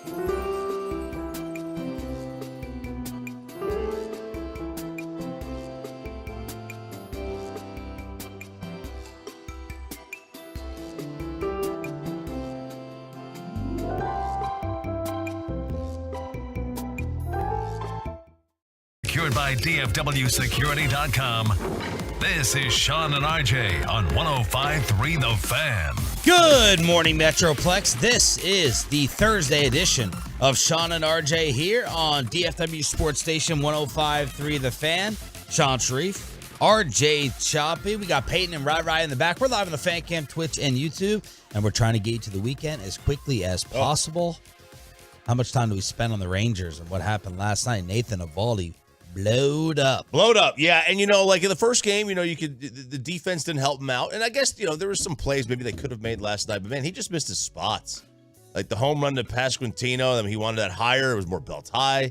Secured by DFWsecurity.com. This is Sean and RJ on 105.3 The Fan. Good morning, Metroplex. This is the Thursday edition of Sean and RJ here on DFW Sports Station 105.3 The Fan. Sean Sharif, RJ Choppy. We got Peyton and Rai in the back. We're live on the Fan Cam, Twitch, and YouTube, and we're trying to get you to the weekend as quickly as possible. How much time do we spend on the Rangers and what happened last night? Nathan Eovaldi blowed up, yeah. And, like in the first game, the defense didn't help him out. And I guess, there were some plays maybe they could have made last night. But, man, he just missed his spots. Like the home run to Pasquantino, he wanted that higher. It was more belt high.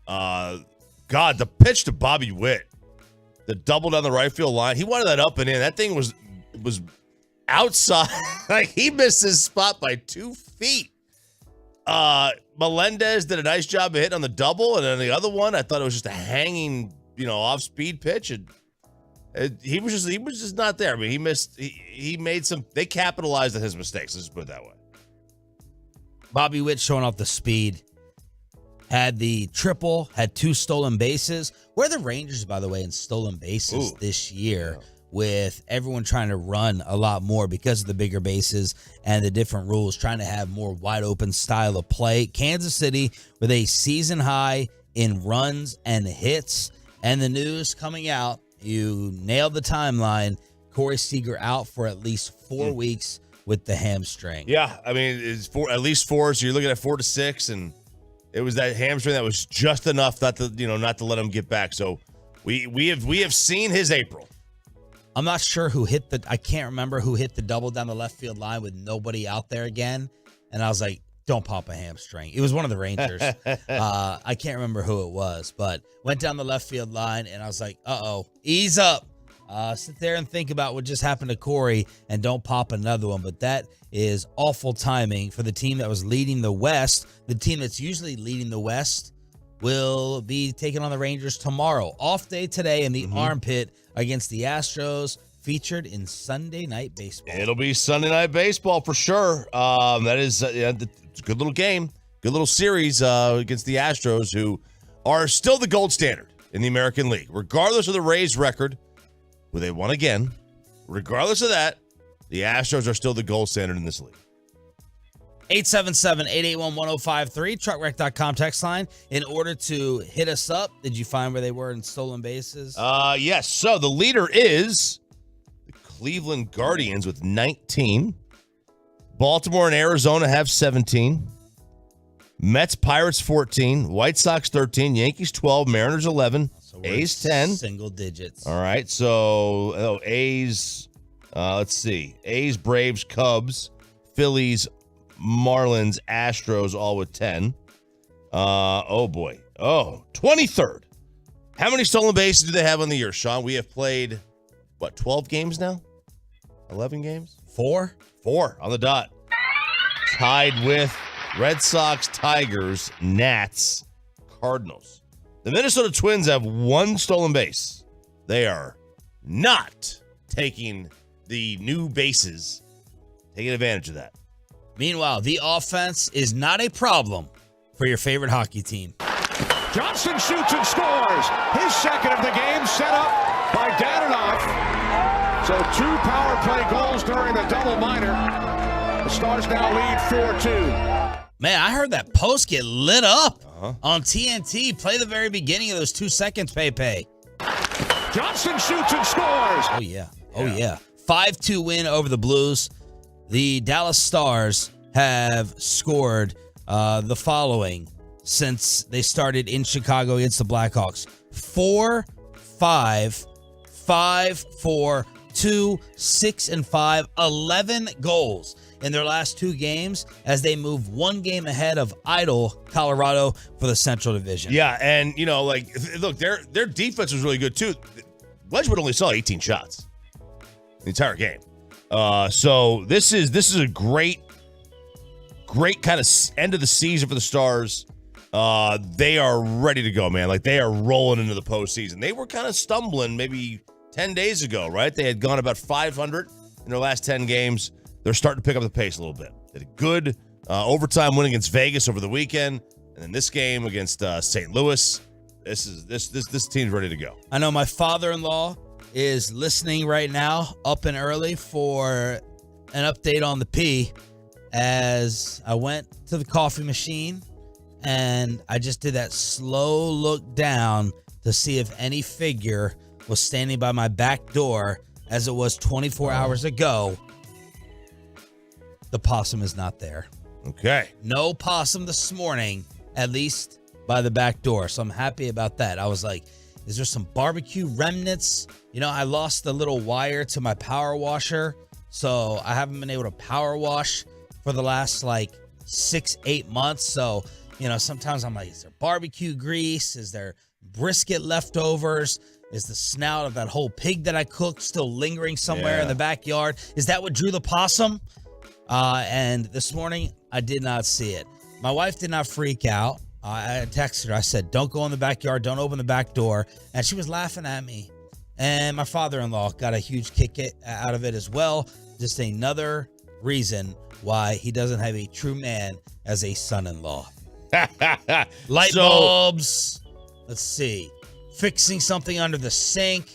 The pitch to Bobby Witt, the double down the right field line, he wanted that up and in. That thing was outside. Like, he missed his spot by 2 feet. Melendez did a nice job of hitting on the double, and then the other one, I thought it was just a hanging, off-speed pitch, and he was just not there. I mean, he missed. He made some. They capitalized on his mistakes. Let's just put it that way. Bobby Witt showing off the speed. Had the triple. Had 2 stolen bases. Where are the Rangers, by the way, in stolen bases this year? Yeah. With everyone trying to run a lot more because of the bigger bases and the different rules, trying to have more wide open style of play. Kansas City with a season high in runs and hits. And the news coming out, you nailed the timeline, Corey Seager out for at least 4 weeks with the hamstring. Yeah, I mean, it's at least 4, so you're looking at 4 to 6, and it was that hamstring that was just enough not to let him get back. So we have seen his April. I'm not sure I can't remember who hit the double down the left field line with nobody out there again. And I was like, don't pop a hamstring. It was one of the Rangers. I can't remember who it was, but went down the left field line and I was like, ease up. Sit there and think about what just happened to Corey and don't pop another one. But that is awful timing for the team that was leading the West. The team that's usually leading the West will be taking on the Rangers tomorrow. Off day today in the armpit against the Astros, featured in Sunday Night Baseball. It'll be Sunday Night Baseball for sure. That is it's a good little game, good little series against the Astros, who are still the gold standard in the American League. Regardless of the Rays' record, where they won again, regardless of that, the Astros are still the gold standard in this league. 877-881-1053, truckwreck.com text line. In order to hit us up, did you find where they were in stolen bases? Yes. So the leader is the Cleveland Guardians with 19. Baltimore and Arizona have 17. Mets, Pirates 14. White Sox 13. Yankees 12. Mariners 11. So A's 10. Single digits. All right. So A's, let's see. A's, Braves, Cubs, Phillies, Marlins, Astros, all with 10. Oh, boy. 23rd. How many stolen bases do they have on the year, Sean? We have played, 12 games now? 11 games? 4 on the dot. Tied with Red Sox, Tigers, Nats, Cardinals. The Minnesota Twins have 1 stolen base. They are not taking the new bases, taking advantage of that. Meanwhile, the offense is not a problem for your favorite hockey team. Johnson shoots and scores. His second of the game set up by Dadonov. So 2 power play goals during the double minor. The Stars now lead 4-2. Man, I heard that post get lit up on TNT. Play the very beginning of those 2 seconds, Pepe. Johnson shoots and scores. Oh, yeah. 5-2 win over the Blues. The Dallas Stars have scored the following since they started in Chicago against the Blackhawks. 4, 5, 5, 4, 2, 6, and 5. 11 goals in their last 2 games as they move 1 game ahead of idle Colorado for the Central Division. Yeah, and, look, their defense was really good, too. Wedgwood only saw 18 shots the entire game. So this is a great great kind of end of the season for the Stars. They are ready to go, man. Like, they are rolling into the postseason. They were kind of stumbling maybe 10 days ago, right? They had gone about 500 in their last 10 games. They're starting to pick up the pace a little bit. They had a good overtime win against Vegas over the weekend, and then this game against St. Louis. This team's ready to go. I know my father-in-law is listening right now, up and early, for an update on the P, as I went to the coffee machine and I just did that slow look down to see if any figure was standing by my back door as it was 24 hours ago. The possum is not there. Okay. No possum this morning, at least by the back door. So I'm happy about that. I was like, is there some barbecue remnants? You know, I lost the little wire to my power washer, so I haven't been able to power wash for the last 6-8 months. So, you know, sometimes I'm like, is there barbecue grease? Is there brisket leftovers? Is the snout of that whole pig that I cooked still lingering somewhere in the backyard? Is that what drew the possum? And this morning, I did not see it. My wife did not freak out. I texted her. I said, don't go in the backyard. Don't open the back door. And she was laughing at me. And my father-in-law got a huge kick out of it as well. Just another reason why he doesn't have a true man as a son-in-law. Light bulbs. Let's see. Fixing something under the sink.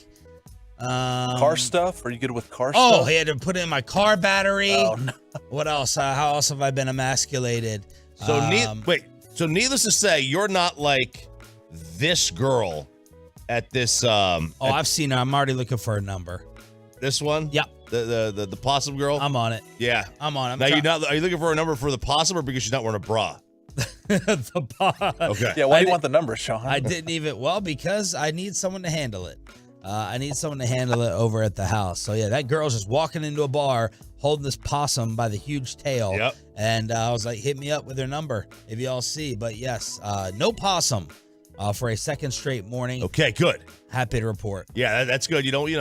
Car stuff? Are you good with car Oh, stuff? he had to put in my car battery. Oh, no. What else? How else have I been emasculated? So, So needless to say, you're not like this girl at this. I've seen her. I'm already looking for a number. This one? Yep. The possum girl? I'm on it. Yeah. I'm on it. Are you looking for a number for the possum or because she's not wearing a bra? Okay. Yeah, why do you want the number, Sean? I didn't even, because I need someone to handle it. I need someone to handle it over at the house. So, yeah, that girl's just walking into a bar holding this possum by the huge tail. Yep. And I was like, hit me up with her number if y'all see. But, yes, no possum for a second straight morning. Okay, good. Happy to report. Yeah, that's good. Anytime you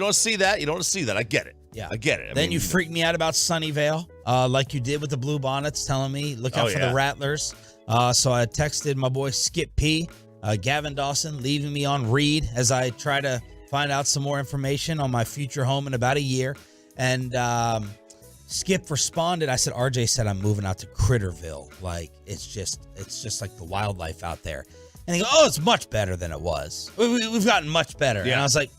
don't see that, you don't want to see that. I get it. Yeah. I get it. Then you freaked me out about Sunnyvale, like you did with the Blue Bonnets, telling me, look out for the Rattlers. So I texted my boy Skip P, Gavin Dawson, leaving me on read as I try to find out some more information on my future home in about a year. And Skip responded. I said, RJ said I'm moving out to Critterville. Like, it's just like the wildlife out there. And he goes, it's much better than it was. We've gotten much better. Yeah. And I was like,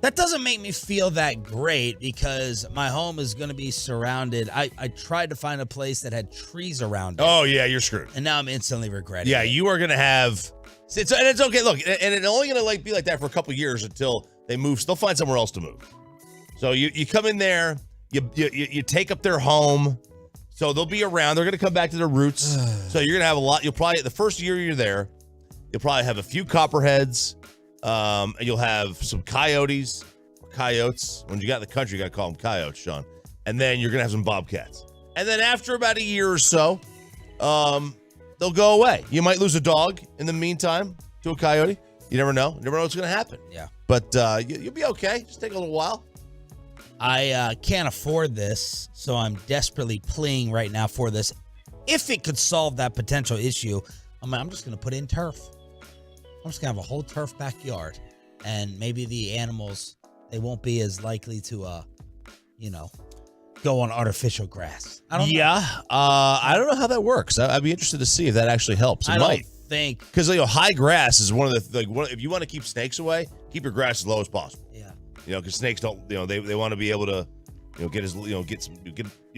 that doesn't make me feel that great because my home is going to be surrounded. I tried to find a place that had trees around it. Oh, yeah, you're screwed. And now I'm instantly regretting it. Yeah, you are going to have... and it's okay. Look, and it's only going to be like that for a couple years until they move. They'll find somewhere else to move. So you come in there, you take up their home. So they'll be around. They're going to come back to their roots. So you're going to have a lot. You'll probably, the first year you're there, you'll probably have a few copperheads. And you'll have some coyotes. When you got in the country, you got to call them coyotes, Sean. And then you're going to have some bobcats. And then after about a year or so, they'll go away. You might lose a dog in the meantime to a coyote. You never know. You never know what's going to happen. Yeah. But you'll be okay. Just take a little while. I can't afford this, so I'm desperately pleading right now for this. If it could solve that potential issue, I'm just going to put in turf. I'm just going to have a whole turf backyard. And maybe the animals, they won't be as likely to, go on artificial grass. I don't know. I don't know how that works. I'd be interested to see if that actually helps. It might. Don't think. Because high grass is one of the if you want to keep snakes away, keep your grass as low as possible. Yeah. Because snakes don't. They want to be able to,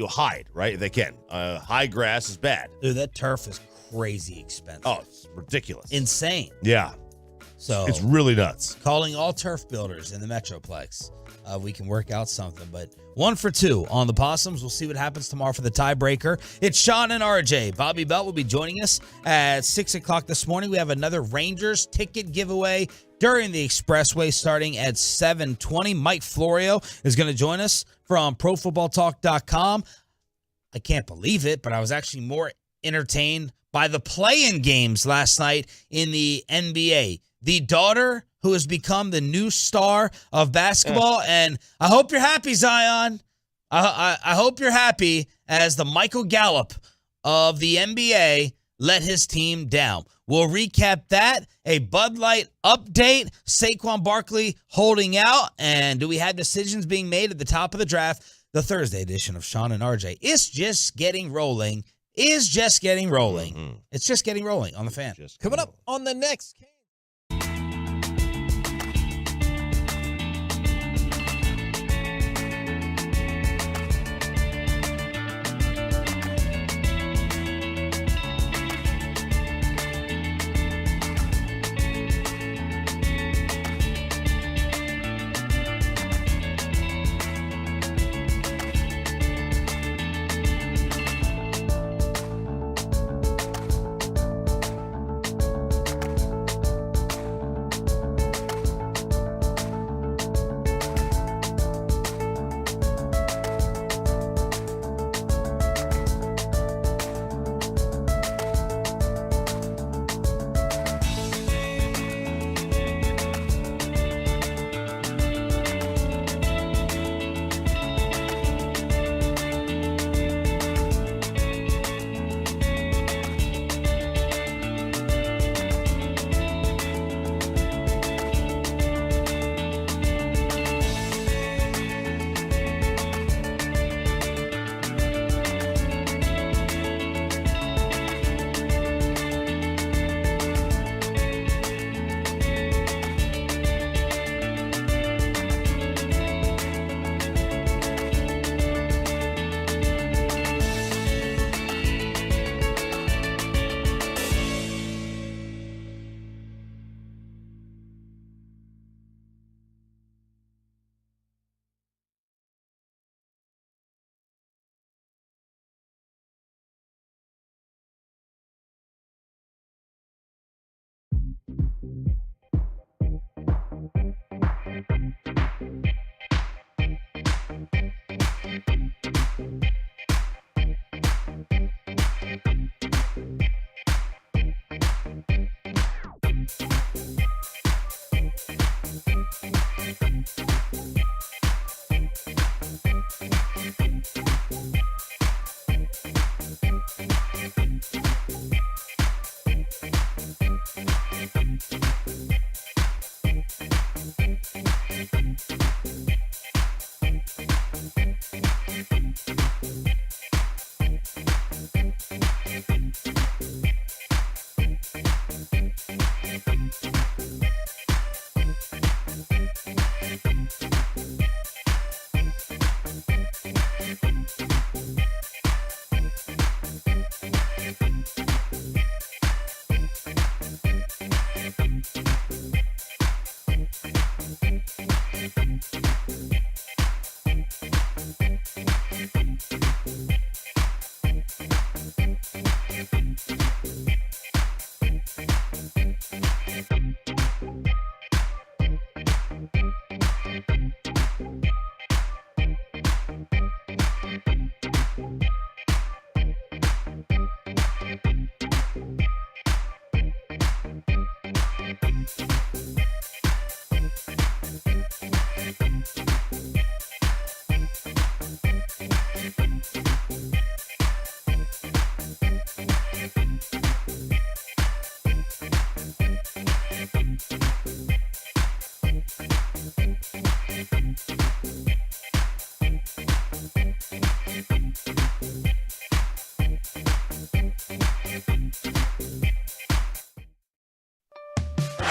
hide, right, if they can. High grass is bad. Dude, that turf is crazy expensive. Oh, it's ridiculous. Insane. Yeah. So It's really nuts. calling all turf builders in the Metroplex. We can work out something, but 1 for 2 on the Possums. We'll see what happens tomorrow for the tiebreaker. It's Sean and RJ. Bobby Belt will be joining us at 6 o'clock this morning. We have another Rangers ticket giveaway during the Expressway starting at 7:20. Mike Florio is going to join us from ProFootballTalk.com. I can't believe it, but I was actually more entertained by the play-in games last night in the NBA. The daughter who has become the new star of basketball, and I hope you're happy, Zion. I hope you're happy as the Michael Gallup of the NBA let his team down. We'll recap that, a Bud Light update, Saquon Barkley holding out, and do we have decisions being made at the top of the draft? The Thursday edition of Sean and RJ. It's just getting rolling. It's just getting rolling on the Fan. Coming up on the next.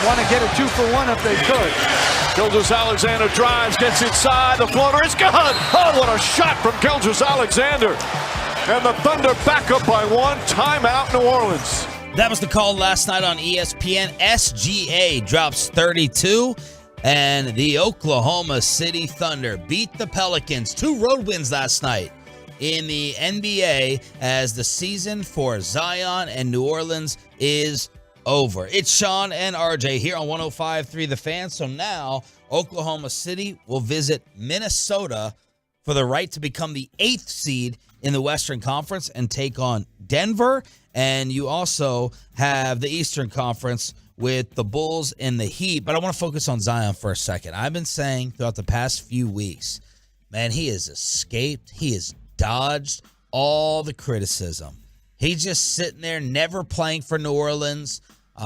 Want to get a 2-for-1 if they could. Gilgeous-Alexander drives, gets inside. The floater is gone. Oh, what a shot from Gilgeous-Alexander. And the Thunder back up by one. Timeout, New Orleans. That was the call last night on ESPN. SGA drops 32, and the Oklahoma City Thunder beat the Pelicans. 2 road wins last night in the NBA as the season for Zion and New Orleans is over. It's Sean and RJ here on 105.3 The Fan. So now Oklahoma City will visit Minnesota for the right to become the 8th seed in the Western Conference and take on Denver. And you also have the Eastern Conference with the Bulls and the Heat. But I want to focus on Zion for a second. I've been saying throughout the past few weeks, man, he has escaped. He has dodged all the criticism. He's just sitting there, never playing for New Orleans.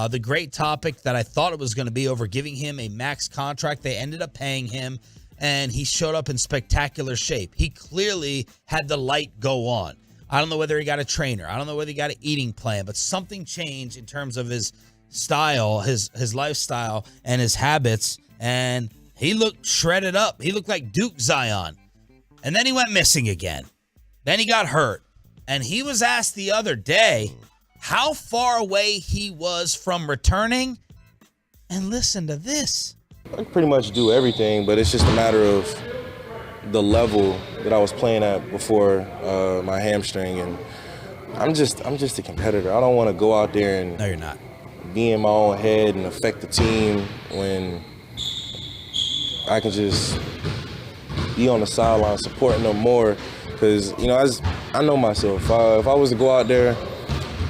The great topic that I thought it was going to be over giving him a max contract, they ended up paying him, and he showed up in spectacular shape. He clearly had the light go on. I don't know whether he got a trainer. I don't know whether he got an eating plan, but something changed in terms of his style, his lifestyle, and his habits, and he looked shredded up. He looked like Duke Zion. And then he went missing again. Then he got hurt. And he was asked the other day how far away he was from returning. And listen to this. I can pretty much do everything, but it's just a matter of the level that I was playing at before my hamstring. And I'm just a competitor. I don't want to go out there and No, you're not. be in my own head and affect the team when I can just be on the sideline supporting them more. Because, you know, I know myself. If I was to go out there,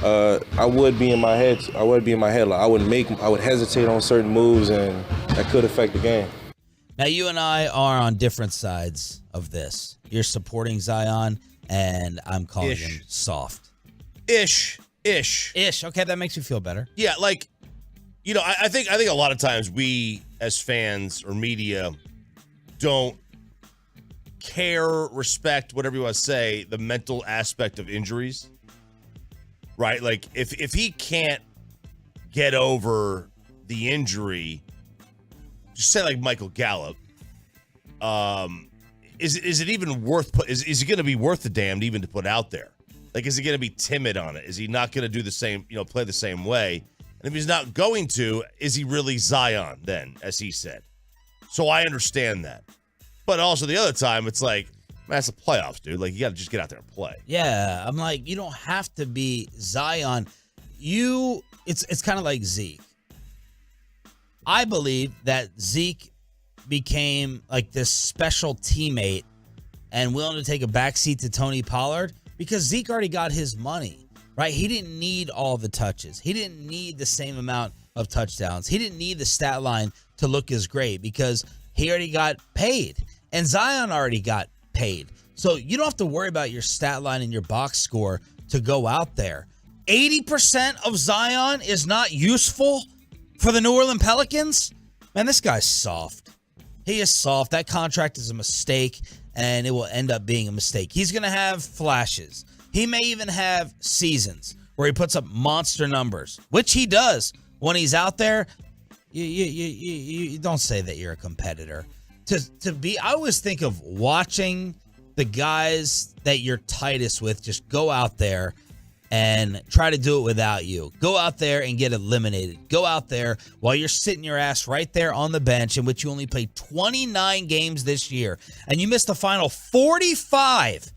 I would be in my head. I would be in my head. Like I would hesitate on certain moves, and that could affect the game. Now, you and I are on different sides of this. You're supporting Zion, and I'm calling him soft. Ish. Okay, that makes you feel better. Yeah, like, you know, I think a lot of times we as fans or media don't care, respect, whatever you want to say, the mental aspect of injuries, right? Like if he can't get over the injury, just say like Michael Gallup, is it even worth is it going to be worth the damn even to put out there? Like, is he going to be timid on it? Is he not going to do the same, you know, play the same way? And if he's not going to, is he really Zion then, as he said? So I understand that. But also the other time, it's like, man, it's the playoffs, dude. Like, you got to just get out there and play. Yeah, I'm like, you don't have to be Zion. It's kind of like Zeke. I believe that Zeke became like this special teammate and willing to take a backseat to Tony Pollard because Zeke already got his money, right? He didn't need all the touches. He didn't need the same amount of touchdowns. He didn't need the stat line to look as great because he already got paid. And Zion already got paid. So you don't have to worry about your stat line and your box score to go out there. 80% of Zion is not useful for the New Orleans Pelicans? Man, this guy's soft. He is soft. That contract is a mistake, and it will end up being a mistake. He's going to have flashes. He may even have seasons where he puts up monster numbers, which he does when he's out there. You don't say that you're a competitor. I always think of watching the guys that you're tightest with just go out there and try to do it without you. Go out there and get eliminated. Go out there while you're sitting your ass right there on the bench in which you only played 29 games this year. And you missed the final 45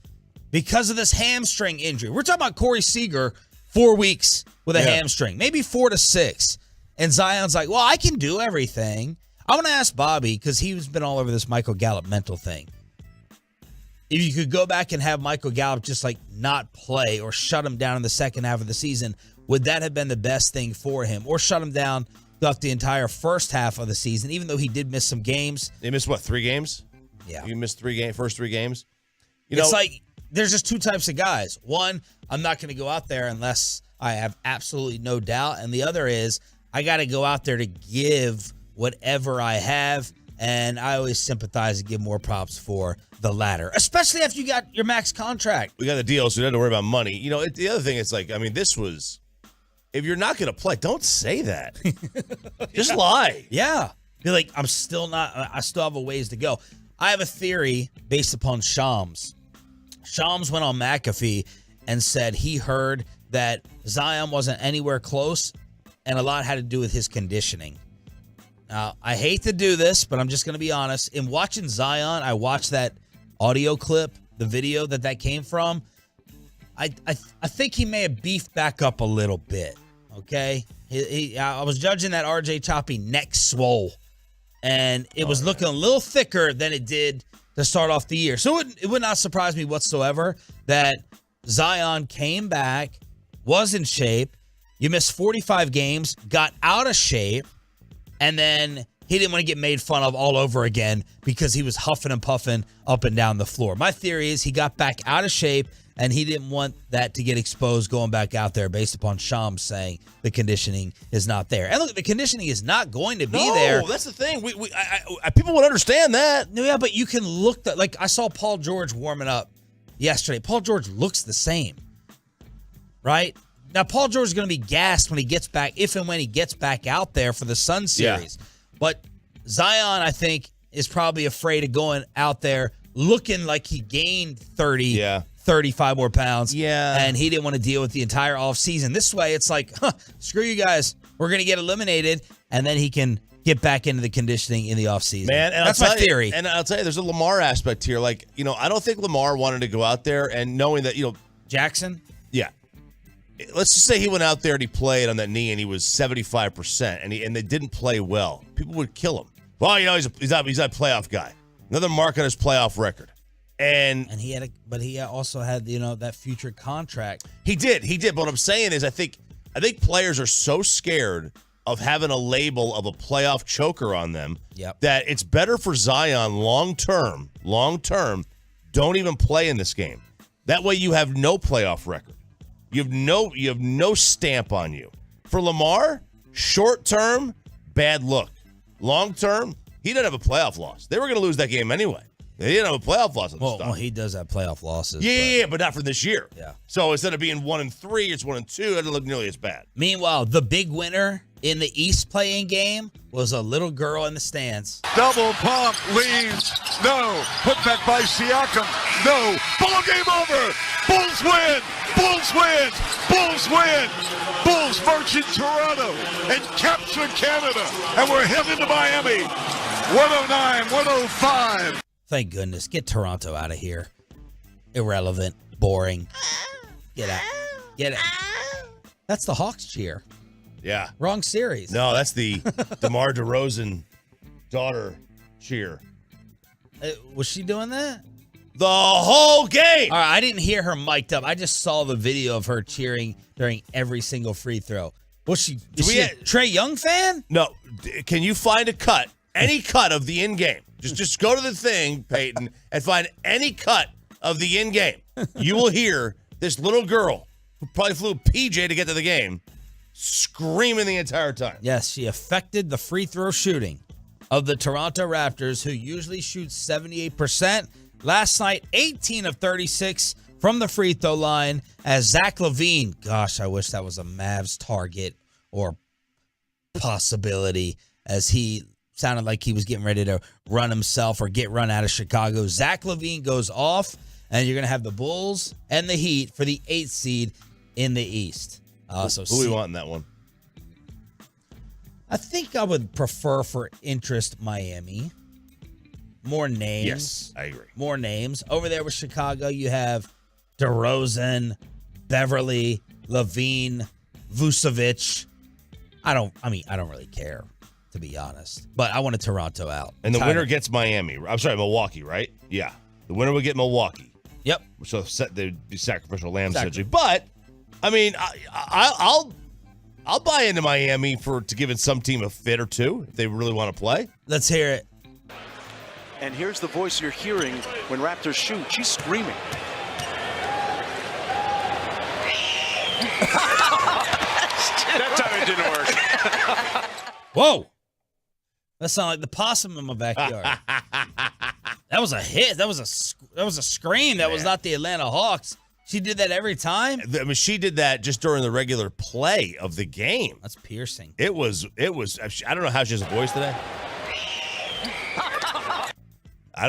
because of this hamstring injury. We're talking about Corey Seager, 4 weeks with a hamstring, maybe 4 to 6. And Zion's like, well, I can do everything. I want to ask Bobby, because he's been all over this Michael Gallup mental thing. If you could go back and have Michael Gallup just like not play or shut him down in the second half of the season, would that have been the best thing for him? Or shut him down throughout the entire first half of the season, even though he did miss some games? They missed, what, 3 games? Yeah. You missed first 3 games? It's like there's just 2 types of guys. One, I'm not going to go out there unless I have absolutely no doubt. And the other is I got to go out there to give whatever I have, and I always sympathize and give more props for the latter, especially after you got your max contract. We got the deal, so you don't have to worry about money. You know, the other thing is like, I mean, this was, if you're not going to play, don't say that. Just lie. Yeah. Be like, I still have a ways to go. I have a theory based upon Shams. Shams went on McAfee and said he heard that Zion wasn't anywhere close, and a lot had to do with his conditioning. Now, I hate to do this, but I'm just going to be honest. In watching Zion, I watched that audio clip, the video that came from. I think he may have beefed back up a little bit, okay? I was judging that RJ Choppy neck swole, and it was looking a little thicker than it did to start off the year. So it would not surprise me whatsoever that Zion came back, was in shape. You missed 45 games, got out of shape, and then he didn't want to get made fun of all over again because he was huffing and puffing up and down the floor. My theory is he got back out of shape and he didn't want that to get exposed going back out there based upon Shams saying the conditioning is not there. And look, the conditioning is not going to be there. No, that's the thing. People would understand that. No, yeah, but you can look that. Like I saw Paul George warming up yesterday. Paul George looks the same, right? Now Paul George is going to be gassed when he gets back, if and when he gets back out there for the Sun series. Yeah. But Zion, I think, is probably afraid of going out there looking like he gained 35 more pounds. Yeah. And he didn't want to deal with the entire offseason. This way, it's like, screw you guys. We're going to get eliminated. And then he can get back into the conditioning in the offseason. Man, and that's my theory. And I'll tell you, there's a Lamar aspect here. Like, I don't think Lamar wanted to go out there and knowing that, Jackson? Yeah. Let's just say he went out there and he played on that knee and he was 75% and they didn't play well. People would kill him. Well, he's not a playoff guy. Another mark on his playoff record. And he also had, that future contract. He did. But what I'm saying is I think players are so scared of having a label of a playoff choker on them that it's better for Zion long term, don't even play in this game. That way you have no playoff record. You have no stamp on you. For Lamar, short term, bad look. Long term, he didn't have a playoff loss. They were going to lose that game anyway. They didn't have a playoff loss. Well, he does have playoff losses. Yeah, but not for this year. Yeah. So instead of being 1-3, it's 1-2. It doesn't look nearly as bad. Meanwhile, the big winner in the East playing game was a little girl in the stands. Double pump, leads, no. Put back by Siakam, no. Ball game over. Bulls win. Bulls win. Bulls win. Bulls march in Toronto and capture Canada. And we're headed to Miami. 109-105. Thank goodness. Get Toronto out of here. Irrelevant. Boring. Get out. Get it. That's the Hawks cheer. Yeah. Wrong series. No, that's the DeMar DeRozan daughter cheer. Was she doing that? The whole game. All right, I didn't hear her mic'd up. I just saw the video of her cheering during every single free throw. Was she? Is she a Trae Young fan? No. Can you find a cut? Any cut of the in-game? Just go to the thing, Peyton, and find any cut of the in-game. You will hear this little girl who probably flew PJ to get to the game screaming the entire time. Yes, she affected the free throw shooting of the Toronto Raptors, who usually shoot 78%. Last night, 18 of 36 from the free throw line as Zach LaVine, gosh, I wish that was a Mavs target or possibility, as he sounded like he was getting ready to run himself or get run out of Chicago. Zach LaVine goes off, and you're going to have the Bulls and the Heat for the 8th seed in the East. Who we want in that one? I think I would prefer for interest Miami. More names. Yes, I agree. More names. Over there with Chicago, you have DeRozan, Beverly, LaVine, Vucevic. I don't really care, to be honest. But I wanted Toronto out. And the winner gets Miami. I'm sorry, Milwaukee, right? Yeah. The winner would get Milwaukee. Yep. So they'd be sacrificial lambs, essentially. But, I mean, I'll buy into Miami to giving some team a fit or two if they really want to play. Let's hear it. And here's the voice you're hearing when Raptors shoot. She's screaming. That time it didn't work. Whoa. That sounded like the possum in my backyard. That was a hit. That was a scream. That was not the Atlanta Hawks. She did that every time? I mean, she did that just during the regular play of the game. That's piercing. It was. I don't know how she has a voice today. I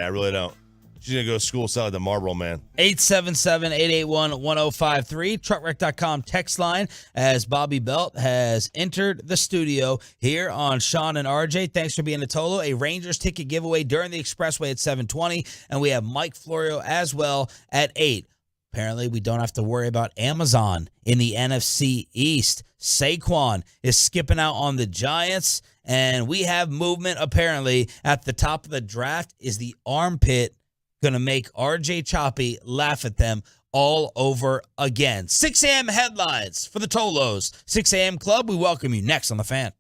really don't. She's going to go to school selling the Marlboro Man. 877-881-1053. Truckwreck.com text line as Bobby Belt has entered the studio here on Sean and RJ. Thanks for being a Tolo. A Rangers ticket giveaway during the Expressway at 7:20. And we have Mike Florio as well at 8. Apparently, we don't have to worry about Amazon in the NFC East. Saquon is skipping out on the Giants. And we have movement, apparently, at the top of the draft. Is the armpit going to make RJ Choppy laugh at them all over again? 6 a.m. headlines for the Tolos. 6 a.m. Club, we welcome you next on The Fan.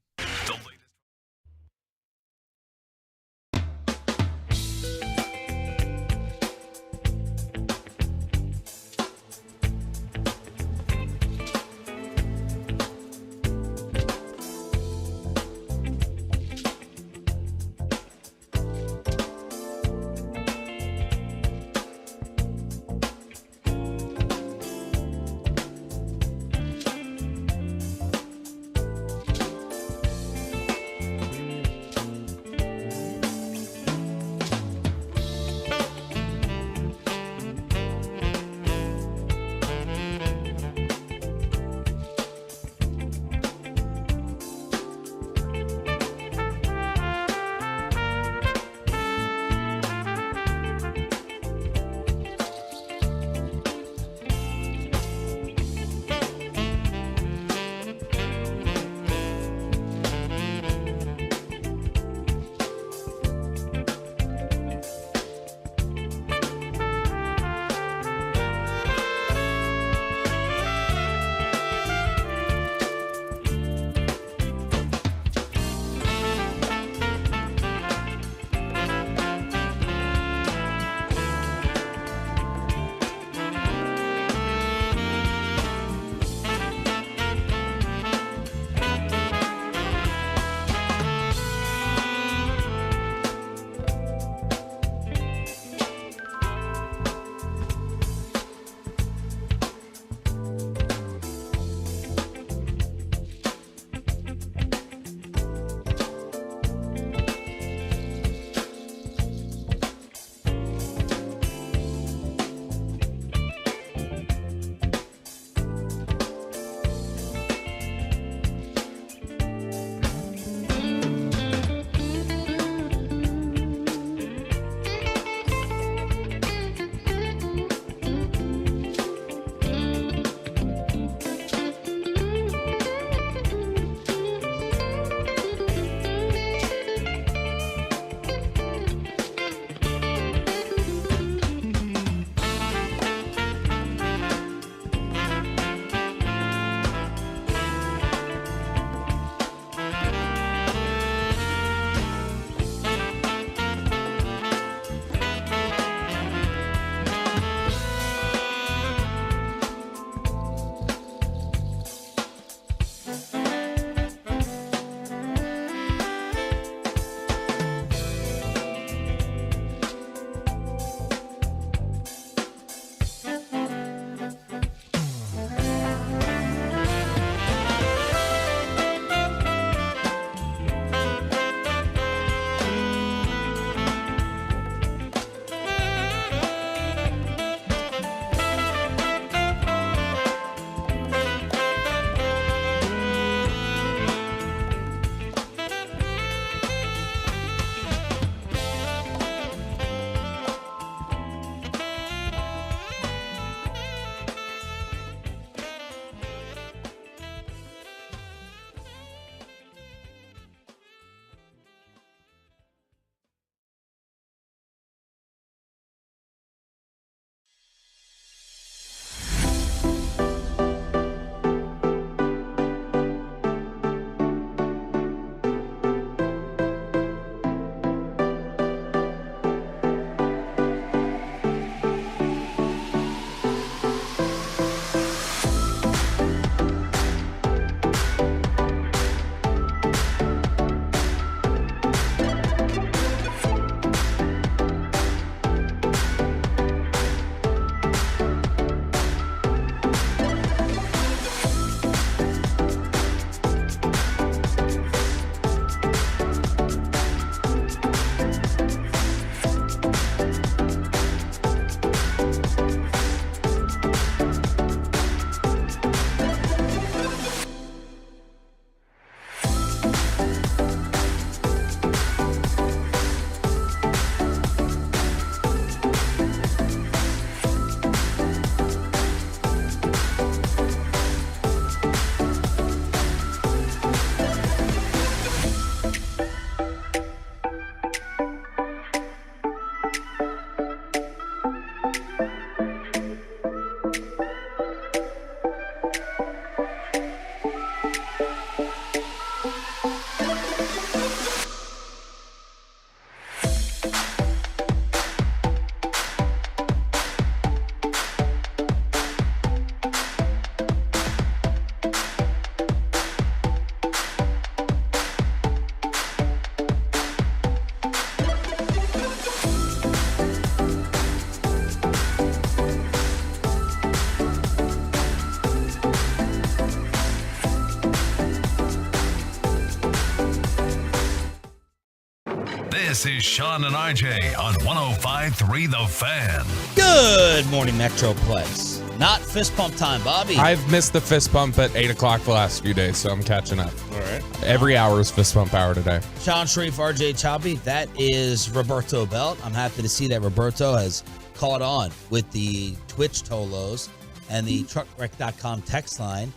This is Sean and RJ on 105.3 The Fan. Good morning, Metroplex. Not fist pump time, Bobby. I've missed the fist pump at 8 o'clock the last few days, so I'm catching up. All right. Every hour is fist pump hour today. Sean Sharif, RJ Choppy. That is Roberto Belt. I'm happy to see that Roberto has caught on with the Twitch Tolos and the truckwreck.com text line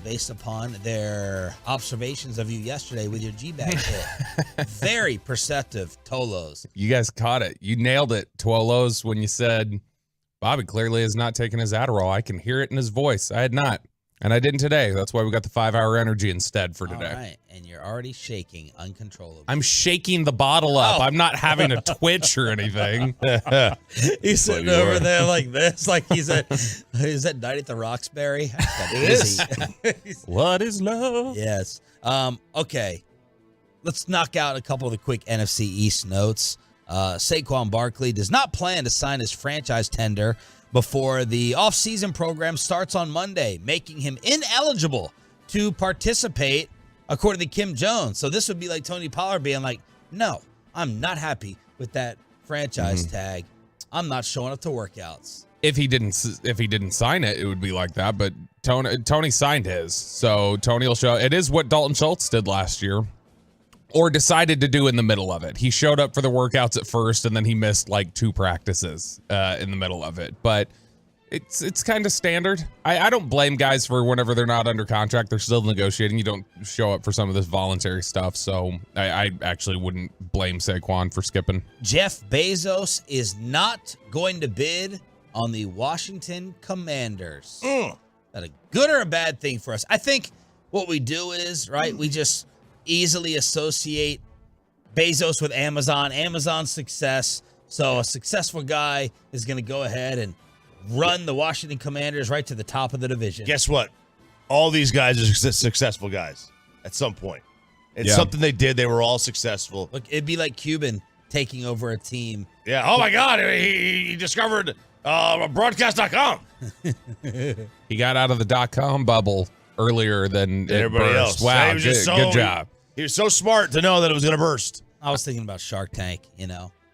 based upon their observations of you yesterday with your G-Bag hit. Very perceptive Tolos. You guys caught it. You nailed it, Tolos, when you said Bobby clearly has not taken his Adderall. I can hear it in his voice. I had not. And I didn't today. That's why we got the 5-hour energy instead for today. All right. And you're already shaking uncontrollably. I'm shaking the bottle up. Oh. I'm not having a twitch or anything. He's sitting over there like this, like he's at Night at the Roxbury. It is. What is love? Yes. Okay. Let's knock out a couple of the quick NFC East notes. Saquon Barkley does not plan to sign his franchise tender before the offseason program starts on Monday, making him ineligible to participate, according to Kim Jones. So this would be like Tony Pollard being like, no, I'm not happy with that franchise tag. I'm not showing up to workouts. If he didn't sign it, it would be like that. But Tony signed his, so Tony will show. It is what Dalton Schultz did last year, or decided to do in the middle of it. He showed up for the workouts at first, and then he missed like 2 practices in the middle of it. But it's kind of standard. I don't blame guys for whenever they're not under contract, they're still negotiating. You don't show up for some of this voluntary stuff. So I actually wouldn't blame Saquon for skipping. Jeff Bezos is not going to bid on the Washington Commanders. Is that a good or a bad thing for us? I think what we do is, right, we just easily associate Bezos with Amazon's success. So a successful guy is going to go ahead and run the Washington Commanders right to the top of the division. Guess what? All these guys are successful guys at some point. It's something they did. They were all successful. Look, it'd be like Cuban taking over a team. Yeah. Oh, my God. He discovered broadcast.com. He got out of the .com bubble earlier than everybody else. Wow, He was good job. He was so smart to know that it was going to burst. I was thinking about Shark Tank,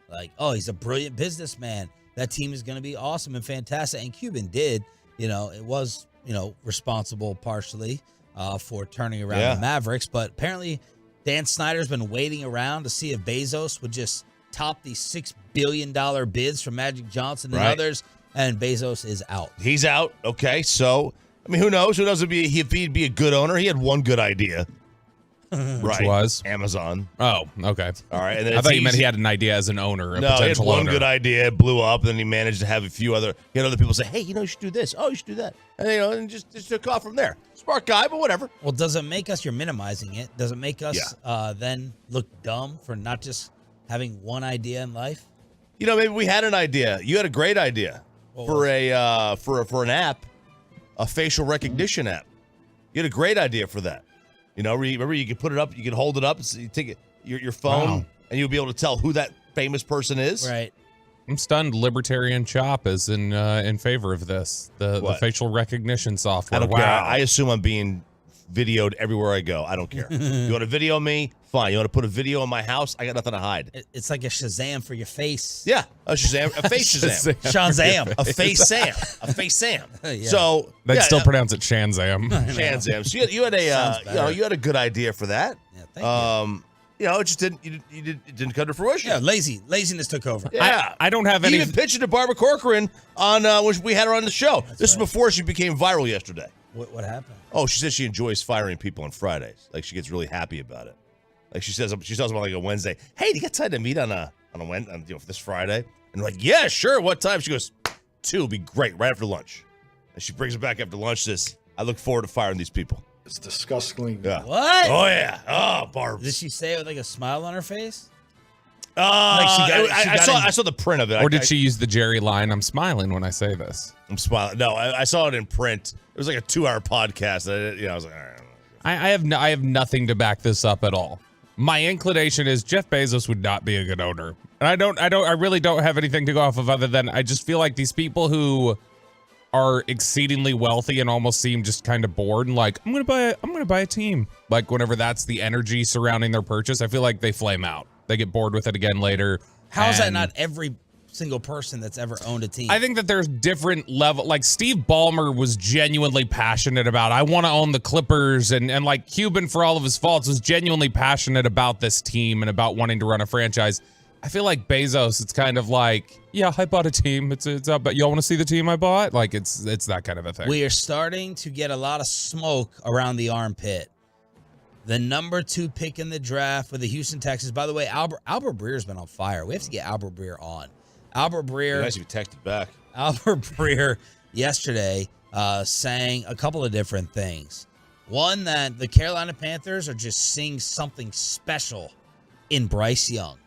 like, oh, he's a brilliant businessman. That team is going to be awesome and fantastic. And Cuban did, it was, responsible partially for turning around the Mavericks. But apparently Dan Snyder's been waiting around to see if Bezos would just top these $6 billion bids from Magic Johnson and others. And Bezos is out. He's out. Okay. So, who knows? Who knows if he'd be a good owner? He had one good idea. Which was Amazon. Oh, okay. All right. And then I thought you meant he had an idea as an owner, a no, he had potential one owner. good idea, it blew up, and then he managed to have a few other. He had other people say, "Hey, you should do this. Oh, you should do that," and and just took off from there. Smart guy, but whatever. Well, does it make us? You're minimizing it. Does it make us then look dumb for not just having one idea in life? Maybe we had an idea. You had a great idea for an app, a facial recognition app. You had a great idea for that. Remember you could put it up, you could hold it up, so you take your phone, and you'll be able to tell who that famous person is. Right. I'm stunned. Libertarian Chop is in favor of this. The facial recognition software. I don't care. I assume I'm being videoed everywhere I go. I don't care. You want to video me? Fine. You want to put a video in my house? I got nothing to hide. It's like a Shazam for your face. Yeah, a Shazam, a face Shazam, Shazam, a face Sam, a face Sam. Yeah. So they'd still pronounce it Shanzam. Shazam. So you had you had a good idea for that. Yeah, thank you. It just didn't come to fruition. Yeah, laziness took over. Yeah, I don't have you any. even pitched it to Barbara Corcoran on when we had her on the show. This is before she became viral yesterday. What happened? Oh, she says she enjoys firing people on Fridays. Like she gets really happy about it. Like she tells them like a Wednesday, "Hey, do you got time to meet on a Wednesday, for this Friday?" And they're like, "Yeah, sure. What time?" She goes, 2 will be great, right after lunch. And she brings it back after lunch. Says, "I look forward to firing these people." It's disgustingly. Yeah. What? Oh yeah. Oh, Barb. Did she say it with like a smile on her face? I saw the print of it. Or did she use the Jerry line? I'm smiling when I say this. I'm smiling. No, I saw it in print. It was like a 2-hour podcast. I was like, all right. I have nothing to back this up at all. My inclination is Jeff Bezos would not be a good owner. And I really don't have anything to go off of other than I just feel like these people who are exceedingly wealthy and almost seem just kind of bored and like, I'm gonna buy a team. Like whenever that's the energy surrounding their purchase, I feel like they flame out. They get bored with it again later. How is that And not every single person that's ever owned a team? I think that there's different level. Like Steve Ballmer was genuinely passionate about, I want to own the Clippers, and like Cuban, for all of his faults, was genuinely passionate about this team and about wanting to run a franchise. I feel like Bezos, it's kind of like, yeah, I bought a team. It's up, but y'all want to see the team I bought? Like it's that kind of a thing. We are starting to get a lot of smoke around the armpit. The number 2 pick in the draft for the Houston Texans. By the way, Albert Breer's been on fire. We have to get Albert Breer on. Albert Breer. Nice, you texted back. Albert Breer yesterday saying a couple of different things. One, that the Carolina Panthers are just seeing something special in Bryce Young.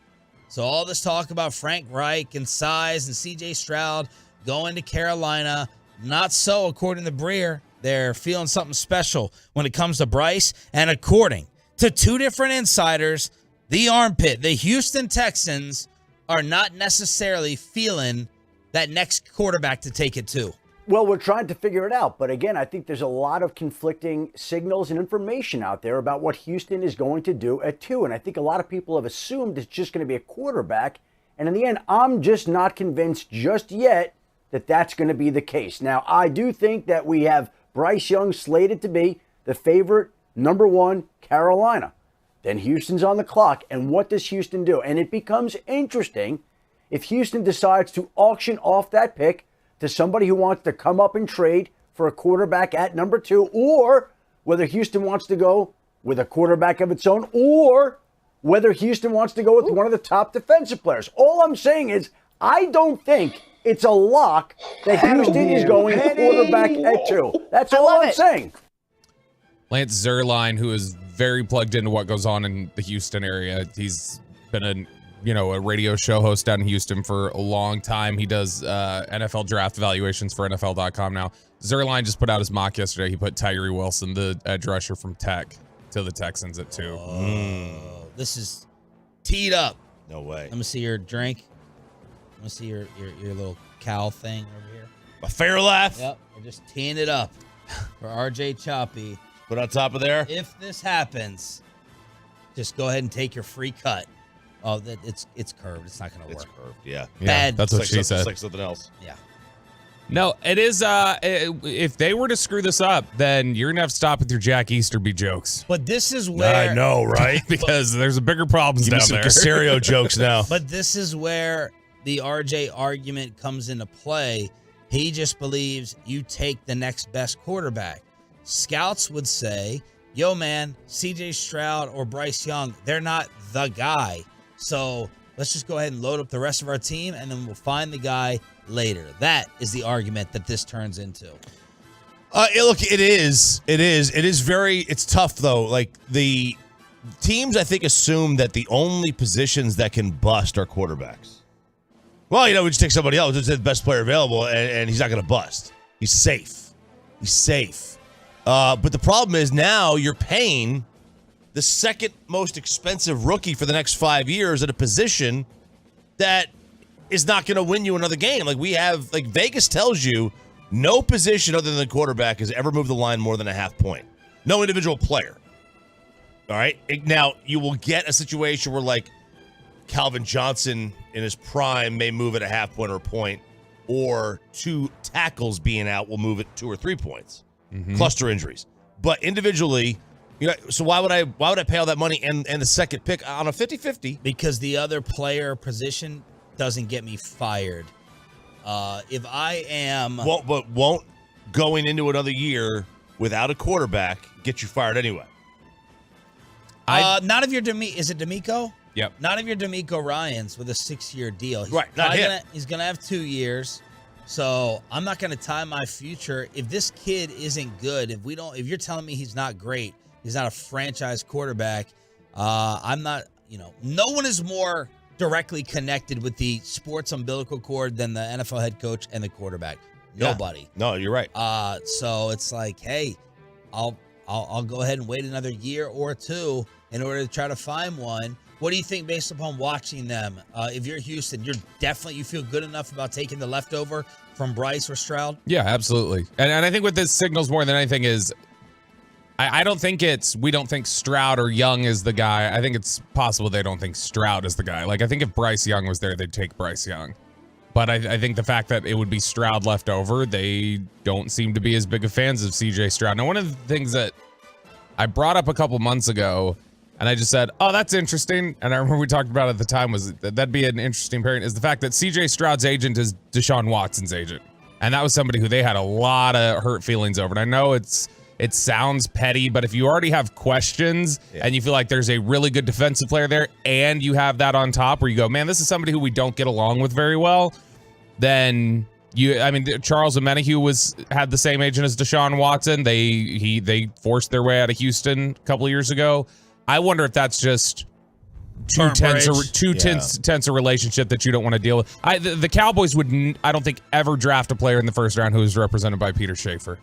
So all this talk about Frank Reich and size and C.J. Stroud going to Carolina, not so according to Breer. They're feeling something special when it comes to Bryce. And according to 2 different insiders, the armpit, the Houston Texans, are not necessarily feeling that next quarterback to take it to. Well, we're trying to figure it out. But again, I think there's a lot of conflicting signals and information out there about what Houston is going to do at 2. And I think a lot of people have assumed it's just going to be a quarterback. And in the end, I'm just not convinced just yet that that's going to be the case. Now, I do think that we have Bryce Young slated to be the favorite, number 1, Carolina. Then Houston's on the clock. And what does Houston do? And it becomes interesting if Houston decides to auction off that pick to somebody who wants to come up and trade for a quarterback at number 2, or whether Houston wants to go with a quarterback of its own, or whether Houston wants to go with one of the top defensive players. All I'm saying is I don't think it's a lock that Houston is going quarterback at 2. That's all I'm saying. Lance Zierlein, who is very plugged into what goes on in the Houston area. He's been a radio show host down in Houston for a long time. He does NFL draft evaluations for NFL.com now. Zierlein just put out his mock yesterday. He put Tyree Wilson, the edge rusher from Tech, to the Texans at 2. Oh, this is teed up. No way. Let me see your drink. Let me see your little cow thing over here. A fair laugh. Yep, we're just teeing it up for RJ Choppy. Put on top of there. If this happens, just go ahead and take your free cut. Oh, it's curved. It's not going to work. It's curved, yeah. Bad. That's what she said. It's like something else. Yeah. No, it is. If they were to screw this up, then you're gonna have to stop with your Jack Easterby jokes. But this is where I know, right? Because there's a bigger problems Give me down some there. Caserio jokes now. But this is where the RJ argument comes into play. He just believes you take the next best quarterback. Scouts would say, yo, man, CJ Stroud or Bryce Young, they're not the guy. So let's just go ahead and load up the rest of our team, and then we'll find the guy later. That is the argument that this turns into. Look, it is very, it's tough though. Like the teams, I think, assume that the only positions that can bust are quarterbacks. Well, we just take somebody else, just the best player available, and he's not going to bust. He's safe. But the problem is now you're paying the second most expensive rookie for the next 5 years at a position that is not going to win you another game. Like Vegas tells you, no position other than the quarterback has ever moved the line more than a half point. No individual player. All right. Now you will get a situation where like Calvin Johnson in his prime may move at a half point or a point, or 2 tackles being out will move it 2 or 3 points. Mm-hmm. Cluster injuries. But individually, so why would I pay all that money and the second pick on a 50-50? Because the other player position doesn't get me fired. If I am won't going into another year without a quarterback get you fired anyway. Not if you're is it D'Amico? Yep. Not if you're D'Amico Ryans with a 6-year deal. Right, not him. He's gonna have 2 years. So I'm not gonna tie my future. If this kid isn't good, if you're telling me he's not great, he's not a franchise quarterback, I'm not, no one is more directly connected with the sports umbilical cord than the NFL head coach and the quarterback. Nobody. No, you're right. So it's like, hey, I'll go ahead and wait another year or 2 in order to try to find one. What do you think based upon watching them? If you're Houston, you feel good enough about taking the leftover from Bryce or Stroud? Yeah, absolutely. And I think what this signals more than anything is I don't think we don't think Stroud or Young is the guy. I think it's possible they don't think Stroud is the guy. Like, I think if Bryce Young was there, they'd take Bryce Young. But I think the fact that it would be Stroud left over, they don't seem to be as big of fans of CJ Stroud. Now, one of the things that I brought up a couple months ago, and I just said, oh, that's interesting. And I remember we talked about it at the time, was that'd be an interesting pairing, is the fact that CJ Stroud's agent is Deshaun Watson's agent. And that was somebody who they had a lot of hurt feelings over. And I know it sounds petty, but if you already have questions and you feel like there's a really good defensive player there and you have that on top where you go, man, this is somebody who we don't get along with very well, then Charles Omenihu had the same agent as Deshaun Watson. They forced their way out of Houston a couple of years ago. I wonder if that's just too tense a relationship that you don't want to deal with. The Cowboys would, I don't think, ever draft a player in the first round who is represented by Peter Schaefer,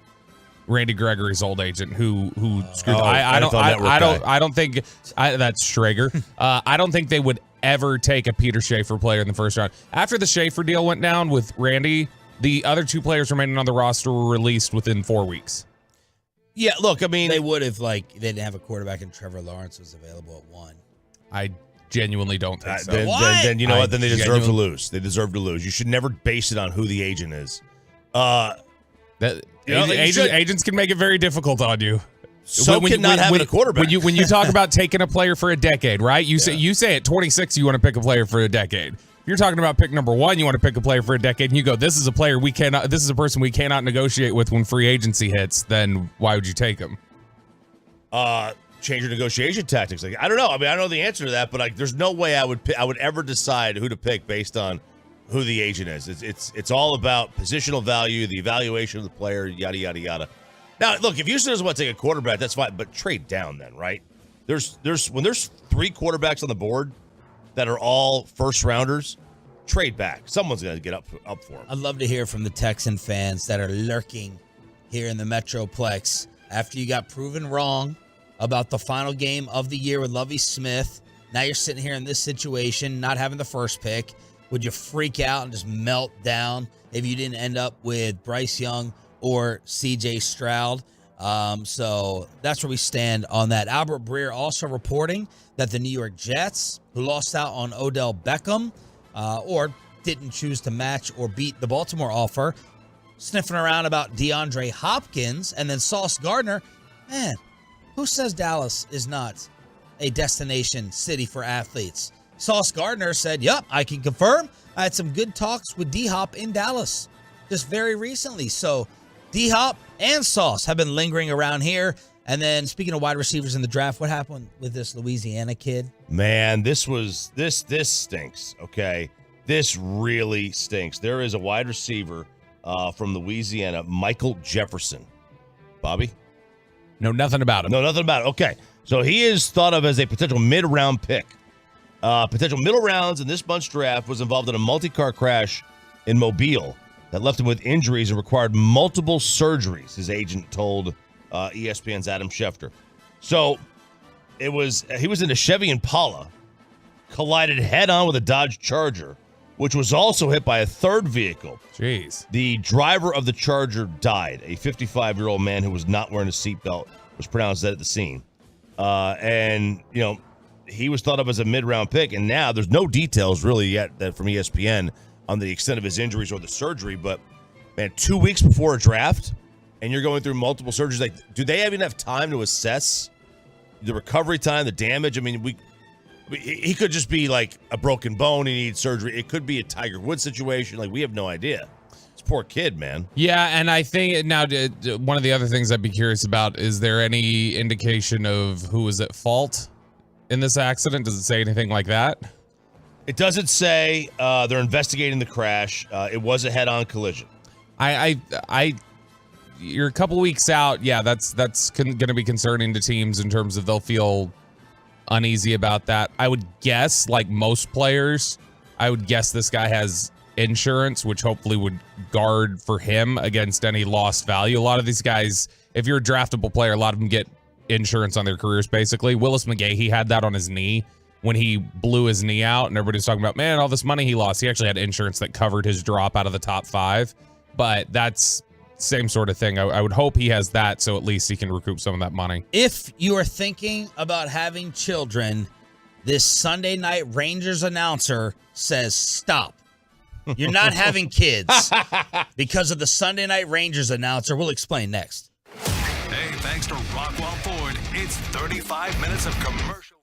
Randy Gregory's old agent, who screwed. I don't think that's Schrager. I don't think they would ever take a Peter Schaefer player in the first round. After the Schaefer deal went down with Randy, the other two players remaining on the roster were released within 4 weeks. Yeah, look, I mean, they would if they didn't have a quarterback and Trevor Lawrence was available at 1. I genuinely don't think so. Then you know what? Then they deserve to lose. They deserve to lose. You should never base it on who the agent is. Agents can make it very difficult on you. So when not having a quarterback. When you talk about taking a player for a decade, right? You say at 26 you want to pick a player for a decade. If you're talking about pick number 1, you want to pick a player for a decade, and you go, this is a person we cannot negotiate with when free agency hits. Then why would you take him? Change your negotiation tactics. Like, I don't know. I mean, I don't know the answer to that, but there's no way I would ever decide who to pick based on who the agent is. It's all about positional value, the evaluation of the player, yada yada yada. Now, look, if Houston doesn't want to take a quarterback, that's fine, but trade down then, right? When there's 3 quarterbacks on the board that are all first rounders, trade back. Someone's going to get up for them. I'd love to hear from the Texan fans that are lurking here in the Metroplex after you got proven wrong about the final game of the year with Lovie Smith. Now you're sitting here in this situation, not having the first pick. Would you freak out and just melt down if you didn't end up with Bryce Young or CJ Stroud? So that's where we stand on that. Albert Breer also reporting that the New York Jets, who lost out on Odell Beckham or didn't choose to match or beat the Baltimore offer, sniffing around about DeAndre Hopkins. And then Sauce Gardner, man, who says Dallas is not a destination city for athletes? Sauce Gardner said, yep, I can confirm. I had some good talks with D-Hop in Dallas just very recently. So D-Hop and Sauce have been lingering around here. And then speaking of wide receivers in the draft, what happened with this Louisiana kid? Man, this stinks, okay? This really stinks. There is a wide receiver from Louisiana, Michael Jefferson. Bobby? Know nothing about him. No, nothing about it. Okay. So he is thought of as a potential mid-round pick. Potential middle rounds in this month's draft was involved in a multi-car crash in Mobile that left him with injuries and required multiple surgeries, his agent told ESPN's Adam Schefter. So he was in a Chevy Impala, collided head-on with a Dodge Charger, which was also hit by a third vehicle. Jeez. The driver of the Charger died. A 55-year-old man who was not wearing a seatbelt was pronounced dead at the scene. And, you know, he was thought of as a mid-round pick, and now there's no details really yet that from ESPN on the extent of his injuries or the surgery. But, man, 2 weeks before a draft, and you're going through multiple surgeries, like, do they have enough time to assess the recovery time, the damage? I mean, he could just be like a broken bone. He needs surgery. It could be a Tiger Woods situation. Like, we have no idea. It's a poor kid, man. Yeah, and I think now one of the other things I'd be curious about, is there any indication of who was at fault in this accident? Does it say anything like that? It doesn't say. They're investigating the crash. It was a head-on collision. You're a couple weeks out. Yeah, that's going to be concerning to teams in terms of they'll feel uneasy about that. I would guess, like most players, I would guess this guy has insurance, which hopefully would guard for him against any lost value. A lot of these guys, if you're a draftable player, a lot of them get insurance on their careers, basically. Willis McGahee, he had that on his knee when he blew his knee out, and everybody's talking about, man, all this money he lost. He actually had insurance that covered his drop out of the top 5, but that's same sort of thing. I would hope he has that, so at least he can recoup some of that money. If you are thinking about having children, this Sunday night Rangers announcer says stop. You're not having kids because of the Sunday night Rangers announcer. We'll explain next. Hey, thanks to Rockwell Ford, it's 35 minutes of commercial.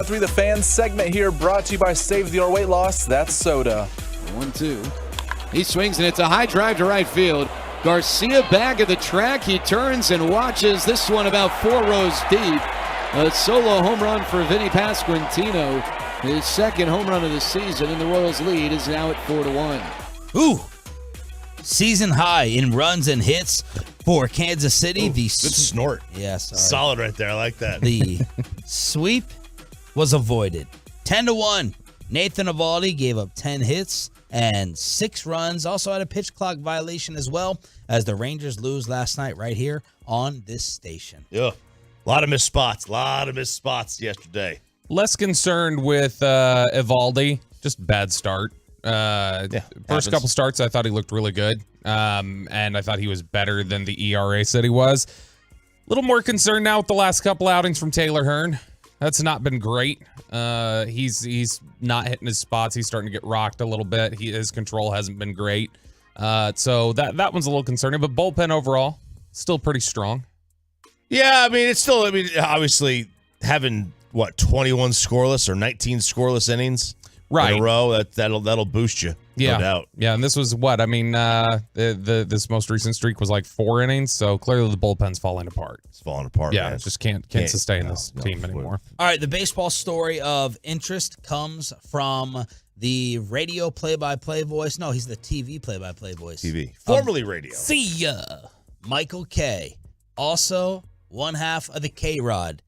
105.3 The Fan segment here, brought to you by Save Your Weight Loss. That's soda. 1-2. He swings, and it's a high drive to right field. Garcia back of the track. He turns and watches this one about 4 rows deep. A solo home run for Vinny Pasquantino. His second home run of the season, and the Royals lead is now at 4-1. Ooh. Season high in runs and hits for Kansas City. Good snort. Yes. Solid right there. I like that. The sweep was avoided. 10-1. Nathan Eovaldi gave up 10 hits and 6 runs. Also had a pitch clock violation as well, as the Rangers lose last night right here on this station. Yeah. A lot of missed spots. Yesterday. Less concerned with Eovaldi. Just bad start. First couple starts, I thought he looked really good. And I thought he was better than the ERA said he was. A little more concerned now with the last couple outings from Taylor Hearn. That's not been great. He's not hitting his spots. He's starting to get rocked a little bit. His control hasn't been great. So that one's a little concerning. But bullpen overall, still pretty strong. Yeah, obviously having 21 scoreless or 19 scoreless innings in a row, that'll boost you. Yeah, no doubt. Yeah, and this was this most recent streak was like 4 innings, so clearly the bullpen's falling apart. It's falling apart. Yeah, man. just can't sustain this team anymore. All right, the baseball story of interest comes from the radio play-by-play voice. No, he's the TV play-by-play voice. TV, formerly radio. See ya, Michael K. Also, one half of the K-Rod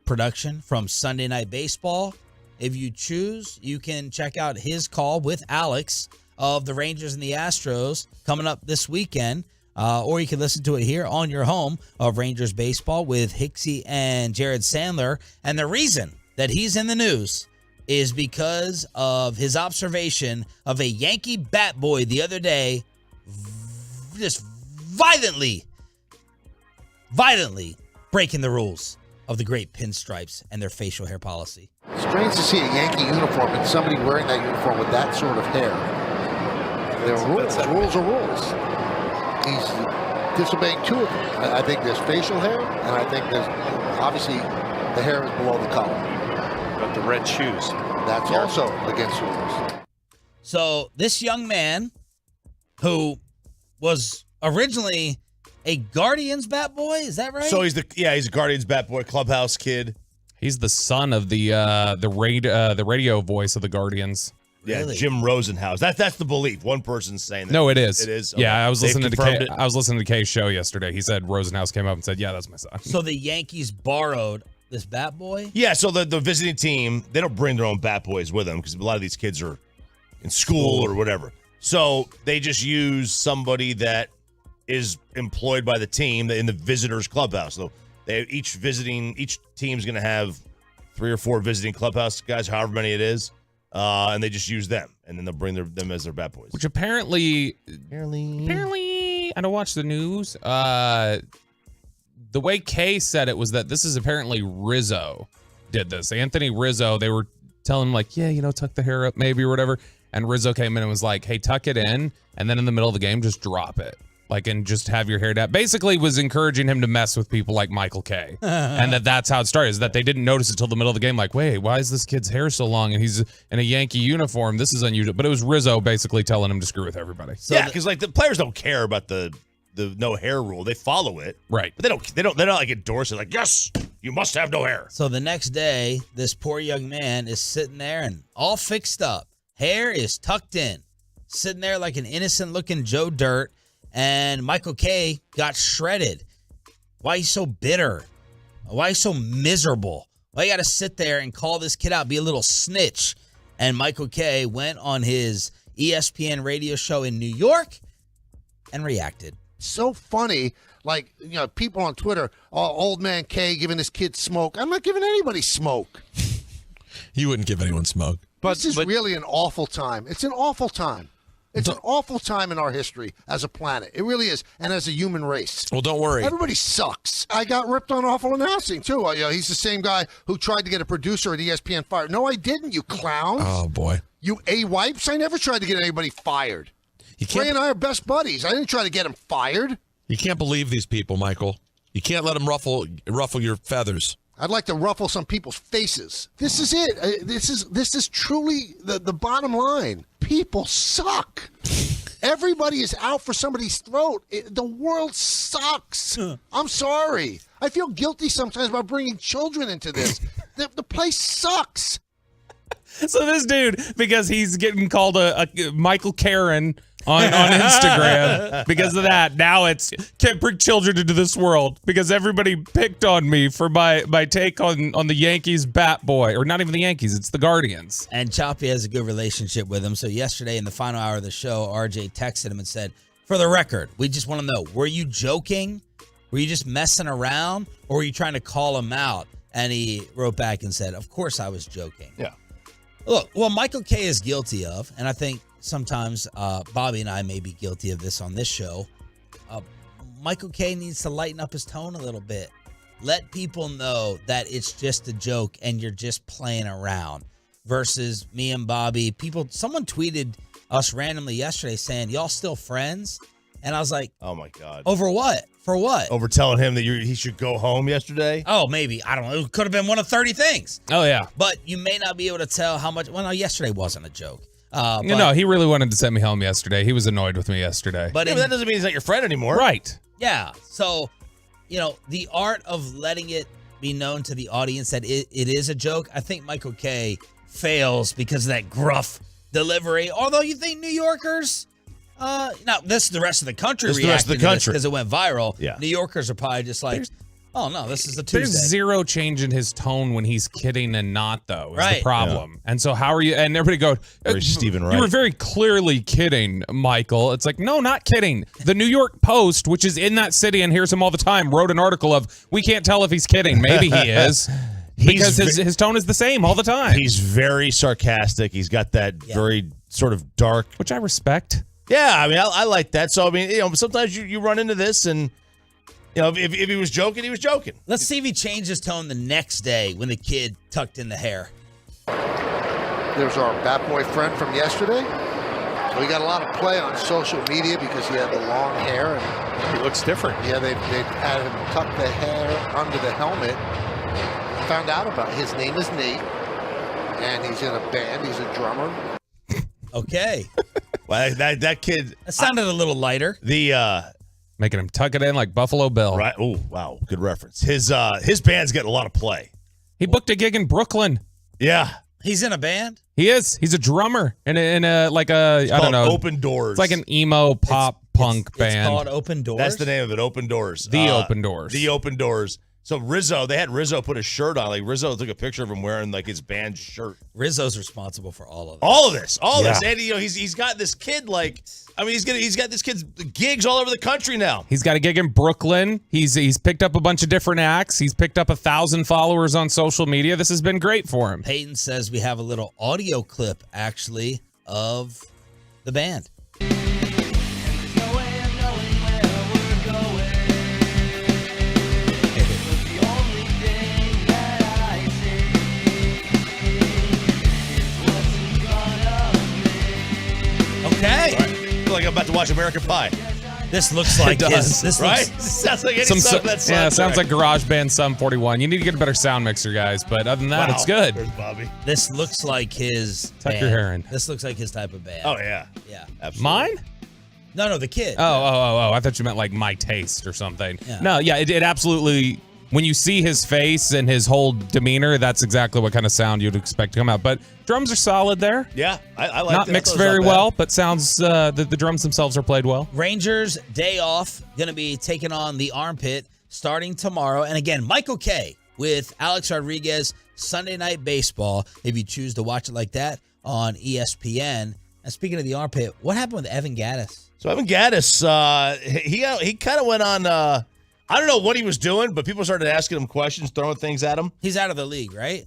production from Sunday Night Baseball. If you choose, you can check out his call with Alex of the Rangers and the Astros coming up this weekend, or you can listen to it here on your home of Rangers Baseball with Hicksey and Jared Sandler. And the reason that he's in the news is because of his observation of a Yankee bat boy the other day just violently breaking the rules of the great pinstripes and their facial hair policy. Strange to see a Yankee uniform and somebody wearing that uniform with that sort of hair. There are rules. Rules are rules. He's disobeying 2 of them. I think there's facial hair, and I think there's obviously the hair is below the collar. But the red shoes. That's also against the rules. So this young man, who was originally a Guardians bat boy, is that right? So he's a Guardians bat boy, clubhouse kid. He's the son of the radio voice of the Guardians. Yeah, Really? Jim Rosenhaus. That's the belief. One person's saying that. No, it is. It is. Okay. Yeah, I was They've listening to confirmed Kay, it. I was listening to Kay's show yesterday. He said Rosenhaus came up and said, "Yeah, that's my son." So the Yankees borrowed this bat boy? Yeah, so the visiting team, they don't bring their own bat boys with them because a lot of these kids are in school or whatever. So they just use somebody that is employed by the team in the visitors clubhouse. So each team's going to have 3 or 4 visiting clubhouse guys, however many it is, and they just use them, and then they'll bring them as their bat boys. Which apparently, I don't watch the news. The way Kay said it was that this is apparently Rizzo did this. Anthony Rizzo, they were telling him like, tuck the hair up maybe or whatever. And Rizzo came in and was like, hey, tuck it in. And then in the middle of the game, just drop it. And just have your hair down. Basically was encouraging him to mess with people like Michael Kay. And that's how it started, is that they didn't notice until the middle of the game. Like, wait, why is this kid's hair so long? And he's in a Yankee uniform. This is unusual. But it was Rizzo basically telling him to screw with everybody. So because the players don't care about the no hair rule. They follow it. Right. But they're not like endorse it. Like, yes, you must have no hair. So the next day, this poor young man is sitting there and all fixed up. Hair is tucked in. Sitting there like an innocent-looking Joe Dirt. And Michael Kay got shredded. Why he's so bitter? Why he's so miserable? Why you got to sit there and call this kid out, be a little snitch? And Michael Kay went on his ESPN radio show in New York and reacted. So funny, people on Twitter, old man K giving this kid smoke. I'm not giving anybody smoke. You wouldn't give anyone smoke. This is really an awful time. It's an awful time. It's an awful time in our history as a planet. It really is, and as a human race. Well, don't worry. Everybody sucks. I got ripped on awful announcing, too. He's the same guy who tried to get a producer at ESPN fired. No, I didn't, you clowns. Oh, boy. You A-wipes? I never tried to get anybody fired. Ray and I are best buddies. I didn't try to get him fired. You can't believe these people, Michael. You can't let them ruffle your feathers. I'd like to ruffle some people's faces. This is it. This is truly the bottom line. People suck. Everybody is out for somebody's throat. The world sucks. I'm sorry. I feel guilty sometimes about bringing children into this. The place sucks. So this dude, because he's getting called a Michael Karen on Instagram, because of that, now it's can't bring children into this world because everybody picked on me for my take on the Yankees bat boy, or not even the Yankees, it's the Guardians. And Choppy has a good relationship with him. So yesterday in the final hour of the show, RJ texted him and said, for the record, we just want to know, were you joking? Were you just messing around? Or were you trying to call him out? And he wrote back and said, of course I was joking. Yeah. Look, well, Michael K is guilty of, and I think sometimes Bobby and I may be guilty of this on this show. Michael K needs to lighten up his tone a little bit. Let people know that it's just a joke and you're just playing around. Versus me and Bobby. Someone tweeted us randomly yesterday saying, y'all still friends? And I was like, oh my God. Over what? For what? Over telling him that he should go home yesterday? Oh, maybe. I don't know. It could have been one of 30 things. Oh, yeah. But you may not be able to tell how much. Well, no, yesterday wasn't a joke. No, he really wanted to send me home yesterday. He was annoyed with me yesterday. But, but that doesn't mean he's not your friend anymore. Right. Yeah. So, the art of letting it be known to the audience that it is a joke, I think Michael K fails because of that gruff delivery. Although you think New Yorkers, now this is the rest of the country reacting to this because it went viral. Yeah. New Yorkers are probably just like, oh no, this is a Tuesday. There's zero change in his tone when he's kidding and not, though, is Right. the problem. Yeah. And so how are you? And everybody goes, Stephen Wright. You were very clearly kidding, Michael. It's like, no, not kidding. The New York Post, which is in that city and hears him all the time, wrote an article of, we can't tell if he's kidding. Maybe he is. Because his tone is the same all the time. He's very sarcastic. He's got that very sort of dark. Which I respect. Yeah, I mean, I like that. So, I mean, sometimes you run into this and, if he was joking, he was joking. Let's see if he changed his tone the next day when the kid tucked in the hair. There's our bat boy friend from yesterday. So he got a lot of play on social media because he had the long hair. And he looks different. Yeah, they had him tuck the hair under the helmet. Found out about his name is Nate, and he's in a band. He's a drummer. Okay. Well, that kid. That sounded a little lighter. Making him tuck it in like Buffalo Bill. Right. Oh, wow. Good reference. His band's getting a lot of play. He booked a gig in Brooklyn. Yeah. He's in a band? He is. He's a drummer in a like a, It's I don't called know. Open Doors. It's like an emo pop punk band. It's called Open Doors? That's the name of it, Open Doors. The Open Doors. The Open Doors. So they had Rizzo put a shirt on. Like Rizzo took a picture of him wearing like his band shirt. Rizzo's responsible for all of this. All this. And he's got this kid he's got this kid's gigs all over the country now. He's got a gig in Brooklyn. He's picked up a bunch of different acts. He's picked up 1,000 followers on social media. This has been great for him. Peyton says we have a little audio clip actually of the band. Okay. I feel like I'm about to watch American Pie. This looks like his. This right? looks, sounds like any song that soundtrack. Yeah, sounds like GarageBand Sum 41. You need to get a better sound mixer, guys. But other than that, it's good. There's Bobby. this looks like his Tuck band. your hair in. This looks like his type of band. Oh, yeah. Yeah. Absolutely. Mine? No, the kid. Oh. I thought you meant like my taste or something. Yeah. No, yeah, it absolutely. When you see his face and his whole demeanor, that's exactly what kind of sound you'd expect to come out. But drums are solid there. Yeah, I like Not that. mixed I thought it was very not bad. well, but sounds the drums themselves are played well. Rangers day off, going to be taking on the Armpit starting tomorrow. And again, Michael K with Alex Rodriguez, Sunday Night Baseball, if you choose to watch it like that on ESPN. And speaking of the Armpit, what happened with Evan Gaddis? So Evan Gaddis, he kind of went on. I don't know what he was doing, but people started asking him questions, throwing things at him. He's out of the league, right?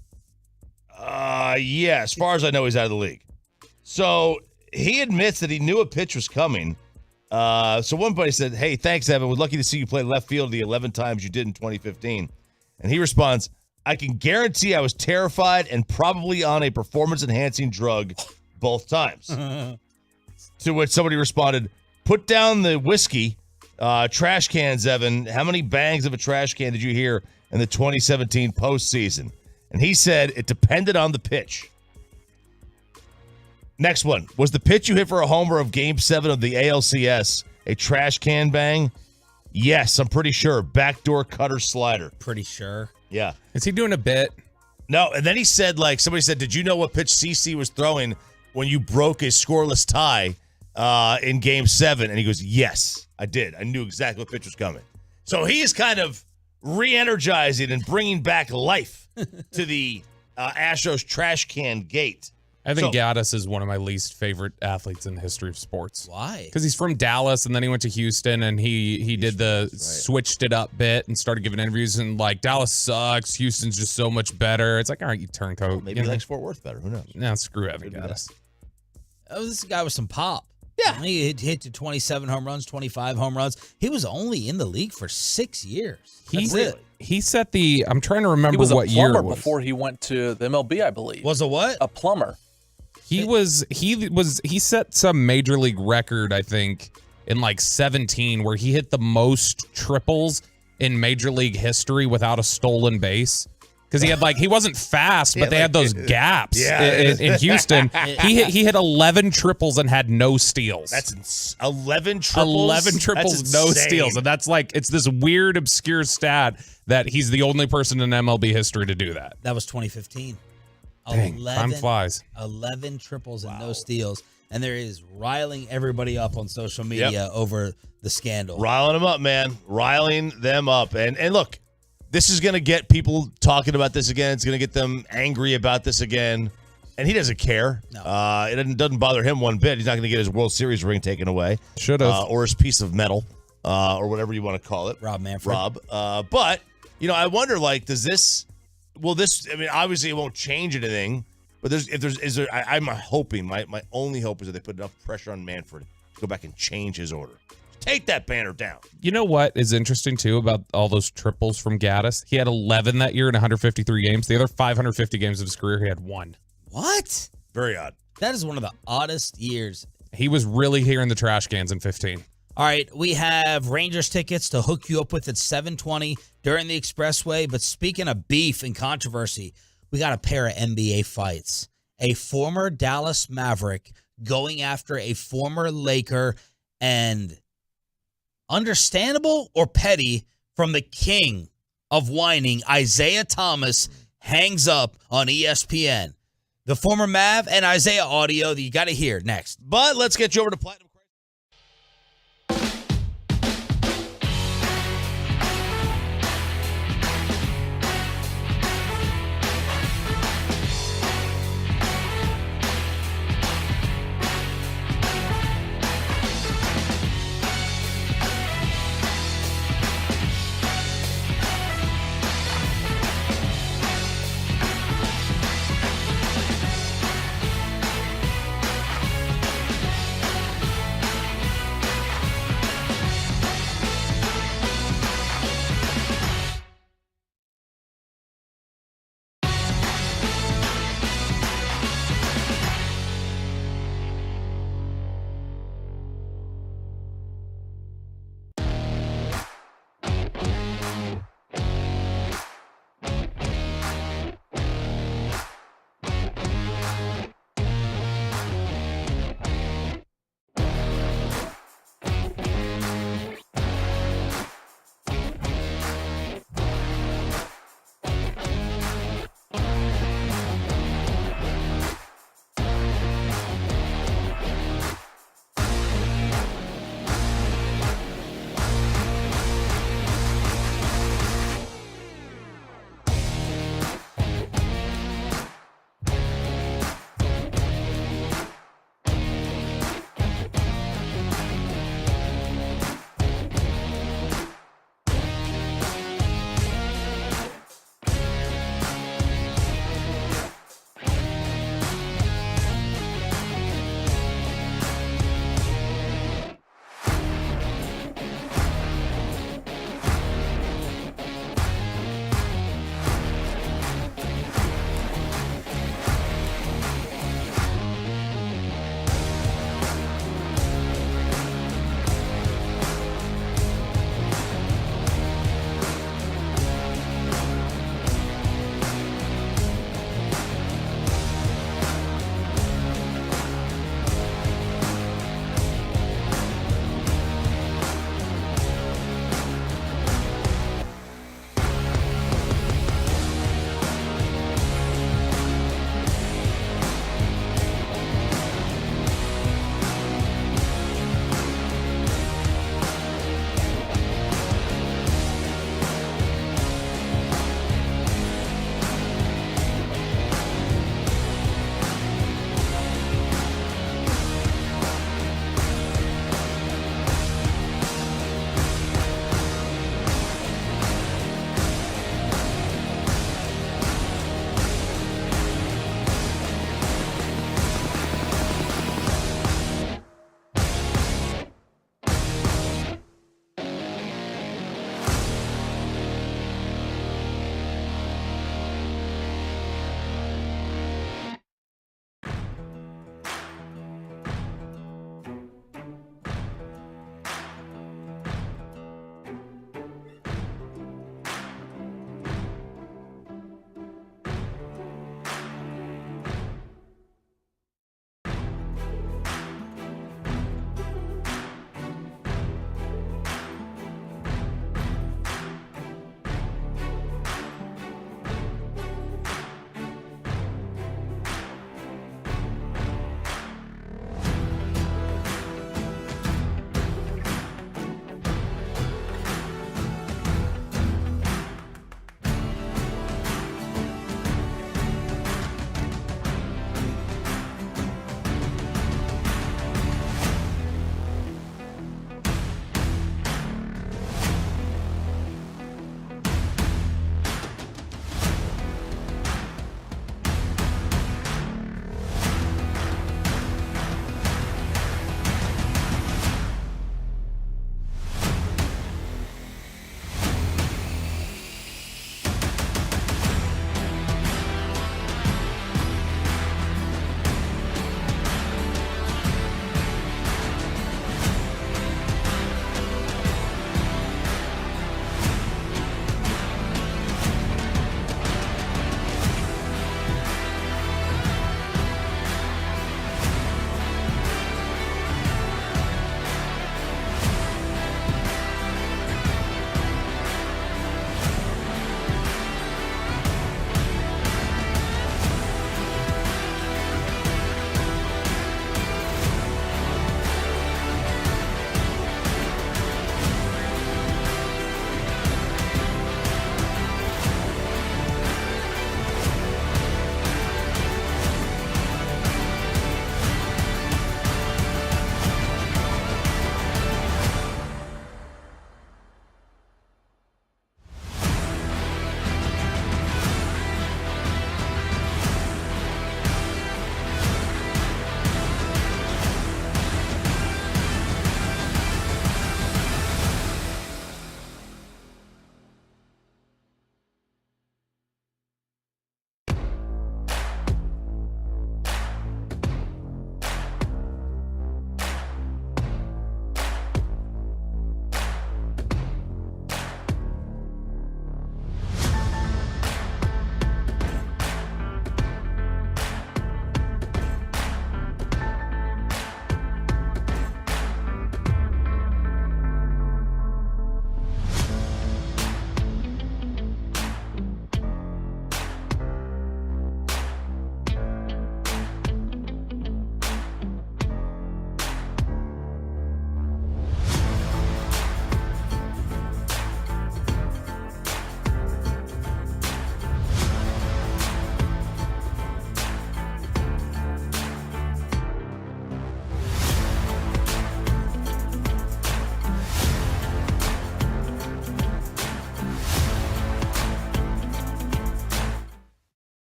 Yeah, as far as I know, he's out of the league. So he admits that he knew a pitch was coming. So one buddy said, "Hey, thanks, Evan. We're lucky to see you play left field the 11 times you did in 2015." And he responds, "I can guarantee I was terrified and probably on a performance-enhancing drug both times." To which somebody responded, "Put down the whiskey. Trash cans, Evan. How many bangs of a trash can did you hear in the 2017 postseason? And he said it depended on the pitch. Next one. Was the pitch you hit for a homer of Game 7 of the ALCS a trash can bang? Yes, I'm pretty sure. Backdoor cutter slider. Pretty sure. Yeah. Is he doing a bit? No, and then he said, somebody said, did you know what pitch CC was throwing when you broke a scoreless tie in Game 7? And he goes, yes, I did. I knew exactly what pitch was coming. So he is kind of re-energizing and bringing back life to the Astros trash can gate. I think Gaddis is one of my least favorite athletes in the history of sports. Why? Because he's from Dallas, and then he went to Houston, and he did the switched it up bit and started giving interviews, and Dallas sucks, Houston's just so much better. It's like, all right, you turncoat. Well, maybe he likes Fort Worth better. Who knows? No, screw Evan Gaddis. Oh, this is a guy with some pop. Yeah. He hit to 27 home runs, 25 home runs. He was only in the league for 6 years. He set the, I'm trying to remember He was what a year plumber it was. before he went to the MLB, I believe. Was a what? A plumber. He set some major league record, I think, in 17 where he hit the most triples in major league history without a stolen base. Because he had he wasn't fast, but they had those gaps in Houston. He hit 11 triples and had no steals. That's 11 triples? 11 triples, no steals. And that's it's this weird, obscure stat that he's the only person in MLB history to do that. That was 2015. Dang, time flies. 11 triples and no steals. And there is riling everybody up on social media over the scandal. Riling them up, man. Riling them up. And look, this is going to get people talking about this again. It's going to get them angry about this again. And he doesn't care. No. It doesn't bother him one bit. He's not going to get his World Series ring taken away. Should have. Or his piece of metal, or whatever you want to call it. Rob Manfred. But, I wonder, does this... Well, obviously it won't change anything, but I'm hoping, my only hope is that they put enough pressure on Manfred to go back and change his order. Take that banner down. You know what is interesting, too, about all those triples from Gaddis? He had 11 that year in 153 games. The other 550 games of his career, he had 1. What? Very odd. That is one of the oddest years. He was really here in the trash cans in 15. All right, we have Rangers tickets to hook you up with at 7:20 during the Expressway. But speaking of beef and controversy, we got a pair of NBA fights. A former Dallas Maverick going after a former Laker, and understandable or petty from the king of whining, Isaiah Thomas, hangs up on ESPN. The former Mav and Isaiah audio that you got to hear next. But let's get you over to Platinum.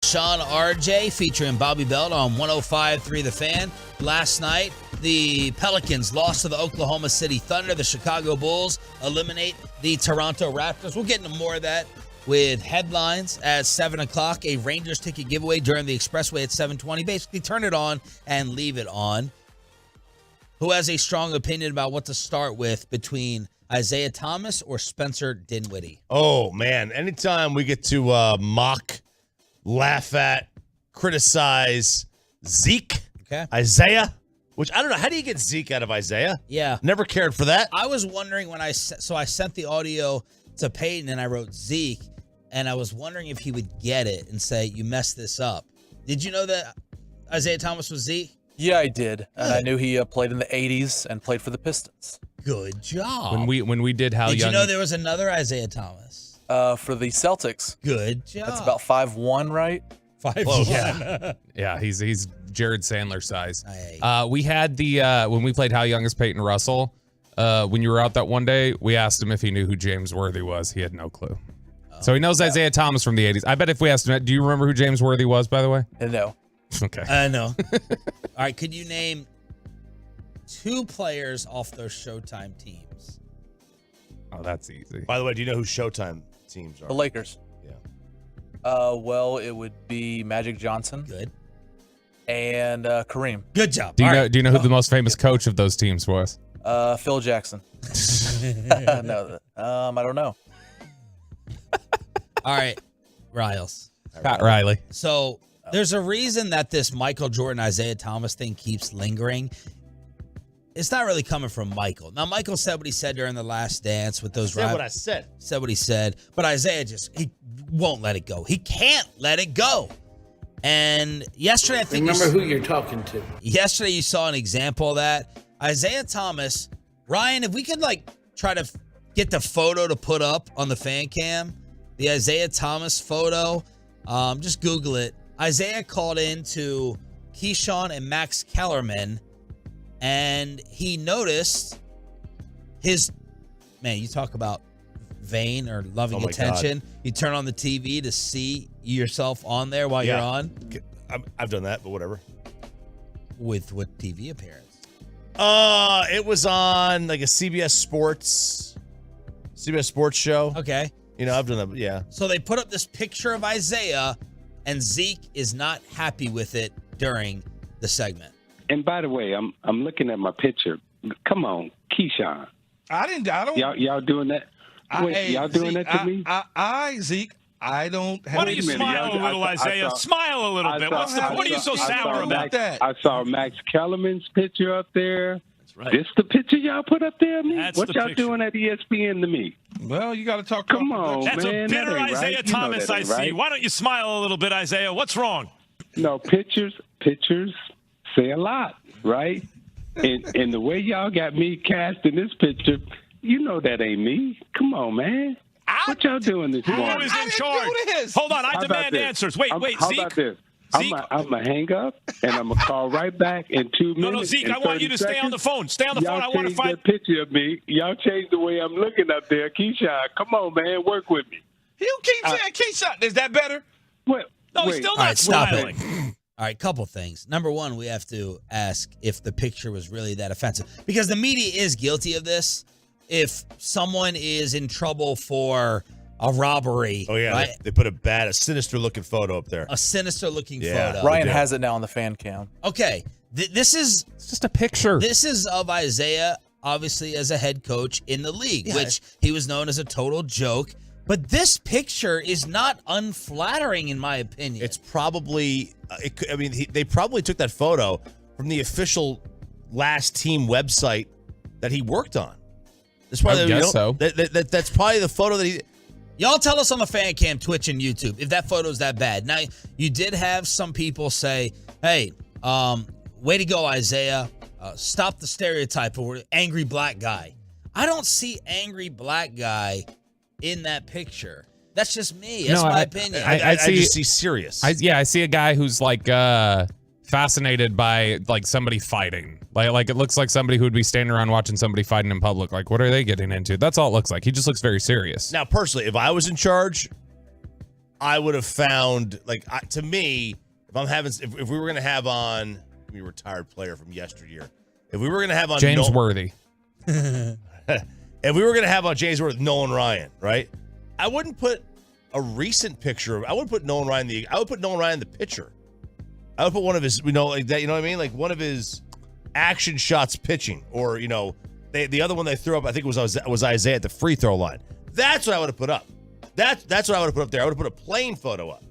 Sean RJ featuring Bobby Belt on 105.3 The Fan. Last night, the Pelicans lost to the Oklahoma City Thunder. The Chicago Bulls eliminate the Toronto Raptors. We'll get into more of that with headlines at 7 o'clock. A Rangers ticket giveaway during the Expressway at 7:20. Basically, turn it on and leave it on. Who has a strong opinion about what to start with between Isaiah Thomas or Spencer Dinwiddie? Oh, man. Anytime we get to mock, laugh at, criticize Zeke, Isaiah, which I don't know. How do you get Zeke out of Isaiah? Yeah. Never cared for that. I was wondering when I sent the audio to Peyton and I wrote Zeke, and I was wondering if he would get it and say, you messed this up. Did you know that Isaiah Thomas was Zeke? Yeah, I did. And I knew he played in the 80s and played for the Pistons. Good job. When we did How Did Young. you know there was another Isaiah Thomas? For the Celtics. Good job. That's about 5'1", right? 5'1". Yeah, he's Jared Sandler size. We had when we played How Young is Peyton Russell, when you were out that one day, we asked him if he knew who James Worthy was. He had no clue. So he knows Isaiah Thomas from the 80s. I bet if we asked him, do you remember who James Worthy was, by the way? No. Okay. I know. All right, could you name 2 players off those Showtime teams? Oh, that's easy. By the way, do you know who Showtime teams are? The Lakers. Yeah. Well, it would be Magic Johnson. Good. And Kareem. Good job. Do you know who the most famous coach of those teams was? Phil Jackson. No, I don't know. All right, Riles. Pat Riley. So there's a reason that this Michael Jordan, Isaiah Thomas thing keeps lingering. It's not really coming from Michael. Now, Michael said what he said during the Last Dance with those. Said what I said. Said what he said. But Isaiah he won't let it go. He can't let it go. And yesterday, I think remember who you're talking to. Yesterday, you saw an example of that. Isaiah Thomas. Ryan, if we could try to get the photo to put up on the fan cam, the Isaiah Thomas photo, just Google it. Isaiah called in to Keyshawn and Max Kellerman, and he noticed you talk about vain or loving attention. God. You turn on the TV to see yourself on there while you're on. I've done that, but whatever. With what TV appearance? It was on a CBS Sports show. Okay. I've done that, yeah. So they put up this picture of Isaiah, and Zeke is not happy with it during the segment. And by the way, I'm looking at my picture. Come on, Keyshawn. I don't. Y'all doing that? Y'all doing Zeke, that to me? Zeke, I don't have. Why don't you smile a little, Isaiah? Smile a little bit. What are you so sour about that? I saw Max Kellerman's picture up there. That's right. This the picture y'all put up there of me? What y'all doing at ESPN to me? Well, you got to talk. Come on, That's man. a bitter that Isaiah right. Thomas, I see. Right. Why don't you smile a little bit, Isaiah? What's wrong? No, pictures say a lot, right? and the way y'all got me cast in this picture, that ain't me. Come on, man. What y'all doing this morning? Who is in charge? Hold on, I demand answers. Wait, how Zeke. About this? Zeke? I'm going to hang up, and I'm going to call right back in 2 minutes. No, Zeke, I want you to stay on the phone. Stay on the phone. I want to find that picture of me. Y'all changed the way I'm looking up there. Keyshawn, come on, man. Work with me. You keep saying Keyshawn. Is that better? What? No, he's still All not right, stop smiling. it. All right, couple things. Number one, we have to ask if the picture was really that offensive. Because the media is guilty of this. If someone is in trouble for a robbery. Oh, yeah. Right? They put a sinister-looking photo up there. A sinister-looking photo. Ryan has it now on the fan cam. Okay. This is it's just a picture. This is of Isaiah, obviously, as a head coach in the league, which he was known as a total joke. But this picture is not unflattering, in my opinion. It's probably, they probably took that photo from the official last team website that he worked on. That's probably, I guess so. That's probably the photo that he. Y'all tell us on the fan cam, Twitch, and YouTube if that photo's that bad. Now, you did have some people say, hey, way to go, Isaiah. Stop the stereotype of angry black guy. I don't see angry black guy in that picture. That's just me. That's my opinion. I just see serious. I see a guy who's fascinated by somebody fighting. Like it looks like somebody who would be standing around watching somebody fighting in public. Like, what are they getting into? That's all it looks like. He just looks very serious. Now, personally, if I was in charge, I would have found, like, to me, if we were going to have on, a retired player from yesteryear, if we were going to have on James Worthy. If we were going to have on James Worthy, Nolan Ryan, right? I wouldn't put a recent picture. I wouldn't put Nolan Ryan I would put Nolan Ryan in the picture. I would put one of his, like that. You know what I mean? Like one of his action shots pitching, or the other one they threw up. I think it was Isaiah at the free throw line. That's what I would have put up. That's what I would have put up there. I would have put a plain photo up.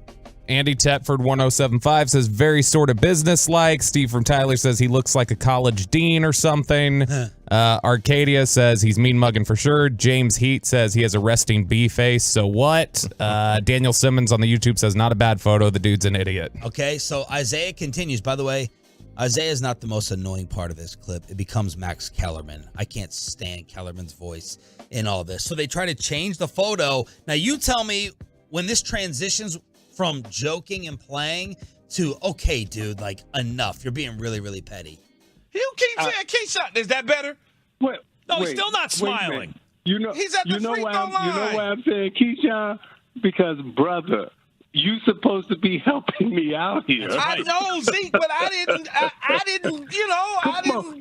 Andy Tetford 1075 says very sort of business-like. Steve from Tyler says he looks like a college dean or something. Arcadia says he's mean mugging for sure. James Heat says he has a resting bee face. So what? Daniel Simmons on the YouTube says not a bad photo. The dude's an idiot. Okay, so Isaiah continues. By the way, Isaiah is not the most annoying part of this clip. It becomes Max Kellerman. I can't stand Kellerman's voice in all this. So they try to change the photo. Now you tell me when this transitions from joking and playing to, okay, dude, like, enough. You're being really, really petty. You keep saying Keyshawn. Is that better? Wait, he's still not smiling. He's at the free throw line. You know why I'm saying Keyshawn? Because, brother, you supposed to be helping me out here. I know, Zeke, but I didn't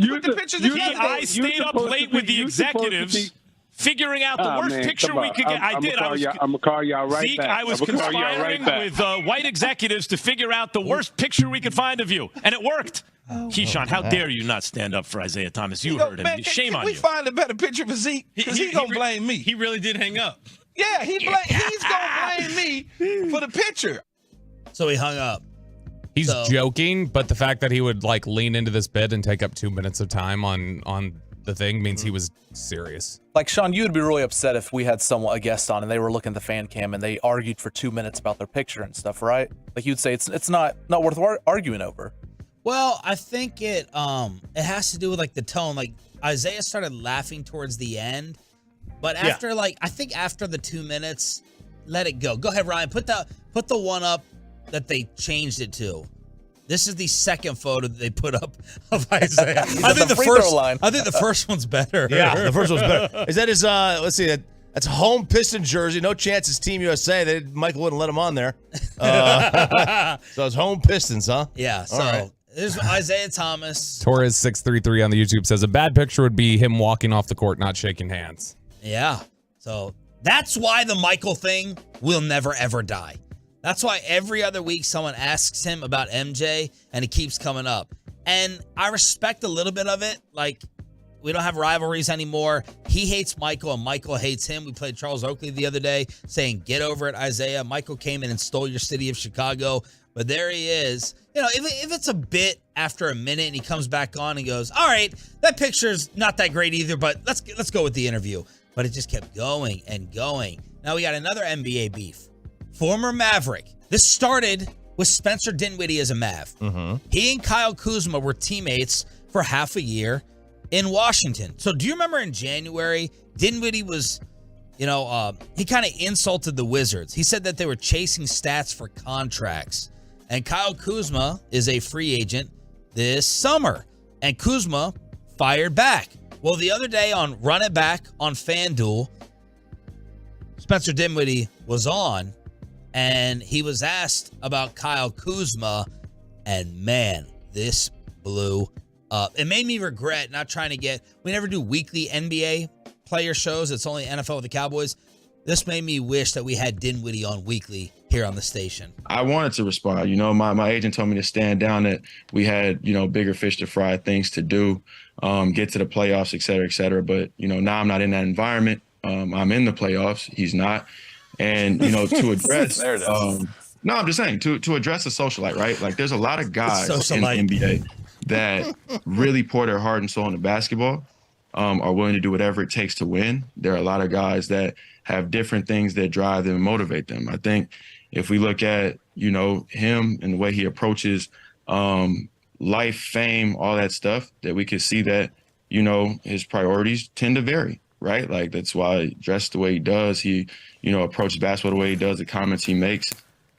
put the pictures together. I stayed up late with the executives figuring out the worst picture we could get. I'm gonna call y'all right Zeke, back. I was conspiring with white executives to figure out the worst picture we could find of you, and it worked. Keyshawn, how dare you not stand up for Isaiah Thomas? You heard him. Man, Shame on you. Can we find a better picture for Zeke? Because he's going to blame me. He really did hang up. Yeah, he's going to blame me for the picture. So he hung up. He's joking, but the fact that he would like lean into this bit and take up 2 minutes of time on the thing means he was serious. Like, Sean, you would be really upset if we had a guest on and they were looking at the fan cam and they argued for 2 minutes about their picture and stuff, right? Like, you'd say it's not worth arguing over. Well, I think it has to do with like the tone. Like Isaiah started laughing towards the end, but after I think after the 2 minutes, let it go. Go ahead, Ryan. Put the one up that they changed it to. This is the second photo that they put up of Isaiah. I think the first one's better. Yeah, the first one's better. Is that his? Let's see. That's a home Piston jersey. No chance it's Team USA. Michael wouldn't let him on there. So it's home Pistons, huh? Yeah. So right. There's Isaiah Thomas. Torres 633 on the YouTube says a bad picture would be him walking off the court, not shaking hands. Yeah. So that's why the Michael thing will never ever die. That's why every other week someone asks him about MJ and it keeps coming up. And I respect a little bit of it. Like, we don't have rivalries anymore. He hates Michael and Michael hates him. We played Charles Oakley the other day saying, get over it, Isaiah. Michael came in and stole your city of Chicago. But there he is. You know, if it's a bit after a minute and he comes back on and goes, all right, that picture's not that great either, but let's go with the interview. But it just kept going and going. Now we got another NBA beef. Former Maverick. This started with Spencer Dinwiddie as a Mav. Mm-hmm. He and Kyle Kuzma were teammates for half a year in Washington. So do you remember in January, Dinwiddie was, he kind of insulted the Wizards. He said that they were chasing stats for contracts. And Kyle Kuzma is a free agent this summer. And Kuzma fired back. Well, the other day on Run It Back on FanDuel, Spencer Dinwiddie was on, and he was asked about Kyle Kuzma, and man, this blew up. It made me regret not trying to we never do weekly NBA player shows. It's only NFL with the Cowboys. This made me wish that we had Dinwiddie on weekly here on the station. I wanted to respond. My agent told me to stand down, that we had, bigger fish to fry, things to do, get to the playoffs, et cetera, et cetera. But, now I'm not in that environment. I'm in the playoffs. He's not. And, to address, no, I'm just saying to address a socialite, right? Like, there's a lot of guys in the NBA that really pour their heart and soul into basketball, are willing to do whatever it takes to win. There are a lot of guys that have different things that drive them and motivate them. I think if we look at, him and the way he approaches life, fame, all that stuff, that we could see that, his priorities tend to vary, right? Like, that's why he dressed the way he does. He, approaches basketball the way he does, the comments he makes.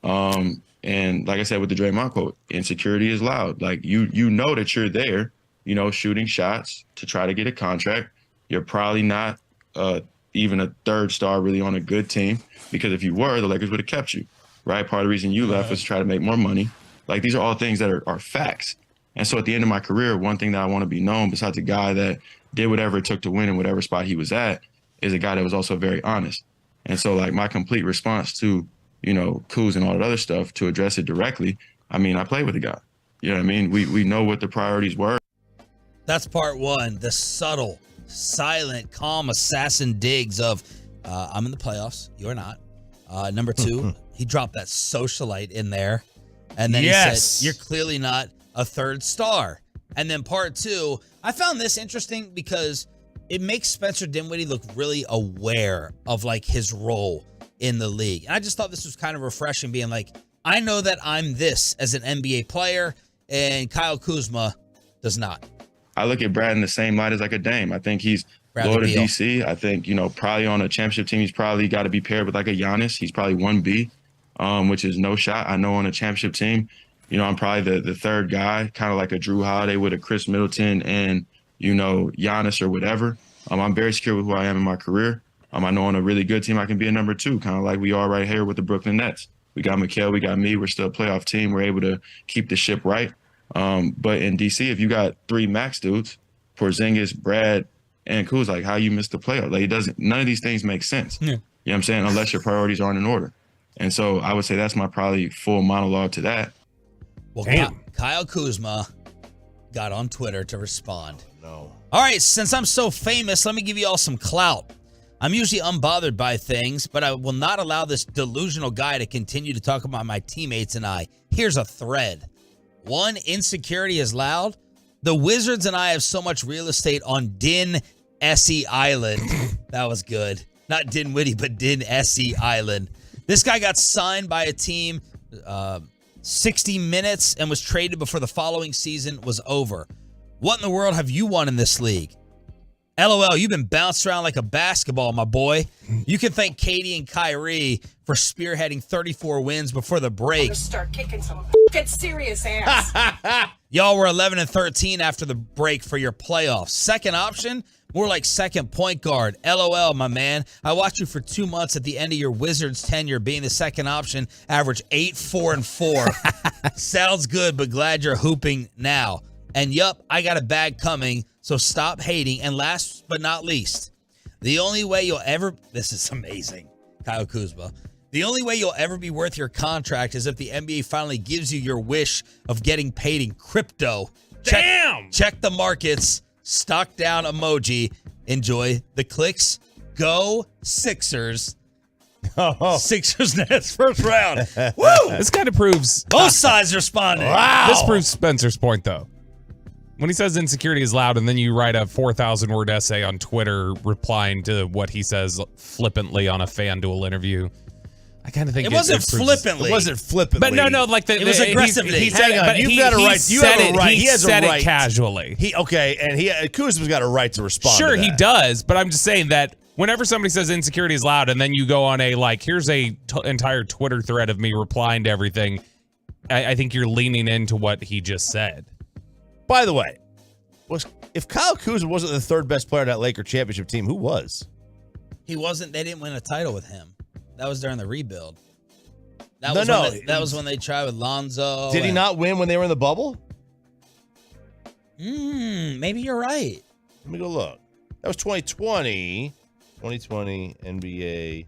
And like I said with the Draymond quote, insecurity is loud. Like, you know that you're there, shooting shots to try to get a contract. You're probably not even a third star really on a good team, because if you were, the Lakers would have kept you. right? Part of the reason you left was to try to make more money. Like, these are all things that are facts. And so at the end of my career, one thing that I want to be known, besides a guy that did whatever it took to win in whatever spot he was at, is a guy that was also very honest. And so, like, my complete response to, you know, Kuz and all that other stuff, to address it directly, I mean, I played with the guy. You know what I mean? We know what the priorities were. That's part one, the subtle, silent, calm assassin digs of, I'm in the playoffs, you're not. Number two, he dropped that socialite in there. And then he said, you're clearly not a third star. And then part two, I found this interesting because it makes Spencer Dinwiddie look really aware of like his role in the league. And I just thought this was kind of refreshing, being like, I know that I'm this as an NBA player, and Kyle Kuzma does not. I look at Brad in the same light as like a Dame. I think he's loyal to DC. I think, you know, probably on a championship team, he's probably got to be paired with like a Giannis. He's probably 1B, which is no shot. I know on a championship team, you know, I'm probably the third guy, kind of like a Drew Holiday with a Chris Middleton and, you know, Giannis or whatever. I'm very secure with who I am in my career. I know on a really good team, I can be a number two, kind of like we are right here with the Brooklyn Nets. We got Mikal, we got me. We're still a playoff team. We're able to keep the ship right. But in DC, if you got three max dudes, Porzingis, Brad, and Kuz, like, how you miss the playoff? Like, none of these things make sense. Yeah. You know what I'm saying? Unless your priorities aren't in order. And so I would say that's my probably full monologue to that. Well, Kyle Kuzma got on Twitter to respond. No. All right, since I'm so famous, let me give you all some clout. I'm usually unbothered by things, but I will not allow this delusional guy to continue to talk about my teammates and I. Here's a thread. 1, insecurity is loud. The Wizards and I have so much real estate on Din Essie Island. That was good. Not Dinwiddie, but Din Essie Island. This guy got signed by a team 60 minutes and was traded before the following season was over. What in the world have you won in this league? LOL, you've been bounced around like a basketball, my boy. You can thank Katie and Kyrie for spearheading 34 wins before the break. Start kicking some serious ass. Y'all were 11-13 after the break for your playoffs. Second option, more like second point guard. LOL, my man. I watched you for 2 months at the end of your Wizards tenure being the second option. Average 8, 4, and 4. Sounds good, but glad you're hooping now. And yup, I got a bag coming, so stop hating. And last but not least, the only way you'll ever... This is amazing, Kyle Kuzma. The only way you'll ever be worth your contract is if the NBA finally gives you your wish of getting paid in crypto. Check the markets. Stock down emoji. Enjoy the clicks. Go Sixers. Sixers Nets first round. Woo! This kind of proves... Both sides responded. Wow. This proves Spencer's point, though. When he says insecurity is loud and then you write a 4,000-word essay on Twitter replying to what he says flippantly on a FanDuel interview, I kind of think it wasn't flippantly. It wasn't flippantly. But no, like it was aggressively. He's hang on. You've got a right. You have a right. He has said a right. It casually. Kuzma's got a right to respond. Sure, to that. he does. But I'm just saying that whenever somebody says insecurity is loud, and then you go on a here's a entire Twitter thread of me replying to everything, I think you're leaning into what he just said. By the way, if Kyle Kuzma wasn't the third best player on that Laker championship team, who was? He wasn't. They didn't win a title with him. That was during the rebuild. That was when they tried with Lonzo. Did he not win when they were in the bubble? Maybe you're right. Let me go look. That was 2020. 2020 NBA.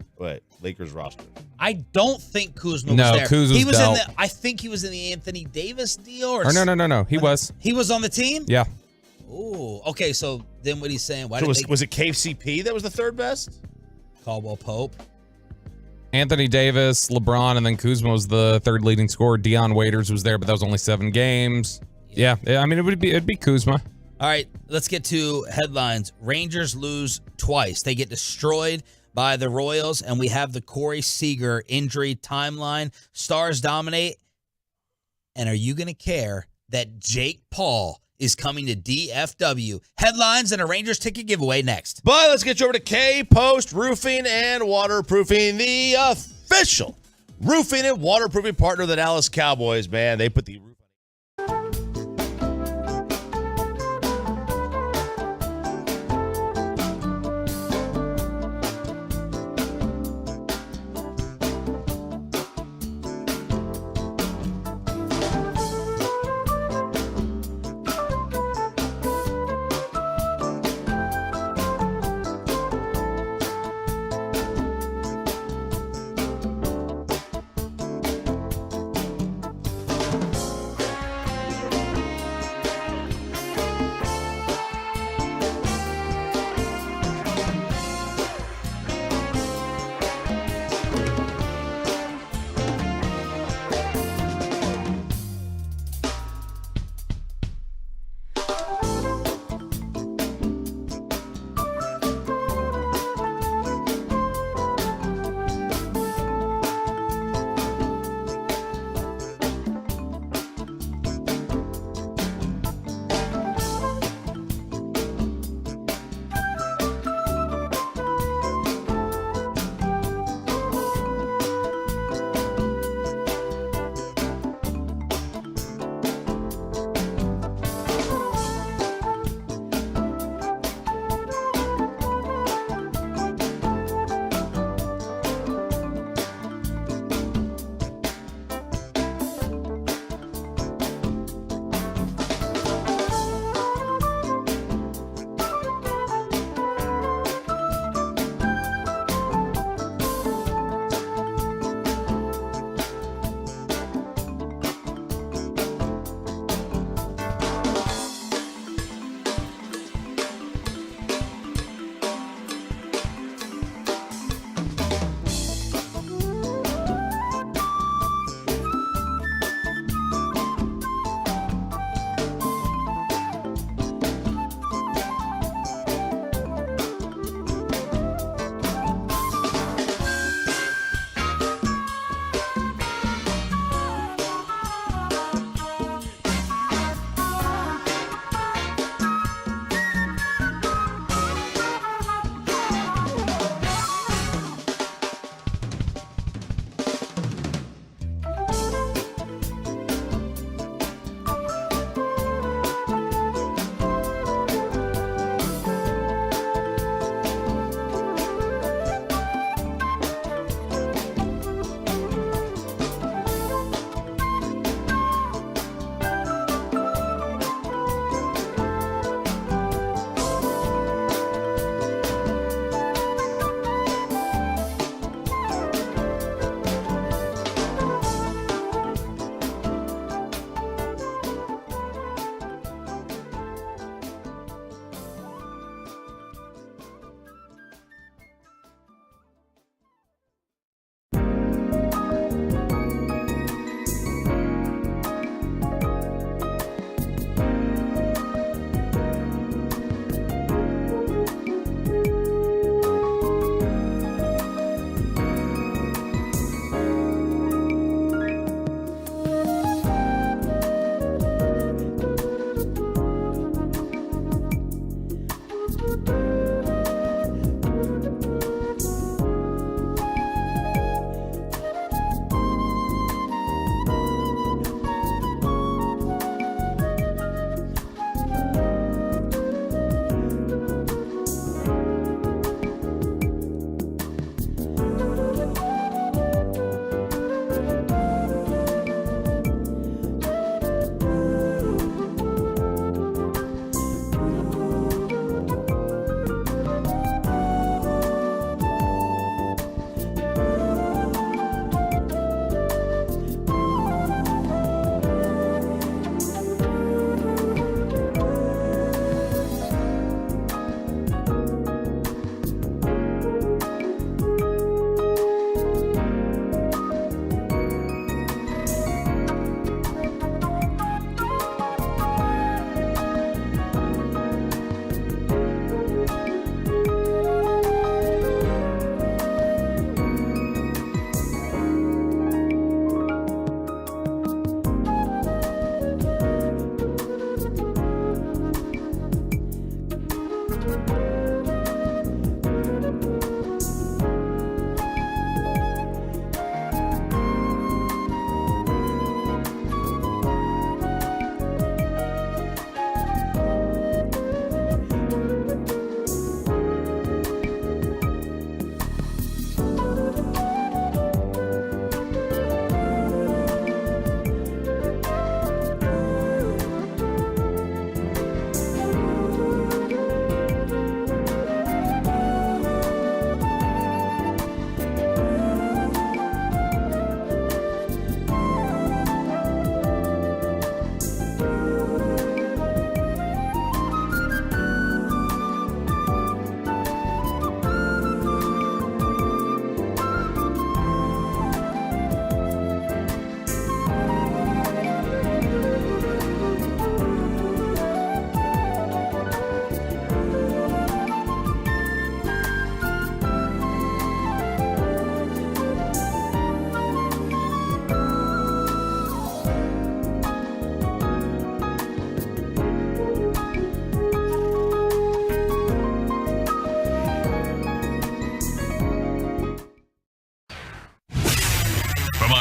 Lakers roster. I don't think Kuzma was there. Kuzma's he was in the. I think he was in the Anthony Davis deal. Or no. He was. He was on the team. Yeah. Ooh. Okay. So then, what he's saying? Why was it KCP that was the third best? Caldwell Pope. Anthony Davis, LeBron, and then Kuzma was the third leading scorer. Deion Waiters was there, but that was only 7 games. Yeah. I mean, it'd be Kuzma. All right, let's get to headlines. Rangers lose twice. They get destroyed by the Royals, and we have the Corey Seager injury timeline. Stars dominate. And are you going to care that Jake Paul is coming to DFW? Headlines and a Rangers ticket giveaway next. But let's get you over to K-Post Roofing and Waterproofing, the official roofing and waterproofing partner of the Dallas Cowboys, man. They put the roof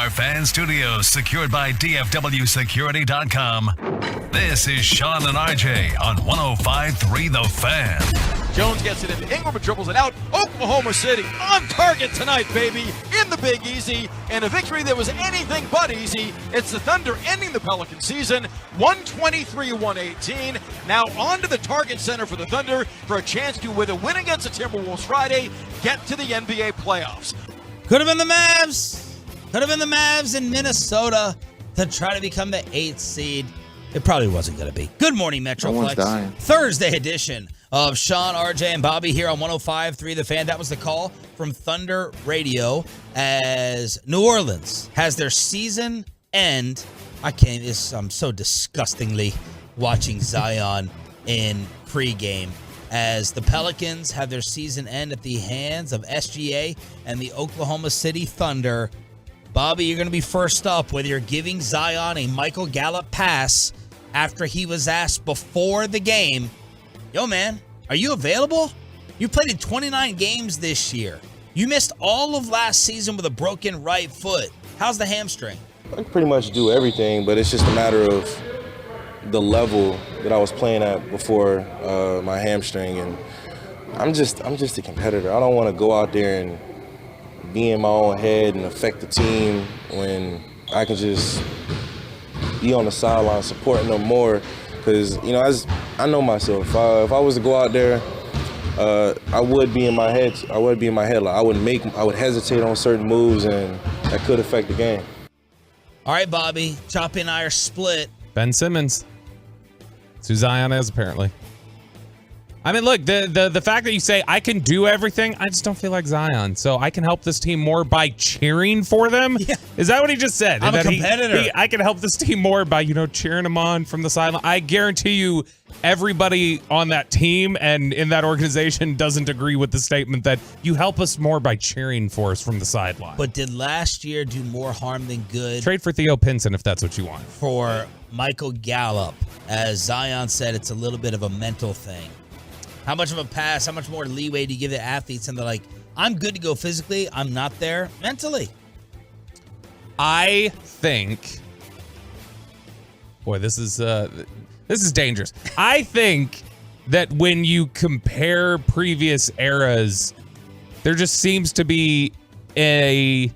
our fan studios secured by DFWsecurity.com. This is Sean and RJ on 105.3 The Fan. Jones gets it into Ingram and dribbles it out. Oklahoma City on target tonight, baby, in the Big Easy, and a victory that was anything but easy. It's the Thunder ending the Pelican season 123-118. Now on to the Target Center for the Thunder for a chance to, with a win against the Timberwolves Friday, get to the NBA playoffs. Could have been the Mavs. Could have been the Mavs in Minnesota to try to become the 8th seed. It probably wasn't going to be. Good morning, Metroplex. Thursday edition of Sean, RJ, and Bobby here on 105.3 The Fan. That was the call from Thunder Radio as New Orleans has their season end. I'm so disgustingly watching Zion in pregame as the Pelicans have their season end at the hands of SGA and the Oklahoma City Thunder. Bobby, you're going to be first up, whether you're giving Zion a Michael Gallup pass after he was asked before the game, yo, man, are you available? You played in 29 games this year. You missed all of last season with a broken right foot. How's the hamstring? I can pretty much do everything, but it's just a matter of the level that I was playing at before my hamstring, and I'm just a competitor. I don't want to go out there and be in my own head and affect the team when I can just be on the sideline supporting them more. Because, you know, as I know myself, if I was to go out there, I would be in my head. I would be in my head. Like I would hesitate on certain moves, and that could affect the game. All right, Bobby. Choppy and I are split. Ben Simmons. It's who Zion is, apparently. I mean, look, the fact that you say I can do everything, I just don't feel like Zion. So I can help this team more by cheering for them. Yeah. Is that what he just said? I'm a competitor. I can help this team more by, cheering them on from the sideline. I guarantee you everybody on that team and in that organization doesn't agree with the statement that you help us more by cheering for us from the sideline. But did last year do more harm than good? Trade for Theo Pinson if that's what you want. For Michael Gallup. As Zion said, it's a little bit of a mental thing. How much of a pass, how much more leeway do you give the athletes? And they're like, I'm good to go physically. I'm not there mentally. I think, boy, this is dangerous. I think that when you compare previous eras, there just seems to be an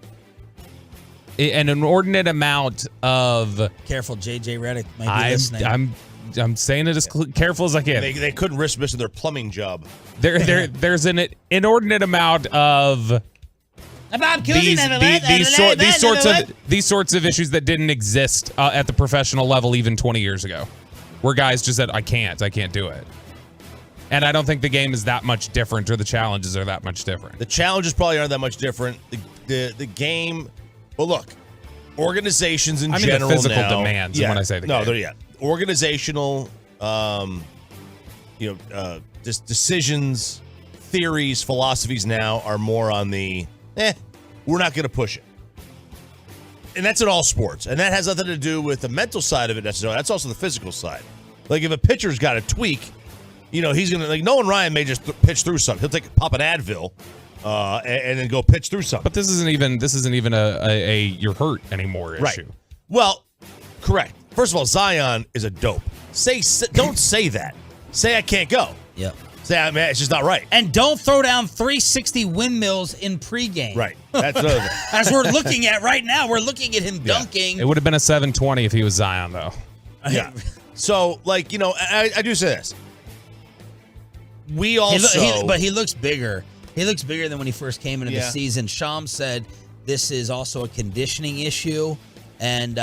inordinate amount of. Careful, JJ Redick might be listening. I'm saying it as careful as I can. They couldn't risk missing their plumbing job. There's an inordinate amount of these sorts of issues that didn't exist at the professional level even 20 years ago, where guys just said, I can't do it. And I don't think the game is that much different, or the challenges are that much different. The challenges probably aren't that much different. The game, well, look, organizations in general the physical now, demands when I say the game. Organizational, decisions, theories, philosophies now are more on the, we're not going to push it. And that's in all sports. And that has nothing to do with the mental side of it necessarily. That's also the physical side. Like if a pitcher's got a tweak, he's going to, like Nolan Ryan may just pitch through something. He'll pop an Advil and then go pitch through something. But this isn't even a you're hurt anymore issue. Right. Well, correct. First of all, Zion is a dope. Don't say that. Say I can't go. Yep. Say it's just not right. And don't throw down 360 windmills in pregame. Right. That's another thing. As we're looking at right now, we're looking at him dunking. It would have been a 720 if he was Zion, though. Yeah. So, I do say this. We also... But he looks bigger. He looks bigger than when he first came into the season. Shams said this is also a conditioning issue. And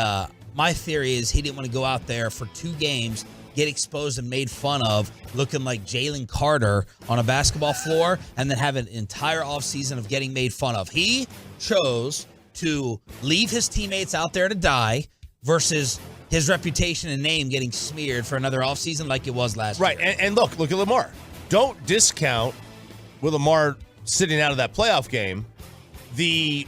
my theory is he didn't want to go out there for 2 games, get exposed and made fun of, looking like Jalen Carter on a basketball floor, and then have an entire offseason of getting made fun of. He chose to leave his teammates out there to die versus his reputation and name getting smeared for another offseason like it was last year. Right, and look at Lamar. Don't discount, with Lamar sitting out of that playoff game, the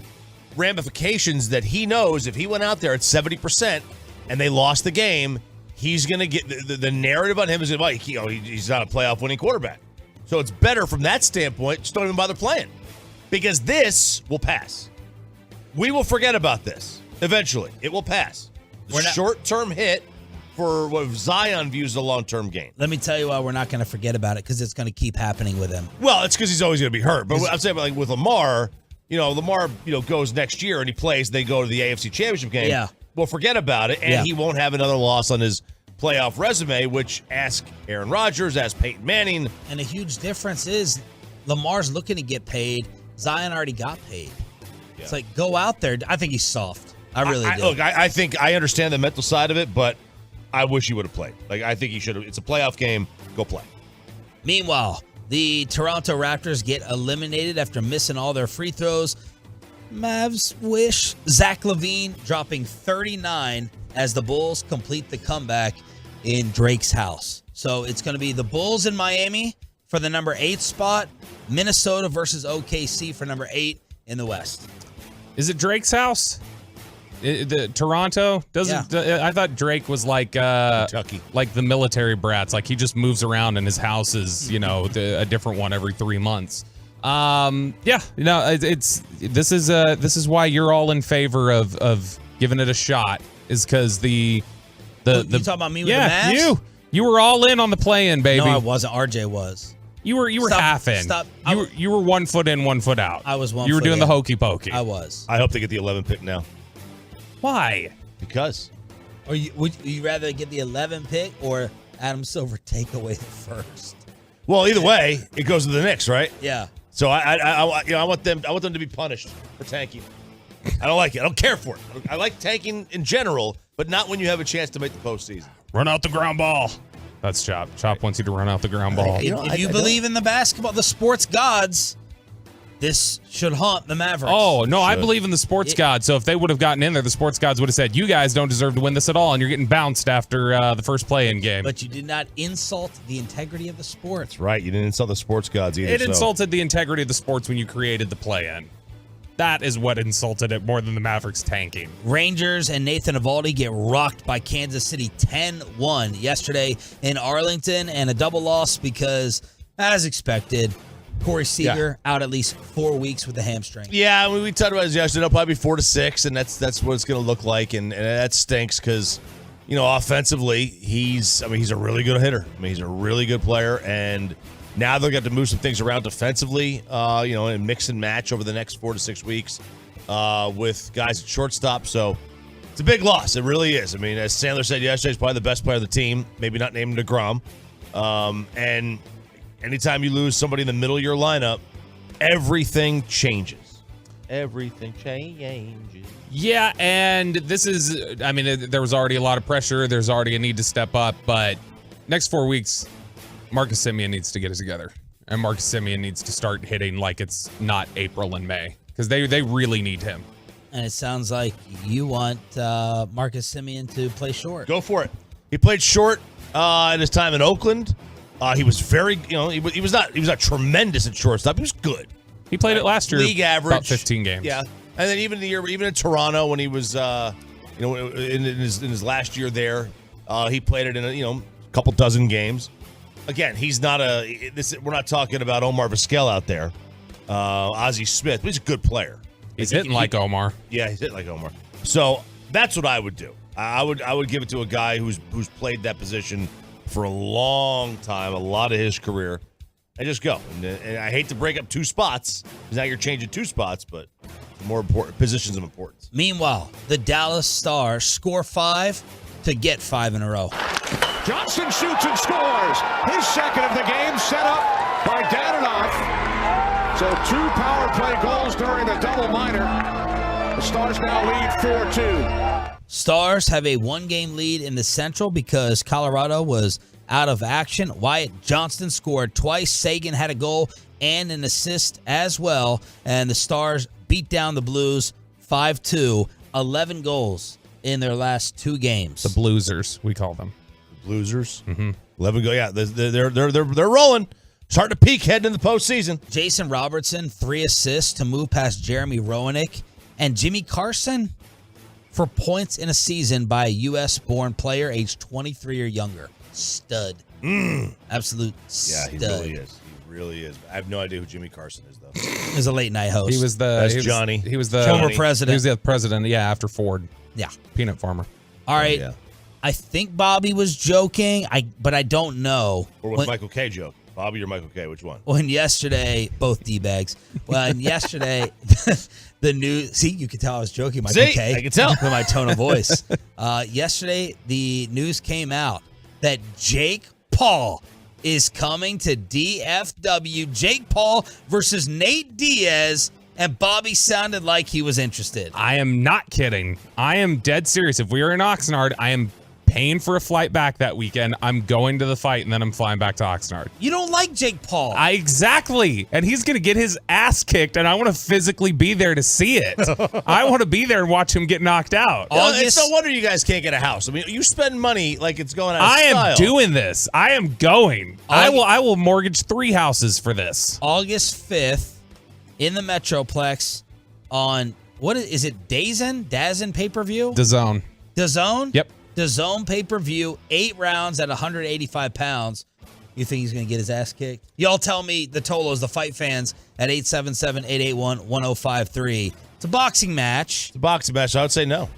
ramifications that he knows if he went out there at 70% and they lost the game, he's going to get the narrative on him is like, he's not a playoff winning quarterback. So it's better from that standpoint, just don't even bother playing, because this will pass. We will forget about this. Eventually, it will pass. Short-term hit for what Zion views as a long-term gain. Let me tell you why we're not going to forget about it, because it's going to keep happening with him. Well, it's because he's always going to be hurt. But I'm saying, like with Lamar, Lamar, goes next year and he plays. They go to the AFC Championship game. Yeah. Well, forget about it, and he won't have another loss on his playoff resume. Which ask Aaron Rodgers, ask Peyton Manning. And a huge difference is Lamar's looking to get paid. Zion already got paid. Yeah. It's like, go out there. I think he's soft. I really do. Look, I think I understand the mental side of it, but I wish he would have played. Like, I think he should have. It's a playoff game. Go play. Meanwhile, the Toronto Raptors get eliminated after missing all their free throws. Mavs wish. Zach LaVine dropping 39 as the Bulls complete the comeback in Drake's house. So it's going to be the Bulls in Miami for the number 8 spot. Minnesota versus OKC for number 8 in the West. Is it Drake's house? The Toronto doesn't. Yeah. I thought Drake was like Kentucky, like the military brats. Like he just moves around and his house is a different one every 3 months. This is why you're all in favor of giving it a shot, is because you talking about me with the Mavs? You were all in on the play-in, baby. No, I wasn't. RJ was. You were half in. Stop. You were 1 foot in, 1 foot out. I was 1 foot in. You were doing the hokey pokey. I was. I hope they get the 11 pick now. Why? Because. Or would you rather get the 11 pick or Adam Silver take away the first? Well, either way, it goes to the Knicks, right? Yeah. So I want them to be punished for tanking. I don't like it. I don't care for it. I like tanking in general, but not when you have a chance to make the postseason. Run out the ground ball. That's Chop. Chop wants you to run out the ground ball. If you believe in the basketball, the sports gods, this should haunt the Mavericks. Oh, no, I believe in the sports gods. So if they would have gotten in there, the sports gods would have said, you guys don't deserve to win this at all, and you're getting bounced after the first play-in game. But you did not insult the integrity of the sport. That's right. You didn't insult the sports gods either. It insulted the integrity of the sports when you created the play-in. That is what insulted it more than the Mavericks tanking. Rangers and Nathan Eovaldi get rocked by Kansas City 10-1 yesterday in Arlington, and a double loss because, as expected, Corey Seager out at least 4 weeks with a hamstring. Yeah, we talked about it yesterday. It'll probably be 4 to 6, and that's what it's going to look like, and that stinks because, offensively, he's a really good hitter. He's a really good player, and now they'll get to move some things around defensively, and mix and match over the next 4 to 6 weeks with guys at shortstop. So it's a big loss. It really is. As Sandler said yesterday, he's probably the best player of the team, maybe not named DeGrom. And anytime you lose somebody in the middle of your lineup, everything changes. Everything changes. Yeah, and this is, there was already a lot of pressure. There's already a need to step up, but next 4 weeks, Marcus Semien needs to get it together. And Marcus Semien needs to start hitting like it's not April and May, because they really need him. And it sounds like you want Marcus Semien to play short. Go for it. He played short in his time in Oakland. He was very, he was not tremendous at shortstop. He was good. He played it last year, league average, about 15 games. Yeah, and then even in Toronto when he was, in his last year there, he played it in a couple dozen games. Again, he's not we're not talking about Omar Vizquel out there, Ozzie Smith, but he's a good player. He's hitting like Omar. Yeah, he's hitting like Omar. So that's what I would do. I would give it to a guy who's played that position for a long time, a lot of his career, and just go. And I hate to break up 2 spots, because now you're changing 2 spots, but more important positions of importance. Meanwhile, the Dallas Stars score 5 to get 5 in a row. Johnson shoots and scores. His second of the game, set up by Dadonov. So 2 power play goals during the double minor. The Stars now lead 4-2. Stars have a 1-game lead in the Central because Colorado was out of action. Wyatt Johnston scored twice. Sagan had a goal and an assist as well. And the Stars beat down the Blues 5-2. 11 goals in their last 2 games. The Bluesers, we call them. Bluesers? Mm-hmm. 11 go. Yeah, they're rolling. Starting to peak heading into the postseason. Jason Robertson, 3 assists to move past Jeremy Roenick. And Jimmy Carson for points in a season by a U.S.-born player aged 23 or younger. Stud. Absolute stud. Yeah, he really is. He really is. I have no idea who Jimmy Carson is, though. He was a late night host. He was Johnny. He was the former president. He was the president. Yeah, after Ford. Yeah. Peanut farmer. All right. yeah. I think Bobby was joking. But I don't know. Or was Michael K joke? Bobby or Michael K? Which one? When yesterday, both D-bags. When yesterday, the news. See, you could tell I was joking, Michael K. I could tell with my tone of voice. Yesterday, the news came out that Jake Paul is coming to DFW. Jake Paul versus Nate Diaz, and Bobby sounded like he was interested. I am not kidding. I am dead serious. If we are in Oxnard, I am paying for a flight back that weekend. I'm going to the fight, and then I'm flying back to Oxnard. You don't like Jake Paul. Exactly. And he's going to get his ass kicked, and I want to physically be there to see it. I want to be there and watch him get knocked out. It's no wonder you guys can't get a house. I mean, you spend money like it's going out of I style. am doing this. I am going. I will mortgage 3 houses for this. August 5th in the Metroplex on, what is it, DAZN pay-per-view? DAZN. DAZN? Yep. DAZN pay-per-view, 8 rounds at 185 pounds. You think he's going to get his ass kicked? Y'all tell me the Tolos, the fight fans, at 877-881-1053. It's a boxing match. It's a boxing match. I would say no.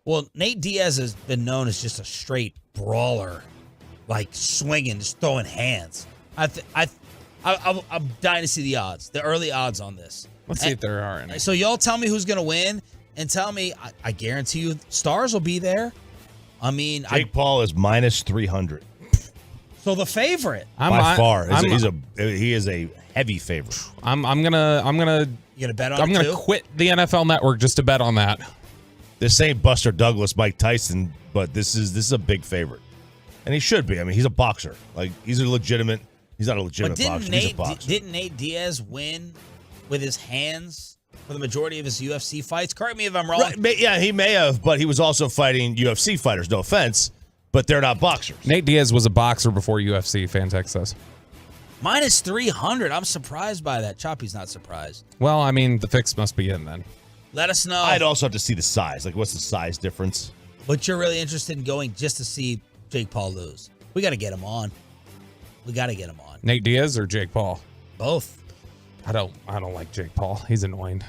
Well, Nate Diaz has been known as just a straight brawler, like swinging, just throwing hands. I'm dying to see the odds, the early odds on this. Let's see if there are any. So y'all tell me who's going to win, and tell me, I guarantee you, stars will be there. I mean, Jake Paul is minus 300. So the favorite by far. He is a heavy favorite. I'm gonna You gonna bet on I'm it gonna too? quit the NFL Network just to bet on that. This ain't Buster Douglas, Mike Tyson, but this is a big favorite, and he should be. I mean, he's a boxer. Like he's a legitimate. He's not a legitimate boxer. He's a boxer. Didn't Nate Diaz win with his hands for the majority of his UFC fights? Correct me if I'm wrong. Right, yeah, he may have, but he was also fighting UFC fighters. No offense, but they're not boxers. Nate Diaz was a boxer before UFC. Fantex says. Minus 300. I'm surprised by that. Choppy's not surprised. Well, I mean, the fix must be in then. Let us know. I'd also have to see the size. Like, what's the size difference? But you're really interested in going just to see Jake Paul lose. We got to get him on. We got to get him on. Nate Diaz or Jake Paul? Both. I don't like Jake Paul. He's annoying.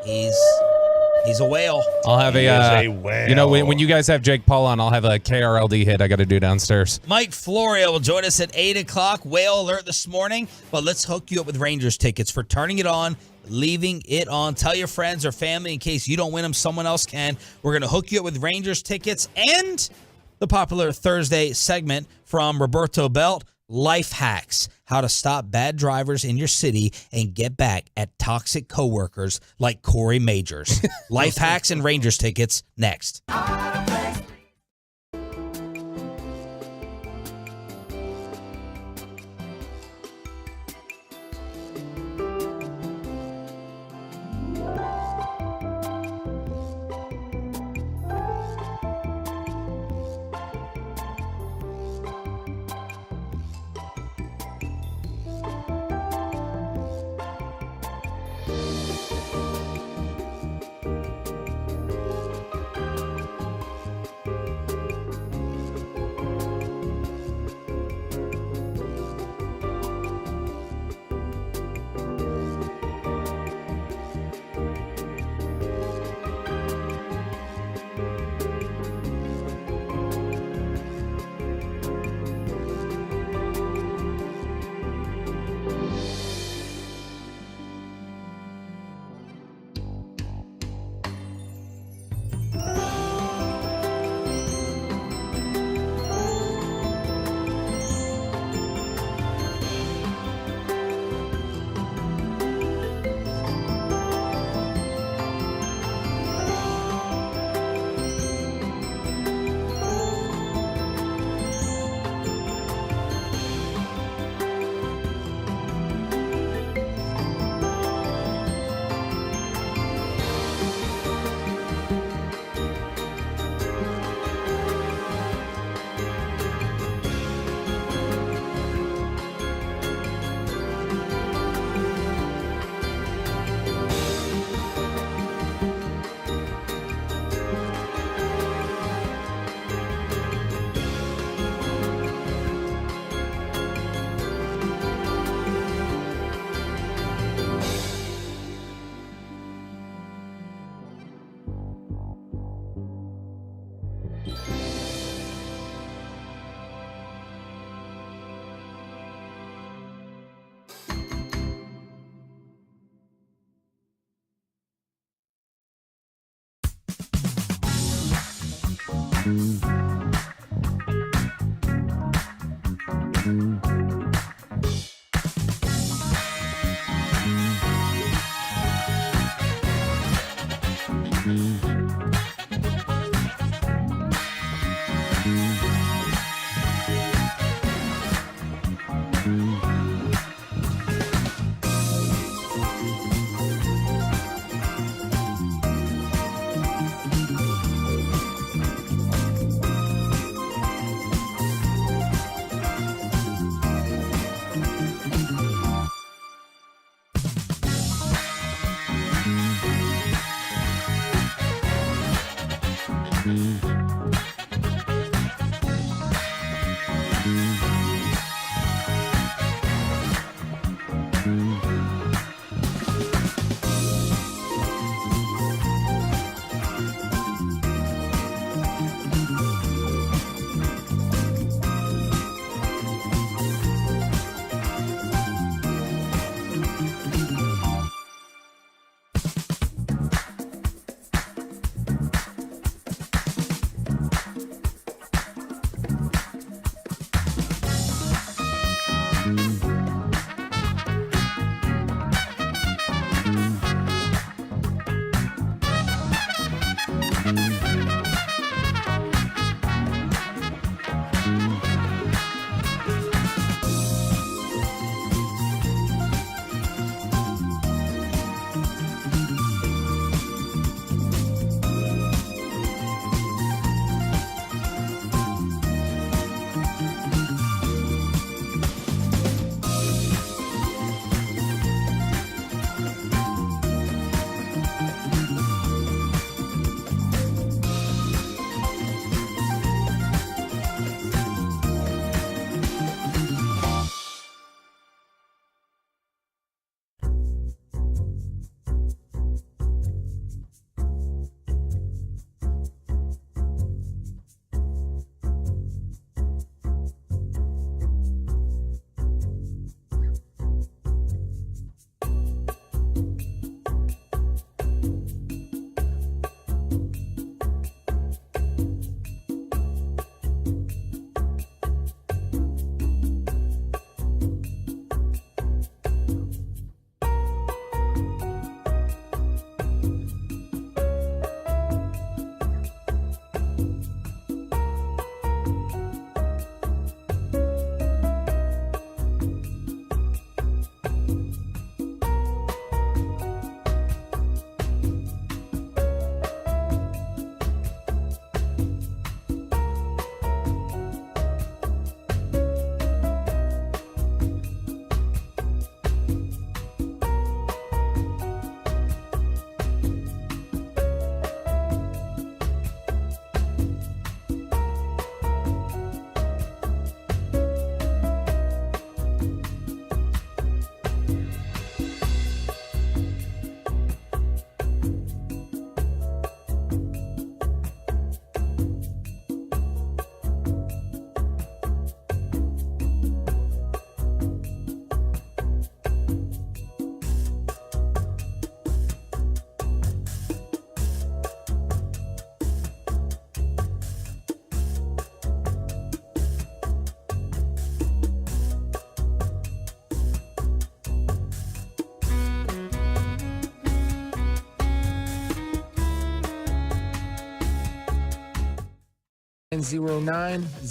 He's a whale. I'll have a whale. You know, when you guys have Jake Paul on, I'll have a KRLD hit I got to do downstairs. Mike Florio will join us at 8 o'clock. Whale alert this morning. But let's hook you up with Rangers tickets for turning it on, leaving it on. Tell your friends or family in case you don't win them, someone else can. We're going to hook you up with Rangers tickets and the popular Thursday segment from Roberto Belt, Life Hacks, how to stop bad drivers in your city and get back at toxic coworkers like Corey Majors. Life Hacks and Rangers tickets next.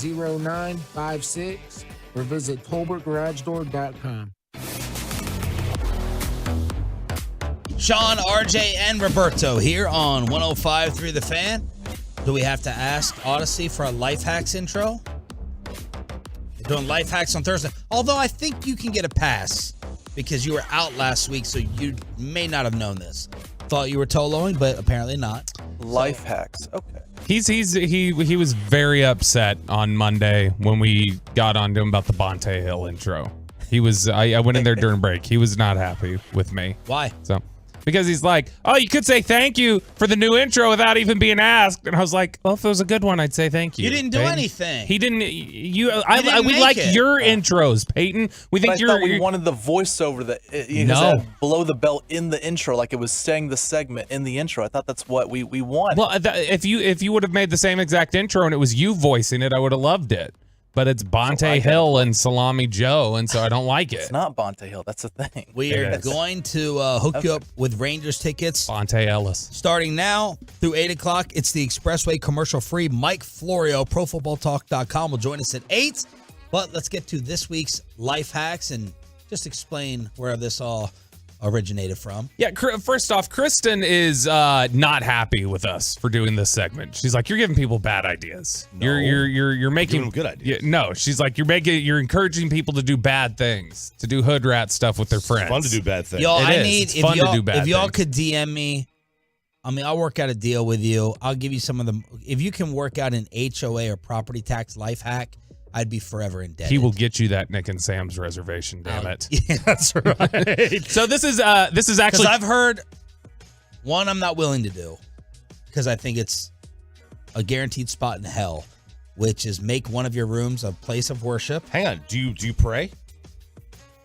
090956 or visit TolbertGarageDoor.com. Sean, RJ, and Roberto here on 105.3 The Fan. Do we have to ask Odyssey for a Life Hacks intro? We're doing Life Hacks on Thursday. Although I think you can get a pass because you were out last week, so you may not have known this. Thought you were Toloing, but apparently not. Life Hacks. Okay. He was very upset on Monday when we got on to him about the Bonte Hill intro. He was I went in there during break. He was not happy with me. Why? So Because he's like, oh, you could say thank you for the new intro without even being asked. And I was like, well, if it was a good one, I'd say thank you. You didn't do Peyton. anything. He didn't. We make like it. your intros, Peyton. We think I thought we wanted the voiceover that below the belt in the intro, like it was saying the segment in the intro. I thought that's what we wanted. Well, if you would have made the same exact intro and it was you voicing it, I would have loved it. But it's Bonte Hill and Salami Joe, and so I don't like it. It's not Bonte Hill. That's the thing. We are going to hook you up with Rangers tickets. Bonte Ellis. Starting now through 8 o'clock. It's the Expressway commercial-free. Mike Florio, ProFootballTalk.com, will join us at 8. But let's get to this week's life hacks and just explain where this all originated from. Yeah, first off, Kristen is not happy with us for doing this segment. She's like, you're giving people bad ideas. No. You're making them good ideas. No, she's like, you're encouraging people to do bad things, to do hood rat stuff with their friends. It's fun to do bad things. Y'all, It's fun to do bad if y'all things. could DM me, I mean, I'll work out a deal with you. I'll give you some of them. If you can work out an HOA or property tax life hack, I'd be forever indebted. He will get you that Nick and Sam's reservation. Damn it! Yeah, that's right. So this is actually, because I've heard one I'm not willing to do because I think it's a guaranteed spot in hell, which is make one of your rooms a place of worship. Hang on, do you pray?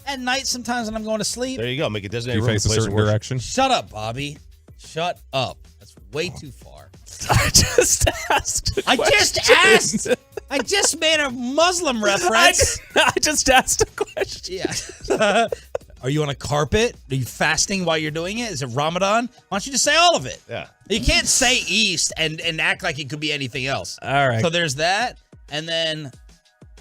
At night, sometimes when I'm going to sleep. There you go. Make a Do designated you room. face a place of certain worship. direction? Shut up, Bobby. Shut up. That's way too far. I just asked. I just made a Muslim reference. I just asked a question. Yeah. Are you on a carpet? Are you fasting while you're doing it? Is it Ramadan? Why don't you just say all of it? Yeah. You can't say East and act like it could be anything else. All right. So there's that, and then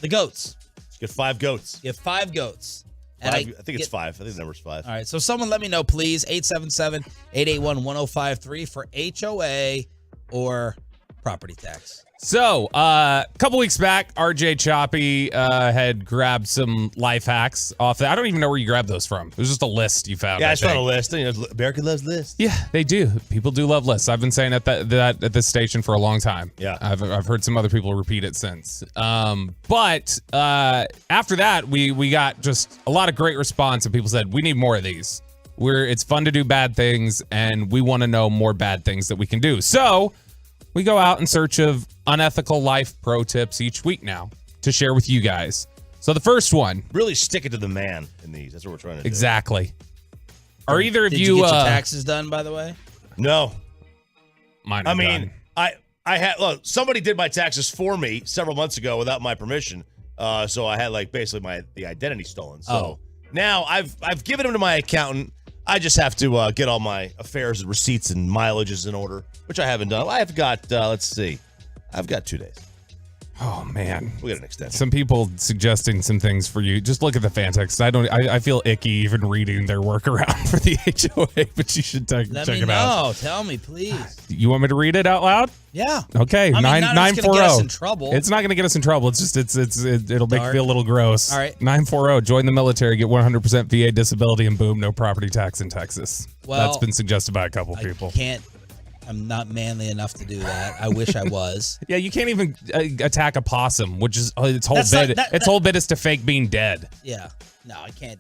the goats. Get 5 goats. You have 5 goats. And I think it's 5. I think the number's 5. All right. So someone let me know, please. 877-881-1053 for HOA or property tax. So, a couple weeks back, RJ Choppy had grabbed some life hacks off that. I don't even know where you grabbed those from. It was just a list you found. Yeah, I think. found a list. You know, America loves lists. Yeah, they do. People do love lists. I've been saying that at this station for a long time. Yeah. I've heard some other people repeat it since. But after that, we got just a lot of great response, and people said, we need more of these. It's fun to do bad things, and we want to know more bad things that we can do. So we go out in search of unethical life pro tips each week now to share with you guys. So the first one. Really stick it to the man in these. That's what we're trying to do. Exactly. Are either of Did you get your taxes done, by the way? No. Mine are done. I had somebody did my taxes for me several months ago without my permission. So I had basically the identity stolen. So now I've given them to my accountant. I just have to get all my affairs and receipts and mileages in order, which I haven't done. I've got, let's see, I've got 2 days. Oh man, we got an extension. Some people suggesting some things for you. Just look at the fan text. I feel icky even reading their workaround for the HOA, but you should check Let it me know. out. Tell me, please. You want me to read it out loud? Yeah. Okay. I mean, not it's 940. gonna get us in trouble. It's not going to get us in trouble. It's just it'll make you feel a little gross. All right. 940. Join the military, get 100% VA disability, and boom, no property tax in Texas. Well, that's been suggested by a couple people. I'm not manly enough to do that. I wish I was. Yeah, you can't even attack a possum, which is its whole bit. Not- its whole bit is to fake being dead. Yeah. No, I can't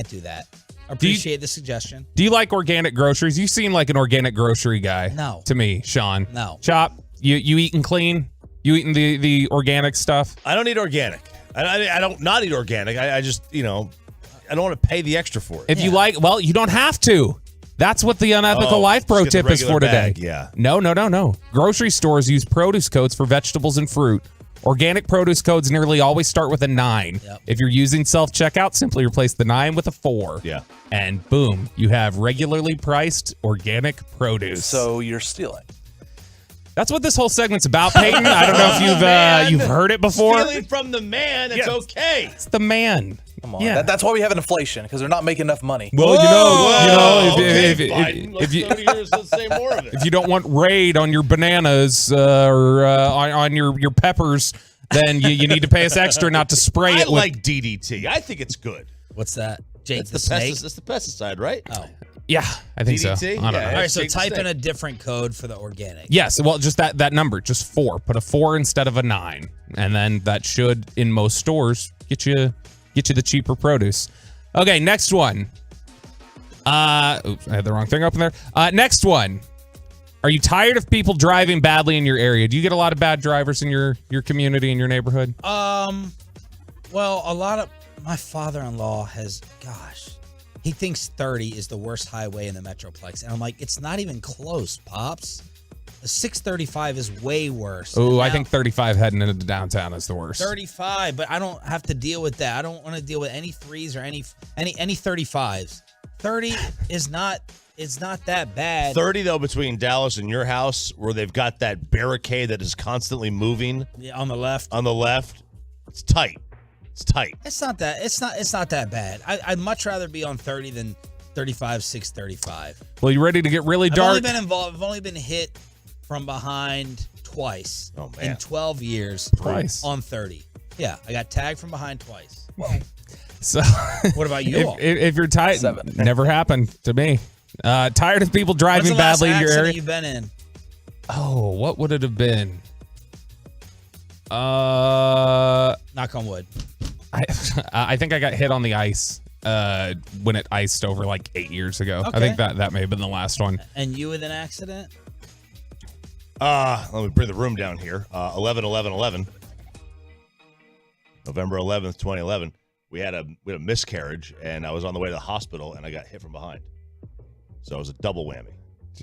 do that. I appreciate the suggestion. Do you like organic groceries? You seem like an organic grocery guy. No. To me, Sean. No. Chop, you eating clean? You eating the organic stuff? I don't eat organic. I don't not eat organic. I just, I don't want to pay the extra for it. If you like, well, you don't have to. That's what the Unethical Life Pro just get tip the is for today. bag, yeah. No. Grocery stores use produce codes for vegetables and fruit. Organic produce codes nearly always start with a 9. Yep. If you're using self-checkout, simply replace the 9 with a 4. Yeah. And boom, you have regularly priced organic produce. So you're stealing. That's what this whole segment's about, Peyton. I don't know if you've heard it before. Stealing from the man, it's okay. It's the man. Come on. Yeah. That's why we have an inflation, because they're not making enough money. Well, if you don't want raid on your bananas or on your peppers, then you need to pay us extra not to spray it. I like DDT. I think it's good. What's that? Jake It's the snake? It's the pesticide, right? Oh. Yeah, I think DDT? so. I don't Yeah, know. All right, so Jake the type in snake. a different code for the organic. Yes, well, just that number, just 4. Put a 4 instead of a 9, and then that should, in most stores, get you the cheaper produce. Okay, next one. Oops, I had the wrong thing open there. Next one. Are you tired of people driving badly in your area? Do you get a lot of bad drivers in your community, in your neighborhood? Well, a lot of my father-in-law he thinks 30 is the worst highway in the Metroplex. And I'm like, it's not even close, Pops. The 635 is way worse. Oh, I think 35 heading into downtown is the worst. 35, but I don't have to deal with that. I don't want to deal with any 3s or any 35s. 30 is not, it's not that bad. 30, though, between Dallas and your house, where they've got that barricade that is constantly moving. Yeah, on the left. On the left. It's tight. It's tight. It's not that bad. I'd much rather be on 30 than 35, 635. Well, you ready to get really dark? I've only been involved. I've only been hit from behind twice in 12 years. Twice? On 30. Yeah, I got tagged from behind twice. So, what about you all? If you're tired, never happened to me. Tired of people driving badly in your area? What's the last accident you've been in? Oh, what would it have been? Knock on wood. I think I got hit on the ice when it iced over like 8 years ago. Okay. I think that may have been the last one. And you with an accident? Let me bring the room down here. 11/11/11. November 11th, 2011. We had a miscarriage, and I was on the way to the hospital, and I got hit from behind. So it was a double whammy.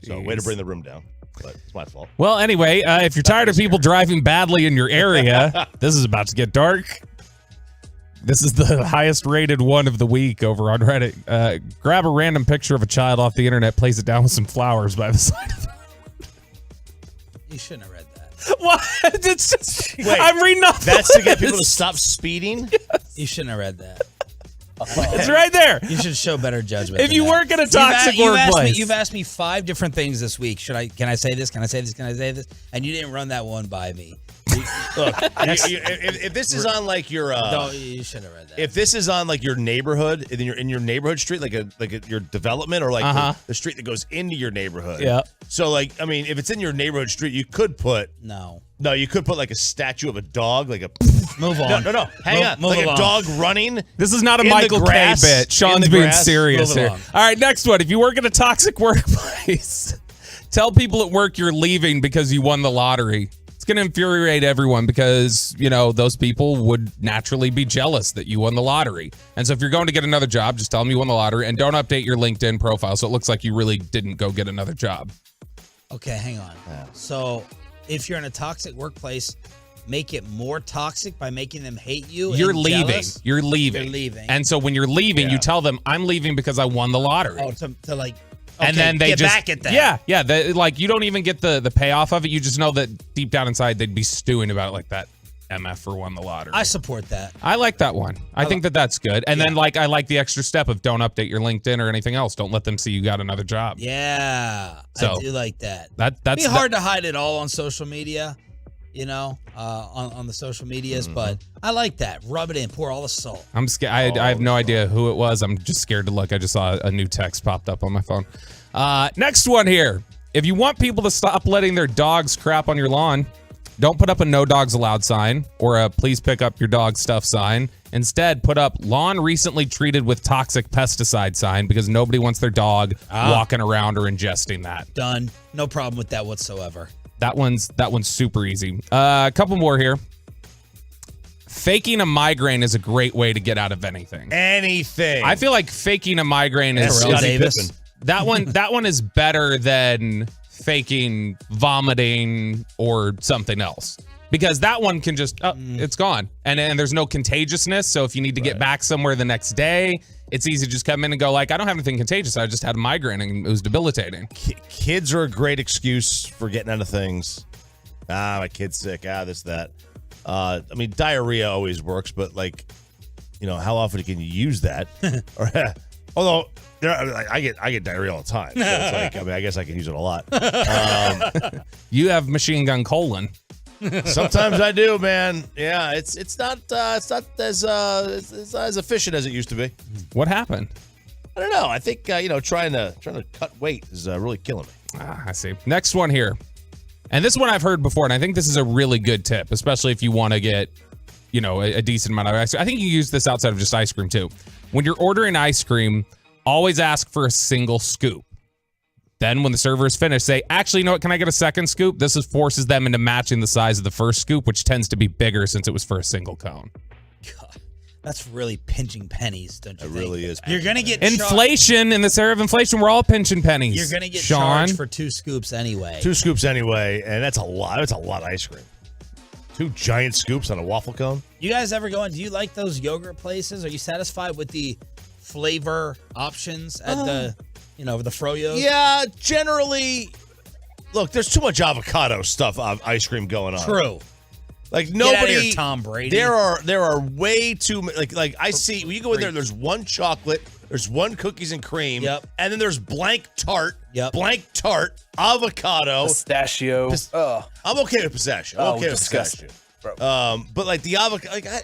So way to bring the room down, but it's my fault. Well, anyway, if you're tired of people driving badly in your area, this is about to get dark. This is the highest rated one of the week over on Reddit. Grab a random picture of a child off the internet, place it down with some flowers by the side of it. You shouldn't have read that. What? It's just, Wait, I'm reading off that's the to get people to list. stop speeding? Yes. You shouldn't have read that. It's right there. You should show better judgment. If you work at a toxic workplace. You've asked me 5 different things this week. Can I say this? Can I say this? Can I say this? And you didn't run that one by me. Look, if this is on like your no, you shouldn't have read that. If this is on like your neighborhood, in your neighborhood street, your development, or like the street that goes into your neighborhood. Yeah. So like, I mean, if it's in your neighborhood street, you could put No, you could put like a statue of a dog, like a move on. No, hang on, move like along. a dog running. This is not a in Michael the K grass, bit. Sean's in the being grass. serious Move here. along. All right, next one. If you work at a toxic workplace, tell people at work you're leaving because you won the lottery. It's going to infuriate everyone because, those people would naturally be jealous that you won the lottery. And so if you're going to get another job, just tell them you won the lottery and don't update your LinkedIn profile so it looks like you really didn't go get another job. Okay, hang on. So if you're in a toxic workplace, make it more toxic by making them hate you. You're and leaving. jealous? You're leaving. You're leaving. And so when you're leaving, you tell them, I'm leaving because I won the lottery. Oh, to like, and okay, then they get just back at that. Yeah. Like you don't even get the payoff of it. You just know that deep down inside they'd be stewing about it like that. MF for won the lottery. I support that. I like that one. I think that's good. And then I like the extra step of don't update your LinkedIn or anything else. Don't let them see you got another job. Yeah, So, I do like that. That's It'd be hard to hide it all on social media, on the social medias, but I like that. Rub it in, pour all the salt. I'm scared. I have no idea who it was. I'm just scared to look. I just saw a new text popped up on my phone. Next one here. If you want people to stop letting their dogs crap on your lawn, don't put up a no dogs allowed sign or a please pick up your dog stuff sign. Instead, put up lawn recently treated with toxic pesticide sign because nobody wants their dog walking around or ingesting that. Done. No problem with that whatsoever. That one's super easy. A couple more here. Faking a migraine is a great way to get out of anything. Anything. I feel like faking a migraine is that one is better than faking vomiting or something else, because that one can just it's gone and there's no contagiousness. So if you need to get back somewhere the next day, it's easy to just come in and go like, I don't have anything contagious. I just had a migraine and it was debilitating. Kids are a great excuse for getting out of things. My kid's sick. this, that. I mean, diarrhea always works, but how often can you use that? Although I get diarrhea all the time. So it's I guess I can use it a lot. You have machine gun colon. Sometimes I do, man. Yeah, it's not as efficient as it used to be. What happened? I don't know. I think trying to cut weight is really killing me. I see. Next one here. And this one I've heard before, and I think this is a really good tip, especially if you want to get, a decent amount of ice cream. I think you use this outside of just ice cream too. When you're ordering ice cream, always ask for a single scoop. Then when the server is finished, say, actually, you know what? Can I get a second scoop? This forces them into matching the size of the first scoop, which tends to be bigger since it was for a single cone. God, that's really pinching pennies, don't you think? It really is. You're going to get inflation. In this era of inflation, we're all pinching pennies. You're going to get Sean. charged for 2 scoops anyway. 2 scoops anyway, and that's a lot. That's a lot of ice cream. 2 giant scoops on a waffle cone. You guys ever go in? Do you like those yogurt places? Are you satisfied with the flavor options at the Florio? Yeah, generally. Look, there's too much avocado stuff, ice cream going on. True. Like Get out of nobody. here, Tom Brady. There are way too like I see when you go in there. There's 1 chocolate. There's 1 cookies and cream. Yep. And then there's blank tart. Yep. Blank tart. Avocado. Pistachio. I'm okay with pistachio. I'm okay with disgusting. pistachio. But like the avocado,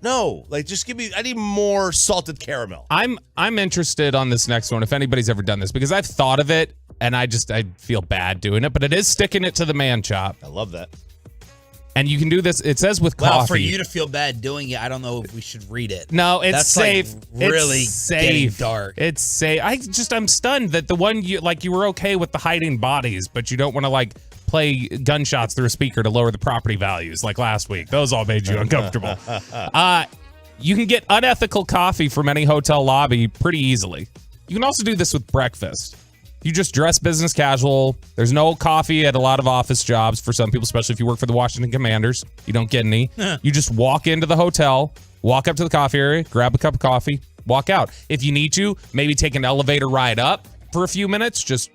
no, like just give me. I need more salted caramel. I'm interested on this next one if anybody's ever done this because I've thought of it and I feel bad doing it, but it is sticking it to the man chop. I love that. And you can do this. It says with coffee. Well, for you to feel bad doing it, I don't know if we should read it. No, it's That's safe. Like really it's safe. Dark. It's safe. I'm stunned that the one you were okay with the hiding bodies, but you don't want to play gunshots through a speaker to lower the property values like last week. Those all made you uncomfortable. You can get unethical coffee from any hotel lobby pretty easily. You can also do this with breakfast. You just dress business casual. There's no coffee at a lot of office jobs for some people, especially if you work for the Washington Commanders. You don't get any. You just walk into the hotel, walk up to the coffee area, grab a cup of coffee, walk out. If you need to, maybe take an elevator ride up for a few minutes. Just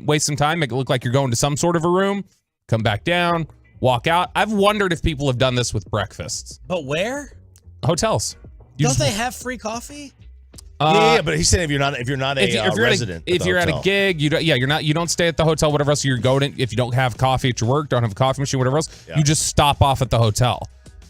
waste some time, make it look like you're going to some sort of a room, come back down, walk out. I've wondered if people have done this with breakfasts. But where? Hotels. Don't they have free coffee? Yeah, but he's saying if you're not a resident, if you're at a gig, you don't stay at the hotel, whatever else. You're going if you don't have coffee at your work, don't have a coffee machine, whatever else, you just stop off at the hotel.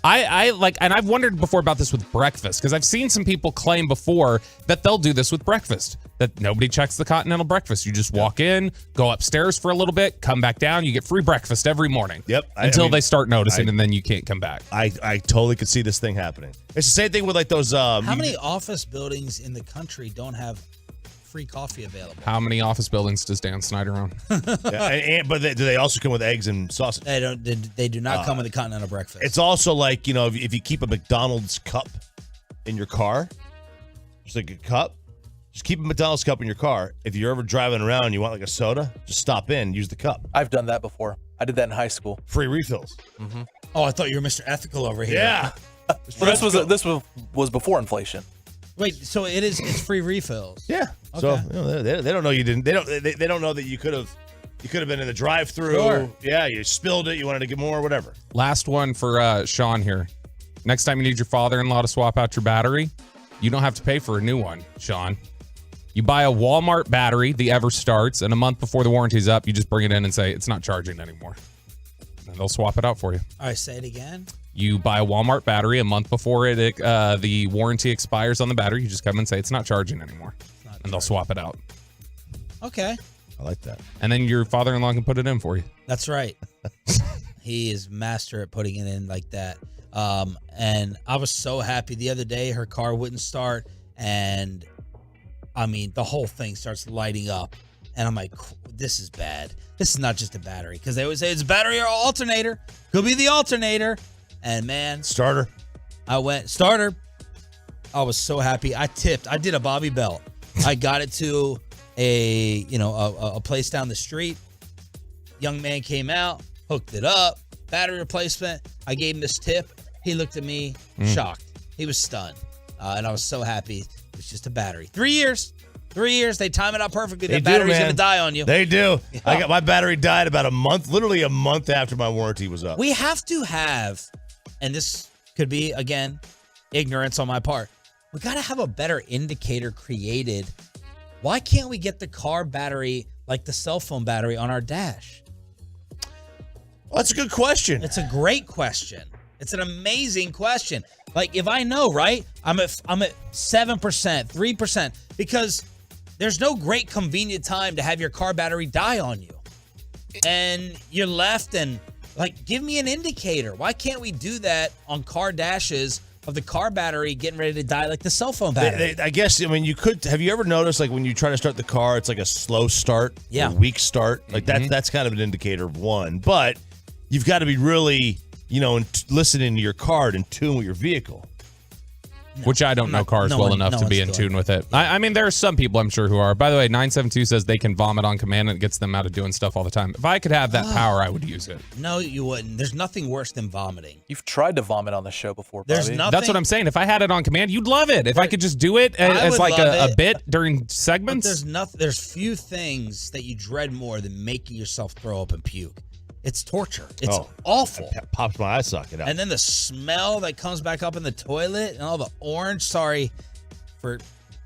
And I've wondered before about this with breakfast because I've seen some people claim before that they'll do this with breakfast, that nobody checks the continental breakfast. You just walk in, go upstairs for a little bit, come back down. You get free breakfast every morning. Yep. Until they start noticing, and then you can't come back. I totally could see this thing happening. It's the same thing with those. How many office buildings in the country don't have free coffee available? How many office buildings does Dan Snyder own? But do they also come with eggs and sausage? They don't. They do not come with a continental breakfast. It's also like if you keep a McDonald's cup in your car, just like a cup. Just keep a McDonald's cup in your car. If you're ever driving around and you want like a soda, just stop in, use the cup. I've done that before. I did that in high school. Free refills. Mm-hmm. Oh, I thought you were Mr. Ethical over here. Yeah. Well, this was before inflation. Wait, so it's free refills? Yeah. Okay. So they don't know you didn't. They don't know that you could have been in the drive-through. Sure. Yeah, you spilled it. You wanted to get more, whatever. Last one for Sean here. Next time you need your father-in-law to swap out your battery, you don't have to pay for a new one, Sean. You buy a Walmart battery, the Ever Starts, and a month before the warranty's up, you just bring it in and say, it's not charging anymore. And they'll swap it out for you. All right, say it again. You buy a Walmart battery a month before the warranty expires on the battery. You just come and say, it's not charging anymore. And they'll swap it out. Okay. I like that. And then your father-in-law can put it in for you. That's right. He is master at putting it in like that. And I was so happy the other day her car wouldn't start, and I mean the whole thing starts lighting up, and I'm like, this is bad. This is not just a battery, because they always say it's battery or alternator. Could be the alternator. And man, starter. I went starter. I was so happy. I tipped. I did a Bobby Belt. I got it to a place down the street. Young man came out, hooked it up, battery replacement. I gave him this tip. He looked at me, shocked. He was stunned. And I was so happy. It was just a battery. 3 years. 3 years. They time it out perfectly. That battery's going to die on you. They do. Yeah. I got my battery died about literally a month after my warranty was up. We have to have, and this could be, again, ignorance on my part. We got to have a better indicator created. Why can't we get the car battery like the cell phone battery on our dash? Well, that's a good question. It's a great question. It's an amazing question. Like, if I know, right, I'm at 7%, 3%, because there's no great convenient time to have your car battery die on you. And you're left and, like, give me an indicator. Why can't we do that on car dashes? of the car battery getting ready to die like the cell phone battery. I guess, I mean, you could, have you ever noticed, like, when you try to start the car, it's like a slow start, Yeah. a weak start? Like, that's kind of an indicator of one. But you've got to be really, listening to your car and in tune with your vehicle. Which I don't know cars well enough to be in tune with it. I mean, there are some people I'm sure who are. By the way, 972 says they can vomit on command and it gets them out of doing stuff all the time. If I could have that power, I would use it. No, you wouldn't. There's nothing worse than vomiting. You've tried to vomit on the show before, There's Bobby. nothing. That's what I'm saying. If I had it on command, you'd love it. If I could just do it as like a bit during segments. There's few things that you dread more than making yourself throw up and puke. It's torture. It's awful. That pops my eye socket out. And then the smell that comes back up in the toilet and all the orange. We're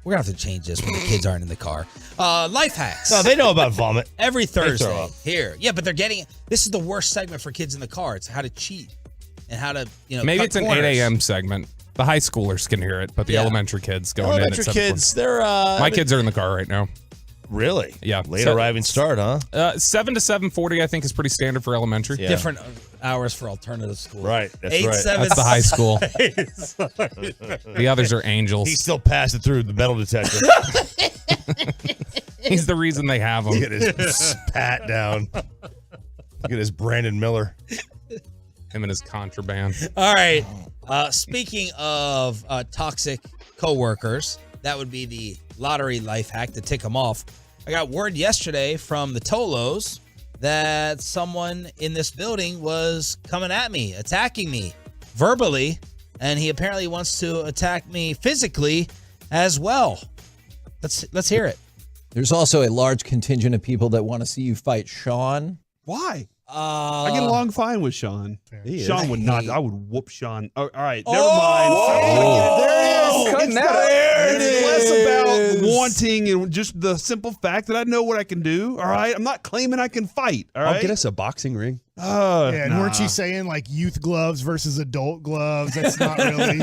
gonna have to change this when the kids aren't in the car. Life hacks. No, they know about vomit. Every throw Thursday up. here. Yeah, but they're getting. This is the worst segment for kids in the car. It's how to cheat and how to Maybe cut it's an corners. 8 a.m. segment. The high schoolers can hear it, but the elementary kids going in at Elementary 7:40. kids, they're My kids are in the car right now. Really? Yeah. Late arriving start, huh? 7 to 7:40, I think, is pretty standard for elementary. Yeah. Different hours for alternative school. Right. That's right. That's the high school. The others are angels. He still passed it through the metal detector. He's the reason they have him. Get his pat down. Look at his Brandon Miller. Him and his contraband. All right. Speaking of toxic coworkers, that would be the lottery life hack to tick them off. I got word yesterday from the Tolos that someone in this building was coming at me, attacking me verbally, and he apparently wants to attack me physically as well. Let's hear it. There's also a large contingent of people that want to see you fight Sean. Why? I get along fine with Sean. Sean would not. I would whoop Sean. Oh, all right, never mind. There it is. It's less about wanting and just the simple fact that I know what I can do. All right, I'm not claiming I can fight. All right, I'll get us a boxing ring. And weren't you saying like youth gloves versus adult gloves? That's not really.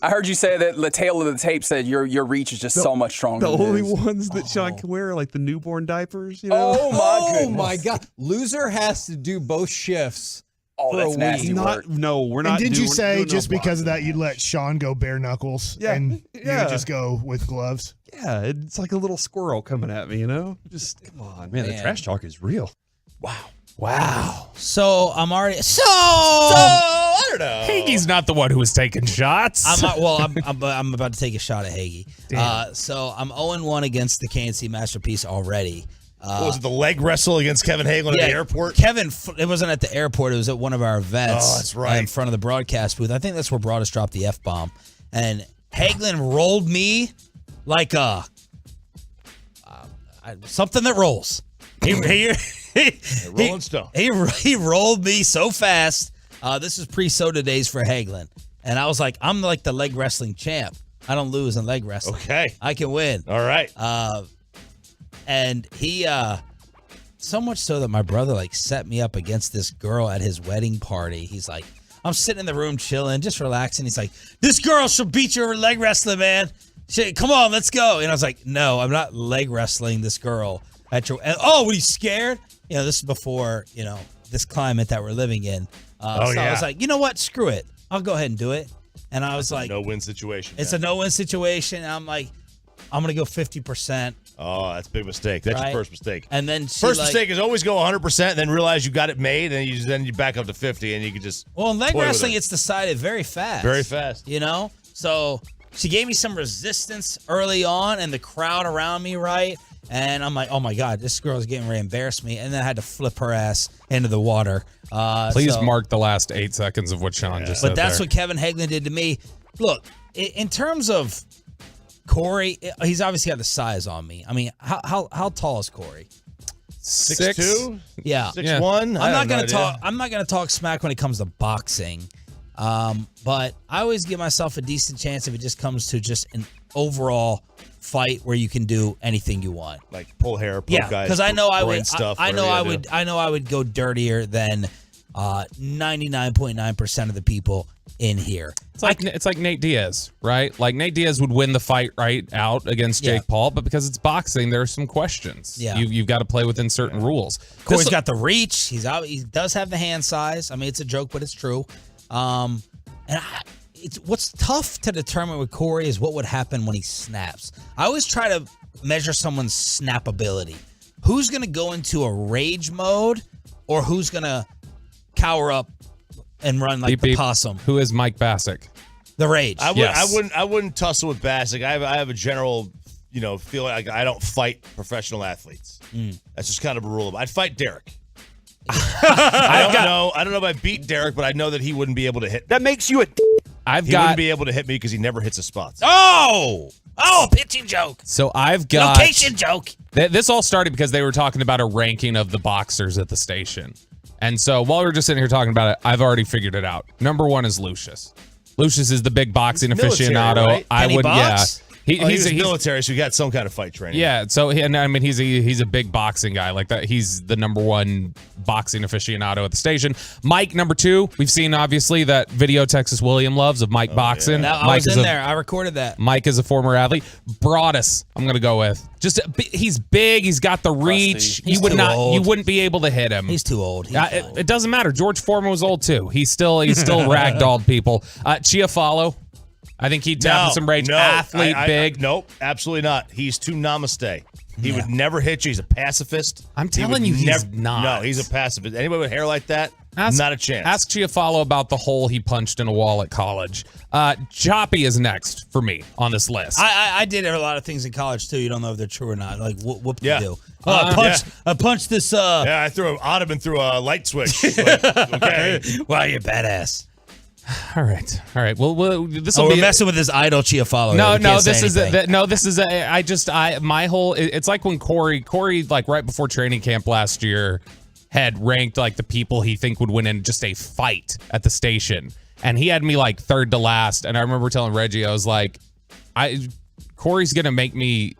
I heard you say that the tail of the tape said your reach is just so much stronger. The than only his. ones that Sean can wear are like the newborn diapers. You know? Oh my God! Loser has to do both shifts. Oh, that's nasty work. No, we're not. And did you say doing just no because of that you'd let Sean go bare knuckles? Yeah. And you would just go with gloves? Yeah, it's like a little squirrel coming at me. You know, just come on, man. The trash talk is real. Wow. So I'm already. I don't know. Hagee's not the one who was taking shots. I'm about to take a shot at Hagee. Damn. So I'm 0-1 against the KNC Masterpiece already. What was it, the leg wrestle against Kevin Hagelin at the airport? Kevin, it wasn't at the airport. It was at one of our events. Oh, that's right. In front of the broadcast booth. I think that's where Broadus dropped the F-bomb. And Hagelin rolled me like something that rolls. Rolling Stone. He rolled me so fast. This is pre-soda days for Hagelin. And I was like, I'm like the leg wrestling champ. I don't lose in leg wrestling. Okay. I can win. All right. And he, so much so that my brother like set me up against this girl at his wedding party. He's like, I'm sitting in the room chilling, just relaxing. He's like, this girl should beat you over leg wrestling, man. Come on, let's go. And I was like, no, I'm not leg wrestling this girl at your. Oh, were you scared? This is before this climate that we're living in. I was like, you know what? Screw it. I'll go ahead and do it. And I was like, no-win situation. It's a no-win situation. And I'm like, I'm gonna go 50%. Oh, that's a big mistake. That's your first mistake. And then first mistake is always go 100%, then realize you got it made, and then you back up to 50, and you can just. Well, in leg toy with wrestling, it. it's decided very fast. Very fast. So she gave me some resistance early on, and the crowd around me, right? And I'm like, oh my God, this girl's getting ready to embarrass me. And then I had to flip her ass into the water. Please mark the last 8 seconds of what Sean just said. But that's what Kevin Hagelin did to me. Look, in terms of Corey, he's obviously got the size on me. I mean, how tall is Corey? 6'2"? Yeah. 6'1"? I'm not gonna talk smack when it comes to boxing. But I always give myself a decent chance if it just comes to just an overall fight where you can do anything you want. Like pull hair, poke guys. Because I know I would. Stuff, I know I would go dirtier than 99.9% of the people in here. It's like Nate Diaz, right? Like Nate Diaz would win the fight right out against Jake Paul, but because it's boxing, there are some questions. Yeah. You've got to play within certain rules. Corey's got the reach. He does have the hand size. I mean, it's a joke, but it's true. And it's what's tough to determine with Corey is what would happen when he snaps. I always try to measure someone's snappability. Who's going to go into a rage mode, or who's going to cower up and run like the possum? Who is Mike Bassick? The rage. I wouldn't tussle with Bassick. I have a general, feeling like I don't fight professional athletes. That's just kind of a rule. I'd fight Derek. I don't know if I beat Derek, but I know that he wouldn't be able to hit. That makes you a. He wouldn't be able to hit me because he never hits his spots. Oh, pitching joke. So I've got location joke. This all started because they were talking about a ranking of the boxers at the station. And so while we were just sitting here talking about it, I've already figured it out. Number 1 is Lucius. Lucius is the big boxing aficionado. Right? I would, box? He's military, so he got some kind of fight training. Yeah, so he's a big boxing guy like that. He's the number 1 boxing aficionado at the station. Mike, number 2. We've seen obviously that video Texas William loves of Mike boxing. Yeah. I was in there. I recorded that. Mike is a former athlete. Broadus, I'm gonna go with. He's big. He's got the reach. You wouldn't be able to hit him. He's too old. It doesn't matter. George Foreman was old too. He's still ragdolled people. Chiafalo. I think he'd tap some rage. Athlete, big. Nope, absolutely not. He's too namaste. He would never hit you. He's a pacifist. I'm telling you, he's not. No, he's a pacifist. Anybody with hair like that, not a chance. Ask Chiafalo about the hole he punched in a wall at college. Choppy is next for me on this list. I did a lot of things in college too. You don't know if they're true or not. Like what did you do? I punched this. I threw an ottoman through a light switch. Okay, wow, you're badass. All right. Well, this will we're be messing with this idol Chiafalo. My whole. It's like when Corey, like right before training camp last year, had ranked like the people he think would win in just a fight at the station, and he had me like third to last. And I remember telling Reggie, I was like, Corey's gonna make me,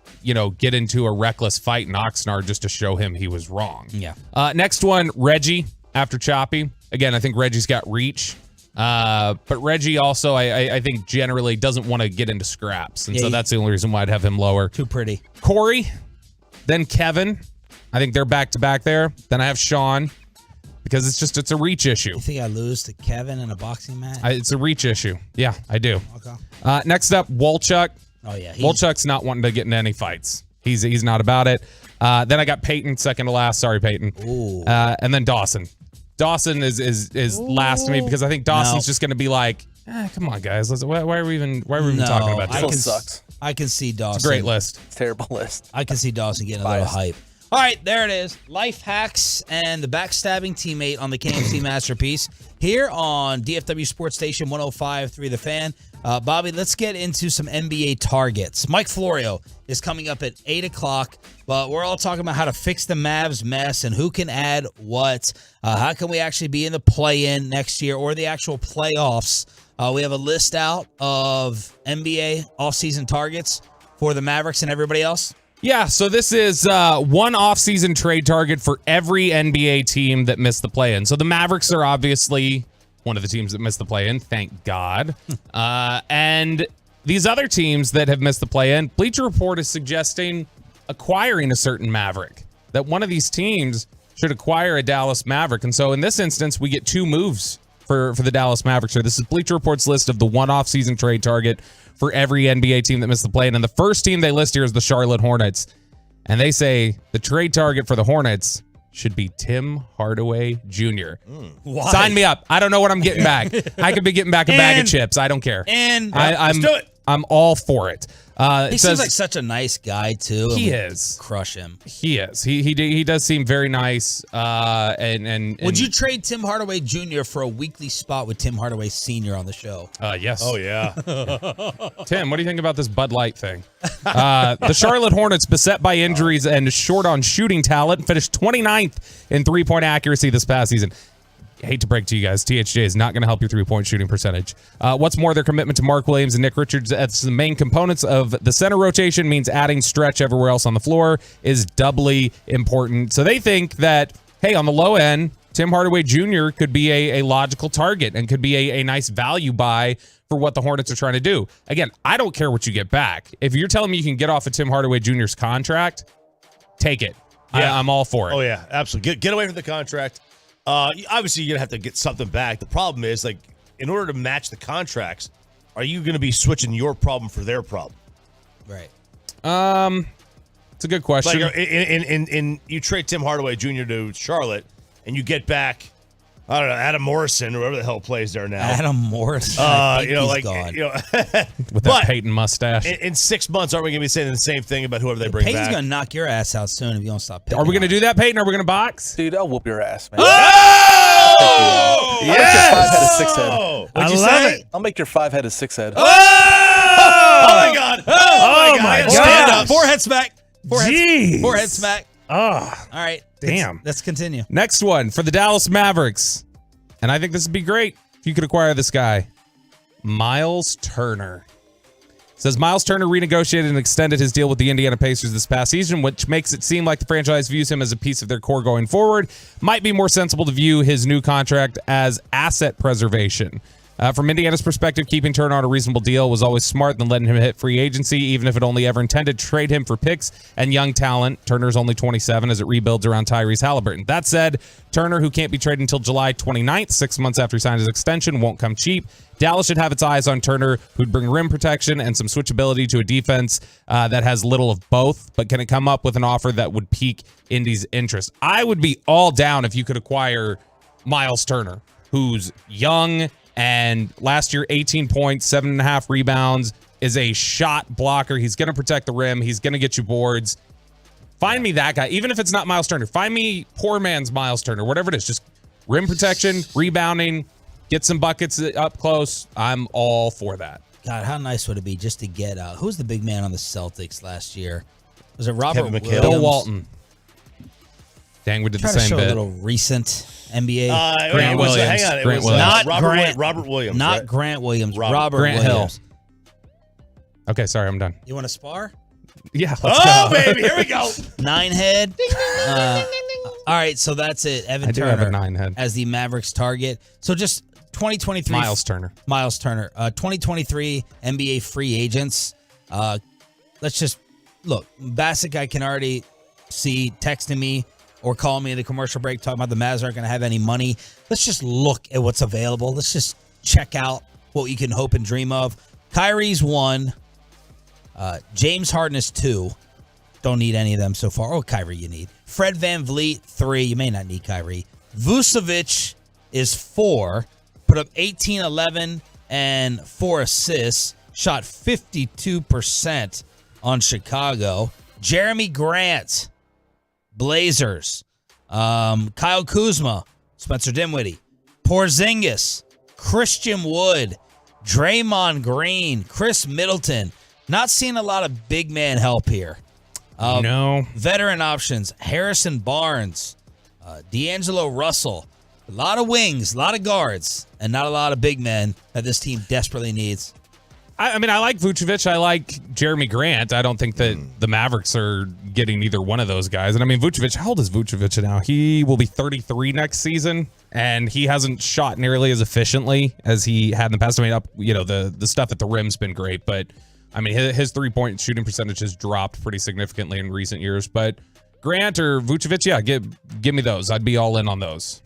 get into a reckless fight in Oxnard just to show him he was wrong. Yeah. Next one, Reggie after Choppy. Again, I think Reggie's got reach. But Reggie also, I think, generally doesn't want to get into scraps. And so that's the only reason why I'd have him lower. Too pretty. Corey, then Kevin. I think they're back-to-back there. Then I have Sean because it's a reach issue. You think I lose to Kevin in a boxing match? It's a reach issue. Yeah, I do. Okay. Next up, Wolchuk. Oh, yeah. Wolchuk's not wanting to get into any fights. He's not about it. Then I got Peyton, second to last. Sorry, Peyton. Ooh. And then Dawson. Dawson is last to me because I think Dawson's just going to be like, come on, guys. Why are we even talking about this? Sucks. I can see Dawson. It's a great list. It's a terrible list. I can see Dawson getting a little hype. All right, there it is. Life hacks and the backstabbing teammate on the KMC Masterpiece here on DFW Sports Station 105.3 The Fan. Bobby, let's get into some NBA targets. Mike Florio is coming up at 8 o'clock, but we're all talking about how to fix the Mavs mess and who can add what. How can we actually be in the play-in next year or the actual playoffs? We have a list out of NBA offseason targets for the Mavericks and everybody else. Yeah, so this is one offseason trade target for every NBA team that missed the play-in. So the Mavericks are obviously one of the teams that missed the play-in, thank God. And these other teams that have missed the play-in, Bleacher Report is suggesting acquiring a certain Maverick, that one of these teams should acquire a Dallas Maverick. And so in this instance, we get 2 moves for the Dallas Mavericks here. This is Bleacher Report's list of the one offseason trade target for every NBA team that missed the play-in. And the first team they list here is the Charlotte Hornets. And they say the trade target for the Hornets should be Tim Hardaway Jr. Why? Sign me up. I don't know what I'm getting back. I could be getting back a bag of chips. I don't care. Let's do it. I'm all for it. He seems like such a nice guy too. He is. Crush him. He is. He does seem very nice. And would you trade Tim Hardaway Jr. for a weekly spot with Tim Hardaway Sr. on the show? Yes. Oh yeah. Tim, what do you think about this Bud Light thing? The Charlotte Hornets, beset by injuries and short on shooting talent, finished 29th in 3-point accuracy this past season. I hate to break to you guys, THJ is not going to help your 3-point shooting percentage. What's more, their commitment to Mark Williams and Nick Richards as the main components of the center rotation means adding stretch everywhere else on the floor is doubly important. So they think that, hey, on the low end, Tim Hardaway Jr. could be a logical target and could be a nice value buy for what the Hornets are trying to do. Again, I don't care what you get back. If you're telling me you can get off of Tim Hardaway Jr.'s contract, take it. Yeah. I'm all for it. Oh, yeah, absolutely. Get away from the contract. Obviously, you're going to have to get something back. The problem is, like, in order to match the contracts, are you going to be switching your problem for their problem? Right. It's a good question. Like, in you trade Tim Hardaway Jr. to Charlotte, and you get back, I don't know, Adam Morrison or whoever the hell plays there now. Adam Morrison. With that Peyton mustache. In 6 months, aren't we going to be saying the same thing about whoever they bring Peyton's back? going to knock your ass out soon if you don't stop picking. Are we going to do that, Peyton? Are we going to box? Dude, I'll whoop your ass, man. Oh! Yes! What'd you say? I'll make your 5-headed 6-head. Oh my God! Oh my God! Stand up. Forehead smack. Jeez. Forehead smack. Oh, all right. damn. Let's continue. Next one for the Dallas Mavericks. And I think this would be great if you could acquire this guy. Miles Turner. It says Miles Turner renegotiated and extended his deal with the Indiana Pacers this past season, which makes it seem like the franchise views him as a piece of their core going forward. Might be more sensible to view his new contract as asset preservation. From Indiana's perspective, keeping Turner on a reasonable deal was always smart than letting him hit free agency, even if it only ever intended to trade him for picks and young talent. Turner's only 27 as it rebuilds around Tyrese Halliburton. That said, Turner, who can't be traded until July 29th, 6 months after he signed his extension, won't come cheap. Dallas should have its eyes on Turner, who'd bring rim protection and some switchability to a defense that has little of both, but can it come up with an offer that would pique Indy's interest? I would be all down if you could acquire Miles Turner, who's young, and last year, 18 points, 7.5 rebounds, is a shot blocker. He's going to protect the rim. He's going to get you boards. Find me that guy. Even if it's not Miles Turner, find me poor man's Miles Turner, whatever it is. Just rim protection, rebounding, get some buckets up close. I'm all for that. God, how nice would it be just to get who's the big man on the Celtics last year? Was it Robert Williams? Bill Walton. Dang, we did the same show bit. A little recent NBA. Grant Williams. Hang on, Grant was Williams. Not Robert Williams. Not right? Grant Williams. Robert Grant Williams. Hill. Okay, sorry, I'm done. You want to spar? Yeah, let's Oh, go. baby, here we go. 9-head. All right, so that's it. Evan I do Turner have a 9-head. as the Mavericks target. So just 2023. Miles Turner. 2023 NBA free agents. Let's just look. Bassick, I can already see texting me or calling me in the commercial break talking about the Mavs aren't going to have any money. Let's just look at what's available. Let's just check out what you can hope and dream of. Kyrie's 1. James Harden is 2. Don't need any of them so far. Oh, Kyrie you need. Fred VanVleet, 3. You may not need Kyrie. Vucevic is 4. Put up 18, 11, and 4 assists. Shot 52% on Chicago. Jeremy Grant, Blazers. Kyle Kuzma, Spencer Dinwiddie. Porzingis, Christian Wood, Draymond Green, Chris Middleton. Not seeing a lot of big man help here. No. Veteran options, Harrison Barnes, D'Angelo Russell. A lot of wings, a lot of guards, and not a lot of big men that this team desperately needs. I mean, I like Vucevic. I like Jeremy Grant. I don't think that the Mavericks are getting either one of those guys. And I mean, Vucevic, how old is Vucevic now? He will be 33 next season, and he hasn't shot nearly as efficiently as he had in the past. I mean, the stuff at the rim's been great, but I mean, his three-point shooting percentage has dropped pretty significantly in recent years. But Grant or Vucevic, yeah, give me those. I'd be all in on those.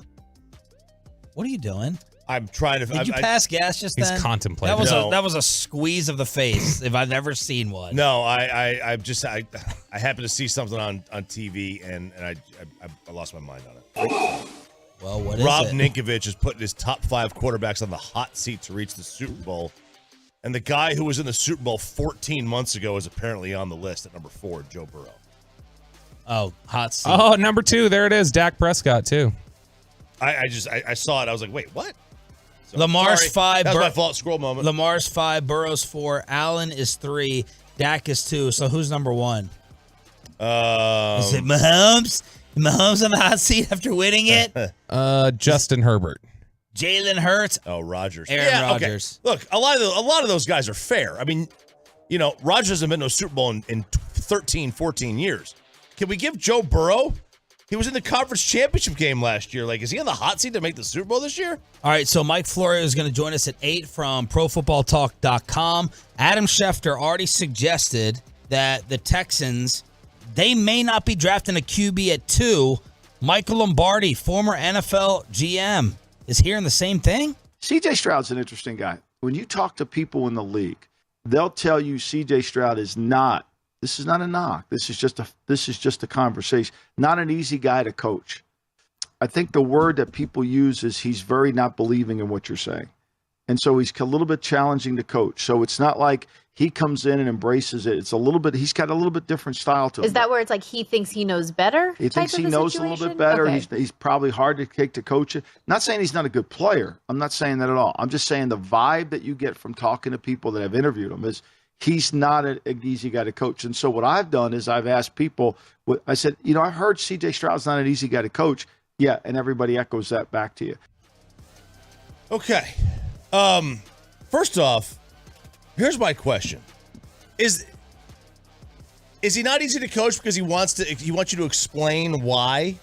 What are you doing? I'm trying to. Did you pass gas just He's then? contemplating. That was a squeeze of the face if I've ever seen one. No, I happened to see something on TV and I lost my mind on it. Well, what is Rob it? Ninkovich is putting his top 5 quarterbacks on the hot seat to reach the Super Bowl. And the guy who was in the Super Bowl 14 months ago is apparently on the list at number 4, Joe Burrow. Oh, hot seat. Oh, number 2, there it is. Dak Prescott, too. I saw it. I was like, wait, what? So, Lamar's sorry. 5. That was my fault. Scroll moment. Lamar's 5. Burrow's 4. Allen is 3. Dak is 2. So who's number 1? Is it Mahomes? Mahomes on the hot seat after winning it? Justin Herbert. Jalen Hurts. Oh, Rodgers. Aaron Rodgers. Okay. Look, a lot of those guys are fair. I mean, Rodgers hasn't been to a Super Bowl in 13, 14 years. Can we give Joe Burrow? He was in the conference championship game last year. Like, is he on the hot seat to make the Super Bowl this year? All right, so Mike Florio is going to join us at 8 from ProFootballTalk.com. Adam Schefter already suggested that the Texans, they may not be drafting a QB at 2. Michael Lombardi, former NFL GM, is hearing the same thing? C.J. Stroud's an interesting guy. when you talk to people in the league, they'll tell you C.J. Stroud is not. This is not a knock. This is just a conversation. Not an easy guy to coach. I think the word that people use is he's very not believing in what you're saying. And so he's a little bit challenging to coach. So it's not like he comes in and embraces it. It's a little bit, he's got a little bit different style to him. Is that where it's like he thinks he knows better? He thinks he knows a little bit better. Okay. He's probably hard to take to coach it. Not saying he's not a good player. I'm not saying that at all. I'm just saying the vibe that you get from talking to people that have interviewed him is he's not an easy guy to coach. And so what I've done is I've asked people, I said, I heard C.J. Stroud's not an easy guy to coach. Yeah, and everybody echoes that back to you. Okay. First off, here's my question. Is he not easy to coach because he wants you to explain why?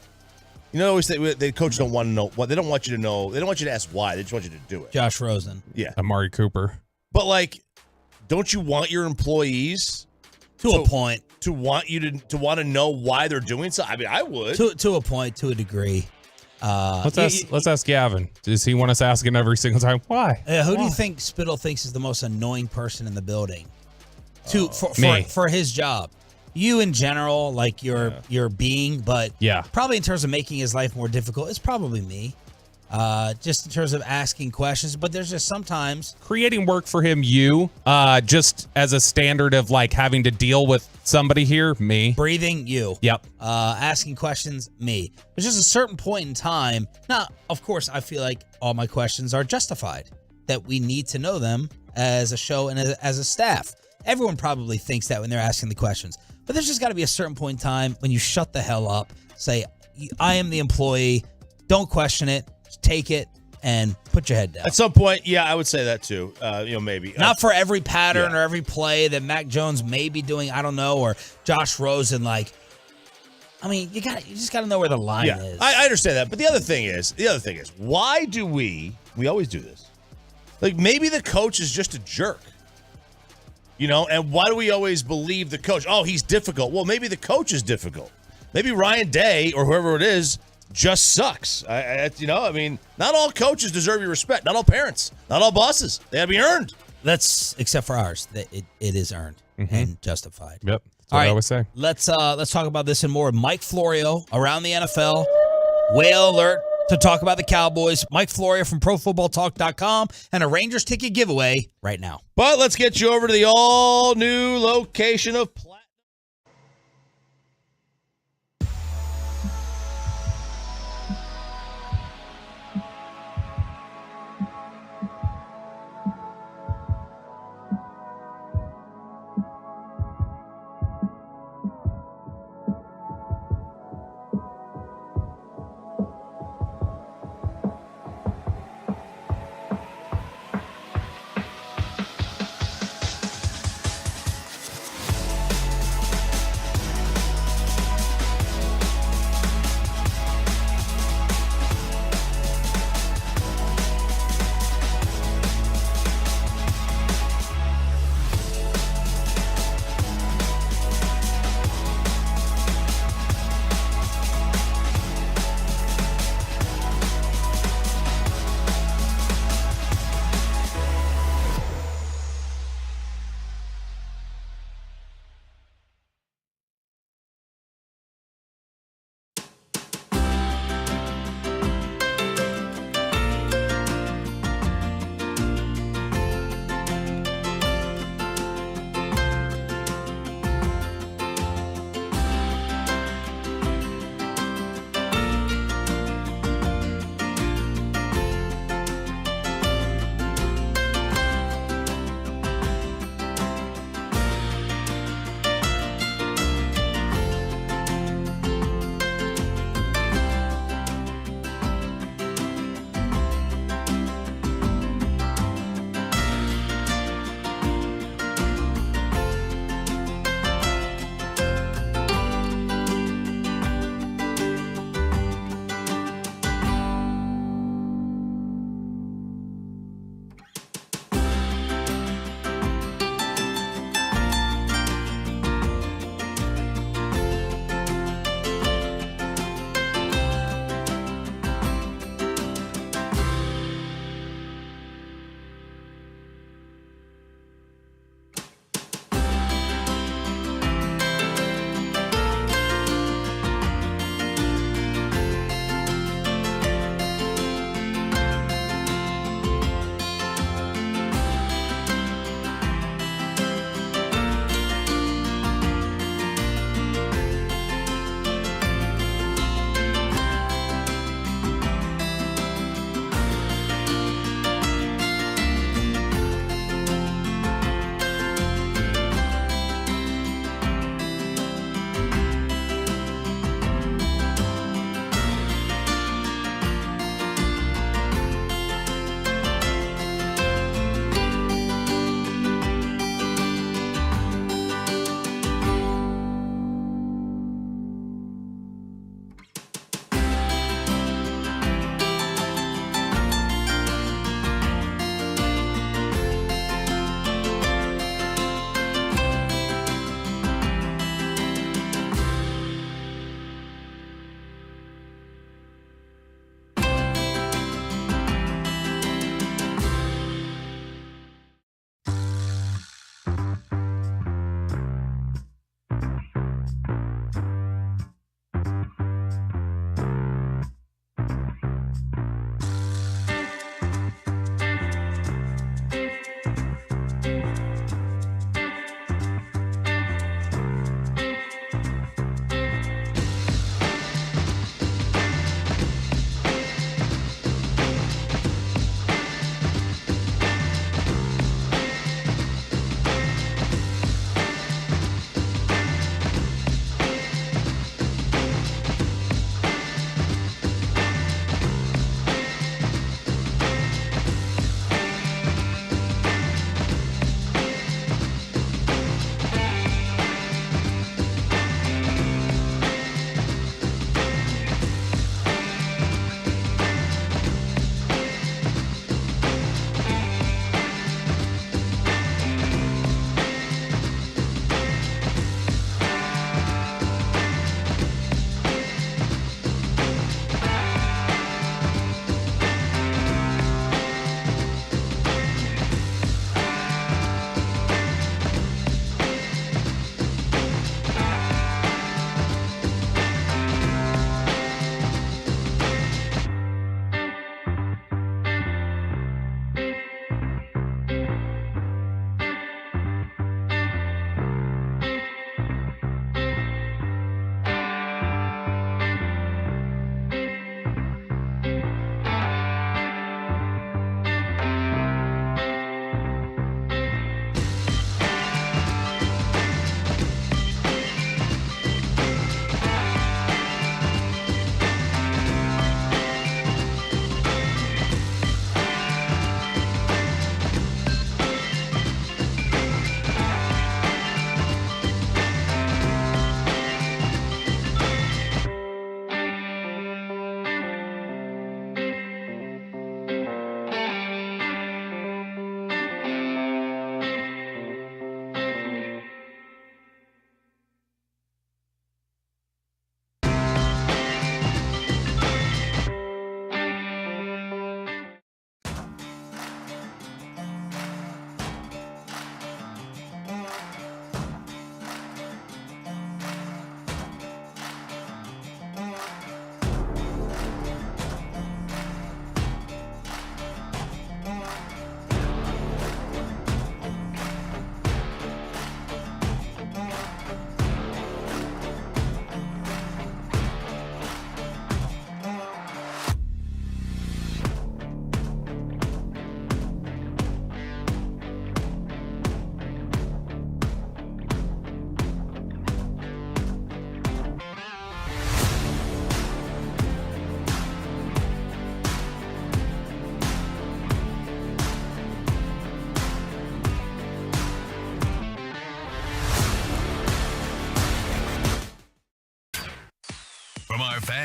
Always the coaches don't want to know what they don't want you to know. They don't want you to ask why. They just want you to do it. Josh Rosen. Yeah. Amari Cooper. But don't you want your employees to a point to want you to want to know why they're doing so? I mean, I would to a point, to a degree. Let's ask Gavin. Does he want us asking every single time why? Who do you think Spittle thinks is the most annoying person in the building? Me. For his job. You in general, like your being, but probably in terms of making his life more difficult, it's probably me. Just in terms of asking questions, but there's just sometimes creating work for him. Just as a standard of having to deal with somebody here, me breathing, you. Yep. Asking questions, me. There's just a certain point in time. Now, of course, I feel like all my questions are justified. That we need to know them as a show and as a staff. Everyone probably thinks that when they're asking the questions, but there's just got to be a certain point in time when you shut the hell up. Say, I am the employee. Don't question it. Take it and put your head down. At some point, I would say that too. Maybe not for every pattern or every play that Mac Jones may be doing. I don't know, or Josh Rosen. You just got to know where the line is. I understand that, but the other thing is, why do we always do this? Maybe the coach is just a jerk, and why do we always believe the coach? Oh, he's difficult. Well, maybe the coach is difficult. Maybe Ryan Day or whoever it is just sucks. Not all coaches deserve your respect. Not all parents. Not all bosses. They have to be earned. Except for ours. It is earned and justified. Yep. That's All what right, I always say. Let's talk about this and more. Mike Florio around the NFL. Whale alert to talk about the Cowboys. Mike Florio from ProFootballTalk.com and a Rangers ticket giveaway right now. But let's get you over to the all-new location of Platinum.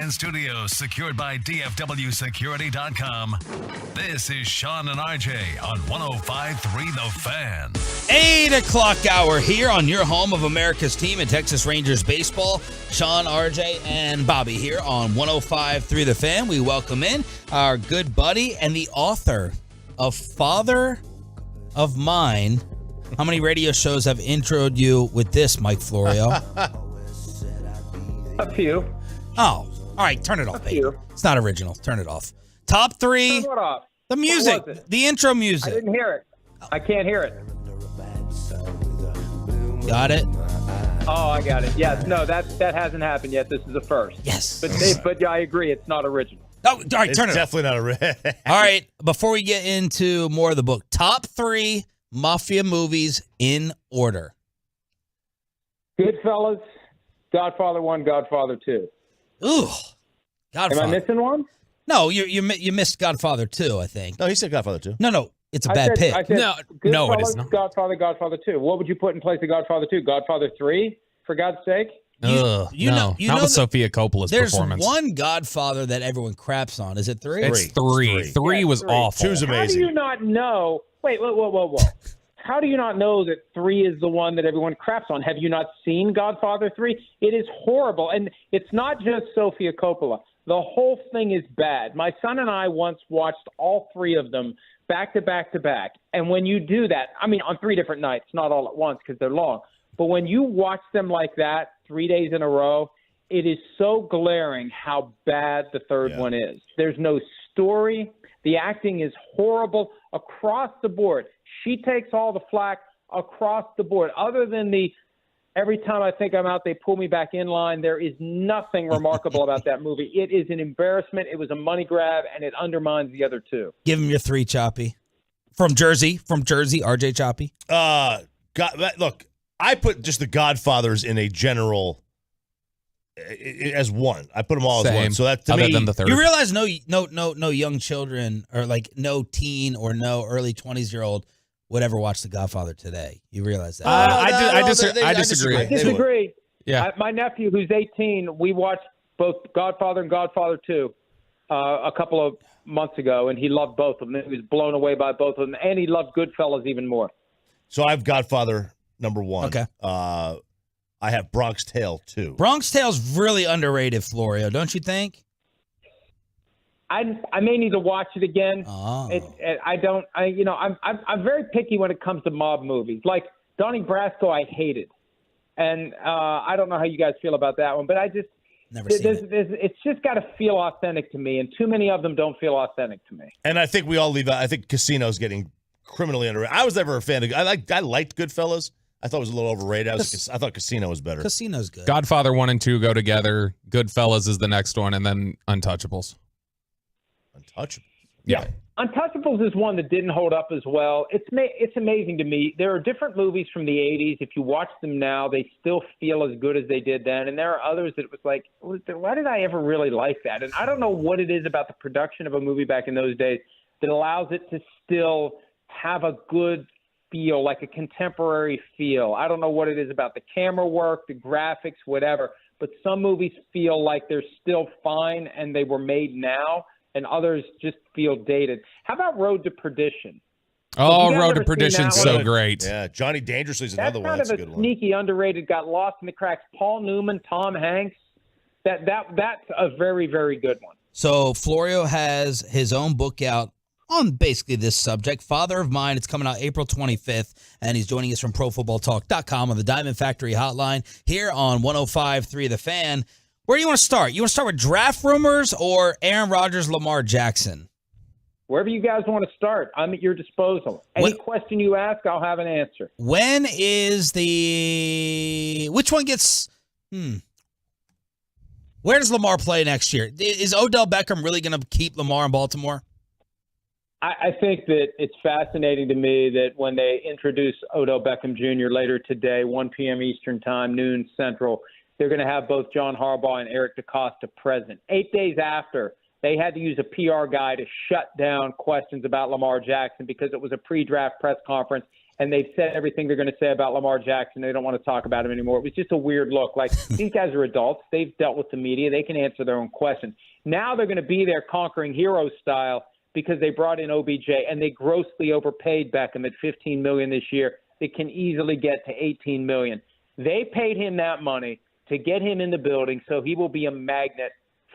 Fan Studios, secured by DFWSecurity.com. This is Sean and RJ on 105.3 The Fan. 8 o'clock hour here on your home of America's team in Texas Rangers baseball. Sean, RJ, and Bobby here on 105.3 The Fan. We welcome in our good buddy and the author of Father of Mine. How many radio shows have introed you with this, Mike Florio? A few. Oh, all right. Turn it off, baby. It's not original. Turn it off. Top 3. Turn what off? The music. The intro music. I didn't hear it. I can't hear it. Got it? Oh, I got it. Yes. No, that hasn't happened yet. This is the first. Yes. But yeah, I agree. It's not original. Oh, all right. Turn it off. Definitely not a All right. Before we get into more of the book, top 3 Mafia movies in order. Goodfellas, Godfather 1, Godfather 2. Ooh. Godfather. Am I missing one? No, you missed Godfather 2, I think. No, he said Godfather 2. No, it's a bad pick. I said no, it is Goodfellas, not. Godfather 2. What would you put in place of Godfather 2? Godfather 3, for God's sake? Not with Sofia Coppola's There's performance. one Godfather that everyone craps on. Is it 3? It's 3. 3 was awful. 2's amazing. How do you not know? Wait, whoa. How do you not know that 3 is the one that everyone craps on? Have you not seen Godfather 3? It is horrible. And it's not just Sofia Coppola. The whole thing is bad. My son and I once watched all 3 of them back to back to back. And when you do that, I mean, on 3 different nights, not all at once because they're long. But when you watch them like that 3 days in a row, it is so glaring how bad the third one is. There's no story. The acting is horrible across the board. She takes all the flack across the board. Other than every time I think I'm out, they pull me back in line. There is nothing remarkable about that movie. It is an embarrassment. It was a money grab, and it undermines the other 2. Give him your 3, Choppy. From Jersey, RJ Choppy. Look, I put just the Godfathers in a general as one. I put them all as one. So that to Other me, than the third. You realize no young children or like no teen or no early 20s-year-old would ever watch The Godfather today. You realize that? I disagree. I disagree. Yeah. My nephew, who's 18, we watched both Godfather and Godfather 2 a couple of months ago, and he loved both of them. He was blown away by both of them, and he loved Goodfellas even more. So I've Godfather number 1. Okay. I have Bronx Tale 2. Bronx Tale's really underrated, Florio, don't you think? I may need to watch it again. Oh. I'm very picky when it comes to mob movies. Like Donnie Brasco, I hated, and I don't know how you guys feel about that one, but I just it's just got to feel authentic to me, and too many of them don't feel authentic to me. And I think we all leave out. I think Casino's getting criminally underrated. I was never a fan of. I liked Goodfellas. I thought it was a little overrated. I thought Casino was better. Casino's good. Godfather 1 and 2 go together. Goodfellas is the next one, and then Untouchables. Untouchables. Yeah. Untouchables is one that didn't hold up as well. It's amazing to me. There are different movies from the 80s. If you watch them now, they still feel as good as they did then. And there are others that it was like, why did I ever really like that? And I don't know what it is about the production of a movie back in those days that allows it to still have a good feel, like a contemporary feel. I don't know what it is about the camera work, the graphics, whatever. But some movies feel like they're still fine and they were made now, and others just feel dated. How about Road to Perdition? Oh, Road to Perdition's so great. Yeah, Johnny Dangerously is another one. That's kind a of good a one. sneaky, underrated, got lost in the cracks. Paul Newman, Tom Hanks. That's a very, very good one. So Florio has his own book out on basically this subject, Father of Mine. It's coming out April 25th, and he's joining us from ProFootballTalk.com on the Diamond Factory hotline here on 105.3 The Fan. Where do you want to start? You want to start with draft rumors or Aaron Rodgers, Lamar Jackson? Wherever you guys want to start, I'm at your disposal. Any question you ask, I'll have an answer. When is which one gets, where does Lamar play next year? Is Odell Beckham really going to keep Lamar in Baltimore? I think that it's fascinating to me that when they introduce Odell Beckham Jr. later today, 1 p.m. Eastern Time, noon Central, they're going to have both John Harbaugh and Eric DeCosta present. 8 days after they had to use a PR guy to shut down questions about Lamar Jackson because it was a pre-draft press conference, and they've said everything they're going to say about Lamar Jackson. They don't want to talk about him anymore. It was just a weird look. Like, these guys are adults. They've dealt with the media. They can answer their own questions. Now they're going to be there conquering hero style because they brought in OBJ, and they grossly overpaid Beckham at $15 million this year. It can easily get to $18 million. They paid him that money to get him in the building, so he will be a magnet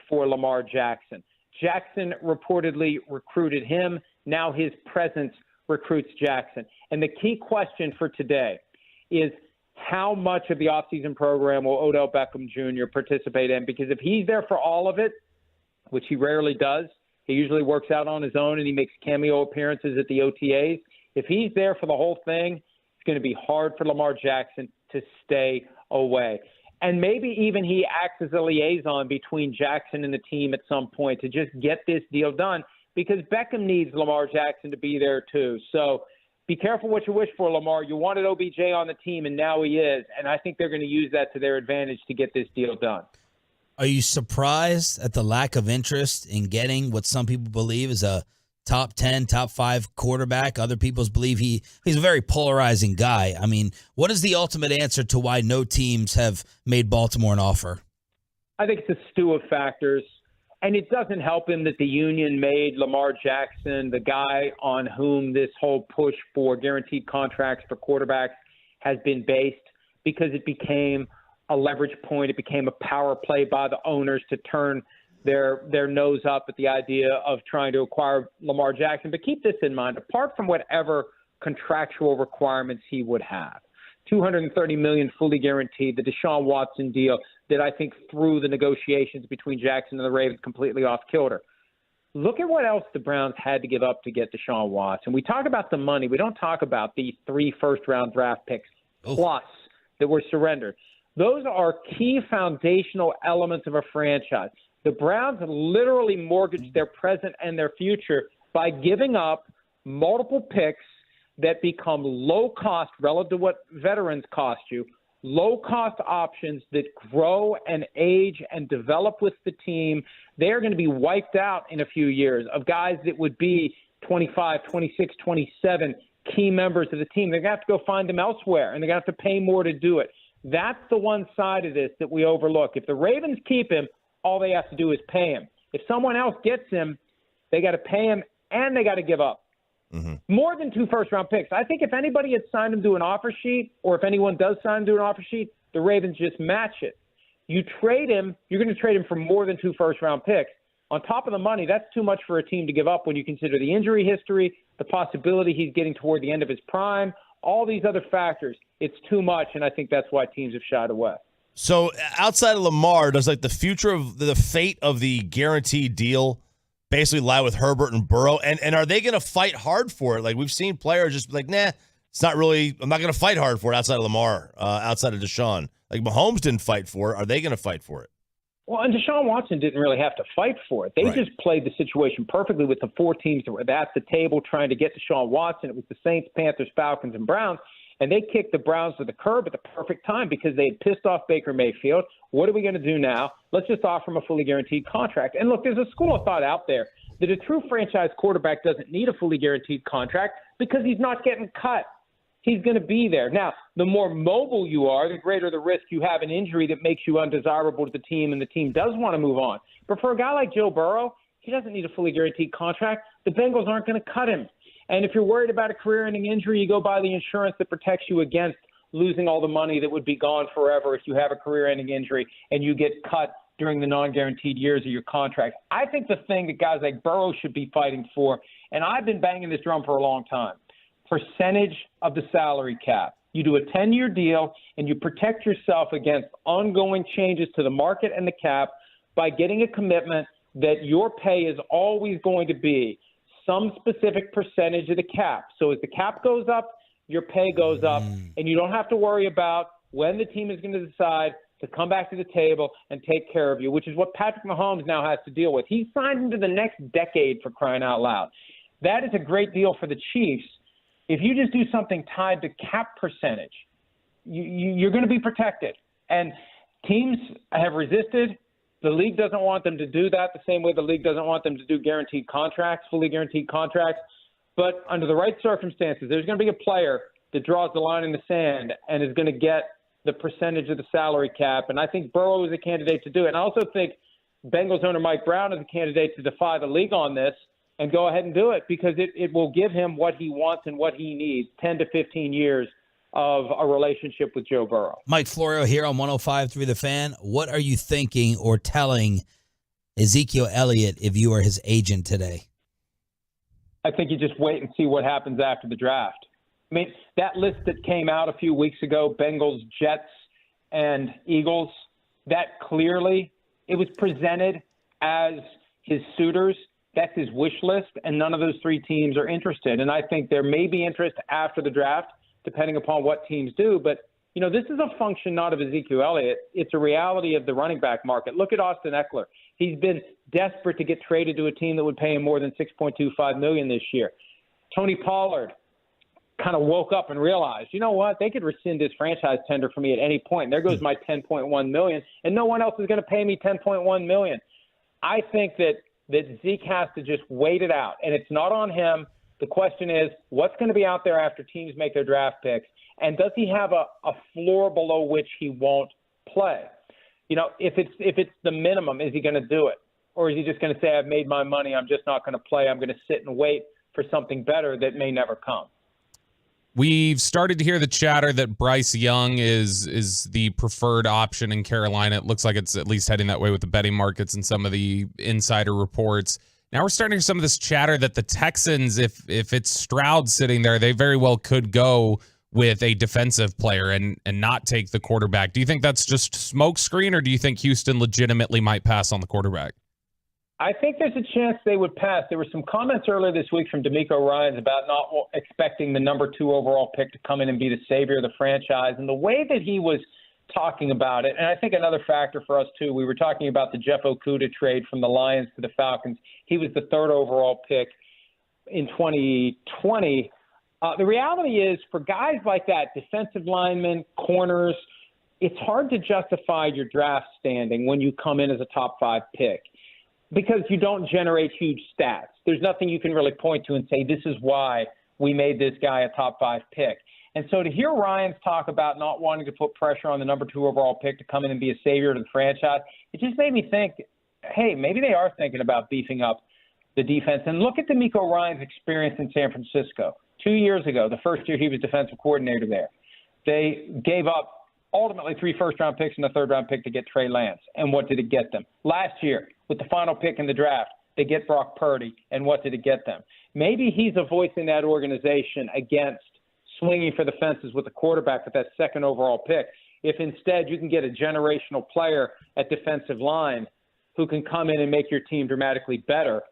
for Lamar Jackson. Jackson reportedly recruited him. Now his presence recruits Jackson. And the key question for today is how much of the offseason program will Odell Beckham Jr. participate in? Because if he's there for all of it, which he rarely does, he usually works out on his own and he makes cameo appearances at the OTAs. If he's there for the whole thing, it's going to be hard for Lamar Jackson to stay away. And maybe even he acts as a liaison between Jackson and the team at some point to just get this deal done, because Beckham needs Lamar Jackson to be there too. So be careful what you wish for, Lamar. You wanted OBJ on the team, and now he is. And I think they're going to use that to their advantage to get this deal done. Are you surprised at the lack of interest in getting what some people believe is a top 10, top 5 quarterback? Other people believe he's a very polarizing guy. I mean, what is the ultimate answer to why no teams have made Baltimore an offer? I think it's a stew of factors. And it doesn't help him that the union made Lamar Jackson the guy on whom this whole push for guaranteed contracts for quarterbacks has been based, because it became a leverage point. It became a power play by the owners to turn their nose up at the idea of trying to acquire Lamar Jackson. But keep this in mind, apart from whatever contractual requirements he would have, $230 million fully guaranteed, the Deshaun Watson deal that I think threw the negotiations between Jackson and the Ravens completely off kilter. Look at what else the Browns had to give up to get Deshaun Watson. We talk about the money. We don't talk about the 3 first-round draft picks plus that were surrendered. Those are key foundational elements of a franchise. The Browns literally mortgaged their present and their future by giving up multiple picks that become low cost relative to what veterans cost you, low cost options that grow and age and develop with the team. They're going to be wiped out in a few years of guys that would be 25, 26, 27 key members of the team. They're going to have to go find them elsewhere, and they're going to have to pay more to do it. That's the one side of this that we overlook. If the Ravens keep him, all they have to do is pay him. If someone else gets him, they got to pay him and they got to give up. More than 2 first-round picks. I think if anybody had signed him to an offer sheet, or if anyone does sign him to an offer sheet, the Ravens just match it. You trade him, you're going to trade him for more than 2 first-round picks. On top of the money, that's too much for a team to give up when you consider the injury history, the possibility he's getting toward the end of his prime, all these other factors. It's too much, and I think that's why teams have shied away. So outside of Lamar, does like the future of the fate of the guaranteed deal basically lie with Herbert and Burrow? And are they going to fight hard for it? Like, we've seen players just be like, nah, it's not really, I'm not going to fight hard for it outside of Lamar, outside of Deshaun. Like, Mahomes didn't fight for it. Are they going to fight for it? Well, and Deshaun Watson didn't really have to fight for it. They just played the situation perfectly with the 4 teams that were at the table trying to get Deshaun Watson. It was the Saints, Panthers, Falcons, and Browns. And they kicked the Browns to the curb at the perfect time because they had pissed off Baker Mayfield. What are we going to do now? Let's just offer him a fully guaranteed contract. And look, there's a school of thought out there that a true franchise quarterback doesn't need a fully guaranteed contract because he's not getting cut. He's going to be there. Now, the more mobile you are, the greater the risk you have an injury that makes you undesirable to the team, and the team does want to move on. But for a guy like Joe Burrow, he doesn't need a fully guaranteed contract. The Bengals aren't going to cut him. And if you're worried about a career-ending injury, you go buy the insurance that protects you against losing all the money that would be gone forever if you have a career-ending injury and you get cut during the non-guaranteed years of your contract. I think the thing that guys like Burrow should be fighting for, and I've been banging this drum for a long time, percentage of the salary cap. You do a 10-year deal, and you protect yourself against ongoing changes to the market and the cap by getting a commitment that your pay is always going to be some specific percentage of the cap. So as the cap goes up, your pay goes up, and you don't have to worry about when the team is going to decide to come back to the table and take care of you, which is what Patrick Mahomes now has to deal with. He's signed into the next decade, for crying out loud. That is a great deal for the Chiefs. If you just do something tied to cap percentage, you're going to be protected. And teams have resisted. The league doesn't want them to do that the same way the league doesn't want them to do guaranteed contracts, fully guaranteed contracts. But under the right circumstances, there's going to be a player that draws the line in the sand and is going to get the percentage of the salary cap. And I think Burrow is a candidate to do it. And I also think Bengals owner Mike Brown is a candidate to defy the league on this and go ahead and do it, because it will give him what he wants and what he needs, 10 to 15 years of a relationship with Joe Burrow. Mike Florio here on 105.3 The Fan. What are you thinking or telling Ezekiel Elliott if you are his agent today? I think you just wait and see what happens after the draft. I mean, that list that came out a few weeks ago, Bengals, Jets, and Eagles, that clearly it was presented as his suitors. That's his wish list, and none of those three teams are interested. And I think there may be interest after the draft, depending upon what teams do. But, you know, this is a function not of Ezekiel Elliott. It's a reality of the running back market. Look at Austin Eckler. He's been desperate to get traded to a team that would pay him more than $6.25 million this year. Tony Pollard kind of woke up and realized, you know what, they could rescind his franchise tender for me at any point. There goes my $10.1 million, and no one else is going to pay me $10.1 million. I think that Zeke has to just wait it out, and it's not on him. The question is, what's going to be out there after teams make their draft picks, and does he have a floor below which he won't play? You know, if it's the minimum, is he going to do it? Or is he just going to say, I've made my money, I'm just not going to play, I'm going to sit and wait for something better that may never come? We've started to hear the chatter that Bryce Young is the preferred option in Carolina. It looks like it's at least heading that way with the betting markets and some of the insider reports. Now we're starting to hear some of this chatter that the Texans, if it's Stroud sitting there, they very well could go with a defensive player and not take the quarterback. Do you think that's just smokescreen, or do you think Houston legitimately might pass on the quarterback? I think there's a chance they would pass. There were some comments earlier this week from DeMeco Ryans about not expecting the number 2 overall pick to come in and be the savior of the franchise. And the way that he was talking about it, and I think another factor for us too, we were talking about the Jeff Okudah trade from the Lions to the Falcons. He was the 3rd overall pick in 2020. The reality is, for guys like that, defensive linemen, corners, it's hard to justify your draft standing when you come in as a top 5 pick, because you don't generate huge stats. There's nothing you can really point to and say, this is why we made this guy a top 5 pick. And so to hear Ryans talk about not wanting to put pressure on the number 2 overall pick to come in and be a savior to the franchise, it just made me think, hey, maybe they are thinking about beefing up the defense. And look at DeMeco Ryans' experience in San Francisco. 2 years ago, the first year he was defensive coordinator there, they gave up ultimately 3 first-round picks and a 3rd-round pick to get Trey Lance. And what did it get them? Last year, with the final pick in the draft, they get Brock Purdy, and what did it get them? Maybe he's a voice in that organization against swinging for the fences with the quarterback with that 2nd overall pick. If instead you can get a generational player at defensive line who can come in and make your team dramatically better,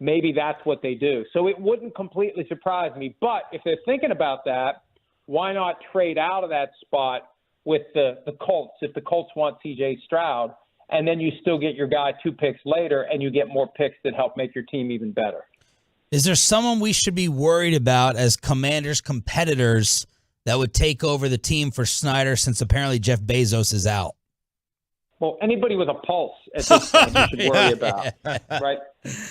maybe that's what they do. So it wouldn't completely surprise me. But if they're thinking about that, why not trade out of that spot with the Colts if the Colts want C.J. Stroud, and then you still get your guy 2 picks later and you get more picks that help make your team even better? Is there someone we should be worried about as Commanders competitors that would take over the team for Snyder, since apparently Jeff Bezos is out? Well, anybody with a pulse at this point you should worry about, right?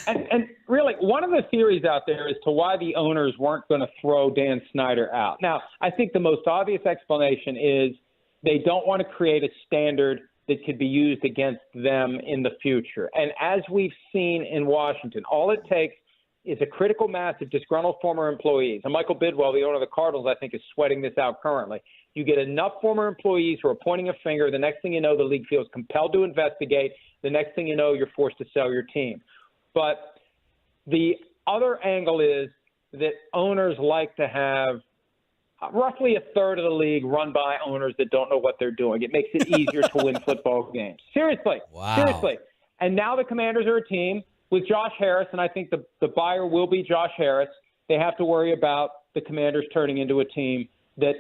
And really, one of the theories out there as to why the owners weren't going to throw Dan Snyder out. Now, I think the most obvious explanation is they don't want to create a standard that could be used against them in the future. And as we've seen in Washington, all it takes is a critical mass of disgruntled former employees. And Michael Bidwell, the owner of the Cardinals, I think is sweating this out currently. You get enough former employees who are pointing a finger, the next thing you know, the league feels compelled to investigate. The next thing you know, you're forced to sell your team. But the other angle is that owners like to have roughly 1/3 of the league run by owners that don't know what they're doing. It makes it easier to win football games. Seriously. Wow. Seriously. And now the Commanders are a team with Josh Harris, and I think the buyer will be Josh Harris. They have to worry about the Commanders turning into a team that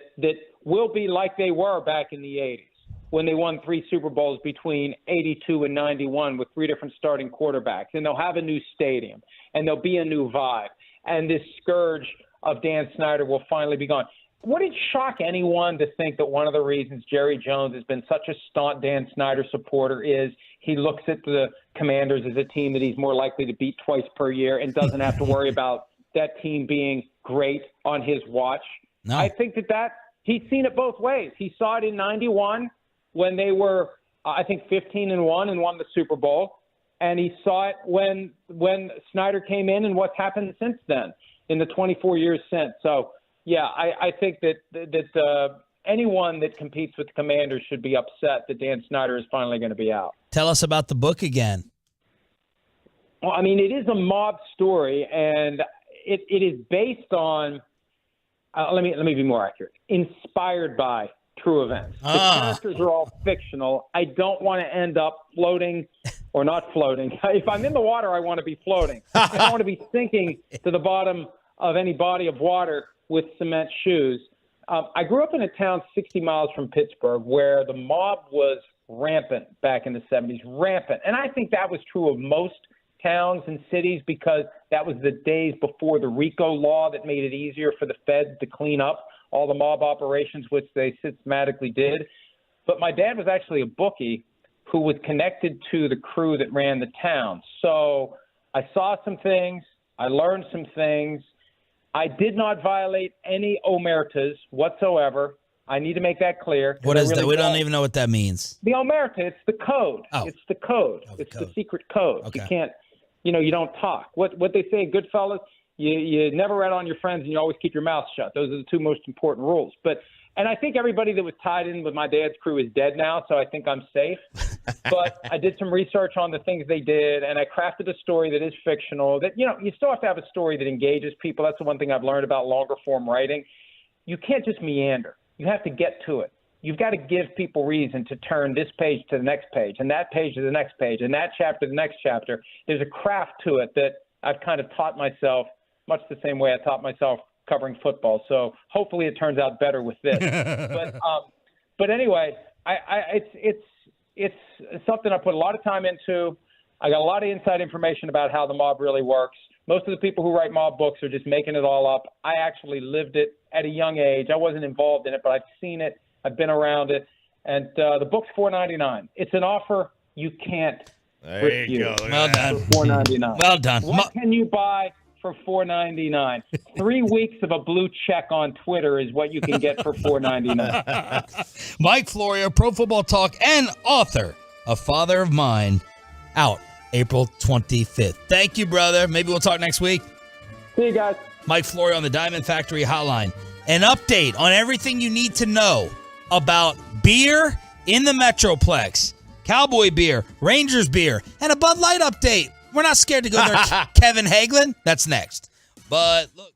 will be like they were back in the 80s when they won 3 Super Bowls between 82 and 91 with 3 different starting quarterbacks. And they'll have a new stadium, and there'll be a new vibe. And this scourge of Dan Snyder will finally be gone. would it shock anyone to think that one of the reasons Jerry Jones has been such a staunch Dan Snyder supporter is he looks at the Commanders as a team that he's more likely to beat twice per year and doesn't have to worry about that team being great on his watch? No. I think that he's seen it both ways. He saw it in 91 when they were, I think, 15-1 and won the Super Bowl. And he saw it when Snyder came in and what's happened since then in the 24 years since. So, yeah, I think that anyone that competes with the Commanders should be upset that Dan Snyder is finally going to be out. Tell us about the book again. Well, I mean, it is a mob story, and it is based on let me be more accurate. Inspired by true events. The characters are all fictional. I don't want to end up floating or not floating. If I'm in the water, I want to be floating. I don't want to be sinking to the bottom of any body of water with cement shoes. I grew up in a town 60 miles from Pittsburgh where the mob was rampant back in the 70s, rampant. And I think that was true of most towns and cities because that was the days before the RICO law that made it easier for the feds to clean up all the mob operations, which they systematically did. But my dad was actually a bookie who was connected to the crew that ran the town. So I saw some things. I learned some things. I did not violate any omertas whatsoever. I need to make that clear. What is that? We don't even know what that means. The omerta, it's the code. Oh. It's the code. It's the secret code. Okay. You can't, you don't talk. What they say in Goodfellas, you never rat on your friends and you always keep your mouth shut. Those are the two most important rules. And I think everybody that was tied in with my dad's crew is dead now, so I think I'm safe. But I did some research on the things they did, and I crafted a story that is fictional. That you still have to have a story that engages people. That's the one thing I've learned about longer form writing. You can't just meander. You have to get to it. You've got to give people reason to turn this page to the next page, and that page to the next page, and that chapter to the next chapter. There's a craft to it that I've kind of taught myself, much the same way I taught myself covering football. So hopefully it turns out better with this. But anyway, it's something I put a lot of time into. I got a lot of inside information about how the mob really works. Most of the people who write mob books are just making it all up. I actually lived it at a young age. I wasn't involved in it, but I've seen it. I've been around it. And the book's $4.99. It's an offer you can't refuse. You go. Well done. For $4.99. Well done. What can you buy for $4.99? 3 weeks of a blue check on Twitter is what you can get for $4.99. Mike Florio, Pro Football Talk, and author of Father of Mine, out April 25th. Thank you, brother. Maybe we'll talk next week. See you guys. Mike Florio on the Diamond Factory Hotline. An update on everything you need to know about beer in the Metroplex. Cowboy beer, Rangers beer, and a Bud Light update. We're not scared to go there. Kevin Hagelin, that's next. But look.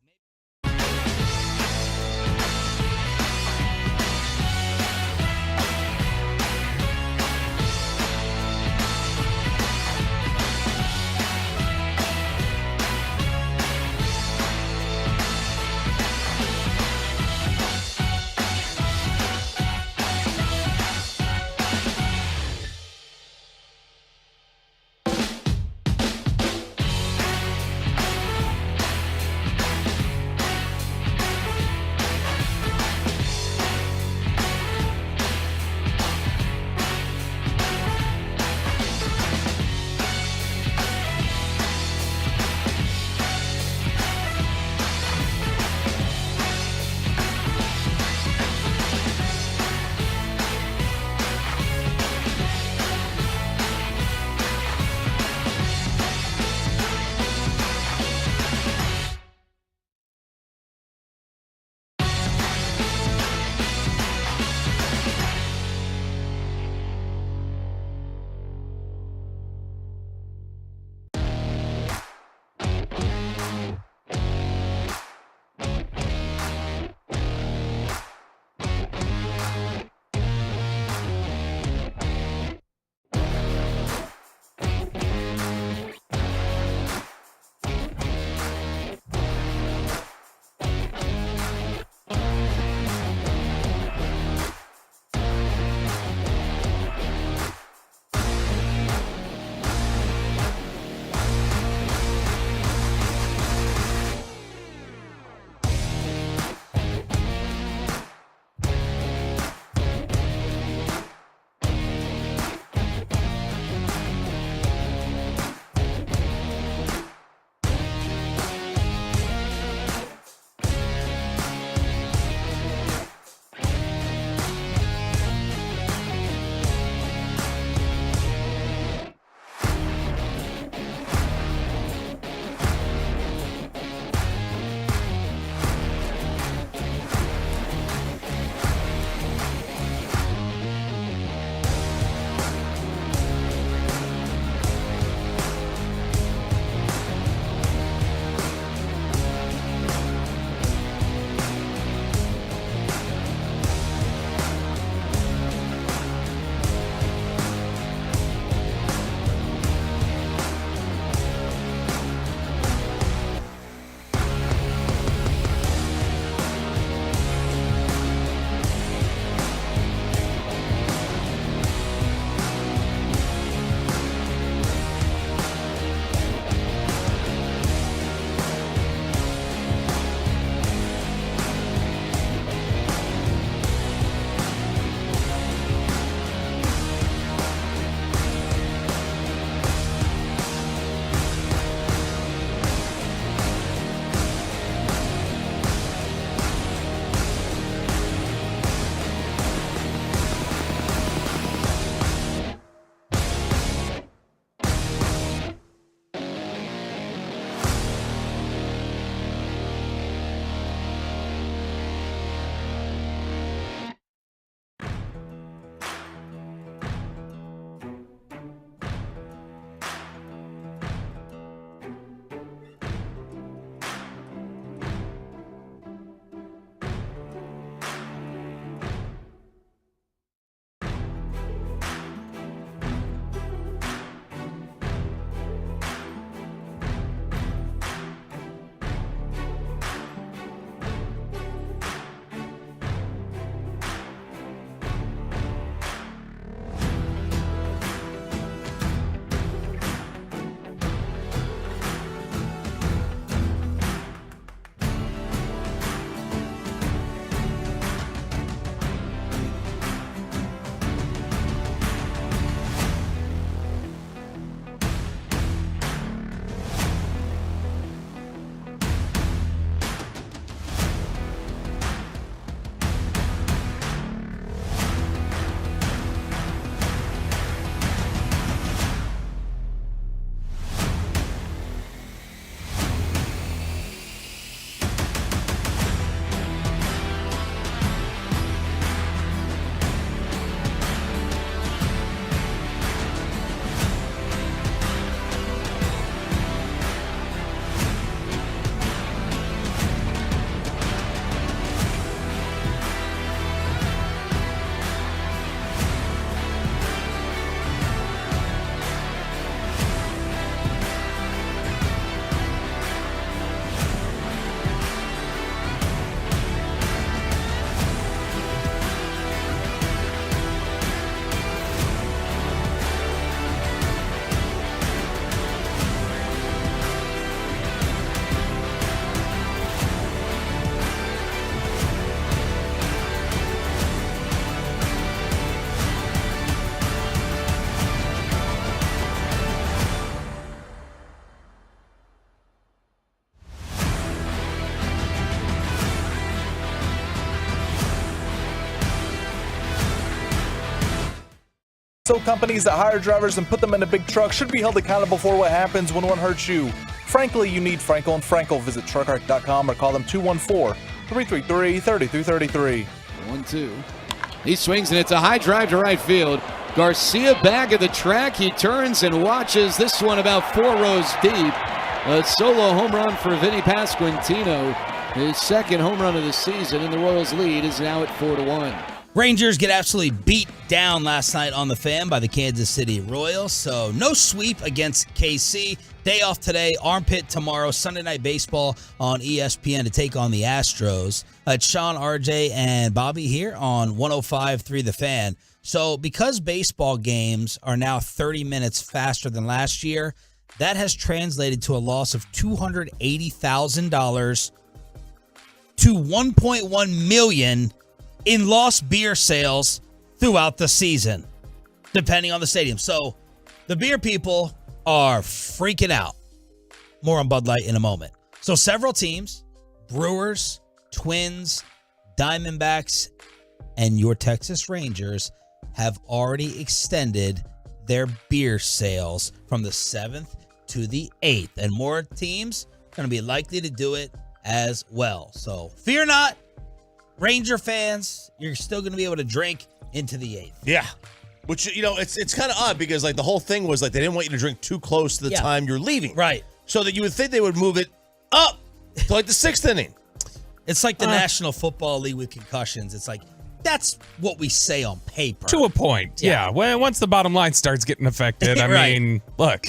So companies that hire drivers and put them in a big truck should be held accountable for what happens when one hurts you. Frankly, you need Frankel and Frankel. Visit truckarc.com or call them 214-333-3333. 1-2. He swings, and it's a high drive to right field. Garcia back at the track. He turns and watches this one about 4 rows deep. A solo home run for Vinny Pasquantino. His second home run of the season, and the Royals' lead is now at 4-1. Rangers get absolutely beat down last night on the Fan by the Kansas City Royals, so no sweep against KC. Day off today, armpit tomorrow, Sunday Night Baseball on ESPN to take on the Astros. It's Sean, RJ, and Bobby here on 105.3 The Fan. So because baseball games are now 30 minutes faster than last year, that has translated to a loss of $280,000 to $1.1 million in lost beer sales throughout the season, depending on the stadium. So the beer people are freaking out. More on Bud Light in a moment. So several teams, Brewers, Twins, Diamondbacks, and your Texas Rangers have already extended their beer sales from the 7th to the 8th. And more teams are going to be likely to do it as well. So fear not, Ranger fans, you're still going to be able to drink into the 8th. Yeah. Which, it's kind of odd because, the whole thing was, they didn't want you to drink too close to the time you're leaving. Right. So that you would think they would move it up to, the 6th inning. It's like the National Football League with concussions. It's like, that's what we say on paper. To a point, yeah. Well, once the bottom line starts getting affected, I mean, look,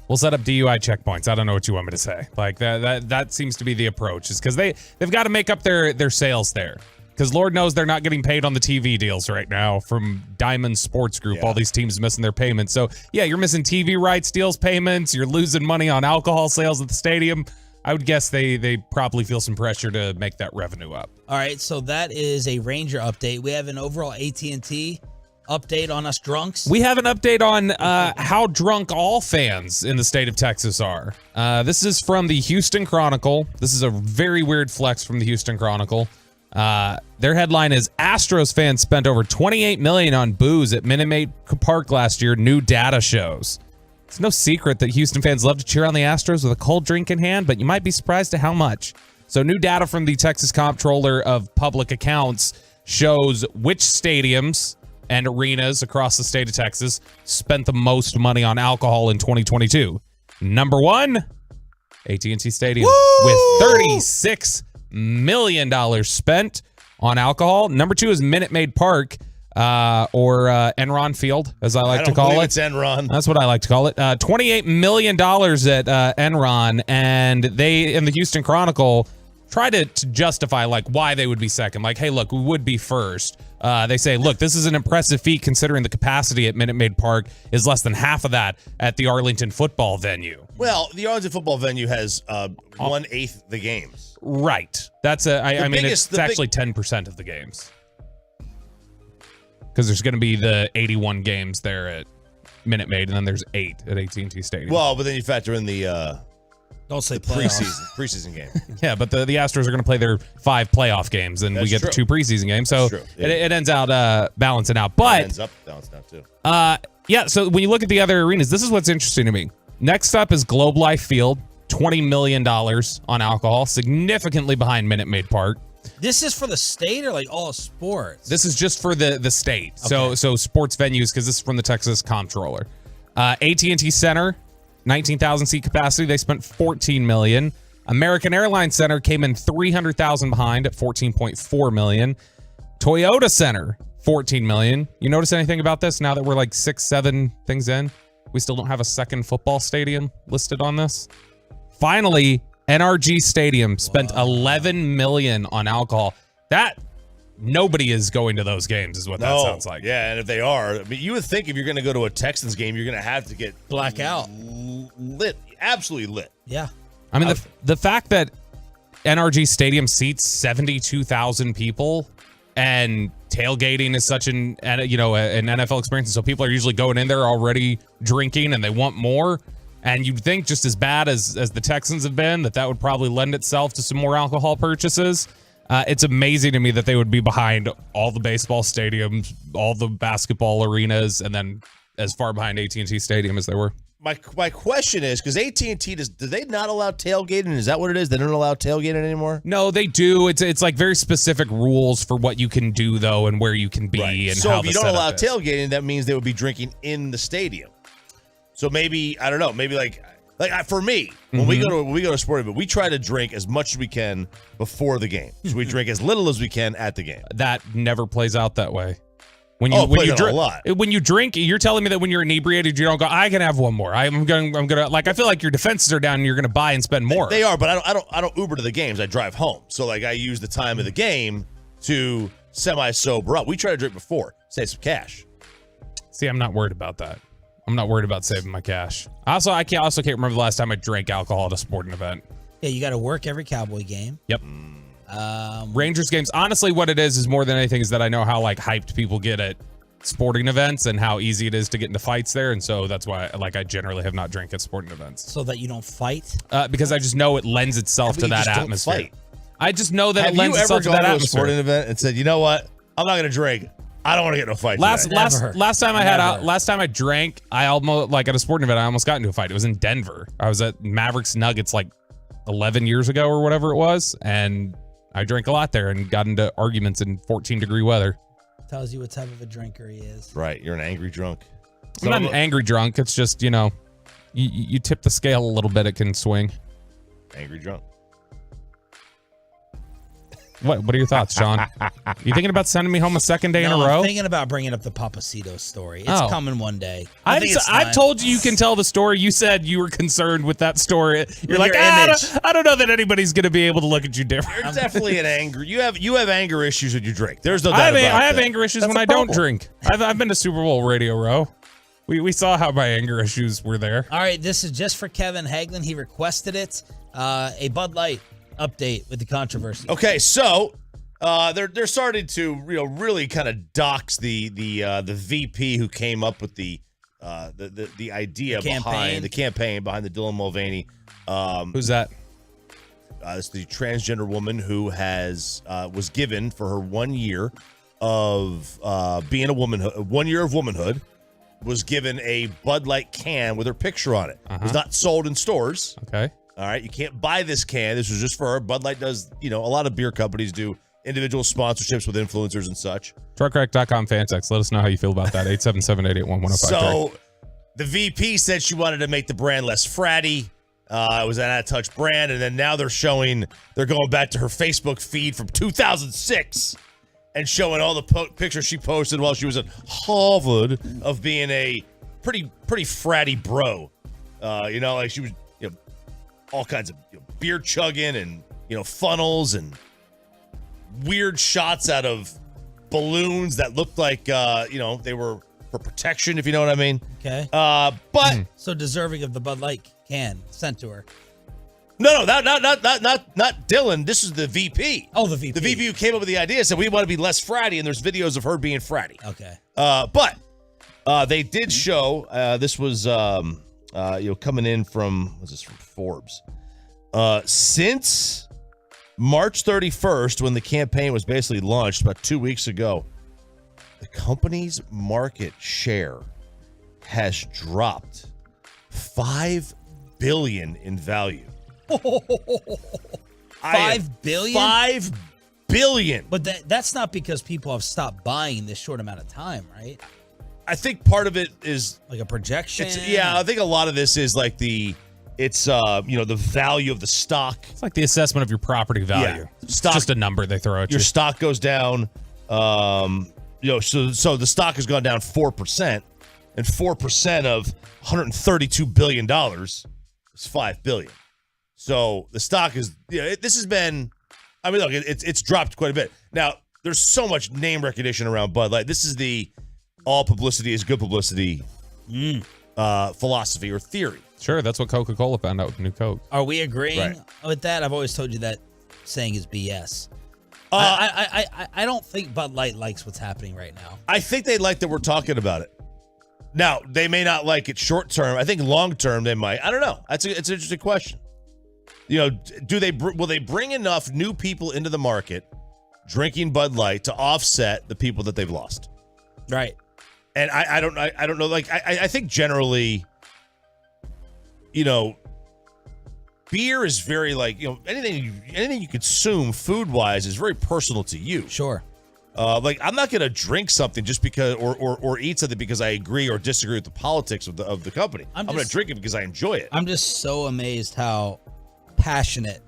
we'll set up DUI checkpoints. I don't know what you want me to say. Like that seems to be the approach, is because they've got to make up their sales there. Because Lord knows they're not getting paid on the TV deals right now from Diamond Sports Group. All these teams missing their payments. So, yeah, you're missing TV rights deals payments. You're losing money on alcohol sales at the stadium. I would guess they probably feel some pressure to make that revenue up. All right, so that is a Ranger update. We have an overall AT&T update on us drunks. We have an update on how drunk all fans in the state of Texas are. This is from the Houston Chronicle. This is a very weird flex from the Houston Chronicle. Their headline is Astros fans spent over $28 million on booze at Minute Maid Park last year, new data shows. It's no secret that Houston fans love to cheer on the Astros with a cold drink in hand, but you might be surprised at how much. So new data from the Texas Comptroller of Public Accounts shows which stadiums and arenas across the state of Texas spent the most money on alcohol in 2022. Number 1, AT&T Stadium. Woo! With $36 million spent on alcohol. Number 2 is Minute Maid Park, or Enron Field, as I like to call it. It's Enron. That's what I like to call it. $28 million at Enron, and they, in the Houston Chronicle, try to justify why they would be second. Like, hey, look, we would be first. They say, look, this is an impressive feat considering the capacity at Minute Maid Park is less than half of that at the Arlington football venue. Well, the Arlington football venue has 1/8 the games. Right. That's it's actually 10% of the games. Because there's going to be the 81 games there at Minute Maid, and then there's 8 at AT&T Stadium. Well, but then you factor in the don't say preseason game. Yeah, but the Astros are going to play their 5 playoff games, and we get the 2 preseason games, so it ends out balancing out. But it ends up balancing out too. Yeah. So when you look at the other arenas, this is what's interesting to me. Next up is Globe Life Field, $20 million on alcohol, significantly behind Minute Maid Park. This is for the state or all sports? This is just for the state. Okay. So sports venues, because this is from the Texas Comptroller. AT&T Center, 19,000 seat capacity. They spent $14 million. American Airlines Center came in $300,000 behind at $14.4 million. Toyota Center, $14 million. You notice anything about this now that we're 6-7 things in? We still don't have a second football stadium listed on this. Finally, NRG Stadium spent $11 million on alcohol. That nobody is going to those games, is what that sounds like. Yeah, and if they are, you would think if you're going to go to a Texans game, you're going to have to get blackout lit, absolutely lit. Yeah, I mean the fact that NRG Stadium seats 72,000 people, and tailgating is such an NFL experience, and so people are usually going in there already drinking, and they want more. And you'd think just as bad as the Texans have been, that would probably lend itself to some more alcohol purchases. It's amazing to me that they would be behind all the baseball stadiums, all the basketball arenas, and then as far behind AT&T Stadium as they were. My question is, because AT&T, do they not allow tailgating? Is that what it is? They don't allow tailgating anymore? No, they do. It's like very specific rules for what you can do, though, and where you can be. And so how if you don't allow tailgating, that means they would be drinking in the stadium. So maybe, I don't know, maybe like for me, when we go to a sporting event, we try to drink as much as we can before the game. So we drink as little as we can at the game. That never plays out that way. When you drink, you're telling me that when you're inebriated, you don't go, I can have one more. I'm gonna like, I feel like your defenses are down and you're gonna buy and spend more. They are, but I don't Uber to the games. I drive home. So like I use the time of the game to semi-sober up. We try to drink before, save some cash. See, I'm not worried about that. I'm not worried about saving my cash. I can't remember the last time I drank alcohol at a sporting event. Yeah, you got to work every Cowboy game. Yep. Rangers games. Honestly, what it is more than anything is that I know how like hyped people get at sporting events and how easy it is to get into fights there, and so that's why I generally have not drank at sporting events. So that you don't fight? Because I just know it lends itself to that atmosphere. Fight. I just know that it lends itself to that atmosphere. Have you ever gone to a sporting event and said, you know what? I'm not going to drink. I don't want to get in a fight. Last time I drank, I almost at a sporting event, I almost got into a fight. It was in Denver. I was at Mavericks Nuggets like 11 years ago or whatever it was, and I drank a lot there and got into arguments in 14-degree weather. Tells you what type of a drinker he is. Right, you're an angry drunk. I'm not an angry drunk. It's just, you tip the scale a little bit, it can swing. Angry drunk. What are your thoughts, Sean? You thinking about sending me home a second day in a row? I'm thinking about bringing up the Papacito story. It's coming one day. I've told you can tell the story. You said you were concerned with that story. You're like, I don't know that anybody's going to be able to look at you different. You're definitely an angry. You have anger issues when you drink. There's no doubt about that. I have anger issues when I don't drink. I've been to Super Bowl Radio Row. We saw how my anger issues were there. All right, this is just for Kevin Hagelin. He requested it. A Bud Light update with the controversy. Okay, so they're starting to really kind of dox the VP who came up with the idea behind the campaign behind the Dylan Mulvaney. Who's that? It's the transgender woman who was given for her 1 year of being a woman. 1 year of womanhood was given a Bud Light can with her picture on it. It was not sold in stores. Okay. All right, you can't buy this can. This was just for her. Bud Light does, a lot of beer companies do individual sponsorships with influencers and such. Truckrack.com fan text. Let us know how you feel about that. 877-881-1053. So the VP said she wanted to make the brand less fratty. It was an out-of-touch brand, and then now they're going back to her Facebook feed from 2006 and showing all the pictures she posted while she was at Harvard of being a pretty fratty bro. Like she was, all kinds of beer chugging and funnels and weird shots out of balloons that looked like they were for protection, if you know what I mean. Okay. But so deserving of the Bud Light can sent to her. No, not Dylan. This is the VP. Oh, the VP. The VP who came up with the idea said we want to be less fratty, and there's videos of her being fratty. Okay. But they did show this was coming in from Forbes. Since March 31st, when the campaign was basically launched about 2 weeks ago, the company's market share has dropped $5 billion in value. $5 billion? $5 billion. But that's not because people have stopped buying this short amount of time, right? I think part of it is like a projection. I think a lot of this is like the value of the stock. It's like the assessment of your property value. Yeah. Stock, just a number they throw at you. Your stock goes down. So the stock has gone down 4%, and 4% of $132 billion is $5 billion. So the stock is, this has been, look, it's dropped quite a bit. Now, there's so much name recognition around Bud Light. This is the all publicity is good publicity philosophy or theory. Sure, that's what Coca-Cola found out with the new Coke. Are we agreeing with that? I've always told you that saying is BS. I don't think Bud Light likes what's happening right now. I think they like that we're talking about it. Now, they may not like it short term. I think long term they might. I don't know. It's an interesting question. Will they bring enough new people into the market drinking Bud Light to offset the people that they've lost? Right. And I don't know. Like I think generally, beer is very like anything you consume food wise is very personal to you. Sure. Like I'm not gonna drink something just because or eat something because I agree or disagree with the politics of the company. I'm gonna drink it because I enjoy it. I'm just so amazed how passionate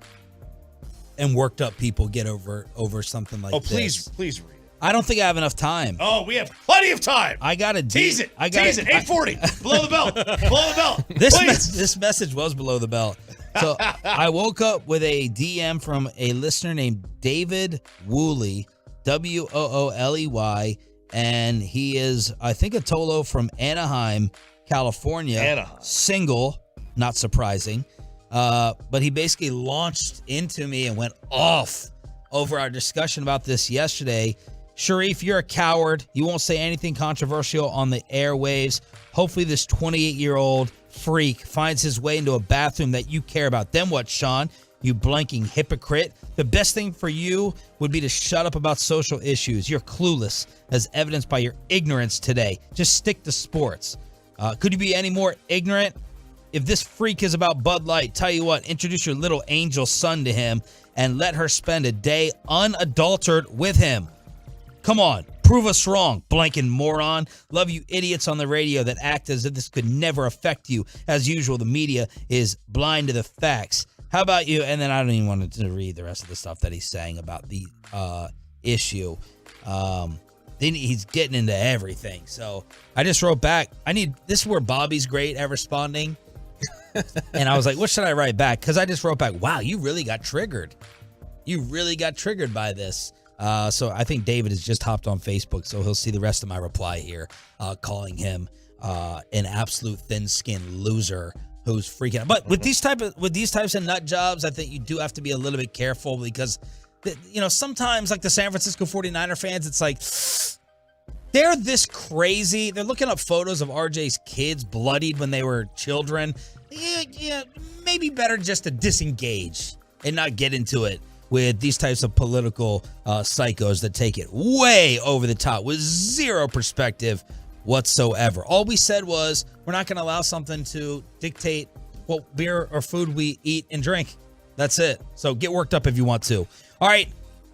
and worked up people get over something like this. Please read it. I don't think I have enough time. Oh, we have plenty of time. I gotta tease it. 8:40. Below the belt. Below the belt. This message was below the belt. So I woke up with a DM from a listener named David Woolley, Wooley, and he is, I think, a Tolo from Anaheim, California. Single, not surprising. But he basically launched into me and went off over our discussion about this yesterday. Sharif, you're a coward. You won't say anything controversial on the airwaves. Hopefully this 28-year-old freak finds his way into a bathroom that you care about. Then what, Sean? You blanking hypocrite. The best thing for you would be to shut up about social issues. You're clueless, as evidenced by your ignorance today. Just stick to sports. Could you be any more ignorant? If this freak is about Bud Light, tell you what, introduce your little angel son to him and let her spend a day unadulterated with him. Come on, prove us wrong, blanking moron. Love you idiots on the radio that act as if this could never affect you. As usual, the media is blind to the facts. How about you? And then I don't even want to read the rest of the stuff that he's saying about the issue. Then he's getting into everything. So I just wrote back. This is where Bobby's great at responding. And I was like, what should I write back? Because I just wrote back, wow, you really got triggered. You really got triggered by this. So I think David has just hopped on Facebook, so he'll see the rest of my reply here, calling him an absolute thin-skinned loser who's freaking out. But with these types of nut jobs, I think you do have to be a little bit careful because, sometimes like the San Francisco 49er fans, it's like they're this crazy. They're looking up photos of RJ's kids bloodied when they were children. Yeah, maybe better just to disengage and not get into it with these types of political psychos that take it way over the top with zero perspective whatsoever. All we said was we're not going to allow something to dictate what beer or food we eat and drink. That's it. So get worked up if you want to. All right.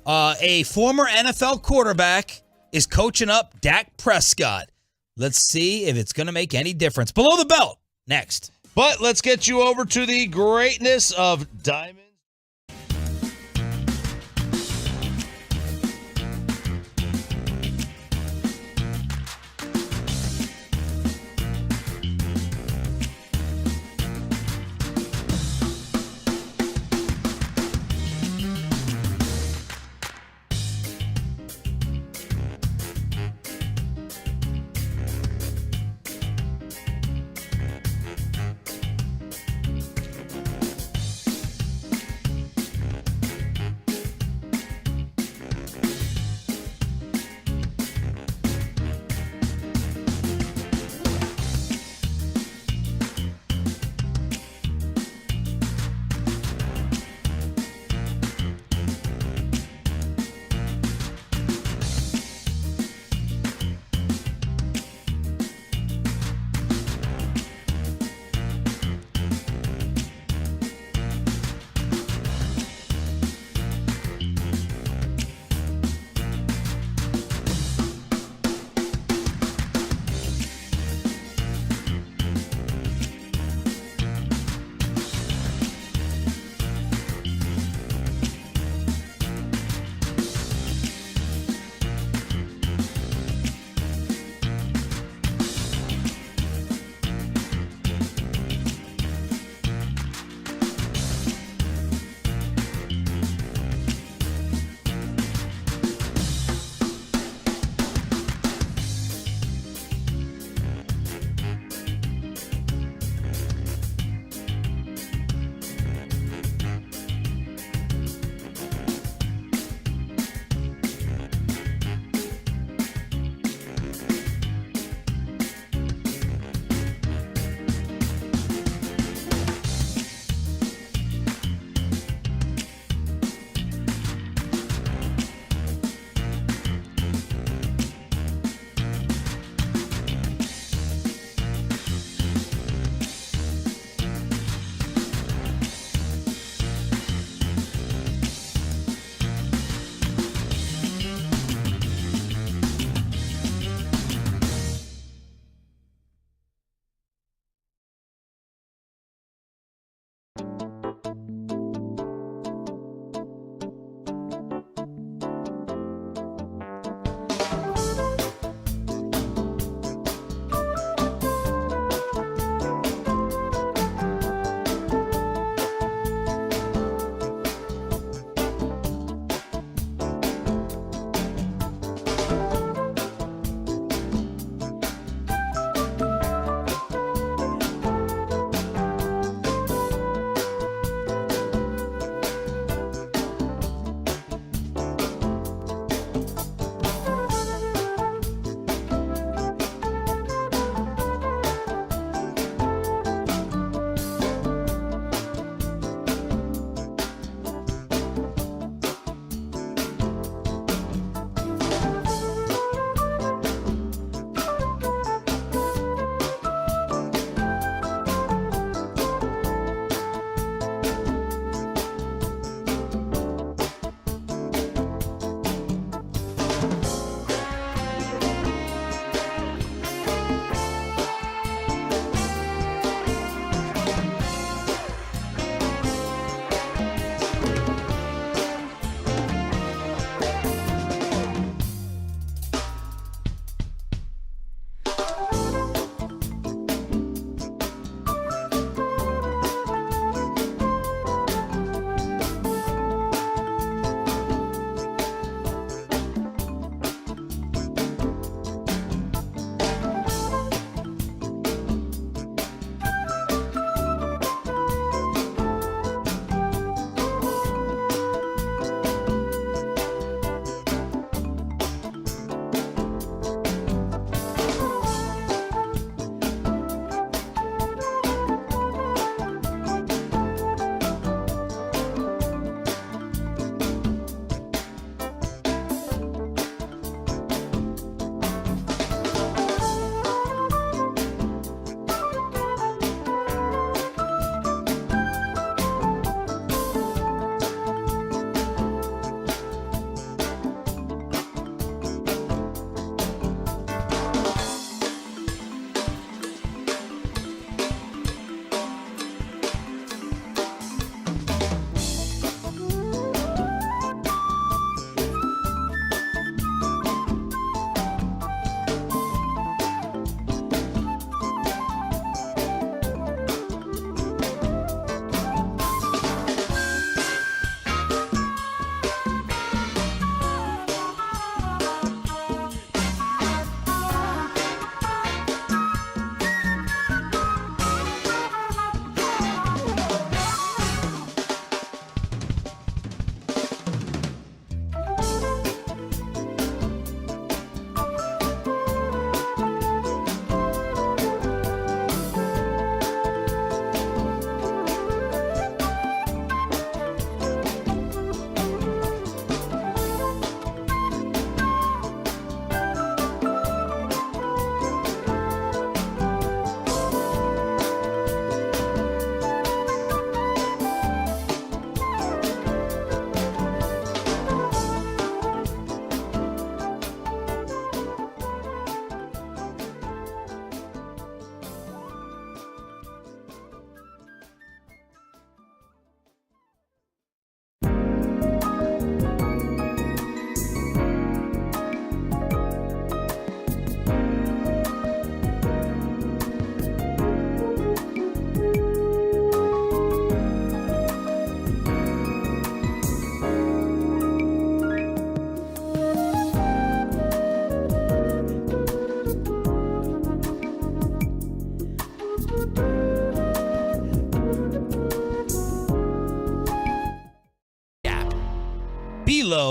A former NFL quarterback is coaching up Dak Prescott. Let's see if it's going to make any difference. Below the belt, next. But let's get you over to the greatness of Diamond.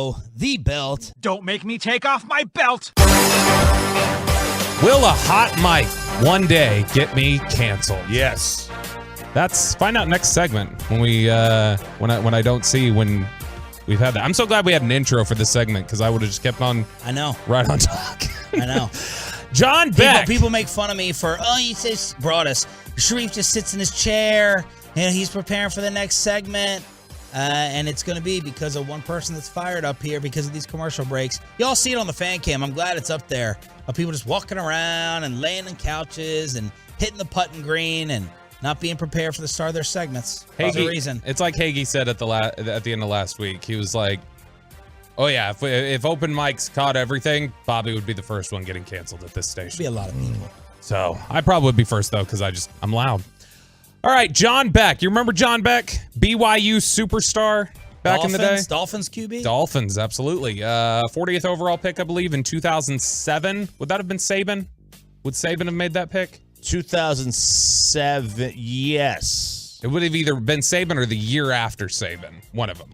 below the belt. Don't make me take off my belt. Will a hot mic one day get me canceled? Yes. That's find out next segment when we when I don't see when we've had that. I'm so glad we had an intro for this segment because I would have just kept on. I know. Right on talk. I know. John Beck. People make fun of me for, he says, Broadus. Sharif just sits in his chair and he's preparing for the next segment. And it's going to be because of one person that's fired up here because of these commercial breaks. Y'all see it on the fan cam. I'm glad it's up there. Of people just walking around and laying on couches and hitting the putting green and not being prepared for the start of their segments. There's a reason. It's like Hagee said at the end of last week. He was like, "Oh yeah, if open mics caught everything, Bobby would be the first one getting canceled at this station." Be a lot of people. So I probably would be first though because I'm loud. All right, John Beck. You remember John Beck, BYU superstar back in the day? Dolphins QB. Dolphins, absolutely. 40th overall pick, I believe, in 2007. Would that have been Saban? Would Saban have made that pick? 2007, yes. It would have either been Saban or the year after Saban, one of them.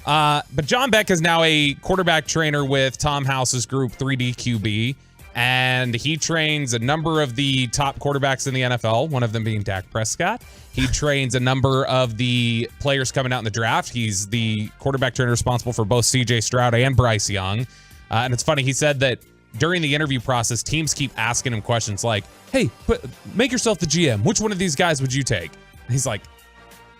But John Beck is now a quarterback trainer with Tom House's group 3D QB, and he trains a number of the top quarterbacks in the NFL, one of them being Dak Prescott. He trains a number of the players coming out in the draft. He's the quarterback trainer responsible for both C.J. Stroud and Bryce Young. And it's funny, he said that during the interview process, teams keep asking him questions like, hey, make yourself the GM. Which one of these guys would you take? And he's like,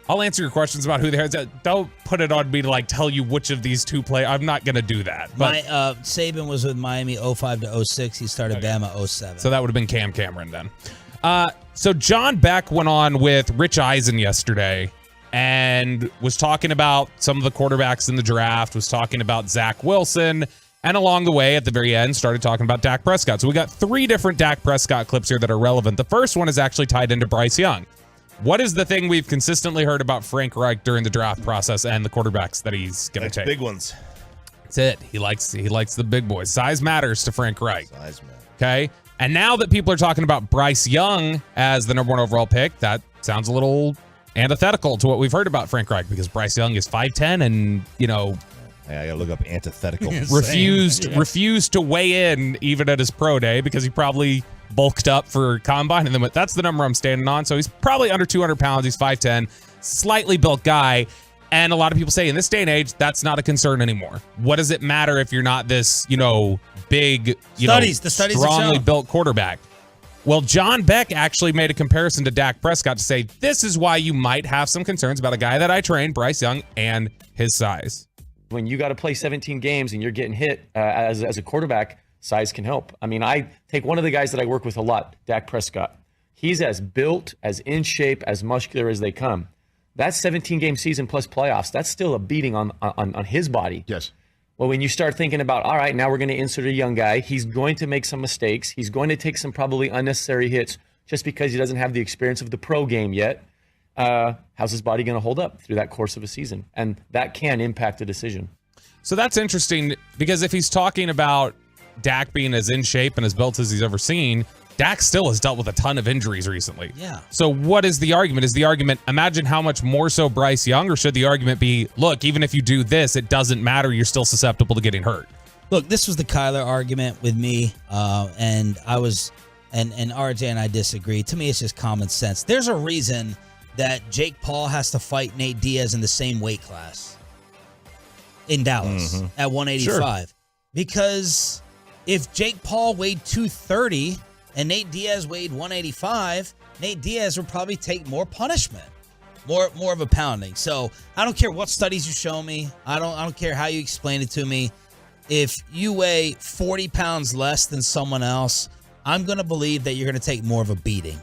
I'll answer your questions about who they are. Don't put it on me to tell you which of these two play. I'm not going to do that. But Saban was with Miami 05 to 06. He started Bama 07. So that would have been Cam Cameron then. So John Beck went on with Rich Eisen yesterday and was talking about some of the quarterbacks in the draft, was talking about Zach Wilson, and along the way, at the very end, started talking about Dak Prescott. So we got 3 different Dak Prescott clips here that are relevant. The first one is actually tied into Bryce Young. What is the thing we've consistently heard about Frank Reich during the draft process and the quarterbacks that he's going to take? Big ones. That's it. He likes the big boys. Size matters to Frank Reich. Size matters. Okay? And now that people are talking about Bryce Young as the number 1 overall pick, that sounds a little antithetical to what we've heard about Frank Reich because Bryce Young is 5'10" and, Hey, I gotta look up antithetical. refused to weigh in even at his pro day because he probably bulked up for combine. And then that's the number I'm standing on. So he's probably under 200 pounds. He's 5'10", slightly built guy. And a lot of people say in this day and age, that's not a concern anymore. What does it matter if you're not this, big, strongly built quarterback? Well, John Beck actually made a comparison to Dak Prescott to say, this is why you might have some concerns about a guy that I trained, Bryce Young, and his size. When you got to play 17 games and you're getting hit as a quarterback, size can help. I mean, I take one of the guys that I work with a lot, Dak Prescott. He's as built, as in shape, as muscular as they come. That 17-game season plus playoffs, that's still a beating on his body. Yes. Well, when you start thinking about, all right, now we're going to insert a young guy, he's going to make some mistakes. He's going to take some probably unnecessary hits just because he doesn't have the experience of the pro game yet. How's his body going to hold up through that course of a season? And that can impact a decision. So that's interesting because if he's talking about Dak being as in shape and as built as he's ever seen, Dak still has dealt with a ton of injuries recently. Yeah. So what is the argument? Is the argument, imagine how much more so Bryce Young, or should the argument be, look, even if you do this, it doesn't matter, you're still susceptible to getting hurt? Look, this was the Kyler argument with me, and I was, and RJ and I disagree. To me, it's just common sense. There's a reason that Jake Paul has to fight Nate Diaz in the same weight class in Dallas at 185. Sure. Because if Jake Paul weighed 230 and Nate Diaz weighed 185, Nate Diaz would probably take more punishment, more of a pounding. So I don't care what studies you show me. I don't care how you explain it to me. If you weigh 40 pounds less than someone else, I'm going to believe that you're going to take more of a beating.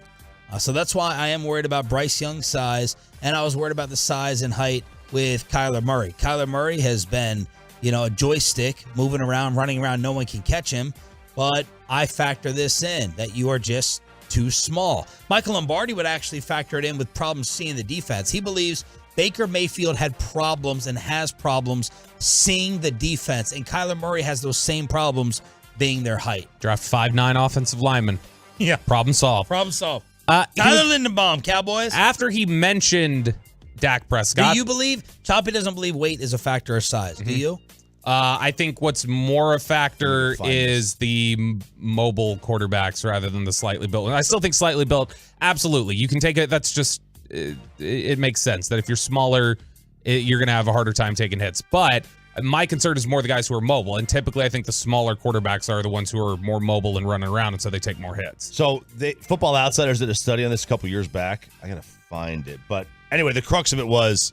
So that's why I am worried about Bryce Young's size, and I was worried about the size and height with Kyler Murray. Kyler Murray has been, a joystick, moving around, running around. No one can catch him. But I factor this in, that you are just too small. Michael Lombardi would actually factor it in with problems seeing the defense. He believes Baker Mayfield had problems and has problems seeing the defense, and Kyler Murray has those same problems being their height. Draft 5'9" offensive lineman. Yeah. Problem solved. Problem solved. Tyler Lindenbaum, Cowboys. After he mentioned Dak Prescott. Do you believe, Choppy doesn't believe weight is a factor of size. Do you? I think what's more a factor is the mobile quarterbacks rather than the slightly built. And I still think slightly built, absolutely. You can take it. That's just, it makes sense that if you're smaller, you're going to have a harder time taking hits. But my concern is more the guys who are mobile. And typically, I think the smaller quarterbacks are the ones who are more mobile and running around, and so they take more hits. So Football Outsiders did a study on this a couple years back. I got to find it. But anyway, the crux of it was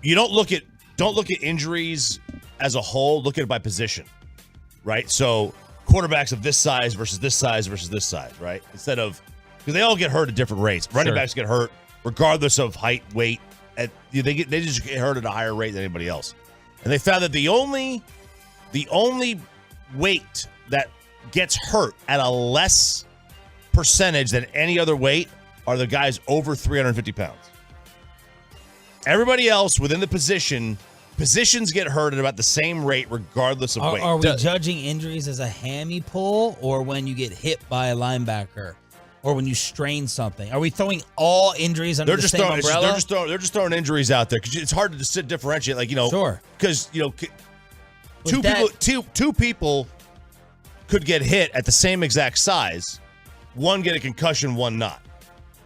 you don't look at injuries as a whole, look at it by position, right? So quarterbacks of this size versus this size versus this size, right? Instead of, because they all get hurt at different rates. Running backs get hurt regardless of height, weight. They just get hurt at a higher rate than anybody else. And they found that the only weight that gets hurt at a less percentage than any other weight are the guys over 350 pounds. Everybody else within the positions get hurt at about the same rate regardless of weight. Are we judging injuries as a hammy pull or when you get hit by a linebacker or when you strain something? Are we throwing all injuries under the same umbrella? They're just throwing injuries out there because it's hard to differentiate. Like, sure, because two people could get hit at the same exact size. One get a concussion, one not.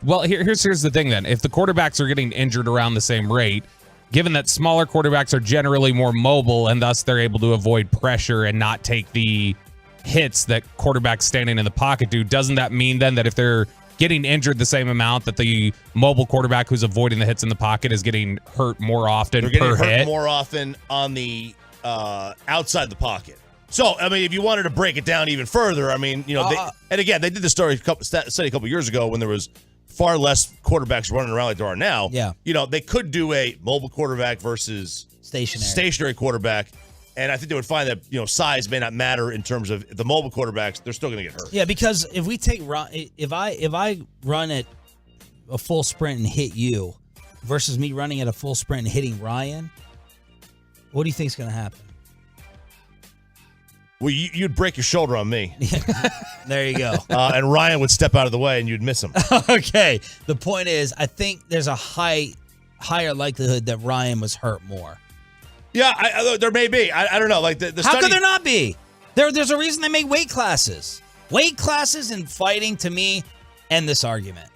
Well, here's the thing then. If the quarterbacks are getting injured around the same rate, given that smaller quarterbacks are generally more mobile and thus they're able to avoid pressure and not take the hits that quarterbacks standing in the pocket do, doesn't that mean then that if they're getting injured the same amount, that the mobile quarterback who's avoiding the hits in the pocket is getting hurt more often per hit? They're getting hurt more often on the outside the pocket. So, I mean, if you wanted to break it down even further, I mean, and again, they did the study a couple years ago when there was far less quarterbacks running around like there are now. Yeah. They could do a mobile quarterback versus stationary quarterback. And I think they would find that, size may not matter in terms of the mobile quarterbacks. They're still going to get hurt. Yeah, because if we take if I run at a full sprint and hit you versus me running at a full sprint and hitting Ryan, what do you think is going to happen? Well, you'd break your shoulder on me. There you go. And Ryan would step out of the way and you'd miss him. Okay. The point is, I think there's a higher likelihood that Ryan was hurt more. Yeah, there may be. I don't know. Like the How study, could there not be? There's a reason they make weight classes. Weight classes and fighting, to me, end this argument.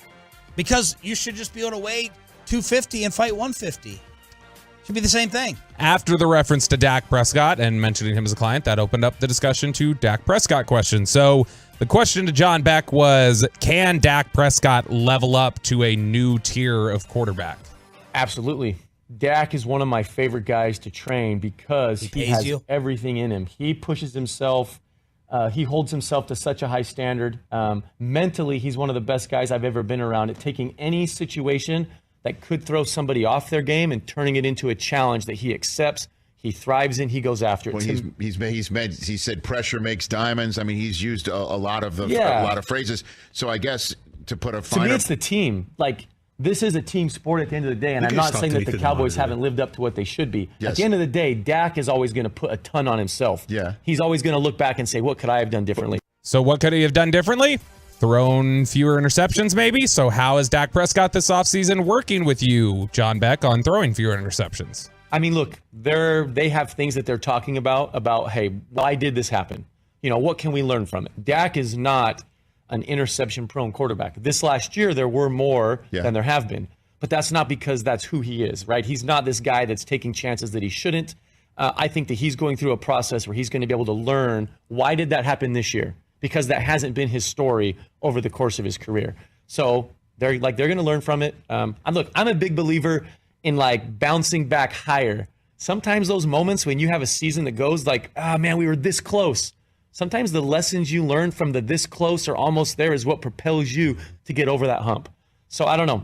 Because you should just be able to weigh 250 and fight 150. Should be the same thing. After the reference to Dak Prescott and mentioning him as a client, that opened up the discussion to Dak Prescott questions. So the question to John Beck was, can Dak Prescott level up to a new tier of quarterback? Absolutely. Dak is one of my favorite guys to train because he has everything in him. He pushes himself. He holds himself to such a high standard. Mentally, he's one of the best guys I've ever been around at taking any situation that could throw somebody off their game and turning it into a challenge that he accepts, he thrives in, he goes after it. Well, he said pressure makes diamonds. I mean, he's used a lot of phrases. So I guess to put a finer... To me, it's the team. Like, this is a team sport at the end of the day, and I'm not saying that the Cowboys haven't lived up to what they should be. Yes. At the end of the day, Dak is always going to put a ton on himself. Yeah. He's always going to look back and say, what could I have done differently? So what could he have done differently? Thrown fewer interceptions, maybe? So how is Dak Prescott this offseason working with you, John Beck, on throwing fewer interceptions? I mean, look, they have things that they're talking about, hey, why did this happen? What can we learn from it? Dak is not an interception-prone quarterback. This last year, there were more than there have been. But that's not because that's who he is, right? He's not this guy that's taking chances that he shouldn't. I think that he's going through a process where he's going to be able to learn, why did that happen this year? Because that hasn't been his story over the course of his career. So they're going to learn from it. I'm a big believer in bouncing back higher. Sometimes those moments when you have a season that goes man, we were this close. Sometimes the lessons you learn from the this close or almost there is what propels you to get over that hump. So I don't know.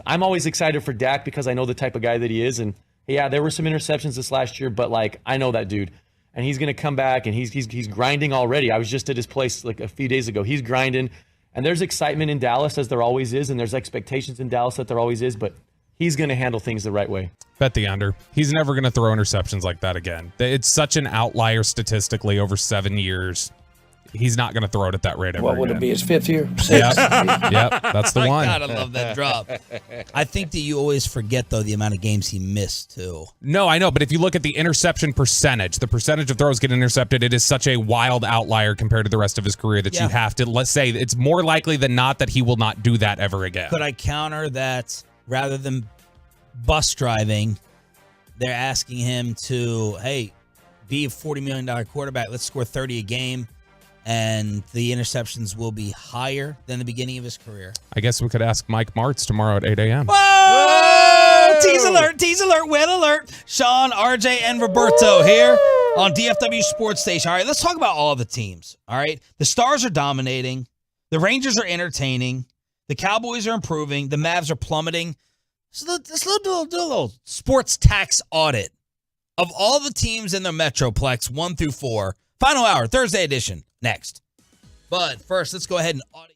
I'm always excited for Dak because I know the type of guy that he is. And yeah, there were some interceptions this last year, but I know that dude. And he's going to come back, and he's grinding already. I was just at his place a few days ago. He's grinding, and there's excitement in Dallas, as there always is, and there's expectations in Dallas that there always is, but he's going to handle things the right way. Bet the under. He's never going to throw interceptions like that again. It's such an outlier statistically over 7 years. he's not going to throw it at that rate ever What would again. it be, his 5th year? Yep, that's the one. God, I love that drop. I think that you always forget, though, the amount of games he missed, too. No, I know, but if you look at the interception percentage, the percentage of throws get intercepted, it is such a wild outlier compared to the rest of his career that you have to, let's say, it's more likely than not that he will not do that ever again. Could I counter that rather than bus driving, they're asking him to, hey, be a $40 million quarterback. Let's score 30 a game, and the interceptions will be higher than the beginning of his career. I guess we could ask Mike Martz tomorrow at 8 a.m. Whoa! Tease alert, win alert. Sean, RJ, and Roberto here on DFW Sports Station. All right, let's talk about all the teams. All right, the Stars are dominating. The Rangers are entertaining. The Cowboys are improving. The Mavs are plummeting. So let's do a little sports tax audit of all the teams in the Metroplex 1 through 4. Final hour, Thursday edition, next. But first, let's go ahead and audit.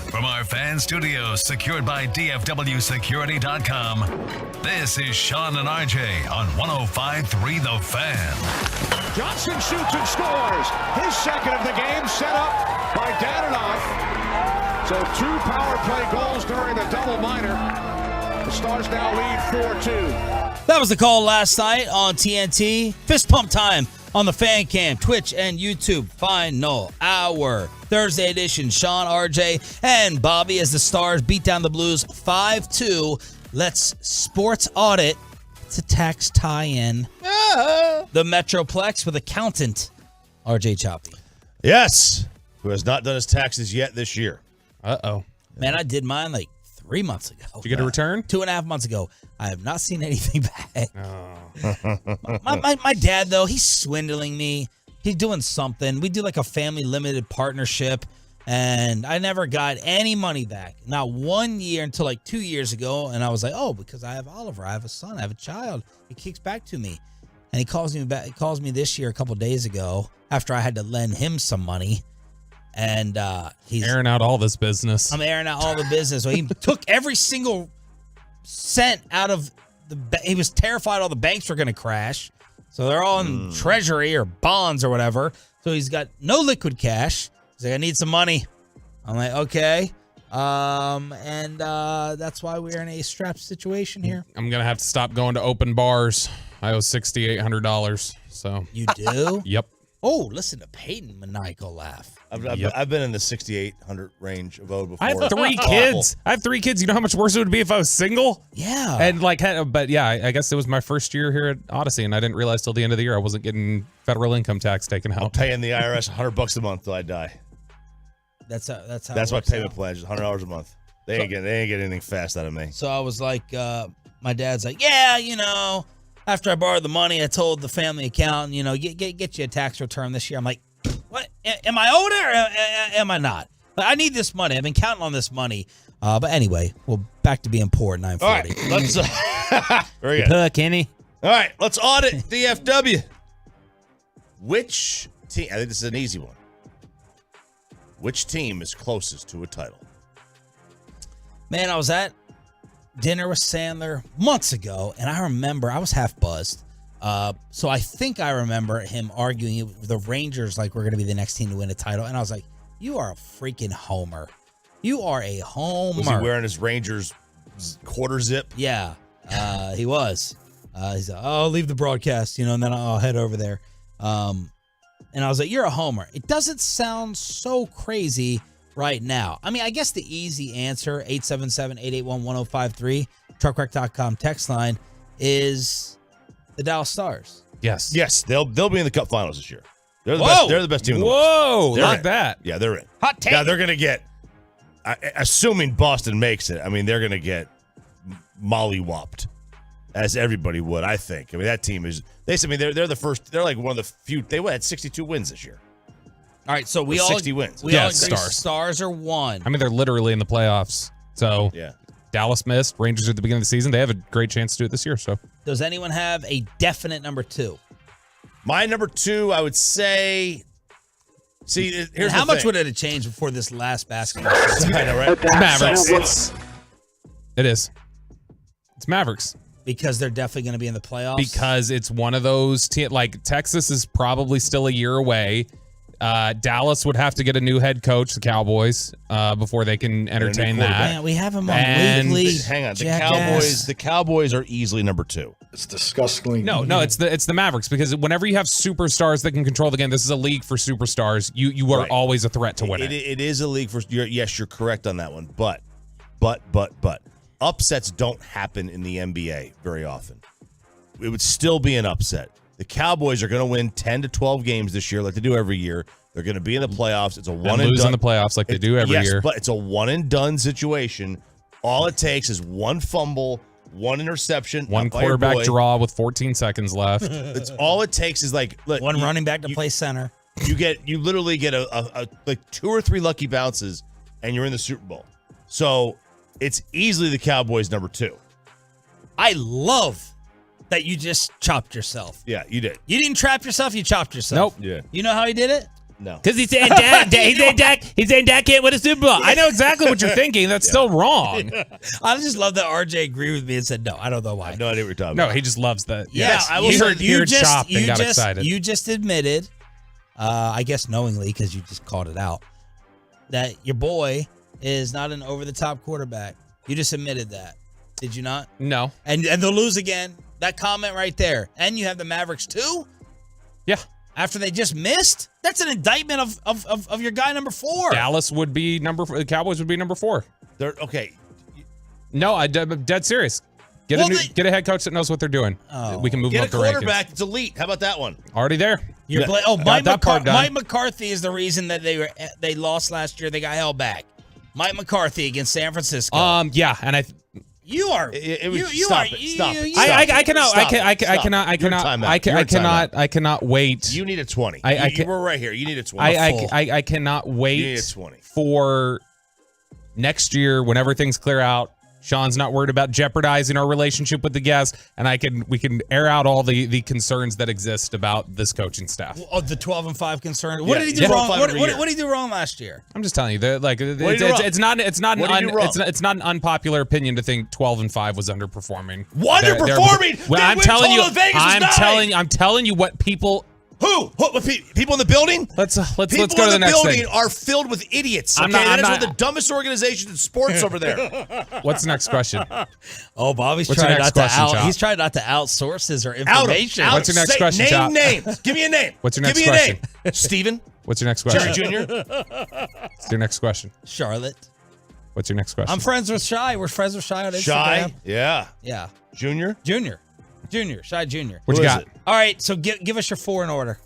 From our fan studios secured by DFWsecurity.com, this is Sean and RJ on 105.3 The Fan. Johnson shoots and scores. His second of the game set up by Dadanoff. So 2 power play goals during the double minor. The Stars now lead 4-2. That was the call last night on TNT. Fist pump time on the Fan Cam, Twitch, and YouTube. Final hour. Thursday edition. Sean, RJ, and Bobby as the Stars beat down the Blues 5-2. Let's sports audit. It's a tax tie-in. The Metroplex with accountant RJ Choppy. Yes. Who has not done his taxes yet this year. Uh-oh. Man, I did mine like 3 months ago. Did you get a return? 2.5 months ago. I have not seen anything back. Oh. my dad, though, he's swindling me. He's doing something. We do like a family limited partnership, and I never got any money back. Not 1 year until like 2 years ago, and I was like, oh, because I have Oliver. I have a son. I have a child. He kicks back to me. And he calls me back. He calls me this year a couple days ago after I had to lend him some money. And he's airing out all this business. I'm airing out all the business. So he took every single cent out of he was terrified all the banks were going to crash. So they're all in treasury or bonds or whatever. So he's got no liquid cash. He's like, I need some money. I'm like, okay. And that's why we're in a strapped situation here. I'm going to have to stop going to open bars. I owe $6,800. So you do? Yep. Oh, listen to Peyton maniacal laugh. I've been in the 6,800 range of ode before. I have 3 kids. I have 3 kids. You know how much worse it would be if I was single? Yeah. And but yeah, I guess it was my first year here at Odyssey, and I didn't realize till the end of the year I wasn't getting federal income tax taken out. I'm paying the IRS $100 a month till I die. That's how my payment pledge is $100 a month. They ain't getting anything fast out of me. So I was like, my dad's like, yeah, after I borrowed the money, I told the family accountant, get you a tax return this year. I'm like, what? Am I owed it or am I not? I need this money. I've been counting on this money. But anyway, well, back to being poor at 9:40. All right, let's. Very good. Kenny. All right, let's audit DFW. Which team? I think this is an easy one. Which team is closest to a title? Man, I was at dinner with Sandler months ago, and I remember I was half buzzed. So I think I remember him arguing the Rangers like we're going to be the next team to win a title, and I was like, "You are a freaking homer. You are a homer." Was he wearing his Rangers quarter zip? Yeah, he was. He's like, "Oh, I'll leave the broadcast, and then I'll head over there." And I was like, "You're a homer." It doesn't sound so crazy right now. I mean, I guess the easy answer, 877-881-1053, truckwreck.com text line, is the Dallas Stars. Yes. Yes, they'll be in the Cup Finals this year. They're the best. They're the best team in the West. Whoa, They're like in. that. Yeah, they're in. Hot take. Now they're going to get, assuming Boston makes it, I mean, they're going to get mollywopped, as everybody would, I think. I mean, that team is, they're the first, they're like one of the few, they had 62 wins this year. All right, so we all 60 wins. We all agree Stars. Stars are one. I mean, they're literally in the playoffs. So yeah, Dallas missed. Rangers at the beginning of the season. They have a great chance to do it this year. So does anyone have a definite number 2? My number 2, I would say. See, here's how the much thing. would it have changed before this last basketball season? I know, right? Mavericks. It is. It's Mavericks. Because they're definitely going to be in the playoffs. Because it's one of those like Texas is probably still a year away. Dallas would have to get a new head coach, the Cowboys, before they can entertain that. Man, we have them on weekly. Hang on, jackass. the Cowboys are easily number 2. It's disgustingly. No, it's the Mavericks, because whenever you have superstars that can control the game, this is a league for superstars. You are always a threat to win it. It is a league for. Yes, you're correct on that one. But upsets don't happen in the NBA very often. It would still be an upset. The Cowboys are going to win 10 to 12 games this year, like they do every year. They're going to be in the playoffs. It's a one and lose done in the playoffs like they do every year. But it's a one and done situation. All it takes is one fumble, one interception, one quarterback draw with 14 seconds left. It's all it takes is like one running back to play center. You literally get a like 2 or 3 lucky bounces, and you're in the Super Bowl. So it's easily the Cowboys number 2. I love that you just chopped yourself. Yeah, you did. You didn't trap yourself, you chopped yourself. Nope. Yeah. You know how he did it? No. Because he's saying Dak can't win a Super Bowl. I know exactly what you're thinking. That's still wrong. I just love that RJ agreed with me and said no. I don't know why. I have no idea what you're talking No, about. he just loves that. Yeah, I will he say, heard chopped and got excited. You just admitted, I guess knowingly because you just called it out, that your boy is not an over-the-top quarterback. You just admitted that. Did you not? No. And they'll lose again. That comment right there. And you have the Mavericks too? Yeah. After they just missed? That's an indictment of your guy number 4. Dallas would be the Cowboys would be number 4. They're okay. No, I'm dead serious. Get a head coach that knows what they're doing. Oh. We can move Get them a up the rankings. quarterback that's elite. How about that one? Already there. Mike McCarthy is the reason that they lost last year. They got held back. Mike McCarthy against San Francisco. Yeah, and You are. I cannot wait. You need a 20. We're right here. You need a 20. I cannot wait. You need a 20. For next year when everything's clear out. Sean's not worried about jeopardizing our relationship with the guests, and we can air out all the concerns that exist about this coaching staff. Oh, the 12-5 concern. What did he do wrong? What did he do wrong last year? I'm just telling you, it's not an unpopular opinion to think 12-5 was underperforming. Underperforming? I'm telling you what people. Who? People in the building? Let's go to the next thing. People in the building are filled with idiots. Okay, that is one of the dumbest organizations in sports over there. What's the next question? Oh, Bobby's trying not to outsource his or information. What's your next question, Chop? Name names. Give me a name. What's your next Give me question? a name. Steven. What's your next question? Jerry Jr. What's your next question? Charlotte. What's your next question? I'm friends with Shy. We're friends with Shy on Instagram. Shy? Yeah. Yeah. Junior. Shy Jr. What you got? All right, so give us your 4 in order.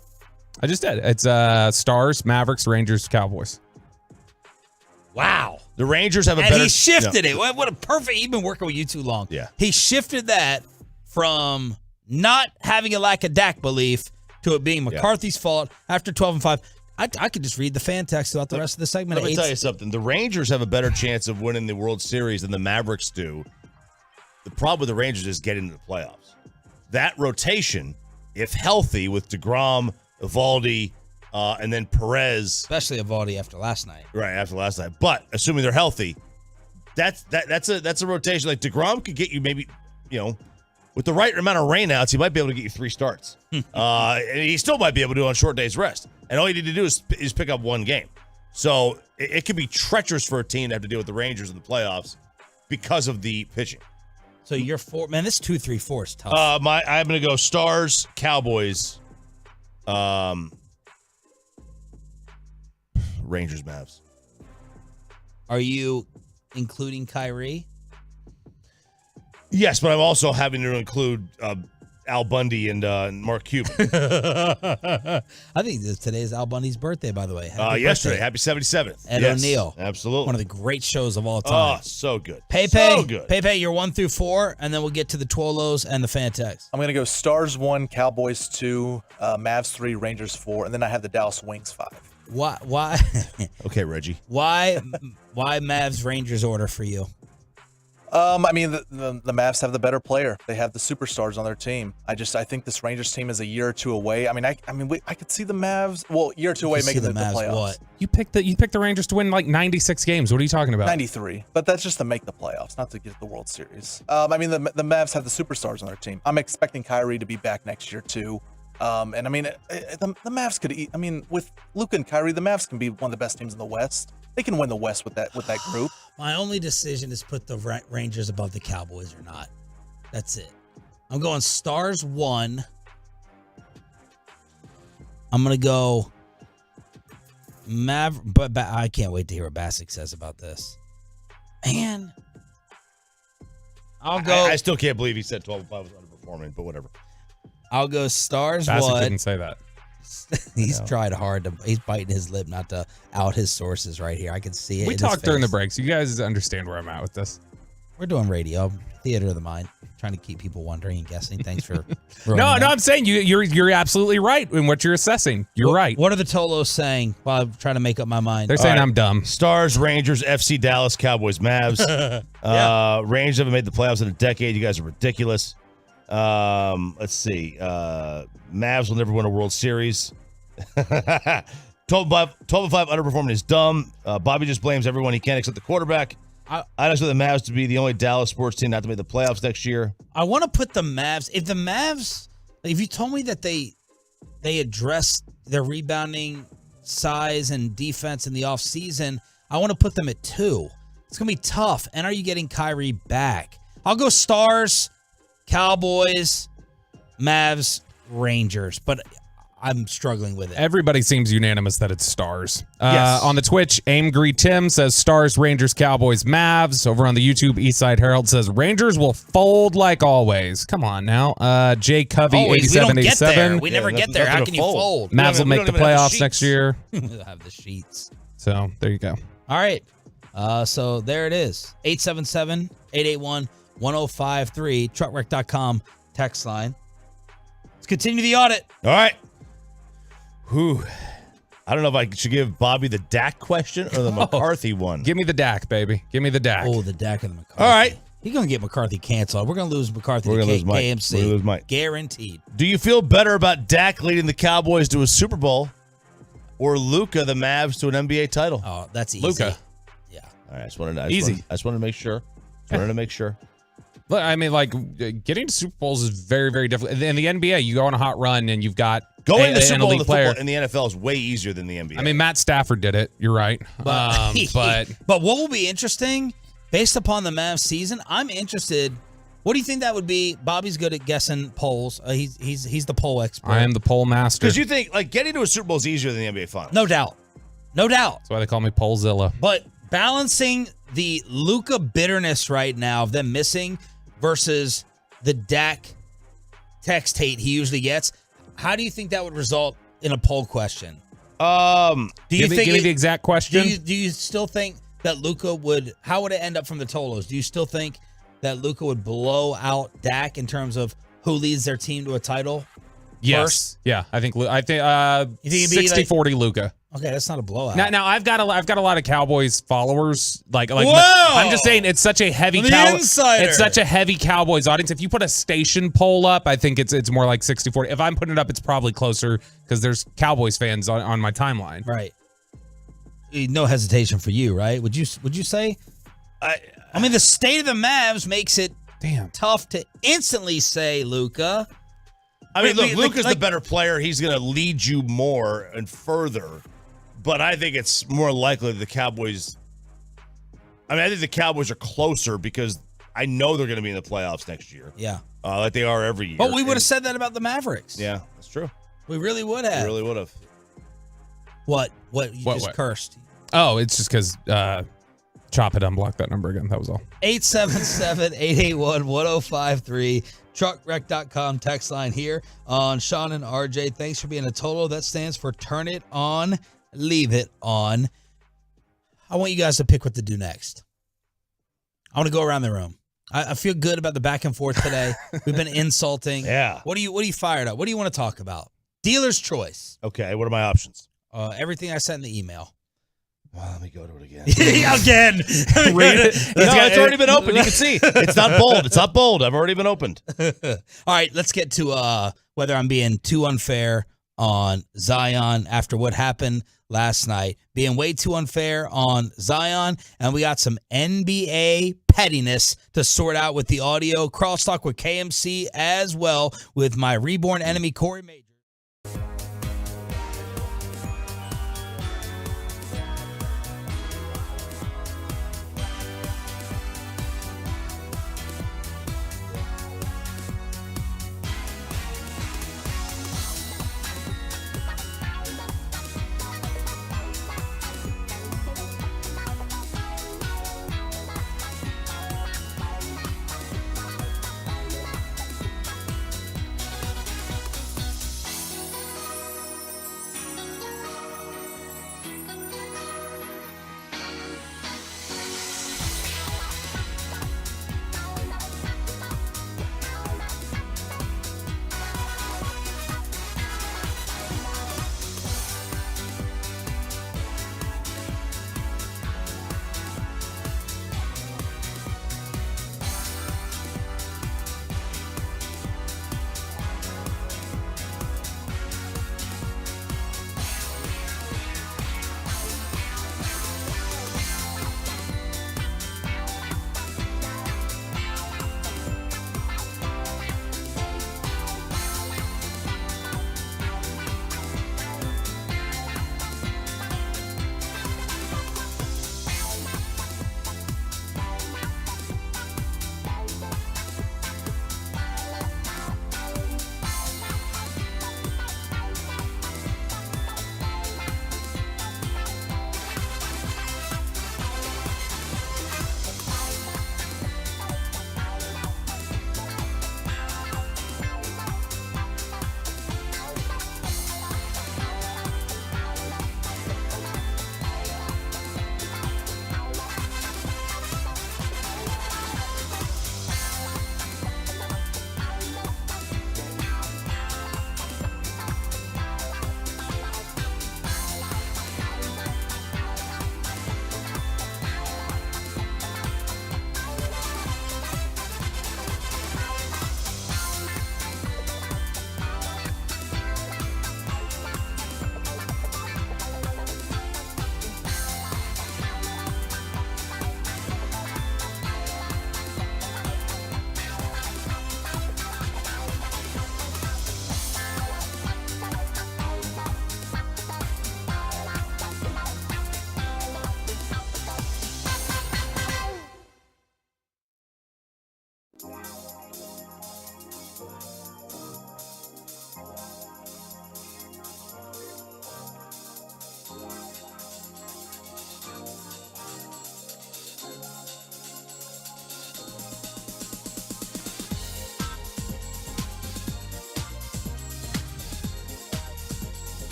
I just did. It's Stars, Mavericks, Rangers, Cowboys. Wow. The Rangers have a better... And he shifted it. What a perfect... He's been working with you too long. Yeah. He shifted that from not having a lack of Dak belief to it being McCarthy's fault after 12-5. I could just read the fan text throughout the rest of the segment. Let me tell you something. The Rangers have a better chance of winning the World Series than the Mavericks do. The problem with the Rangers is getting to the playoffs. That rotation, if healthy, with DeGrom, Evaldi, and then Perez. Especially Evaldi after last night. Right, after last night. But assuming they're healthy, that's a rotation. Like DeGrom could get you maybe, with the right amount of rainouts, he might be able to get you 3 starts. And he still might be able to do it on short days rest. And all you need to do is pick up 1 game. So it could be treacherous for a team to have to deal with the Rangers in the playoffs because of the pitching. So you're 4. Man, this 2-3-4 is tough. I'm going to go Stars, Cowboys, Rangers, Mavs. Are you including Kyrie? Yes, but I'm also having to include Al Bundy and Mark Cuban. I think today's Al Bundy's birthday, by the way. Yesterday. Happy 77th. Ed O'Neill. Absolutely. One of the great shows of all time. Oh, so good. Pepe. So good. Pepe, you're 1 through 4, and then we'll get to the Twolos and the fan text. I'm going to go Stars 1, Cowboys 2, Mavs 3, Rangers 4, and then I have the Dallas Wings 5. Why? Okay, Reggie. Why Mavs Rangers order for you? I mean, the Mavs have the better player. They have the superstars on their team. I think this Rangers team is a year or 2 away. I could see the Mavs. Well, year or 2 away making the playoffs. What? You picked the Rangers to win like 96 games. What are you talking about? 93. But that's just to make the playoffs, not to get the World Series. The Mavs have the superstars on their team. I'm expecting Kyrie to be back next year too. The Mavs could eat. With Luka and Kyrie, the Mavs can be one of the best teams in the West. They can win the West with that group. My only decision is put the Rangers above the Cowboys or not. That's it. I'm going Stars 1. I'm going to go but I can't wait to hear what Bassick says about this. Man. I'll go. I still can't believe he said 12-5 was underperforming, but whatever. I'll go Stars Bassick 1. didn't say that. He's tried hard to. He's biting his lip not to out his sources right here. I can see it. We talked during the breaks. You guys understand where I'm at with this. We're doing radio, theater of the mind, trying to keep people wondering and guessing. Thanks for. No, I'm saying you're absolutely right in what you're assessing. You're right. What are the Tolos saying while I'm trying to make up my mind? They're saying I'm dumb. Stars, Rangers, FC Dallas, Cowboys, Mavs. Rangers haven't made the playoffs in a decade. You guys are ridiculous. Let's see. Mavs will never win a World Series. Dwayne 12-5 underperforming is dumb. Bobby just blames everyone he can except the quarterback. I just want the Mavs to be the only Dallas sports team not to make the playoffs next year. I want to put the Mavs. If you told me that they addressed their rebounding size and defense in the offseason, I want to put them at 2. It's going to be tough. And are you getting Kyrie back? I'll go Stars, Cowboys, Mavs, Rangers, but I'm struggling with it. Everybody seems unanimous that it's Stars. Yes. On the Twitch, Aimgree Tim says Stars, Rangers, Cowboys, Mavs. Over on the YouTube, Eastside Herald says Rangers will fold like always. Come on now. Jay Covey, Always. We don't get 8787. there. We never get there. How can you fold? Mavs will make the playoffs next year. Have the sheets. So there you go. All right. So there it is. 877-881-1053. Truckwreck.com text line. Let's continue the audit. All right. Whew. I don't know if I should give Bobby the Dak question or the McCarthy one. Give me the Dak, baby. Give me the Dak. Oh, the Dak and the McCarthy. All right. He's going to get McCarthy canceled. We're going to lose McCarthy to lose Mike. KMC. We're gonna lose Mike. Guaranteed. Do you feel better about Dak leading the Cowboys to a Super Bowl or Luka, the Mavs, to an NBA title? Oh, that's easy. Luka. Yeah. All right. I just wanted to make sure. Look, I mean, like, getting to Super Bowls is very, very difficult. In the NBA, you go on a hot run and you've got going to an Super Bowl elite player. in the NFL is way easier than the NBA. I mean, Matt Stafford did it. You're right. But But what will be interesting, based upon the Mavs season, I'm interested. What do you think that would be? Bobby's good at guessing polls. He's the poll expert. I am the poll master. Because you think, like, getting to a Super Bowl is easier than the NBA Finals. No doubt. That's why they call me Pollzilla. But balancing the Luka bitterness right now of them missing versus the Dak text hate he usually gets, how do you think that would result in a poll question? Give me the exact question. Do you still think that Luka would? How would it end up from the Tolos? Do you still think that Luka would blow out Dak in terms of who leads their team to a title? Yes. First? Yeah, I think You think it'd be 60-40 Luka. Okay, that's not a blowout. Now I've got a lot of Cowboys followers. Like Whoa! I'm just saying it's such a heavy insider. It's such a heavy Cowboys audience. If you put a station poll up, I think it's more like 60-40. If I'm putting it up, it's probably closer because there's Cowboys fans on my timeline. Right. No hesitation for you, right? Would you say? I mean, the state of the Mavs makes it tough to instantly say Luka. I mean, look, Luka's the better player. He's going to lead you more and further. But I think it's more likely the Cowboys. I mean, I think the Cowboys are closer because I know they're going to be in the playoffs next year. Yeah. Like they are every year. But we would have said that about the Mavericks. Yeah, that's true. We really would have. We really would have. What? You just cursed. Oh, it's just because Chop had unblocked that number again. That was all. 877-881-1053. Truckwreck.com text line here on Sean and RJ. Thanks for being a total. That stands for turn it on, leave it on. I want you guys to pick what to do next. I want to go around the room. I feel good about the back and forth today. We've been insulting. Yeah. What are you fired up? What do you want to talk about? Dealer's choice. Okay, what are my options? Everything I sent in the email. Well, let me go to it again. Again. Read it. It's already been opened. You can see. It's not bold. It's not bold. I've already been opened. All right, let's get to whether I'm being too unfair on Zion after what happened last night. Being way too unfair on Zion, and we got some NBA pettiness to sort out with the audio. Crosstalk with KMC as well with my reborn enemy, Corey Major.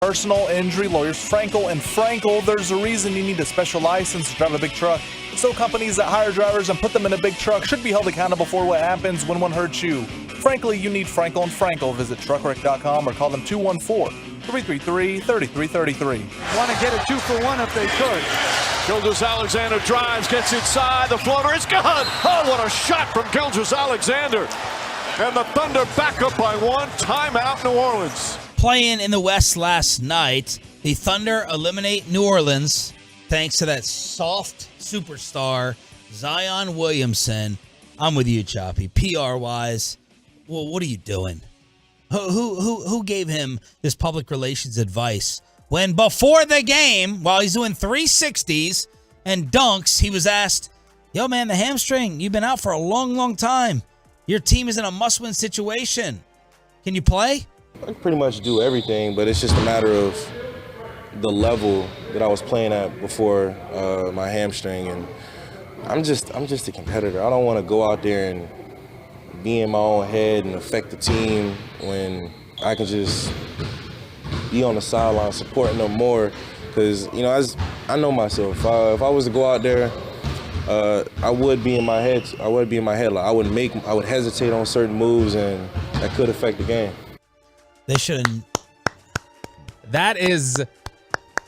Personal injury lawyers Frankel and Frankel. There's a reason you need a special license to drive a big truck. So companies that hire drivers and put them in a big truck should be held accountable for what happens when one hurts you. Frankly, you need Frankel and Frankel. Visit truckwreck.com or call them 214-333-3333. Want to get a 2-for-1 if they could. Gilgeous-Alexander drives, gets inside. The floater is gone. Oh, what a shot from Gilgeous-Alexander. And the Thunder back up by 1. Timeout, New Orleans. Playing in the West last night, the Thunder eliminate New Orleans thanks to that soft superstar, Zion Williamson. I'm with you, Choppy. PR-wise, well, what are you doing? Who gave him this public relations advice when before the game, while he's doing 360s and dunks, he was asked, yo, man, the hamstring, you've been out for a long, long time. Your team is in a must-win situation. Can you play? I can pretty much do everything, but it's just a matter of the level that I was playing at before my hamstring, and I'm just a competitor. I don't want to go out there and be in my own head and affect the team when I can just be on the sideline supporting them more. Because as I know myself, if I was to go out there, I would be in my head. Like I would hesitate on certain moves, and that could affect the game. They shouldn't. That is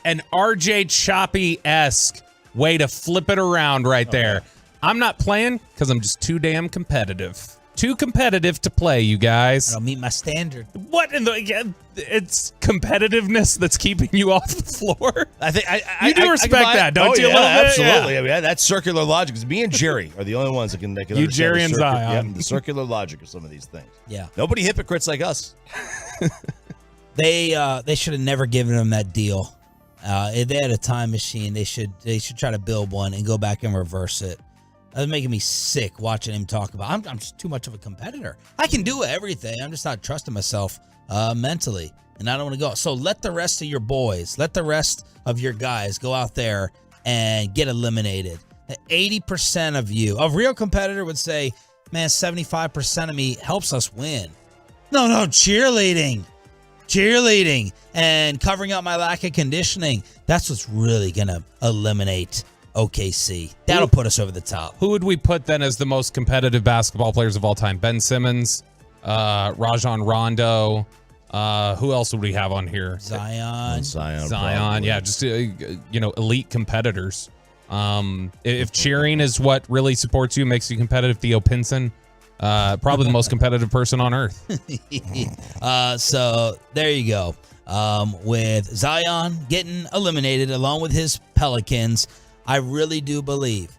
an RJ Choppy-esque way to flip it around right there. I'm not playing because I'm just too damn competitive. Too competitive to play, you guys. I don't meet my standard. What in the? It's competitiveness that's keeping you off the floor. I think you do respect that, don't you? Yeah, a little bit? absolutely. Yeah. I mean, that's circular logic. 'Cause me and Jerry are the only ones that can You, understand Jerry, and Zion. The circular logic of some of these things. Yeah. Nobody hypocrites like us. They should have never given him that deal. If they had a time machine, they should try to build one and go back and reverse it. That was making me sick watching him talk about. I'm just too much of a competitor. I can do everything. I'm just not trusting myself mentally, and I don't want to go. So let the rest of your boys, let the rest of your guys go out there and get eliminated. 80% of you, a real competitor would say, man, 75% of me helps us win. No, cheerleading and covering up my lack of conditioning. That's what's really going to eliminate OKC. That'll put us over the top. Who would we put then as the most competitive basketball players of all time? Ben Simmons, Rajon Rondo. Who else would we have on here? Zion. Yeah, just elite competitors. If cheering is what really supports you, makes you competitive, Theo Pinson, probably the most competitive person on earth. So there you go. With Zion getting eliminated along with his Pelicans, I really do believe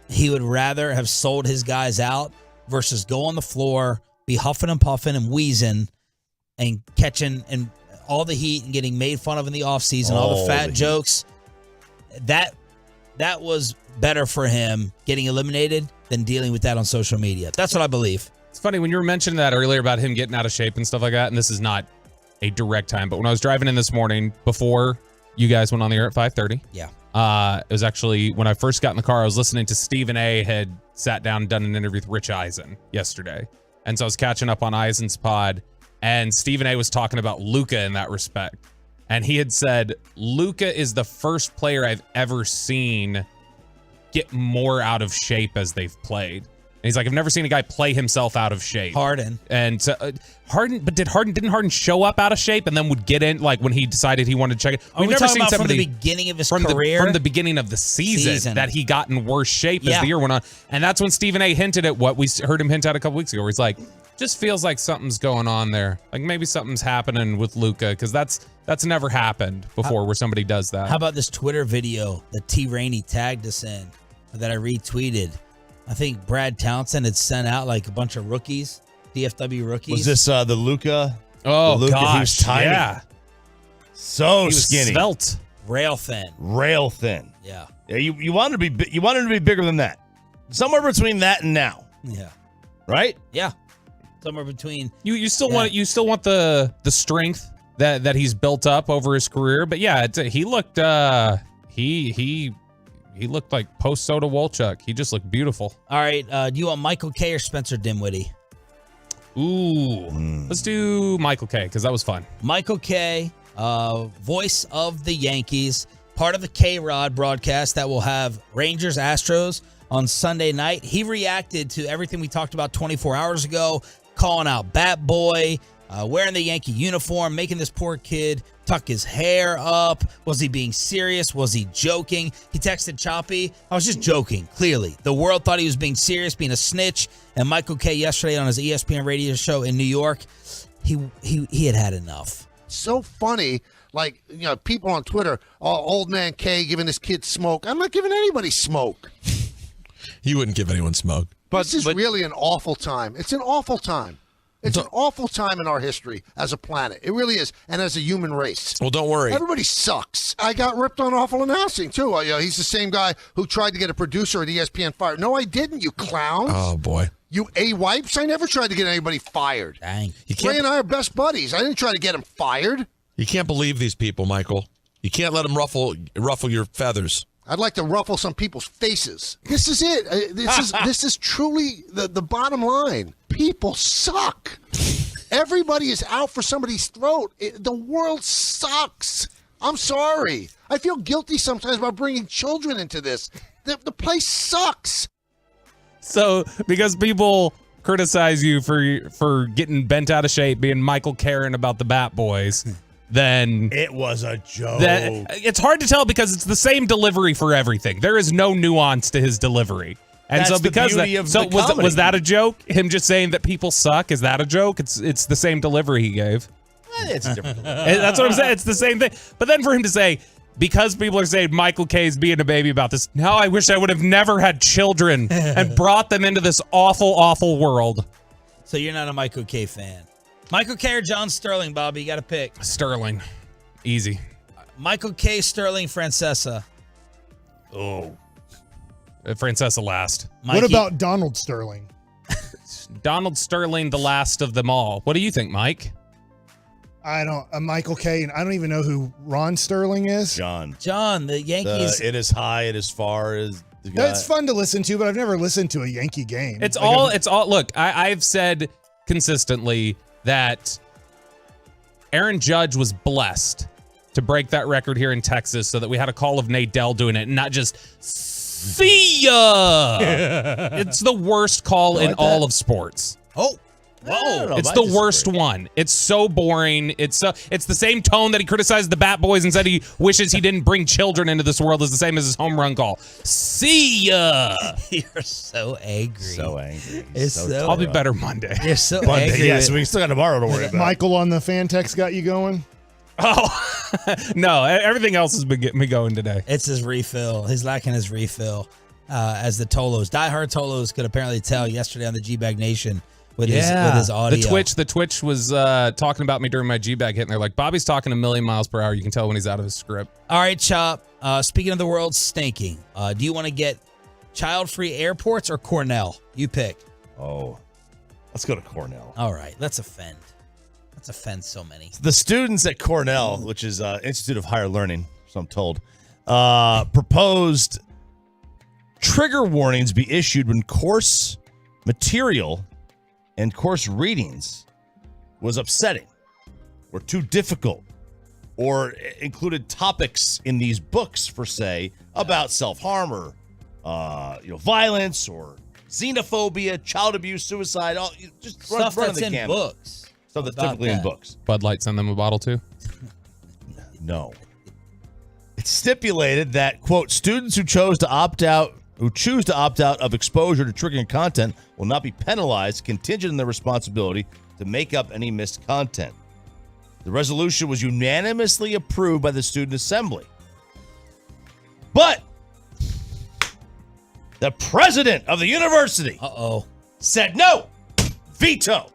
he would rather have sold his guys out versus go on the floor, be huffing and puffing and wheezing and catching and all the heat and getting made fun of in the offseason, all the fat jokes. That was better for him getting eliminated than dealing with that on social media. That's what I believe. It's funny when you were mentioning that earlier about him getting out of shape and stuff like that, and this is not a direct time, but when I was driving in this morning before you guys went on the air at 5:30. Yeah. It was actually when I first got in the car, I was listening to Stephen A. had sat down and done an interview with Rich Eisen yesterday. And so I was catching up on Eisen's pod, and Stephen A. was talking about Luka in that respect. And he had said, Luka is the first player I've ever seen get more out of shape as they've played. And he's like, I've never seen a guy play himself out of shape. Harden. And didn't Harden show up out of shape and then would get in like when he decided he wanted to check it? We've never seen somebody from the beginning of his career, from the beginning of the season that he got in worse shape as the year went on. And that's when Stephen A. hinted at what we heard him hint at a couple weeks ago, where he's like, just feels like something's going on there. Like maybe something's happening with Luka, because that's never happened before where somebody does that. How about this Twitter video that T. Rainey tagged us in that I retweeted? I think Brad Townsend had sent out like a bunch of rookies, DFW rookies. Was this the Luka? Oh, the Luka, gosh, he was tiny. yeah. So he was skinny. Svelte. Rail thin. Yeah. You wanted to be bigger than that. Somewhere between that and now. Yeah. Right? Yeah. Somewhere between. You still want the strength that he's built up over his career, but yeah, he looked he looked like post Soda Wolchuk. He just looked beautiful. All right, do you want Michael K or Spencer Dinwiddie? Ooh, let's do Michael K because that was fun. Michael K voice of the Yankees, part of the K-Rod broadcast that will have Rangers Astros on Sunday night. He reacted to everything we talked about 24 hours ago, calling out Bat Boy, wearing the Yankee uniform, making this poor kid tuck his hair up. Was he being serious? Was he joking? He texted Choppy, I was just joking, clearly. The world thought he was being serious, being a snitch. And Michael Kay yesterday on his ESPN radio show in New York, he had enough. So funny, like, people on Twitter, old man K giving his kid smoke. I'm not giving anybody smoke. You wouldn't give anyone smoke. This is really an awful time. It's an awful time. It's an awful time in our history as a planet. It really is, and as a human race. Well, don't worry. Everybody sucks. I got ripped on awful announcing, too. He's the same guy who tried to get a producer at ESPN fired. No, I didn't, you clowns. Oh, boy. You A-wipes? I never tried to get anybody fired. Dang. Ray and I are best buddies. I didn't try to get him fired. You can't believe these people, Michael. You can't let them ruffle your feathers. I'd like to ruffle some people's faces. This is it. This is truly the bottom line. People suck. Everybody is out for somebody's throat. The world sucks. I'm sorry. I feel guilty sometimes about bringing children into this. The place sucks. So, because people criticize you for getting bent out of shape, being Michael Karen about the Bat Boys, then it was a joke. It's hard to tell because it's the same delivery for everything. There is no nuance to his delivery. And That's so because the beauty of the comedy. was that a joke? Him just saying that people suck, is that a joke? It's the same delivery he gave. It's different. That's what I'm saying. It's the same thing. But then for him to say, because people are saying Michael K is being a baby about this, now I wish I would have never had children and brought them into this awful, awful world. So you're not a Michael K fan. Michael K or John Sterling, Bobby? You got to pick. Sterling. Easy. Michael K, Sterling, Francesa. Oh. Francesa last. What about Donald Sterling? Donald Sterling, the last of them all. What do you think, Mike? Michael K, and I don't even know who Ron Sterling is. John, the Yankees. It is high, it is far as the guy. It's fun to listen to, but I've never listened to a Yankee game. It's all. Look, I've said consistently that Aaron Judge was blessed to break that record here in Texas so that we had a call of Nadell doing it and not just see ya. It's the worst call in all of sports. Oh. Whoa. It's the worst one. It's so boring. It's the same tone that he criticized the Bat Boys and said he wishes he didn't bring children into this world is the same as his home run call. See ya. You're so angry. So angry. I'll be better Monday. You're so Monday, angry. yes, we still got tomorrow to worry about. Michael on the fan text got you going? Oh, no. Everything else has been getting me going today. It's his refill. He's lacking his refill as the Tolos. Diehard Tolos could apparently tell yesterday on the G-Bag Nation with his audio. The Twitch was talking about me during my G-Bag hit, and they're like, Bobby's talking a million miles per hour. You can tell when he's out of his script. All right, Chop. Speaking of the world stinking, do you want to get child-free airports or Cornell? You pick. Oh, let's go to Cornell. All right, let's offend. Let's offend so many. The students at Cornell, which is Institute of Higher Learning, so I'm told, proposed trigger warnings be issued when course material and course readings was upsetting or too difficult or included topics in these books, for say, about self-harm or violence or xenophobia, child abuse, suicide, just stuff run that's the in gamut. books. Stuff that's typically in books. Bud Light send them a bottle too? No. It's stipulated that, quote, students who choose to opt out of exposure to triggering content will not be penalized, contingent on their responsibility to make up any missed content. The resolution was unanimously approved by the student assembly. But the president of the university said no, veto.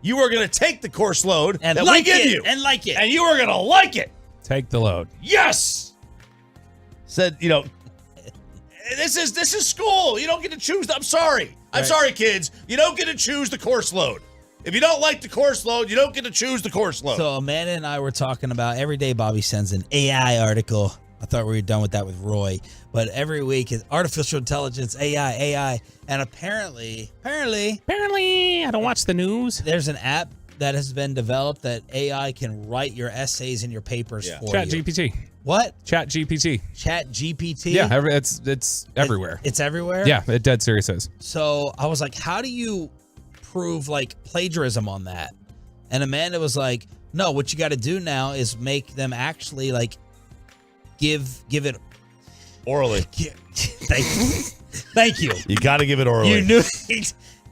You are going to take the course load And that like we give it, you. and like it. And you are going to like it. Take the load. Yes. Said, this is school. You don't get to choose. I'm sorry. I'm sorry, kids. You don't get to choose the course load. If you don't like the course load, you don't get to choose the course load. So Amanda and I were talking about every day Bobby sends an AI article. I thought we were done with that with Roy. But every week is artificial intelligence, AI. And apparently, I don't watch the news. There's an app that has been developed that AI can write your essays and your papers for you. Chat GPT. What? Chat GPT. Chat GPT? Yeah, it's everywhere. It's everywhere? Yeah, it dead serious is. So I was like, how do you prove like plagiarism on that? And Amanda was like, no, what you got to do now is make them actually like give it orally. Thank you. You got to give it orally. You knew.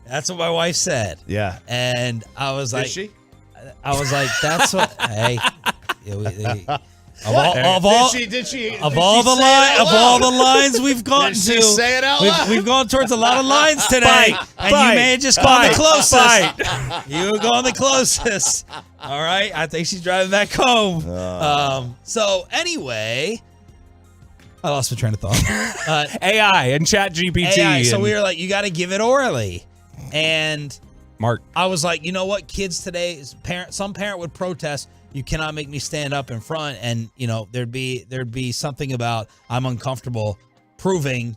That's what my wife said. Yeah. And I was like, she? I was like, that's what. Hey, of all the lines we've gotten Did she to, say it out loud? we've gone towards a lot of lines today, and you may have just gone the closest. You were going the closest. All right, I think she's driving back home. So anyway, I lost my train of thought. AI and Chat GPT. AI, so we were like, you got to give it orally, and Mark, I was like, you know what, kids today, some parent would protest. You cannot make me stand up in front, and there'd be something about I'm uncomfortable proving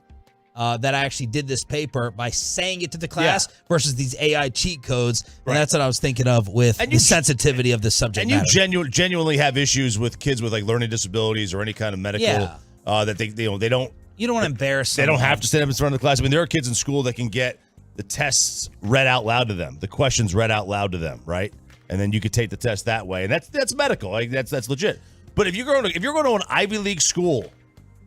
that I actually did this paper by saying it to the class versus these AI cheat codes, and that's what I was thinking of with the sensitivity of the subject. And you genuinely have issues with kids with like learning disabilities or any kind of medical that they don't. You don't want to embarrass them. They don't have to stand up in front of the class. I mean, there are kids in school that can get the tests read out loud to them, the questions read out loud to them, right? And then you could take the test that way, and that's medical. Like that's legit. But if you're going to an Ivy League school,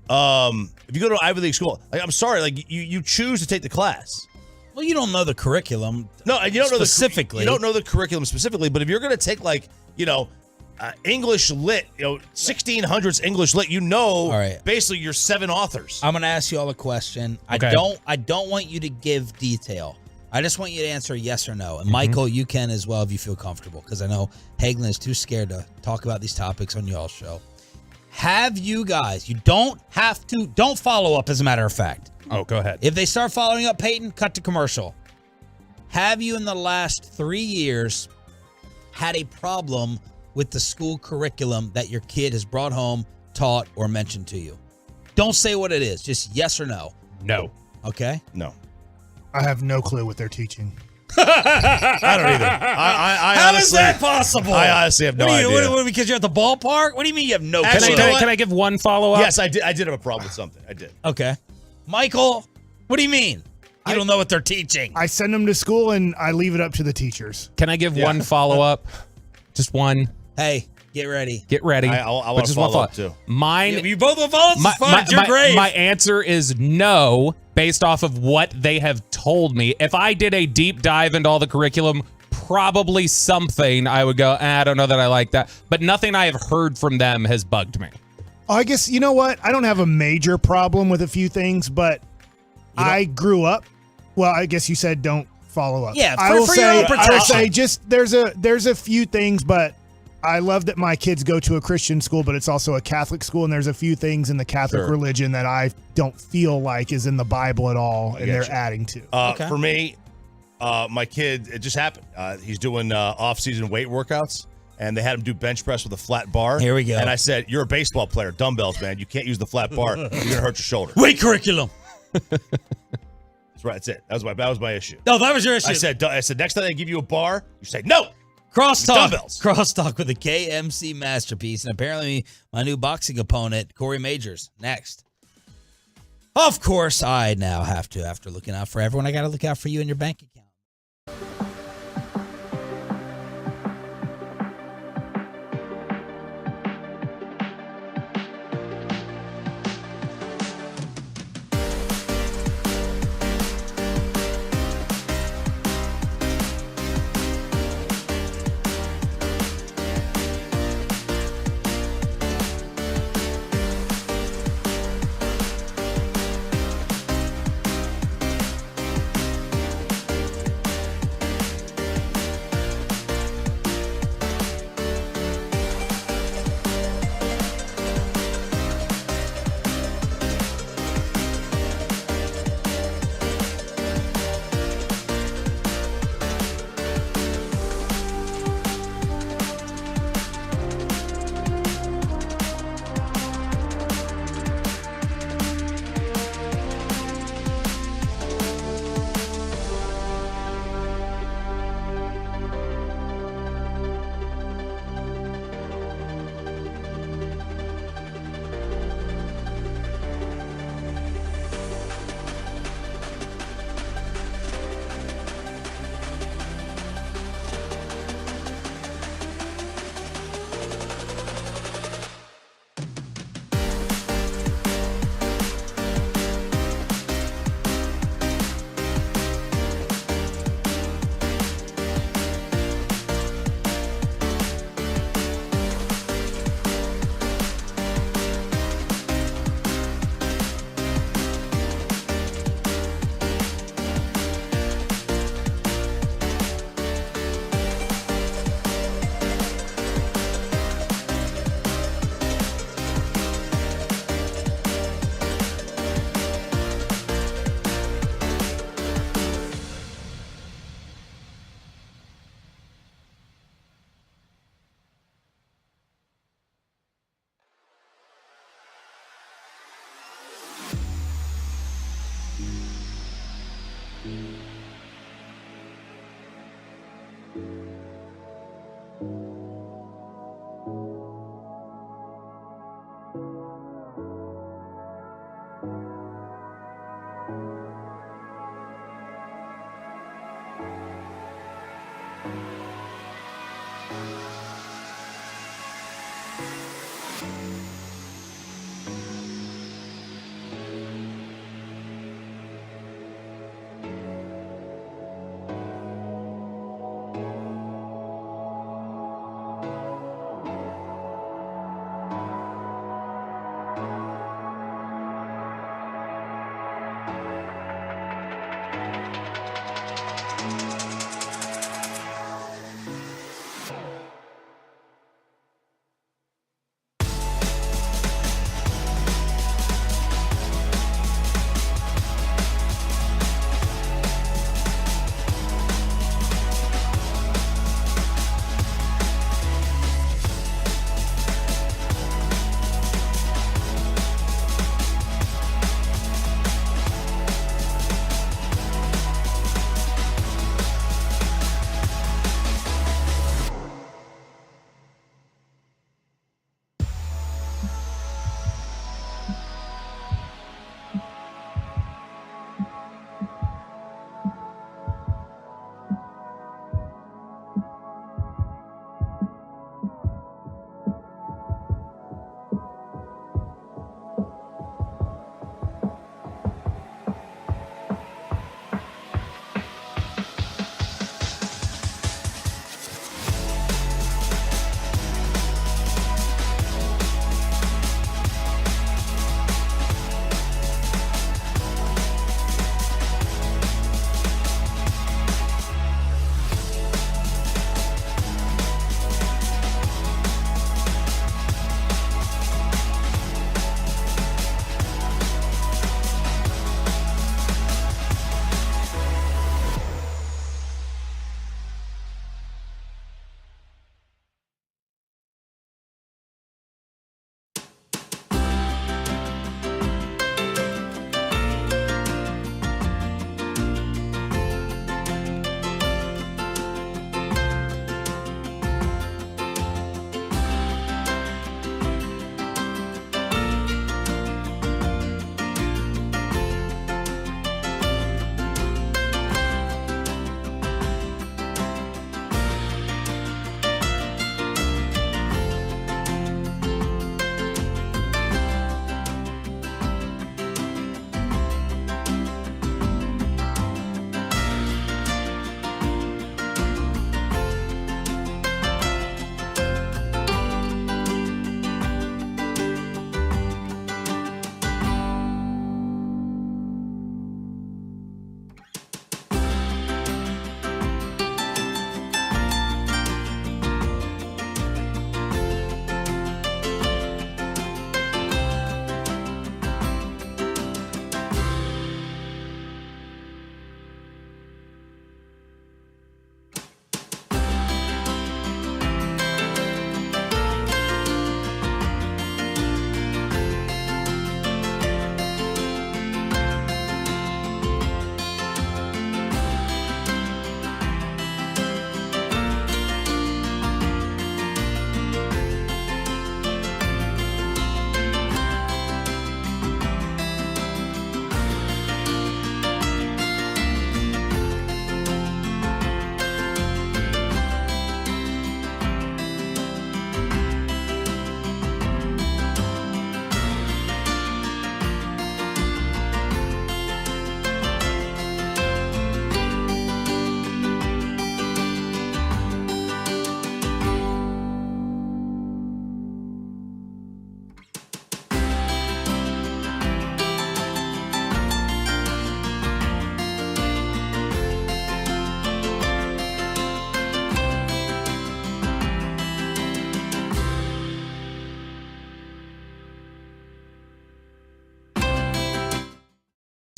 if you go to an Ivy League school, like, I'm sorry, like you choose to take the class. Well, you don't know the curriculum. No, you don't specifically. You don't know the curriculum specifically. But if you're going to take like English lit, 1600s English lit, basically you're 7 authors. I'm going to ask you all a question. Okay. I don't want you to give detail. I just want you to answer yes or no. And Michael, you can as well if you feel comfortable, because I know Hagelin is too scared to talk about these topics on y'all's show. Have you guys, you don't follow up as a matter of fact. Oh, go ahead. If they start following up, Peyton, cut to commercial. Have you in the last 3 years had a problem with the school curriculum that your kid has brought home, taught, or mentioned to you? Don't say what it is. Just yes or no. No. Okay? No. I have no clue what they're teaching. I don't either. I How honestly, is that possible? I honestly have no idea. What, because you're at the ballpark? What do you mean you have no clue? Actually, Can I give one follow-up? Yes, I did have a problem with something. I did. Okay. Michael, what do you mean? You don't know what they're teaching. I send them to school and I leave it up to the teachers. Can I give one follow-up? Just one. Hey, get ready. Get ready. I want to follow up too. Mine. You both will follow up. You're great. My answer is no, based off of what they have told me. If I did a deep dive into all the curriculum, probably something I would go, I don't know that I like that. But nothing I have heard from them has bugged me. Oh, I guess, you know what? I don't have a major problem with a few things, but I grew up. Well, I guess you said don't follow up. Yeah, I will say just there's a few things, but I love that my kids go to a Christian school, but it's also a Catholic school, and there's a few things in the Catholic religion that I don't feel like is in the Bible at all, and they're adding to. For me, my kid, it just happened. He's doing off-season weight workouts, and they had him do bench press with a flat bar. Here we go. And I said, you're a baseball player, dumbbells, man. You can't use the flat bar. You're going to hurt your shoulder. Weight curriculum. That's right. That's it. That was my issue. No, that was your issue. I said, next time they give you a bar, you say, no. Crosstalk. Dumbbells. Crosstalk with a KMC masterpiece. And apparently my new boxing opponent, Corey Majors, next. Of course, I now have to, after looking out for everyone, I got to look out for you and your bank account.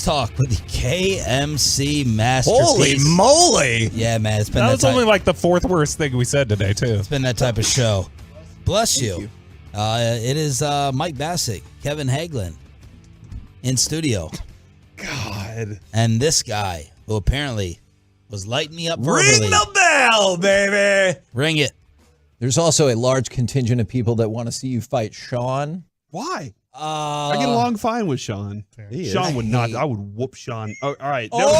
Talk with the KMC Masterpiece. Holy moly! Yeah, man, it's been That that was type, only like the fourth worst thing we said today, too. It's been that type of show. Bless you. It is Mike Bassick, Kevin Hagelin in studio. God. And this guy who apparently was lighting me up verbally. Ring the bell, baby. Ring it. There's also a large contingent of people that want to see you fight Sean. Why? I get along fine with Sean. Sean would not. I would whoop Sean. Oh, all right, never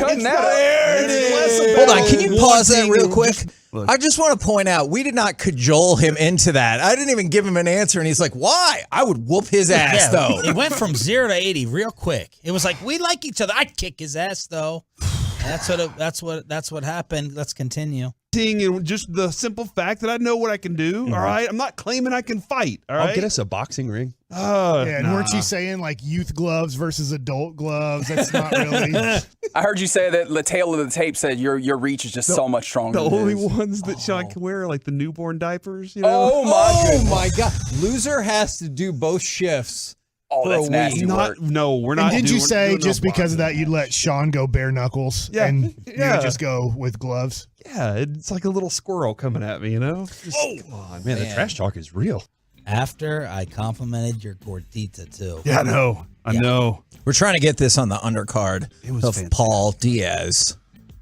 mind. There it is. Hold on, can you pause that real quick? I just want to point out, we did not cajole him into that. I didn't even give him an answer, and he's like, why? I would whoop his ass, though. It went from 0 to 80 real quick. It was like, we like each other. I'd kick his ass, though. That's what happened. Let's continue. And just the simple fact that I know what I can do. All right, I'm not claiming I can fight. All right, I'll get us a boxing ring. And weren't you saying like youth gloves versus adult gloves? That's not really. I heard you say that the tail of the tape said your reach is just so much stronger. The only ones that Sean can wear are like the newborn diapers. You know? Oh my God! Loser has to do both shifts. Oh, for that's a nasty week. work. No, we're not. And did you say just because of that you'd let Sean go bare knuckles? Yeah. And you Yeah. would just go with gloves? Yeah, it's like a little squirrel coming at me, you know? Just, come on, man, the trash talk is real. After I complimented your gordita, too. Yeah, I know. We're trying to get this on the undercard of fantastic. Paul Diaz.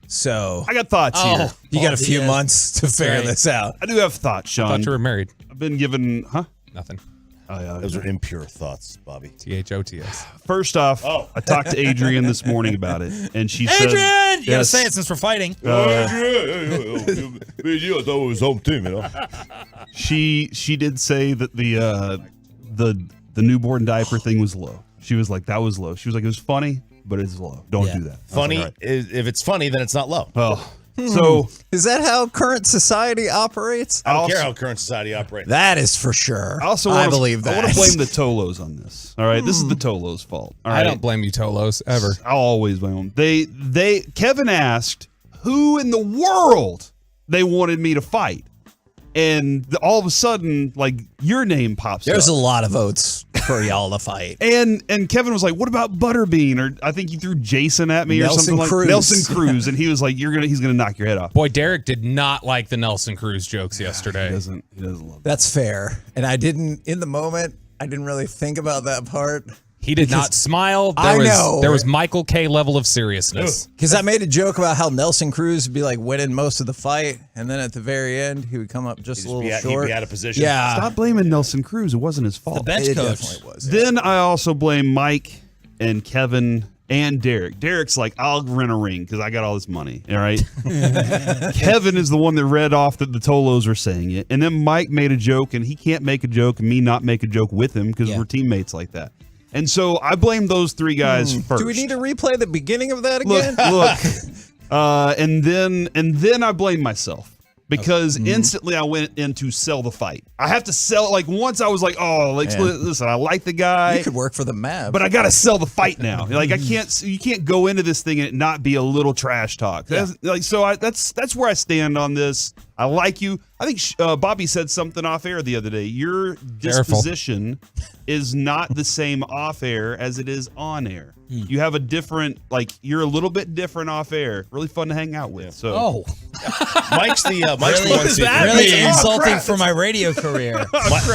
So I got thoughts here. You got a few months to figure this out. I do have thoughts, Sean. I thought you were married. I've been given, Nothing. Oh, yeah. Those are impure thoughts, Bobby. THOTS. First off, I talked to Adrian this morning about it, and she said, Adrian! You gotta say it since we're fighting. I thought it was home team, you know. She did say that the newborn diaper thing was low. She was like, that was low. She was like, it was funny, but it's low. Don't do that. Funny, like, if it's funny, then it's not low. Oh. So is that how current society operates? I don't care how current society operates. That is for sure. I believe that. I want to blame the Tolos on this. All right, this is the Tolos' fault. All right? I don't blame you, Tolos, ever. I'll always blame them. Kevin asked who in the world they wanted me to fight, and all of a sudden, like, your name pops up. There's a lot of votes for y'all to fight. And Kevin was like, "What about Butterbean?" Or I think he threw Jason at me or something like Nelson Cruz, and he was like, he's gonna knock your head off." Boy, Derek did not like the Nelson Cruz jokes yesterday. He doesn't love That's fair. And I didn't in the moment. I didn't really think about that part. He did not smile. There was Michael K level of seriousness. Because I made a joke about how Nelson Cruz would be like winning most of the fight, and then at the very end he would come up just a little short. He'd be out of position. Yeah. Stop blaming Nelson Cruz. It wasn't his fault. The bench coach. Definitely was. Then I also blame Mike and Kevin and Derek. Derek's like, I'll rent a ring because I got all this money. All right. Kevin is the one that read off that the Tolos were saying it. And then Mike made a joke, and he can't make a joke and me not make a joke with him because we're teammates like that. And so I blame those three guys first. Do we need to replay the beginning of that again? Look. And then I blame myself. Because instantly I went in to sell the fight. I have to sell. Like, once I was like, listen, I like the guy. You could work for the Mavs, but I got to sell the fight now. Like, you can't go into this thing and it not be a little trash talk. That's where I stand on this. I like you. I think Bobby said something off air the other day. Your disposition is not the same off air as it is on air. You have a different, you're a little bit different off air. Really fun to hang out with. So, Mike's the Really? one seed. Really insulting for my radio career.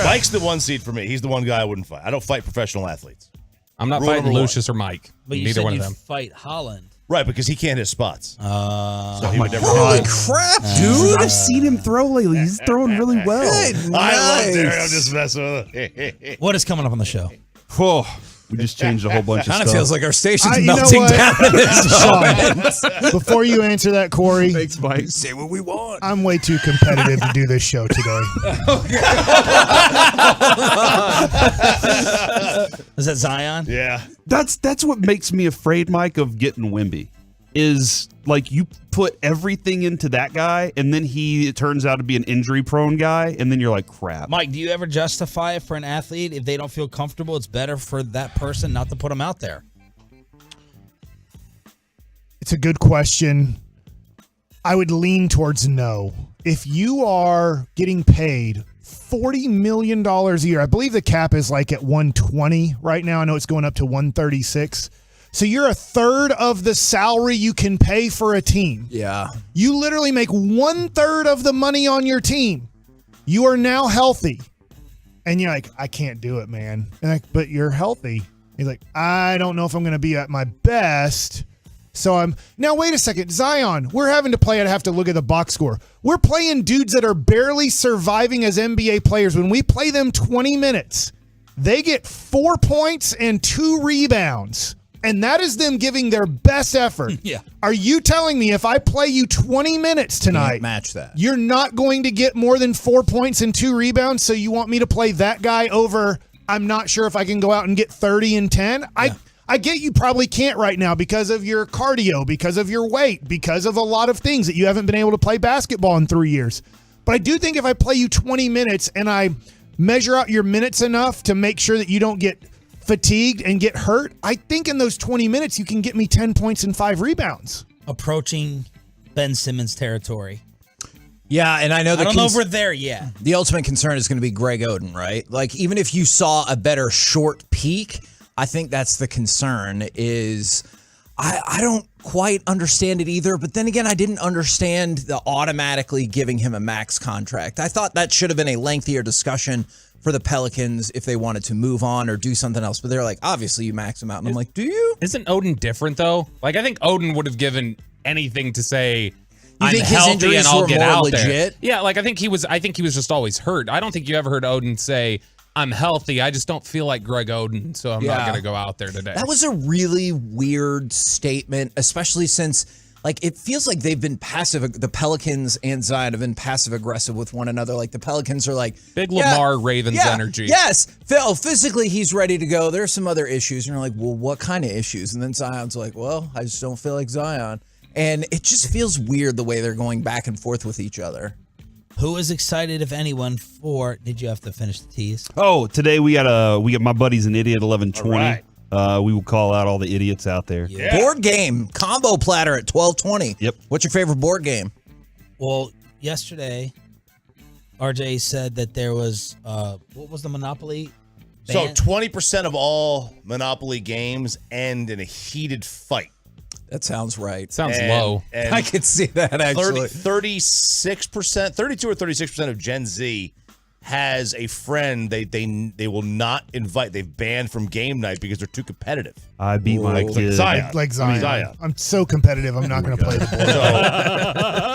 Mike's the one seed for me. He's the one guy I wouldn't fight. I don't fight professional athletes. I'm not Rule fighting number one. Lucius or Mike. But you Neither said one of you'd them. fight Holland. Right, because he can't hit spots. So he my would never Holy fight. crap, dude! I've seen him throw lately. He's throwing really well. Good, I love nice. Derek. I'm just messing with him. What is coming up on the show? Whoa. We just changed a whole bunch of Kind stuff. of feels like our station's You know melting what? down in this moment. Sean, before you answer that, Corey, Thanks, Mike. Say what we want. I'm way too competitive to do this show today. Is that Zion? Yeah. That's what makes me afraid, Mike, of getting Wemby. Is like you put everything into that guy, and then it turns out to be an injury-prone guy, and then you're like, crap. Mike, do you ever justify it for an athlete? If they don't feel comfortable, it's better for that person not to put them out there. It's a good question. I would lean towards no. If you are getting paid $40 million a year, I believe the cap is like at 120 right now. I know it's going up to 136. So you're a third of the salary you can pay for a team. Yeah. You literally make 1/3 of the money on your team. You are now healthy. And you're like, I can't do it, man. But you're healthy. He's like, I don't know if I'm going to be at my best. So now wait a second, Zion, we're having to play. I'd have to look at the box score. We're playing dudes that are barely surviving as NBA players. When we play them 20 minutes, they get 4 points and 2 rebounds. And that is them giving their best effort. Yeah. Are you telling me if I play you 20 minutes tonight, match that, you're not going to get more than 4 points and 2 rebounds? So you want me to play that guy over, I'm not sure if I can go out and get 30 and 10? Yeah. I get you probably can't right now because of your cardio, because of your weight, because of a lot of things that you haven't been able to play basketball in 3 years. But I do think if I play you 20 minutes and I measure out your minutes enough to make sure that you don't get fatigued and get hurt, I think in those 20 minutes you can get me 10 points and 5 rebounds. Approaching Ben Simmons territory. Yeah, and I know I don't know if we're there yet. The ultimate concern is going to be Greg Oden, right? Like, even if you saw a better short peak, I think that's the concern is I don't quite understand it either. But then again, I didn't understand the automatically giving him a max contract. I thought that should have been a lengthier discussion for the Pelicans if they wanted to move on or do something else. But they're like, obviously you max him out. And I'm like, do you? Isn't Oden different, though? Like, I think Oden would have given anything to say, You I'm think his healthy injuries and I'll were get more out legit? there. Yeah, like I think he was just always hurt. I don't think you ever heard Oden say, I'm healthy. I just don't feel like Greg Oden, so I'm not going to go out there today. That was a really weird statement, especially since, like, it feels like they've been passive. The Pelicans and Zion have been passive aggressive with one another. Like, the Pelicans are like, Big Lamar Ravens energy. Yes, Phil, physically he's ready to go. There's some other issues. And you're like, well, what kind of issues? And then Zion's like, well, I just don't feel like Zion. And it just feels weird the way they're going back and forth with each other. Who is excited, if anyone, for? Did you have to finish the tease? Oh, today we got my buddy's an idiot 1120. All We will call out all the idiots out there. Yeah. Board game combo platter at 12:20. Yep. What's your favorite board game? Well, yesterday, RJ said that there was what was the Monopoly? So 20% of all Monopoly games end in a heated fight. That sounds right. Sounds low. And I could see that actually. 36%, 32 or 36% of Gen Z has a friend they will not invite. They've banned from game night because they're too competitive. I beat my kid. Like Zion. I'm so competitive, I'm not going to play the board.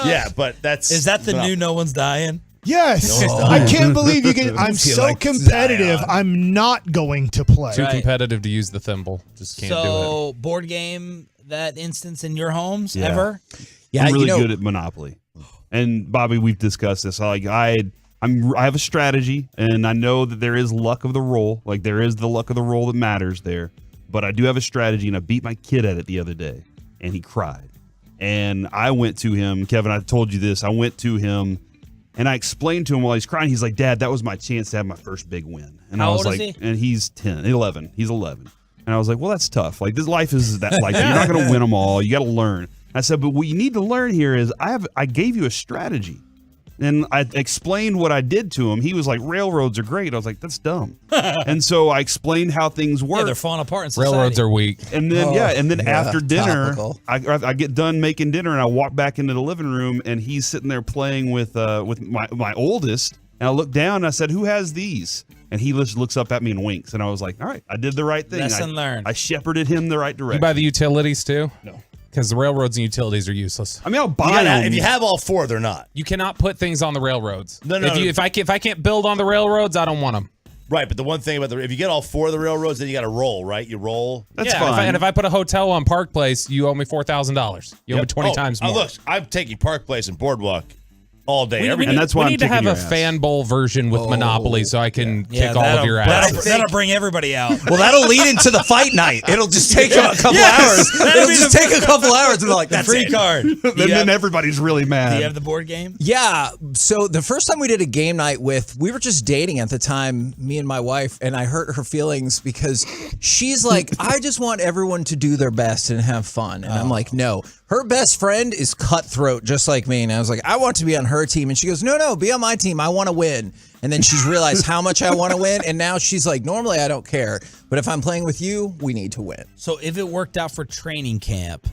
Yeah, but that's... Is that the new No One's Dying? Yes. No, I can't believe you can. I'm so like competitive, Zion. I'm not going to play. Too competitive to use the thimble. Just can't do it. So, board game, that instance in your homes Yeah. ever? I'm really good at Monopoly. And Bobby, we've discussed this. I have a strategy, and I know that there is luck of the roll. Like, there is the luck of the roll that matters there. But I do have a strategy, and I beat my kid at it the other day, and he cried. And I went to him, Kevin, I told you this. I went to him, and I explained to him while he's crying. He's like, Dad, that was my chance to have my first big win. And How I was old is like, he? and he's 11. He's 11. And I was like, well, that's tough. Like, this life is that like that. You're not going to win them all. You got to learn. I said, but what you need to learn here is I gave you a strategy. And I explained what I did to him. He was like, railroads are great. I was like, that's dumb. And so I explained how things work. Yeah, they're falling apart in society. Railroads are weak. And then after dinner, I get done making dinner and I walk back into the living room and he's sitting there playing with my oldest. And I look down and I said, who has these? And he just looks up at me and winks. And I was like, all right, I did the right thing. Lesson learned. I shepherded him the right direction. You buy the utilities too? No. Because the railroads and utilities are useless. I mean, I'll buy them. If you have all four, they're not. You cannot put things on the railroads. No. If I can't build on the railroads, I don't want them. Right, but the one thing about if you get all four of the railroads, then you got to roll, right? You roll. That's fine. If I put a hotel on Park Place, you owe me $4,000. You owe me 20 times more. Look, I'm taking Park Place and Boardwalk all day, every day. And that's why we I'm need to kicking have a your ass. fan bowl version with Monopoly so I can kick all of your asses. That'll bring everybody out. Well, that'll lead into the fight night. It'll just take a couple hours. It'll just take a couple hours, and they're like, "That's free it." card. Then everybody's really mad. Do you have the board game? Yeah. So the first time we did a game night we were just dating at the time, me and my wife, and I hurt her feelings because she's like, I just want everyone to do their best and have fun. And I'm like, no. Her best friend is cutthroat, just like me. And I was like, I want to be on her team. And she goes, no, be on my team. I want to win. And then she's realized how much I want to win. And now she's like, normally I don't care. But if I'm playing with you, we need to win. So if it worked out for training camp,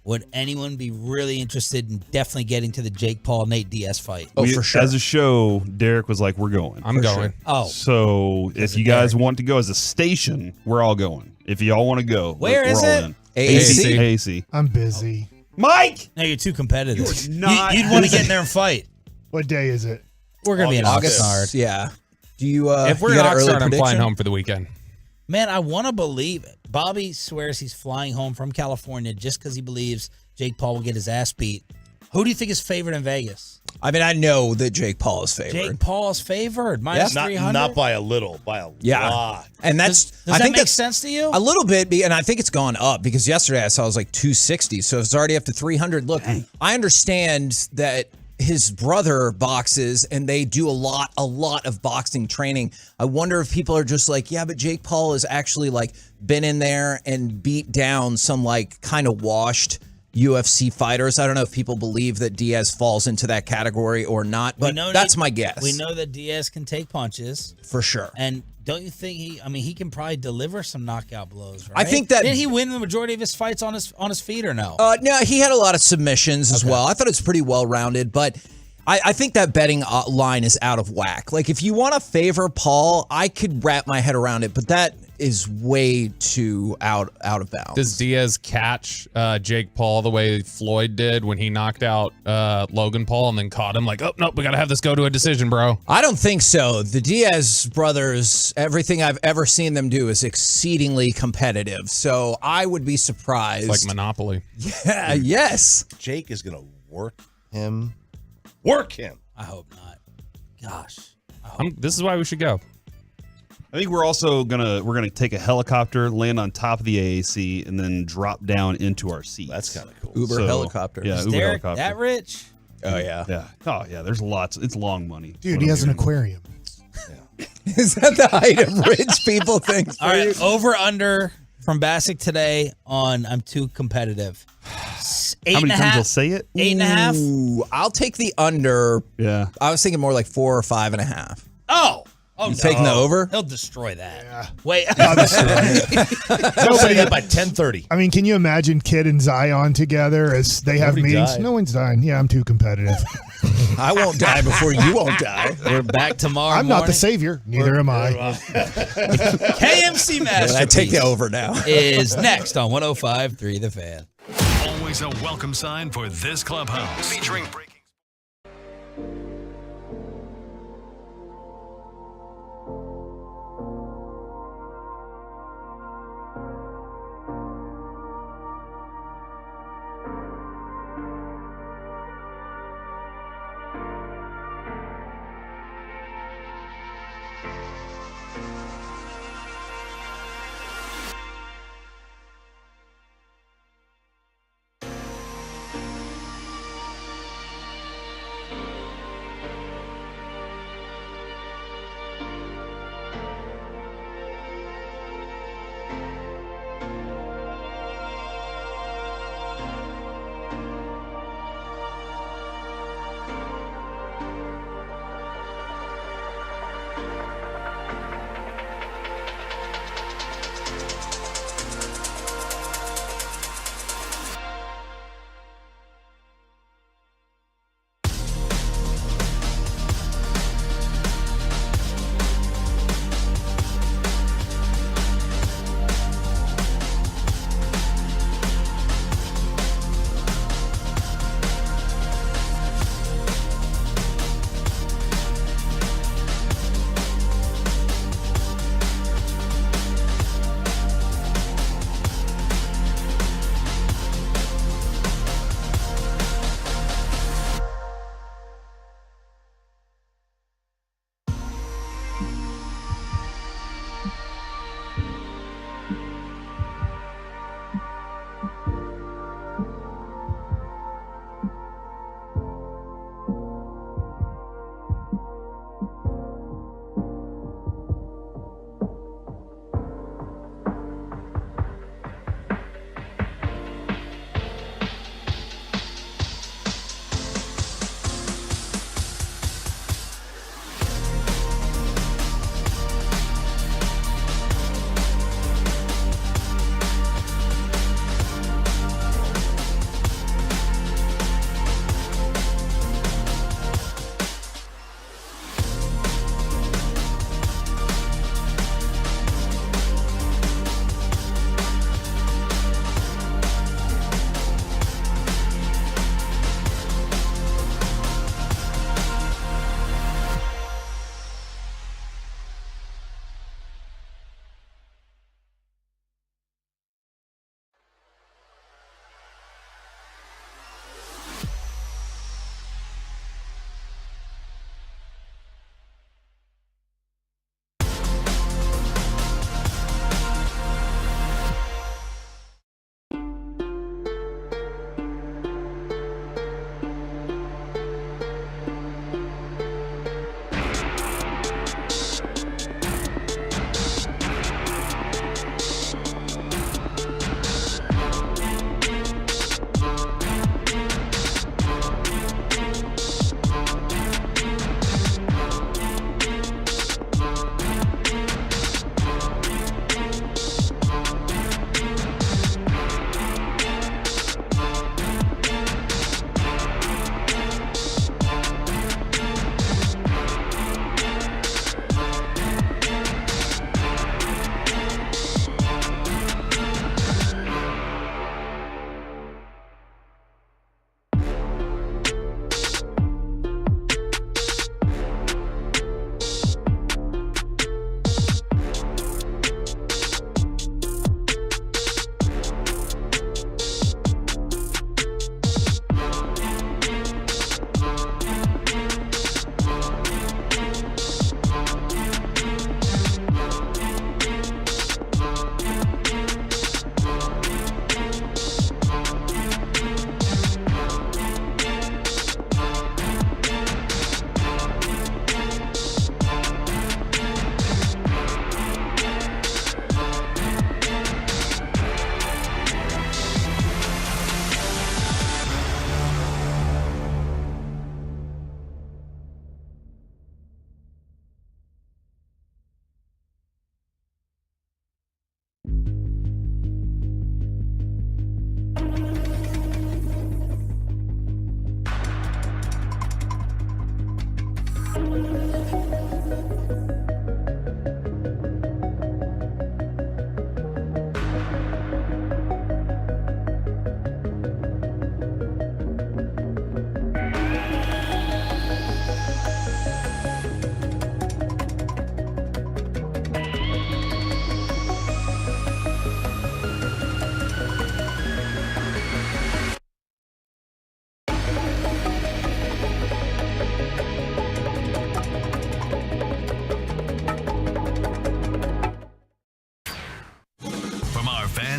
would anyone be really interested in definitely getting to the Jake Paul Nate Diaz fight? As a show, Derek was like, "We're going." I'm going. Sure. Oh, so if you guys want to go as a station, we're all going. If y'all want to go, where is all it? in. AAC. AAC. I'm busy. Mike, no, you're too competitive. You'd want to get in there and fight. What day is it? We're gonna be in August. Oxnard. Yeah. Do you? If we're you in got an early Oxnard, I'm flying prediction? home for the weekend. Man, I want to believe it. Bobby swears he's flying home from California just because he believes Jake Paul will get his ass beat. Who do you think is favored in Vegas? I mean, I know that Jake Paul is favored. Jake Paul is favored. Minus 300. Not by a little, by a lot. And that's Does I that think make that's sense to you? a little bit, and I think it's gone up because yesterday I saw it was like 260, so it's already up to 300. Look, I understand that his brother boxes and they do a lot of boxing training. I wonder if people are just like, yeah, but Jake Paul has actually like been in there and beat down some like kind of washed UFC fighters. I don't know if people believe that Diaz falls into that category or not, but that's my guess. We know that Diaz can take punches. For sure. And don't you think he can probably deliver some knockout blows, right? I think that- Didn't he win the majority of his fights on his feet or no? No, he had a lot of submissions as well. I thought it's pretty well rounded, but I think that betting line is out of whack. Like, if you want to favor Paul, I could wrap my head around it, but that is way too out of bounds. Does Diaz catch Jake Paul the way Floyd did when he knocked out Logan Paul and then caught him like, oh, nope, we got to have this go to a decision, bro? I don't think so. The Diaz brothers, everything I've ever seen them do is exceedingly competitive. So I would be surprised. It's like Monopoly. Yeah, yes. Jake is going to work him. Work him. I hope not. Gosh. This is why we should go. I think we're also gonna take a helicopter, land on top of the AAC, and then drop down into our seats. That's kind of cool. Uber helicopter. Yeah, Is Uber Derek helicopter. that rich? Oh, yeah. Yeah. Oh, yeah. There's lots. It's long money. Dude, What he I'm has an hearing. aquarium. Is that the height of rich people things for All right, you? over under from Bassick today on I'm too competitive. How many times you'll say it? 8.5. Ooh, I'll take the under. Yeah. I was thinking more like 4 or 5.5. Oh, You taking the over? He'll destroy that. Yeah. Wait. They'll say that by 10:30. I mean, can you imagine Kid and Zion together as they have Nobody meetings? died. No one's dying. Yeah, I'm too competitive. I won't die before you won't die. We're back tomorrow I'm not the morning. savior. Neither am I. KMC Masterpiece. I take the over now. Is next on 105.3 The Fan. Always a welcome sign for this clubhouse. Featuring breaking.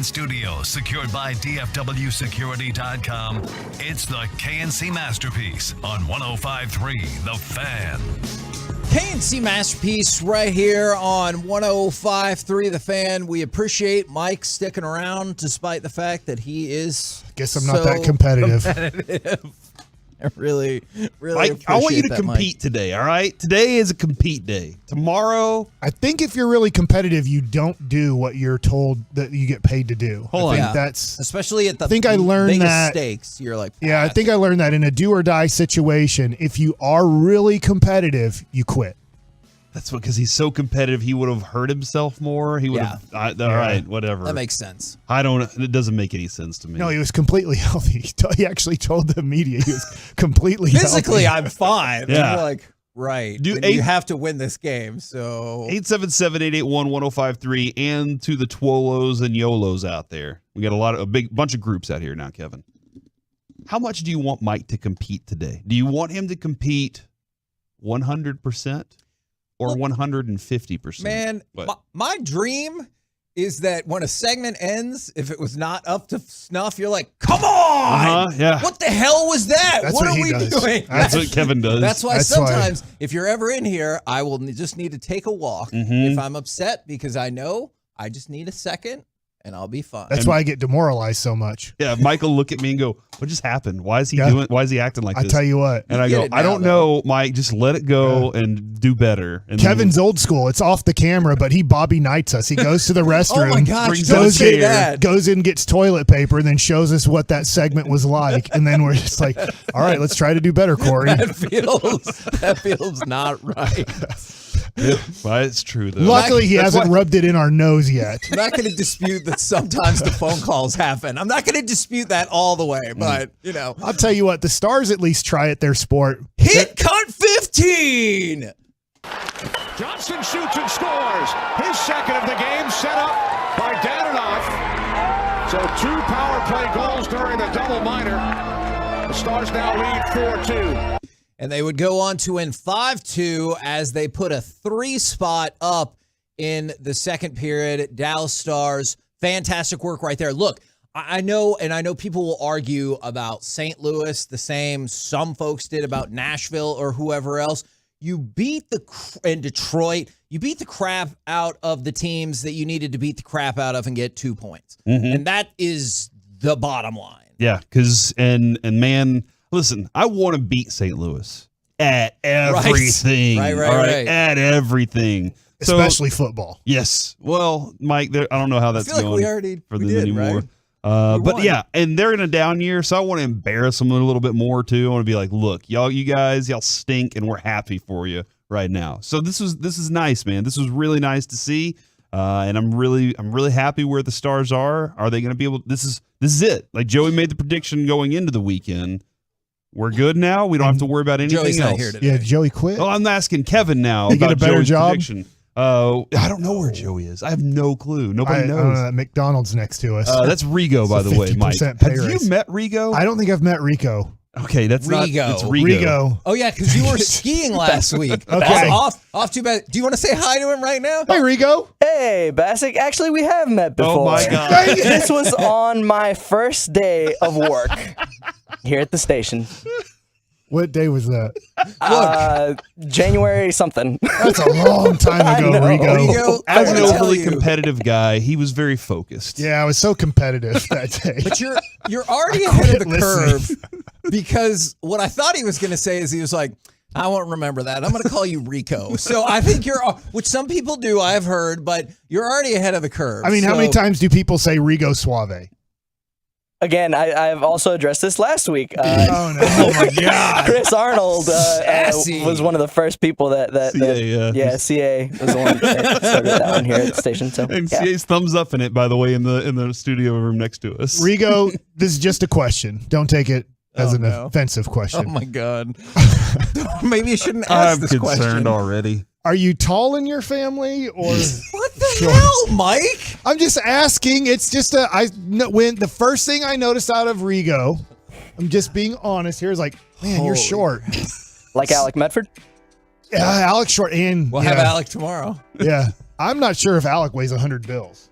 in studio, secured by DFWsecurity.com. It's the KNC Masterpiece on 105.3 The Fan. KNC Masterpiece right here on 105.3 The Fan. We appreciate Mike sticking around despite the fact that he is Guess I'm not that competitive. I really Mike, I want you to appreciate that, compete today, all right? Today is a compete day. Tomorrow, I think if you're really competitive, you don't do what you're told that you get paid to do. I think that's especially at the I think I learned biggest that stakes. You're like, yeah, I think I learned that in a do or die situation. If you are really competitive, you quit. that's what, because he's so competitive, he would have hurt himself more. He would have, all right, whatever. That makes sense. It doesn't make any sense to me. No, he was completely healthy. He actually told the media he was completely Physically, healthy. I'm fine. Yeah. And you're like, right. You have to win this game. So 877-881-1053 and to the Twolos and Yolos out there. We got a big bunch of groups out here now, Kevin. How much do you want Mike to compete today? Do you want him to compete 100%? Or 150%. Man, my dream is that when a segment ends, if it was not up to snuff, you're like, come on! Yeah. What the hell was that? That's what what are he we does. doing? That's what Kevin does. That's why sometimes, if you're ever in here, I will just need to take a walk. If I'm upset, because I know I just need a second, and I'll be fine. That's why I get demoralized so much. Yeah, Mike will look at me and go, what just happened? Why is he acting like this? I tell you what. And I go, I don't know, Mike, just let it go and do better. And Kevin's old school. It's off the camera, but he Bobby Knights us. He goes to the restroom, Oh my gosh, goes in, gets toilet paper, and then shows us what that segment was like. And then we're just like, all right, let's try to do better, Corey. That feels not right. Well, it's true, though. Luckily, he hasn't rubbed it in our nose yet. I'm not going to dispute that sometimes the phone calls happen. I'm not going to dispute that all the way, but, you know. I'll tell you what, the Stars at least try at their sport. Hit cut 15! Johnson shoots and scores. His second of the game set up by Dadanoff. So 2 power play goals during the double minor. The Stars now lead 4-2. And they would go on to win 5-2 as they put a 3-spot up in the second period. Dallas Stars, fantastic work right there. Look, I know people will argue about St. Louis the same some folks did about Nashville or whoever else. You beat in Detroit, you beat the crap out of the teams that you needed to beat the crap out of and get 2 points. And that is the bottom line. Yeah, because, and man, listen, I want to beat St. Louis at everything. Right. At everything. Especially football. Yes. Well, Mike, I don't know how that's going for them anymore. Right? But yeah, and they're in a down year, so I want to embarrass them a little bit more too. I want to be like, look, y'all stink, and we're happy for you right now. So this is nice, man. This was really nice to see. And I'm really happy where the Stars are. Are they going to be able? This is it. Like Joey made the prediction going into the weekend. We're good now. We don't have to worry about anything Joey's else. not here today. Yeah, Joey quit. Oh, I'm asking Kevin now He about get a better Joey's job? prediction. I don't know where Joey is. I have no clue. Nobody I knows. don't know, that McDonald's next to us. That's Rigo, by the way, Mike. 50% pay Have raise. you met Rigo? I don't think I've met Rico. Okay, that's not. Rigo. It's Rigo. Oh yeah, because you were skiing last week. Okay. Off too bad. Do you want to say hi to him right now? Hey, Rigo. Hey, Bassick. Actually, we have met before. Oh my God. This was on my first day of work here at the station. What day was that? January something. That's a long time ago, I know. Rigo. As an overly competitive guy, he was very focused. Yeah, I was so competitive that day. But you're already ahead of the quit curve because what I thought he was going to say is he was like, I won't remember that. I'm going to call you Rico. So I think which some people do, I've heard, but you're already ahead of the curve. I mean, how many times do people say Rigo Suave? Again, I've also addressed this last week. Oh, no. Oh, my God. Chris Arnold was one of the first people that CA was the one that started that one here at the station. So, And CA's thumbs up in it, by the way, in the studio room next to us. Rigo, this is just a question. Don't take it as an offensive question. Oh, my God. Maybe you shouldn't ask this question. I'm concerned already. Are you tall in your family or what the hell, Mike? I'm just asking. It's just when the first thing I noticed out of Rigo, I'm just being honest here, is like, man, you're short. Like Alec Medford? Yeah, Alex short, and We'll have Alec tomorrow. Yeah, I'm not sure if Alec weighs 100 bills.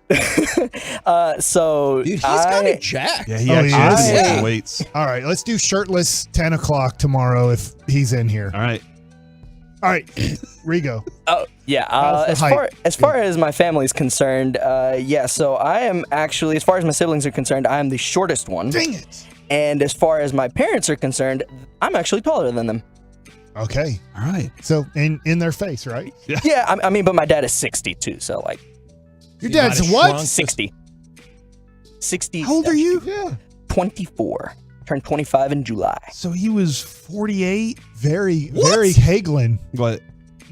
So dude, he's kind of jacked. Yeah, he actually is? is. Weights. All right, let's do shirtless 10 o'clock tomorrow if he's in here. All right, Rigo. Oh yeah. As far as my family's concerned, yeah. So I am actually, as far as my siblings are concerned, I am the shortest one. Dang it! And as far as my parents are concerned, I'm actually taller than them. Okay. all right. So in their face, right? Yeah. I mean, but my dad is 62, so like. Your dad's what? 60. 60. How old are you? Yeah. 24. Turned 25 in July. So he was 48. Very Hagelin.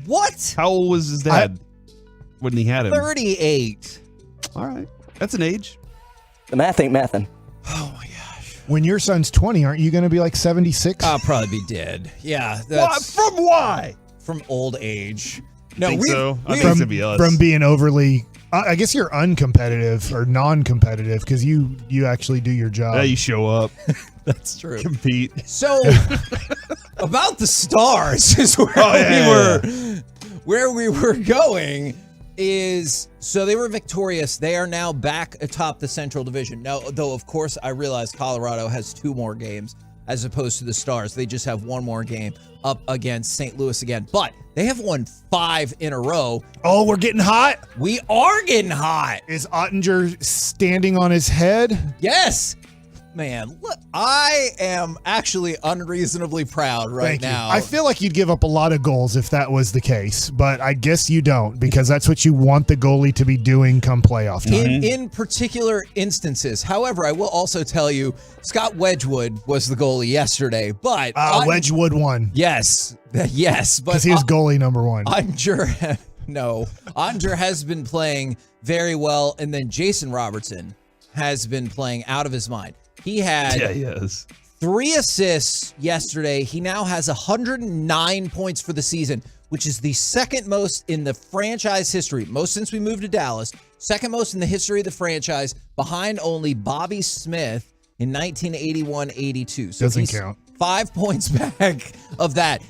What? How old was his dad when he had him? 38. All right, that's an age. The math ain't mathin'. When your son's 20, aren't you going to be like 76? I'll probably be dead. Yeah. Why? From old age. No, think so. I think it's gonna be us. From being overly, I guess you're uncompetitive or non-competitive because you actually do your job. Yeah, you show up. That's true. Compete. So, about the Stars is where we were going. So they were victorious. They are now back atop the Central Division. Now, though, of course, I realize Colorado has 2 more games as opposed to the Stars. They just have 1 more game up against St. Louis again. But they have won 5 in a row. Oh, we're getting hot? We are getting hot. Is Ottinger standing on his head? Yes. Man, look, I am actually unreasonably proud Thank now. you. I feel like you'd give up a lot of goals if that was the case, but I guess you don't because that's what you want the goalie to be doing come playoff time. In particular instances. However, I will also tell you, Scott Wedgwood was the goalie yesterday, but Wedgwood won. Yes, yes, but because he was goalie number 1. Ottinger has been playing very well, and then Jason Robertson has been playing out of his mind. He had 3 assists yesterday. He now has 109 points for the season, which is the second most in the franchise history. Most since we moved to Dallas. Second most in the history of the franchise, behind only Bobby Smith in 1981-82. So doesn't count. 5 points back of that.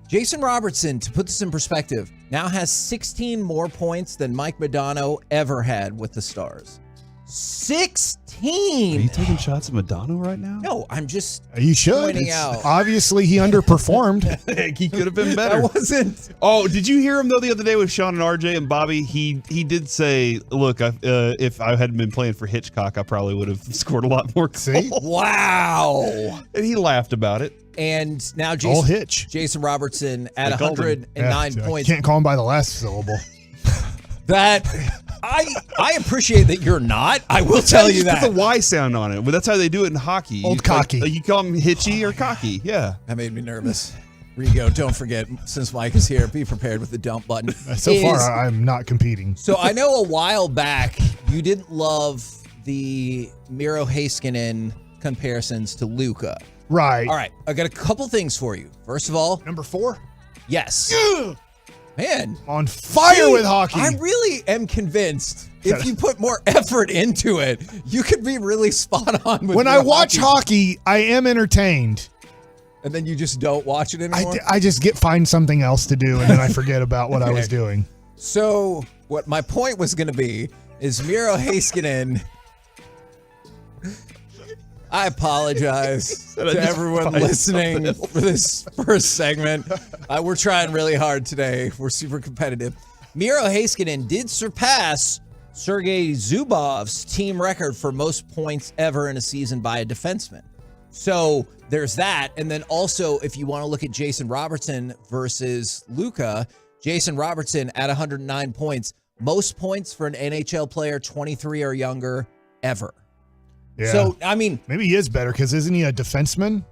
Jason Robertson, to put this in perspective, now has 16 more points than Mike Modano ever had with the Stars. 16. Are you taking shots at Madonna right now? No, I'm just you should. pointing out. Obviously, he underperformed. He could have been better. That wasn't. Oh, did you hear him though the other day with Sean and RJ and Bobby? He did say, "Look, if I hadn't been playing for Hitchcock, I probably would have scored a lot more goals." Wow. And he laughed about it. And now Jason Robertson at 109 points. Can't call him by the last syllable. That I appreciate that you're not. I will tell you that. Put the Y sound on it. But that's how they do it in hockey. Old cocky. You call him hitchy or cocky. Yeah. That made me nervous. Rigo, don't forget, since Mike is here, be prepared with the dump button. So far, I'm not competing. So I know a while back you didn't love the Miro Heiskanen comparisons to Luka. Right. All right. I got a couple things for you. First of all, number 4. Yes. Man, on fire with hockey. I really am convinced if you put more effort into it, you could be really spot on with when I watch hockey, I am entertained. And then you just don't watch it anymore? I just find something else to do, and then I forget about what I was doing. So what my point was going to be is Miro Heiskanen. I apologize to everyone listening for this first segment. We're trying really hard today. We're super competitive. Miro Heiskanen did surpass Sergei Zubov's team record for most points ever in a season by a defenseman. So there's that. And then also, if you want to look at Jason Robertson versus Luka, Jason Robertson at 109 points, most points for an NHL player 23 or younger ever. Yeah. So, I mean, maybe he is better because isn't he a defenseman?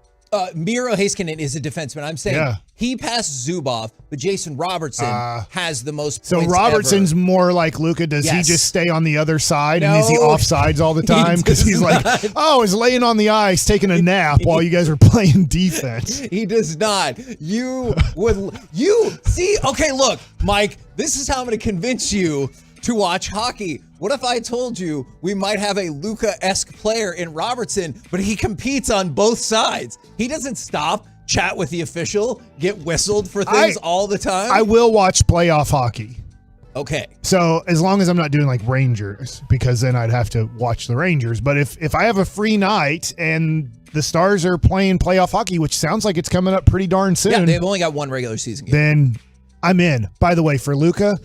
Miro Heiskanen is a defenseman. I'm saying he passed Zubov, but Jason Robertson has the most points. So Robertson's more like Luka. Does he just stay on the other side and is he offsides all the time? Because he's like, he's laying on the ice taking a nap while you guys are playing defense. He does not. You see? Okay, look, Mike. This is how I'm going to convince you to watch hockey. What if I told you we might have a Luka-esque player in Robertson, but he competes on both sides? He doesn't stop, chat with the official, get whistled for things all the time. I will watch playoff hockey. Okay. So as long as I'm not doing like Rangers, because then I'd have to watch the Rangers. But if I have a free night and the Stars are playing playoff hockey, which sounds like it's coming up pretty darn soon. Yeah, they've only got one regular season game. Then I'm in. By the way, for Luka,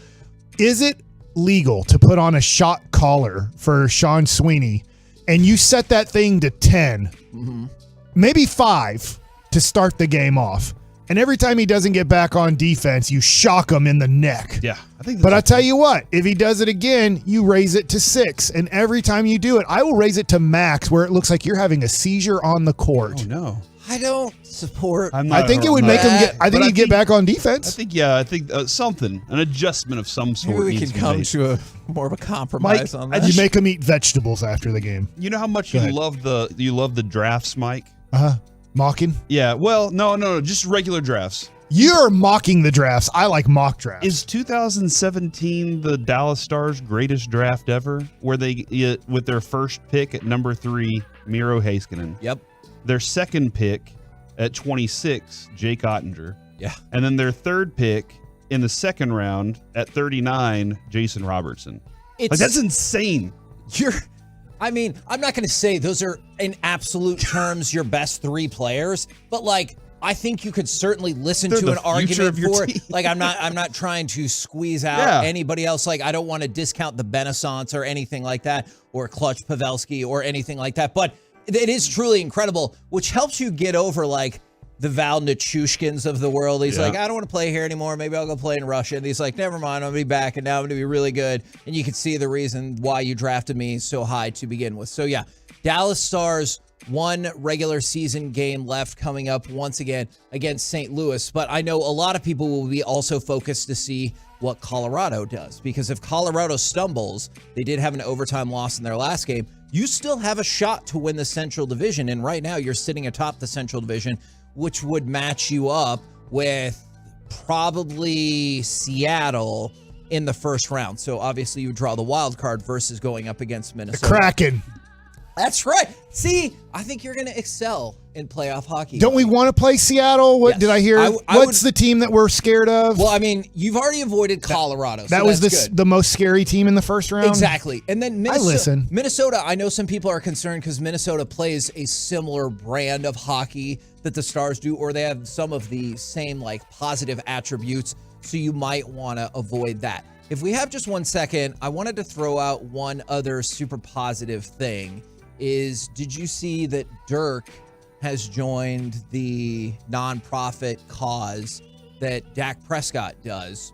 is it legal to put on a shot collar for Sean Sweeney and you set that thing to 10, maybe 5 to start the game off? And every time he doesn't get back on defense, you shock him in the neck. Yeah, I think. But I tell you what, if he does it again, you raise it to 6. And every time you do it, I will raise it to max, where it looks like you're having a seizure on the court. Oh no, I don't support. I think it would make him get. I think he'd get back on defense. I think something, an adjustment of some sort. Maybe we needs can to be come made. to a more of a compromise on that. You make him eat vegetables after the game. You know how much Go you ahead. love the drafts, Mike? Mocking? Yeah. Well, no, just regular drafts. You're mocking the drafts. I like mock drafts. Is 2017 the Dallas Stars' greatest draft ever? Where they, with their first pick at number 3, Miro Heiskanen. Yep. Their second pick at 26, Jake Ottinger. Yeah. And then their third pick in the second round at 39, Jason Robertson. That's insane. I mean, I'm not going to say those are in absolute terms your best 3 players, but I think you could certainly listen They're to the an future argument of your for team. I'm not trying to squeeze out anybody else. I don't want to discount the Benassance or anything like that, or Clutch Pavelski or anything like that. But it is truly incredible, which helps you get over the Val Nichushkins of the world. He's like, I don't want to play here anymore. Maybe I'll go play in Russia. And he's like, never mind, I'm going to be back, and now I'm going to be really good. And you can see the reason why you drafted me so high to begin with. So, yeah, Dallas Stars, 1 regular season game left coming up once again against St. Louis. But I know a lot of people will be also focused to see what Colorado does. Because if Colorado stumbles, they did have an overtime loss in their last game, you still have a shot to win the Central Division. And right now you're sitting atop the Central Division, which would match you up with probably Seattle in the first round. So obviously you draw the wild card versus going up against Minnesota. The Kraken. That's right. See, I think you're going to excel in playoff hockey. Don't we want to play Seattle? What did I hear? What's the team that we're scared of? Well, I mean, you've already avoided Colorado. That was the most scary team in the first round? Exactly. And then listen. Minnesota, I know some people are concerned because Minnesota plays a similar brand of hockey that the Stars do, or they have some of the same positive attributes. So you might want to avoid that. If we have just 1 second, I wanted to throw out one other super positive thing. Did you see that Dirk has joined the nonprofit cause that Dak Prescott does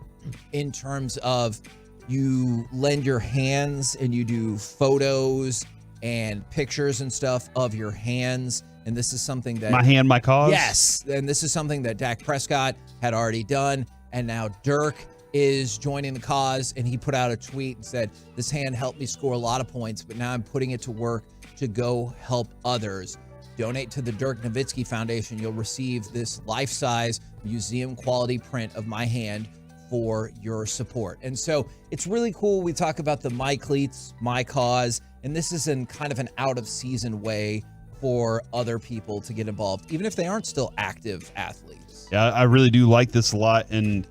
in terms of you lend your hands and you do photos and pictures and stuff of your hands. And this is something that... My hand, my cause? Yes. And this is something that Dak Prescott had already done. And now Dirk is joining the cause. And he put out a tweet and said, this hand helped me score a lot of points, but now I'm putting it to work to go help others. Donate to the Dirk Nowitzki Foundation. You'll receive this life-size museum quality print of my hand for your support. And so it's really cool. We talk about the My Cleats, My Cause, and this is in kind of an out-of-season way for other people to get involved, even if they aren't still active athletes. Yeah, I really do like this a lot. And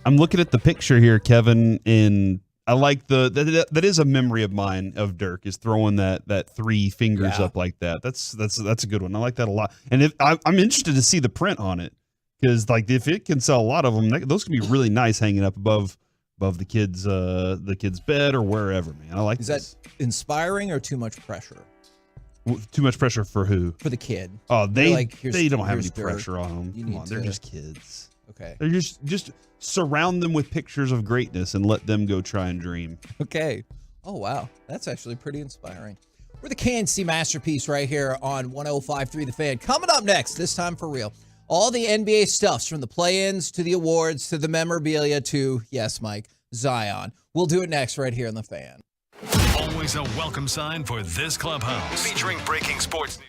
I'm looking at the picture here, Kevin, and I like that is a memory of mine of Dirk, is throwing that 3 fingers up like that. That's a good one. I like that a lot. And I'm interested to see the print on it, because if it can sell a lot of them, those can be really nice hanging up above the kid's bed or wherever. Man, I like. Is that inspiring or too much pressure? Too much pressure for who? For the kid. Oh, they They don't have any pressure on them. Come on, they're just kids. Okay. They're just surround them with pictures of greatness and let them go try and dream. Okay. Oh, wow. That's actually pretty inspiring. We're the KNC Masterpiece right here on 105.3 The Fan. Coming up next, this time for real, all the NBA stuffs, from the play-ins to the awards to the memorabilia to, yes, Mike, Zion. We'll do it next right here on The Fan. Always a welcome sign for this clubhouse. Featuring breaking sports news.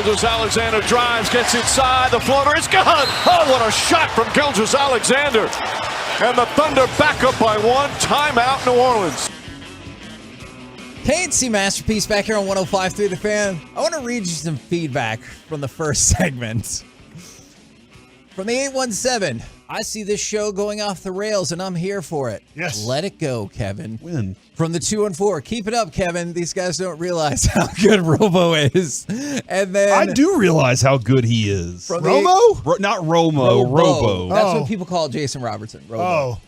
Gilgeous-Alexander drives, gets inside, the floater is gone! Oh, what a shot from Gilgeous-Alexander! And the Thunder back up by one, timeout New Orleans. KNC Masterpiece back here on 105.3 The Fan. I want to read you some feedback from the first segment. From the 817, I see this show going off the rails, and I'm here for it. Yes. Let it go, Kevin. Win. From the 214. Keep it up, Kevin. These guys don't realize how good Romo is. And then I do realize how good he is. Romo? Not Romo. Robo. That's what people call Jason Robertson. Robo.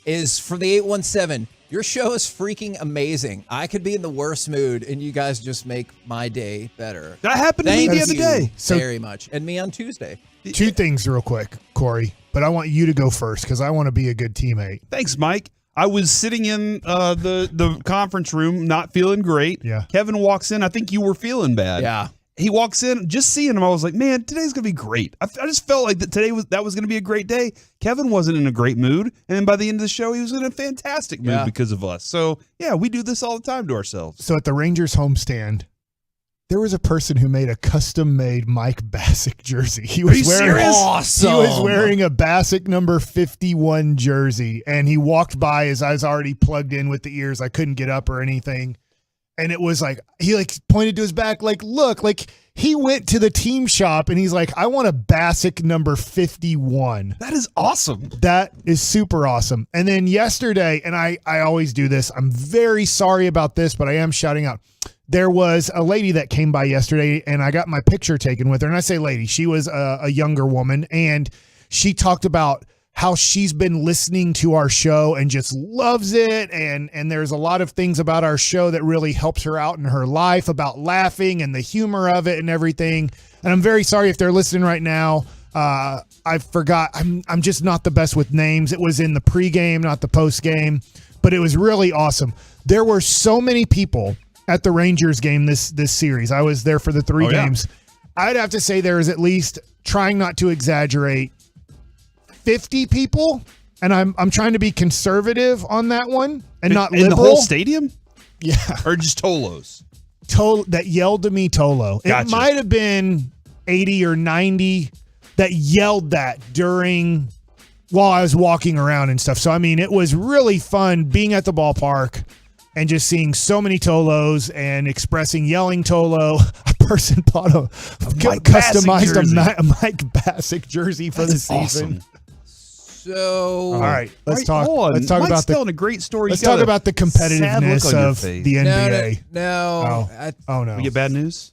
Is from the 817. Your show is freaking amazing. I could be in the worst mood, and you guys just make my day better. That happened to me the other day. Very much. And me on Tuesday. 2 things real quick, Corey, but I want you to go first because I want to be a good teammate. Thanks, Mike. I was sitting in the conference room, not feeling great. Yeah. Kevin walks in. I think you were feeling bad. Yeah. He walks in, just seeing him, I was like, man, today's going to be great. I just felt like that was going to be a great day. Kevin wasn't in a great mood. And then by the end of the show, he was in a fantastic mood because of us. So, yeah, we do this all the time to ourselves. So at the Rangers homestand, there was a person who made a custom-made Mike Bassick jersey. He was Awesome. He was wearing a Bassick number 51 jersey, and he walked by as I was already plugged in with the ears. I couldn't get up or anything. And it was like, he pointed to his back, look, he went to the team shop and he's like, I want a Bassick number 51. That is awesome. That is super awesome. And then yesterday, and I always do this, I'm very sorry about this, but I am shouting out. There was a lady that came by yesterday and I got my picture taken with her. And I say lady, she was a younger woman, and she talked about how she's been listening to our show and just loves it. And there's a lot of things about our show that really helps her out in her life, about laughing and the humor of it and everything. And I'm very sorry if they're listening right now. I forgot. I'm just not the best with names. It was in the pregame, not the postgame, but it was really awesome. There were so many people at the Rangers game this series. I was there for the 3 games. I'd have to say there is at least, trying not to exaggerate, 50 people, and I'm trying to be conservative on that one and not liberal. In the whole stadium? Yeah. Or just Tolos? That yelled to me Tolo. Gotcha. It might have been 80 or 90 that yelled that while I was walking around and stuff. So, I mean, it was really fun being at the ballpark and just seeing so many Tolos and yelling Tolo. A person bought customized a Mike Bassick jersey for the season. So, all right, let's talk. Let's talk Mike's about telling a great story. Let's talk about the competitiveness of the NBA. No. Oh no. We get bad news?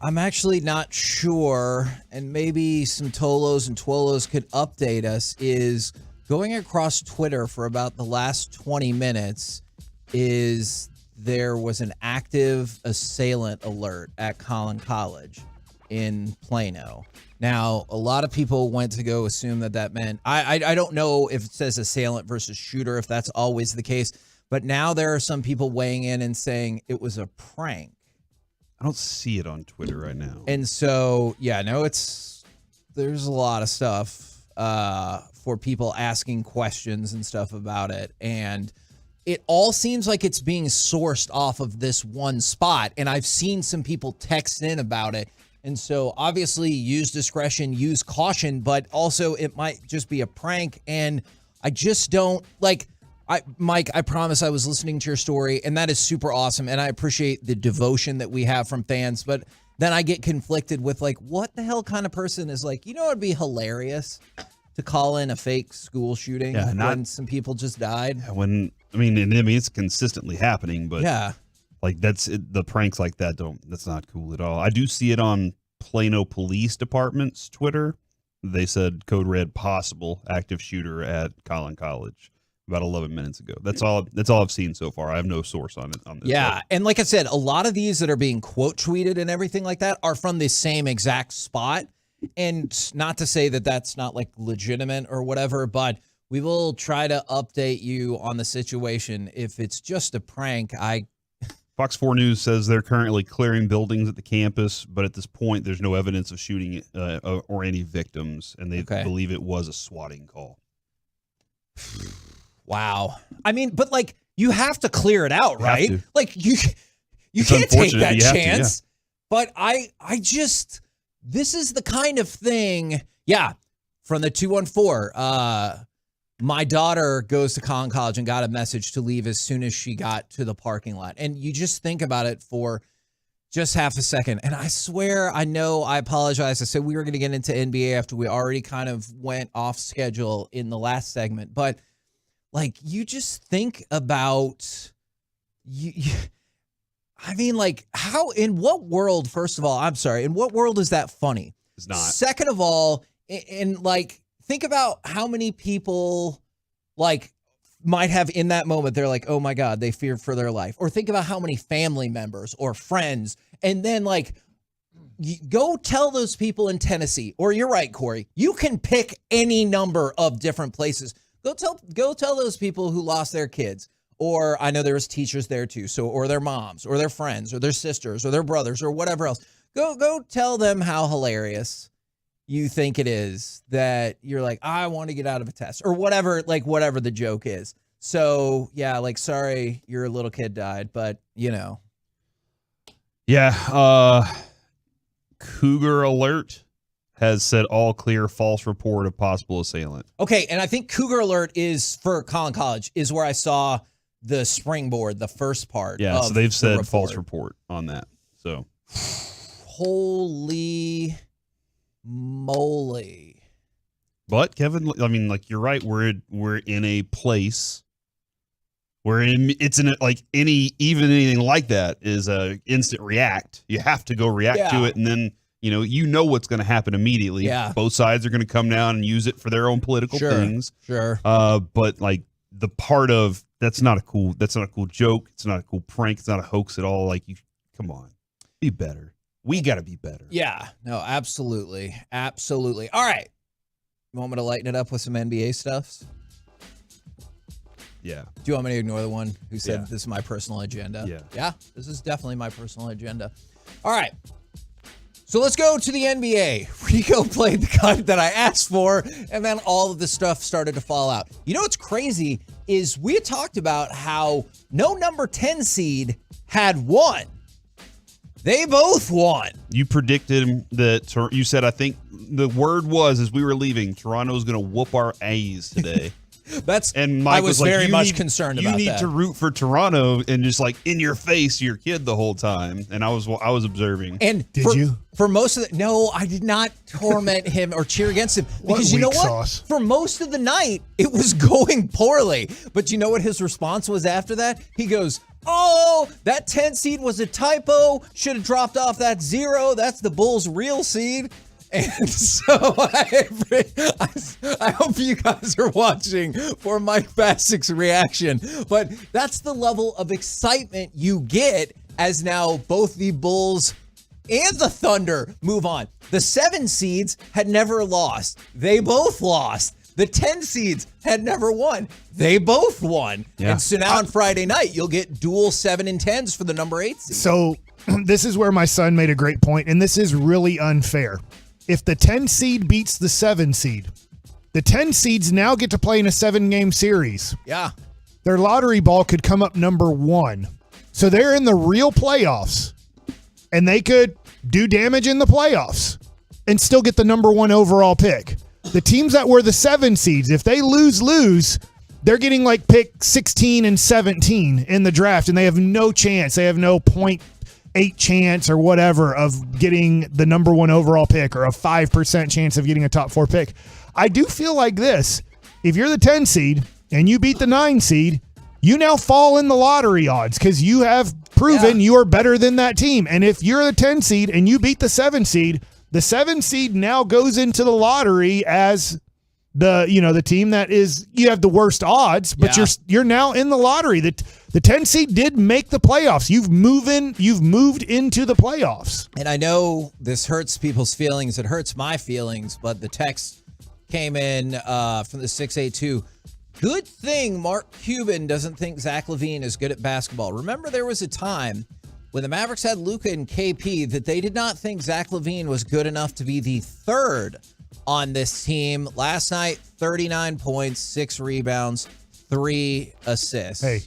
I'm actually not sure, and maybe some Tolos and Twolos could update us, is going across Twitter for about the last 20 minutes is there was an active assailant alert at Collin College in Plano. Now, a lot of people went to go assume that meant, I don't know if it says assailant versus shooter, if that's always the case, but now there are some people weighing in and saying it was a prank. I don't see it on Twitter right now. And so, there's a lot of stuff for people asking questions and stuff about it. And it all seems like it's being sourced off of this one spot. And I've seen some people text in about it. And so obviously use discretion, use caution, but also it might just be a prank. And I just don't Mike, I promise I was listening to your story, and that is super awesome. And I appreciate the devotion that we have from fans. But then I get conflicted with what the hell kind of person is it'd be hilarious to call in a fake school shooting when some people just died. It's consistently happening, but that's it, the pranks like that that's not cool at all. I do see it on Plano Police Department's Twitter. They said code red possible active shooter at Collin College about 11 minutes ago. That's all I've seen so far. I have no source on it on this. Yeah, and like I said, a lot of these that are being quote tweeted and everything like that are from the same exact spot. And not to say that that's not legitimate or whatever, but we will try to update you on the situation. If it's just a prank, Fox 4 News says they're currently clearing buildings at the campus, but at this point, there's no evidence of shooting or any victims, and they believe it was a swatting call. Wow. I mean, but you have to clear it out, right? You It's can't take unfortunate, that you have to, chance. But I just, this is the kind of thing. Yeah. From the 214, my daughter goes to Collin College and got a message to leave as soon as she got to the parking lot. And you just think about it just half a second. And I swear, I apologize. I said we were going to get into NBA after we already kind of went off schedule in the last segment. But, like, you just think about, I mean, like, in what world, first of all, I'm sorry, in what world is that funny? It's not. Second of all, and like, think about how many people, like, might have in that moment, they're like, oh my God, they feared for their life. Or think about how many family members or friends. And then, like, go tell those people in Tennessee, or you're right, Corey, you can pick any number of different places. Go tell those people who lost their kids. Or I know there was teachers there too. So, or their moms or their friends or their sisters or their brothers or whatever else. Go tell them how hilarious you think it is that you're like, I want to get out of a test or whatever, like whatever the joke is. So yeah, like, sorry, your little kid died, but you know. Yeah. Cougar Alert has said all clear, false report of possible assailant. Okay. And I think Cougar Alert is for Collin College is where I saw the springboard, the first part. Yeah. So they've said false report on that. So holy moly. But Kevin, I mean, like, you're right. We're in a place where anything like that is a instant react. You have to go react to it, and then you know what's going to happen immediately. Yeah. Both sides are going to come down and use it for their own political things. Sure. But like the part of that's not a cool joke. It's not a cool prank. It's not a hoax at all. Like, come on, be better. We got to be better. Yeah. No, absolutely. Absolutely. All right. You want me to lighten it up with some NBA stuffs? Yeah. Do you want me to ignore the one who said this is my personal agenda? Yeah. Yeah, this is definitely my personal agenda. All right. So let's go to the NBA. Rico played the cut that I asked for, and then all of the stuff started to fall out. You know what's crazy is we had talked about how no number 10 seed had won. They both won. You predicted that. You said, I think the word was as we were leaving, Toronto's going to whoop our A's today. And Mike I was like, very much concerned about that. You need to root for Toronto and just like in your face to your kid the whole time. And I was observing. And did you? For most of the no, I did not torment him or cheer against him because you know what? Sauce. For most of the night, it was going poorly. But you know what his response was after that? He goes, "Oh, that 10 seed was a typo. Should have dropped off that 0. That's the Bulls' real seed." And so I hope you guys are watching for Mike Bassick's reaction. But that's the level of excitement you get as now both the Bulls and the Thunder move on. The 7 seeds had never lost. They both lost. The 10 seeds had never won. They both won. Yeah. And so now on Friday night, you'll get dual 7 and 10s for the number 8 seed. So this is where my son made a great point, and this is really unfair. If the 10 seed beats the 7 seed, the 10 seeds now get to play in a 7-game series. Yeah. Their lottery ball could come up number 1. So they're in the real playoffs, and they could do damage in the playoffs and still get the number 1 overall pick. The teams that were the 7 seeds, if they lose, they're getting like pick 16 and 17 in the draft, and they have no chance. They have no 0.8 chance or whatever of getting the number 1 overall pick or a 5% chance of getting a top 4 pick. I do feel like this. If you're the 10 seed and you beat the 9 seed, you now fall in the lottery odds because you have proven you are better than that team. And if you're the 10 seed and you beat the 7 seed, the 7 seed now goes into the lottery as the team that is, you have the worst odds, but you're now in the lottery. The 10 seed did make the playoffs. You've moved into the playoffs. And I know this hurts people's feelings. It hurts my feelings, but the text came in from the 682. Good thing Mark Cuban doesn't think Zach LaVine is good at basketball. Remember, there was a time when the Mavericks had Luka and KP that they did not think Zach LaVine was good enough to be the 3rd on this team. Last night, 39 points, 6 rebounds, 3 assists. Hey,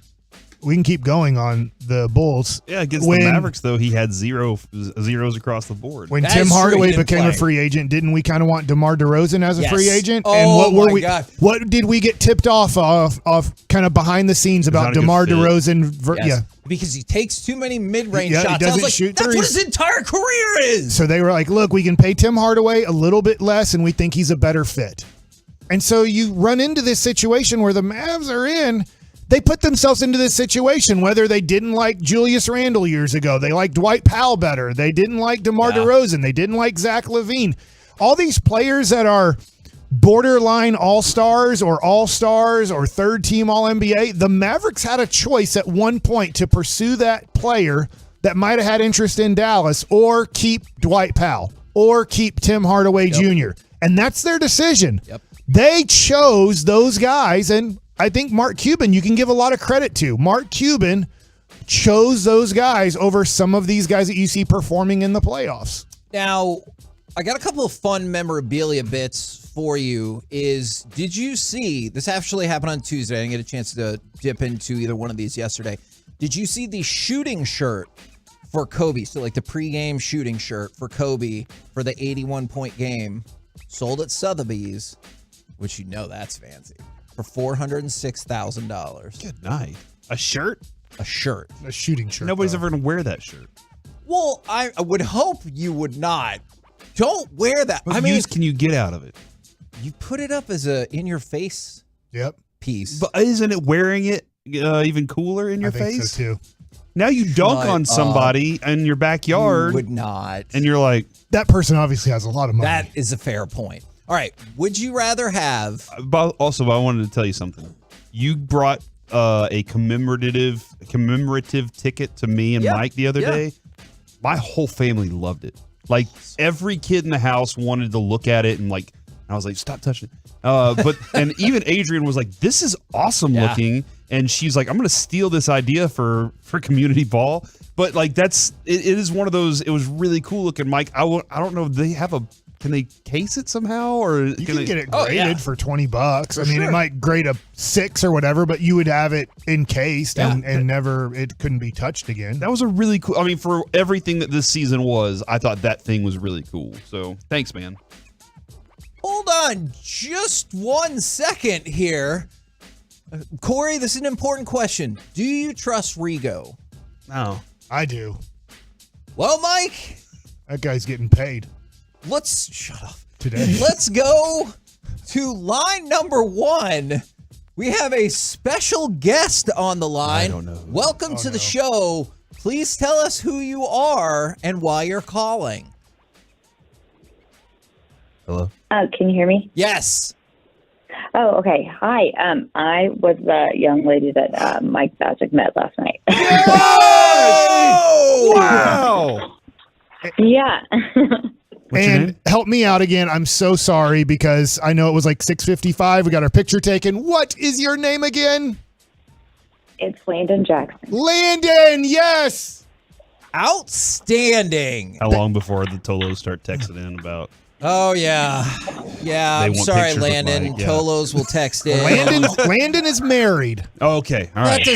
we can keep going on the Bulls. Yeah, against the Mavericks, though, he had zeros across the board. When Tim Hardaway became a free agent, didn't we kind of want DeMar DeRozan as a free agent? Oh, and what were we? God. What did we get tipped off kind of behind the scenes about DeMar DeRozan? Yes. Because he takes too many mid-range Yeah, he shots. doesn't I was shoot like, that's what threes. his entire career is. So they were like, look, we can pay Tim Hardaway a little bit less, and we think he's a better fit. And so you run into this situation where the Mavs are in. They put themselves into this situation, whether they didn't like Julius Randle years ago. They liked Dwight Powell better. They didn't like DeMar DeRozan. They didn't like Zach LaVine. All these players that are borderline all-stars or third-team All-NBA, the Mavericks had a choice at one point to pursue that player that might have had interest in Dallas or keep Dwight Powell or keep Tim Hardaway Jr. And that's their decision. Yep. They chose those guys, and I think Mark Cuban, you can give a lot of credit to. Mark Cuban chose those guys over some of these guys that you see performing in the playoffs. Now, I got a couple of fun memorabilia bits for you. Did you see, this actually happened on Tuesday. I didn't get a chance to dip into either one of these yesterday. Did you see the shooting shirt for Kobe? So like the pregame shooting shirt for Kobe for the 81-point game sold at Sotheby's, which you know that's fancy, for $406,000. Good night. A shirt? A shirt. A shooting shirt. Nobody's ever going to wear that shirt. Well, I would hope you would not. Don't wear that. What use can you get out of it? You put it up as a in-your-face piece. But isn't it wearing it even cooler in your face? I think so, too. Now you dunk on somebody in your backyard. You would not. And you're like... That person obviously has a lot of money. That is a fair point. All right. Would you rather have... Also, I wanted to tell you something. You brought a commemorative ticket to me and Mike the other day. My whole family loved it. Like, every kid in the house wanted to look at it, and I was like, stop touching it. And even Adrian was like, this is awesome looking. And she's like, I'm going to steal this idea for community ball. But it is one of those, it was really cool looking, Mike. I don't know if they have can they case it somehow, or you can get it graded for $20. I mean, it might grade a 6 or whatever, but you would have it encased and never, it couldn't be touched again. That was a really cool, I mean, for everything that this season was, I thought that thing was really cool. So thanks, man. Hold on just 1 second here. Corey, this is an important question. Do you trust Rigo? No. I do. Well, Mike. That guy's getting paid. Shut up. Today. Let's go to line number 1. We have a special guest on the line. I don't know. Welcome to the show. Please tell us who you are and why you're calling. Hello? Can you hear me? Yes. Oh, okay. Hi. I was the young lady that Mike Bacic met last night. Oh! Wow. Yeah. And help me out again. I'm so sorry because I know it was like 6:55. We got our picture taken. What is your name again? It's Landon Jackson. Landon, yes. Outstanding. How long before the Tolos start texting in about... Oh, yeah. Yeah, They I'm want sorry, pictures of Landon. Mike, yeah. Tolos will text in. Landon is married. Oh, okay. All right. All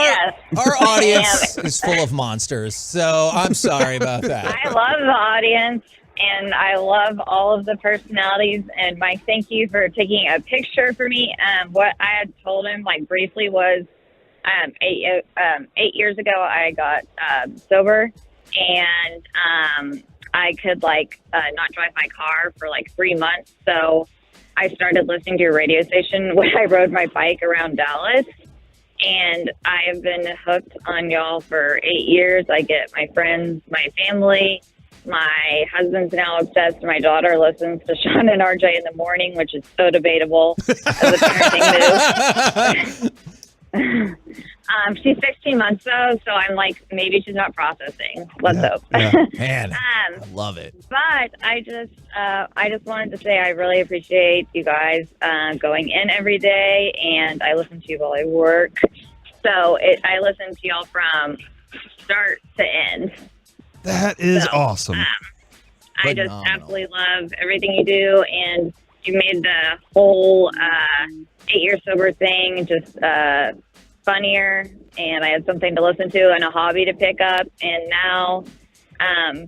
right. Our audience is full of monsters, so I'm sorry about that. I love the audience, and I love all of the personalities. And Mike, thank you for taking a picture for me. What I had told him, briefly, was 8 years ago I got sober, and I could not drive my car for 3 months. So I started listening to a radio station when I rode my bike around Dallas. And I have been hooked on y'all for 8 years. I get my friends, my family, my husband's now obsessed. My daughter listens to Sean and RJ in the morning, which is so debatable as a parenting move. She's 16 months though, so I'm like, maybe she's not processing. Let's hope. Man, I love it. But I just wanted to say I really appreciate you guys going in every day, and I listen to you while I work. So I listen to y'all from start to end. That is awesome. I just absolutely love everything you do, and you made the whole 8 year sober thing just funnier, and I had something to listen to and a hobby to pick up. And now,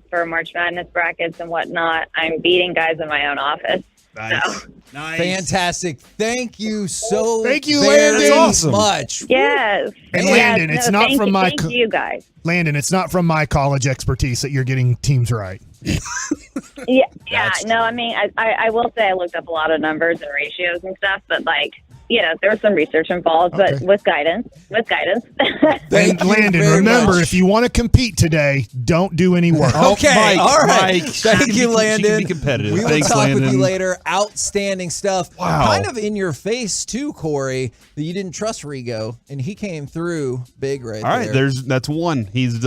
for March Madness brackets and whatnot, I'm beating guys in my own office. Nice. So. Nice. Fantastic. Thank you so Thank you, very Landon. much. Yes. And Yes. Landon, it's not thank from you, my thank you guys. Landon, it's not from my college expertise that you're getting teams right. Yeah. No, I mean, I will say I looked up a lot of numbers and ratios and stuff, but there was some research involved, but with guidance. And Landon, remember, if you want to compete today, don't do any work. Okay, all right. Mike, Thank you, Landon. She can be competitive. We will Thanks, talk with Landon. you later. Outstanding stuff. Wow. Kind of in your face too, Corey, that you didn't trust Rigo, and he came through big right All right, there. that's one. He's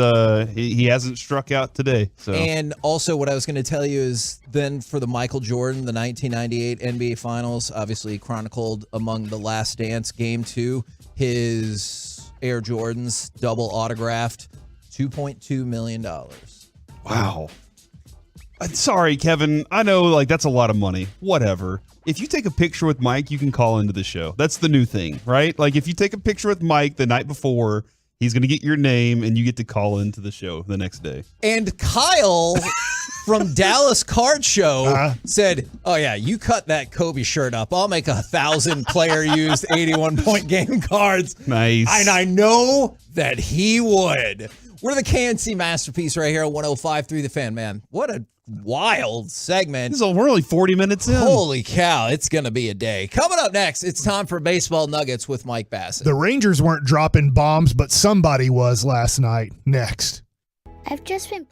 he hasn't struck out today. So And also, what I was going to tell you is then for the Michael Jordan, the 1998 NBA Finals, obviously chronicled among the Last Dance Game 2, his Air Jordans double autographed, $2.2 million. wow. Sorry, Kevin. I know, that's a lot of money. Whatever. If you take a picture with Mike, you can call into the show. That's the new thing, right? If you take a picture with Mike the night before, he's going to get your name, and you get to call into the show the next day. And Kyle from Dallas Card Show said, "Oh yeah, you cut that Kobe shirt up. I'll make 1,000 player used 81-point game cards." Nice. And I know that he would. We're the KNC Masterpiece right here at 105.3 The Fan, man. What a wild segment. We're only 40 minutes in. Holy cow, it's going to be a day. Coming up next, it's time for Baseball Nuggets with Mike Bassett. The Rangers weren't dropping bombs, but somebody was last night. Next. I've just been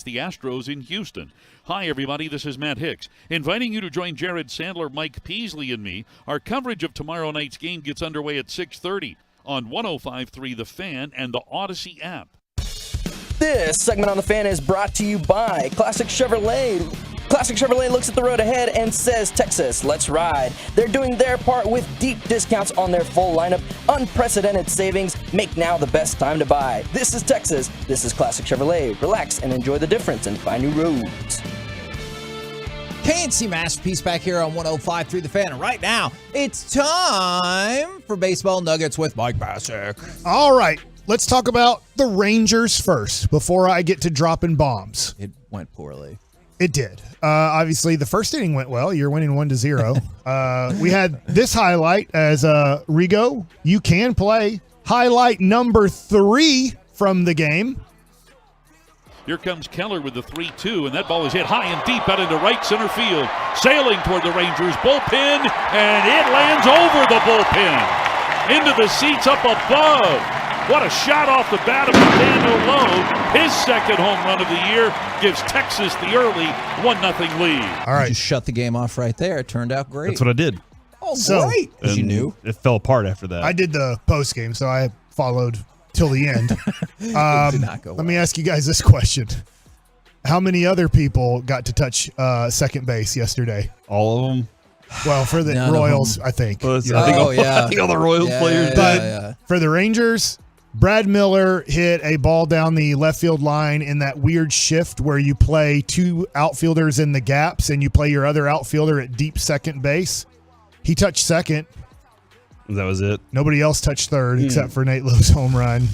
the Astros in Houston. Hi, everybody. This is Matt Hicks, inviting you to join Jared Sandler, Mike Peasley, and me. Our coverage of tomorrow night's game gets underway at 6:30 on 105.3 The Fan and the Odyssey app. This segment on The Fan is brought to you by Classic Chevrolet. Classic Chevrolet looks at the road ahead and says, Texas, let's ride. They're doing their part with deep discounts on their full lineup. Unprecedented savings. Make now the best time to buy. This is Texas. This is Classic Chevrolet. Relax and enjoy the difference and find new roads. KNC Masterpiece back here on 105.3 The Fan. And right now, it's time for Baseball Nuggets with Mike Bassick. All right. Let's talk about the Rangers first before I get to dropping bombs. It went poorly. It did. Obviously, the first inning went well. You're winning 1-0. We had this highlight as Rigo, you can play. Highlight number 3 from the game. Here comes Keller with the 3-2, and that ball is hit high and deep out into right center field. Sailing toward the Rangers bullpen, and it lands over the bullpen. Into the seats up above. What a shot off the bat of Daniel Lowe. His second home run of the year gives Texas the early 1-0 lead. All right. You shut the game off right there. It turned out great. That's what I did. Oh, So- great. As you knew. It fell apart after that. I did the post game, so I followed till the end. Did not go Let me ask you guys this question. How many other people got to touch second base yesterday? All of them. Well, for the None of Royals, I think. I think all the Royals players. But for the Rangers, Brad Miller hit a ball down the left field line in that weird shift where you play 2 outfielders in the gaps and you play your other outfielder at deep second base. He touched second. That was it. Nobody else touched third except for Nate Lowe's home run.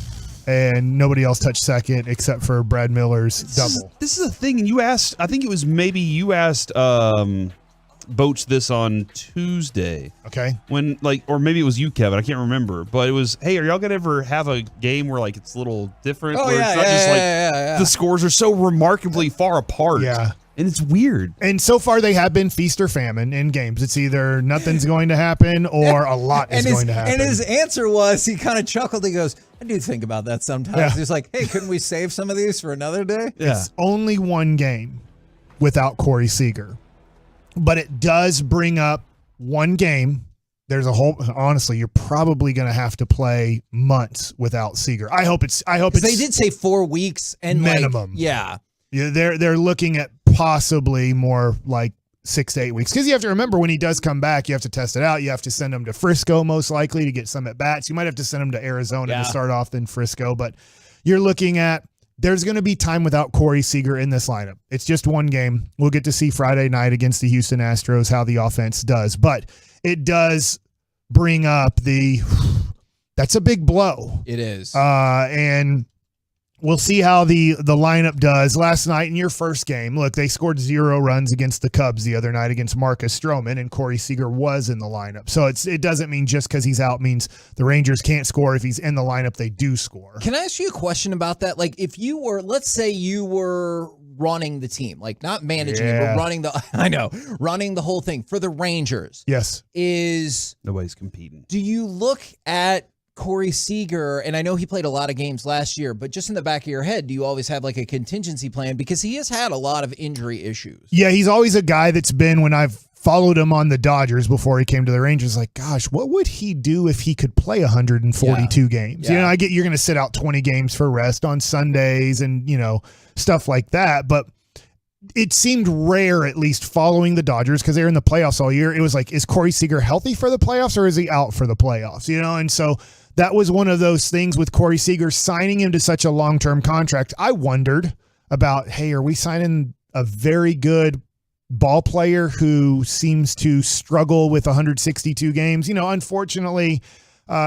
And nobody else touched second except for Brad Miller's double. This is a thing. And you asked, I think it was maybe you asked Boach this on Tuesday. Okay. When, or maybe it was you, Kevin. I can't remember. But it was, hey, are y'all going to ever have a game where, it's a little different? Oh, where yeah, it's not yeah. the scores are so remarkably far apart. Yeah. And it's weird. And so far, they have been feast or famine in games. It's either nothing's going to happen or a lot is going to happen. And his answer was, he kind of chuckled. He goes, I do think about that sometimes. Yeah. He's like, hey, couldn't we save some of these for another day? It's only one game without Corey Seager. But it does bring up one game. There's honestly, you're probably going to have to play months without Seager. I hope it's They did say 4 weeks and minimum. Yeah, they're looking at possibly more like 6 to 8 weeks. Because you have to remember, when he does come back, you have to test it out. You have to send him to Frisco, most likely, to get some at bats. You might have to send him to Arizona to start off, then Frisco. But you're looking at, there's going to be time without Corey Seager in this lineup. It's just one game. We'll get to see Friday night against the Houston Astros how the offense does. But it does bring up that's a big blow. it is. And we'll see how the lineup does. Last night in your first game, look, they scored 0 runs against the Cubs the other night against Marcus Stroman, and Corey Seager was in the lineup. So it doesn't mean just because he's out means the Rangers can't score. If he's in the lineup, they do score. Can I ask you a question about that? Like, if you were, let's say you were running the team, like not managing it, but running the whole thing for the Rangers. Yes. Nobody's competing. Do you look at Corey Seager, and I know he played a lot of games last year, but just in the back of your head, do you always have like a contingency plan? Because he has had a lot of injury issues. Yeah, he's always a guy that's been, when I've followed him on the Dodgers before he came to the Rangers, like, gosh, what would he do if he could play 142 games? Yeah. I get you're going to sit out 20 games for rest on Sundays and, stuff like that. But it seemed rare, at least following the Dodgers, because they were in the playoffs all year. It was like, is Corey Seager healthy for the playoffs or is he out for the playoffs? And so that was one of those things with Corey Seager, signing him to such a long-term contract. I wondered about, hey, are we signing a very good ball player who seems to struggle with 162 games? Unfortunately,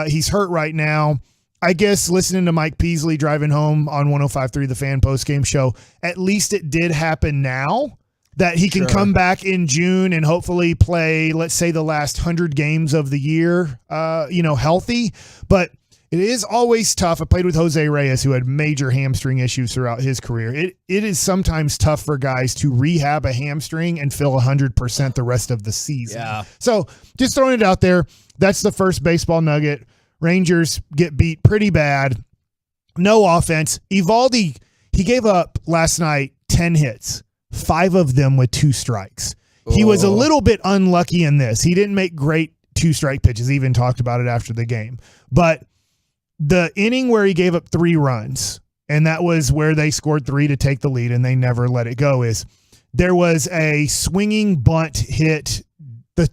he's hurt right now. I guess listening to Mike Peasley driving home on 105.3 The Fan postgame show, at least it did happen now that he can come back in June and hopefully play, let's say, the last 100 games of the year, healthy. But it is always tough. I played with Jose Reyes, who had major hamstring issues throughout his career. It is sometimes tough for guys to rehab a hamstring and feel 100% the rest of the season. Yeah. So just throwing it out there, that's the first baseball nugget. Rangers get beat pretty bad. No offense. Evaldi, he gave up last night 10 hits, 5 of them with 2 strikes. He was a little bit unlucky in this. He didn't make great 2-strike pitches. He even talked about it after the game. But the inning where he gave up 3 runs, and that was where they scored 3 to take the lead and they never let it go, is there was a swinging bunt hit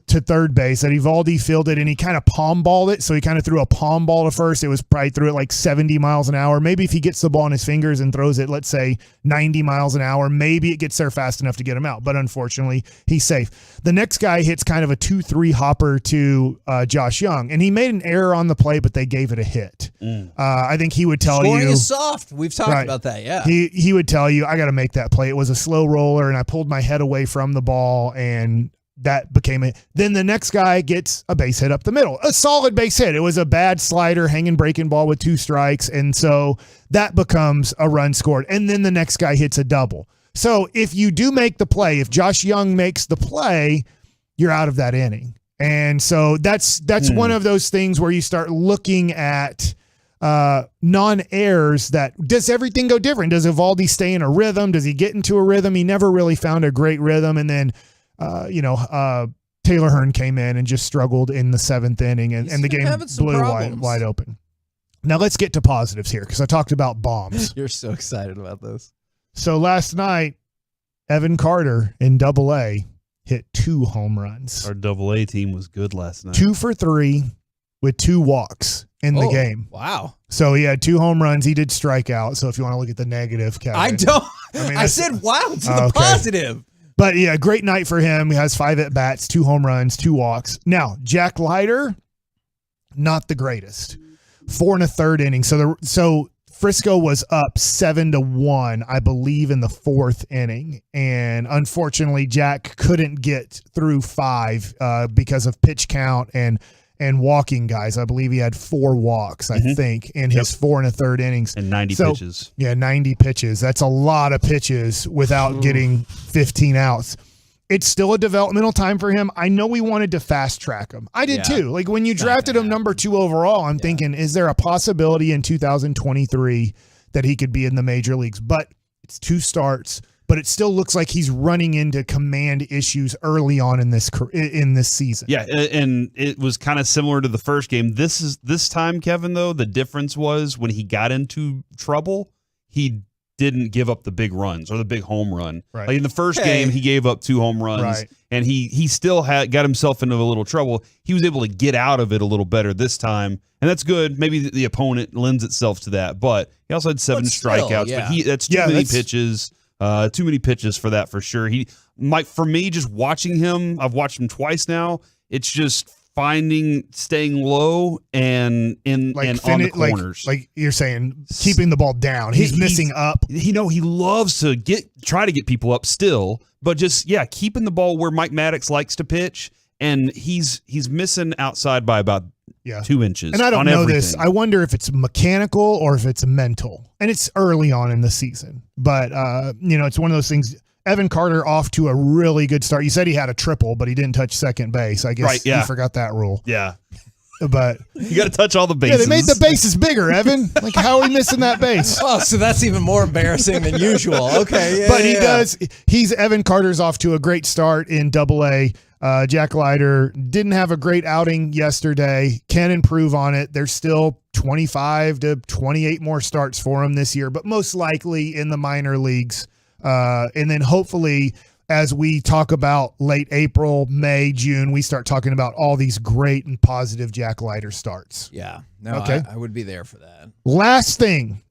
to third base that Evaldi fielded, and he kind of palm balled it. So he kind of threw a palm ball to first. It was probably threw it like 70 miles an hour. Maybe if he gets the ball in his fingers and throws it, let's say 90 miles an hour, maybe it gets there fast enough to get him out. But unfortunately, he's safe. The next guy hits kind of a 2-3 hopper to Josh Young, and he made an error on the play, but they gave it a hit. I think he would tell Scoring you. is soft. We've talked about that. Yeah. He would tell you, I got to make that play. It was a slow roller, and I pulled my head away from the ball, and that became it. Then the next guy gets a base hit up the middle, a solid base hit. It was a bad slider, hanging breaking ball with 2 strikes. And so that becomes a run scored. And then the next guy hits a double. So if you do make the play, if Josh Young makes the play, you're out of that inning. And so that's one of those things where you start looking at non-errors. That does everything go different? Does Evaldi stay in a rhythm? Does he get into a rhythm? He never really found a great rhythm. And then Taylor Hearn came in and just struggled in the 7th inning, and the game blew wide open. Now let's get to positives here, because I talked about bombs. You're so excited about this. So last night, Evan Carter in Double-A hit 2 home runs. Our Double-A team was good last night. 2 for 3 with 2 walks in the game. Wow. So he had 2 home runs. He did strike out. So if you want to look at the negative, Kevin. I don't. I said wow to the positive. But yeah, great night for him. He has 5 at-bats, 2 home runs, 2 walks. Now, Jack Leiter, not the greatest. 4 1/3 innings. So Frisco was up 7-1, I believe, in the 4th inning. And unfortunately, Jack couldn't get through 5 because of pitch count and walking guys. I believe he had 4 walks, I think, in his 4 1/3 innings. And 90 pitches. Yeah, 90 pitches. That's a lot of pitches without getting 15 outs. It's still a developmental time for him. I know we wanted to fast track him. I did too. Like when you drafted him number 2 overall, I'm thinking, is there a possibility in 2023 that he could be in the major leagues? But it's 2 starts. But it still looks like he's running into command issues early on in this season. Yeah, and it was kind of similar to the first game. This time, Kevin, though, the difference was when he got into trouble, he didn't give up the big runs or the big home run. Right. Like in the first game, he gave up 2 home runs, and he still got himself into a little trouble. He was able to get out of it a little better this time, and that's good. Maybe the opponent lends itself to that, but he also had 7 strikeouts. But that's too many pitches. Too many pitches for that for sure. For me, just watching him, I've watched him twice now. It's just staying low and on the corners. Like you're saying, keeping the ball down. He's missing up. He loves to try to get people up still, but just keeping the ball where Mike Maddox likes to pitch, and he's missing outside by about 2 inches. And I don't on know everything. this. I wonder if it's mechanical or if it's mental. And it's early on in the season. But, it's one of those things. Evan Carter off to a really good start. You said he had a triple, but he didn't touch second base. I guess he forgot that rule. Yeah. But you got to touch all the bases. Yeah, they made the bases bigger, Evan. Like, how are we missing that base? Oh, so that's even more embarrassing than usual. Okay. He's Evan Carter's off to a great start in Double-A. Jack Leiter didn't have a great outing yesterday. Can improve on it. There's still 25 to 28 more starts for him this year, but most likely in the minor leagues. And then hopefully, as we talk about late April, May, June, we start talking about all these great and positive Jack Leiter starts. Yeah. No, okay. I would be there for that. Last thing,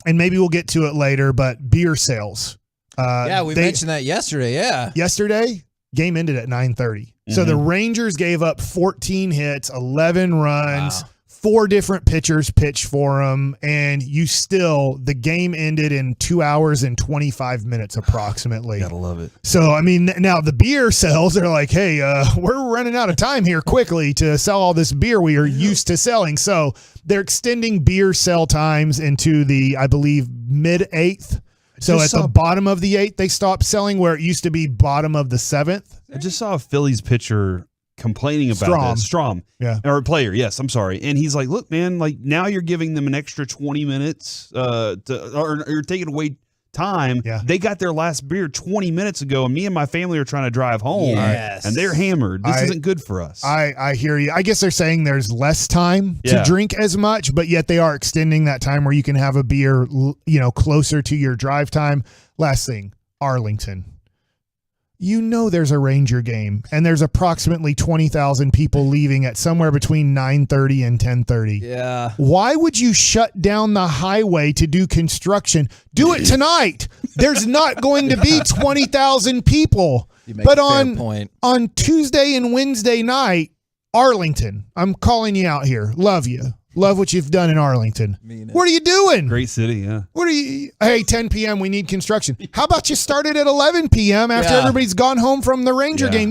and maybe we'll get to it later, but beer sales. We mentioned that yesterday. Yeah. Yesterday, game ended at 9:30. So the Rangers gave up 14 hits, 11 runs, 4 different pitchers pitched for them, and the game ended in 2 hours and 25 minutes approximately. Gotta love it. So, I mean, now the beer sales are like, hey, we're running out of time here quickly to sell all this beer we are used to selling. So they're extending beer sell times into the, I believe, mid-8th. So at the bottom of the 8th, they stopped selling where it used to be bottom of the 7th. I just saw a Phillies pitcher complaining about this. Strom. Yeah. Or a player. Yes, I'm sorry. And he's like, look, man, like now you're giving them an extra 20 minutes or you're taking away time. Yeah. They got their last beer 20 minutes ago, and me and my family are trying to drive home. Yes. And they're hammered. This isn't good for us. I hear you. I guess they're saying there's less time to drink as much, but yet they are extending that time where you can have a beer, closer to your drive time. Last thing, Arlington. There's a Ranger game, and there's approximately 20,000 people leaving at somewhere between 9:30 and 10:30. Yeah. Why would you shut down the highway to do construction? Do it tonight. There's not going to be 20,000 people. You make But a fair point. on Tuesday and Wednesday night, Arlington, I'm calling you out here. Love you. Love what you've done in Arlington. What are you doing? Great city, yeah. Hey, 10 p.m., we need construction. How about you start it at 11 p.m. after Yeah. everybody's gone home from the Ranger game?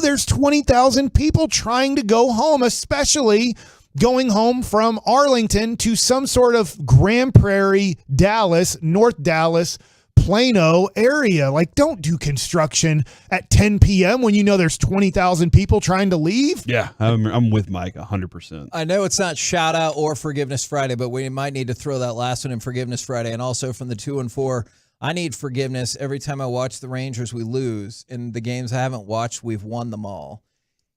There's 20,000 people trying to go home, especially going home from Arlington to some sort of Grand Prairie, Dallas, North Dallas, Plano area. Like, don't do construction at 10 p.m. when there's 20,000 people trying to leave. Yeah, I'm with Mike 100%. I know it's not shout out or Forgiveness Friday, but we might need to throw that last one in Forgiveness Friday. And also from the 2 and 4, I need forgiveness. Every time I watch the Rangers, we lose. And the games I haven't watched, we've won them all.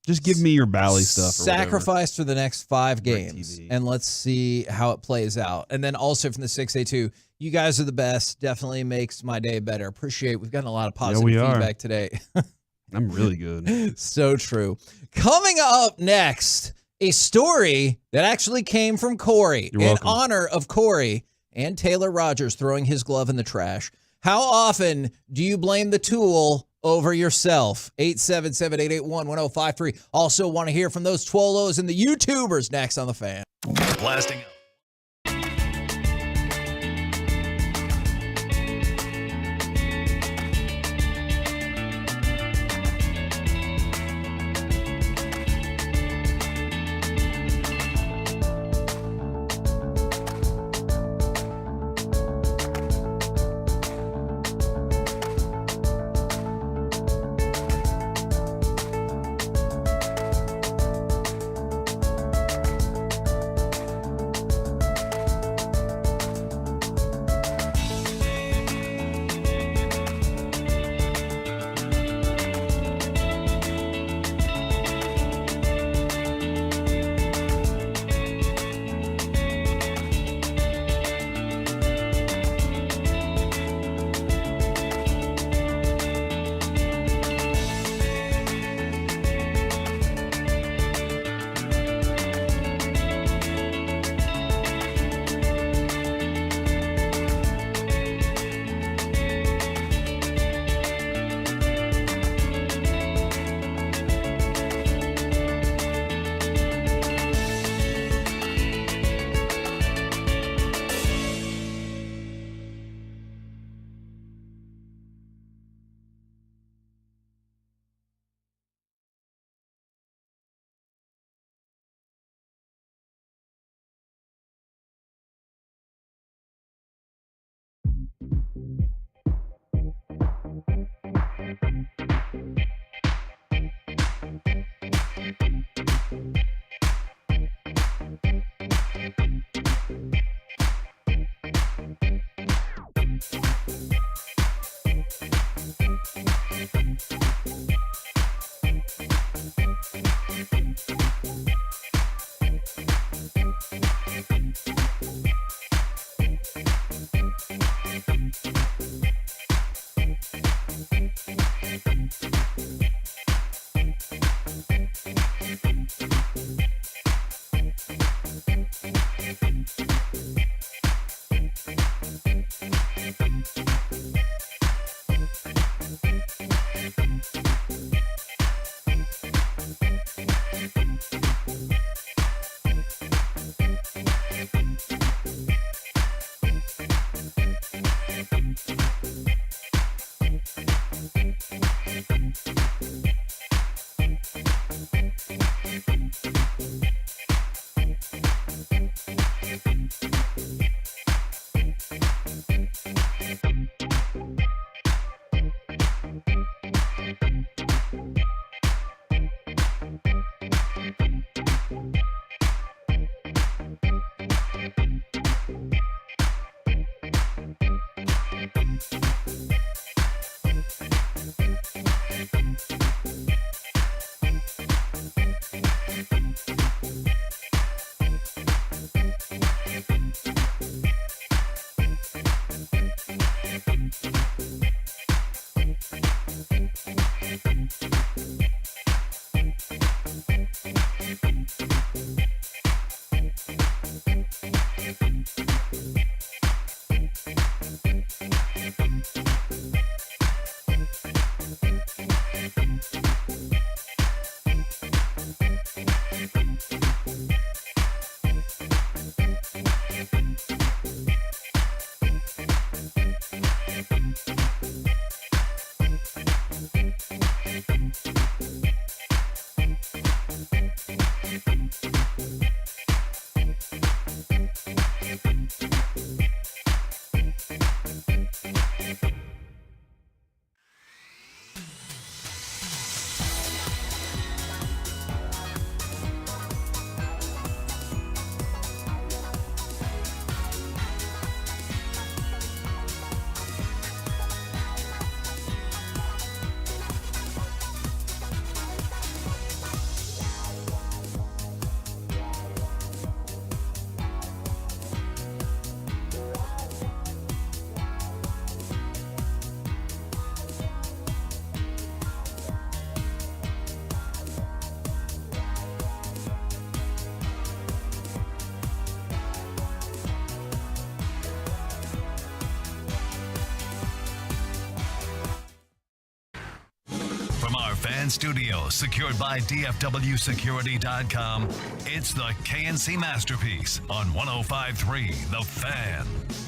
Just give me your Bally stuff. Sacrifice for the next 5 games, and let's see how it plays out. And then also from the 6A2, you guys are the best. Definitely makes my day better. Appreciate. We've gotten a lot of positive feedback today. I'm really good. So true. Coming up next, a story that actually came from Corey in honor of Corey and Taylor Rogers throwing his glove in the trash. How often do you blame the tool over yourself? 877-881-1053. Also want to hear from those Twolos and the YouTubers next on The Fan. Blasting up. From our fan studio, secured by DFWsecurity.com, it's the KNC Masterpiece on 105.3 The Fan.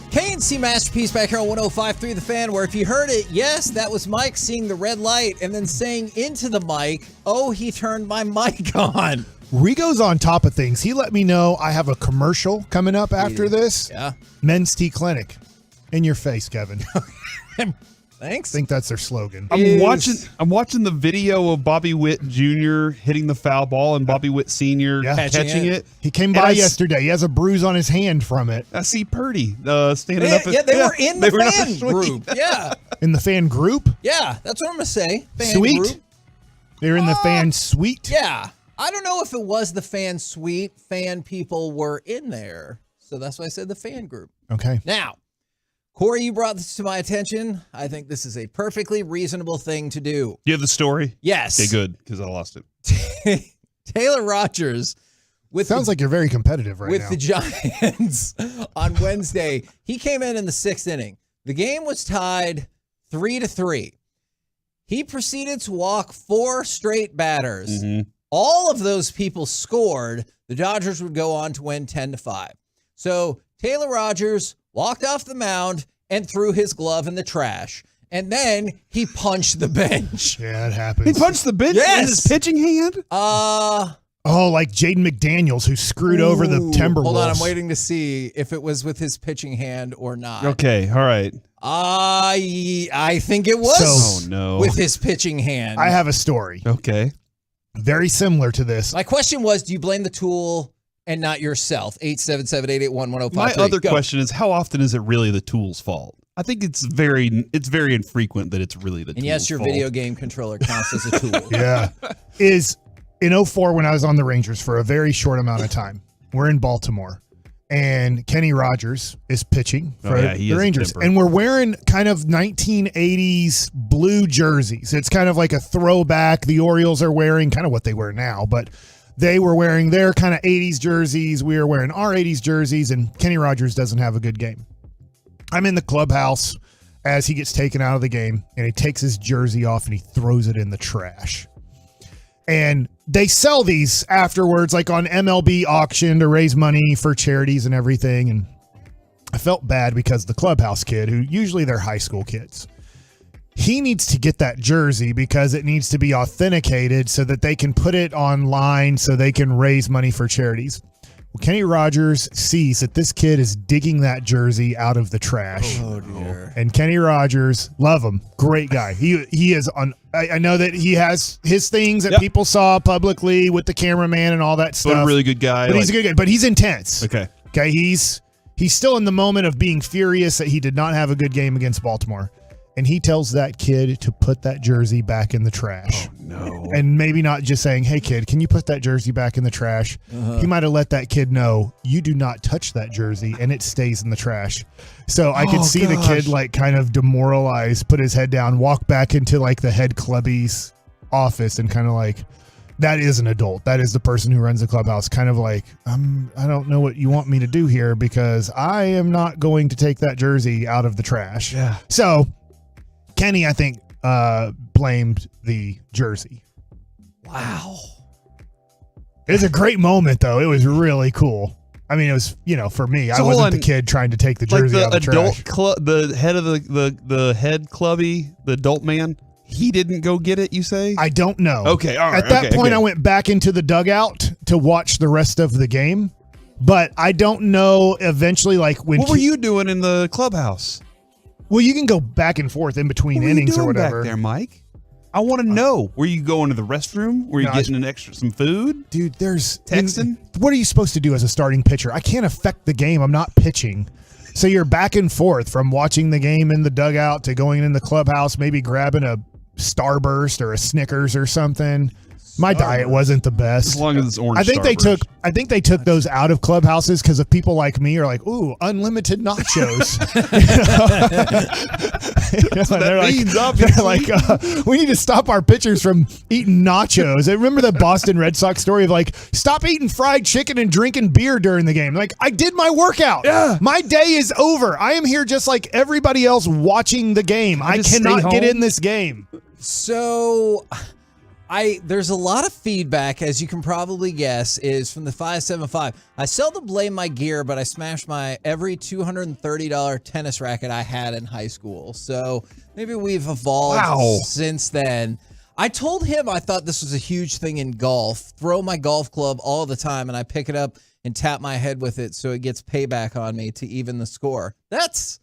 KNC Masterpiece back here on 105.3 The Fan, where if you heard it, yes, that was Mike seeing the red light and then saying into the mic, oh, he turned my mic on. Rigo's on top of things. He let me know I have a commercial coming up after this. Yeah. Men's Tea Clinic. In your face, Kevin. Thanks. I think that's their slogan. I'm watching the video of Bobby Witt Jr. hitting the foul ball and Bobby Witt Sr. catching it. He came by yesterday. He has a bruise on his hand from it. I see Purdy standing up. Yeah, they were in the fan group. Yeah. In the fan group? Yeah, that's what I'm going to say. Fan Sweet. Group. They're in the fan suite? Yeah. I don't know if it was the fan suite. Fan people were in there. So that's why I said the fan group. Okay. Now, Corey, you brought this to my attention. I think this is a perfectly reasonable thing to do. You have the story? Yes. Okay, good, because I lost it. Taylor Rogers Sounds like you're very competitive right with now. the Giants on Wednesday. He came in the 6th inning. The game was tied 3-3. He proceeded to walk 4 straight batters. Mm-hmm. All of those people scored. The Dodgers would go on to win 10-5. So Taylor Rogers walked off the mound and threw his glove in the trash. And then he punched the bench. Yeah, it happens. He punched the bench in his pitching hand? Oh, like Jaden McDaniels, who screwed over the Timberwolves. Hold on, I'm waiting to see if it was with his pitching hand or not. Okay, all right. I think it was with his pitching hand. I have a story. Okay. Very similar to this. My question was, do you blame the tool and not yourself? 877-881-1053. My other question is, how often is it really the tool's fault? I think it's very infrequent that it's really the tool's fault. And yes, your video game controller counts as a tool. Yeah. Is in 2004 when I was on the Rangers for a very short amount of time. We're in Baltimore. And Kenny Rogers is pitching for the Rangers. And we're wearing kind of 1980s blue jerseys. It's kind of like a throwback. The Orioles are wearing kind of what they wear now, but they were wearing their kind of 80s jerseys. We are wearing our 80s jerseys, and Kenny Rogers doesn't have a good game. I'm in the clubhouse as he gets taken out of the game, and he takes his jersey off and he throws it in the trash. And they sell these afterwards, like on MLB auction to raise money for charities and everything. And I felt bad because the clubhouse kid, who usually they're high school kids, he needs to get that jersey because it needs to be authenticated so that they can put it online so they can raise money for charities. Well, Kenny Rogers sees that this kid is digging that jersey out of the trash. Oh, dear. And Kenny Rogers, love him, great guy. He is on. I know that he has his things that people saw publicly with the cameraman and all that stuff. But a really good guy. But he's a good guy. But he's intense. Okay. Okay. He's He's still in the moment of being furious that he did not have a good game against Baltimore. And he tells that kid to put that jersey back in the trash. Oh, no. And maybe not just saying, hey, kid, can you put that jersey back in the trash? He might have let that kid know, you do not touch that jersey, and it stays in the trash. So I could see the kid, like, kind of demoralized, put his head down, walk back into, like, the head clubby's office and kind of like, that is an adult. That is the person who runs the clubhouse. Kind of like, I don't know what you want me to do here because I am not going to take that jersey out of the trash. Yeah. So Kenny, I think, blamed the jersey. Wow. It was a great moment, though. It was really cool. I mean, it was, for me, I wasn't the kid trying to take the jersey out of the trash. The head of the head clubby, the adult man, he didn't go get it, you say? I don't know. Okay, all right. At that point, I went back into the dugout to watch the rest of the game, but I don't know eventually, like, when... What were you doing in the clubhouse? Well, you can go back and forth in between innings or whatever. Back there, Mike? I want to know. Were you going to the restroom? Were you getting some food? Dude, there's texting. What are you supposed to do as a starting pitcher? I can't affect the game. I'm not pitching. So you're back and forth from watching the game in the dugout to going in the clubhouse, maybe grabbing a Starburst or a Snickers or something. My diet wasn't the best. As long as it's orange. I think they took those out of clubhouses because of people like me are like, ooh, unlimited nachos. They're like, we need to stop our pitchers from eating nachos. I remember the Boston Red Sox story of like, stop eating fried chicken and drinking beer during the game. Like, I did my workout. Yeah. My day is over. I am here just like everybody else watching the game. I cannot get in this game. So there's a lot of feedback, as you can probably guess, is from the 575. I seldom blame my gear, but I smashed my every $230 tennis racket I had in high school. So maybe we've evolved since then. I told him I thought this was a huge thing in golf. Throw my golf club all the time, and I pick it up and tap my head with it so it gets payback on me to even the score. That's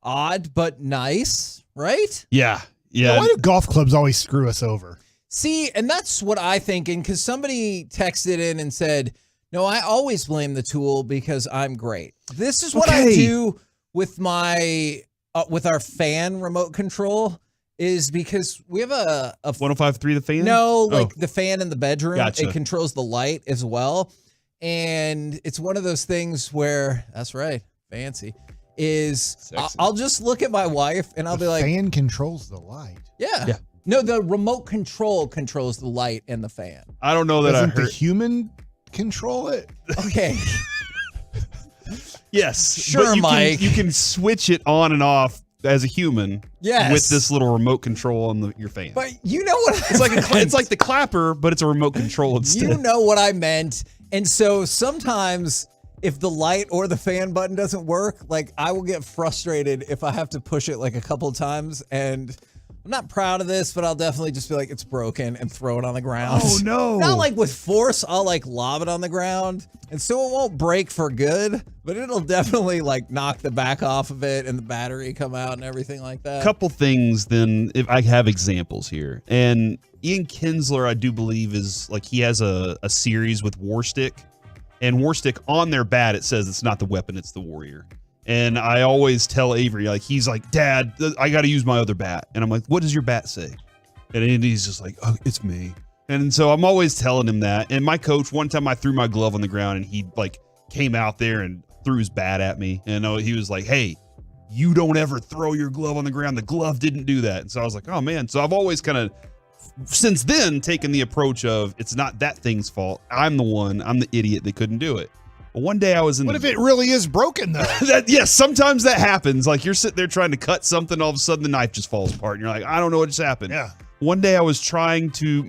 odd, but nice, right? Yeah. Yeah. Why do golf clubs always screw us over? See, and that's what I think. And because somebody texted in and said, no, I always blame the tool because I'm great. This is what I do with my with our fan remote control is because we have a 105.3 the fan? No, like the fan in the bedroom. Gotcha. It controls the light as well. And it's one of those things where, that's right, fancy, is I'll just look at my wife and I'll be like. Fan controls the light. Yeah. No, the remote control controls the light and the fan. I don't know that Doesn't the human control it? Okay. Yes. Sure, but Mike. You can switch it on and off as a human. Yes. With this little remote control on your fan. But you know what it's like it's like the clapper, but it's a remote control instead. You know what I meant. And so sometimes if the light or the fan button doesn't work, like I will get frustrated if I have to push it like a couple of times, and I'm not proud of this, but I'll definitely just be like, it's broken and throw it on the ground. Oh, no. Not like with force. I'll like lob it on the ground. And so it won't break for good, but it'll definitely like knock the back off of it and the battery come out and everything like that. Couple things then, if I have examples here. And Ian Kinsler, I do believe, is like he has a series with Warstick. And Warstick on their bat, it says it's not the weapon, it's the warrior. And I always tell Avery, like, he's like, Dad, I got to use my other bat. And I'm like, what does your bat say? And he's just like, oh, it's me. And so I'm always telling him that. And my coach, one time I threw my glove on the ground and he like came out there and threw his bat at me. And he was like, hey, you don't ever throw your glove on the ground. The glove didn't do that. And so I was like, oh man. So I've always kind of, since then, taken the approach of it's not that thing's fault. I'm the idiot that couldn't do it. But one day I was in What if it really is broken, though? Yes, sometimes that happens. Like you're sitting there trying to cut something, all of a sudden the knife just falls apart. And you're like, I don't know what just happened. Yeah. One day I was trying to,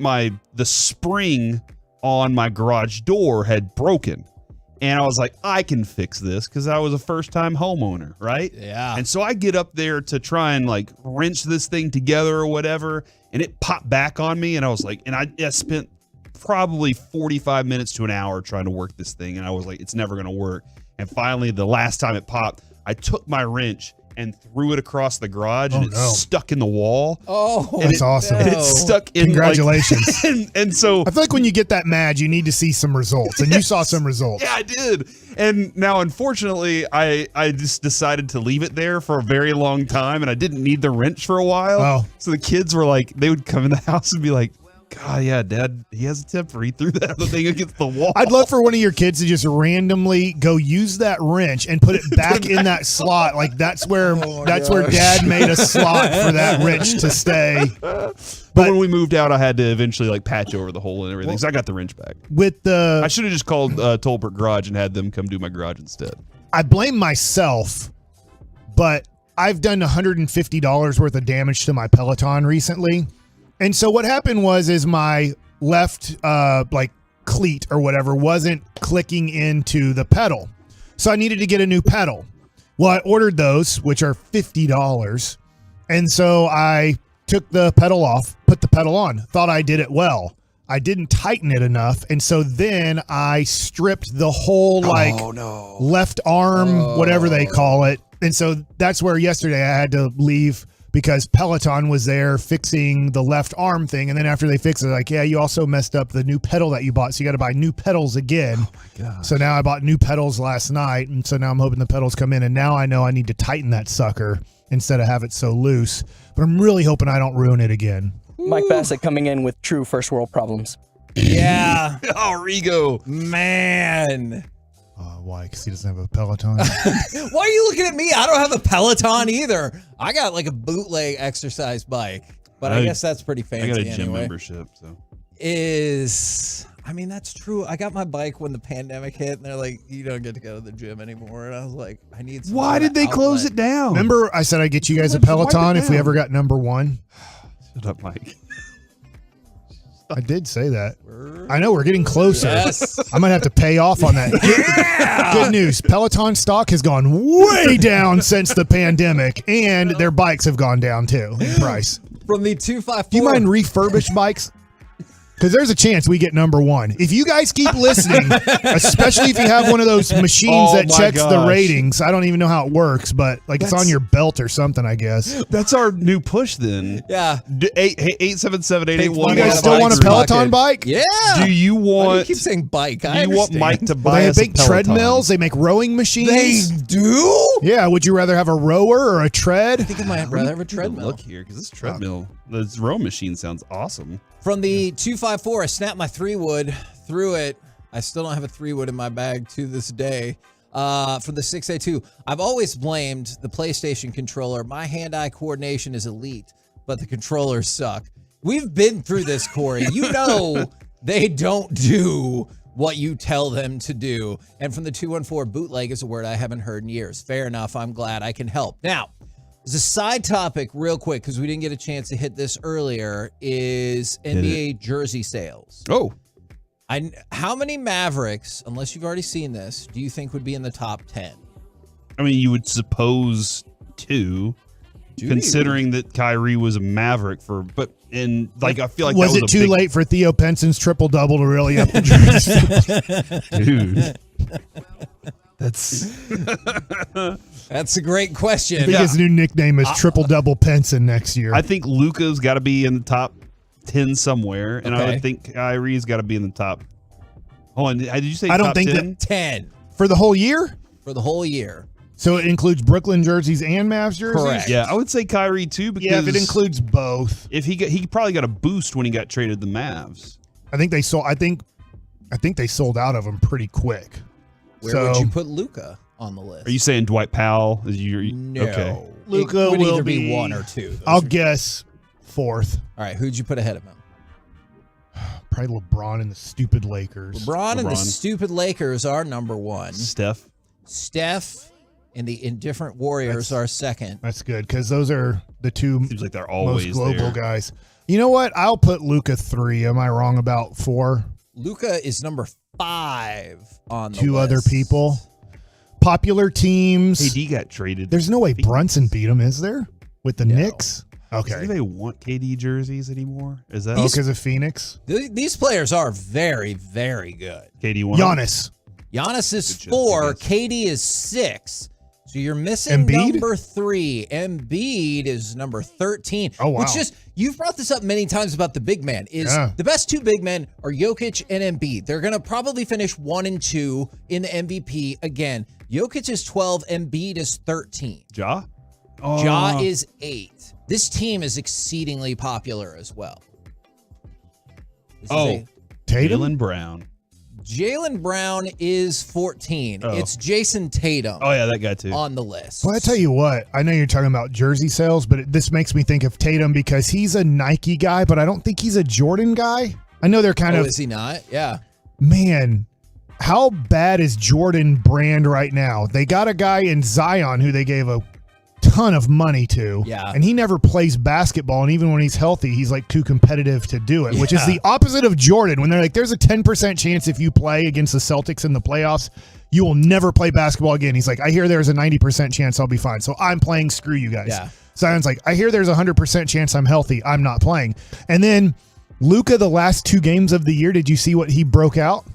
the spring on my garage door had broken. And I was like, I can fix this because I was a first-time homeowner, right? Yeah. And so I get up there to try and like wrench this thing together or whatever, and it popped back on me. And I was like, and I spent probably 45 minutes to an hour trying to work this thing. And I was like, it's never going to work. And finally, the last time it popped, I took my wrench and threw it across the garage, and it's stuck in the wall. Oh, and that's awesome! And it's stuck in. Congratulations! and so I feel like when you get that mad, you need to see some results, and you saw some results. Yeah, I did. And now, unfortunately, I just decided to leave it there for a very long time, and I didn't need the wrench for a while. Oh. So the kids were like, they would come in the house and be like, God, yeah, Dad, he has a temper. He threw that thing against the wall. I'd love for one of your kids to just randomly go use that wrench and put it back in that slot. Like that's where Dad made a slot for that wrench to stay. But when we moved out, I had to eventually like patch over the hole and everything. So I got the wrench back. I should have just called Tolbert Garage and had them come do my garage instead. I blame myself, but I've done $150 worth of damage to my Peloton recently. And so what happened is my left cleat or whatever wasn't clicking into the pedal. So I needed to get a new pedal. Well, I ordered those, which are $50. And so I took the pedal off, put the pedal on, thought I did it well. I didn't tighten it enough. And so then I stripped the whole left arm, whatever they call it. And so that's where yesterday I had to leave because Peloton was there fixing the left arm thing. And then after they fixed it, like, yeah, you also messed up the new pedal that you bought. So you got to buy new pedals again. Oh my God. So now I bought new pedals last night. And so now I'm hoping the pedals come in. And now I know I need to tighten that sucker instead of have it so loose. But I'm really hoping I don't ruin it again. Mike Bassett coming in with true first world problems. Yeah. Oh, Rigo. Man. Why? Because he doesn't have a Peloton? Why are you looking at me? I don't have a Peloton either. I got like a bootleg exercise bike, but I guess that's pretty fancy. I got a gym anyway. membership, so. I mean, that's true. I got my bike when the pandemic hit, and they're like, you don't get to go to the gym anymore. And I was like, I need some. Why did they close it down? Remember I said I'd get you guys a Peloton if we ever got number one? Shut up, Mike. I did say that. I know we're getting closer. Yes. I might have to pay off on that. Good news. Peloton stock has gone way down since the pandemic, and their bikes have gone down too in price. From the 254. Do you mind refurbished bikes? Because there's a chance we get number one. If you guys keep listening, especially if you have one of those machines that checks the ratings, I don't even know how it works, but it's on your belt or something, I guess. That's our new push then. Yeah. 877-881. You guys still want a Peloton bike? Yeah. Do you want? Why do you keep saying bike? Do you want Mike to buy They us make a Peloton? treadmills. They make rowing machines. They do? Yeah. Would you rather have a rower or a tread? I think I might rather have a treadmill. Look here, because this treadmill, this row machine sounds awesome. From the 254, I snapped my 3-wood, threw it. I still don't have a 3-wood in my bag to this day. From the 6A2, I've always blamed the PlayStation controller. My hand-eye coordination is elite, but the controllers suck. We've been through this, Corey. You know they don't do what you tell them to do. And from the 214, bootleg is a word I haven't heard in years. Fair enough. I'm glad I can help. Now, as a side topic, real quick, because we didn't get a chance to hit this earlier, is NBA jersey sales. Oh. How many Mavericks, unless you've already seen this, do you think would be in the top 10? I mean, you would suppose 2, considering that Kyrie was a Maverick I feel like was that was it too late for Theo Penson's triple-double to really up the jersey? Dude. That's a great question. I think his new nickname is Triple-Double Penson next year. I think Luka's got to be in the top 10 somewhere, and I Okay. would think Kyrie's got to be in the top. Hold on, did you say I don't top think 10? that 10 for the whole year. for the whole year. So it includes Brooklyn jerseys and Mavs jerseys. Correct. Yeah, I would say Kyrie too, because Yeah, if it includes both, if he probably got a boost when he got traded to the Mavs. I think they sold. I think they sold out of them pretty quick. Where would you put Luka on the list? Are you saying Dwight Powell is your No. okay? Luka It would will either be 1 or 2. I'll guess 4th. All right, who'd you put ahead of him? Probably LeBron and the stupid Lakers. LeBron and the stupid Lakers are number 1. Steph and the indifferent Warriors are second. That's good because those are the two Seems like they're always most global there. guys. You know what? I'll put Luka 3. Am I wrong about 4? Luka is number 5 on the 2 list. other people. Popular teams. KD got traded. There's no way Brunson beat him, is there? With the Knicks? Does Okay. anybody want KD jerseys anymore? Is that Because of Phoenix? These players are very, very good. KD won? Giannis. Giannis is Good job, 4. I guess. KD is 6. So you're missing Embiid? number 3. Embiid is number 13. Oh, wow. Which just, you've brought this up many times about the big man, is the best 2 big men are Jokic and Embiid. They're going to probably finish 1 and 2 in the MVP again. Jokic is 12, Embiid is 13. Ja? Ja is 8. This team is exceedingly popular as well. Tatum? Jaylen Brown. Jaylen Brown is 14. It's Jason Tatum. Oh, yeah, that guy too. On the list. Well, I tell you what, I know you're talking about jersey sales, but this makes me think of Tatum because he's a Nike guy, but I don't think he's a Jordan guy. I know they're kind of. Is he not? Yeah. Man, how bad is Jordan brand right now? They got a guy in Zion who they gave a ton of money to. Yeah. And he never plays basketball. And even when he's healthy, he's like too competitive to do it, which is the opposite of Jordan. When they're like, there's a 10% chance if you play against the Celtics in the playoffs, you will never play basketball again. He's like, I hear there's a 90% chance I'll be fine. So I'm playing, screw you guys. Yeah. Zion's like, I hear there's a 100% chance I'm healthy. I'm not playing. And then Luka, the last 2 games of the year, did you see what he broke out?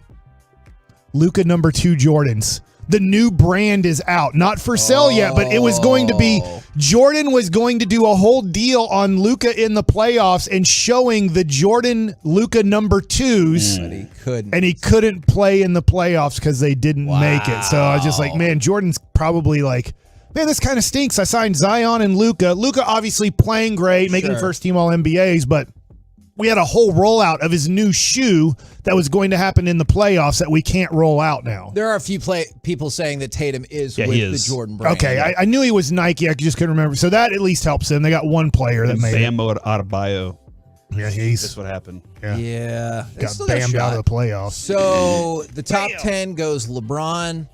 Luka number 2 Jordans. The new brand is out. Not for sale yet, but it was going to be, Jordan was going to do a whole deal on Luka in the playoffs and showing the Jordan Luka number 2s. But he couldn't. And he couldn't play in the playoffs because they didn't make it. So I was just like, man, Jordan's probably like, man, this kind of stinks. I signed Zion and Luka. Luka obviously playing great, making first team all NBAs, but we had a whole rollout of his new shoe that was going to happen in the playoffs that we can't roll out now. There are a few people saying that Tatum is with the Jordan brand. Okay, I knew he was Nike. I just couldn't remember. So that at least helps them. They got one player that made Bam Adebayo. Yeah, that's what happened. Yeah. They Got still got a bammed out shot. of the playoffs. So the top 10 goes LeBron,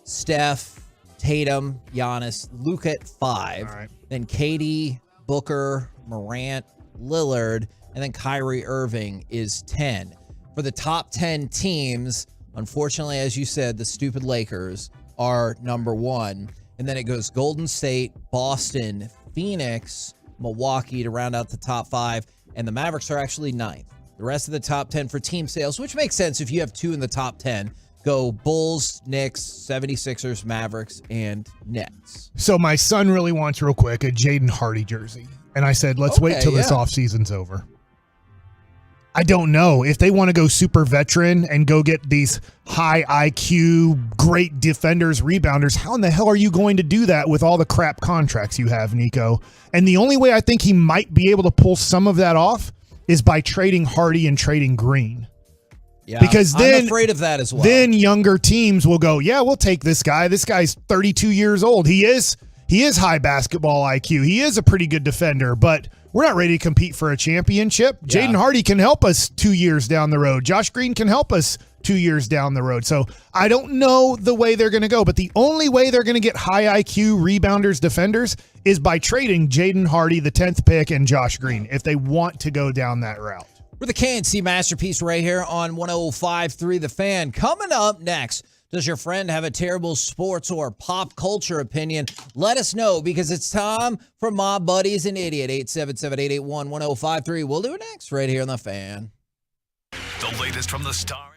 Steph, Tatum, Giannis, Luka at 5. Then KD, Booker, Morant, Lillard, and then Kyrie Irving is 10. For the top 10 teams, unfortunately, as you said, the stupid Lakers are number 1. And then it goes Golden State, Boston, Phoenix, Milwaukee to round out the top 5. And the Mavericks are actually 9th. The rest of the top 10 for team sales, which makes sense if you have 2 in the top 10, go Bulls, Knicks, 76ers, Mavericks, and Nets. So my son really wants, real quick, a Jaden Hardy jersey. And I said, let's wait till this offseason's over. I don't know if they want to go super veteran and go get these high IQ, great defenders, rebounders. How in the hell are you going to do that with all the crap contracts you have, Nico? And the only way I think he might be able to pull some of that off is by trading Hardy and trading Green. Yeah, because then I'm afraid of that as well. Then younger teams will go, yeah, we'll take this guy. This guy's 32 years old. He is high basketball IQ. He is a pretty good defender, but we're not ready to compete for a championship. Yeah. Jaden Hardy can help us 2 years down the road. Josh Green can help us 2 years down the road. So I don't know the way they're going to go, but the only way they're going to get high IQ rebounders, defenders is by trading Jaden Hardy, the 10th pick, and Josh Green, if they want to go down that route. We're the KNC Masterpiece right here on 105.3 The Fan. Coming up next, does your friend have a terrible sports or pop culture opinion? Let us know, because it's time for My Buddy's an Idiot. 877-881-1053. We'll do it next right here on The Fan. The latest from the Star.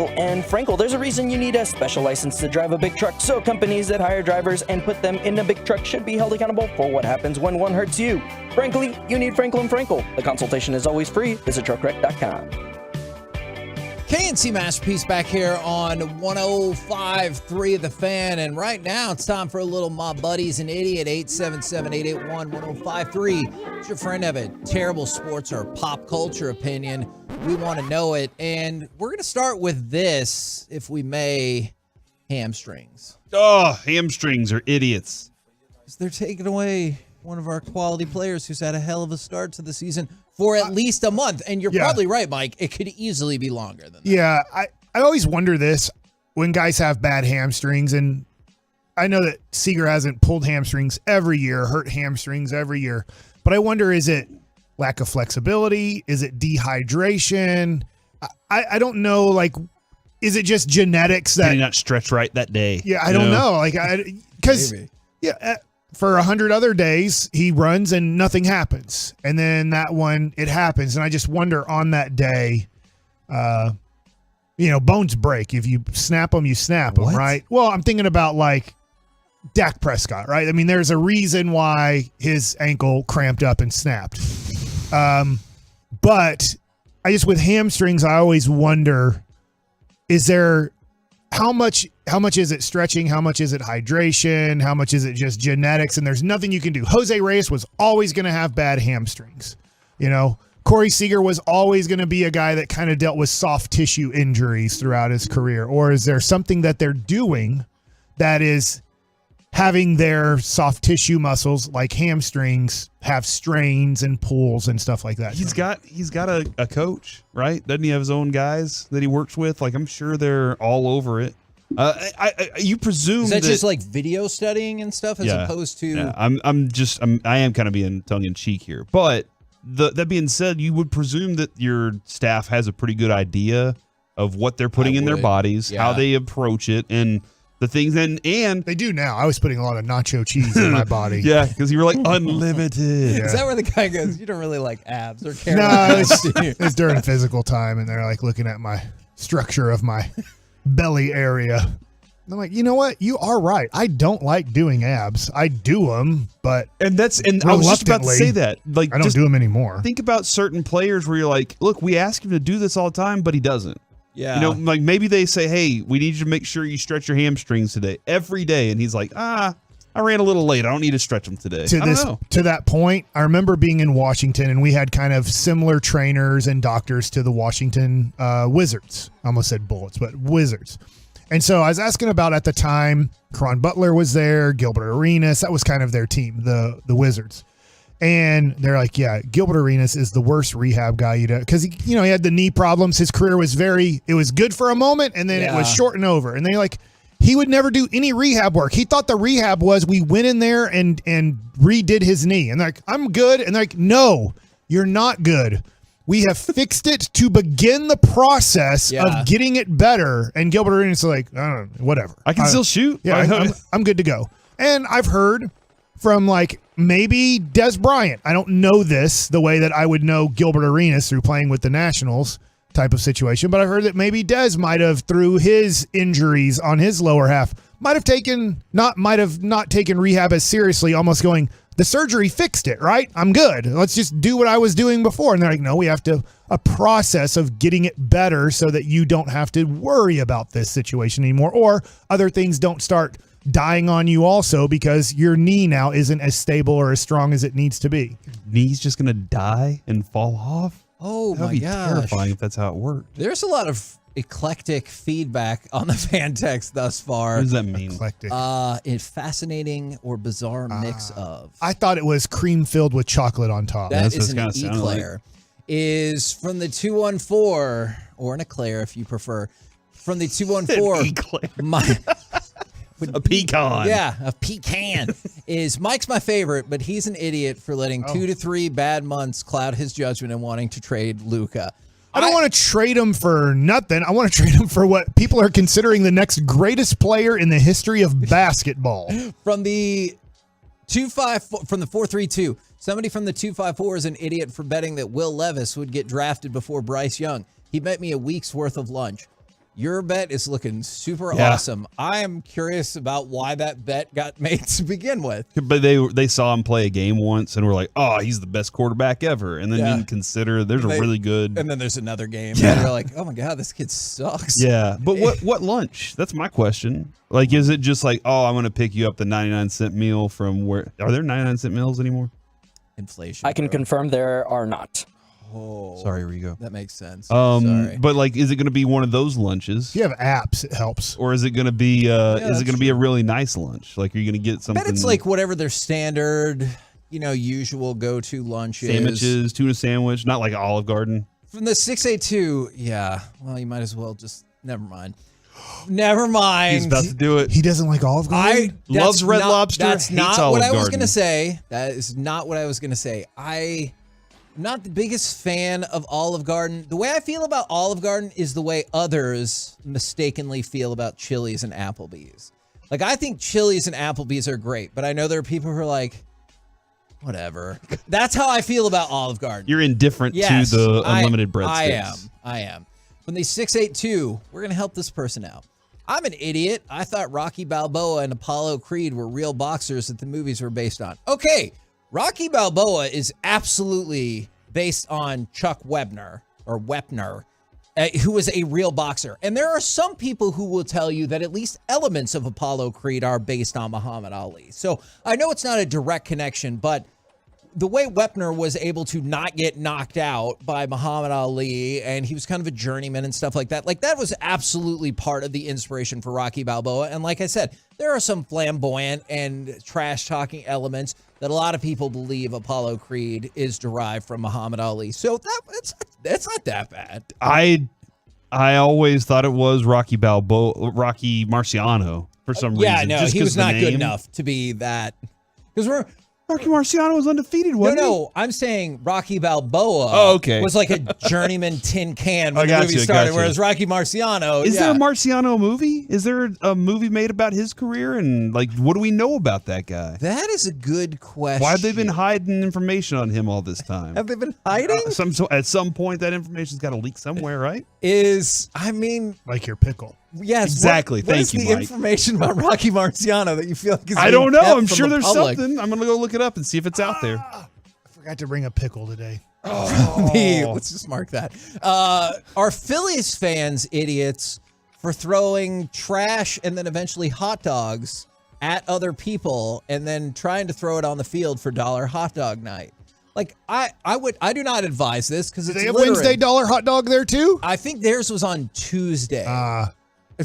and Frankel. There's a reason you need a special license to drive a big truck, so companies that hire drivers and put them in a big truck should be held accountable for what happens when one hurts you. Frankly, you need Frankel and Frankel. The consultation is always free. Visit truckwreck.com. KNC Masterpiece back here on 105.3 The Fan. And right now, it's time for a little My Buddy's an Idiot, 877-881-1053. Does your friend have a terrible sports or pop culture opinion? We want to know it. And we're going to start with this, if we may, hamstrings. Oh, hamstrings are idiots. Because they're taking away one of our quality players who's had a hell of a start to the season for at least a month. And you're probably right, Mike. It could easily be longer than that. Yeah, I always wonder this when guys have bad hamstrings. And I know that Seager hasn't pulled hamstrings every year, hurt hamstrings every year. But I wonder, is it lack of flexibility? Is it dehydration? I don't know. Like, is it just genetics that... Did he not stretch right that day? Yeah, I don't know. Like, because... Yeah, for 100 other days, he runs and nothing happens. And then that one, it happens. And I just wonder on that day, bones break. If you snap them, you snap them, right? Well, I'm thinking about like Dak Prescott, right? I mean, there's a reason why his ankle cramped up and snapped. But I just, with hamstrings, I always wonder, is there... How much is it stretching? How much is it hydration? How much is it just genetics? And there's nothing you can do. Jose Reyes was always going to have bad hamstrings. Corey Seager was always going to be a guy that kind of dealt with soft tissue injuries throughout his career. Or is there something that they're doing that is having their soft tissue muscles like hamstrings have strains and pulls and stuff like that? He's got a coach, right? Doesn't he have his own guys that he works with? Like, I'm sure they're all over it. You presume is that just like video studying and stuff as opposed to? Yeah, I am kind of being tongue in cheek here, but that being said, you would presume that your staff has a pretty good idea of what they're putting in their bodies, how they approach it, and the things, and they do now. I was putting a lot of nacho cheese in my body. Yeah, because you were like unlimited. Yeah. Is that where the guy goes, you don't really like abs or care? No, it's during physical time, and they're like looking at my structure of my belly area. And I'm like, you know what? You are right. I don't like doing abs. I do them, but I was just about to say that. Like, I don't do them anymore. Think about certain players where you're like, look, we ask him to do this all the time, but he doesn't. Yeah. Like maybe they say, hey, we need you to make sure you stretch your hamstrings today, every day. And he's like, I ran a little late. I don't need to stretch them today. To that point, I remember being in Washington, and we had kind of similar trainers and doctors to the Washington Wizards. I almost said Bullets, but Wizards. And so I was asking about, at the time, Caron Butler was there, Gilbert Arenas. That was kind of their team, the Wizards. And they're like, yeah, Gilbert Arenas is the worst rehab guy you'd have, because he had the knee problems. His career was it was good for a moment, and then it was short and over. And he would never do any rehab work. He thought the rehab was we went in there and redid his knee. And they're like, I'm good. And they're like, no, you're not good. We have fixed it to begin the process of getting it better. And Gilbert Arenas is like, I don't know, whatever. I can still shoot. Yeah, I'm good to go. And I've heard from like maybe Des Bryant. I don't know this the way that I would know Gilbert Arenas through playing with the Nationals type of situation, but I heard that maybe Des might have, through his injuries on his lower half, might have not taken rehab as seriously, almost going, the surgery fixed it, right? I'm good. Let's just do what I was doing before. And they're like, no, we have a process of getting it better so that you don't have to worry about this situation anymore, or other things don't start dying on you also because your knee now isn't as stable or as strong as it needs to be. Knee's just going to die and fall off? Oh, That'd be terrifying if that's how it worked. There's a lot of eclectic feedback on the fan text thus far. What does that mean? Eclectic. A fascinating or bizarre mix of. I thought it was cream filled with chocolate on top. That is an eclair. Is from the 214, or an eclair if you prefer. From the 214. A pecan. Yeah, a pecan. Mike's my favorite, but he's an idiot for letting 2 to 3 bad months cloud his judgment and wanting to trade Luka. I don't want to trade him for nothing. I want to trade him for what people are considering the next greatest player in the history of basketball. From the 432, somebody from the 254 is an idiot for betting that Will Levis would get drafted before Bryce Young. He bet me a week's worth of lunch. Your bet is looking super awesome. I am curious about why that bet got made to begin with. But they saw him play a game once and were like, "Oh, he's the best quarterback ever," and then didn't consider there's a really good. And then there's another game. Yeah. And they're like, "Oh my god, this kid sucks." Yeah, but what lunch? That's my question. Like, is it just like, "Oh, I'm going to pick you up the 99-cent meal from where? Are there 99-cent meals anymore?" Inflation. I can confirm there are not. Oh, sorry, Rigo. That makes sense. Sorry. But like, is it going to be one of those lunches? If you have apps, it helps. Or is it going to be? Is it going to be a really nice lunch? Like, are you going to get something? I bet it's like whatever their standard, usual go-to lunch is. Sandwiches, tuna sandwich, not like Olive Garden. From the 682, yeah. Well, you might as well just never mind. Never mind. He's about to do it. He doesn't like Olive Garden. Loves Red Lobster. That's hates not Olive what I was Garden. going to say. That is not what I was going to say. I'm not the biggest fan of Olive Garden. The way I feel about Olive Garden is the way others mistakenly feel about Chili's and Applebee's. Like, I think Chili's and Applebee's are great, but I know there are people who are like, whatever. That's how I feel about Olive Garden. You're indifferent to the unlimited breadsticks. I am. From the 682, we're going to help this person out. I'm an idiot. I thought Rocky Balboa and Apollo Creed were real boxers that the movies were based on. Okay, Rocky Balboa is absolutely based on Chuck Wepner, who was a real boxer. And there are some people who will tell you that at least elements of Apollo Creed are based on Muhammad Ali. So I know it's not a direct connection, but the way Wepner was able to not get knocked out by Muhammad Ali, and he was kind of a journeyman and stuff like that was absolutely part of the inspiration for Rocky Balboa. And like I said, there are some flamboyant and trash-talking elements that a lot of people believe Apollo Creed is derived from Muhammad Ali. So that's not that bad. I always thought it was Rocky Marciano for some reason. Yeah, no, just he was 'cause the not good name. enough to be that. Because Rocky Marciano was undefeated, wasn't he? No, I'm saying Rocky Balboa was like a journeyman tin can when the movie started, whereas Rocky Marciano... Is there a Marciano movie? Is there a movie made about his career? And, like, what do we know about that guy? That is a good question. Why have they been hiding information on him all this time? Have they been hiding? At some point, that information's got to leak somewhere, right? Like your pickle. Yes, exactly. What is the information about Rocky Marciano that you feel like is I don't know. kept I'm from sure the there's public? something. I'm gonna go look it up and see if it's out there. I forgot to bring a pickle today. Let's just mark that. Are Phillies fans idiots for throwing trash and then eventually hot dogs at other people and then trying to throw it on the field for dollar hot dog night? Like, I do not advise this because it's they have littering. Wednesday dollar hot dog there too? I think theirs was on Tuesday.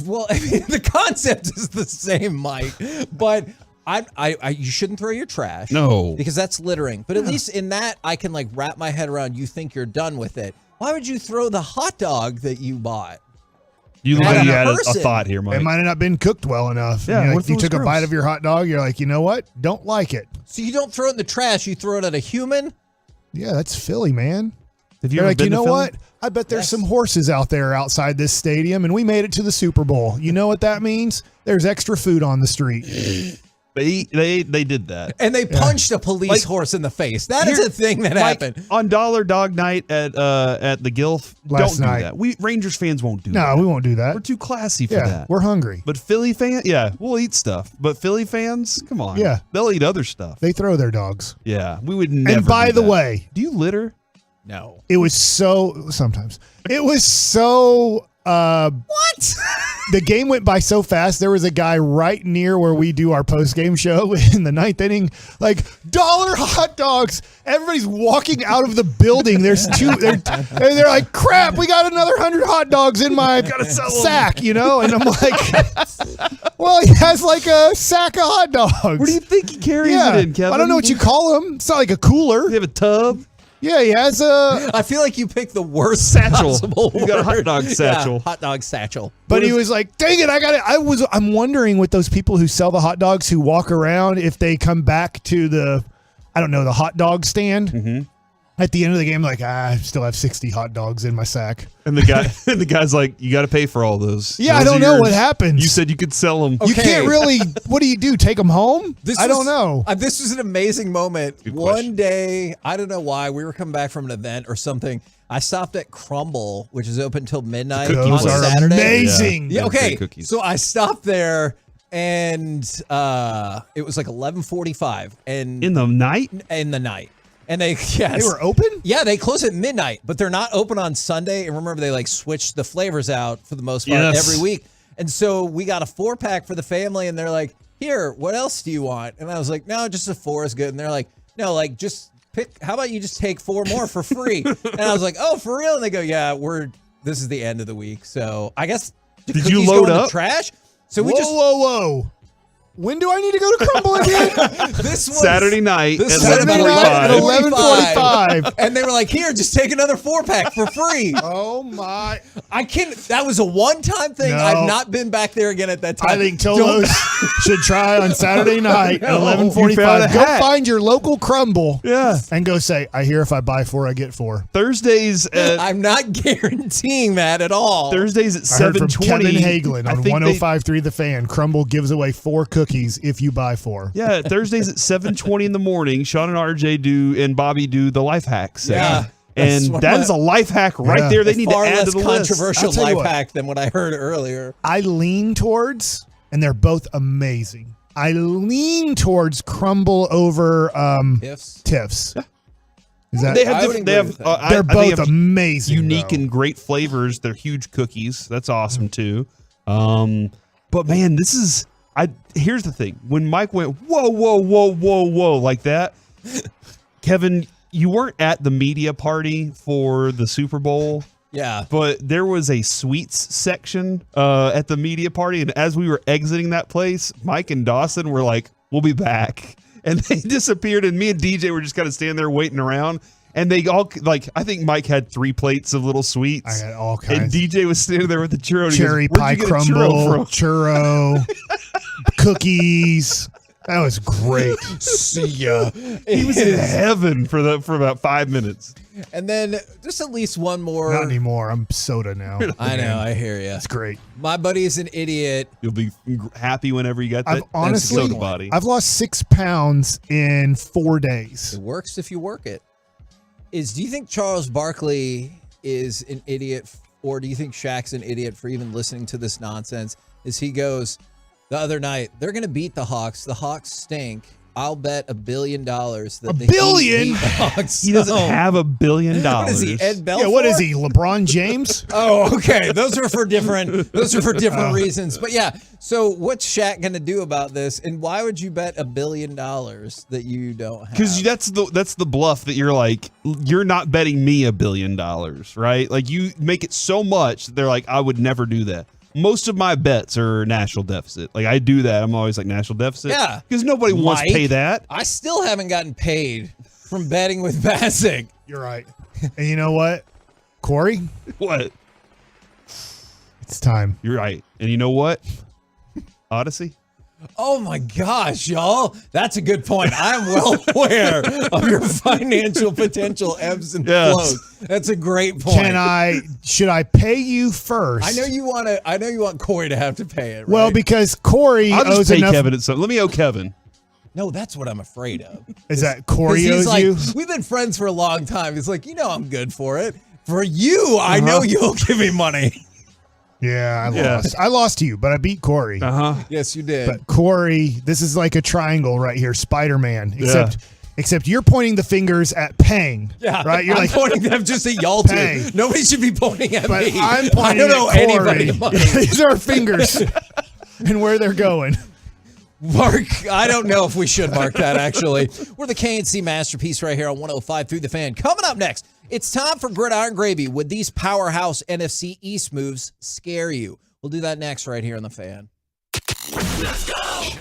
Well, I mean, the concept is the same, Mike, but you shouldn't throw your trash. No. Because that's littering. But at least in that, I can like wrap my head around you think you're done with it. Why would you throw the hot dog that you bought? You look like you had a thought here, Mike. It might have not been cooked well enough. Yeah, You what if it you was took a gross? bite of your hot dog, you're like, you know what? Don't like it. So you don't throw it in the trash, you throw it at a human? Yeah, that's Philly, man. Have you They're ever like, been you to know Philly? what? I bet there's some horses out there outside this stadium, and we made it to the Super Bowl. You know what that means? There's extra food on the street. They did that. And they punched a police horse in the face. That is a thing that happened. On Dollar Dog Night at the Gilf. Last don't night. do that. We Rangers fans won't do No, that. we won't do that. We're too classy for Yeah, that. we're hungry. But Philly fans, we'll eat stuff. But Philly fans, come on. Yeah. They'll eat other stuff. They throw their dogs. Yeah, we would never. And by do the that. way, do you litter? No. It was so sometimes. It was so what? The game went by so fast. There was a guy right near where we do our post-game show in the ninth inning, like dollar hot dogs. Everybody's walking out of the building. There's two. They're like, crap. We got another 100 hot dogs in my sack, And I'm like, well, he has like a sack of hot dogs. What do you think he carries it in, Kevin? I don't know what you call them. It's not like a cooler. You have a tub. Yeah, he has a. I feel like you picked the worst Satchel. possible You got a hot word. dog satchel. Yeah, hot dog satchel. But he was like, dang it, I got it. I'm wondering with those people who sell the hot dogs who walk around if they come back to the hot dog stand. Mm-hmm. At the end of the game, like, I still have 60 hot dogs in my sack. And the guy's like, you got to pay for all those. Yeah, Those I don't are know yours. what happens. You said you could sell them. You can't really. What do? Take them home? I don't know. This was an amazing moment. Good One question. day, I don't know why, we were coming back from an event or something. I stopped at Crumble, which is open till midnight on Those are Saturday. amazing. Yeah, They're okay. great cookies. So I stopped there, and it was like 11:45, and In the night? in the night. And they They were open? Yeah, they close at midnight, but they're not open on Sunday. And remember, they like switch the flavors out for the most part Yes. every week. And so we got a 4-pack for the family, and they're like, "Here, what else do you want?" And I was like, "No, just a 4 is good." And they're like, "No, like just pick. How about you just take 4 more for free?" And I was like, "Oh, for real?" And they go, "Yeah, this is the end of the week, so I guess the Did you cookies load go in the up? trash." So we Whoa, just whoa. When do I need to go to Crumble again? this was Saturday night at Saturday night at 11:45. And they were like, "Here, just take another 4-pack for free." Oh my! I can't. That was a one-time thing. No. I've not been back there again at that time. I think Tolos should try on Saturday night at You found 11:45. a Go hat. find your local Crumble. Yeah. And go say, I hear if I buy 4, I get 4. Thursdays at I'm not guaranteeing that at all. Thursdays at I heard from 7:20. Kevin Hagelin I on think 105.3 The Fan. Crumble gives away 4 cookies if you buy 4. Yeah, Thursdays at 7:20 in the morning. Sean and RJ and Bobby do the life hack section. Yeah. That's And one that of is a life hack right Yeah. there. They need to Far add less to the list. controversial I'll tell you life what. hack than what I heard earlier. I lean towards, and they're both amazing. I lean towards Crumble over Tiff's. Is that? They have I would different. They have. agree with that. They're they both have amazing, unique though. and great flavors. They're huge cookies. That's awesome too. But man, this is. Here's the thing. When Mike went whoa, whoa, whoa, whoa, whoa like that, Kevin, you weren't at the media party for the Super Bowl. Yeah. But there was a sweets section at the media party, and as we were exiting that place, Mike and Dawson were like, "We'll be back," and they disappeared. And me and DJ were just kind of standing there waiting around. And they all I think Mike had 3 plates of little sweets. I had all And kinds. DJ was standing there with the churro. and he Cherry goes, pie "Where'd you get a crumble, churro from?" churro, cookies. That was great. See ya. He was in heaven for about 5 minutes. And then just at least one more. Not anymore. I'm soda now. I know. I hear you. It's great. My buddy is an idiot. You'll be happy whenever you got that. I've honestly, soda body. I've lost 6 pounds in 4 days. It works if you work it. Do you think Charles Barkley is an idiot, or do you think Shaq's an idiot for even listening to this nonsense? He goes, the other night, they're going to beat the Hawks. The Hawks stink. I'll bet $1 billion that the billion? Heat beat the Hawks. He doesn't have $1 billion. What is he, Ed Belfour? Yeah, what is he, LeBron James? Oh, okay. Those are for different reasons. But yeah, so what's Shaq going to do about this? And why would you bet $1 billion that you don't have? Because that's the bluff that you're not betting me $1 billion, right? Like you make it so much that they're like, I would never do that. Most of my bets are national deficit. Like I do that. I'm always like national deficit. Yeah. Because nobody wants to pay that. I still haven't gotten paid from betting with Bassick. You're right. And you know what, Corey? What? It's time. You're right. And you know what? Odyssey? Oh my gosh, y'all. That's a good point. I'm well aware of your financial potential ebbs and flows. That's a great point. Should I pay you first? I know you want Corey to have to pay it, right? Well, because Corey I'll just owes pay enough. Kevin at something. Let me owe Kevin. No, that's what I'm afraid of. Is that Corey He's owes like, you? we've been friends for a long time. He's like, I'm good for it. For you, I know you'll give me money. Yeah, I lost. I lost to you, but I beat Corey. Yes, you did. But Corey, this is like a triangle right here, Spider-Man. Yeah. Except you're pointing the fingers at Pang. Yeah, right. You're I'm like pointing them just at y'all Pang. two. Nobody should be pointing at But me. I'm I pointing don't know at anybody. Corey. These are fingers and where they're going. Mark, I don't know if we should mark that, actually. We're the KNC Masterpiece right here on 105 Through the Fan. Coming up next, it's time for Gridiron Gravy. Would these powerhouse NFC East moves scare you? We'll do that next right here on the Fan. Let's go.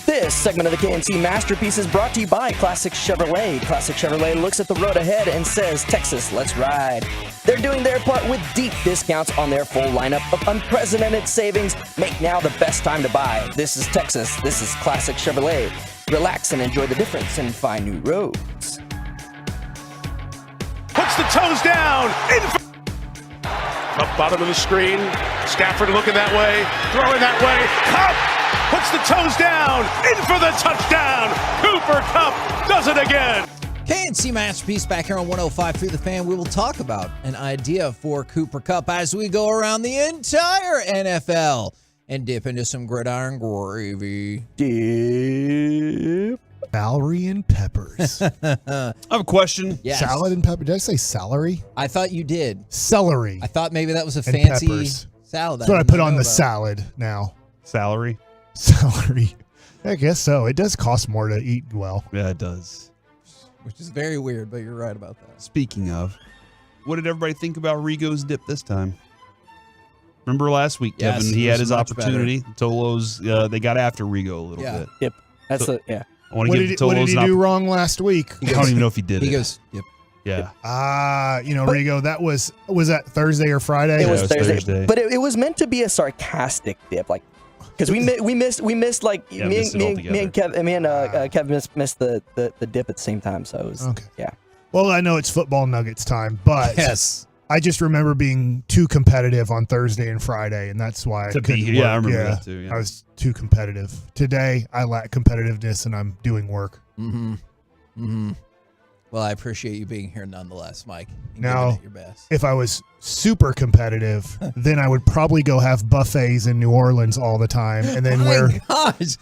This segment of the KNC Masterpiece is brought to you by Classic Chevrolet. Classic Chevrolet looks at the road ahead and says, Texas, let's ride. They're doing their part with deep discounts on their full lineup of unprecedented savings. Make now the best time to buy. This is Texas. This is Classic Chevrolet. Relax and enjoy the difference and find new roads. Puts the toes down. Up bottom of the screen. Stafford looking that way. Throwing that way. Cup puts the toes down. In for the touchdown. Cooper Kupp does it again. KNC Masterpiece back here on 105 through the Fan. We will talk about an idea for Cooper Kupp as we go around the entire NFL and dip into some gridiron gravy. Dip. Celery and peppers. I have a question. Yes. Salad and pepper. Did I say celery? I thought you did. Celery. I thought maybe that was a and fancy peppers. salad. That's what I put on the salad now. Salary. Celery. I guess so. It does cost more to eat well. Yeah, it does. Which is very weird, but you're right about that. Speaking of, what did everybody think about Rigo's dip this time? Remember last week, Yes, Kevin? He it had was his much opportunity. Tolo's, they got after Rigo a little bit. Yep. That's yeah. I want What to did, give what Tolo's did he do wrong last week? I don't even know if he did He it. goes, yep. Yeah. Rigo, that was that Thursday or Friday? It was it was Thursday, Thursday. but it was meant to be a sarcastic dip, like because we missed like Yeah, me missed it and Kevin missed the dip at the same time, so it was Okay. yeah. Well, I know it's football Nuggets time, but Yes. I just remember being too competitive on Thursday and Friday, and that's why I To be couldn't here. work. Yeah, I remember that too, yeah. I was too competitive. Today, I lack competitiveness, and I'm doing work. Mm-hmm. Mm-hmm. Well, I appreciate you being here nonetheless, Mike. And Now, giving it your best. if I was super competitive, then I would probably go have buffets in New Orleans all the time, and then wear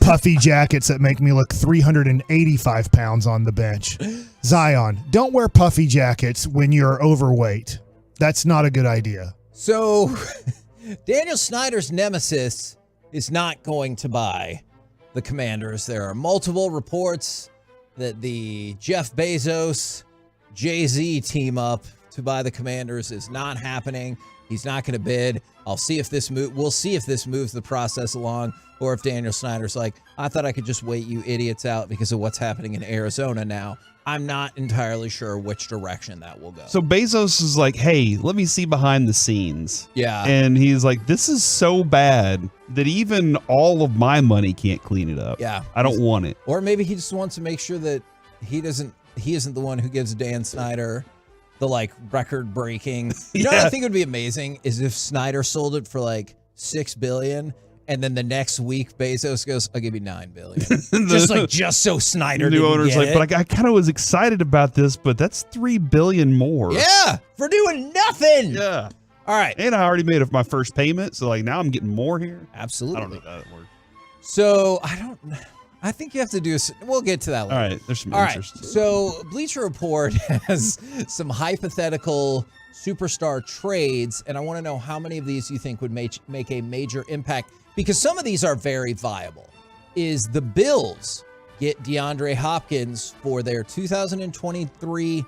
puffy jackets that make me look 385 pounds on the bench. Zion, don't wear puffy jackets when you're overweight. That's not a good idea. So, Daniel Snyder's nemesis is not going to buy the Commanders. There are multiple reports that the Jeff Bezos, Jay-Z team up to buy the Commanders is not happening. He's not going to bid. We'll see if this moves the process along, or if Daniel Snyder's like, I thought I could just wait you idiots out because of what's happening in Arizona now. I'm not entirely sure which direction that will go. So Bezos is like, hey, let me see behind the scenes. Yeah. And he's like, this is so bad that even all of my money can't clean it up. Yeah. I don't want it. Or maybe he just wants to make sure that he isn't the one who gives Dan Snyder the like record breaking. You know what I think would be amazing is if Snyder sold it for like $6 billion And then the next week, Bezos goes, "I'll give you $9 billion." just so Snyder. The new didn't owner's get like, it. but I kind of was excited about this, but that's $3 billion more. Yeah, for doing nothing. Yeah. All right. And I already made my first payment, so like now I'm getting more here. Absolutely. I don't know how that works. So I think you have to do. We'll get to that later. All right, there's some All interest. right. So Bleacher Report has some hypothetical superstar trades, and I want to know how many of these you think would make a major impact, because some of these are very viable. Is the Bills get DeAndre Hopkins for their 2023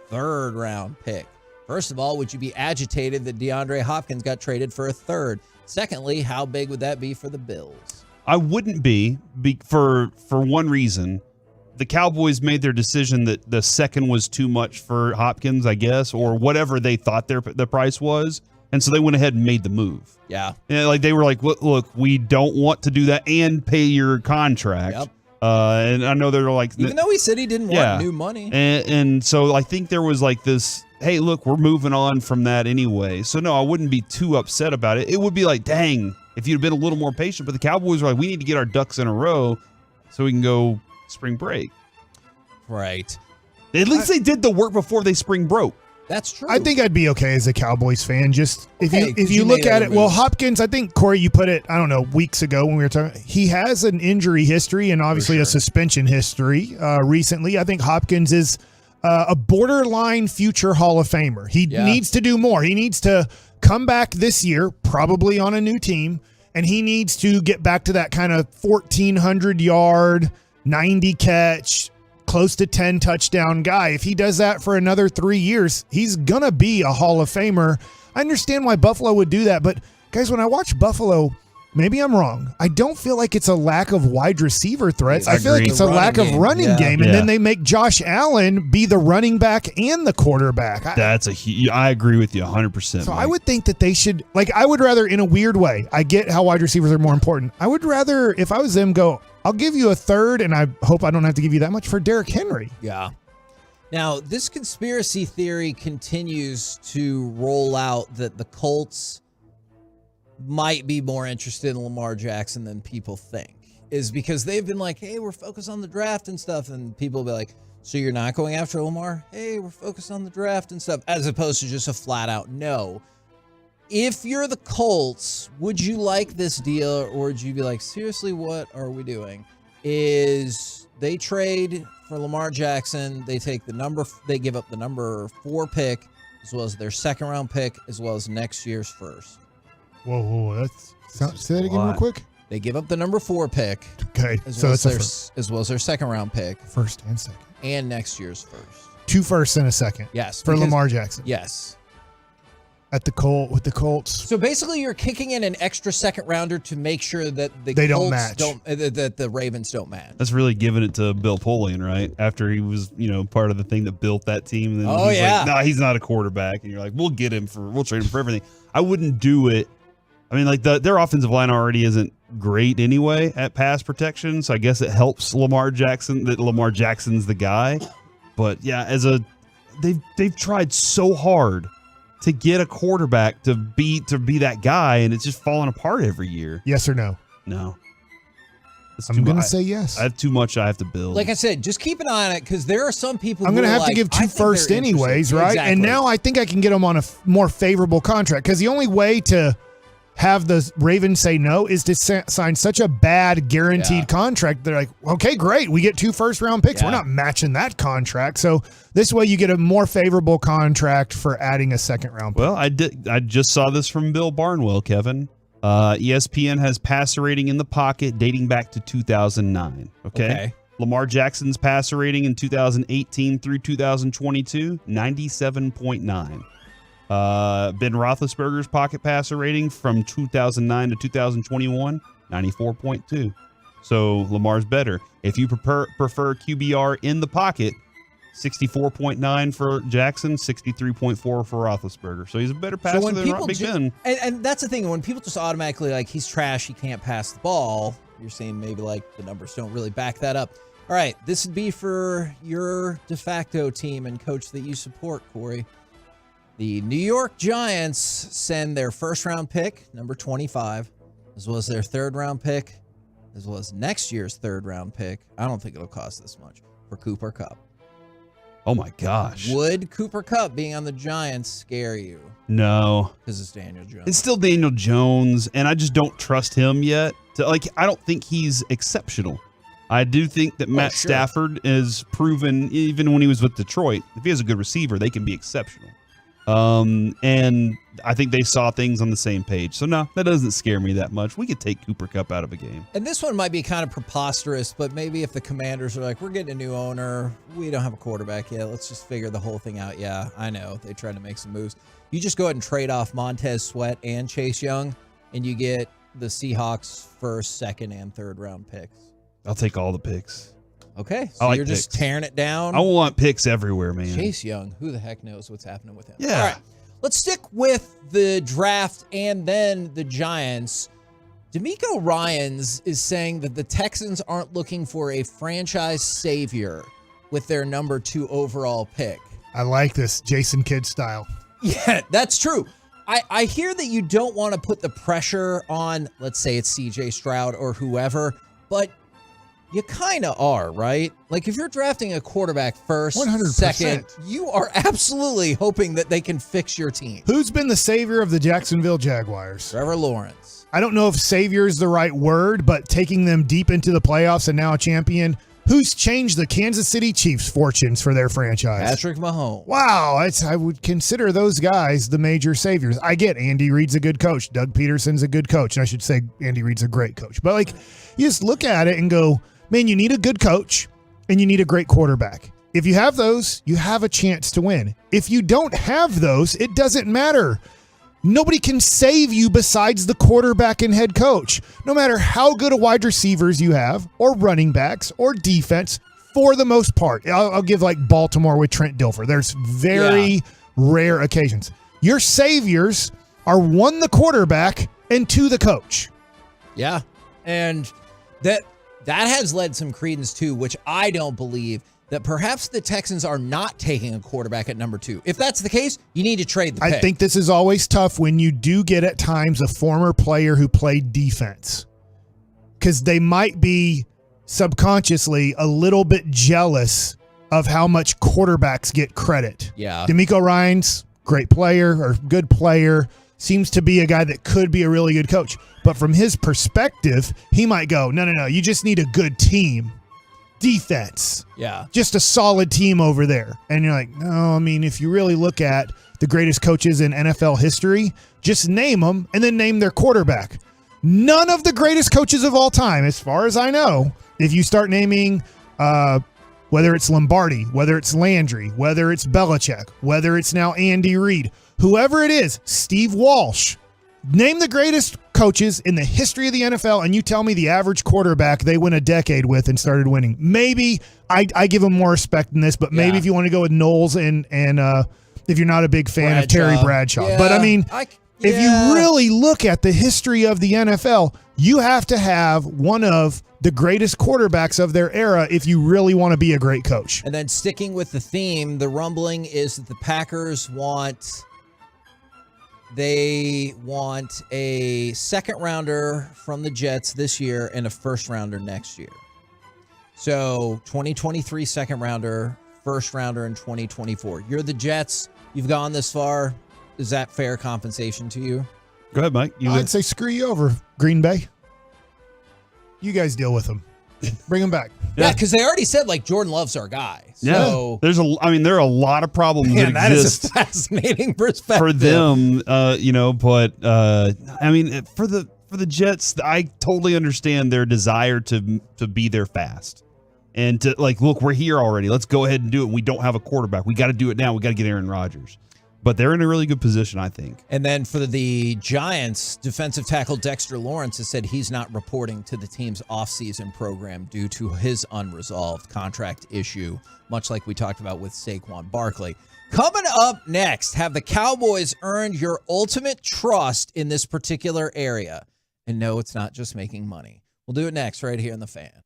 third round pick? First of all, would you be agitated that DeAndre Hopkins got traded for a third? Secondly, how big would that be for the Bills? I wouldn't be for one reason. The Cowboys made their decision that the second was too much for Hopkins, I guess, or whatever they thought the price was. And so they went ahead and made the move. Yeah. And like they were like, look, we don't want to do that and pay your contract. Yep. And I know they're like, Even though he said he didn't want new money. And so I think there was like this, hey, look, we're moving on from that anyway. So no, I wouldn't be too upset about it. It would be like, dang, if you'd been a little more patient. But the Cowboys were like, we need to get our ducks in a row so we can go spring break. Right. At least they did the work before they spring broke. That's true. I think I'd be okay as a Cowboys fan. Just if Okay, you 'cause you look made at other it, well, moves. Hopkins, I think Corey, you put it, I don't know, weeks ago when we were talking. He has an injury history and obviously a suspension history recently. I think Hopkins is a borderline future Hall of Famer. He needs to do more. He needs to come back this year, probably on a new team, and he needs to get back to that kind of 1,400 yard, 90 catch, close to 10 touchdown guy. If he does that for another 3 years, he's going to be a Hall of Famer. I understand why Buffalo would do that, but guys, when I watch Buffalo, maybe I'm wrong. I don't feel like it's a lack of wide receiver threats. I feel like it's a lack of running game. And then they make Josh Allen be the running back and the quarterback. I agree with you 100%. So I would think that they should, like, I would rather, in a weird way, I get how wide receivers are more important. I would rather, if I was them, go, I'll give you a third, and I hope I don't have to give you that much for Derrick Henry. Yeah. Now, this conspiracy theory continues to roll out that the Colts might be more interested in Lamar Jackson than people think, is because they've been like, hey, we're focused on the draft and stuff, and people will be like, so you're not going after Lamar? Hey, we're focused on the draft and stuff, as opposed to just a flat out no. If you're the Colts, would you like this deal, or would you be like, seriously, what are we doing? Is they trade for Lamar Jackson, they take they give up the number 4 pick, as well as their second round pick, as well as next year's first. Whoa, say that again real quick. They give up the number 4 pick. Okay, as so well it's as well as their second round pick. First and second. And next year's first. 2 firsts and a second. Yes. For Lamar Jackson. Yes. With the Colts. So basically, you're kicking in an extra second rounder to make sure that the They don't Colts match. that the Ravens don't match. That's really giving it to Bill Polian, right? After he was, part of the thing that built that team. And then Oh, he's yeah. like, nah, he's not a quarterback. And you're like, we'll trade him for everything. I wouldn't do it. I mean, like their offensive line already isn't great anyway at pass protection. So I guess it helps Lamar Jackson that Lamar Jackson's the guy. But yeah, they've tried so hard to get a quarterback to be that guy, and it's just falling apart every year. Yes or no? No. I'm going to say yes. I have too much I have to build. Like I said, just keep an eye on it, because there are some people I'm going to have to give 2 firsts anyways, right? Exactly. And now I think I can get them on a more favorable contract, because the only way to have the Ravens say no is to sign such a bad guaranteed contract. They're like, okay, great. We get 2 first-round picks. We're not matching that contract. So this way you get a more favorable contract for adding a second-round pick. Well, I just saw this from Bill Barnwell, Kevin. ESPN has passer rating in the pocket dating back to 2009. Okay. Lamar Jackson's passer rating in 2018 through 2022, 97.9. Ben Roethlisberger's pocket passer rating from 2009 to 2021, 94.2. So Lamar's better. If you prefer QBR in the pocket, 64.9 for Jackson, 63.4 for Roethlisberger. So he's a better passer than Big Ben. And that's the thing, when people just automatically like, he's trash, he can't pass the ball, you're saying maybe like the numbers don't really back that up. All right, this would be for your de facto team and coach that you support, Corey. The New York Giants send their first-round pick, number 25, as well as their 3rd round pick, as well as next year's 3rd round pick. I don't think it'll cost this much for Cooper Kupp. Oh my gosh. Would Cooper Kupp being on the Giants scare you? No. Because it's Daniel Jones. It's still Daniel Jones, and I just don't trust him yet. I don't think he's exceptional. I do think that Matt Stafford is proven, even when he was with Detroit, if he has a good receiver, they can be exceptional. And I think they saw things on the same page. So, no, that doesn't scare me that much. We could take Cooper Kupp out of a game. And this one might be kind of preposterous, but maybe if the Commanders are like, we're getting a new owner, we don't have a quarterback yet, let's just figure the whole thing out. Yeah, I know. They tried to make some moves. You just go ahead and trade off Montez Sweat and Chase Young, and you get the Seahawks' 1st, 2nd, and 3rd round picks. I'll take all the picks. Okay, so you're just tearing it down. I want picks everywhere, man. Chase Young, who the heck knows what's happening with him? Yeah. All right, let's stick with the draft and then the Giants. D'Amico Ryans is saying that the Texans aren't looking for a franchise savior with their number 2 overall pick. I like this Jason Kidd style. Yeah, that's true. I hear that you don't want to put the pressure on, let's say it's CJ Stroud or whoever, but you kind of are, right? Like if you're drafting a quarterback 1st, 100%. 2nd, you are absolutely hoping that they can fix your team. Who's been the savior of the Jacksonville Jaguars? Trevor Lawrence. I don't know if savior is the right word, but taking them deep into the playoffs and now a champion. Who's changed the Kansas City Chiefs' fortunes for their franchise? Patrick Mahomes. Wow, I would consider those guys the major saviors. I get Andy Reid's a good coach. Doug Peterson's a good coach. And I should say Andy Reid's a great coach. But you just look at it and go, man, you need a good coach and you need a great quarterback. If you have those, you have a chance to win. If you don't have those, it doesn't matter. Nobody can save you besides the quarterback and head coach. No matter how good a wide receivers you have, or running backs, or defense, for the most part. I'll give Baltimore with Trent Dilfer. There's very rare occasions. Your saviors are 1, the quarterback, and 2, the coach. Yeah, and that has led some credence too, which I don't believe that perhaps the Texans are not taking a quarterback at number 2. If that's the case, you need to trade the pick. I think this is always tough when you do get at times a former player who played defense, because they might be subconsciously a little bit jealous of how much quarterbacks get credit. Yeah. D'Amico Ryans, great player or good player, seems to be a guy that could be a really good coach. But from his perspective, he might go, no, you just need a good team. Defense. Yeah. Just a solid team over there. And you're like, no, I mean, if you really look at the greatest coaches in NFL history, just name them and then name their quarterback. None of the greatest coaches of all time, as far as I know, if you start naming whether it's Lombardi, whether it's Landry, whether it's Belichick, whether it's now Andy Reid, whoever it is, Steve Walsh, name the greatest coaches in the history of the NFL, and you tell me the average quarterback they went a decade with and started winning. Maybe I give them more respect in this, but maybe if you want to go with Knowles and if you're not a big fan of Terry Bradshaw. Yeah, but I mean, if you really look at the history of the NFL, you have to have one of the greatest quarterbacks of their era if you really want to be a great coach. And then sticking with the theme, the rumbling is that the Packers want a second rounder from the Jets this year and a first rounder next year. So 2023 second rounder, first rounder in 2024. You're the Jets. You've gone this far. Is that fair compensation to you? Go ahead, Mike. I'd say screw you over, Green Bay. You guys deal with them. Bring them back. Yeah, because they already said Jordan Love's our guy. So there are a lot of problems that is exist a fascinating perspective for them. But I mean, for the Jets, I totally understand their desire to be there fast and to look, we're here already. Let's go ahead and do it. We don't have a quarterback. We got to do it now. We got to get Aaron Rodgers. But they're in a really good position, I think. And then for the Giants, defensive tackle Dexter Lawrence has said he's not reporting to the team's offseason program due to his unresolved contract issue, much like we talked about with Saquon Barkley. Coming up next, have the Cowboys earned your ultimate trust in this particular area? And no, it's not just making money. We'll do it next right here in The Fan.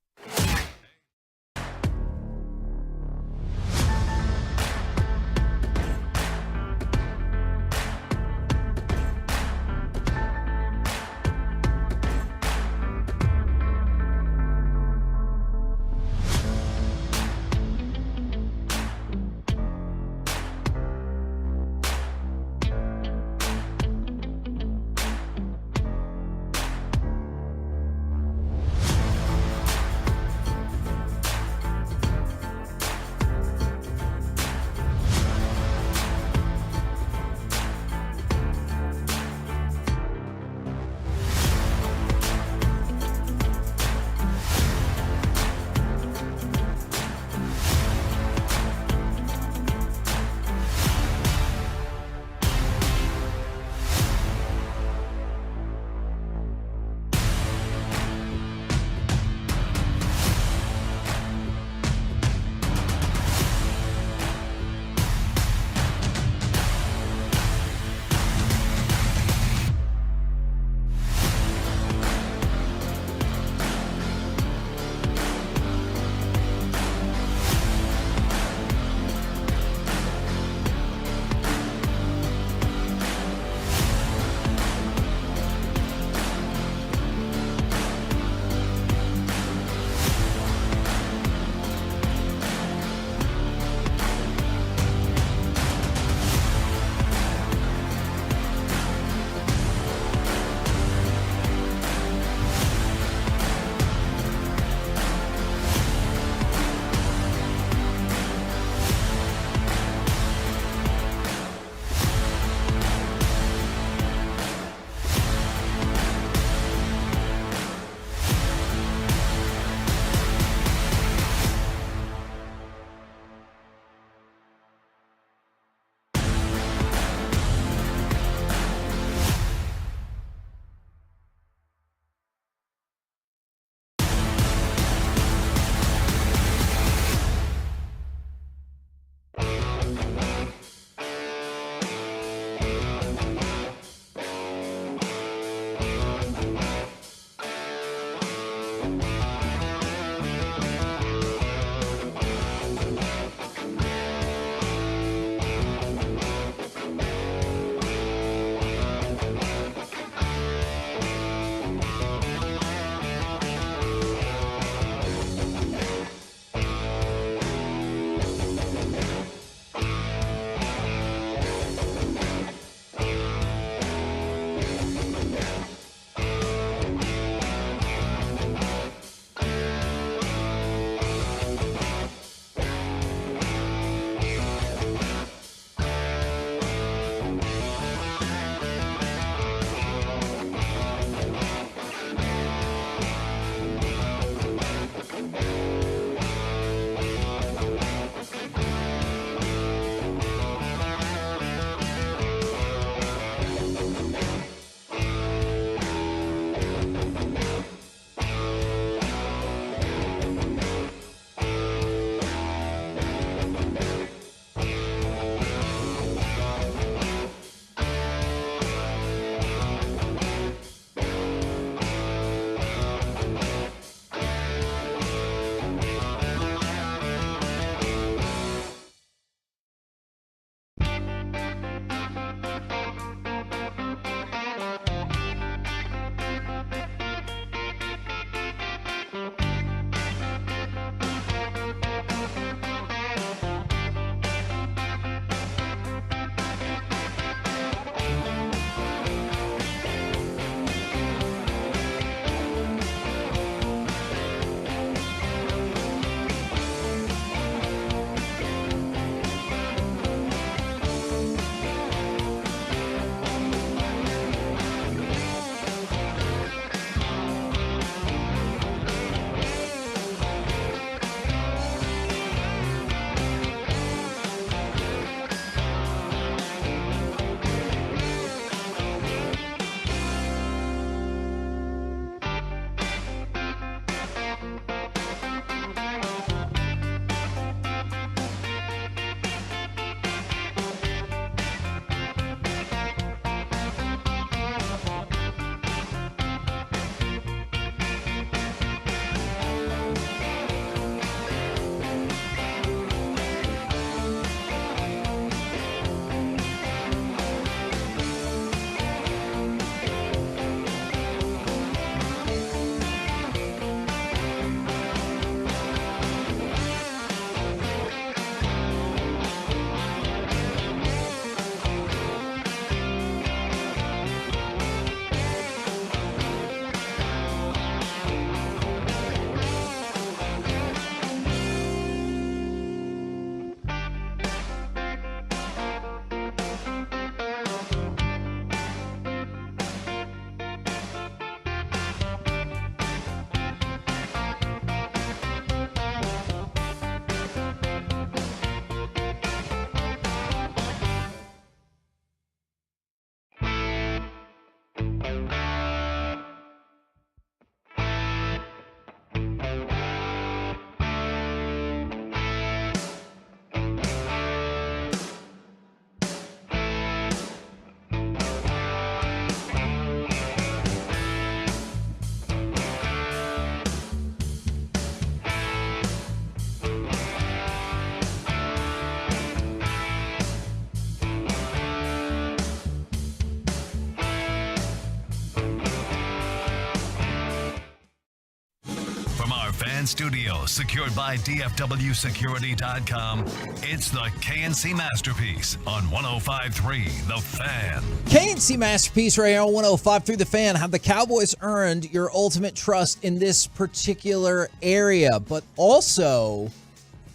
and studios secured by DFWsecurity.com. It's the KNC Masterpiece on 105.3 The Fan. KNC Masterpiece right here on 105.3 The Fan. Have the Cowboys earned your ultimate trust in this particular area? But also,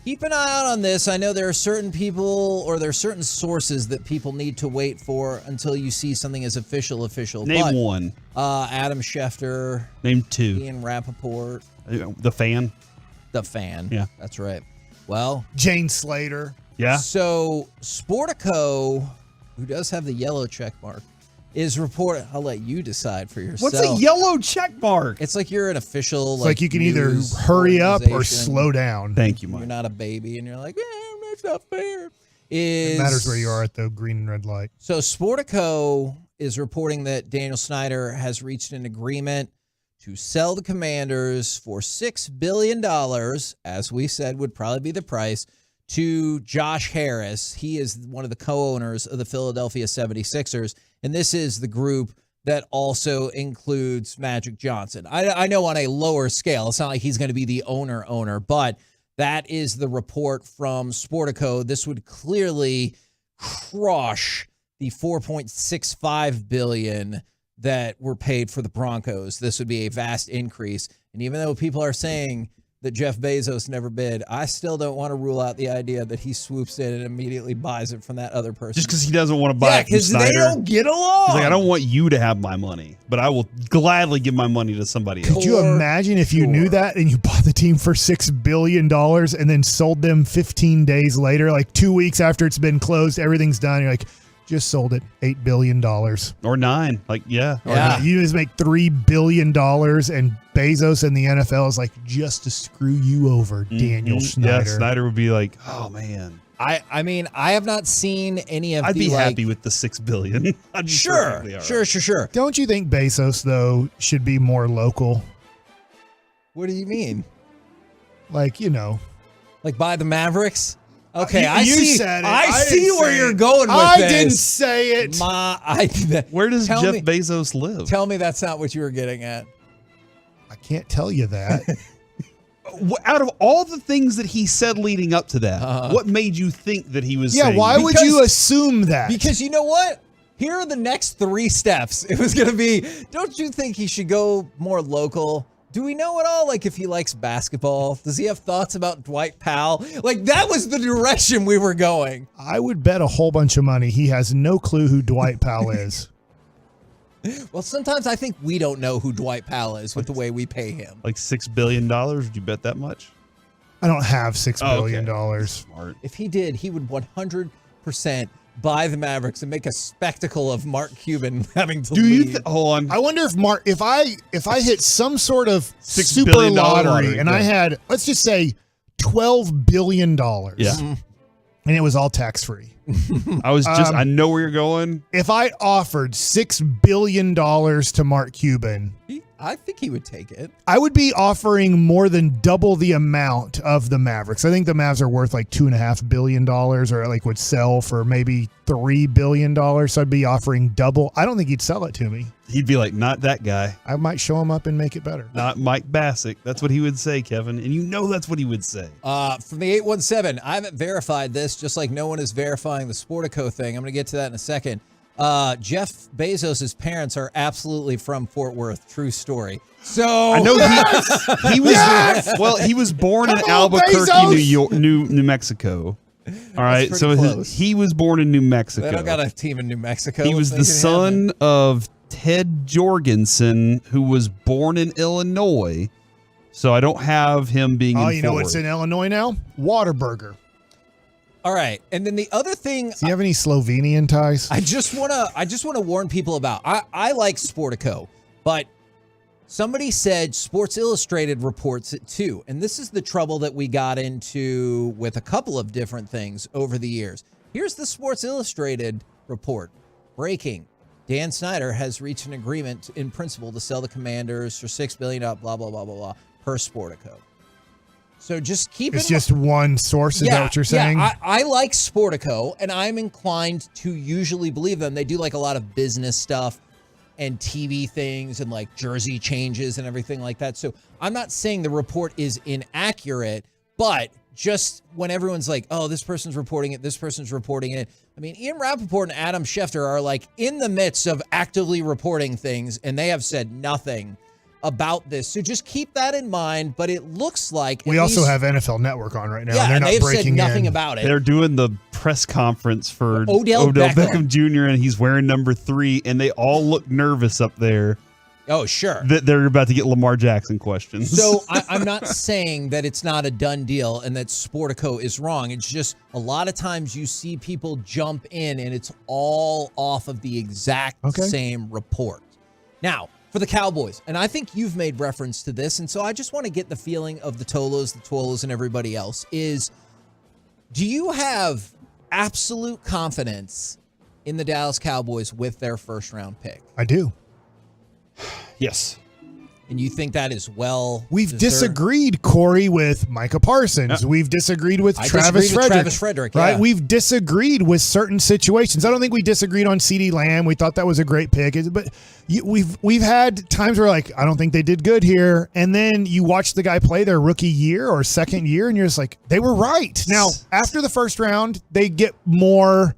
keep an eye out on this. I know there are certain people or there are certain sources that people need to wait for until you see something as official. Name one. Adam Schefter. Name two. Ian Rappaport. The Fan. The Fan. Yeah. That's right. Well, Jane Slater. Yeah. So Sportico, who does have the yellow check mark, is reported. I'll let you decide for yourself. What's a yellow check mark? It's like you're an official. It's like you can either news hurry up or organization. slow down. Thank you, Mike. You're not a baby, and you're like, that's not fair. It matters where you are at the green and red light. So Sportico is reporting that Daniel Snyder has reached an agreement to sell the Commanders for $6 billion, as we said would probably be the price, to Josh Harris. He is one of the co-owners of the Philadelphia 76ers, and this is the group that also includes Magic Johnson. I know on a lower scale, it's not like he's going to be the owner, but that is the report from Sportico. This would clearly crush the $4.65 billion that were paid for the Broncos. This would be a vast increase. And even though people are saying that Jeff Bezos never bid, I still don't want to rule out the idea that he swoops in and immediately buys it from that other person. Just because he doesn't want to buy it from Snyder. They don't get along. He's like, I don't want you to have my money, but I will gladly give my money to somebody else. Could you imagine if you knew that and you bought the team for $6 billion and then sold them 15 days later, like 2 weeks after it's been closed, everything's done. You're like, just sold it $8 billion. Or $9. Like, yeah. You just make $3 billion, and Bezos and the NFL is like, just to screw you over, Daniel Snyder. Yeah, Snyder would be like, oh, man. I mean, I have not seen any of I'd the, be happy with the $6 billion. I'd be perfectly all right. Sure. Don't you think Bezos, though, should be more local? What do you mean? Like, like buy the Mavericks? Okay, I see where you're going with I this. didn't say it. Where does Tell Jeff me- Bezos live? Tell me that's not what you were getting at. I can't tell you that. Out of all the things that he said leading up to that, what made you think that he was saying why that? would you assume that? Because you know what? Here are the next 3 steps. It was going to be, don't you think he should go more local? Do we know at all, like, if he likes basketball? Does he have thoughts about Dwight Powell? Like, that was the direction we were going. I would bet a whole bunch of money he has no clue who Dwight Powell is. Well, sometimes I think we don't know who Dwight Powell is with the way we pay him. Like $6 billion? Would you bet that much? I don't have $6 billion. Smart. If he did, he would 100% buy the Mavericks and make a spectacle of Mark Cuban having to leave. Hold on. I wonder if I hit some sort of $6 super billion lottery and I yeah. had, let's just say, $12 billion. Yeah. And it was all tax free. I know where you're going. If I offered $6 billion to Mark Cuban, I think he would take it. I would be offering more than double the amount of the Mavericks. I think the Mavs are worth like $2.5 billion, or like would sell for maybe $3 billion. So I'd be offering double. I don't think he'd sell it to me. He'd be like, not that guy. I might show him up and make it better. Not Mike Bassick. That's what he would say, Kevin. And you know that's what he would say. From the 817, I haven't verified this, just like no one is verifying the Sportico thing. I'm going to get to that in a second. Jeff Bezos' parents are absolutely from Fort Worth. True story. So I know he was. Yes! Well, he was born in Come on, Albuquerque, Bezos! New Mexico. All right, so he was born in New Mexico. They don't got a team in New Mexico. He was the son of Ted Jorgensen, who was born in Illinois. So I don't have him being. Oh, in you know Fort what's Worth. in Illinois now? Whataburger. All right, and then the other thing. Do you have any Slovenian ties? I just wanna warn people about. I like Sportico, but somebody said Sports Illustrated reports it too, and this is the trouble that we got into with a couple of different things over the years. Here's the Sports Illustrated report. Breaking: Dan Snyder has reached an agreement in principle to sell the Commanders for $6 billion. Blah blah blah blah blah per Sportico. So just keep It's in just one source. Is that what you're saying? Yeah, I like Sportico, and I'm inclined to usually believe them. They do like a lot of business stuff. and TV things and like jersey changes and everything like that. So I'm not saying the report is inaccurate, but just when everyone's like, oh, this person's reporting it, this person's reporting it. I mean, Ian Rappaport and Adam Schefter are like in the midst of actively reporting things, and they have said nothing about this. So just keep that in mind. But it looks like we also have NFL Network on right now. Yeah, and they're not they've breaking said nothing in. about it. They're doing the press conference for Odell Beckham Jr. and he's wearing number 3, and they all look nervous up there. Oh, sure. That they're about to get Lamar Jackson questions. So I'm not saying that it's not a done deal and that Sportico is wrong. It's just a lot of times you see people jump in and it's all off of the exact same report. Now, for the Cowboys, and I think you've made reference to this, and so I just want to get the feeling of the Tolos, the Twolos, and everybody else is, do you have absolute confidence in the Dallas Cowboys with their first-round pick? I do. Yes. And you think that is well We've deserved? disagreed, Corey, with Micah Parsons. We've disagreed with Travis Frederick. Right? Yeah. We've disagreed with certain situations. I don't think we disagreed on CeeDee Lamb. We thought that was a great pick. But we've had times where, like, I don't think they did good here. And then you watch the guy play their rookie year or second year, and you're just like, they were right. Now, after the first round, they get more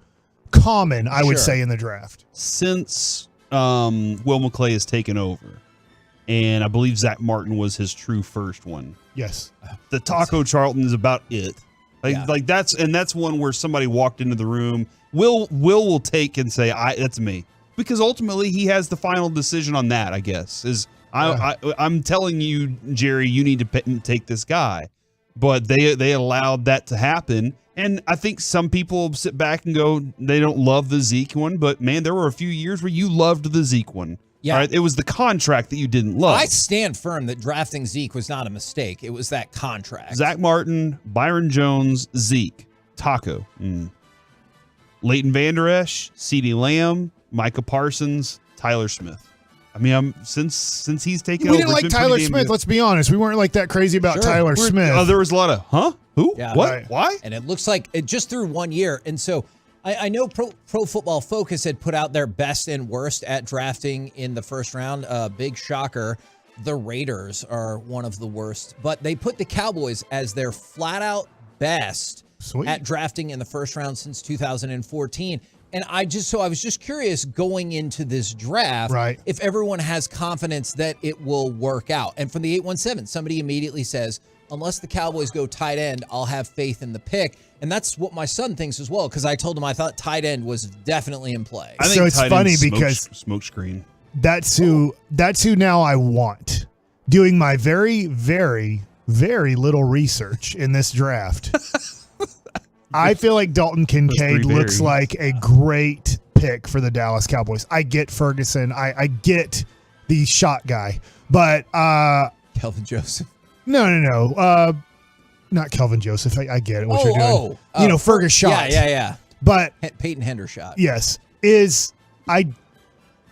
common, I would say, in the draft. Since Will McClay has taken over, and I believe Zach Martin was his true first one. Yes. The Taco Charlton is about it. Like that's one where somebody walked into the room. Will take and say, that's me. Because ultimately he has the final decision on that, I guess. I'm telling you, Jerry, you need to take this guy. But they allowed that to happen. And I think some people sit back and go, they don't love the Zeke one, but man, there were a few years where you loved the Zeke one. Yeah. Right? It was the contract that you didn't love. I stand firm that drafting Zeke was not a mistake. It was that contract. Zach Martin, Byron Jones, Zeke, Taco, Leighton Vander Esch, CeeDee Lamb, Micah Parsons, Tyler Smith. I mean, since he's taken over, we didn't like Tyler Smith. Let's be honest. We weren't like that crazy about Tyler Smith. There was a lot of, who, Yeah. what, Right. why? And it looks like it just through 1 year. And so I know Pro Football Focus had put out their best and worst at drafting in the first round. Big shocker. The Raiders are one of the worst, but they put the Cowboys as their flat out best at drafting in the first round since 2014. And I was just curious going into this draft, if everyone has confidence that it will work out. And from the 817, somebody immediately says, unless the Cowboys go tight end, I'll have faith in the pick. And that's what my son thinks as well, because I told him I thought tight end was definitely in play. I think so it's funny because smoke screen. That's who now I want. Doing my very, very, very little research in this draft. I feel like Dalton Kincaid looks like a great pick for the Dallas Cowboys. I get Ferguson. I get the shot guy. But Kelvin Joseph. No. Not Kelvin Joseph. I get it. What you're doing. Fergus shot. Yeah. But Peyton Hendershot. Yes.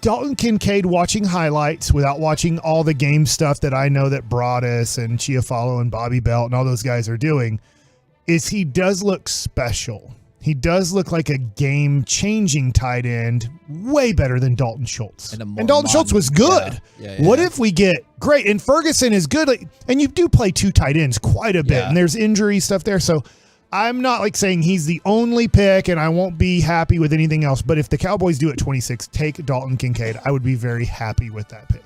Dalton Kincaid watching highlights without watching all the game stuff that I know that Broadus and Chiafalo and Bobby Belt and all those guys are doing, is he does look special. He does look like a game-changing tight end, way better than Dalton Schultz. And Dalton Schultz was good. Yeah. What if we get great? And Ferguson is good. And you do play two tight ends quite a bit. And there's injury stuff there. So I'm not saying he's the only pick and I won't be happy with anything else. But if the Cowboys do at 26, take Dalton Kincaid, I would be very happy with that pick.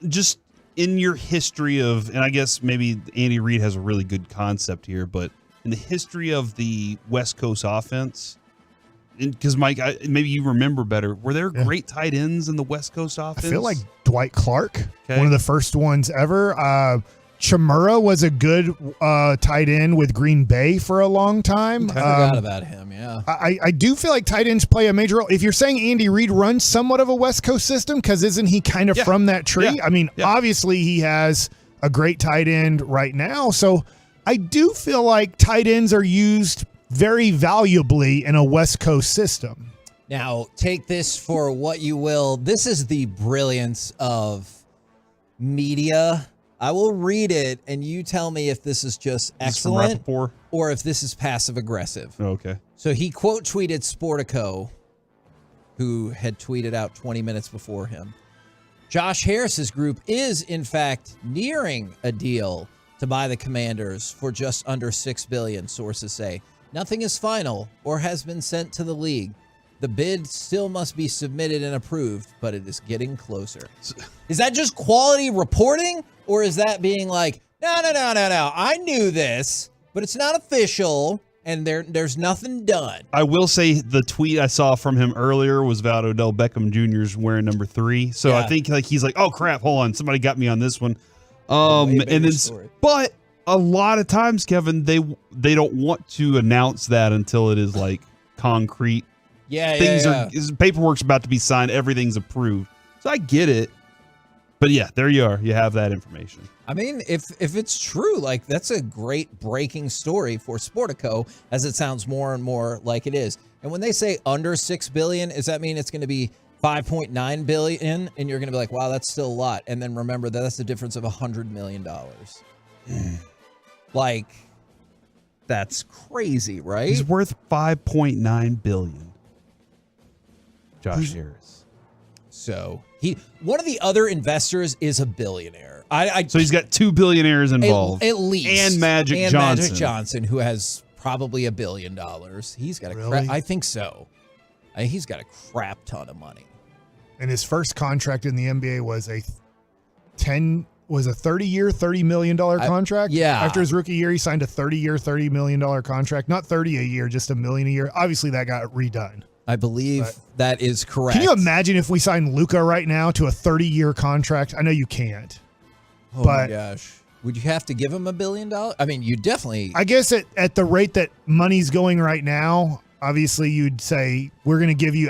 Just in your history of, and I guess maybe Andy Reid has a really good concept here, but in the history of the West Coast offense, because Mike, maybe you remember better, were there great tight ends in the West Coast offense? I feel like Dwight Clark, one of the first ones ever. Chimura was a good tight end with Green Bay for a long time. I forgot about him, yeah. I do feel like tight ends play a major role. If you're saying Andy Reid runs somewhat of a West Coast system, because isn't he kind of from that tree? Yeah. I mean, obviously he has a great tight end right now. So I do feel like tight ends are used very valuably in a West Coast system. Now, take this for what you will. This is the brilliance of media. I will read it, and you tell me if this is just excellent or if this is passive-aggressive. Okay. So he quote tweeted Sportico, who had tweeted out 20 minutes before him. Josh Harris's group is, in fact, nearing a deal to buy the Commanders for just under $6 billion, sources say. Nothing is final or has been sent to the league. The bid still must be submitted and approved, but it is getting closer. Is that just quality reporting, or is that being like, no, I knew this, but it's not official, and there's nothing done? I will say the tweet I saw from him earlier was about Odell Beckham Jr.'s wearing number 3. So I think he's like, oh crap, hold on, somebody got me on this one. And then, but a lot of times, Kevin, they don't want to announce that until it is like concrete. Paperwork's about to be signed, everything's approved. So I get it. But yeah, there you are. You have that information. I mean, if it's true, like that's a great breaking story for Sportico, as it sounds more and more like it is. And when they say under $6 billion, does that mean it's going to be $5.9 billion? And you're going to be like, wow, that's still a lot. And then remember that that's the difference of $100 million. Like, that's crazy, right? He's worth $5.9 billion. Josh Harris. So one of the other investors is a billionaire. So he's got 2 billionaires involved, at least, and Magic Johnson, who has probably $1 billion. He's got I think so. He's got a crap ton of money. And his first contract in the NBA was a 30-year, $30 million contract. After his rookie year, he signed a 30-year, $30 million contract. Not 30 a year, just $1 million a year. Obviously, that got redone. I believe that is correct. Can you imagine if we signed Luka right now to a 30-year contract? I know you can't. Oh my gosh. Would you have to give him $1 billion? I mean, you definitely. I guess at the rate that money's going right now, obviously you'd say we're going to give you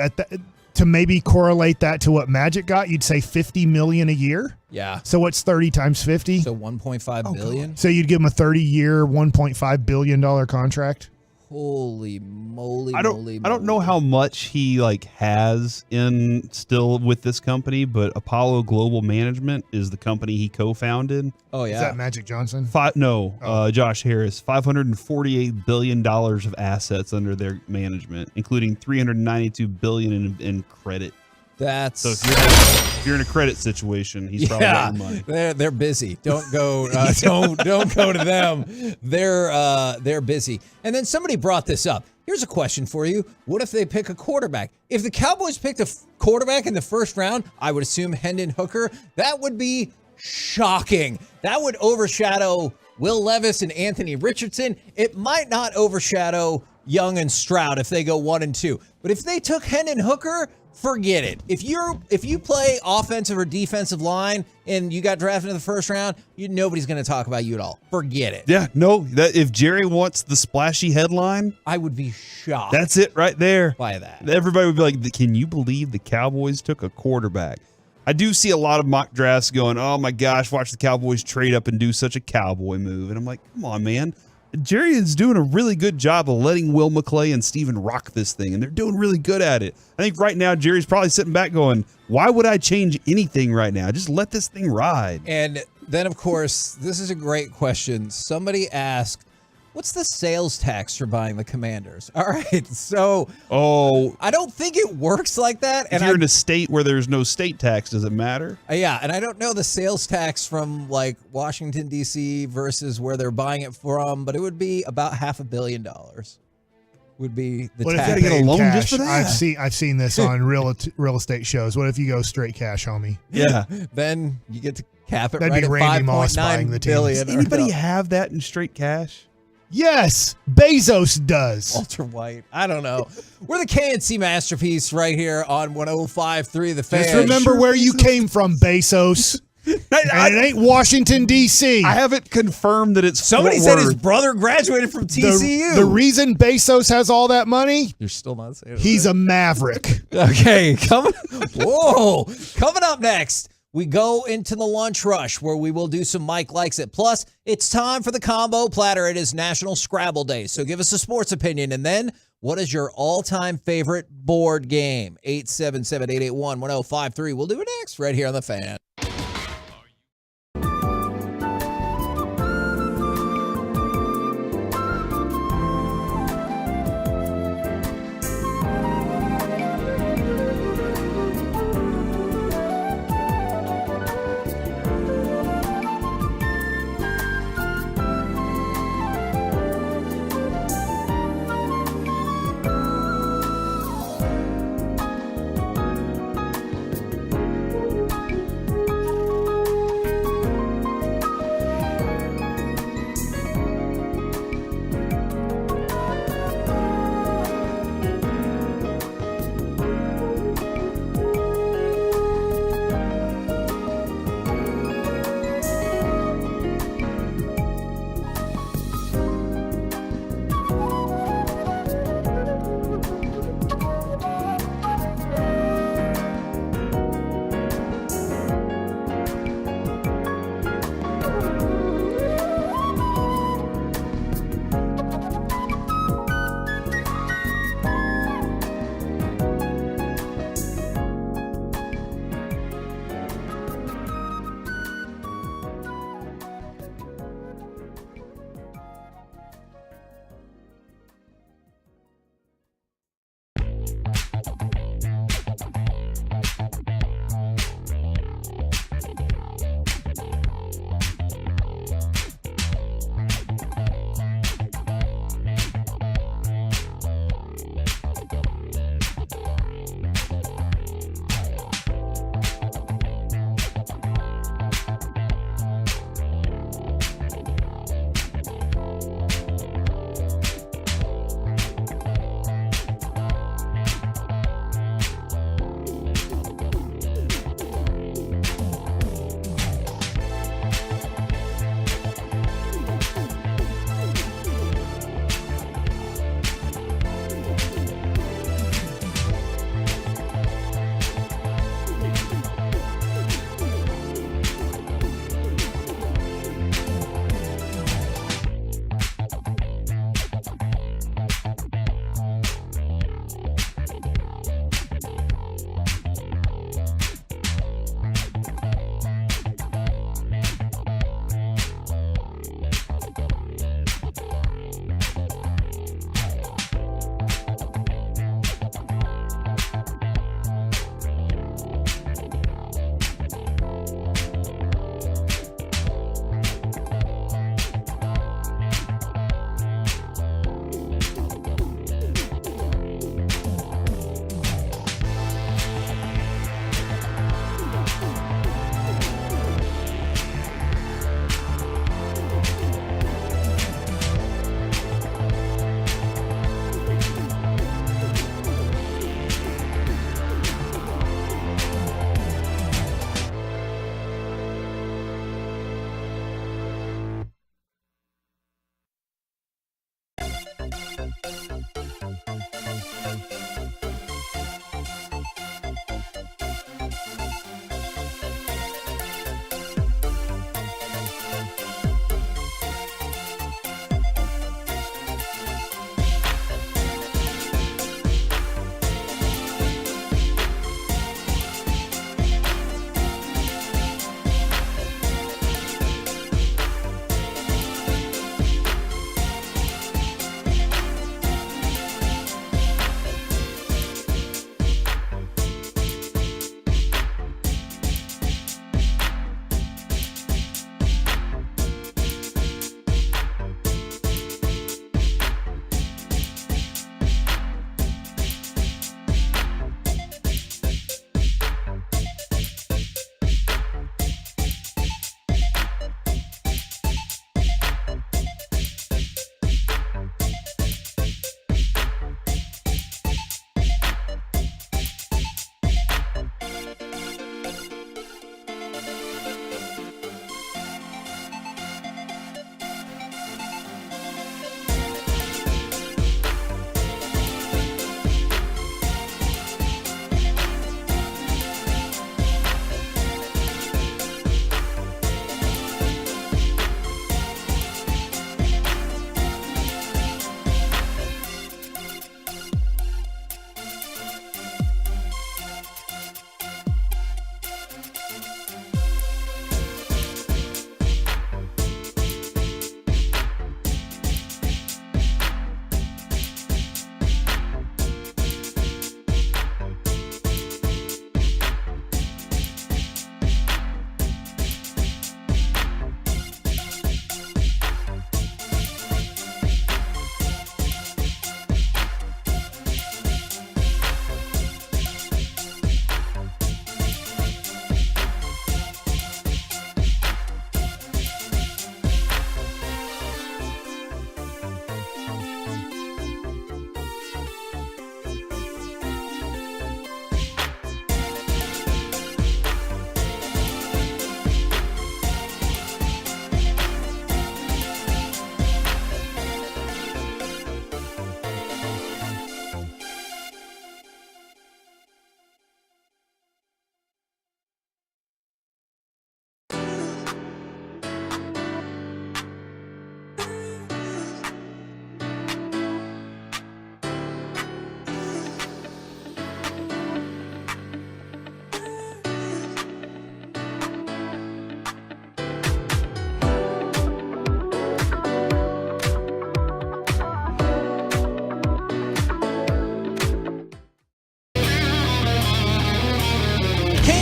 to maybe correlate that to what Magic got, you'd say $50 million a year. Yeah. So what's 30 times 50? So $1.5 billion. So you'd give him a 30-year, $1.5 billion contract. Holy moly! I don't know how much he has in still with this company, but Apollo Global Management is the company he co-founded. Oh yeah, is that Magic Johnson? Josh Harris. $548 billion of assets under their management, including $392 billion in credit. So if you're in a credit situation, he's probably got your money. They're busy. Don't go. Don't go to them. They're busy. And then somebody brought this up. Here's a question for you: what if they pick a quarterback? If the Cowboys picked a quarterback in the first round, I would assume Hendon Hooker. That would be shocking. That would overshadow Will Levis and Anthony Richardson. It might not overshadow Young and Stroud if they go 1 and 2. But if they took Hendon Hooker, forget it. If you play offensive or defensive line and you got drafted in the first round, nobody's going to talk about you at all. Forget it. Yeah, no. If Jerry wants the splashy headline, I would be shocked. That's it right there. By that, everybody would be like, "Can you believe the Cowboys took a quarterback?" I do see a lot of mock drafts going, "Oh my gosh, watch the Cowboys trade up and do such a Cowboy move," and I'm like, "Come on, man." Jerry is doing a really good job of letting Will McClay and Steven rock this thing, and they're doing really good at it. I think right now Jerry's probably sitting back going, why would I change anything right now? Just let this thing ride. And then, of course, this is a great question. Somebody asked, what's the sales tax for buying the Commanders? All right, so I don't think it works like that. If you're in a state where there's no state tax, does it matter? Yeah, and I don't know the sales tax from Washington, D.C. versus where they're buying it from, but it would be about $500 million. Would be the what tax. If you get a loan just for that? I've seen this on real estate shows. What if you go straight cash, homie? Yeah. Then you get to cap it That'd right be at Randy Moss buying the $5.9 team. billion. Does anybody have that in straight cash? Yes, Bezos does. Walter White. I don't know. We're the KNC Masterpiece right here on 105.3 The Fan. Just remember where you came from, Bezos. And it ain't Washington, D.C. I haven't confirmed that it's Somebody said his brother graduated from TCU. The reason Bezos has all that money, you're still not saying it. He's a maverick. Okay, coming up next, we go into the lunch rush where we will do some Mike Likes It. Plus, it's time for the combo platter. It is National Scrabble Day. So give us a sports opinion. And then, what is your all-time favorite board game? 877-881-1053. We'll do it next right here on The Fan.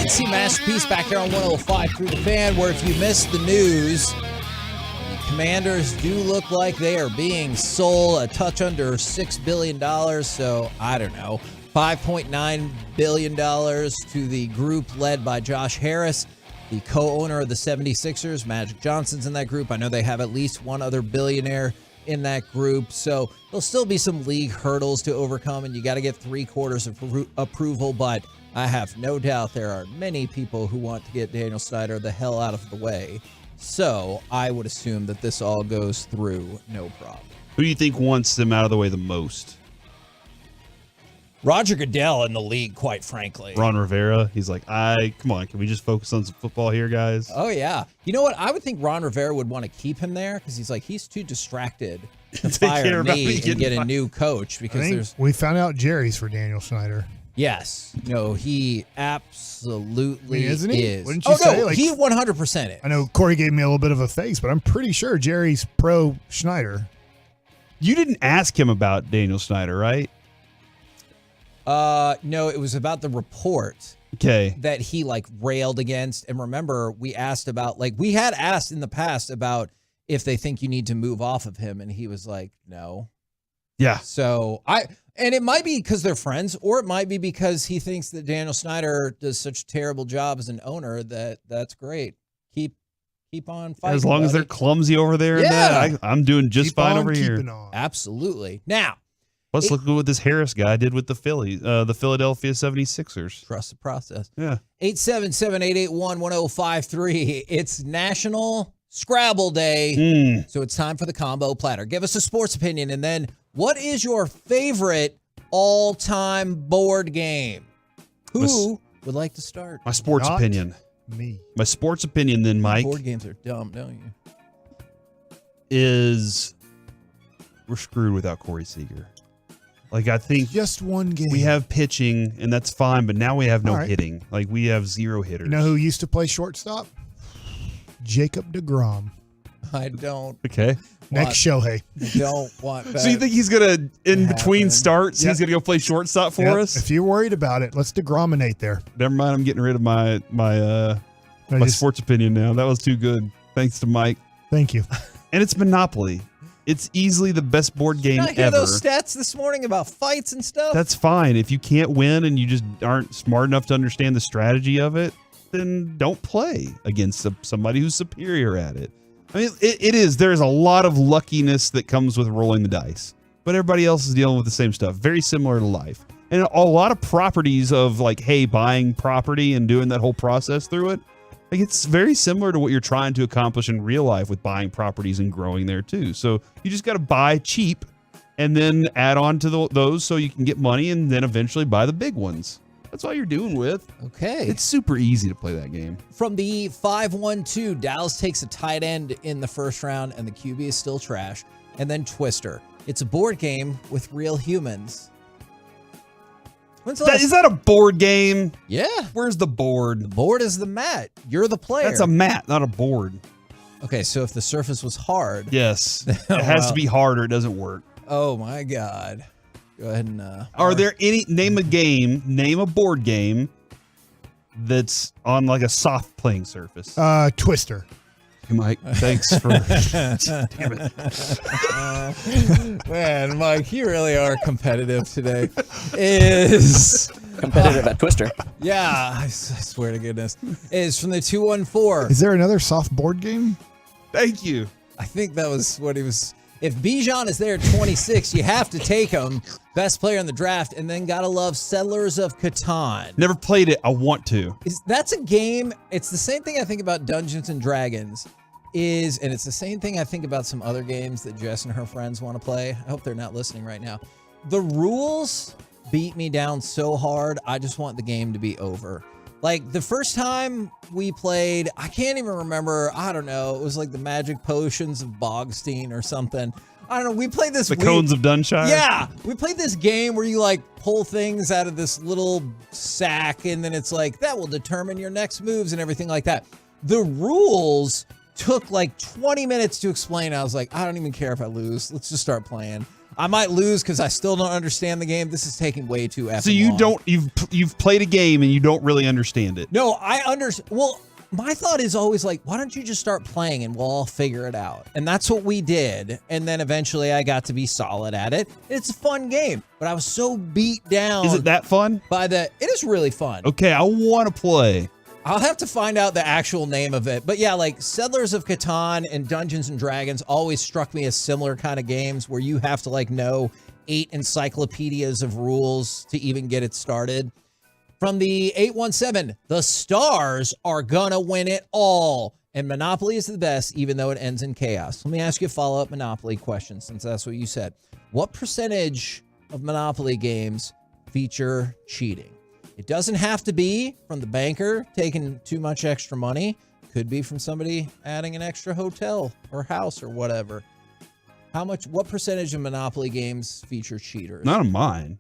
MC Masterpiece back there on 105 through the Fan, where if you missed the news, the Commanders do look like they are being sold a touch under $6 billion. So, I don't know, $5.9 billion to the group led by Josh Harris, the co-owner of the 76ers. Magic Johnson's in that group. I know they have at least one other billionaire in that group. So there'll still be some league hurdles to overcome, and you got to get 3/4 of approval. But I have no doubt there are many people who want to get Daniel Snyder the hell out of the way. So I would assume that this all goes through no problem. Who do you think wants them out of the way the most? Roger Goodell in the league, quite frankly. Ron Rivera. He's like, come on, can we just focus on some football here, guys? Oh, yeah. You know what? I would think Ron Rivera would want to keep him there because he's too distracted to fire me and get a new coach because we found out Jerry's for Daniel Snyder. Yes. No, he absolutely isn't he? is. Wouldn't you say? No, he 100% is. I know Corey gave me a little bit of a face, but I'm pretty sure Jerry's pro Schneider. You didn't ask him about Daniel Snyder, right? No, it was about the report. Okay. That he railed against. And remember, we asked about we had asked in the past about if they think you need to move off of him, and he was like, no. Yeah. So and it might be because they're friends, or it might be because he thinks that Daniel Snyder does such a terrible job as an owner that's great. Keep on fighting. As long as they're clumsy over there, and I'm doing just fine over here. Absolutely. Now, let's look at what this Harris guy did with the Philadelphia 76ers. Trust the process. Yeah. 877-881-1053. It's National Scrabble Day. So it's time for the combo platter. Give us a sports opinion, and then what is your favorite all-time board game? Who would like to start? My sports opinion. Me. My sports opinion, then, Mike. Board games are dumb, don't you? Is we're screwed without Corey Seager. I think it's just one game. We have pitching, and that's fine, but now we have no hitting. We have zero hitters. You know who used to play shortstop? Jacob DeGrom. I don't. Okay. Next Shohei. Don't want that. So you think he's going to, in between starts, he's going to go play shortstop for us? If you're worried about it, let's DeGrominate there. Never mind. I'm getting rid of my sports opinion now. That was too good. Thanks to Mike. Thank you. And it's Monopoly. It's easily the best board game Did I hear ever. those stats this morning about fights and stuff? That's fine. If you can't win and you just aren't smart enough to understand the strategy of it, then don't play against somebody who's superior at it. I mean, it is. There's a lot of luckiness that comes with rolling the dice, but everybody else is dealing with the same stuff. Very similar to life. And a lot of properties of buying property and doing that whole process through it, it's very similar to what you're trying to accomplish in real life with buying properties and growing there too. So you just got to buy cheap and then add on to those so you can get money and then eventually buy the big ones. That's all you're doing with. Okay. It's super easy to play that game. From the 5-1-2, Dallas takes a tight end in the first round, and the QB is still trash. And then Twister. It's a board game with real humans. Is that a board game? Yeah. Where's the board? The board is the mat. You're the player. That's a mat, not a board. Okay, so if the surface was hard. Yes. It has to be hard or it doesn't work. Oh, my God. Go ahead and... Are there any... Name a board game that's on a soft playing surface. Twister. Hey, Mike, thanks for... Damn it. Man, Mike, you really are competitive today. Is... Competitive at Twister. Yeah, I swear to goodness. Is from the 214. Is there another soft board game? Thank you. I think that was what he was... If Bijan is there at 26, you have to take him. Best player in the draft, and then gotta love Settlers of Catan. Never played it. I want to. That's a game. It's the same thing I think about Dungeons and Dragons. And it's the same thing I think about some other games that Jess and her friends want to play. I hope they're not listening right now. The rules beat me down so hard. I just want the game to be over. The first time we played, I can't even remember. I don't know. It was the Magic Potions of Bogstein or something. I don't know. We played this. The Cones of Dunshire? Yeah. We played this game where you pull things out of this little sack, and then it's that will determine your next moves and everything like that. The rules took 20 minutes to explain. I was I don't even care if I lose. Let's just start playing. I might lose because I still don't understand the game. This is taking way too effing So you long. don't you've played a game and you don't really understand it. No, I understand. Well, my thought is always like, why don't you just start playing and we'll all figure it out? And that's what we did. And then eventually I got to be solid at it. It's a fun game, but I was so beat down. Is it that fun? It is really fun. Okay, I want to play. I'll have to find out the actual name of it. But yeah, like Settlers of Catan and Dungeons and Dragons always struck me as similar kind of games where you have to like know 8 encyclopedias of rules to even get it started. From the 817, the Stars are gonna win it all. And Monopoly is the best, even though it ends in chaos. Let me ask you a follow-up Monopoly question, since that's what you said. What percentage of Monopoly games feature cheating? It doesn't have to be from the banker taking too much extra money. Could be from somebody adding an extra hotel or house or whatever. What percentage of Monopoly games feature cheaters? None of mine.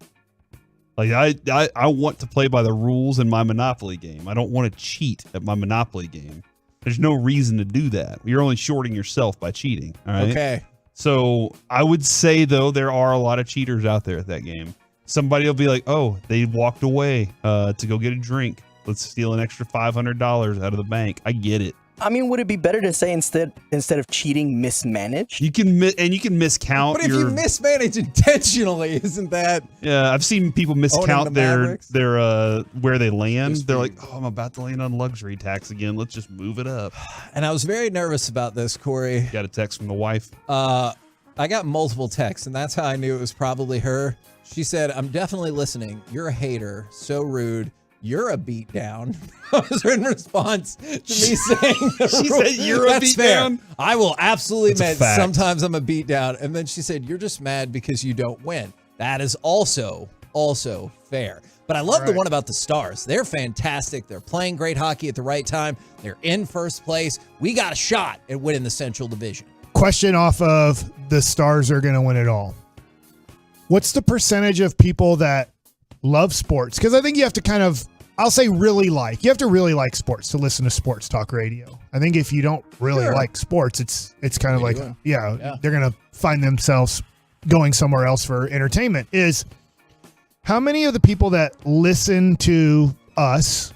Like I want to play by the rules in my Monopoly game. I don't want to cheat at my Monopoly game. There's no reason to do that. You're only shorting yourself by cheating. All right. Okay. So I would say though there are a lot of cheaters out there at that game. Somebody will be like, "Oh, they walked away to go get a drink. Let's steal an extra $500 out of the bank." I get it. I mean, would it be better to say instead of cheating, mismanaged? You can miscount. But if you mismanage intentionally, isn't that? Yeah, I've seen people miscount the their Mavericks? where they land. They're like, "Oh, I'm about to land on luxury tax again. Let's just move it up." And I was very nervous about this, Corey. Got a text from the wife. I got multiple texts, and that's how I knew it was probably her. She said, "I'm definitely listening. You're a hater. So rude. You're a beatdown." That was in response to me saying, she said, "You're a beatdown." I will absolutely That's a admit fact. sometimes I'm a beatdown. And then she said, "You're just mad because you don't win." That is also fair. But I love the one about the Stars. They're fantastic. They're playing great hockey at the right time. They're in first place. We got a shot at winning the Central Division. Question off of the Stars are going to win it all. What's the percentage of people that love sports? Because I think you have to kind of, I'll say really like. You have to really like sports to listen to sports talk radio. I think if you don't really like sports, it's kind of like, yeah, they're going to find themselves going somewhere else for entertainment. Is how many of the people that listen to us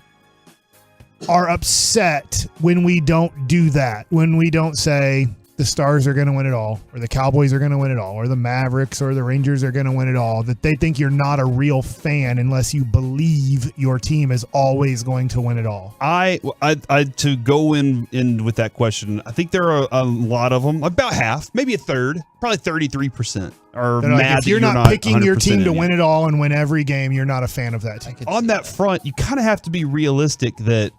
are upset when we don't do that? When we don't say the Stars are going to win it all, or the Cowboys are going to win it all, or the Mavericks or the Rangers are going to win it all, that they think you're not a real fan unless you believe your team is always going to win it all. I to go in with that question, I think there are a lot of them, about half, maybe a third, probably 33% are They're mad like, if that you're not picking your 100% team to in win it. it all and win every game, you're not a fan of that team. On that front, you kind of have to be realistic that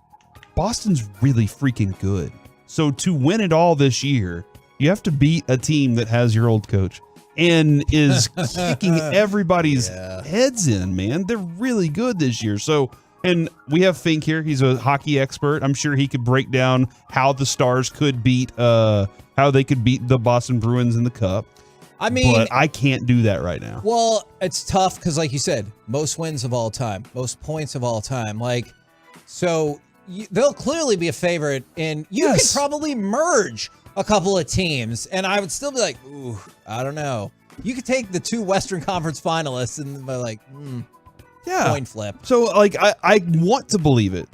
Boston's really freaking good. So to win it all this year, you have to beat a team that has your old coach and is kicking everybody's heads in, man. They're really good this year. So, and we have Fink here. He's a hockey expert. I'm sure he could break down how the Stars could beat, how they could beat the Boston Bruins in the Cup. I mean, but I can't do that right now. Well, it's tough because, like you said, most wins of all time, most points of all time. Like, so they'll clearly be a favorite, and you could probably merge a couple of teams, and I would still be like, ooh, I don't know. You could take the two Western Conference finalists and be like, coin flip. So, like, I want to believe it.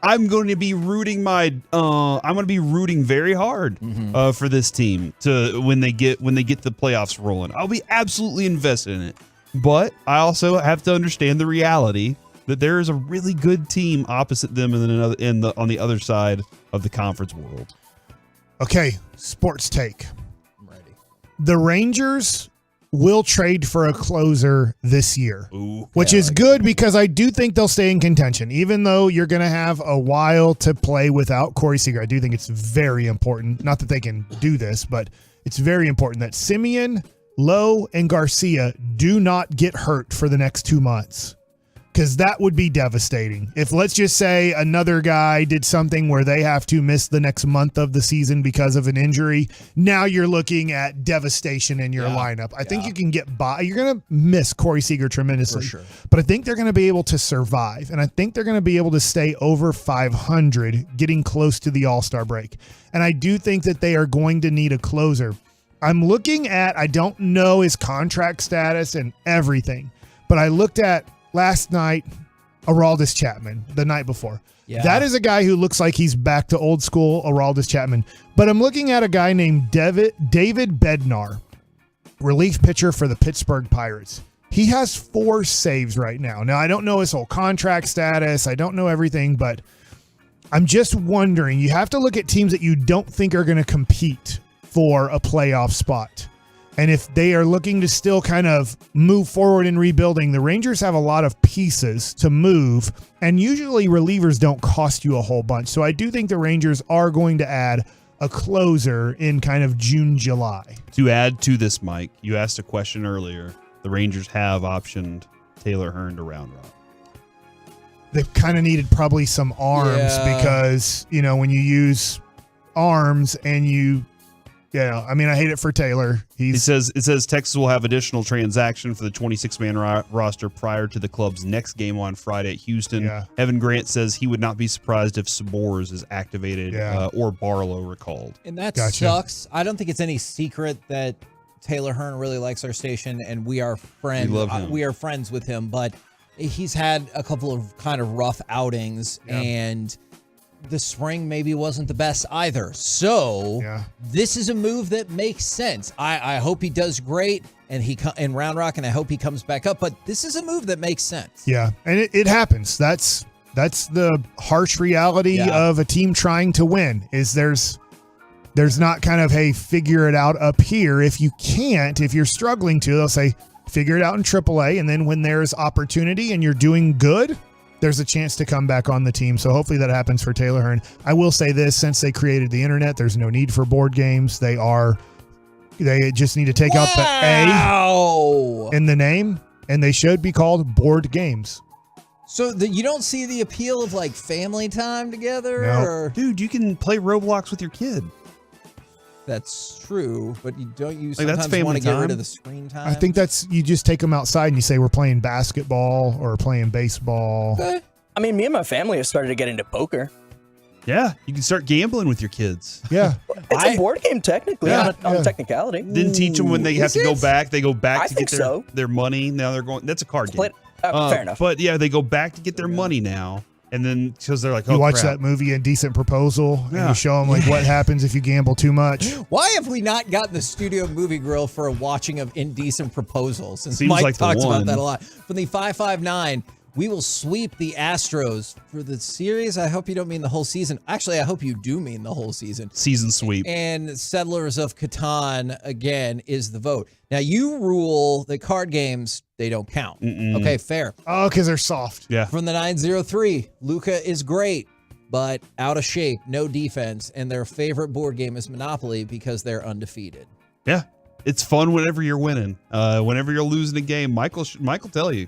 I'm going to be rooting very hard for this team to when they get the playoffs rolling. I'll be absolutely invested in it. But I also have to understand the reality that there is a really good team opposite them on the other side of the conference world. Okay, sports take. I'm ready. The Rangers will trade for a closer this year, which is good because I do think they'll stay in contention. Even though you're going to have a while to play without Corey Seager, I do think it's very important. Not that they can do this, but it's very important that Simeon, Lowe, and Garcia do not get hurt for the next 2 months. Because that would be devastating. If, let's just say, another guy did something where they have to miss the next month of the season because of an injury, now you're looking at devastation in your lineup. I think you can get by. You're going to miss Corey Seager tremendously. For sure. But I think they're going to be able to survive. And I think they're going to be able to stay over 500, getting close to the All-Star break. And I do think that they are going to need a closer. I'm looking at, I don't know his contract status and everything, but I looked at last night, Aroldis Chapman, the night before. Yeah. That is a guy who looks like he's back to old school Aroldis Chapman. But I'm looking at a guy named David Bednar, relief pitcher for the Pittsburgh Pirates. He has 4 saves right now. Now, I don't know his whole contract status. I don't know everything, but I'm just wondering, you have to look at teams that you don't think are going to compete for a playoff spot. And if they are looking to still kind of move forward in rebuilding, the Rangers have a lot of pieces to move, and usually relievers don't cost you a whole bunch. So I do think the Rangers are going to add a closer in kind of June, July. To add to this, Mike, you asked a question earlier. The Rangers have optioned Taylor Hearn to Round Rock. They've kind of needed probably some arms because, you know, when you use arms and I mean, I hate it for Taylor. It says Texas will have additional transaction for the 26-man roster prior to the club's next game on Friday at Houston. Yeah. Evan Grant says he would not be surprised if Sabors is activated or Barlow recalled. And that sucks. I don't think it's any secret that Taylor Hearn really likes our station, and we are friends. We love him. We are friends with him, but he's had a couple of kind of rough outings, and the spring maybe wasn't the best either. So this is a move that makes sense. I hope he does great and in Round Rock, and I hope he comes back up. But this is a move that makes sense. Yeah, and it happens. That's the harsh reality of a team trying to win. Is there's not kind of, hey, figure it out up here. If you can't, if you're struggling to, they'll say figure it out in AAA, and then when there's opportunity and you're doing good, there's a chance to come back on the team. So hopefully that happens for Taylor Hearn. I will say this, since they created the internet, there's no need for board games. They just need to take out the A in the name, and they should be called board games. So you don't see the appeal of like family time together? No. Or? Dude, you can play Roblox with your kid. That's true, but you that's sometimes family want to get rid time. of the screen time? I think you just take them outside and you say we're playing basketball or playing baseball. I mean, me and my family have started to get into poker. Yeah, you can start gambling with your kids. Yeah. It's a board game technically on a technicality. Didn't teach them when they have to go back. They go back I to think get their money. Now they're going. That's a card game. Fair enough. But yeah, they go back to get their money now. And then because they're like, You watch crap. that movie, Indecent Proposal, and you show them like what happens if you gamble too much. Why have we not gotten the Studio Movie Grill for a watching of Indecent Proposals? Since Seems Mike like the talks about one. that a lot. From the 559, we will sweep the Astros for the series. I hope you don't mean the whole season. Actually, I hope you do mean the whole season. Season sweep. And Settlers of Catan, again, is the vote. Now, you rule that card games, they don't count. Okay, fair. Oh, because they're soft. Yeah. From the 903, Luca is great, but out of shape, no defense, and their favorite board game is Monopoly because they're undefeated. Yeah, it's fun whenever you're winning. Whenever you're losing a game, Michael tell you.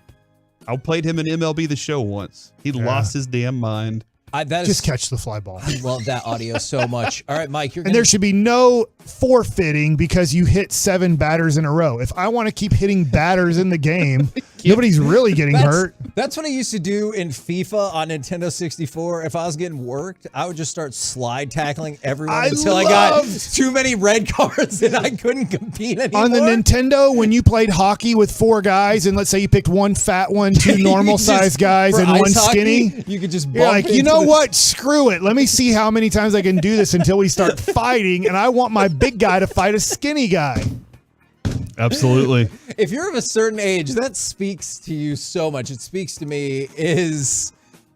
I played him in MLB The Show once. He lost his damn mind. Just catch the fly ball. I love that audio so much. All right, Mike, And there should be no forfeiting because you hit 7 batters in a row. If I want to keep hitting batters in the game, nobody's really getting hurt. That's what I used to do in FIFA on Nintendo 64. If I was getting worked, I would just start slide tackling everyone until I got too many red cards and I couldn't compete anymore. On the Nintendo, when you played hockey with 4 guys, and let's say you picked 1 fat one, 2 normal sized guys, for and 1 ice hockey, skinny, you could just you're bump like, you into know the- what? Screw it. Let me see how many times I can do this until we start fighting, and I want my big guy to fight a skinny guy. Absolutely. If you're of a certain age, that speaks to you so much. It speaks to me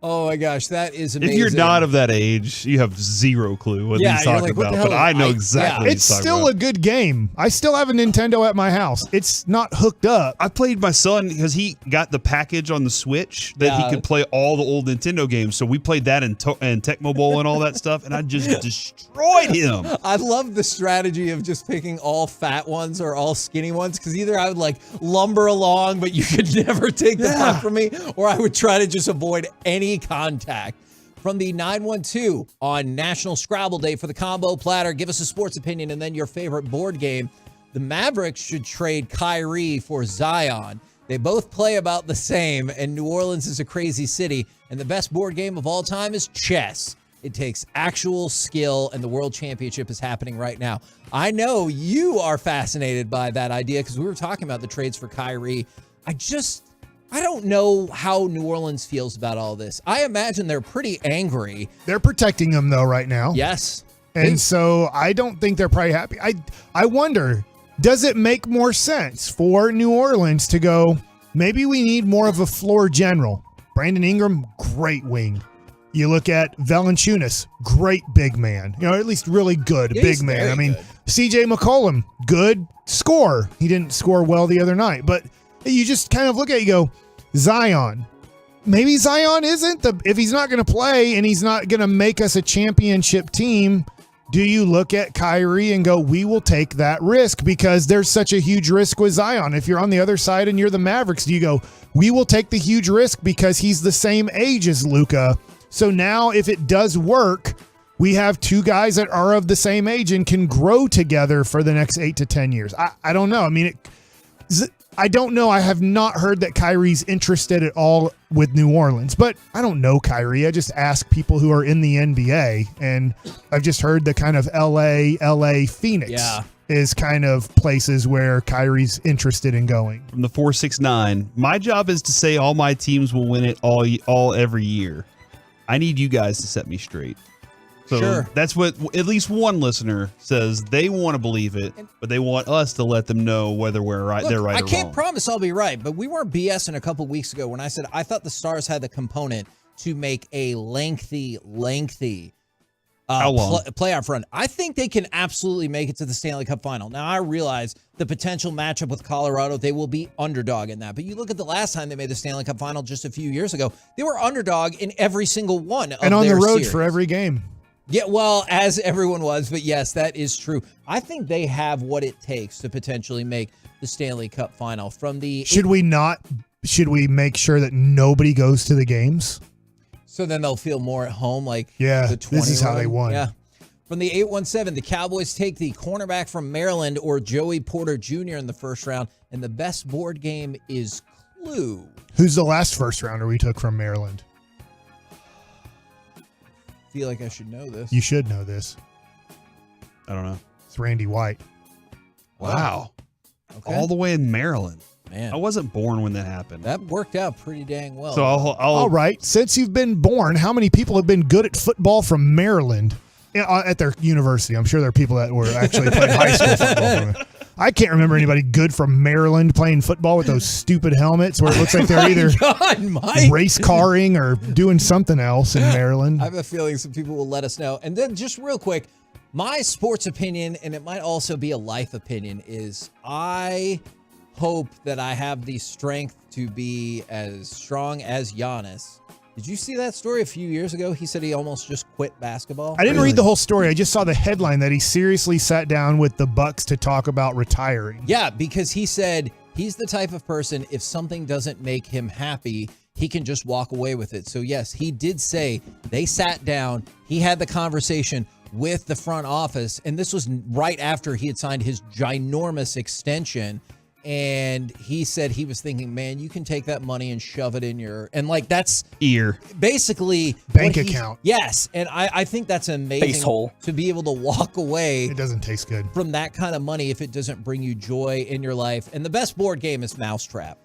oh my gosh, that is amazing. If you're not of that age, you have zero clue what he's talking like, what the about. But hell? I know exactly what It's he's talking still about. a good game. I still have a Nintendo at my house. It's not hooked up. I played my son because he got the package on the Switch that he could play all the old Nintendo games. So we played that and Tecmo Bowl and all that stuff, and I just destroyed him. I love the strategy of just picking all fat ones or all skinny ones, because either I would like lumber along, but you could never take the puck from me, or I would try to just avoid any contact. From the 912 on National Scrabble Day for the Combo Platter, give us a sports opinion and then your favorite board game. The Mavericks should trade Kyrie for Zion. They both play about the same, and New Orleans is a crazy city, and the best board game of all time is chess. It takes actual skill, and the World Championship is happening right now. I know you are fascinated by that idea because we were talking about the trades for Kyrie. I don't know how New Orleans feels about all this. I imagine they're pretty angry. They're protecting him, though, right now. Yes. And so I don't think they're probably happy. I wonder, does it make more sense for New Orleans to go, maybe we need more of a floor general? Brandon Ingram, great wing. You look at Valanciunas, great big man. At least really good big man. I mean, CJ McCollum, good scorer. He didn't score well the other night, but you just kind of look at it, you go, Zion. Maybe Zion isn't if he's not going to play and he's not going to make us a championship team. Do you look at Kyrie and go, we will take that risk because there's such a huge risk with Zion? If you're on the other side and you're the Mavericks, do you go, we will take the huge risk because he's the same age as Luka? So now if it does work, we have two guys that are of the same age and can grow together for the next 8 to 10 years. I don't know. I mean, I don't know. I have not heard that Kyrie's interested at all with New Orleans, but I don't know Kyrie. I just ask people who are in the NBA, and I've just heard the kind of LA, Phoenix is kind of places where Kyrie's interested in going. From the 469, my job is to say all my teams will win it all every year. I need you guys to set me straight. So that's what at least one listener says. They want to believe it, but they want us to let them know whether we're right. They're right. I or can't wrong. promise I'll be right, but we weren't BSing a couple weeks ago when I said I thought the Stars had the component to make a lengthy playoff run. I think they can absolutely make it to the Stanley Cup final. Now, I realize the potential matchup with Colorado, they will be underdog in that. But you look at the last time they made the Stanley Cup final just a few years ago, they were underdog in every single one of their and on the road series. for every game. Yeah, well, as everyone was, but yes, that is true. I think they have what it takes to potentially make the Stanley Cup final. From the Should we make sure that nobody goes to the games? So then they'll feel more at home, like the 20 this is how run. they won. Yeah. From the 817, the Cowboys take the cornerback from Maryland or Joey Porter Jr. in the first round, and the best board game is Clue. Who's the last first rounder we took from Maryland? I feel like I should know this. You should know this. I don't know. It's Randy White. Wow. Okay. All the way in Maryland. Man. I wasn't born when that happened. That worked out pretty dang well. So all right. Since you've been born, how many people have been good at football from Maryland at their university? I'm sure there are people that were actually playing high school football from it. I can't remember anybody good from Maryland playing football with those stupid helmets where it looks like they're either race carring or doing something else in Maryland. I have a feeling some people will let us know. And then just real quick, my sports opinion, and it might also be a life opinion, is I hope that I have the strength to be as strong as Giannis. Did you see that story a few years ago? He said he almost just quit basketball. I didn't read the whole story. I just saw the headline that he seriously sat down with the Bucks to talk about retiring. Yeah, because he said he's the type of person, if something doesn't make him happy, he can just walk away with it. So yes, he did say they sat down. He had the conversation with the front office, and this was right after he had signed his ginormous extension. And he said he was thinking, man, you can take that money and shove it in your, and like that's ear, basically bank account. Yes. And I think that's amazing Face hole. to be able to walk away. It doesn't taste good from that kind of money if it doesn't bring you joy in your life. And the best board game is Mousetrap.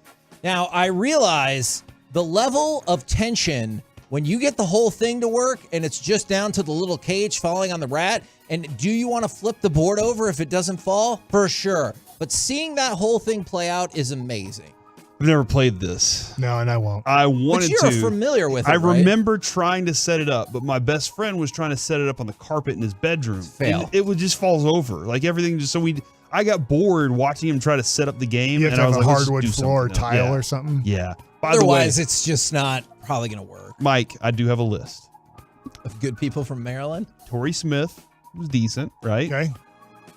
Now, I realize the level of tension when you get the whole thing to work and it's just down to the little cage falling on the rat. And do you want to flip the board over if it doesn't fall? For sure. But seeing that whole thing play out is amazing. I've never played this. No, and I won't. I wanted But you're to. familiar with it, I right? remember trying to set it up, but my best friend was trying to set it up on the carpet in his bedroom. Fail. And it would just falls over. Like everything just I got bored watching him try to set up the game. You have and to I have was a like, let's hardwood do floor or something else. tile Yeah. or something. Yeah. By Otherwise, the way, it's just not probably going to work. Mike, I do have a list of good people from Maryland. Torrey Smith was decent, right? Okay.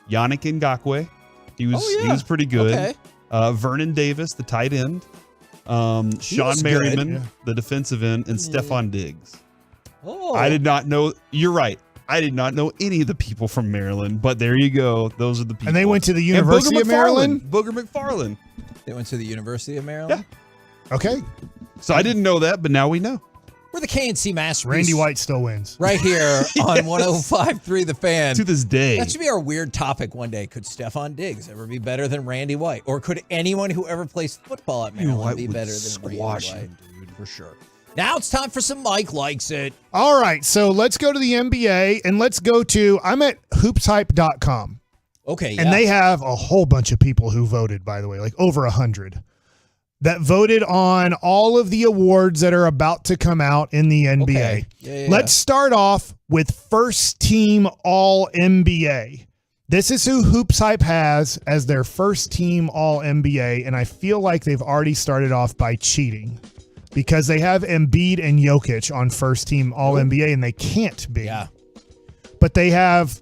Yannick Ngakoue, he was pretty good. Okay. Vernon Davis, the tight end. Sean was Merriman, good. the defensive end, and Stephon Diggs. Oh. I did not know. You're right. I did not know any of the people from Maryland, but there you go. Those are the people. And they went to the And University Booger of Maryland? McFarland. Booger McFarland. They went to the University of Maryland? Yeah. Okay. So I didn't know that, but now we know. We're the KNC Masterpiece. Randy White still wins. Right here on 105.3 The Fan. To this day. That should be our weird topic one day. Could Stephon Diggs ever be better than Randy White? Or could anyone who ever plays football at Maryland be better than Randy White? Dude, for sure. Now it's time for some Mike Likes It. All right, so let's go to the NBA, and let's go to, I'm at hoopshype.com. Okay, And they have a whole bunch of people who voted, by the way, like over 100. That voted on all of the awards that are about to come out in the NBA. Okay. Yeah. Let's start off with first team all NBA. This is who Hoops Hype has as their first team all NBA, and I feel like they've already started off by cheating because they have Embiid and Jokic on first team all NBA, and they can't be. Yeah. But they have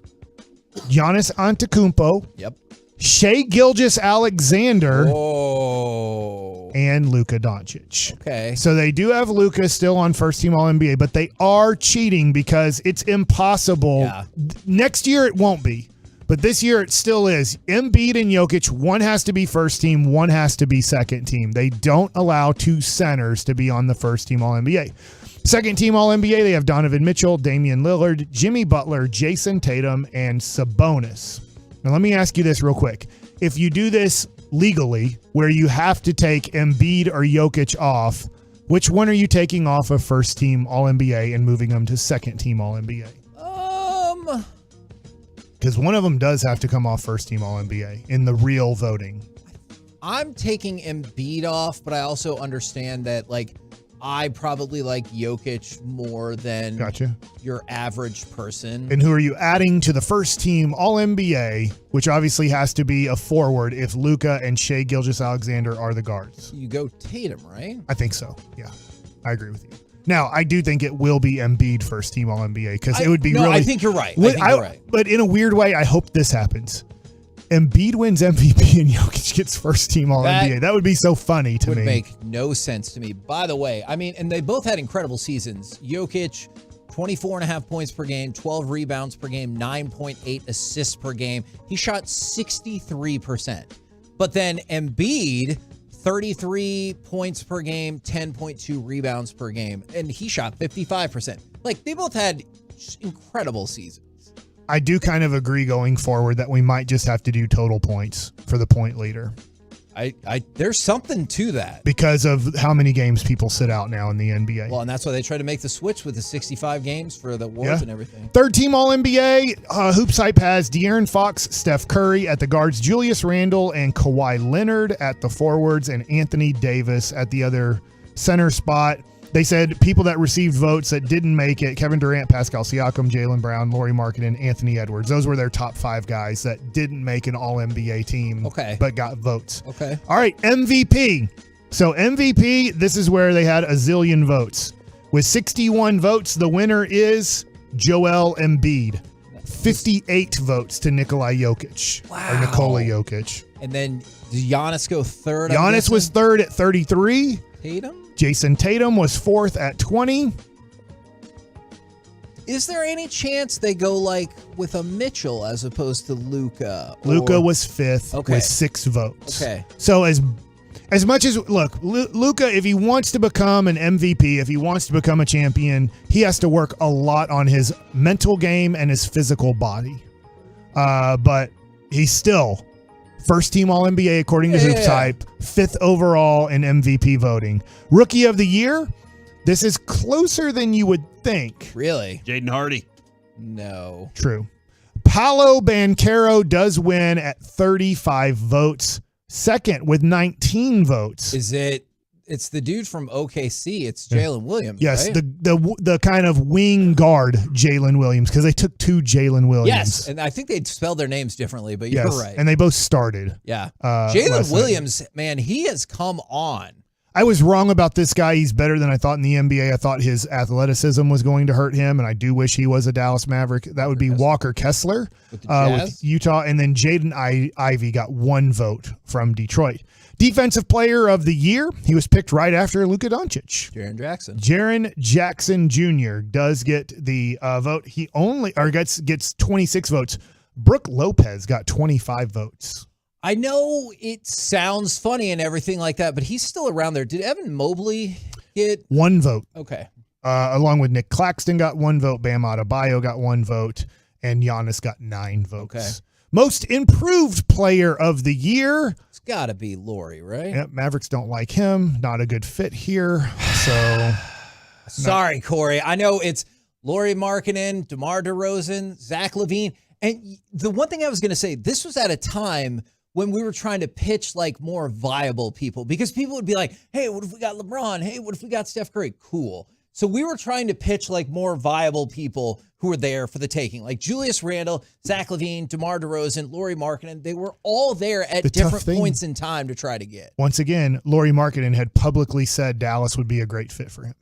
Giannis Antetokounmpo. Yep. Shai Gilgeous-Alexander. Oh. And Luka Doncic. Okay. So they do have Luka still on first team All-NBA, but they are cheating because it's impossible. Yeah. Next year it won't be, but this year it still is. Embiid and Jokic, one has to be first team, one has to be second team. They don't allow two centers to be on the first team All-NBA. Second team All-NBA, they have Donovan Mitchell, Damian Lillard, Jimmy Butler, Jason Tatum, and Sabonis. Now, let me ask you this real quick. If you do this legally, where you have to take Embiid or Jokic off, which one are you taking off of first team All-NBA and moving them to second team All-NBA? Because one of them does have to come off first team All-NBA in the real voting. I'm taking Embiid off, but I also understand that, like, I probably like Jokic more than your average person. And who are you adding to the first team All-NBA, which obviously has to be a forward if Luka and Shai Gilgeous-Alexander are the guards? You go Tatum, right? I think so. Yeah, I agree with you. Now, I do think it will be Embiid first team All-NBA because it would be really. I think you're right. I think you're right. But in a weird way, I hope this happens. Embiid wins MVP and Jokic gets first team All-NBA. That would be so funny to me. Would make no sense to me. By the way, I mean, and they both had incredible seasons. Jokic, 24.5 points per game, 12 rebounds per game, 9.8 assists per game. He shot 63%. But then Embiid, 33 points per game, 10.2 rebounds per game, and he shot 55%. Like, they both had incredible seasons. I do kind of agree going forward that we might just have to do total points for the point leader. There's something to that. Because of how many games people sit out now in the NBA. Well, and that's why they try to make the switch with the 65 games for the awards and everything. Third team All-NBA, Hoops Hype has De'Aaron Fox, Steph Curry at the guards, Julius Randle and Kawhi Leonard at the forwards, and Anthony Davis at the other center spot. They said people that received votes that didn't make it: Kevin Durant, Pascal Siakam, Jaylen Brown, Lauri Markkanen, Anthony Edwards. Those were their top 5 guys that didn't make an All-NBA team, but got votes. Okay. All right, MVP. So MVP, this is where they had a zillion votes. With 61 votes, the winner is Joel Embiid. 58 votes to Nikola Jokic. Wow. Or Nikola Jokic. And then did Giannis go third? Giannis was third at 33. Tatum? Jason Tatum was fourth at 20. Is there any chance they go like with a Mitchell as opposed to Luka? Luka was fifth with 6 votes. Okay. So as much as, look, Luka, if he wants to become an MVP, if he wants to become a champion, he has to work a lot on his mental game and his physical body. But he's still first team All-NBA according to Hoops Hype, 5th overall in MVP voting. Rookie of the Year, this is closer than you would think. Really? Jaden Hardy. No. True. Paolo Banchero does win at 35 votes. Second with 19 votes. It's the dude from OKC. It's Jalen Williams. Yes, right? the kind of wing guard Jalen Williams, because they took 2 Jalen Williams. Yes, and I think they spelled their names differently, but you're right. And they both started. Yeah. last Jalen night. Williams, man, he has come on. I was wrong about this guy. He's better than I thought in the NBA. I thought his athleticism was going to hurt him, and I do wish he was a Dallas Maverick. That would be Walker Kessler with Utah, and then Jaden Ivey got 1 vote from Detroit. Defensive Player of the Year, he was picked right after Luka Doncic. Jaren Jackson Jr. does get the vote. He gets 26 votes. Brooke Lopez got 25 votes. I know it sounds funny and everything like that, but he's still around there. Did Evan Mobley get 1 vote? Okay. along with Nick Claxton got 1 vote, Bam Adebayo got 1 vote, and Giannis got 9 votes. Okay. Most improved player of the year. It's got to be Laurie, right? Yep, Mavericks don't like him. Not a good fit here. So, sorry, Corey. I know it's Lauri Markkanen, DeMar DeRozan, Zach LaVine. And the one thing I was going to say, this was at a time when we were trying to pitch like more viable people, because people would be like, hey, what if we got LeBron? Hey, what if we got Steph Curry? Cool. So we were trying to pitch like more viable people who were there for the taking, like Julius Randle, Zach LaVine, DeMar DeRozan, Lauri Markkanen. They were all there at different points in time to try to get. Once again, Lauri Markkanen had publicly said Dallas would be a great fit for him.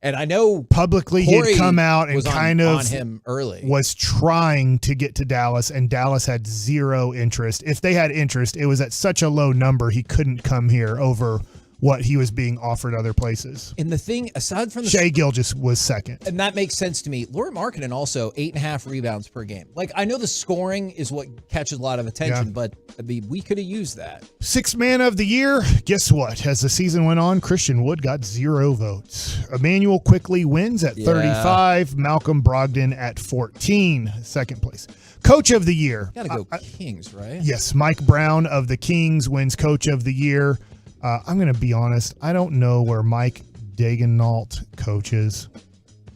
And I know publicly he had come out and kind of on him early. Was trying to get to Dallas, and Dallas had 0 interest. If they had interest, it was at such a low number he couldn't come here over what he was being offered other places. And the thing, aside from the Shai Gilgeous was second. And that makes sense to me. Lauri Markkanen also 8.5 rebounds per game. Like, I know the scoring is what catches a lot of attention, but I mean, we could have used that. 6th man of the year. Guess what? As the season went on, Christian Wood got 0 votes. Emmanuel Quickley wins at 35. Malcolm Brogdon at 14, second place. Coach of the year. Gotta go Kings, right? Yes, Mike Brown of the Kings wins Coach of the Year. I'm going to be honest. I don't know where Mike Daigneault coaches.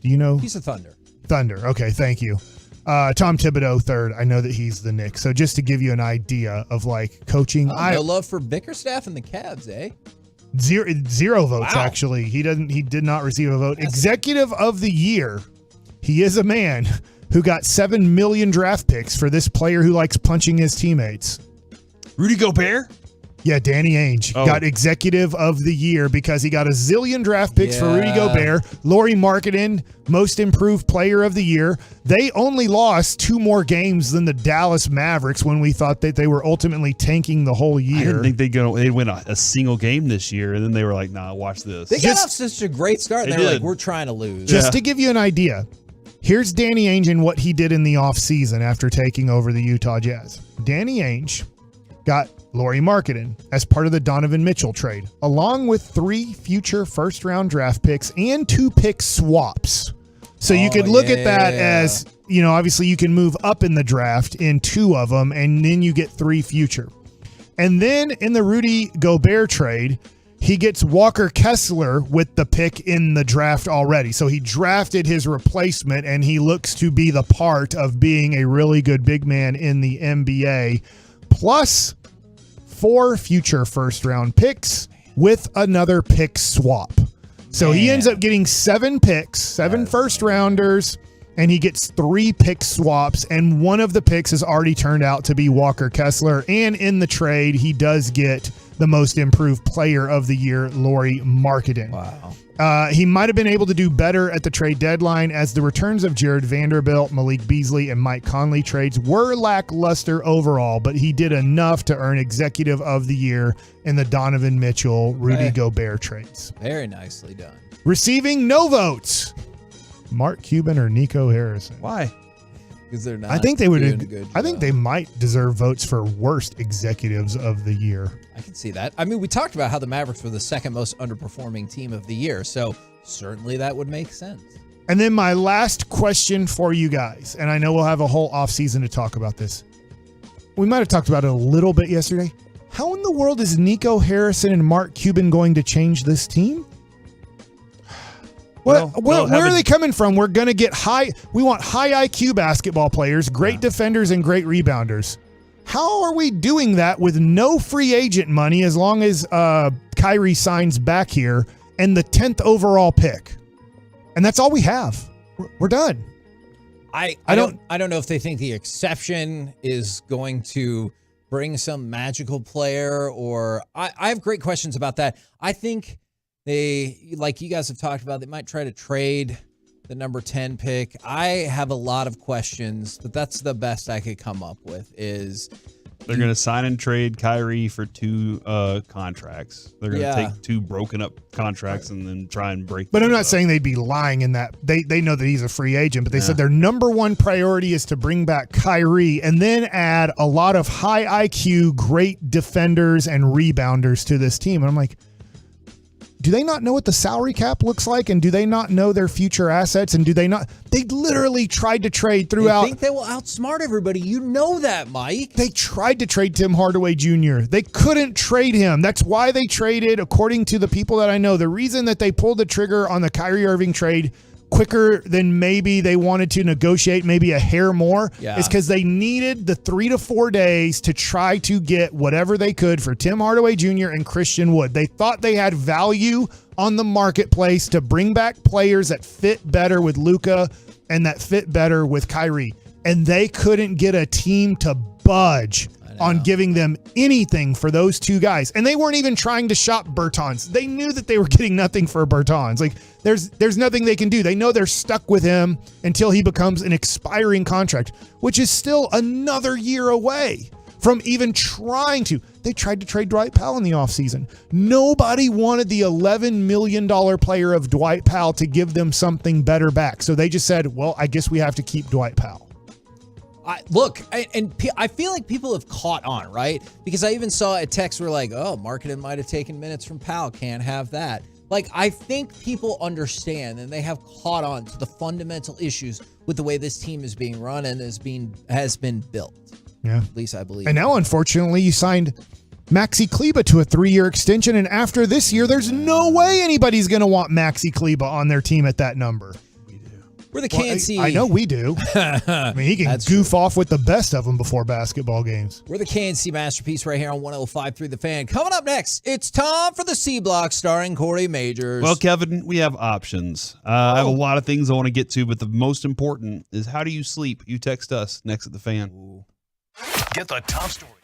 Do you know? He's a Thunder. Thunder. Okay, thank you. Tom Thibodeau third. I know that he's the Knicks. So just to give you an idea of like coaching. No love for Bickerstaff and the Cavs, eh? Zero votes, actually. He did not receive a vote. Executive of the Year. He is a man who got 7 million draft picks for this player who likes punching his teammates. Rudy Gobert? Yeah, Danny Ainge got Executive of the Year because he got a zillion draft picks for Rudy Gobert. Lauri Markkanen, Most Improved Player of the Year. They only lost 2 more games than the Dallas Mavericks when we thought that they were ultimately tanking the whole year. I didn't think they'd win a single game this year, and then they were like, nah, watch this. They got off such a great start, and they were like, we're trying to lose. Just to give you an idea, here's Danny Ainge and what he did in the offseason after taking over the Utah Jazz. Danny Ainge got Lauri Markkanen as part of the Donovan Mitchell trade, along with 3 future first-round draft picks and 2 pick swaps. So you could look at that as, you know, obviously you can move up in the draft in 2 of them, and then you get 3 future. And then in the Rudy Gobert trade, he gets Walker Kessler with the pick in the draft already. So he drafted his replacement, and he looks to be the part of being a really good big man in the NBA, plus 4 future first-round picks with another pick swap. So he ends up getting 7 picks, 7 first-rounders, and he gets 3 pick swaps, and one of the picks has already turned out to be Walker Kessler. And in the trade, he does get the Most Improved Player of the Year, Lauri Markkanen. Wow. He might have been able to do better at the trade deadline, as the returns of Jared Vanderbilt, Malik Beasley, and Mike Conley trades were lackluster overall, but he did enough to earn Executive of the Year in the Donovan Mitchell, Rudy Gobert trades. Very nicely done. Receiving no votes, Mark Cuban or Nico Harrison. Why? Because they're not. I think they would. doing a good I think job. they might deserve votes for worst executives of the year. I can see that. I mean, we talked about how the Mavericks were the second most underperforming team of the year, so certainly that would make sense. And then my last question for you guys, and I know we'll have a whole offseason to talk about this. We might have talked about it a little bit yesterday. How in the world is Nico Harrison and Mark Cuban going to change this team? Where are they coming from? We're going to get we want high IQ basketball players, great defenders, and great rebounders. How are we doing that with no free agent money as long as Kyrie signs back here and the 10th overall pick? And that's all we have. We're done. I don't know if they think the exception is going to bring some magical player, or I have great questions about that. I think they, like you guys have talked about, they might try to trade the number 10 pick. I have a lot of questions, but that's the best I could come up with is they're going to sign and trade Kyrie for 2 contracts. They're going to take 2 broken up contracts and then try and break. But I'm not saying they'd be lying in that they know that he's a free agent, but they said their number 1 priority is to bring back Kyrie and then add a lot of high IQ, great defenders and rebounders to this team. And I'm like, do they not know what the salary cap looks like? And do they not know their future assets? And do they not? They literally tried to trade throughout. They think they will outsmart everybody. You know that, Mike. They tried to trade Tim Hardaway Jr. They couldn't trade him. That's why they traded, according to the people that I know. The reason that they pulled the trigger on the Kyrie Irving trade quicker than maybe they wanted to negotiate maybe a hair more is because they needed the 3 to 4 days to try to get whatever they could for Tim Hardaway Jr. and Christian Wood. They thought they had value on the marketplace to bring back players that fit better with Luka and that fit better with Kyrie. And they couldn't get a team to budge on giving them anything for those two guys. And they weren't even trying to shop Bertans. They knew that they were getting nothing for Bertans. Like, there's nothing they can do. They know they're stuck with him until he becomes an expiring contract, which is still another year away from even trying to. They tried to trade Dwight Powell in the offseason. Nobody wanted the $11 million player of Dwight Powell to give them something better back. So they just said, well, I guess we have to keep Dwight Powell. I feel like people have caught on, right? Because I even saw a text where like, oh, Markkanen might have taken minutes from Powell. Can't have that. Like, I think people understand and they have caught on to the fundamental issues with the way this team is being run and has been built. Yeah. At least I believe. And now, unfortunately, you signed Maxi Kleber to a 3-year extension. And after this year, there's no way anybody's going to want Maxi Kleber on their team at that number. We're the KNC. I know we do. I mean, he can goof off with the best of them before basketball games. We're the KNC Masterpiece right here on 105.3 The Fan. Coming up next, it's time for the C Block starring Corey Majors. Well, Kevin, we have options. I have a lot of things I want to get to, but the most important is how do you sleep? You text us next at The Fan. Ooh. Get the top stories.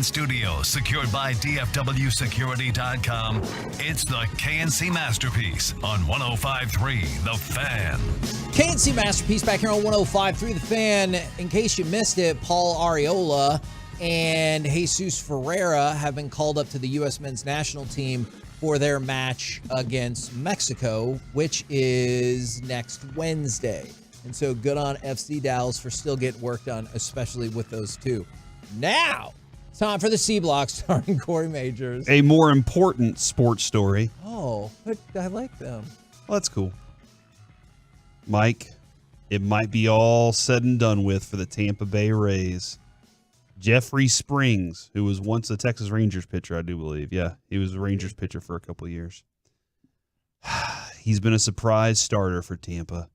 studio, secured by DFWsecurity.com. It's the KNC Masterpiece on 105.3 The Fan. KNC Masterpiece back here on 105.3 The Fan. In case you missed it, Paul Arriola and Jesus Ferreira have been called up to the U.S. men's national team for their match against Mexico, which is next Wednesday. And so good on FC Dallas for still getting work done, especially with those two. Now, time for the C Block starring Corey Majors. A more important sports story. Oh, but I like them. Well, that's cool. Mike, it might be all said and done with for the Tampa Bay Rays. Jeffrey Springs, who was once a Texas Rangers pitcher, I do believe. Yeah, he was a Rangers pitcher for a couple of years. He's been a surprise starter for Tampa,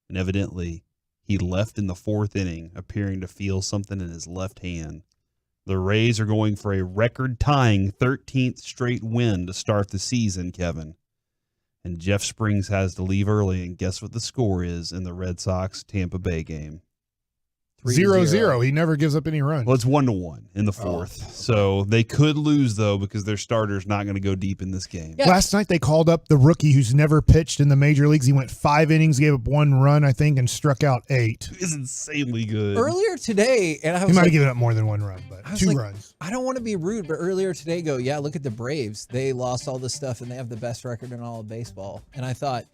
and evidently he left in the fourth inning, appearing to feel something in his left hand. The Rays are going for a record-tying 13th straight win to start the season, Kevin. And Jeff Springs has to leave early, and guess what the score is in the Red Sox-Tampa Bay game? 0-0. He never gives up any runs. Well, it's 1-1 in the fourth. So they could lose, though, because their starter's not going to go deep in this game. Yeah. Last night they called up the rookie who's never pitched in the major leagues. He went 5 innings, gave up 1 run, I think, and struck out 8. It's insanely good. Earlier today, and I was he might have given up more than 1 run, but 2 like, runs. I don't want to be rude, but earlier today, look at the Braves. They lost all this stuff, and they have the best record in all of baseball. And I thought,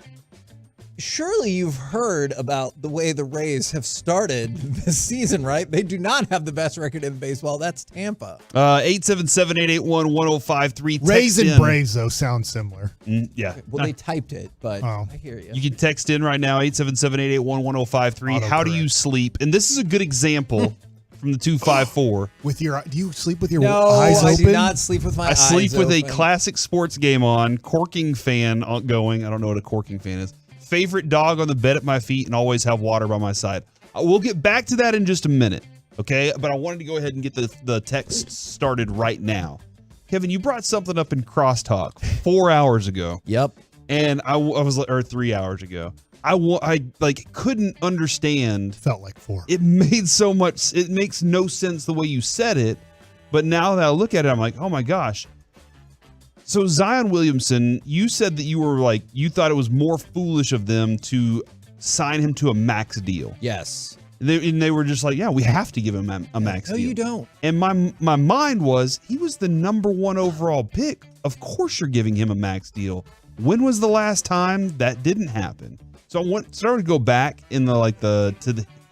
surely you've heard about the way the Rays have started this season, right? They do not have the best record in baseball. That's Tampa. 877-881-1053. Rays and Braves, though, sound similar. Yeah. Well, they typed it, but I hear you. You can text in right now, 877-881-1053. How do you sleep? And this is a good example from the 254. Do you sleep with your No, eyes open? I do not sleep with my eyes I sleep with open. a classic sports game on, corking fan going. I don't know what a corking fan is. Favorite dog on the bed at my feet, and always have water by my side. We'll get back to that in just a minute, okay? But I wanted to go ahead and get the text started right now. Kevin, you brought something up in crosstalk 4 hours ago. Yep. And I was, or 3 hours ago. I couldn't understand. Felt like 4. It makes no sense the way you said it. But now that I look at it, I'm like, oh my gosh. So Zion Williamson, you said that you thought it was more foolish of them to sign him to a max deal. Yes. They were just like, yeah, we have to give him a max deal. No, you don't. And my mind was, he was the number 1 overall pick. Of course you're giving him a max deal. When was the last time that didn't happen? So I started to go back in the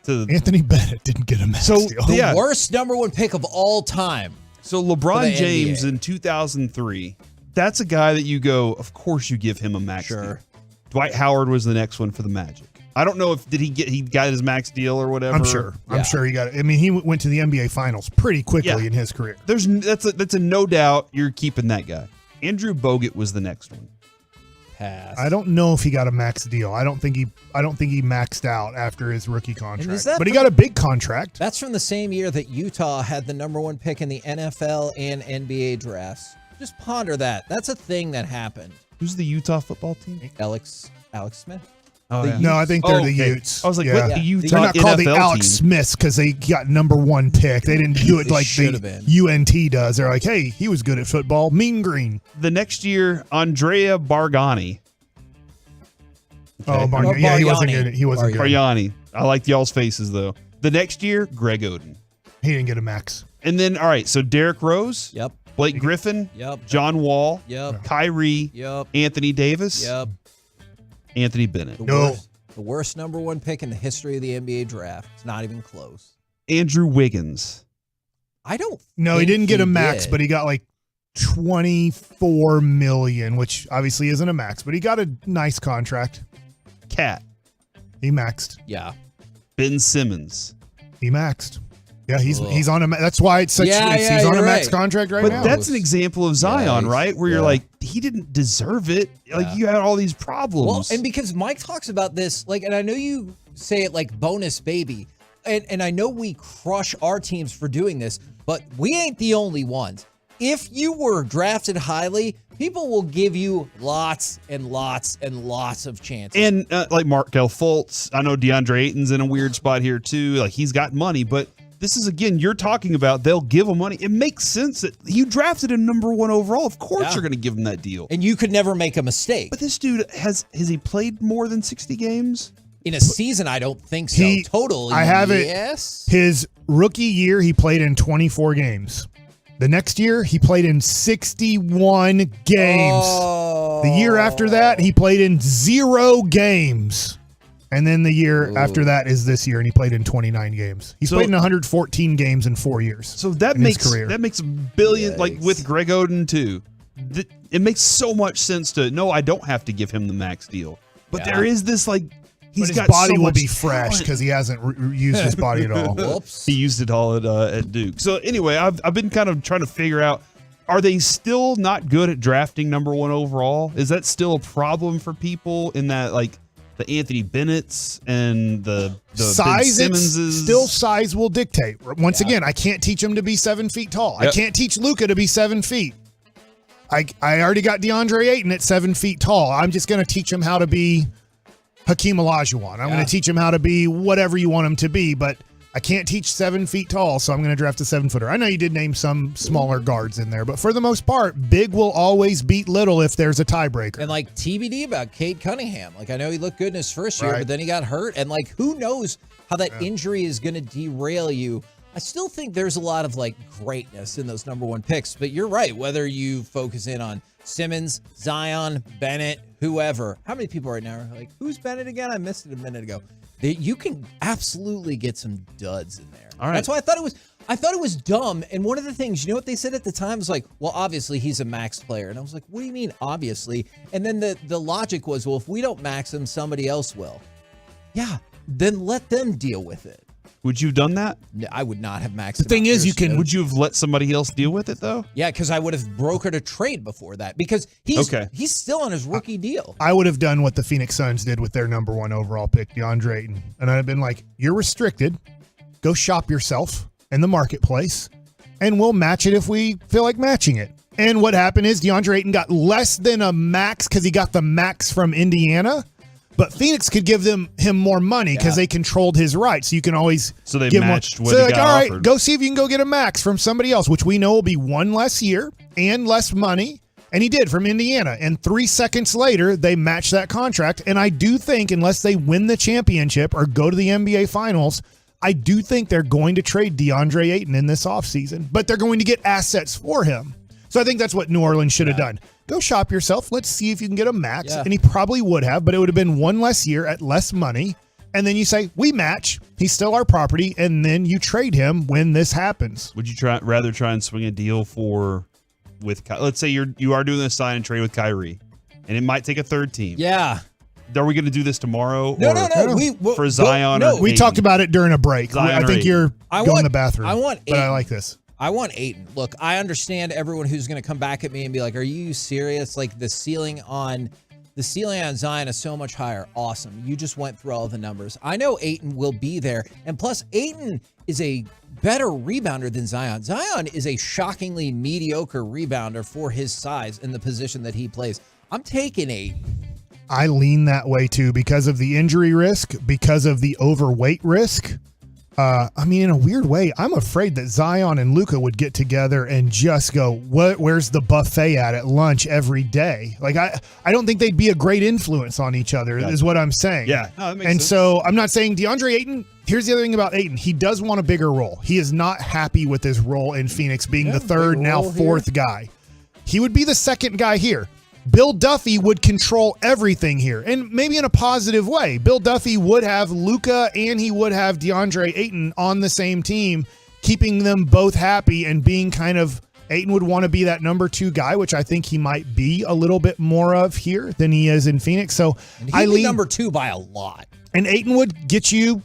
Anthony Bennett didn't get a max deal. The worst number 1 pick of all time. So LeBron James in 2003. That's a guy that you go, of course you give him a max deal. Dwight Howard was the next one for the Magic. I don't know if he got his max deal or whatever. I'm sure he got it. I mean, he went to the NBA Finals pretty quickly in his career. That's a no doubt you're keeping that guy. Andrew Bogut was the next one. Pass. I don't know if he got a max deal. I don't think he maxed out after his rookie contract. But he got a big contract. That's from the same year that Utah had the number 1 pick in the NFL and NBA drafts. Just ponder that. That's a thing that happened. Who's the Utah football team? Alex Smith. Oh, yeah. No, I think they're the Utes. I was like, what? The Utah They're not called NFL the Alex team? Smiths because they got number 1 pick. They didn't do it like the UNT does. They're like, hey, he was good at football. Mean Green. The next year, Andrea Bargnani. Oh, Bargnani. Yeah, he wasn't good. He wasn't good. Bargnani. I liked y'all's faces, though. The next year, Greg Oden. He didn't get a max. And then, all right, so Derrick Rose. Yep. Blake Griffin. Yep. John Wall. Yep. Kyrie. Yep. Anthony Davis. Yep. Anthony Bennett. The worst number 1 pick in the history of the NBA draft. It's not even close. Andrew Wiggins. I don't No, he didn't get a max, but he got like $24 million, which obviously isn't a max, but he got a nice contract. Cat. He maxed. Yeah. Ben Simmons. He maxed. Yeah, he's on a. That's why it's such. He's on a max contract right now. But that's an example of Zion, right? Where you're like, he didn't deserve it. Like you had all these problems. Well, and because Mike talks about this, and I know you say it like bonus baby, and I know we crush our teams for doing this, but we ain't the only ones. If you were drafted highly, people will give you lots and lots and lots of chances. And like Markel Fultz, I know DeAndre Ayton's in a weird spot here too. Like he's got money, but this is, again, you're talking about they'll give him money. It makes sense that you drafted him number 1 overall. Of course you're going to give him that deal. And you could never make a mistake. But this dude, has he played more than 60 games? In a season, I don't think so. Total, I have yes. it. His rookie year, he played in 24 games. The next year, he played in 61 games. Oh. The year after that, he played in 0 games. And then the year after that is this year, and he played in 29 games. He's played in 114 games in 4 years. So that makes a billion, like with Greg Oden too. It makes so much sense to no, I don't have to give him the max deal. But there is this like he's his got body so will much be fresh talent. because he hasn't used his body at all. Whoops. He used it all at Duke. So anyway, I've been kind of trying to figure out, are they still not good at drafting number 1 overall? Is that still a problem for people in that like the Anthony Bennett's and the size, Ben Simmonses? still size will dictate. Once again, I can't teach him to be 7 feet tall. I can't teach Luka to be 7 feet. I already got DeAndre Ayton at 7 feet tall. I'm just going to teach him how to be Hakeem Olajuwon. I'm going to teach him how to be whatever you want him to be, but I can't teach 7 feet tall, so I'm going to draft a 7-footer. I know you did name some smaller guards in there, but for the most part, big will always beat little if there's a tiebreaker. And like TBD about Cade Cunningham. Like I know he looked good in his first year, but then he got hurt. And like who knows how that injury is going to derail you. I still think there's a lot of like greatness in those number 1 picks, but you're right. Whether you focus in on Simmons, Zion, Bennett, whoever. How many people right now are like, who's Bennett again? I missed it a minute ago. You can absolutely get some duds in there. All right. That's why I thought it was dumb. And one of the things, you know what they said at the time was like, well, obviously he's a max player. And I was like, what do you mean obviously? And then the logic was, well, if we don't max him, somebody else will. Yeah, then let them deal with it. Would you have done that? No, I would not have maxed The thing is, Would you have let somebody else deal with it though? Yeah, because I would have brokered a trade before that because he's still on his rookie deal. I would have done what the Phoenix Suns did with their number 1 overall pick, DeAndre Ayton. And I'd have been like, you're restricted. Go shop yourself in the marketplace, and we'll match it if we feel like matching it. And what happened is DeAndre Ayton got less than a max because he got the max from Indiana. But Phoenix could give him more money because they controlled his rights. So you can always they give matched more. what So he like, got all right, offered. go see if you can go get a max from somebody else, which we know will be 1 less year and less money. And he did from Indiana. And 3 seconds later, they matched that contract. And I do think, unless they win the championship or go to the NBA Finals, I do think they're going to trade DeAndre Ayton in this offseason. But they're going to get assets for him. So I think that's what New Orleans should have done. Go shop yourself. Let's see if you can get a max. Yeah. And he probably would have, but it would have been 1 less year at less money. And then you say, we match. He's still our property. And then you trade him when this happens. Would you rather try and swing a deal let's say you are doing a sign and trade with Kyrie, and it might take a third team. Yeah. Are we going to do this tomorrow? No. For Zion or we Ayton? talked about it during a break. Zion I or think Ayton? you're going to the bathroom. But I Ayton. like this. I want Ayton. Look, I understand everyone who's going to come back at me and be like, "Are you serious? Like the ceiling on Zion is so much higher." Awesome. You just went through all the numbers. I know Ayton will be there. And plus, Ayton is a better rebounder than Zion. Zion is a shockingly mediocre rebounder for his size and the position that he plays. I'm taking Ayton. I lean that way too because of the injury risk, because of the overweight risk. In a weird way, I'm afraid that Zion and Luka would get together and just go, where's the buffet at lunch every day? Like, I don't think they'd be a great influence on each other, is what I'm saying. Yeah. No, that makes and sense. so I'm not saying DeAndre Ayton. Here's the other thing about Ayton. He does want a bigger role. He is not happy with his role in Phoenix being the third, now fourth guy. He would be the second guy here. Bill Duffy would control everything here, and maybe in a positive way. Bill Duffy would have Luka and he would have DeAndre Ayton on the same team, keeping them both happy and being kind of Ayton would want to be that number 2 guy, which I think he might be a little bit more of here than he is in Phoenix. So I lean number 2 by a lot. And Ayton would get you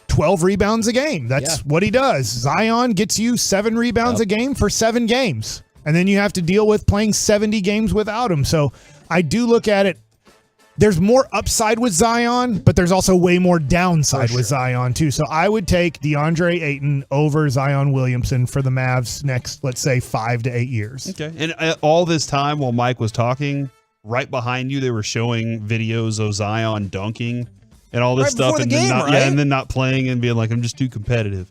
12 rebounds a game. That's what he does. Zion gets you 7 rebounds a game for 7 games. And then you have to deal with playing 70 games without him. So I do look at it. There's more upside with Zion, but there's also way more downside with Zion too. So I would take DeAndre Ayton over Zion Williamson for the Mavs next, let's say, 5 to 8 years. Okay. And all this time while Mike was talking, right behind you, they were showing videos of Zion dunking and all this stuff. And then not playing and being like, I'm just too competitive.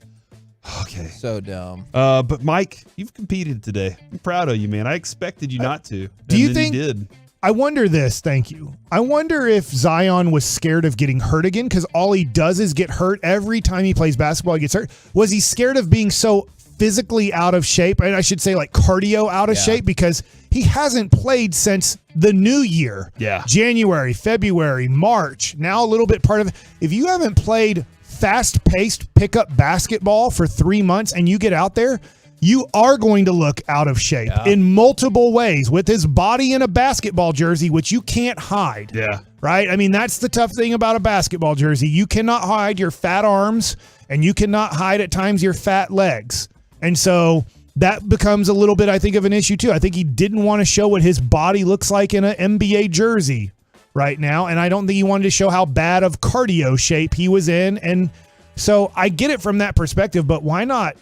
Okay. So dumb. But Mike, you've competed today. I'm proud of you, man. I expected you not to. Do you then think? you did? I wonder this. Thank you. I wonder if Zion was scared of getting hurt again because all he does is get hurt every time he plays basketball. He gets hurt. Was he scared of being so physically out of shape? And I should say like cardio out of shape because he hasn't played since the new year. Yeah. January, February, March. Now a little bit part of it. If you haven't played fast-paced pickup basketball for 3 months and you get out there, you are going to look out of shape in multiple ways with his body in a basketball jersey, which you can't hide. Yeah. Right? I mean, that's the tough thing about a basketball jersey. You cannot hide your fat arms and you cannot hide at times your fat legs. And so that becomes a little bit, I think, of an issue too. I think he didn't want to show what his body looks like in an NBA jersey right now. And I don't think he wanted to show how bad of cardio shape he was in. And so I get it from that perspective, but why not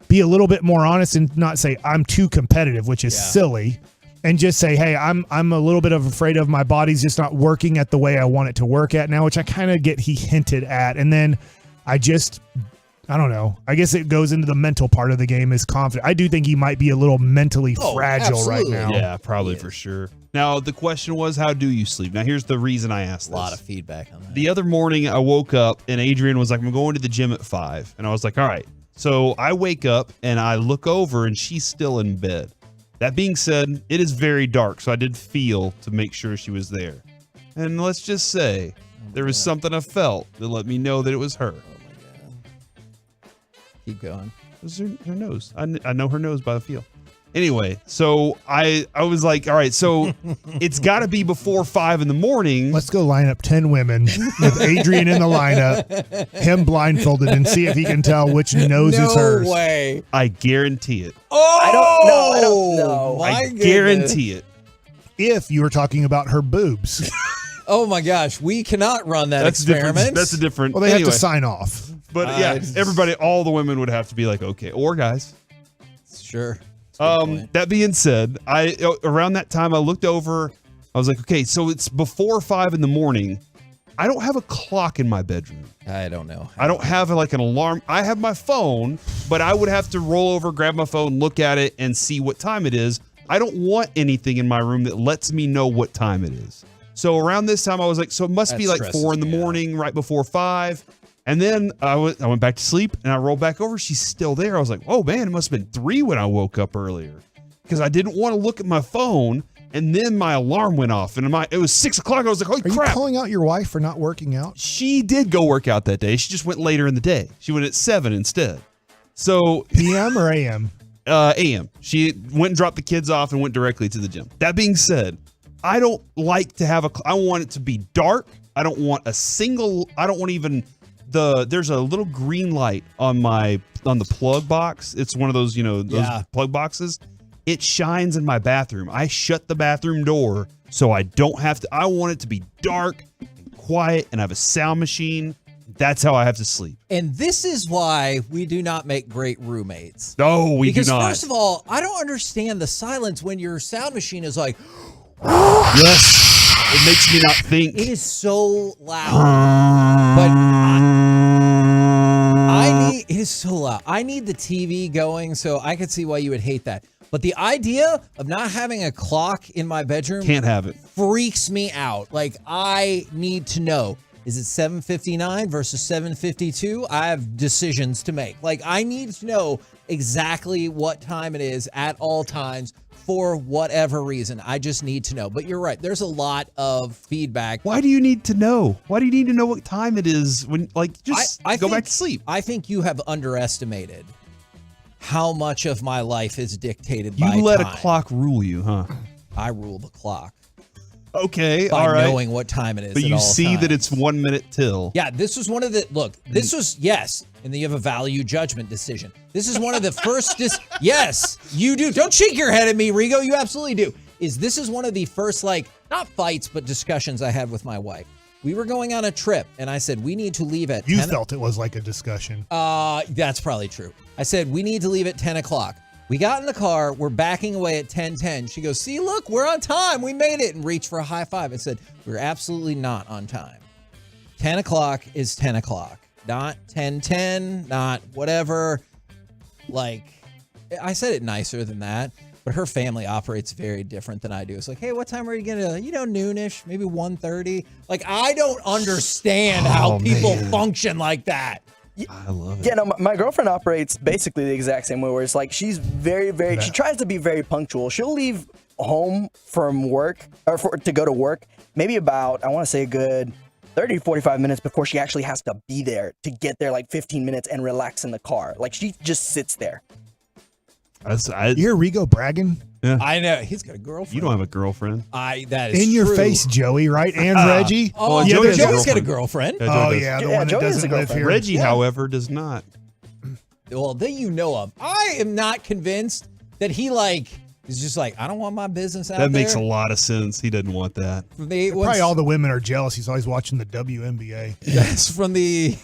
be a little bit more honest and not say I'm too competitive, which is silly, and just say, hey, I'm a little bit afraid of my body's just not working at the way I want it to work at now, which I kind of get he hinted at. And then I don't know. I guess it goes into the mental part of the game is confident. I do think he might be a little mentally fragile right now. Yeah, probably for sure. Now, the question was, how do you sleep? Now, here's the reason I asked this. A lot of feedback on that. The other morning, I woke up and Adrian was like, I'm going to the gym at 5. And I was like, all right. So I wake up and I look over and she's still in bed. That being said, it is very dark. So I did feel to make sure she was there. And let's just say there was something I felt that let me know that it was her. Keep going. It was her nose. I know her nose by the feel. Anyway, so I was like, all right, so it's got to be before 5 in the morning. Let's go line up 10 women with Adrian in the lineup, him blindfolded, and see if he can tell which nose is hers. No way. I guarantee it. Oh, I don't know. I guarantee it. If you were talking about her boobs. Oh my gosh, we cannot run that experiment. That's a different. Well, they have to sign off. But yeah, everybody, all the women would have to be like, okay, or guys. Sure. That being said, around that time I looked over. I was like, okay, so it's before 5 in the morning. I don't have a clock in my bedroom. I don't know. I don't have like an alarm. I have my phone, but I would have to roll over, grab my phone, look at it, and see what time it is. I don't want anything in my room that lets me know what time it is. So around this time, I was like, so it must be like 4 in the morning, right before 5. And then I went back to sleep and I rolled back over. She's still there. I was like, oh man, it must have been 3 when I woke up earlier because I didn't want to look at my phone. And then my alarm went off and it was 6 o'clock. I was like, holy crap. Are you calling out your wife for not working out? She did go work out that day. She just went later in the day. She went at 7 instead. So PM or AM? AM. She went and dropped the kids off and went directly to the gym. That being said, I don't like to have I want it to be dark. I don't want even there's a little green light on the plug box. It's one of those, those plug boxes. It shines in my bathroom. I shut the bathroom door so I don't have to. I want it to be dark and quiet and have a sound machine. That's how I have to sleep. And this is why we do not make great roommates. No, we do not. Because first of all, I don't understand the silence when your sound machine is like, yes, it makes me not think. It is so loud. But it is so loud. I need the TV going, so I could see why you would hate that. But the idea of not having a clock in my bedroom can't have it. Freaks me out. Like, I need to know. Is it 7:59 versus 7:52? I have decisions to make. Like, I need to know exactly what time it is at all times for whatever reason. I just need to know. But you're right. There's a lot of feedback. Why do you need to know? Why do you need to know what time it is when, just go back to sleep? I think you have underestimated how much of my life is dictated by time. You let a clock rule you, huh? I rule the clock. Okay, by all right. knowing what time it is. But you see that it's 1 minute till. Yeah, this was one of the this was and then you have a value judgment decision. This is one of the first yes, you do. Don't shake your head at me, Rigo. You absolutely do. This is one of the first not fights, but discussions I had with my wife. We were going on a trip and I said we need to leave at 10. You felt it was like a discussion. That's probably true. I said we need to leave at 10 o'clock. We got in the car. We're backing away at 10:10. She goes, see, look, we're on time. We made it, and reached for a high five. I said, we're absolutely not on time. 10 o'clock is 10 o'clock, not 10:10, not whatever. like, I said it nicer than that, but her family operates very different than I do. It's like, hey, what time are you gonna, noonish, maybe 1:30? Like, I don't understand how people function like that. I love it. Yeah, no, my girlfriend operates basically the exact same way, where it's like she's she tries to be very punctual. She'll leave home from work to go to work maybe about, I want to say a good 30 to 45 minutes before she actually has to be there to get there, like 15 minutes and relax in the car. Like, she just sits there. You hear Rigo bragging? Yeah. I know. He's got a girlfriend. You don't have a girlfriend. That is in your true. face, Joey, right? And Reggie. Oh, yeah, Joey's got a girlfriend. The one that doesn't live here. Reggie, however, does not. Well, that you know of. I am not convinced that he is just like, I don't want my business out there. That makes a lot of sense. He doesn't want that. Probably all the women are jealous. He's always watching the WNBA. That's from the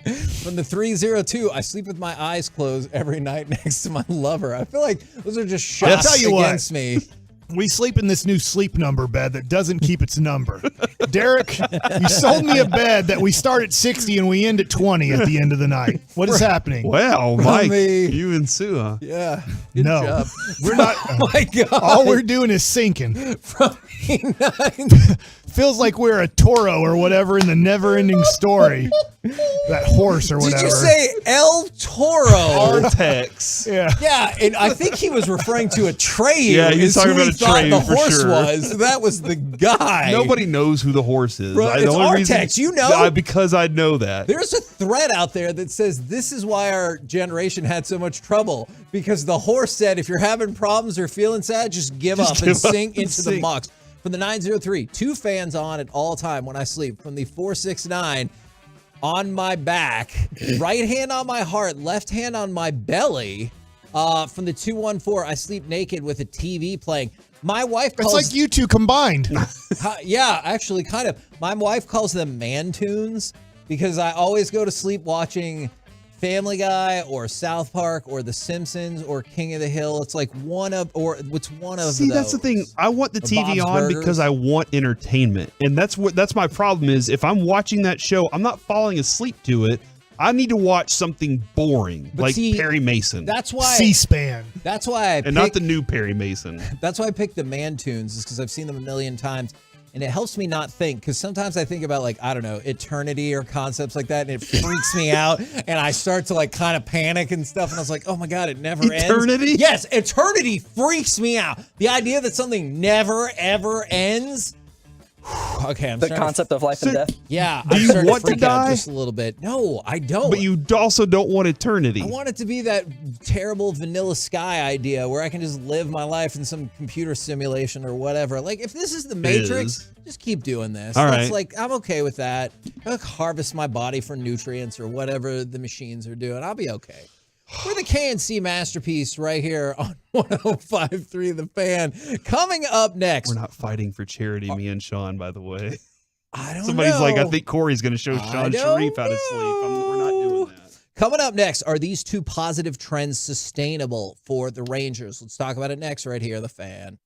302. I sleep with my eyes closed every night next to my lover. I feel like those are just shots against me. We sleep in this new sleep number bed that doesn't keep its number. Derek, you sold me a bed that we start at 60 and we end at 20 at the end of the night. What is happening? Well, Mike, you and Sue, huh? Yeah. Good job. We're not. Oh my God. All we're doing is sinking. Feels like we're a Toro or whatever in the never-ending story. That horse or whatever. Did you say El Toro? Artex. Yeah. Yeah, and I think he was referring to a Atreyu. Yeah, he was talking about Atreyu the for horse sure. was. That was the guy. Nobody knows who the horse is. Bro, it's Artex, you know? Because I know that. There's a thread out there that says this is why our generation had so much trouble, because the horse said if you're having problems or feeling sad, just give up and sink into the muck. From the 903, 2 fans on at all time when I sleep. From the 469, on my back, right hand on my heart, left hand on my belly. From the 214, I sleep naked with a TV playing. My wife calls... It's like you two combined. Yeah, actually, kind of. My wife calls them man tunes because I always go to sleep watching Family Guy or South Park or The Simpsons or King of the Hill. It's like one of those. See, that's the thing. I want the TV on because I want entertainment. And that's my problem is if I'm watching that show, I'm not falling asleep to it. I need to watch something boring, But like see, Perry Mason. That's why C-SPAN. That's why not the new Perry Mason. That's why I picked the man tunes, is because I've seen them a million times. And it helps me not think, because sometimes I think about, I don't know, eternity or concepts like that, and it freaks me out, and I start to, kind of panic and stuff, and I was like, oh my God, it never ends. Eternity? Yes, eternity freaks me out. The idea that something never, ever ends. Okay, the concept of life and death. Yeah, Do I'm you starting want to freak out die? just a little bit. No, I don't. But you also don't want eternity. I want it to be that terrible Vanilla Sky idea where I can just live my life in some computer simulation or whatever. Like, if this is the Matrix, just keep doing this. All That's right. I'm okay with that. I'll harvest my body for nutrients or whatever the machines are doing. I'll be okay. We're the KNC masterpiece right here on 105.3 The Fan. Coming up next. We're not fighting for charity, me and Sean, by the way. I don't Somebody's know. like, I think Corey's going to show Sean Sharif how to sleep. We're not doing that. Coming up next, are these 2 positive trends sustainable for the Rangers? Let's talk about it next right here, The Fan.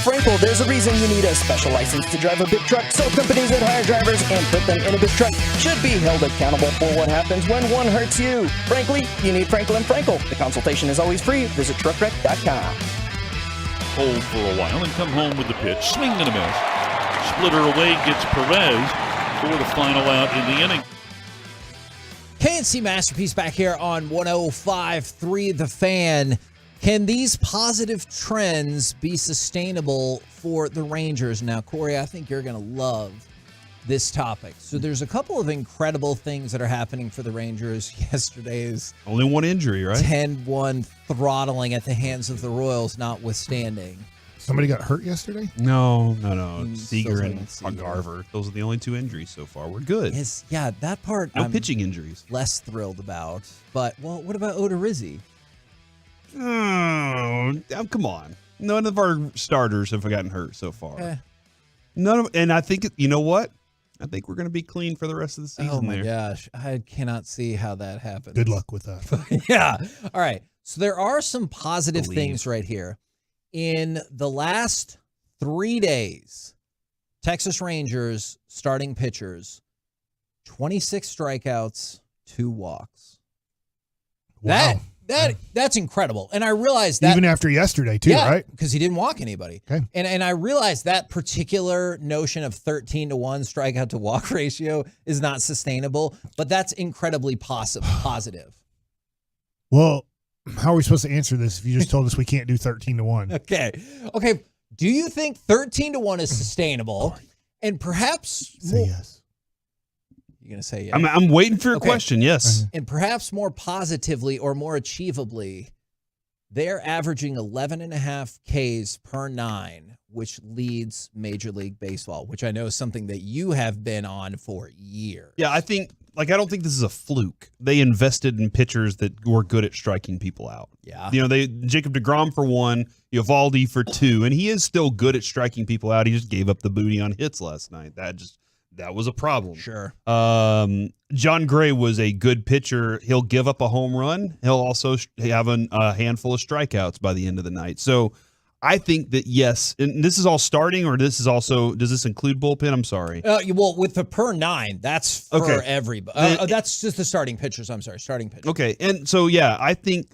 Frankel, there's a reason you need a special license to drive a big truck, so companies that hire drivers and put them in a big truck should be held accountable for what happens when one hurts you. Frankly, you need Frankel and Frankel. The consultation is always free. Visit truckwreck.com. Hold for a while and come home with the pitch. Swing and a miss. Splitter away gets Perez for the final out in the inning. KNC Masterpiece back here on 105.3 The Fan. Can these positive trends be sustainable for the Rangers? Now, Corey, I think you're going to love this topic. So there's a couple of incredible things that are happening for the Rangers. Yesterday's only one injury, right? 10-1 throttling at the hands of the Royals notwithstanding. Somebody got hurt yesterday? No. Seager and Garver. Those are the only two injuries so far. We're good. Yeah, that part No I'm pitching injuries. less thrilled about. But, well, what about Odorizzi? Oh, come on. None of our starters have gotten hurt so far. None of, and I think, you know what? I think we're going to be clean for the rest of the season. Oh, my there. gosh. I cannot see how that happens. Good luck with that. Yeah. All right. So there are some positive things right here. In the last 3 days, Texas Rangers starting pitchers, 26 strikeouts, 2 walks. Wow. That's incredible. And I realized that Even after yesterday, too, right? because he didn't walk anybody. Okay. And I realized that particular notion of 13-1 strikeout to walk ratio is not sustainable, but that's incredibly positive. Well, how are we supposed to answer this if you just told us we can't do 13-1? Okay. Do you think 13-1 is sustainable? And perhaps Say yes. You're going to say yes. I'm waiting for your question. Yes. And perhaps more positively or more achievably, they're averaging 11.5 Ks per 9, which leads Major League Baseball, which I know is something that you have been on for years. Yeah, I don't think this is a fluke. They invested in pitchers that were good at striking people out. Yeah. Jacob deGrom for 1, Eovaldi for 2, and he is still good at striking people out. He just gave up the booty on hits last night. That was a problem. Sure. John Gray was a good pitcher. He'll give up a home run. He'll also have a handful of strikeouts by the end of the night. So I think that, yes, and this is all starting, or does this include bullpen? I'm sorry. Well, with the per 9, that's for Okay. everybody. That's just the starting pitchers. I'm sorry, starting pitchers. Okay, and so yeah, I think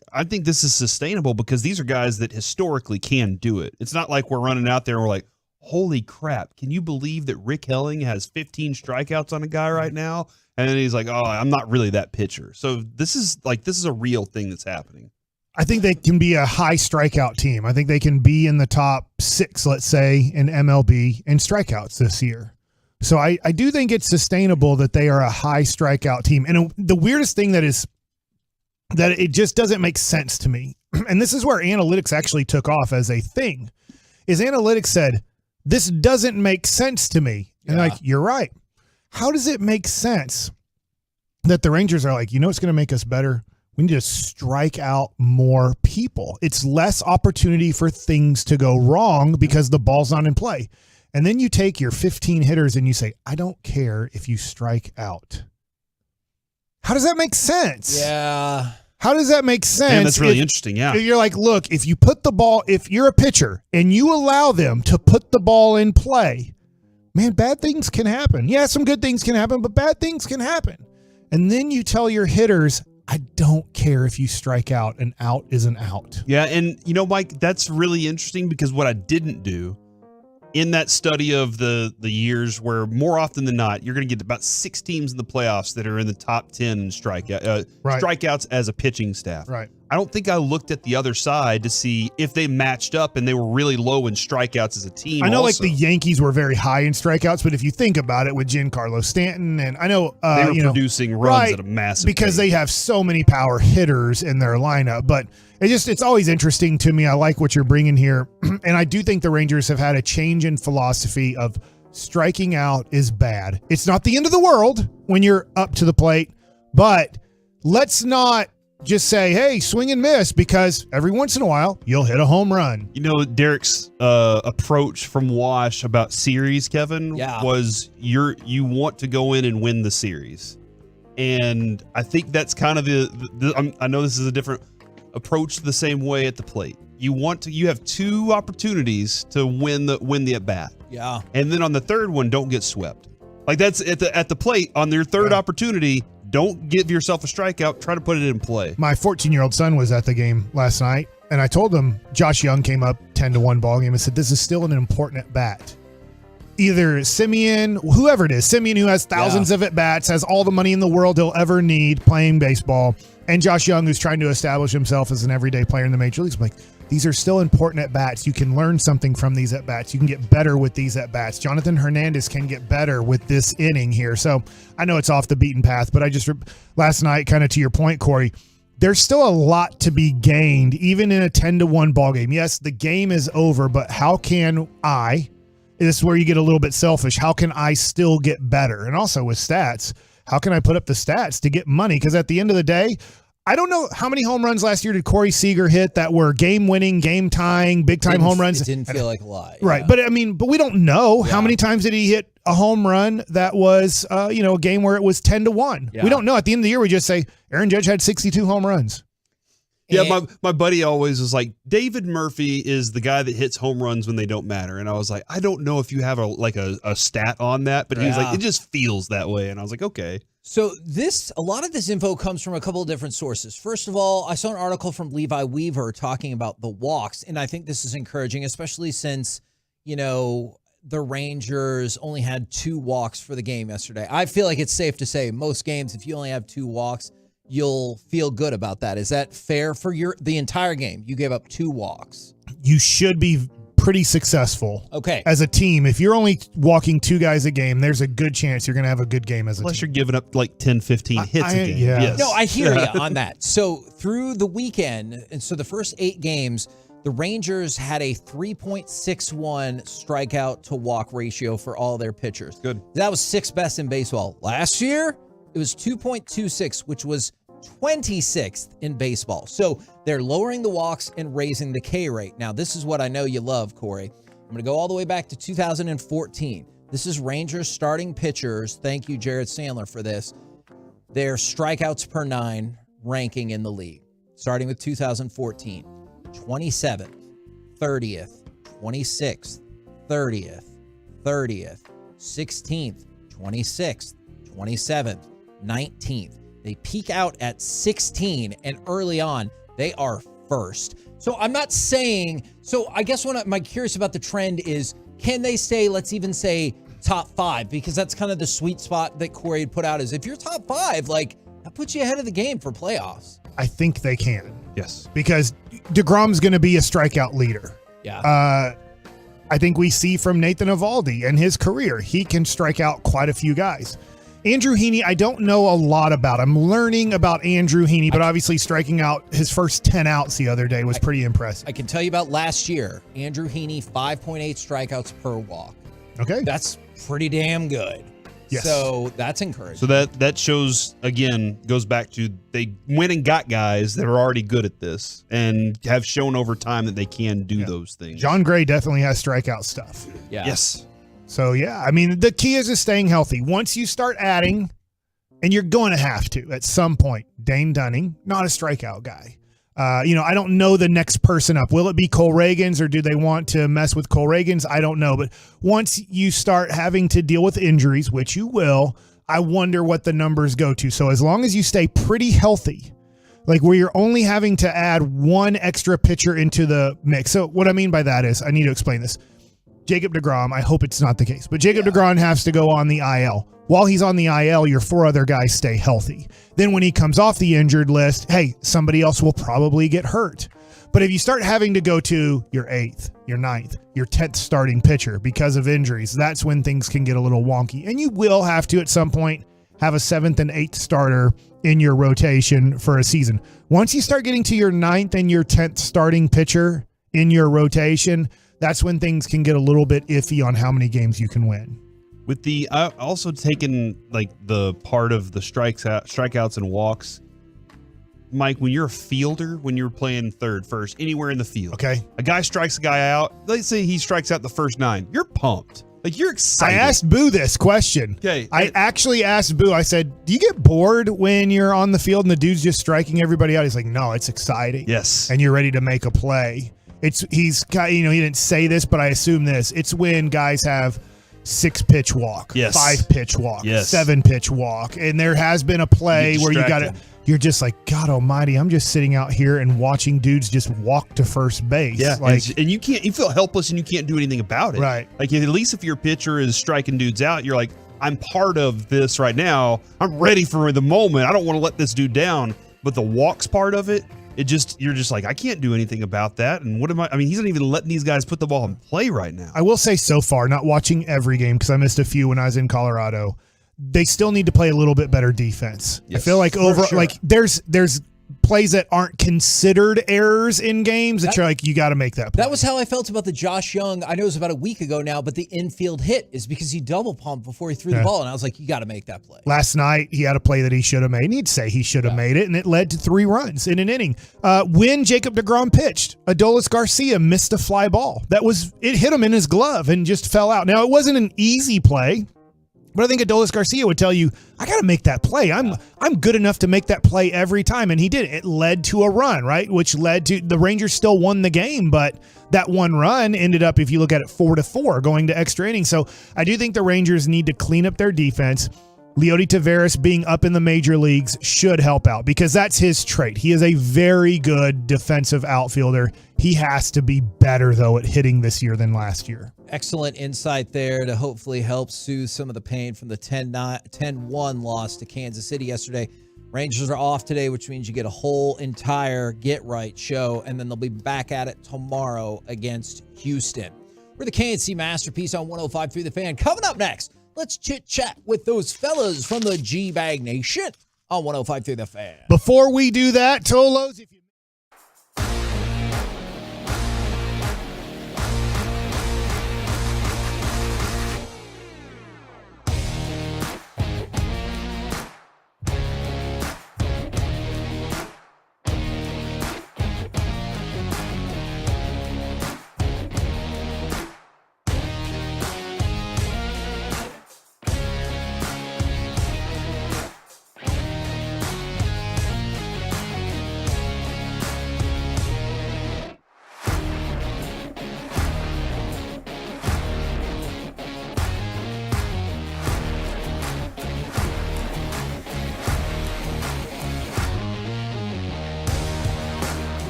this is sustainable because these are guys that historically can do it. It's not like we're running out there and we're like, holy crap, can you believe that Rick Helling has 15 strikeouts on a guy right now? And then he's like, oh, I'm not really that pitcher. So this is a real thing that's happening. I think they can be a high strikeout team. I think they can be in the top 6, let's say, in MLB in strikeouts this year. So I do think it's sustainable that they are a high strikeout team. And the weirdest thing that it just doesn't make sense to me, and this is where analytics actually took off as a thing, is analytics said, this doesn't make sense to me. And like, you're right. How does it make sense that the Rangers are like, what's going to make us better? We need to strike out more people. It's less opportunity for things to go wrong because the ball's not in play. And then you take your 15 hitters and you say, I don't care if you strike out. How does that make sense? Yeah. How does that make sense? Man, that's really interesting, yeah. You're like, look, if you're a pitcher and you allow them to put the ball in play, man, bad things can happen. Yeah, some good things can happen, but bad things can happen. And then you tell your hitters, I don't care if you strike out. An out is an out. Yeah, and Mike, that's really interesting because what I didn't do in that study of the years where more often than not, you're going to get about 6 teams in the playoffs that are in the top 10 in strikeouts as a pitching staff. Right. I don't think I looked at the other side to see if they matched up and they were really low in strikeouts as a team. I know also. like the Yankees were very high in strikeouts, but if you think about it with Giancarlo Stanton, and I know they were producing runs at a massive because pace. they have so many power hitters in their lineup, but it's always interesting to me. I like what you're bringing here. And I do think the Rangers have had a change in philosophy of striking out is bad. It's not the end of the world when you're up to the plate, but let's not just say, hey, swing and miss, because every once in a while you'll hit a home run. Derek's approach from Wash about series, Kevin, was you want to go in and win the series. And I think that's kind of I know this is a different approach the same way at the plate. you have 2 opportunities to win the at bat. Yeah. And then on the third one, don't get swept. Like that's at the plate on your third opportunity. Don't give yourself a strikeout. Try to put it in play. My 14-year-old son was at the game last night, and I told him Josh Young came up 10-1 ball game and said, this is still an important at bat. Either Simeon, whoever it is, Simeon, who has thousands of at-bats, has all the money in the world he'll ever need playing baseball, and Josh Young, who's trying to establish himself as an everyday player in the major leagues. I'm like, these are still important at-bats. You can learn something from these at-bats. You can get better with these at-bats. Jonathan Hernandez can get better with this inning here. So I know it's off the beaten path, but I just, last night, kind of to your point, Corey, there's still a lot to be gained, even in a 10-1 ball game. Yes, the game is over, but how can this is where you get a little bit selfish. How can I still get better? And also with stats, how can I put up the stats to get money? Because at the end of the day, I don't know how many home runs last year did Corey Seager hit that were game-winning, game-tying, big-time home runs. It didn't feel like a lot. Right. But, but we don't know how many times did he hit a home run that was, a game where it was 10-1. Yeah. We don't know. At the end of the year, we just say Aaron Judge had 62 home runs. Yeah, my buddy always was like, David Murphy is the guy that hits home runs when they don't matter. And I was like, I don't know if you have a stat on that, but he was like, it just feels that way. And I was like, okay. So a lot of this info comes from a couple of different sources. First of all, I saw an article from Levi Weaver talking about the walks, and I think this is encouraging, especially since, the Rangers only had 2 walks for the game yesterday. I feel like it's safe to say most games, if you only have 2 walks, you'll feel good about that. Is that fair for the entire game? You gave up 2 walks. You should be pretty successful. Okay. As a team, if you're only walking 2 guys a game, there's a good chance you're going to have a good game as a Unless team. you're giving up like 10, 15 hits a game. Yeah. Yes. No, I hear you on that. So through the weekend, and so the first 8 games, the Rangers had a 3.61 strikeout to walk ratio for all their pitchers. Good. That was 6th best in baseball. Last year, it was 2.26, which was 26th in baseball. So they're lowering the walks and raising the K rate. Now, this is what I know you love, Corey. I'm going to go all the way back to 2014. This is Rangers starting pitchers. Thank you, Jared Sandler, for this. Their strikeouts per 9 ranking in the league, starting with 2014. 27th, 30th, 26th, 30th, 30th, 16th, 26th, 27th, 19th. They peak out at 16, and early on, they are first. So I'm not saying, I guess what I'm curious about the trend is, can they stay, let's even say, top 5? Because that's kind of the sweet spot that Corey had put out is if you're top 5, that puts you ahead of the game for playoffs. I think they can. Yes. Because DeGrom's going to be a strikeout leader. Yeah. I think we see from Nathan Eovaldi and his career, he can strike out quite a few guys. Andrew Heaney, I don't know a lot about. I'm learning about Andrew Heaney, but obviously striking out his first 10 outs the other day was pretty impressive. I can tell you about last year. Andrew Heaney, 5.8 strikeouts per walk. Okay. That's pretty damn good. Yes. So that's encouraging. So that shows, again, goes back to they went and got guys that are already good at this and have shown over time that they can do those things. John Gray definitely has strikeout stuff. Yeah. Yes. So, the key is just staying healthy. Once you start adding, and you're going to have to at some point, Dane Dunning, not a strikeout guy. I don't know the next person up. Will it be Cole Reagans, or do they want to mess with Cole Reagans? I don't know. But once you start having to deal with injuries, which you will, I wonder what the numbers go to. So as long as you stay pretty healthy, where you're only having to add 1 extra pitcher into the mix. So what I mean by that is, I need to explain this. Jacob deGrom, I hope it's not the case, but Jacob deGrom has to go on the IL. While he's on the IL, your 4 other guys stay healthy. Then when he comes off the injured list, hey, somebody else will probably get hurt. But if you start having to go to your 8th, your 9th, your 10th starting pitcher because of injuries, that's when things can get a little wonky. And you will have to, at some point, have a 7th and 8th starter in your rotation for a season. Once you start getting to your 9th and your 10th starting pitcher in your rotation, that's when things can get a little bit iffy on how many games you can win. With the also taking the part of the strikeouts and walks, Mike, when you're a fielder, when you're playing third, first, anywhere in the field, okay, a guy strikes a guy out. Let's say he strikes out the first 9. You're pumped. You're excited. I asked Boo this question. Okay. I actually asked Boo, I said, do you get bored when you're on the field and the dude's just striking everybody out? He's like, no, it's exciting. Yes. And you're ready to make a play. he's got, he didn't say this, but I assume this. It's when guys have 6-pitch walk, 5-pitch walk, 7-pitch walk, and there has been a play where you're just like, God Almighty, I'm just sitting out here and watching dudes just walk to first base. Yeah, and you feel helpless and you can't do anything about it. Right. Like at least if your pitcher is striking dudes out, you're like, I'm part of this right now. I'm ready for the moment. I don't want to let this dude down. But the walks part of it, you're just like, I can't do anything about that. And what am I mean, he's not even letting these guys put the ball in play right now. I will say so far, not watching every game because I missed a few when I was in Colorado, they still need to play a little bit better defense. Yes, I feel like there's plays that aren't considered errors in games that you're like, you got to make that play. That was how I felt about the Josh Young, I know it was about a week ago now, but the infield hit is because he double pumped before he threw the ball, and I was like, you got to make that play. Last night, he had a play that he should have made, and he'd say he should have made it, and it led to 3 runs in an inning. When Jacob deGrom pitched, Adolis Garcia missed a fly ball. It hit him in his glove and just fell out. Now, it wasn't an easy play, but I think Adolis Garcia would tell you, I got to make that play. I'm good enough to make that play every time, and he did. It led to a run, right, which led to the Rangers still won the game, but that one run ended up, if you look at it, 4-4 going to extra innings. So I do think the Rangers need to clean up their defense. Leody Taveras being up in the major leagues should help out because that's his trait. He is a very good defensive outfielder. He has to be better, though, at hitting this year than last year. Excellent insight there to hopefully help soothe some of the pain from the 10-1 loss to Kansas City yesterday. Rangers are off today, which means you get a whole entire Get Right show, and then they'll be back at it tomorrow against Houston. We're the KNC Masterpiece on 105.3 The Fan. Coming up next, let's chit-chat with those fellas from the G-Bag Nation on 105.3 The Fan. Before we do that, Tolos, if you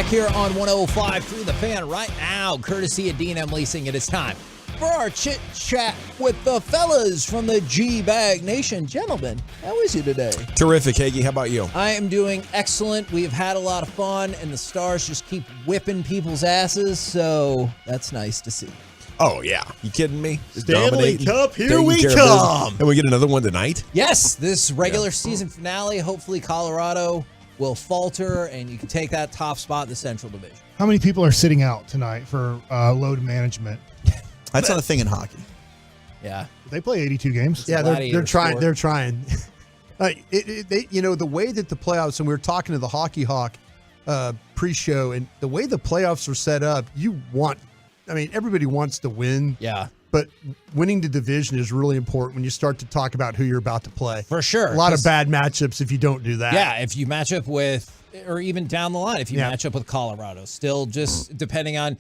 here on 105.3 The Fan right now, courtesy of D&M Leasing. It is time for our chit chat with the fellas from the G-Bag Nation. Gentlemen, how is you today? Terrific, Hagee. How about you? I am doing excellent. We've had a lot of fun, and the Stars just keep whipping people's asses, so that's nice to see. Oh, yeah. You kidding me? Stanley Cup, here we come. And we get another one tonight? Yes, this regular season finale, hopefully Colorado will falter, and you can take that top spot in the Central Division. How many people are sitting out tonight for load management? That's not a thing in hockey. Yeah. They play 82 games. Yeah, they're trying. They're trying. The way that the playoffs, and we were talking to the Hockey Hawk pre-show, and the way the playoffs are set up, everybody wants to win. Yeah. But winning the division is really important when you start to talk about who you're about to play. For sure. A lot of bad matchups if you don't do that. Yeah, if you match up with, or even down the line, if you match up with Colorado, still just depending on,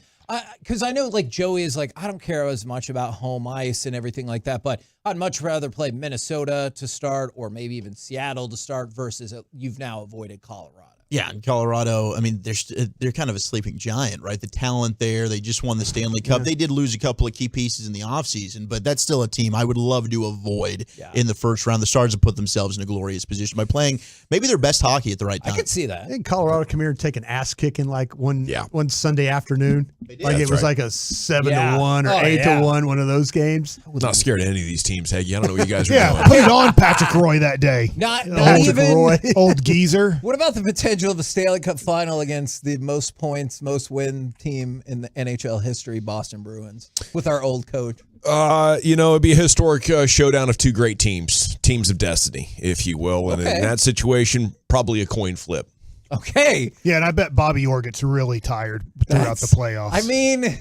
because I know like Joey is like, I don't care as much about home ice and everything like that, but I'd much rather play Minnesota to start or maybe even Seattle to start versus you've now avoided Colorado. Yeah, in Colorado, they're kind of a sleeping giant, right? The talent there, they just won the Stanley Cup. Yeah. They did lose a couple of key pieces in the offseason, but that's still a team I would love to avoid in the first round. The Stars have put themselves in a glorious position by playing maybe their best hockey at the right time. I could see that. I think Colorado come here and take an ass kicking like one Sunday afternoon. Like it was like a 7-1 or 8-1, one of those games. I'm not scared of any of these teams, Hagee. I don't know what you guys are doing. Put it on Patrick Roy that day. Not Patrick even Roy, old geezer. What about the potential of a Stanley Cup final against the most points, most win team in the NHL history, Boston Bruins, with our old coach? It'd be a historic showdown of two great teams of destiny, if you will. And in that situation, probably a coin flip. Okay. Yeah, and I bet Bobby Orr gets really tired throughout the playoffs. I mean,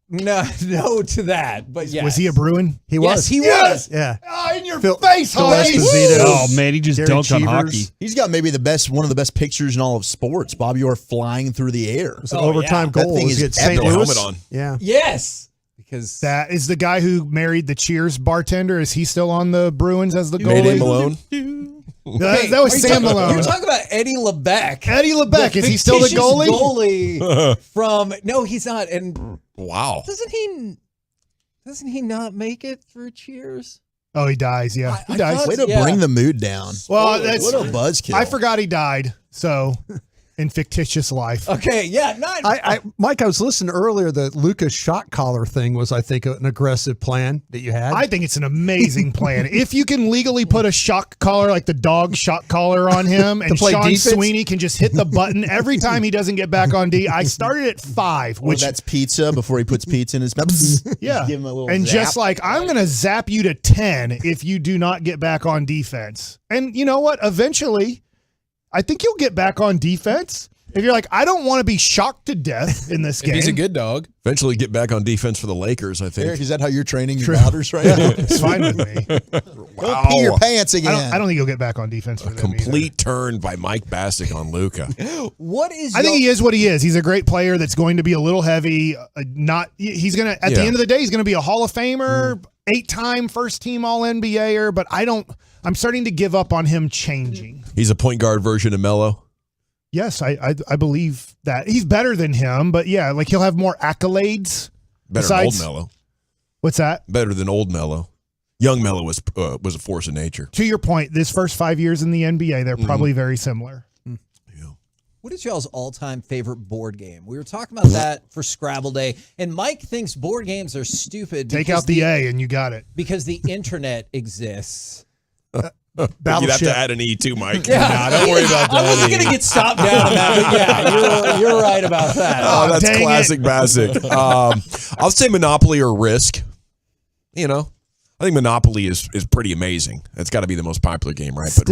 no to that, but yes. Was he a Bruin? He was. He was. Yeah. Oh, in your Phil face, Esposito. Oh, man, he just dunked on hockey. He's got maybe one of the best pictures in all of sports. Bobby Orr flying through the air. It was an overtime goal. That thing is St. Louis. Helmet on. Yeah. Yes. Because that is the guy who married the Cheers bartender. Is he still on the Bruins as the goalie? Mayday Malone. That was Sam Malone. You're talking about Eddie LeBec. Eddie LeBec. Is he still the goalie? Goalie from no, he's not. And wow, doesn't he not make it through Cheers? Oh, he dies. Yeah, he dies. Way to bring the mood down. Well, that's what a buzzkill. I forgot he died. So. In fictitious life. Okay, yeah. Mike, I was listening earlier. The Lucas shot collar thing was, I think, an aggressive plan that you had. I think it's an amazing plan. If you can legally put a shock collar, like the dog shock collar on him, and Sean defense? Sweeney can just hit the button every time he doesn't get back on D. I started at 5. Which that's pizza before he puts pizza in his mouth. Yeah. Give him a little and zap. just like, I'm going to zap you to 10 if you do not get back on defense. And you know what? Eventually, I think you'll get back on defense. If you're like, I don't want to be shocked to death in this game. He's a good dog. Eventually get back on defense for the Lakers, I think. Eric, is that how you're training your daughters right now? It's fine with me. Go pee your pants again. I don't think you'll get back on defense for them complete turn by Mike Bassick on Luka. What is? I think he is what he is. He's a great player that's going to be a little heavy. He's going to, at the end of the day, he's going to be a Hall of Famer, 8-time first team All NBAer, but I'm starting to give up on him changing. He's a point guard version of Melo. Yes, I believe that. He's better than him, but yeah, like he'll have more accolades. Better than old Melo. What's that? Better than old Melo. Young Melo was a force of nature. To your point, this first 5 years in the NBA, they're probably very similar. Yeah. What is y'all's all-time favorite board game? We were talking about that for Scrabble Day, and Mike thinks board games are stupid. Take out the A and you got it. Because the internet exists. You'd have to add an E too, Mike. Yeah. Nah, don't worry about that. I wasn't going to get stopped down on that, but yeah, you're right about that. Oh, that's classic Bassick. I'll say Monopoly or Risk. I think Monopoly is pretty amazing. It's got to be the most popular game, right? But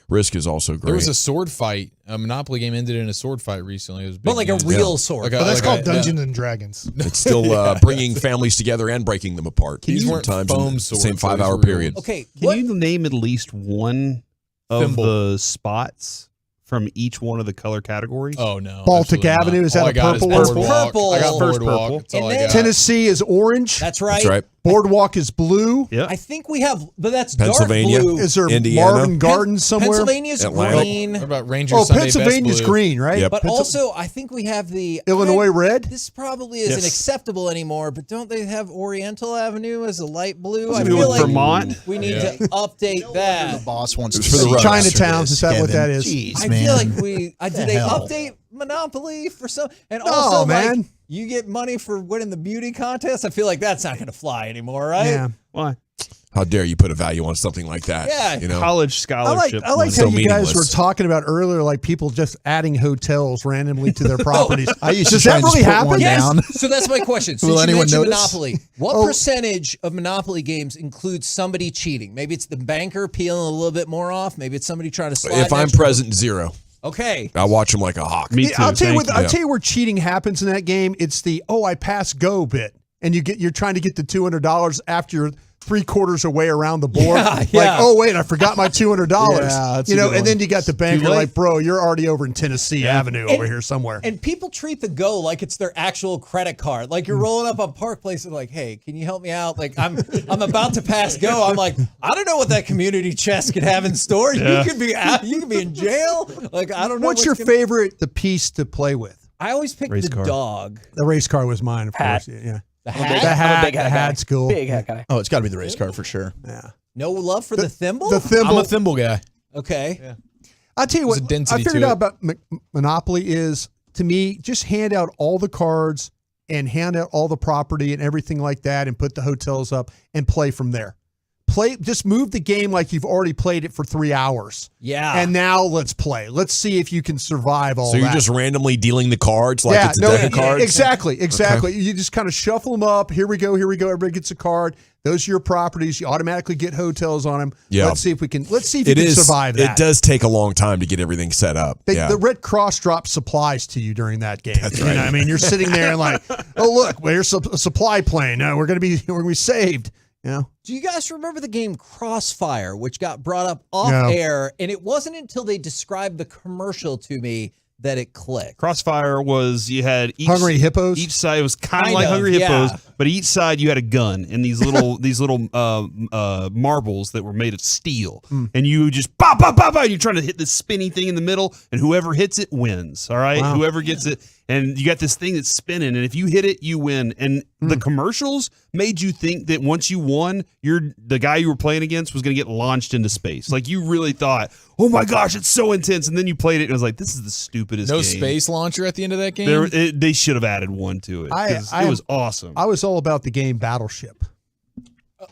Risk is also great. There was a sword fight. A Monopoly game ended in a sword fight recently. It was but like a real sword. That's called Dungeons and Dragons. It's still bringing families together and breaking them apart. These weren't foam in swords. the same 5-hour period. Okay, can you name at least one of the spots from each one of the color categories? Oh, no. Baltic Avenue, is that a purple one? Purple. I got first purple. And then, Tennessee is orange. That's right. That's right. Boardwalk is blue. Yeah. I think we have, but that's Pennsylvania. dark blue. Is there Indiana. Marvin Gardens somewhere? Pennsylvania's Atlanta. green. What about Rangers Oh, Sunday Pennsylvania's Best Blue? green, right? Yep. But also, I think we have the Illinois red. This probably isn't Yes. acceptable anymore, but don't they have Oriental Avenue as a light blue? I Maybe feel with like Vermont. we need to update that. The boss wants It's to for the see roads. Chinatowns, is that what that is? Jeez, I man. feel like we did they hell? update Monopoly for some, and No, also like man. you get money for winning the beauty contest. I feel like that's not going to fly anymore, right? Yeah. Why? How dare you put a value on something like that? Yeah. You know? College I like scholarship. how money. So you guys were meaningless. talking about earlier, like people just adding hotels randomly to their properties. I used to Does try that and just really put happen? one Yes. down. So that's my question. Since Will you anyone mentioned notice? Monopoly, what Oh. percentage of Monopoly games includes somebody cheating? Maybe it's the banker peeling a little bit more off. Maybe it's somebody trying to slide. If an I'm extra- present, 0. Okay. I watch them like a hawk. Me too. I'll tell you thank what. I'll tell you where cheating happens in that game. It's the I pass go bit, and you're trying to get the $200 after you're 3/4 away around the board. Yeah, Like, yeah. oh wait, I forgot my $200. Yeah, that's a good and one. then you got the banker Too late. like, bro, you're already over in Tennessee Avenue over And- here somewhere. And people treat the Go like it's their actual credit card. Like you're rolling up on Park Place and like, hey, can you help me out? Like I'm about to pass Go. I'm like, I don't know what that community chest could have in store. Yeah. You could be out. You could be in jail. Like I don't know. What's your favorite the piece to play with? I always pick Race the car. dog. The race car was mine, of Hat. course. Yeah. The I'm a hat. big, The I'm hat, a big the hat guy. hat's cool. Big hat guy. Oh, it's got to be the race car for sure. Yeah. No love for the thimble. The thimble. I'm a thimble guy. Okay. I'll tell you There's what a density I figured to out it. about Monopoly is, to me, just hand out all the cards and hand out all the property and everything like that and put the hotels up and play from there. Just move the game like you've already played it for 3 hours. Yeah. And now let's play. Let's see if you can survive all So you're that. just randomly dealing the cards like it's a deck of cards? Exactly. You just kind of shuffle them up. Here we go. Everybody gets a card. Those are your properties. You automatically get hotels on them. Yeah. Let's see if you can survive that. It does take a long time to get everything set up. The Red Cross drops supplies to you during that game. That's right. I mean, you're sitting there and like, oh look, here's a supply plane. We're gonna be saved. You know? Do you guys remember the game Crossfire, which got brought up off No. air? And it wasn't until they described the commercial to me that it clicked. Crossfire was you had Hungry Hippos. Each side was kind of Kind like of, Hungry Hippos, yeah. but each side you had a gun and these little marbles that were made of steel, and you just pop pop pop pop. You're trying to hit this spinny thing in the middle, and whoever hits it wins. All right, Wow. whoever gets it, and you got this thing that's spinning, and if you hit it, you win. And the commercials made you think that once you won, the guy you were playing against was going to get launched into space. Like you really thought, oh my gosh, it's so intense, and then you played it, and it was like, this is the stupidest. No game. space launcher at the end of that game. They should have added one to it. 'Cause it was awesome. I was all about the game Battleship.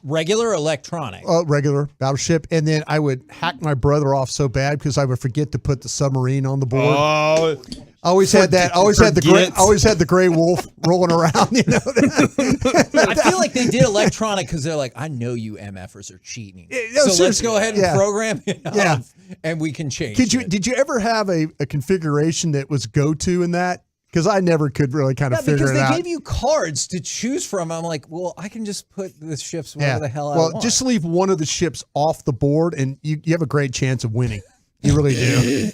Regular or electronic? Regular Battleship, and then I would hack my brother off so bad because I would forget to put the submarine on the board. Oh, I always had that. I always had the gray wolf rolling around. You know. I feel like they did electronic because they're like, I know you MFers are cheating. no, so let's seriously. go ahead and Yeah. program it Yeah. off, and we can change Did you ever have a configuration that was go-to in that? Because I never could really kind of figure because it they out. gave you cards to choose from. I'm like, well, I can just put the ships wherever the hell I well, want. just leave one of the ships off the board, and you have a great chance of winning. You really do.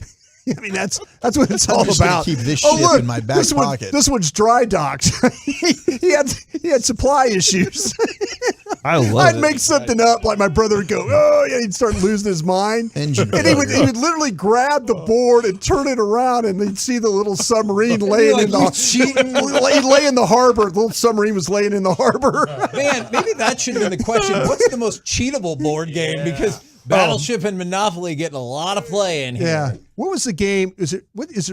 I mean, that's what it's all I'm just gonna about. keep this Oh, ship look, in my back this pocket. This one's dry docked. he had supply issues. I love I'd it. make something up, like my brother would go, oh yeah, he'd start losing his mind. Engine And he would literally grab the board and turn it around, and he'd see the little submarine laying like, in "You cheating." lay in the harbor. The little submarine was laying in the harbor. Man, maybe that should have been the question. What's the most cheatable board game? Because Battleship and Monopoly getting a lot of play in here. Yeah. What was the game? Is it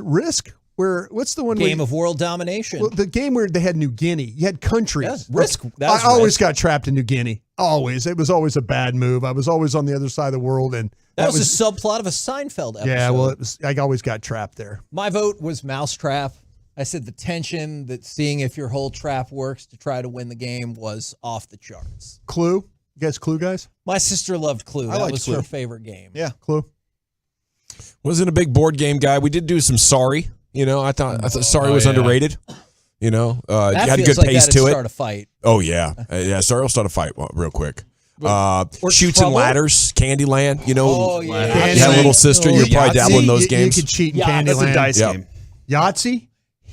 Risk? What's the one? Game of World Domination. Well, the game where they had New Guinea. You had countries. Yeah, Risk. That was I always Risk. got trapped in New Guinea. Always. It was always a bad move. I was always on the other side of the world, and That was a subplot of a Seinfeld episode. yeah. Well, I always got trapped there. My vote was Mousetrap. I said the tension that seeing if your whole trap works to try to win the game was off the charts. Clue. You guys, Clue guys? My sister loved Clue. That liked was Clue. her favorite game. Yeah. Clue. Wasn't a big board game guy. We did do some Sorry. You know, I thought Sorry was yeah. underrated. You know, That had feels good like pace that'd to start it. a fight. Oh yeah, Sorry will start a fight real quick. Or Shoots Trouble. and Ladders, Candyland. You know, Oh, yeah. you had a little sister. You're probably dabbling in those you games. could cheat in Yeah, That's Candyland. a dice Yeah. game. Yahtzee.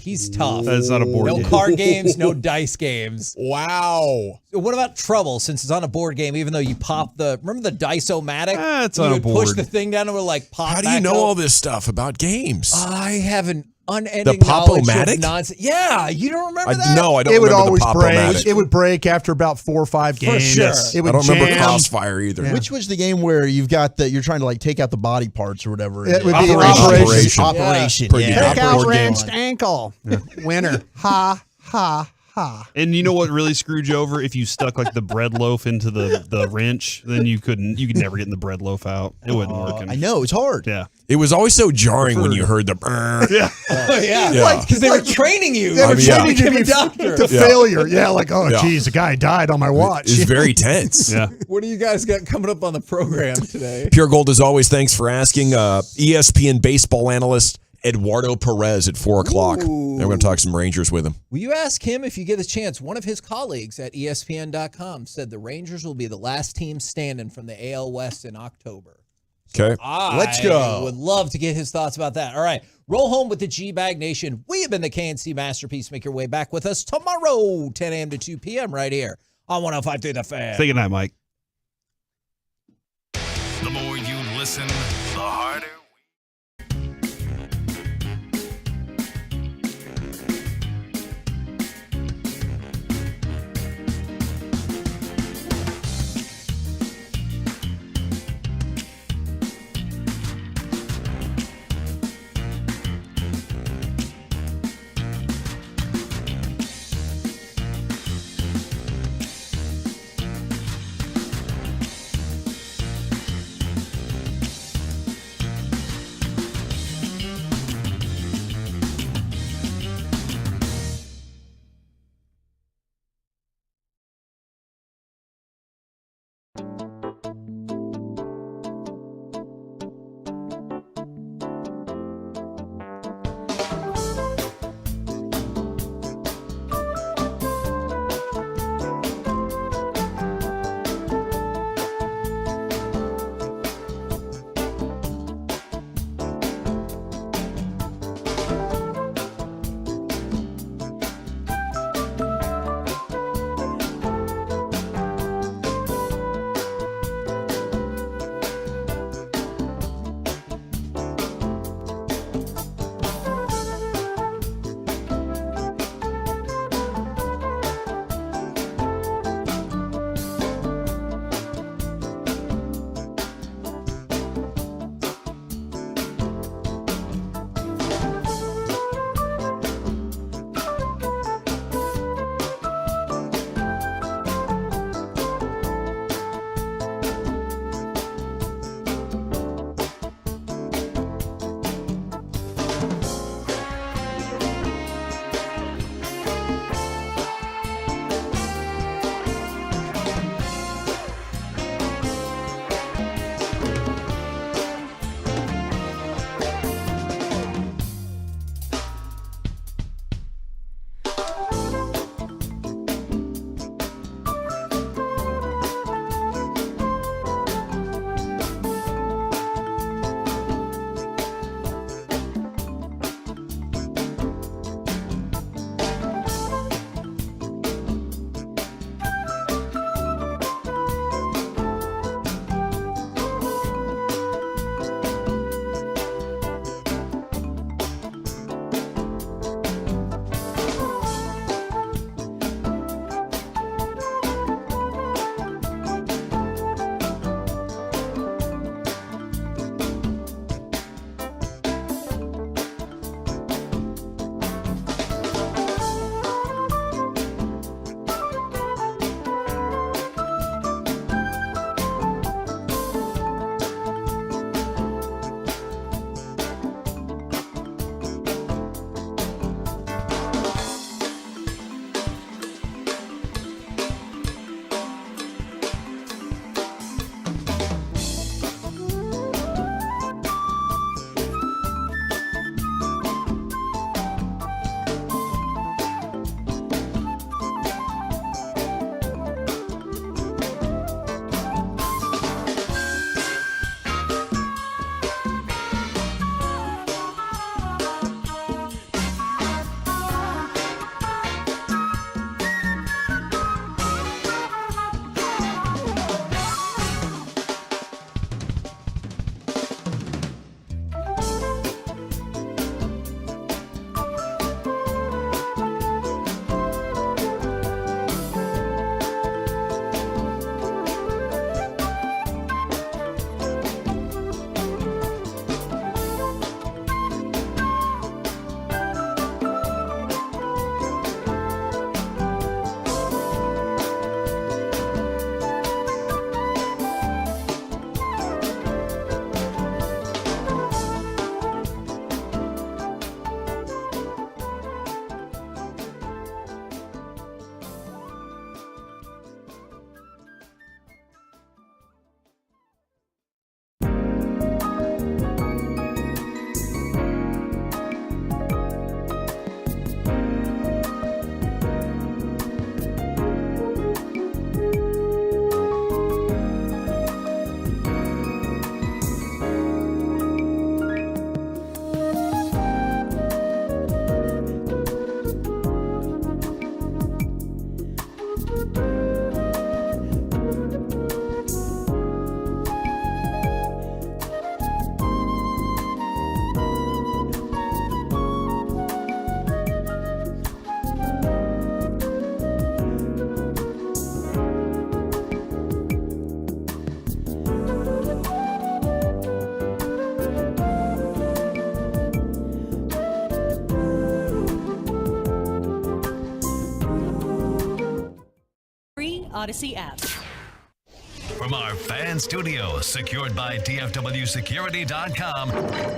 He's tough. That's not a board game. No card games, no dice games. Wow. What about Trouble, since it's on a board game, even though you pop remember the Dice-O-Matic? It's on a board. Push the thing down and we'll like pop How do you back know up? all this stuff about games? I have an unending The knowledge Pop-O-Matic? of nonsense. Yeah, you don't remember that? No, I don't It would remember always the break. Pop-O-Matic. It would break after about 4 or 5 games. sure. It would I don't remember jam. Crossfire either. Which was the game where you've got you're trying to like take out the body parts or whatever? It would be Operation. Operation. Pretty Yeah. good. Take out Board game. wrenched ankle. Winner. Ha, ha, ha. And you know what really screwed you over? If you stuck like the bread loaf into the wrench, then you could never get the bread loaf out. It wouldn't work. I know, it's hard. Yeah. It was always so jarring when you heard the Yeah. Oh, yeah. Yeah. Because they were training you. They were training to you become a to doctor. to failure. Yeah, like, oh, Yeah. geez, the guy died on my watch. It's very tense. Yeah. What do you guys got coming up on the program today? Pure Gold, as always, thanks for asking. ESPN baseball analyst Eduardo Perez at 4 o'clock. And we're going to talk some Rangers with him. Will you ask him if you get a chance? One of his colleagues at ESPN.com said the Rangers will be the last team standing from the AL West in October. Okay. Let's go. Would love to get his thoughts about that. All right. Roll home with the G-Bag Nation. We have been the KNC Masterpiece. Make your way back with us tomorrow, 10 a.m. to 2 p.m. right here on 105.3 The Fan. Say goodnight, Mike. The more you listen, the harder. Odyssey app. From our fan studio, secured by DFWsecurity.com,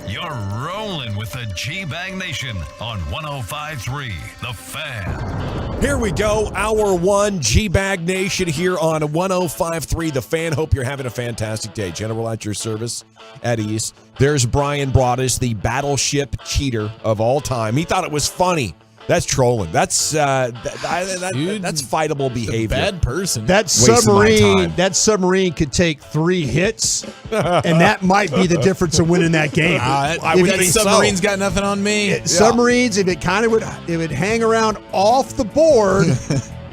you're rolling with the G-Bang Nation on 105.3 The Fan. Here we go. Hour 1, G-Bag Nation here on 105.3 The Fan. Hope you're having a fantastic day. General at your service at ease. There's Brian Broadus, the battleship cheater of all time. He thought it was funny. That's trolling. That's fightable behavior. Bad person. That submarine could take 3 hits, and that might be the difference of winning that game. That submarine's got nothing on me. Submarines, if it would hang around off the board,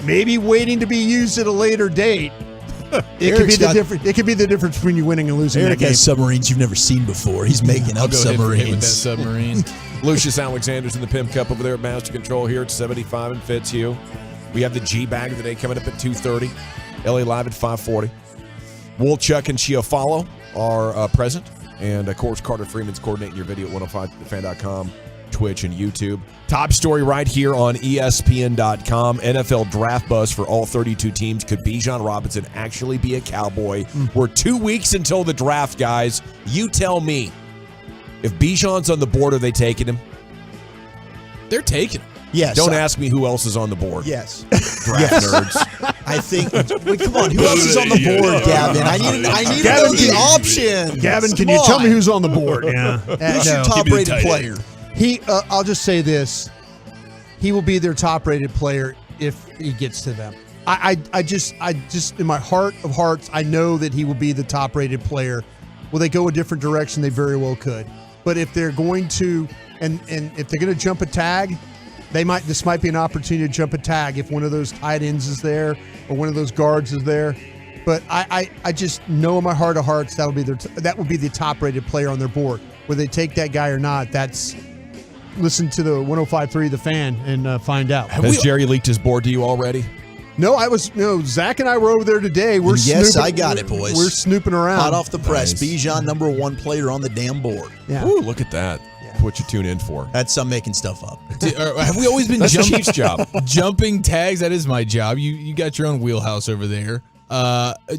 maybe waiting to be used at a later date. It could be the difference between you winning and losing Eric that game. has submarines you've never seen before. He's making up submarines. With that submarine. Lucius Alexander's in the Pimp Cup over there at Master Control here at 75 and Fitzhugh. We have the G-Bag of the day coming up at 2:30. LA Live at 5:40. Wolchuk and Chiafalo are present. And, of course, Carter Freeman's coordinating your video at 105thefan.com, Twitch, and YouTube. Top story right here on ESPN.com. NFL draft buzz for all 32 teams. Could Bijan Robinson actually be a Cowboy? We're 2 weeks until the draft, guys. You tell me. If Bijan's on the board, are they taking him? They're taking him. Yes. Don't ask me who else is on the board. Yes. Draft nerds. I think. Come on, who else is on the board, Gavin? I need to know the options. Gavin, can you tell me who's on the board? Yeah. Who's your top-rated player? I'll just say this. He will be their top-rated player if he gets to them. I just in my heart of hearts, I know that he will be the top-rated player. Will they go a different direction? They very well could. But if they're going to, and if they're going to jump a tag, this might be an opportunity to jump a tag if one of those tight ends is there or one of those guards is there. But I just know in my heart of hearts that will be the top-rated player on their board. Whether they take that guy or not, listen to the 105.3 The Fan and find out. Has Jerry leaked his board to you already? No, Zach and I were over there today. I got it, boys. We're snooping around. Hot off the press. Nice. Bijan, number 1 player on the damn board. Yeah. Ooh, look at that. Yeah. What you tune in for. That's some making stuff up. Have we always been That's the Chief's job. Jumping tags? That is my job. You got your own wheelhouse over there.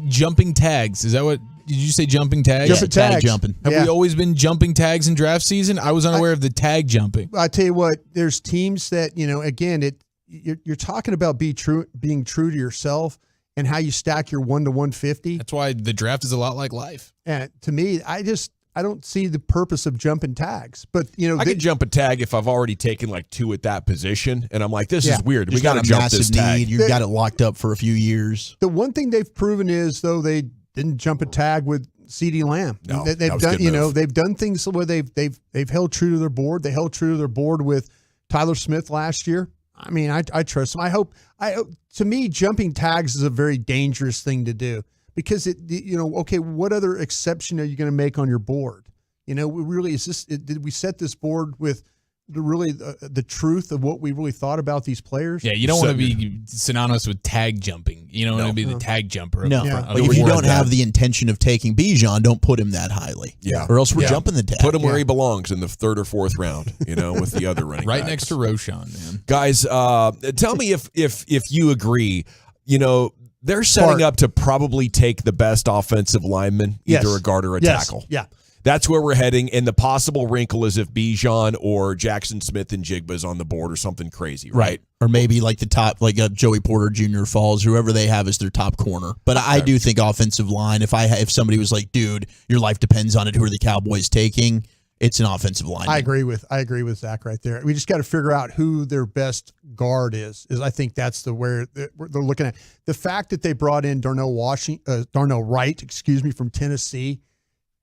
Jumping tags. Is that what? Did you say jumping tags? Jumping tags. Jumping. Have we always been jumping tags in draft season? I was unaware of the tag jumping. I tell you what, there's teams that, again, you're talking about being true to yourself and how you stack your 1 to 150. That's why the draft is a lot like life. And to me, I don't see the purpose of jumping tags. But I could jump a tag if I've already taken like 2 at that position, and I'm like, this is weird. We got to jump this tag. You've got it locked up for a few years. The one thing they've proven is though they didn't jump a tag with CeeDee Lamb. No, they've done they've done things where they've held true to their board. They held true to their board with Tyler Smith last year. I mean, I trust him. I hope. To me, jumping tags is a very dangerous thing to do because okay, what other exception are you going to make on your board? Did we set this board with the truth of what we really thought about these players? Yeah, you don't want to be synonymous with tag jumping. You don't want to be the tag jumper. No, but if you don't have the intention of taking Bijan, don't put him that highly. Yeah, or else we're jumping the tag. Put him where he belongs in the 3rd or 4th round. With the other running right backs. next to Roshan, man. Guys, tell me if you agree. They're setting up to probably take the best offensive lineman, either a guard or a tackle. Yeah. That's where we're heading, and the possible wrinkle is if Bijan or Jackson Smith and Jigba is on the board or something crazy, right? Or maybe like the top, like Joey Porter Jr. falls, whoever they have as their top corner. But I do think offensive line, if somebody was like, dude, your life depends on it, who are the Cowboys taking? It's an offensive line. I agree with Zach right there. We just got to figure out who their best guard is I think that's where they're looking at. The fact that they brought in Darnell Wright, from Tennessee,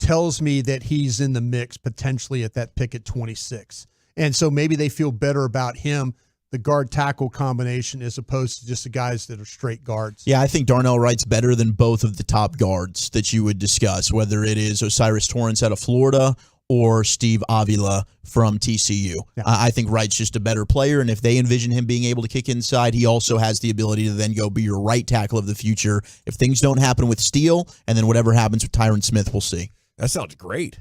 tells me that he's in the mix potentially at that pick at 26. And so maybe they feel better about him, the guard tackle combination, as opposed to just the guys that are straight guards. Yeah, I think Darnell Wright's better than both of the top guards that you would discuss, whether it is Osiris Torrance out of Florida or Steve Avila from TCU. Yeah. I think Wright's just a better player, and if they envision him being able to kick inside, he also has the ability to then go be your right tackle of the future if things don't happen with Steele, and then whatever happens with Tyron Smith, we'll see. That sounds great.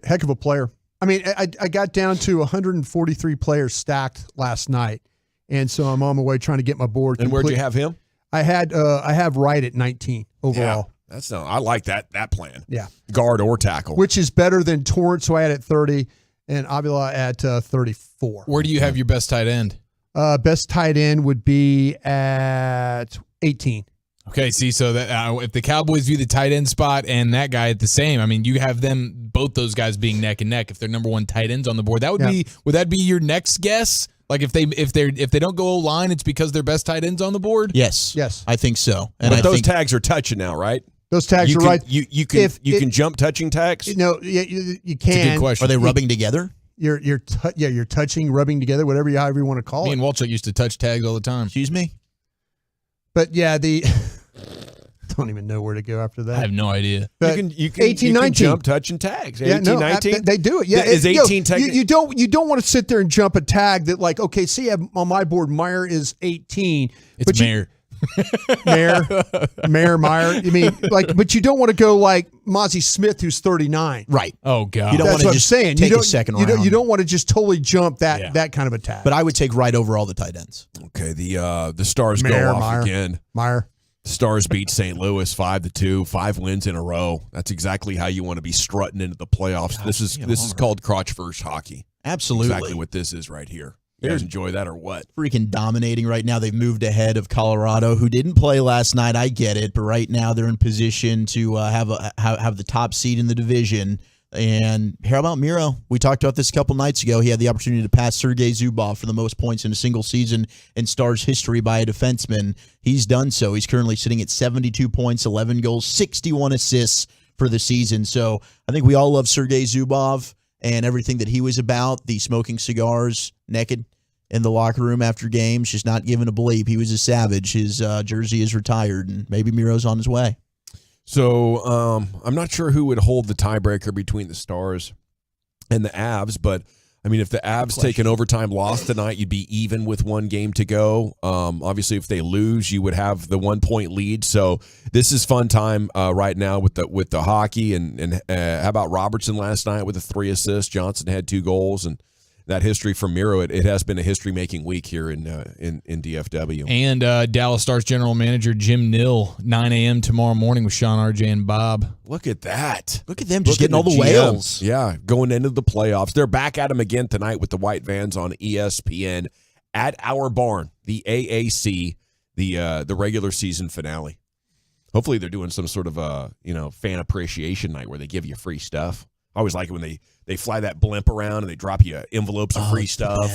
Heck of a player. I mean, I got down to 143 players stacked last night, and so I'm on my way trying to get my board. And where'd you have him? I have right at 19 overall. Yeah, that's no. I like that plan. Yeah, guard or tackle, which is better than Torrance, who I had at 30, and Avila at 34. Where do you have your best tight end? Best tight end would be at 18. Okay, see, so that if the Cowboys view the tight end spot and that guy at the same, I mean, you have both those guys being neck and neck if they're number one tight ends on the board. That would would that be your next guess? Like if they don't go O-line, it's because they're best tight ends on the board? Yes, I think so. And but those tags are touching now, right? Those tags you are can, right. You can jump touching tags. No, you can. It's a good question. Are they rubbing together? You're touching, rubbing together, however you want to call it. Me and Walchuk used to touch tags all the time. Excuse me? But yeah, don't even know where to go after that. I have no idea. But you can 18, 19. jump touching tags. 18, 19? They do it. Yeah, Is 18 you don't want to sit there and jump a tag that like, okay, see on my board Meyer is 18. It's Meyer. Meyer. I mean, but you don't want to go like Mozzie Smith, who's 39. Right. Oh God. You don't want to just saying. take a second round. You don't want to just totally jump that kind of a tag. But I would take right over all the tight ends. Okay, the Stars Meyer, go off Meyer. again. Meyer. Stars beat St. Louis 5-2, 5 wins in a row. That's exactly how you want to be strutting into the playoffs. This is called crotch first hockey. Absolutely. Exactly what this is right here. You guys enjoy that or what? Freaking dominating right now. They've moved ahead of Colorado, who didn't play last night. I get it, but right now they're in position to have the top seed in the division. And how about Miro? We talked about this a couple nights ago. He had the opportunity to pass Sergei Zubov for the most points in a single season in Stars history by a defenseman. He's done so. He's currently sitting at 72 points, 11 goals, 61 assists for the season. So I think we all love Sergei Zubov and everything that he was about, the smoking cigars, naked in the locker room after games, just not giving a bleep. He was a savage. His jersey is retired, and maybe Miro's on his way. So I'm not sure who would hold the tiebreaker between the Stars and the Avs, but I mean, if the Avs take an overtime loss tonight, you'd be even with one game to go. Obviously, if they lose, you would have the 1 point lead. So this is fun time right now with the hockey. And how about Robertson last night with the 3 assists? Johnson had 2 goals, and that history from Miro. It has been a history-making week here in DFW. And Dallas Stars general manager Jim Nill, 9 a.m. tomorrow morning with Sean, RJ, and Bob. Look at that. Look at them just getting all the whales. Yeah, going into the playoffs. They're back at them again tonight with the White Vans on ESPN at our barn, the AAC, the regular season finale. Hopefully they're doing some sort of fan appreciation night where they give you free stuff. I always like it when they fly that blimp around and they drop you envelopes of free stuff.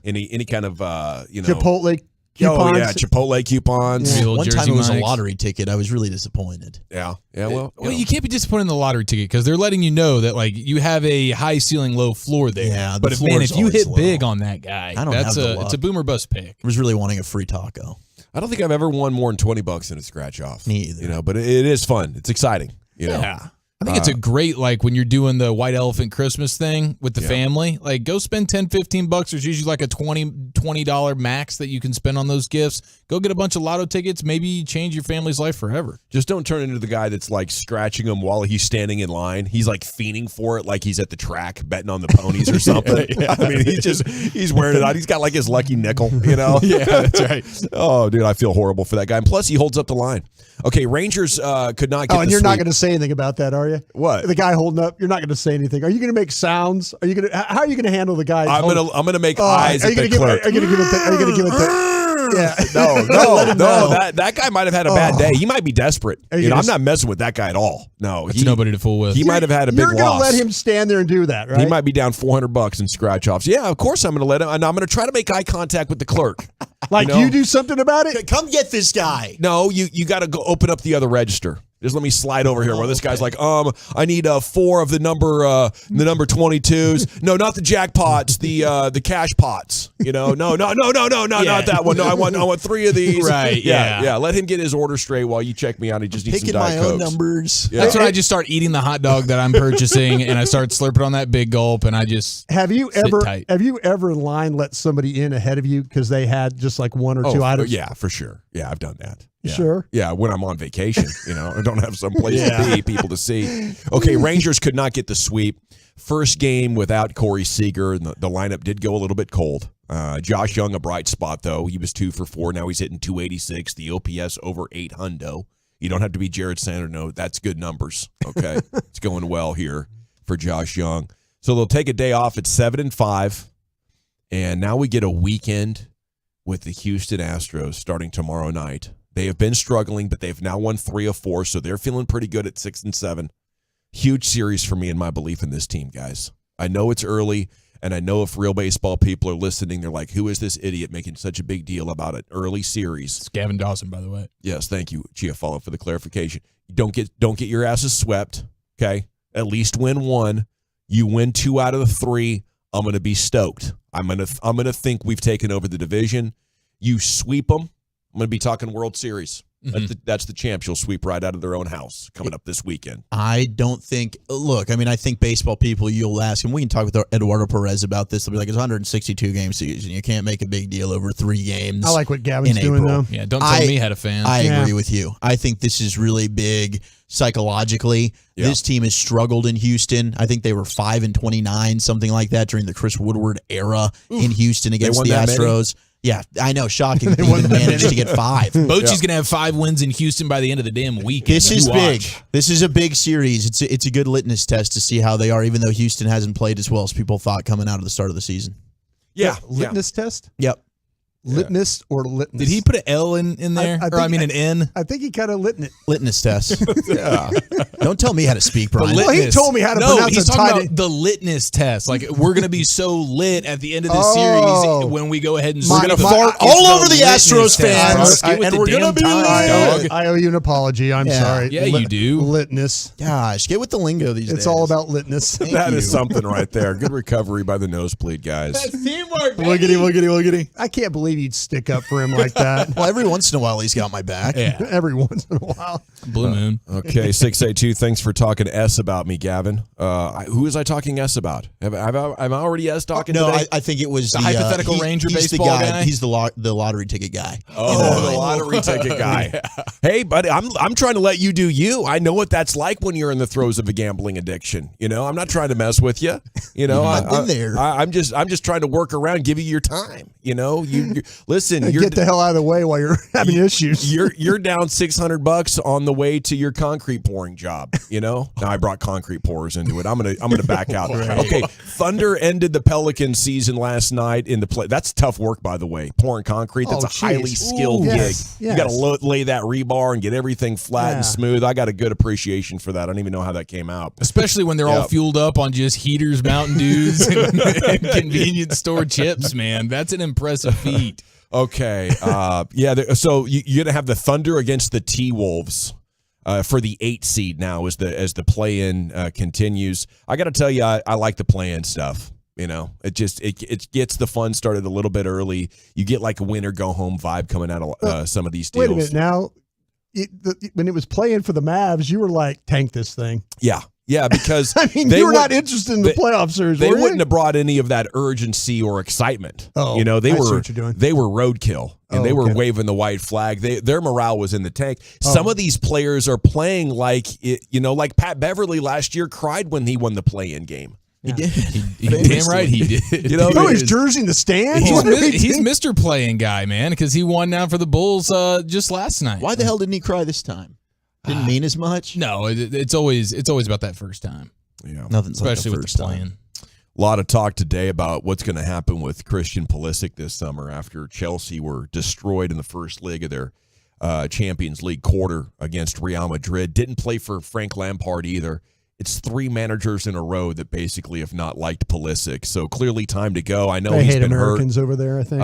Any kind of Chipotle Oh coupons. yeah, Chipotle coupons. Yeah. One time it was a lottery ticket. I was really disappointed. Yeah. Well, you can't be disappointed in the lottery ticket because they're letting you know that like you have a high ceiling, low floor there. Yeah, but if you hit big on that guy, I don't have the luck. It's a boomer bust pick. I was really wanting a free taco. I don't think I've ever won more than $20 in a scratch off. Me either. But it is fun. It's exciting. Yeah. I think it's a great, like, when you're doing the white elephant Christmas thing with the family, like, go spend $10, $15. There's usually like a $20 max that you can spend on those gifts. Go get a bunch of lotto tickets. Maybe you change your family's life forever. Just don't turn into the guy that's, like, scratching them while he's standing in line. He's, like, fiending for it like he's at the track betting on the ponies or something. I mean, he's wearing it out. He's got, like, his lucky nickel, Yeah, that's right. Oh, dude, I feel horrible for that guy. And plus, he holds up the line. Okay, Rangers could not get and you're not going to say anything about that, are you? What? The guy holding up, you're not going to say anything. Are you going to make sounds? How are you going to handle the guy? I'm going to make eyes at the clerk. Are you going to give it the yeah. No. That guy might have had a bad day. He might be desperate. I'm not messing with that guy at all. No, it's nobody to fool with. He might have had a big loss. You're going to let him stand there and do that, right? He might be down $400 in scratch offs. Yeah, of course I'm going to let him. And I'm going to try to make eye contact with the clerk. You do something about it? Come get this guy. No, you got to go open up the other register. Just let me slide over here where this guy's like, I need 4 of the number 22s. No, not the jackpots, the cash pots. No, not that one. No, I want 3 of these. Right. Yeah. Let him get his order straight while you check me out. He just needs Picking some Diet my own Cokes. numbers. Yeah. That's when I just start eating the hot dog that I'm purchasing, and I start slurping on that big gulp, and I just Have you ever in line let somebody in ahead of you because they had just like 1 or 2 items? Yeah, for sure. Yeah, I've done that. Yeah. Sure. Yeah, when I'm on vacation, I don't have some place to be, people to see. Okay, Rangers could not get the sweep. First game without Corey Seager, and the lineup did go a little bit cold. Josh Young, a bright spot, though. He was 2 for 4. Now he's hitting 286. The OPS over 800. You don't have to be Jared Sanders. No, that's good numbers. Okay. It's going well here for Josh Young. So they'll take a day off at 7-5. And now we get a weekend with the Houston Astros starting tomorrow night. They have been struggling, but they've now won 3 of 4, so they're feeling pretty good at 6-7. Huge series for me and my belief in this team, guys. I know it's early, and I know if real baseball people are listening, they're like, who is this idiot making such a big deal about an early series? It's Gavin Dawson, by the way. Yes, thank you, Chiafalo, for the clarification. Don't get your asses swept, okay? At least win 1. You win 2 out of the 3, I'm going to be stoked. I'm gonna think we've taken over the division. You sweep them, I'm going to be talking World Series. Mm-hmm. That's the champs you'll sweep right out of their own house coming up this weekend. I don't think – look, I mean, I think baseball people, you'll ask, and we can talk with Eduardo Perez about this. They'll be like, it's a 162-game season. You can't make a big deal over 3 games. I like what Gavin's doing, though. Yeah, don't tell me how to fan. I agree with you. I think this is really big psychologically. Yeah. This team has struggled in Houston. I think they were 5-29, something like that, during the Chris Woodward era in Houston against the Astros. Many? Yeah, I know. Shocking. They managed to get 5. Bochy's going to have 5 wins in Houston by the end of the damn week. This is big. This is a big series. It's a good litmus test to see how they are, even though Houston hasn't played as well as people thought coming out of the start of the season. Yeah. Litmus test? Yep. Litmus or litmus? Did he put an L in there? An N? I think he kind of lit it. Litmus test. Yeah. Don't tell me how to speak, Brian. Well, he told me how to pronounce he's talking about the litness test. Like, we're going to be so lit at the end of the series when we go ahead and we're going to fart all over the Astros fans. And we're going to be lit. I owe you an apology. I'm sorry. Yeah, you do. Litness. Gosh, get with the lingo these days. It's all about litness. That is something right there. Good recovery by the nosebleed guys. That's teamwork, baby. Wiggity. I can't believe you'd stick up for him like that. Well, every once in a while he's got my back. Yeah. Every once in a while. Blue moon. Okay, 682. Thanks for talking S about me, Gavin. Who was I talking S about? Am I already S talking? No, today? I think it was the hypothetical Ranger baseball guy. He's the lottery ticket guy. Oh, the lottery ticket guy. Yeah. Hey, buddy, I'm trying to let you do you. I know what that's like when you're in the throes of a gambling addiction. You know, I'm not trying to mess with you. You know, I've been there. I'm just trying to work around, give you your time. You know, you listen. Get the hell out of the way while you're having issues. You're down $600 on the way to your concrete pouring job. You know, now I brought concrete pourers into it. I'm gonna back out. Right. Okay, Thunder ended the Pelican season last night in the play. That's tough work, by the way. Pouring concrete. That's a highly skilled gig. Yes. You got to lay that rebar and get everything flat and smooth. I got a good appreciation for that. I don't even know how that came out. Especially when they're all fueled up on just heaters, Mountain Dews, and convenience store chips, man. That's an impressive feat. Okay. So you're going to have the Thunder against the T-Wolves for the 8 seed now as the play-in continues. I got to tell you, I like the play-in stuff. You know, it gets the fun started a little bit early. You get like a win or go home vibe coming out of some of these deals. Wait a minute now. When it was playing for the Mavs, you were like, tank this thing. Yeah, because I mean, you were not interested in the playoff series. They wouldn't have brought any of that urgency or excitement. Oh, you know, they I see were what you're doing. They were roadkill, and they were waving the white flag. Their morale was in the tank. Some of these players are playing like like Pat Beverly last year cried when he won the play-in game. He did. Damn right he did. You know, throw his jersey in the stands. He's Mr. Playing guy, man, because he won now for the Bulls just last night. Why the hell didn't he cry this time? Didn't mean as much. No, it's always about that first time. Yeah, nothing, especially like with the playing. A lot of talk today about what's going to happen with Christian Pulisic this summer after Chelsea were destroyed in the first leg of their Champions League quarter against Real Madrid. Didn't play for Frank Lampard either. It's 3 managers in a row that basically have not liked Pulisic. So clearly time to go. I know they he's hate been Americans hurt over there, I think.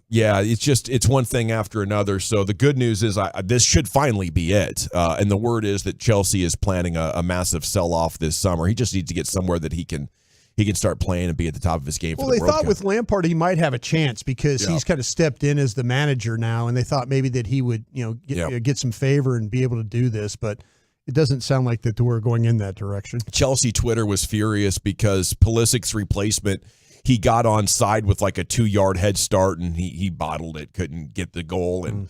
Yeah, it's one thing after another. So the good news is this should finally be it. And the word is that Chelsea is planning a massive sell-off this summer. He just needs to get somewhere that he can start playing and be at the top of his game for the World Cup. Well, they thought with Lampard he might have a chance because he's kind of stepped in as the manager now, and they thought maybe that he would get some favor and be able to do this, but it doesn't sound like that we're going in that direction. Chelsea Twitter was furious because Pulisic's replacement, he got on side with like a 2-yard head start and he bottled it, couldn't get the goal. And,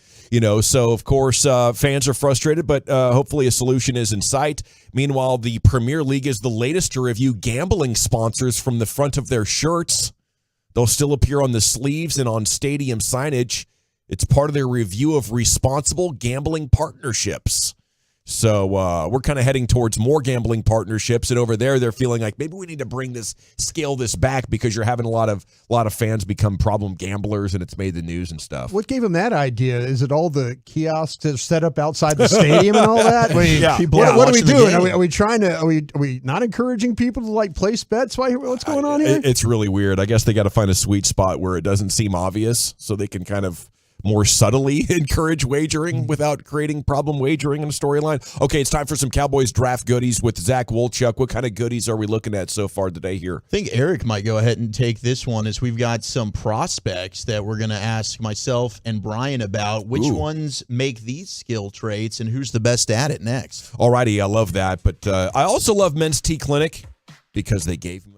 so of course fans are frustrated, but hopefully a solution is in sight. Meanwhile, the Premier League is the latest to review gambling sponsors from the front of their shirts. They'll still appear on the sleeves and on stadium signage. It's part of their review of responsible gambling partnerships. So we're kind of heading towards more gambling partnerships, and over there they're feeling like maybe we need to scale this back because you're having a lot of fans become problem gamblers, and it's made the news and stuff. What gave him that idea? Is it all the kiosks to set up outside the stadium and all that? What are we doing? Are we trying to? Are we not encouraging people to like place bets? What's going on here? It's really weird. I guess they got to find a sweet spot where it doesn't seem obvious, so they can kind of more subtly encourage wagering without creating problem wagering in a storyline. Okay, it's time for some Cowboys draft goodies with Zach Wolchuk. What kind of goodies are we looking at so far today here? I think Eric might go ahead and take this one, as we've got some prospects that we're going to ask myself and Brian about. Which ones make these skill traits and who's the best at it next? Alrighty, I love that. But I also love Men's Tea Clinic because they gave me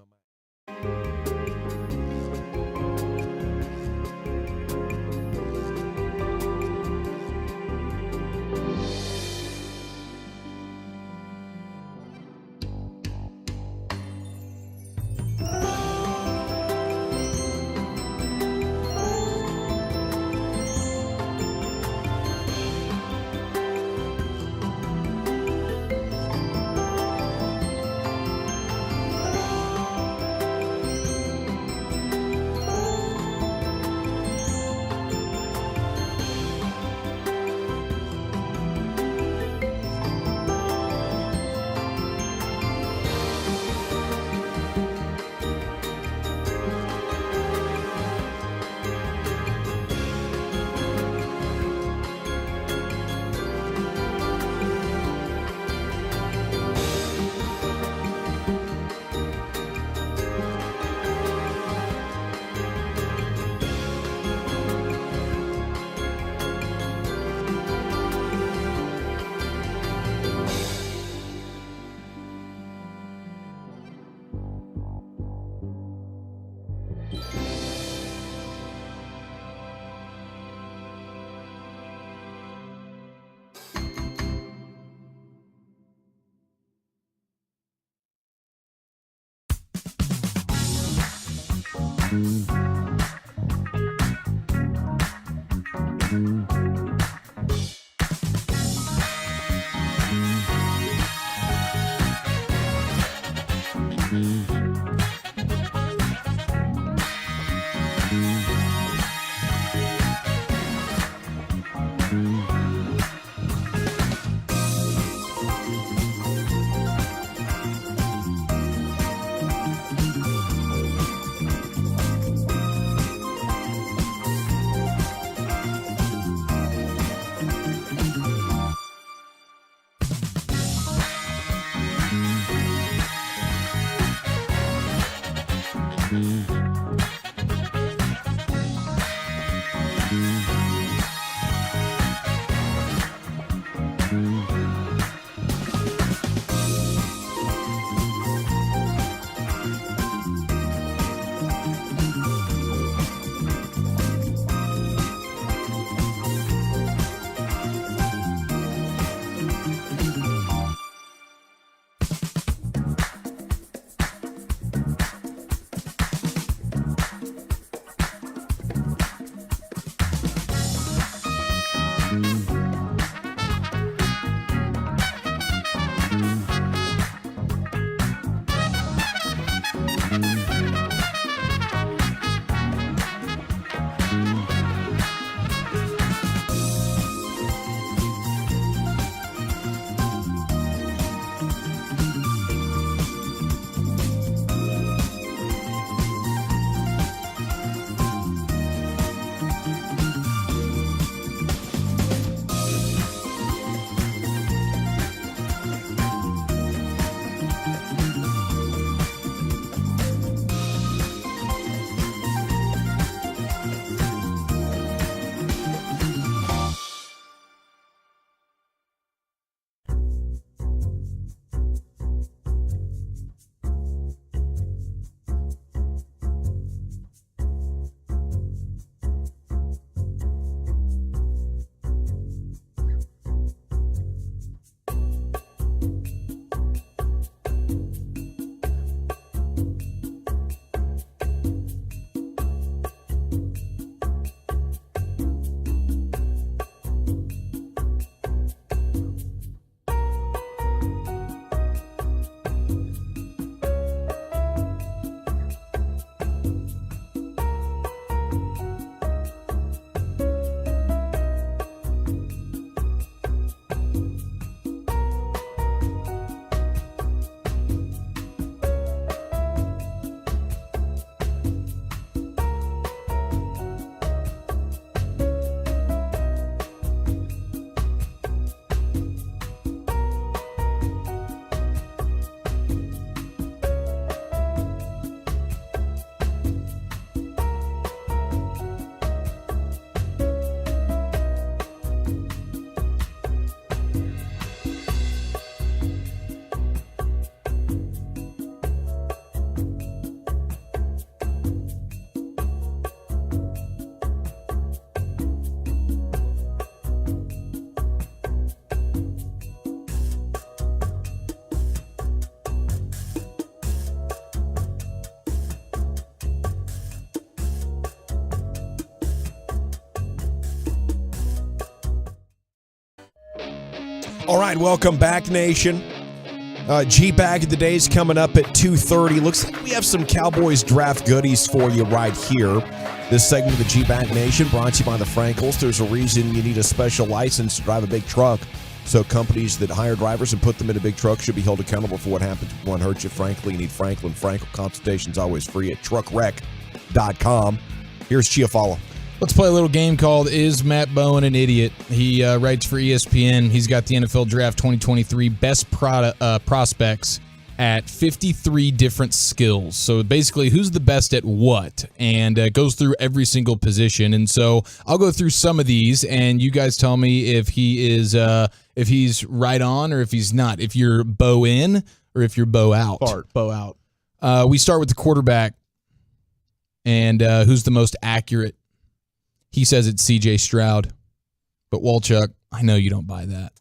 All right, welcome back, Nation. G-Bag of the Day is coming up at 2:30. Looks like we have some Cowboys draft goodies for you right here. This segment of the G-Bag Nation brought to you by the Frankels. There's a reason you need a special license to drive a big truck. So companies that hire drivers and put them in a big truck should be held accountable for what happens if one hurts you. Frankly, you need Franklin. Frankel consultation's always free at truckwreck.com. Here's Chiafalo. Let's play a little game called Is Matt Bowen an Idiot? He writes for ESPN. He's got the NFL Draft 2023 best prospects at 53 different skills. So basically, who's the best at what? And goes through every single position. And so I'll go through some of these, and you guys tell me if he is if he's right on or if he's not. If you're bow in or if you're bow out. Bow out. We start with the quarterback. And who's the most accurate? He says it's C.J. Stroud. But Walchuk, I know you don't buy that.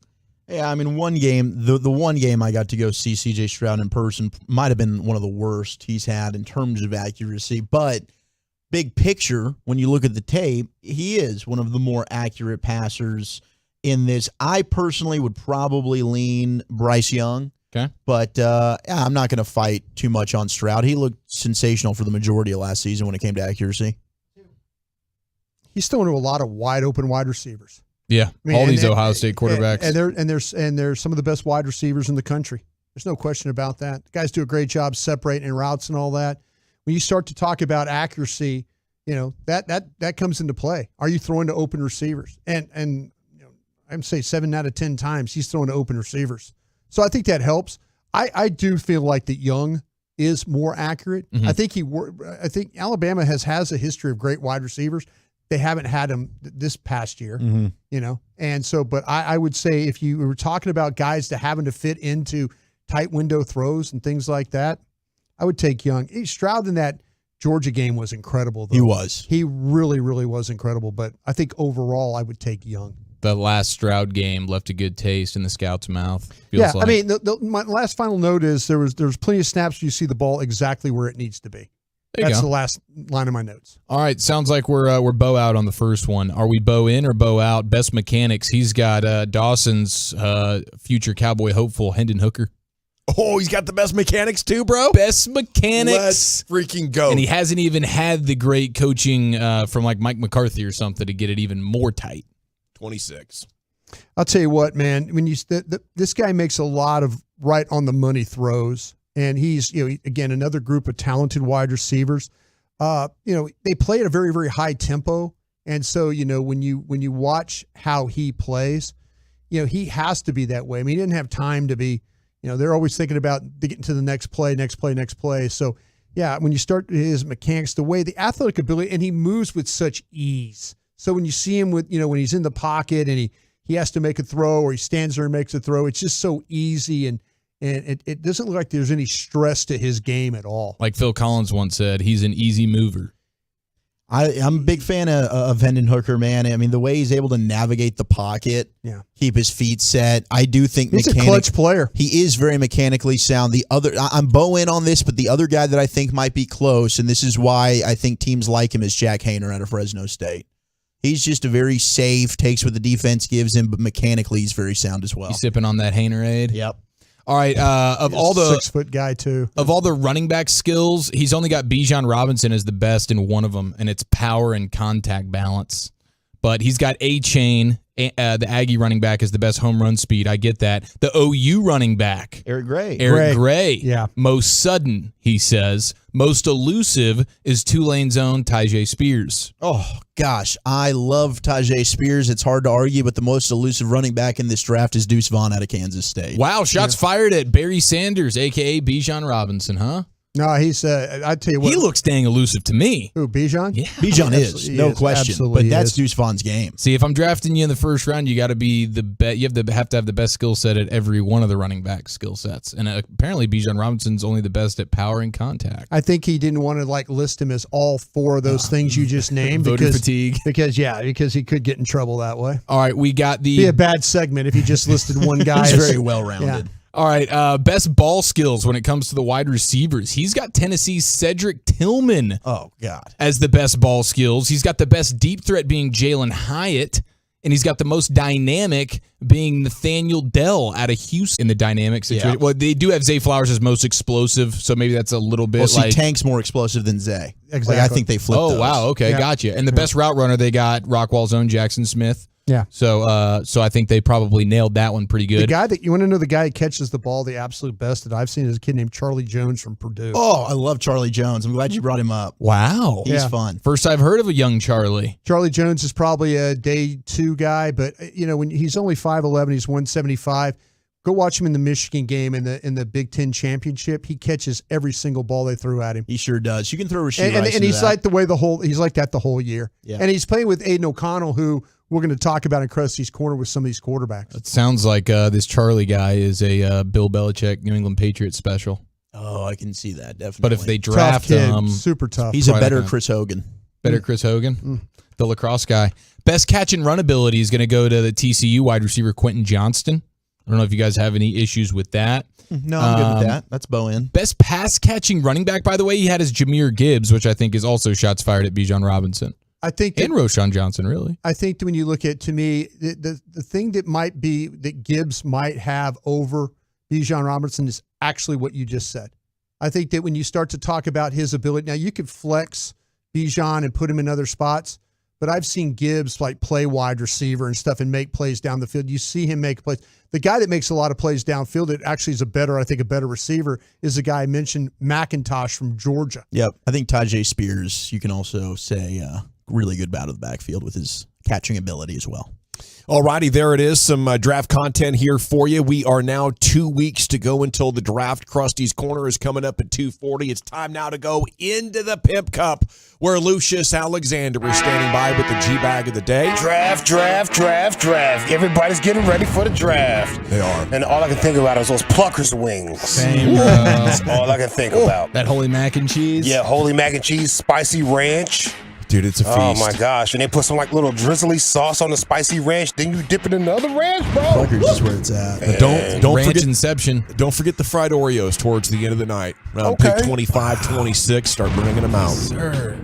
Yeah, I mean, one game, the one game I got to go see C.J. Stroud in person might have been one of the worst he's had in terms of accuracy. But big picture, when you look at the tape, he is one of the more accurate passers in this. I personally would probably lean Bryce Young. Okay. But yeah, I'm not going to fight too much on Stroud. He looked sensational for the majority of last season when it came to accuracy. He's throwing to a lot of wide open wide receivers. Yeah, I mean, all these Ohio State quarterbacks. And they're some of the best wide receivers in the country. There's no question about that. The guys do a great job separating routes and all that. When you start to talk about accuracy, you know, that comes into play. Are you throwing to open receivers? And you know, I'm saying 7 out of 10 times he's throwing to open receivers. So I think that helps. I do feel like that Young is more accurate. Mm-hmm. I think Alabama has a history of great wide receivers. They haven't had him this past year, you know. And so, but I would say if you were talking about guys that having to fit into tight window throws and things like that, I would take Young. Stroud in that Georgia game was incredible, though. He was. He really, really was incredible. But I think overall, I would take Young. The last Stroud game left a good taste in the scout's mouth. Feels like. I mean, my last final note is there was plenty of snaps where you see the ball exactly where it needs to be. That's the last line of my notes. All right, sounds like we're bow out on the first one. Are we bow in or bow out? Best mechanics. He's got Dawson's future Cowboy hopeful, Hendon Hooker. Oh, he's got the best mechanics too, bro. Best mechanics. Let's freaking go. And he hasn't even had the great coaching from like Mike McCarthy or something to get it even more tight. 26. I'll tell you what, man. When this guy makes a lot of right on the money throws. And he's, you know, again, another group of talented wide receivers. You know, they play at a very, very high tempo. And so, you know, when you watch how he plays, you know, he has to be that way. I mean, he didn't have time to be, you know, they're always thinking about getting to the next play. So, yeah, when you start his mechanics, the way, the athletic ability, and he moves with such ease. So when you see him with, you know, when he's in the pocket and he has to make a throw or he stands there and makes a throw, it's just so easy and it doesn't look like there's any stress to his game at all. Like Phil Collins once said, he's an easy mover. I'm a big fan of Hendon Hooker, man. I mean, the way he's able to navigate the pocket, keep his feet set. I do think he's a clutch player. He is very mechanically sound. I'm bow in on this, but the other guy that I think might be close, and this is why I think teams like him, is Jack Hayner out of Fresno State. He's just a very safe, takes what the defense gives him, but mechanically he's very sound as well. He's sipping on that Haynerade. Yep. All right, of all the 6-foot guy too. Of all the running back skills, he's only got Bijan Robinson as the best in one of them, and it's power and contact balance. But he's got A-Chain, the Aggie running back, is the best home run speed. I get that. The OU running back, Eric Gray. Yeah. Most sudden, he says. Most elusive is Tulane's own Tyjae Spears. Oh, gosh. I love Tyjae Spears. It's hard to argue, but the most elusive running back in this draft is Deuce Vaughn out of Kansas State. Wow, shots fired at Barry Sanders, a.k.a. Bijan Robinson, huh? No, he's. I tell you what, he looks dang elusive to me. Who, Bijan? Yeah, Bijan is no question. But that's Deuce Vaughn's game. See, if I'm drafting you in the first round, you got to be the best. You have to have the best skill set at every one of the running back skill sets. And apparently, Bijan Robinson's only the best at power and contact. I think he didn't want to like list him as all four of those things you just named. Voter fatigue. Because he could get in trouble that way. All right, we got be a bad segment if you just listed one guy. He's very well rounded. Yeah. All right, best ball skills when it comes to the wide receivers. He's got Tennessee's Cedric Tillman God. as the best ball skills. He's got the best deep threat being Jalen Hyatt and he's got the most dynamic being Nathaniel Dell out of Houston in the dynamic situation. Yeah. Well, they do have Zay Flowers as most explosive, so maybe that's a little bit Well, Tank's more explosive than Zay. Exactly. Like, I think they flipped Oh, those. wow. Okay, gotcha. And the best route runner they got, Rockwall's own Jackson Smith. Yeah. So I think they probably nailed that one pretty The good. guy that you want to know, the guy who catches the ball the absolute best that I've seen is a kid named Charlie Jones from Purdue. Oh, I love Charlie Jones. I'm glad you brought him up. Wow. He's fun. First I've heard of a young Charlie. Charlie Jones is probably a day 2 guy, but when he's only 5'11", he's 175. Go watch him in the Michigan game in the Big Ten championship. He catches every single ball they threw at him. He sure does. You can throw Rasheed and Rice he's into that. he's like that the whole year. Yeah. And he's playing with Aiden O'Connell, who we're going to talk about in Krusty's Corner with some of these quarterbacks. It sounds like this Charlie guy is a Bill Belichick New England Patriots special. Oh, I can see that, definitely. But if they draft him, super tough. He's a better Chris Hogan. Better Chris Hogan, the lacrosse guy. Best catch and run ability is going to go to the TCU wide receiver Quentin Johnston. I don't know if you guys have any issues with that. No, I'm good with that. That's Bowen. Best pass catching running back, by the way, he had his Jameer Gibbs, which I think is also shots fired at Bijan Robinson. I think and Roshan Johnson, really. I think that when you look at, to me, the thing that might be that Gibbs might have over Bijan Robinson is actually what you just said. I think that when you start to talk about his ability, now you could flex Bijan and put him in other spots, but I've seen Gibbs like play wide receiver and stuff and make plays down the field. You see him make plays. The guy that makes a lot of plays downfield that actually is a better receiver is the guy I mentioned, McIntosh from Georgia. Yep. I think Tajay Spears, you can also say really good out of the backfield with his catching ability as well. All righty, there it is. Some draft content here for you. We are now 2 weeks to go until the draft. Krusty's Corner is coming up at 2:40. It's time now to go into the Pimp Cup, where Lucius Alexander is standing by with the G-Bag of the day. Draft. Everybody's getting ready for the draft. They are. And all I can think about is those Pluckers wings. Same, bro. That's all I can think about. That holy mac and cheese? Yeah, holy mac and cheese, spicy ranch. Dude, it's a feast. Oh, my gosh. And they put some like little drizzly sauce on the spicy ranch. Then you dip it in another ranch, bro. Pluckers is where it's at. Don't Ranch forget Inception. Don't forget the fried Oreos towards the end of the night. Okay. Pick 25, 26. Start bringing them out. Sir.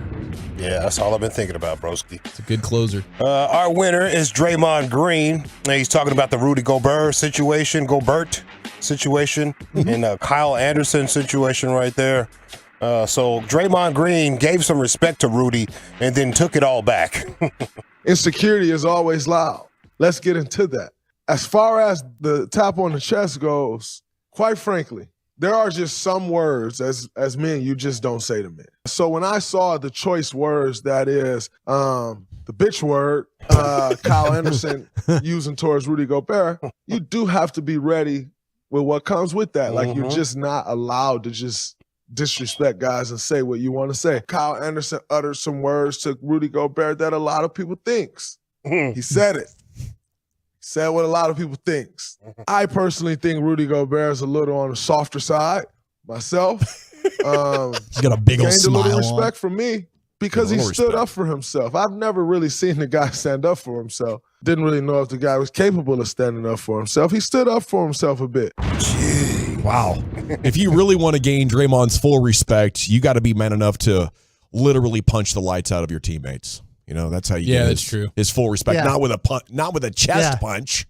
Yeah, that's all I've been thinking about, broski. It's a good closer. Our winner is Draymond Green. He's talking about the Rudy Gobert situation, and Kyle Anderson situation right there. So Draymond Green gave some respect to Rudy and then took it all back. Insecurity is always loud. Let's get into that. As far as the tap on the chest goes, quite frankly, there are just some words as men you just don't say to men. So when I saw the choice words, that is the bitch word, Kyle Anderson using towards Rudy Gobert, you do have to be ready with what comes with that. Like you're just not allowed to just disrespect guys and say what you want to say. Kyle Anderson uttered some words to Rudy Gobert that a lot of people thinks. He said it. Said what a lot of people thinks. I personally think Rudy Gobert is a little on the softer side myself. He's got a big old gained smile a little on. respect from me because he stood up for himself. I've never really seen the guy stand up for himself. Didn't really know if the guy was capable of standing up for himself. He stood up for himself a bit. Wow. If you really want to gain Draymond's full respect, you got to be man enough to literally punch the lights out of your teammates. You know, that's how you get that's true. His full respect. Yeah. Not with a chest punch.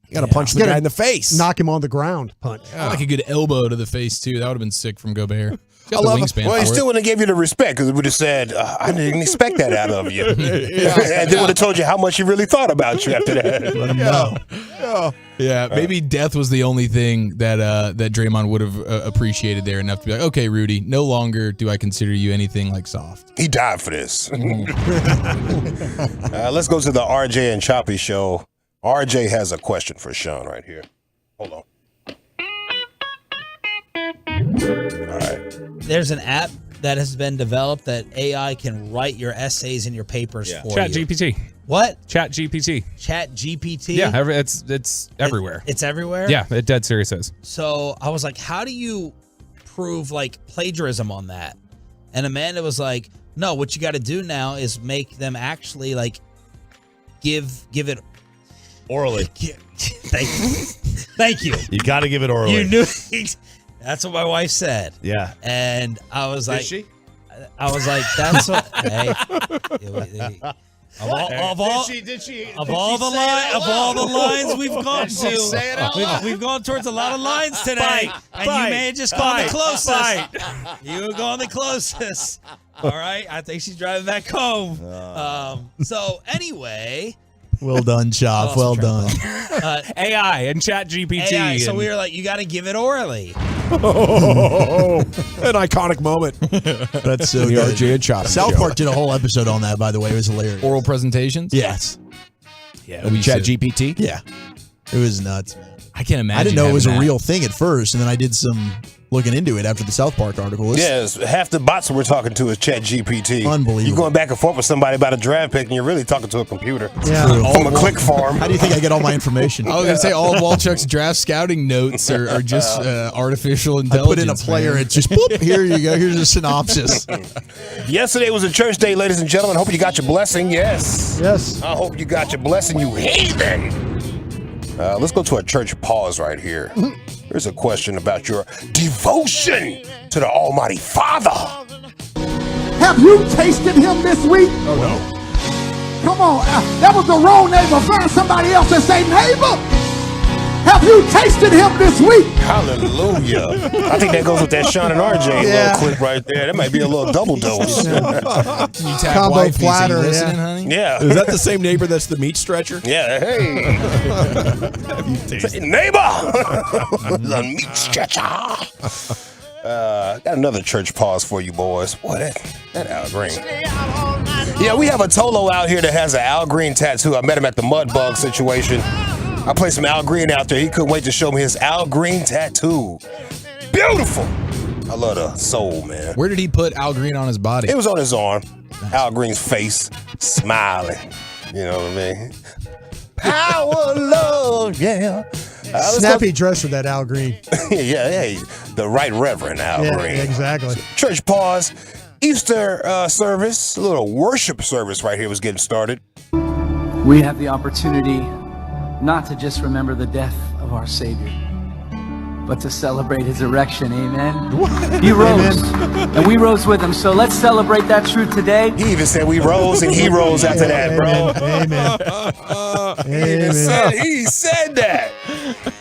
You got to punch the You guy gotta in the face. Knock him on the ground. Punch. I like a good elbow to the face, too. That would have been sick from Gobert. I love it. Well, he still wouldn't have gave you the respect because he would have said, I didn't expect that out of you. And then would have told you how much he really thought about you after that. Let him know. Yeah, maybe death was the only thing that that Draymond would have appreciated there enough to be like, okay, Rudy, no longer do I consider you anything like soft. He died for this. Let's go to the RJ and Choppy show. RJ has a question for Sean right here. Hold on. All right. There's an app that has been developed that AI can write your essays and your papers for Chat you. GPT. What? Chat GPT. Chat GPT? Yeah, it's everywhere. It's everywhere? Yeah, it dead serious is. So I was like, how do you prove like plagiarism on that? And Amanda was like, no, what you got to do now is make them actually like give it orally. Thank you. You got to give it orally. You knew. That's what my wife said. Yeah. And I was like, she? I was like, that's what. Hey, Of all the lines we've gone to, we've gone towards a lot of lines today, and you may have just gone the closest. You have gone the closest. All right, I think she's driving back home. So anyway. Well done, Chop. Well done. AI and Chat GPT. AI, so we were like, you got to give it orally. An iconic moment. That's so the good. RJ and Chop South show. Park did a whole episode on that, by the way. It was hilarious. Oral presentations? Yes. Yeah. Chat GPT? Yeah. It was nuts, man. I can't imagine. I didn't know it was a having real thing at first, and then I did some looking into it after the South Park article. Yes, half the bots we're talking to is Chat GPT. Unbelievable. You're going back and forth with somebody about a draft pick, and you're really talking to a computer. Yeah. From a click farm. How do you think I get all my information? I was going to say all of Walchuk's draft scouting notes are just artificial intelligence. I put in a player, man. it's just, boop, here you go. Here's a synopsis. Yesterday was a church day, ladies and gentlemen. Hope you got your blessing. Yes. Yes. I hope you got your blessing, you heathen. Let's go to a church pause right here. Here's a question about your devotion to the Almighty Father. Have you tasted him this week? Oh, no. Come on. That was the wrong neighbor. Find somebody else and say, neighbor, have you tasted him this week? Hallelujah. I think that goes with that Sean and RJ little clip right there. That might be a little double dose. Can you tap Combo wifey, so you platter, listening, yeah. honey? Yeah. Is that the same neighbor that's the meat stretcher? Yeah, hey. Say, neighbor! The meat stretcher. Got another church pause for you boys. Boy, that Al Green. Yeah, we have a Tolo out here that has an Al Green tattoo. I met him at the mud bug situation. I played some Al Green out there. He couldn't wait to show me his Al Green tattoo. Beautiful. I love the soul, man. Where did he put Al Green on his body? It was on his arm. Al Green's face, smiling. You know what I mean? Power, love, yeah. Snappy dress for that Al Green. Yeah, hey, the right Reverend Al Green. Yeah, exactly. Church pause. Easter service, a little worship service right here was getting started. We have the opportunity not to just remember the death of our Savior, but to celebrate his resurrection. Amen. He rose, and we rose with him. So let's celebrate that truth today. He even said we rose, and he rose after that, bro. Amen. He said that.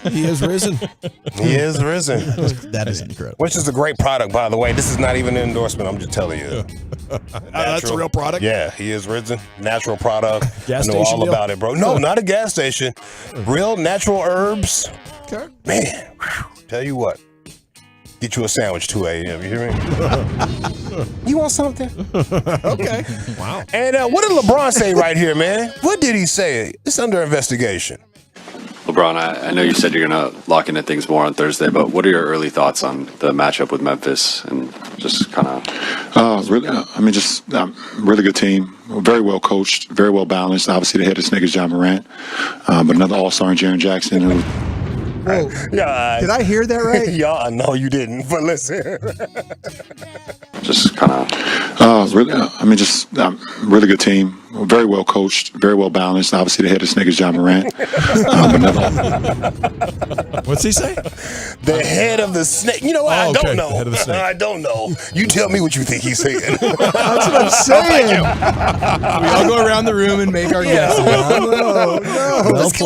He is risen. He is risen. That is incredible. Which is a great product, by the way. This is not even an endorsement. I'm just telling you. That's a real product? Yeah, he is risen. Natural product. Gas I know station all deal? about it, bro. No, not a gas station. Real natural herbs. Okay. Man, whew, tell you what. Get you a sandwich 2 a.m. You hear me? You want something? Okay. Wow. And what did LeBron say right here, man? What did he say? It's under investigation. LeBron, I know you said you're going to lock into things more on Thursday, but what are your early thoughts on the matchup with Memphis and just kind of? Really, really good team, very well coached, very well balanced. Obviously, the head of snake is John Morant, but another all-star in Jaren Jackson who. Whoa. Yeah. Did I hear that right? Yeah, no, you didn't. But listen. Just kind of. Really good team, very well coached, very well balanced. Obviously, the head of snake is John Morant. What's he say? The head of the snake. You know what? I don't know. The head of the snake. I don't know. You tell me what you think he's saying. That's what I'm saying. We all go around the room and make our guesses. No.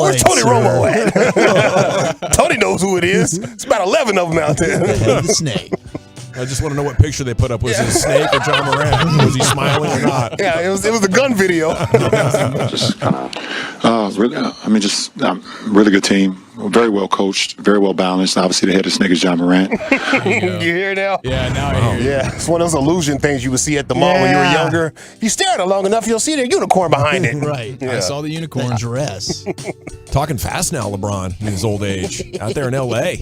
Where's Tony Romo at? Tony knows who it is. It's about 11 of them out there. The head of the snake. I just want to know what picture they put up. Was it a snake or John Morant? Was he smiling or not? Yeah, it was the gun video. Just kind of. really good team, very well coached, very well balanced. Obviously, the head of snake is John Morant. You hear now? Yeah, now I hear. Yeah, it's one of those illusion things you would see at the mall when you were younger. If you stare at it long enough, you'll see the unicorn behind it. Right. Yeah. I saw the unicorn dress. Talking fast now, LeBron, in his old age. Out there in L.A.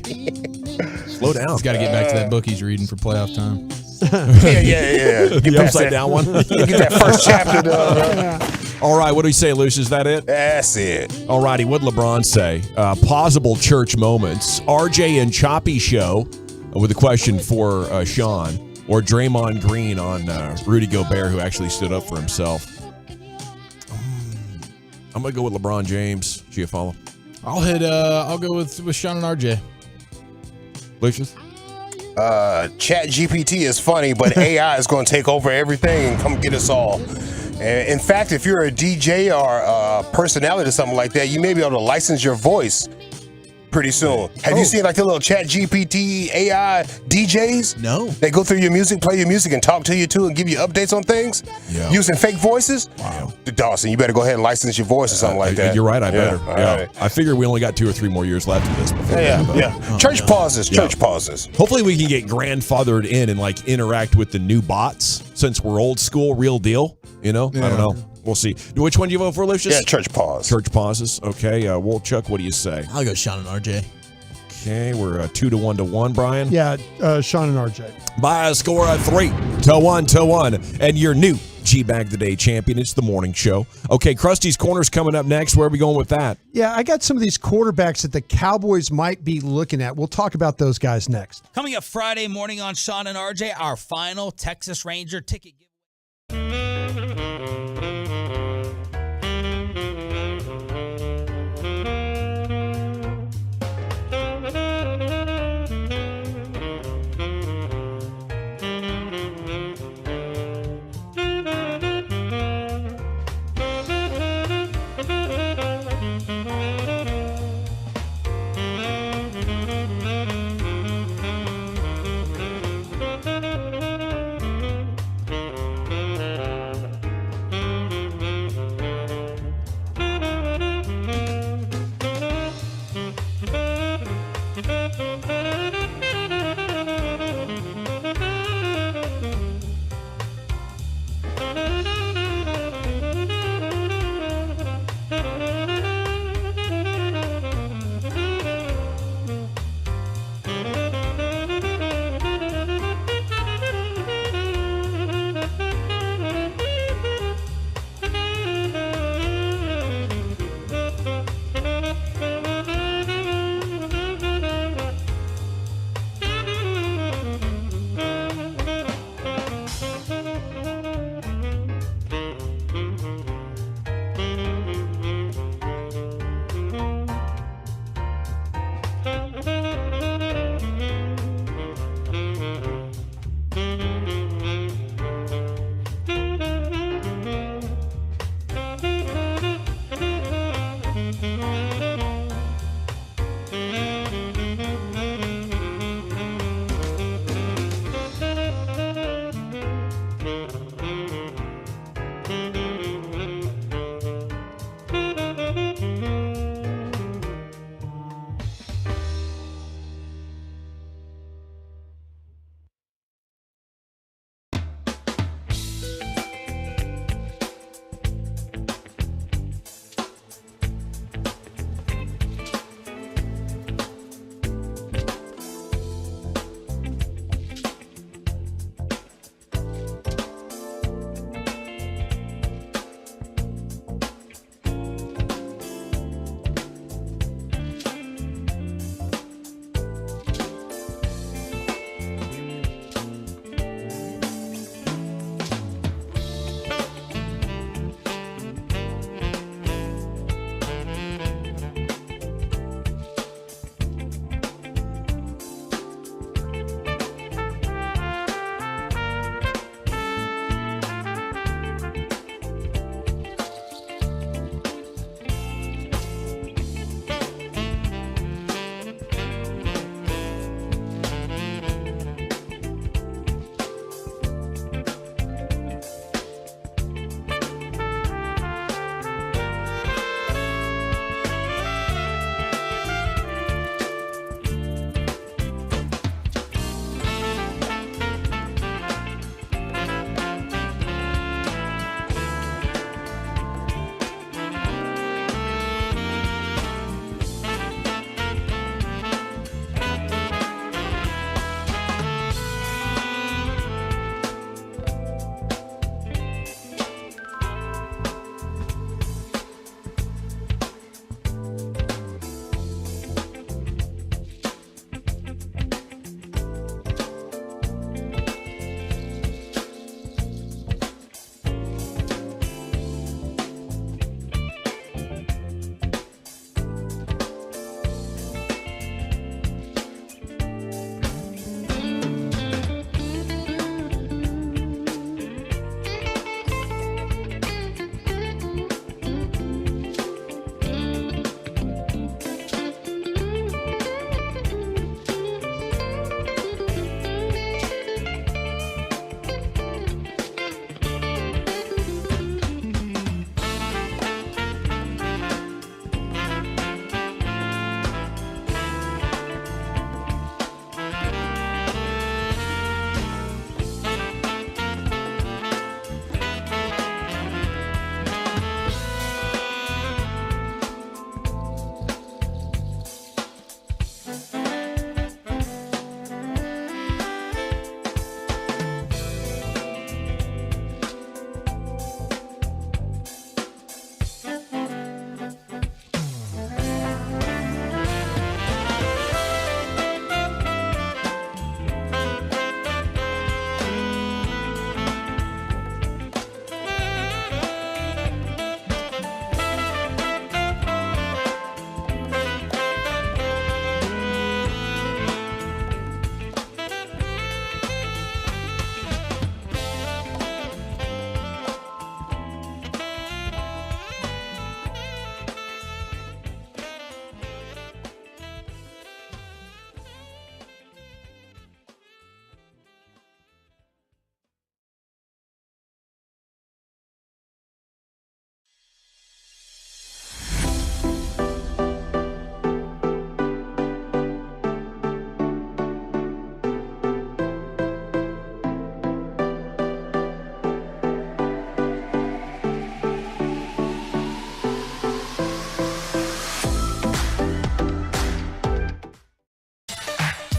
Slow down. He's got to get back to that book he's reading for playoff time. Yeah. Get The past upside that- down one. Get that first chapter done. All right, what do we say, Luce? Is that it? That's it. All righty, what'd LeBron say? Plausible church moments. RJ and Choppy show with a question for Sean, or Draymond Green on Rudy Gobert, who actually stood up for himself. I'm going to go with LeBron James. Giafalo. I'll go with Sean and RJ. Lucius? Chat GPT is funny, but AI is going to take over everything and come get us all. And in fact, if you're a DJ or a personality or something like that, you may be able to license your voice pretty soon. Have you seen like the little Chat GPT AI DJs? No. They go through your music, play your music, and talk to you too, and give you updates on things using fake voices. Wow. Dawson, you better go ahead and license your voice or something like that. You're right. I better. Yeah. Right. I figure we only got 2 or 3 more years left of this. Before Church pauses. Church pauses. Hopefully we can get grandfathered in and like interact with the new bots since we're old school, real deal. You know, I don't know. We'll see. Which one do you vote for, Lucius? Yeah, church pause. Church pauses. Okay. Wolchuk, what do you say? I'll go Sean and RJ. Okay, we're 2-1, Brian. Yeah, Sean and RJ. By a score of 3-1. And your new G-Bag the Day champion. It's the morning show. Okay, Krusty's Corner's coming up next. Where are we going with that? Yeah, I got some of these quarterbacks that the Cowboys might be looking at. We'll talk about those guys next. Coming up Friday morning on Sean and RJ, our final Texas Ranger ticket giveaway.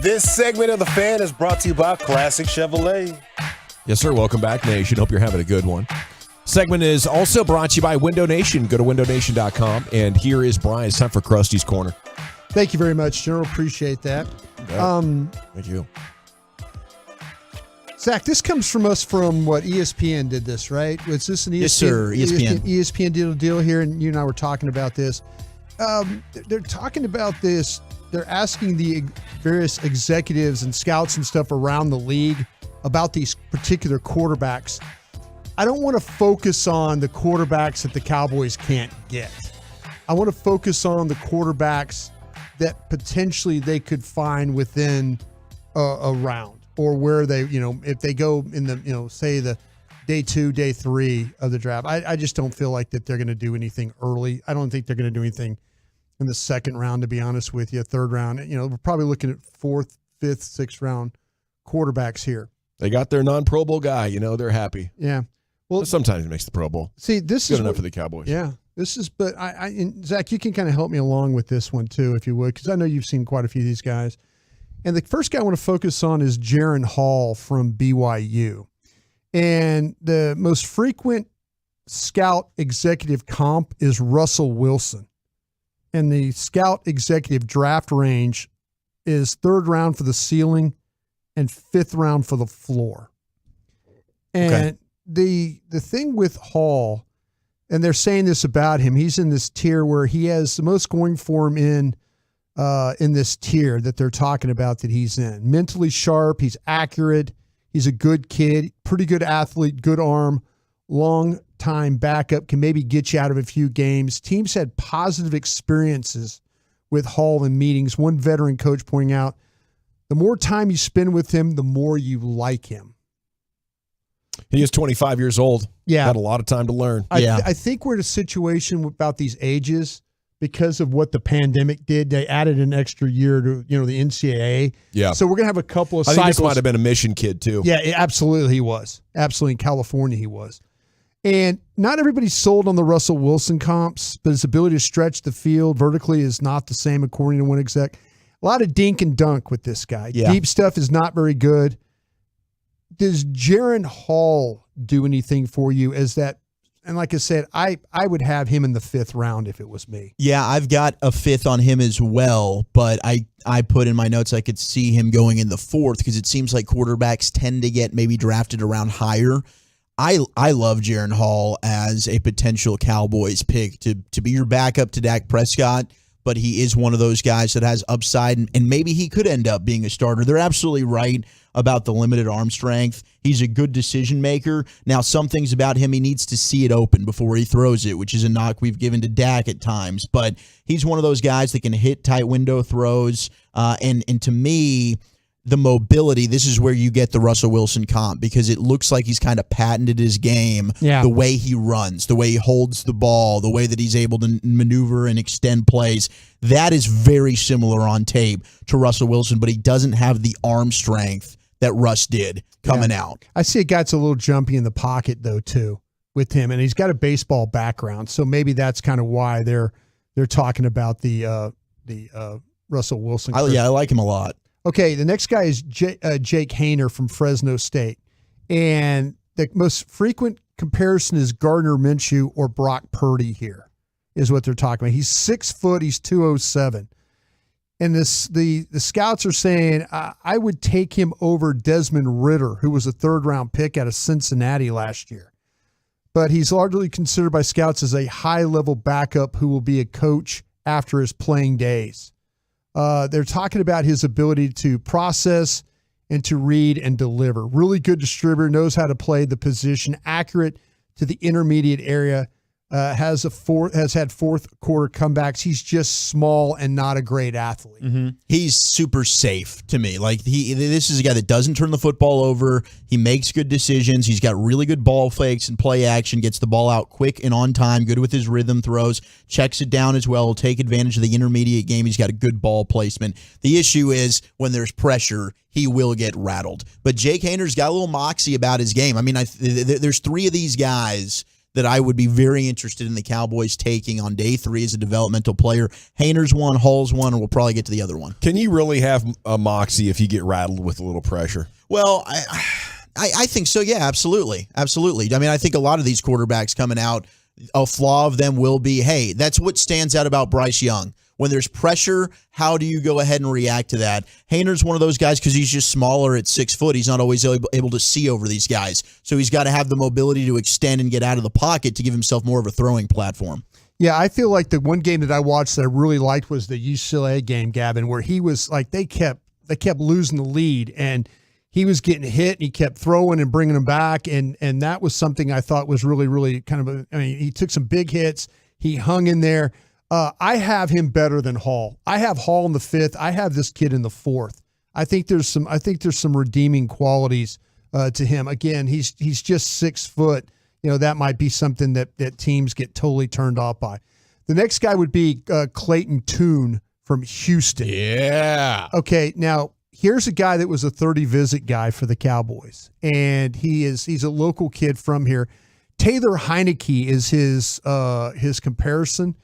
This segment of The Fan is brought to you by Classic Chevrolet. Yes, sir. Welcome back, Nation. Hope you're having a good one. Segment is also brought to you by Window Nation. Go to windownation.com. And here is Brian. It's time for Krusty's Corner. Thank you very much, General. Appreciate that. Thank you. Zach, this comes from us from what ESPN did this, right? Was this an ESPN? Yes, sir. ESPN. ESPN deal here, and you and I were talking about this. They're talking about this. They're asking the various executives and scouts and stuff around the league about these particular quarterbacks. I don't want to focus on the quarterbacks that the Cowboys can't get. I want to focus on the quarterbacks that potentially they could find within a round, or where they, if they go in the, say the day 2, day 3 of the draft. I just don't feel like that they're going to do anything early. I don't think they're going to do anything in the second round, to be honest with you. Third round, we're probably looking at 4th, 5th, 6th round quarterbacks here. They got their non-Pro Bowl guy. They're happy. Yeah. Well, sometimes he makes the Pro Bowl. See, this good is enough for the Cowboys. Yeah. This is, but and Zach, you can kind of help me along with this one too, if you would, because I know you've seen quite a few of these guys. And the first guy I want to focus on is Jaron Hall from BYU. And the most frequent scout executive comp is Russell Wilson. And the scout executive draft range is 3rd round for the ceiling and 5th round for the floor. And the thing with Hall, and they're saying this about him, he's in this tier where he has the most going for him in this tier that they're talking about that he's in. Mentally sharp, he's accurate, he's a good kid, pretty good athlete, good arm, long time backup, can maybe get you out of a few games. Teams had positive experiences with Hall in meetings. One veteran coach pointing out, the more time you spend with him, the more you like him. He is 25 years old. Yeah. Had a lot of time to learn. I think we're in a situation about these ages because of what the pandemic did. They added an extra year to, the NCAA. Yeah. So we're going to have a couple of I cycles. think this might have been a mission kid, too. Yeah, absolutely he was. Absolutely in California he was. And not everybody's sold on the Russell Wilson comps, but his ability to stretch the field vertically is not the same according to one exec. A lot of dink and dunk with this guy. Yeah. Deep stuff is not very good. Does Jaron Hall do anything for you as that? And like I said, I would have him in the 5th round if it was me. Yeah, I've got a 5th on him as well, but I put in my notes I could see him going in the 4th because it seems like quarterbacks tend to get maybe drafted around higher. I love Jaron Hall as a potential Cowboys pick to be your backup to Dak Prescott, but he is one of those guys that has upside, and maybe he could end up being a starter. They're absolutely right about the limited arm strength. He's a good decision maker. Now, some things about him, he needs to see it open before he throws it, which is a knock we've given to Dak at times. But he's one of those guys that can hit tight window throws. And to me, the mobility, this is where you get the Russell Wilson comp because it looks like he's kind of patented his game. Yeah. The way he runs, the way he holds the ball, the way that he's able to maneuver and extend plays. That is very similar on tape to Russell Wilson, but he doesn't have the arm strength that Russ did coming out. I see a guy that's a little jumpy in the pocket, though, too, with him. And he's got a baseball background. So maybe that's kind of why they're talking about the Russell Wilson. I like him a lot. Okay, the next guy is Jake Haener from Fresno State. And the most frequent comparison is Gardner Minshew or Brock Purdy here, is what they're talking about. He's 6 foot, he's 207. And the scouts are saying, I would take him over Desmond Ridder, who was a 3rd-round pick out of Cincinnati last year. But he's largely considered by scouts as a high-level backup who will be a coach after his playing days. They're talking about his ability to process and to read and deliver. Really good distributor, knows how to play the position, accurate to the intermediate area, has had 4th quarter comebacks. He's just small and not a great athlete. Mm-hmm. He's super safe to me. Like this is a guy that doesn't turn the football over. He makes good decisions. He's got really good ball fakes and play action, gets the ball out quick and on time, good with his rhythm throws, checks it down as well, will take advantage of the intermediate game. He's got a good ball placement. The issue is when there's pressure, he will get rattled. But Jake Haener's got a little moxie about his game. I mean, there's 3 of these guys that I would be very interested in the Cowboys taking on day 3 as a developmental player. Hayner's one, Hall's one, and we'll probably get to the other one. Can you really have a moxie if you get rattled with a little pressure? Well, I think so. Yeah, absolutely. Absolutely. I mean, I think a lot of these quarterbacks coming out, a flaw of them will be, hey, that's what stands out about Bryce Young. When there's pressure, how do you go ahead and react to that? Hayner's one of those guys because he's just smaller at 6 foot. He's not always able to see over these guys. So he's got to have the mobility to extend and get out of the pocket to give himself more of a throwing platform. Yeah, I feel like the one game that I watched that I really liked was the UCLA game, Gavin, where he was like they kept losing the lead and he was getting hit and he kept throwing and bringing them back. And that was something I thought was really, really kind of he took some big hits. He hung in there. I have him better than Hall. I have Hall in the 5th. I have this kid in the 4th. I think there's some redeeming qualities to him. Again, he's just 6 foot. That might be something that teams get totally turned off by. The next guy would be Clayton Tune from Houston. Yeah. Okay, now here's a guy that was a 30 visit guy for the Cowboys, and he's a local kid from here. Taylor Heineke is his comparison.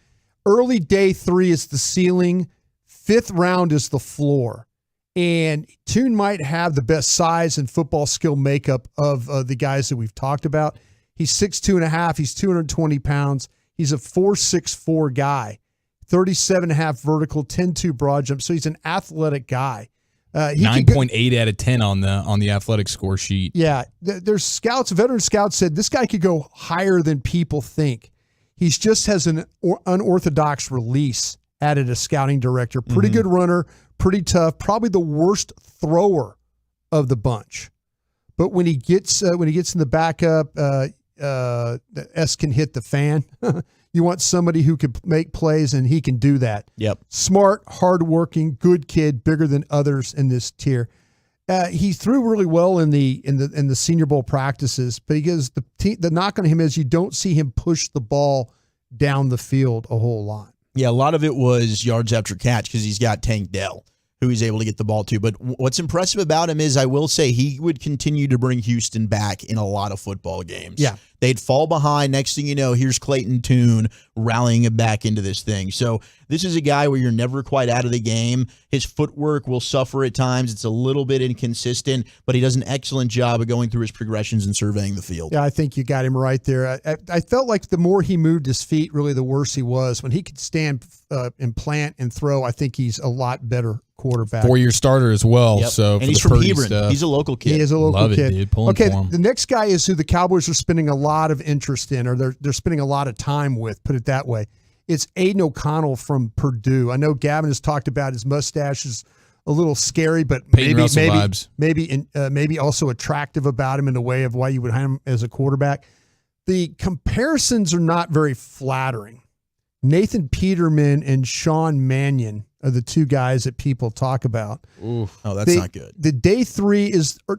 Early day 3 is the ceiling. 5th round is the floor. And Tune might have the best size and football skill makeup of the guys that we've talked about. He's 6'2.5". He's 220 pounds. He's a 4.64 guy, 37.5 vertical, 10.2 broad jump. So he's an athletic guy. 9.8 out of 10 on the athletic score sheet. Yeah, there's scouts. Veteran scouts said this guy could go higher than people think. He just has an unorthodox release, added a scouting director. Pretty good runner, pretty tough, probably the worst thrower of the bunch. But when he gets in the backup, the S can hit the fan. You want somebody who can make plays, and he can do that. Yep. Smart, hardworking, good kid, bigger than others in this tier. He threw really well in the Senior Bowl practices, because the knock on him is you don't see him push the ball down the field a whole lot. Yeah, a lot of it was yards after catch because he's got Tank Dell, who he's able to get the ball to. But what's impressive about him is, I will say, he would continue to bring Houston back in a lot of football games. Yeah. They'd fall behind. Next thing you know, here's Clayton Tune rallying it back into this thing. So this is a guy where you're never quite out of the game. His footwork will suffer at times. It's a little bit inconsistent, but he does an excellent job of going through his progressions and surveying the field. Yeah, I think you got him right there. I felt like the more he moved his feet, really the worse he was. When he could stand and plant and throw, I think he's a lot better quarterback. 4-year starter as well. Yep. So and he's from Hebron. He's a local kid. He is a local Love kid. It, dude. Pulling Okay, for him. the next guy is who the Cowboys are spending a lot of interest in, or they're spending a lot of time with, put it that way. It's Aiden O'Connell from Purdue. I know Gavin has talked about his mustache is a little scary, but maybe also attractive about him in a way of why you would hire him as a quarterback. The comparisons are not very flattering. Nathan Peterman and Sean Mannion are the two guys that people talk about. Oof. Oh, that's not good. The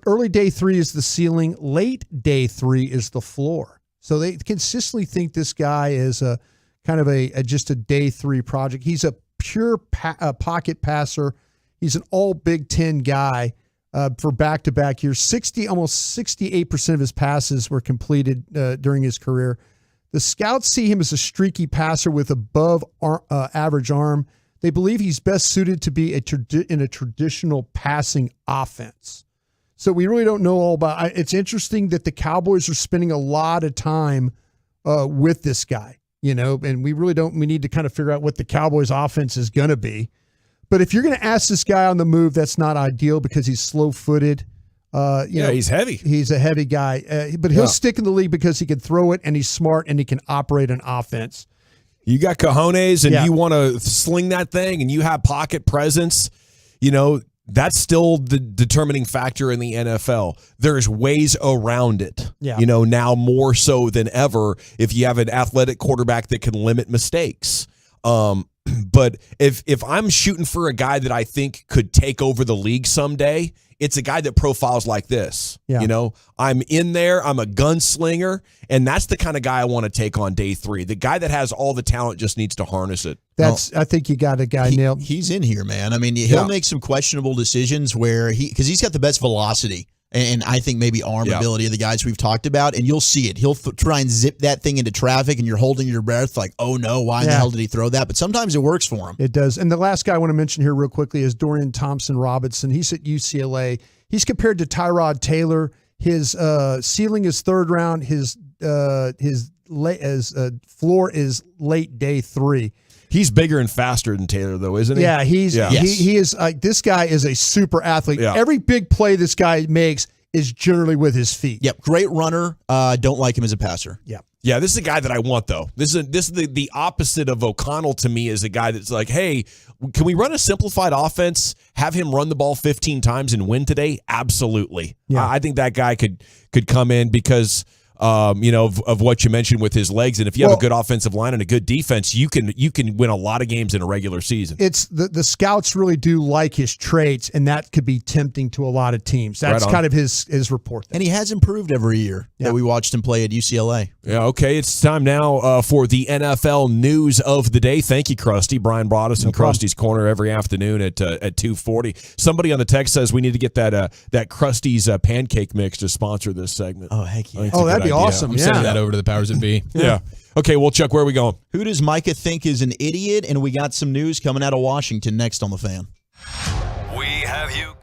early day 3 is the ceiling. Late day 3 is the floor. So they consistently think this guy is a kind of just a day 3 project. He's a pure pocket passer. He's an all Big Ten guy for back-to-back years. Almost 68% of his passes were completed during his career. The scouts see him as a streaky passer with above average arm. They believe he's best suited to be in a traditional passing offense. So we really don't know all about it. It's interesting that the Cowboys are spending a lot of time with this guy, and we really don't. We need to kind of figure out what the Cowboys offense is going to be. But if you're going to ask this guy on the move, that's not ideal because he's slow-footed. He's heavy. He's a heavy guy, but he'll stick in the league because he can throw it and he's smart and he can operate an offense. You got cojones and you want to sling that thing and you have pocket presence, that's still the determining factor in the NFL. There's ways around it, now more so than ever if you have an athletic quarterback that can limit mistakes. But if I'm shooting for a guy that I think could take over the league someday, it's a guy that profiles like this. Yeah. I'm in there. I'm a gunslinger. And that's the kind of guy I want to take on day 3. The guy that has all the talent just needs to harness it. I think you got a guy nailed. He's in here, man. I mean, he'll make some questionable decisions because he's got the best velocity And I think maybe arm ability of the guys we've talked about, and you'll see it. He'll try and zip that thing into traffic, and you're holding your breath like, oh no, why in the hell did he throw that? But sometimes it works for him. It does. And the last guy I want to mention here real quickly is Dorian Thompson-Robinson. He's at UCLA. He's compared to Tyrod Taylor. His ceiling is third round. His floor is late day 3. He's bigger and faster than Taylor, though, isn't he? Yeah, he is. This guy is a super athlete. Yeah. Every big play this guy makes is generally with his feet. Yep, great runner. Don't like him as a passer. Yeah. Yeah, this is a guy that I want, though. This is the opposite of O'Connell to me, is a guy that's like, hey, can we run a simplified offense, have him run the ball 15 times and win today? Absolutely. Yeah. I think that guy could come in because of what you mentioned with his legs, and if you have a good offensive line and a good defense, you can win a lot of games in a regular season. It's the scouts really do like his traits, and that could be tempting to a lot of teams. That's kind of his report there. And he has improved every year that we watched him play at UCLA. Yeah, okay, it's time now for the NFL news of the day. Thank you, Krusty. Brian Broadus and Krusty's Corner every afternoon at 2:40. Somebody on the text says we need to get that Krusty's pancake mix to sponsor this segment. Oh, heck yeah. Oh, that'd be awesome. I'm sending that over to the powers that be. Yeah. Okay, well, Chuck, where are we going? Who does Micah think is an idiot? And we got some news coming out of Washington next on The Fan. We have you.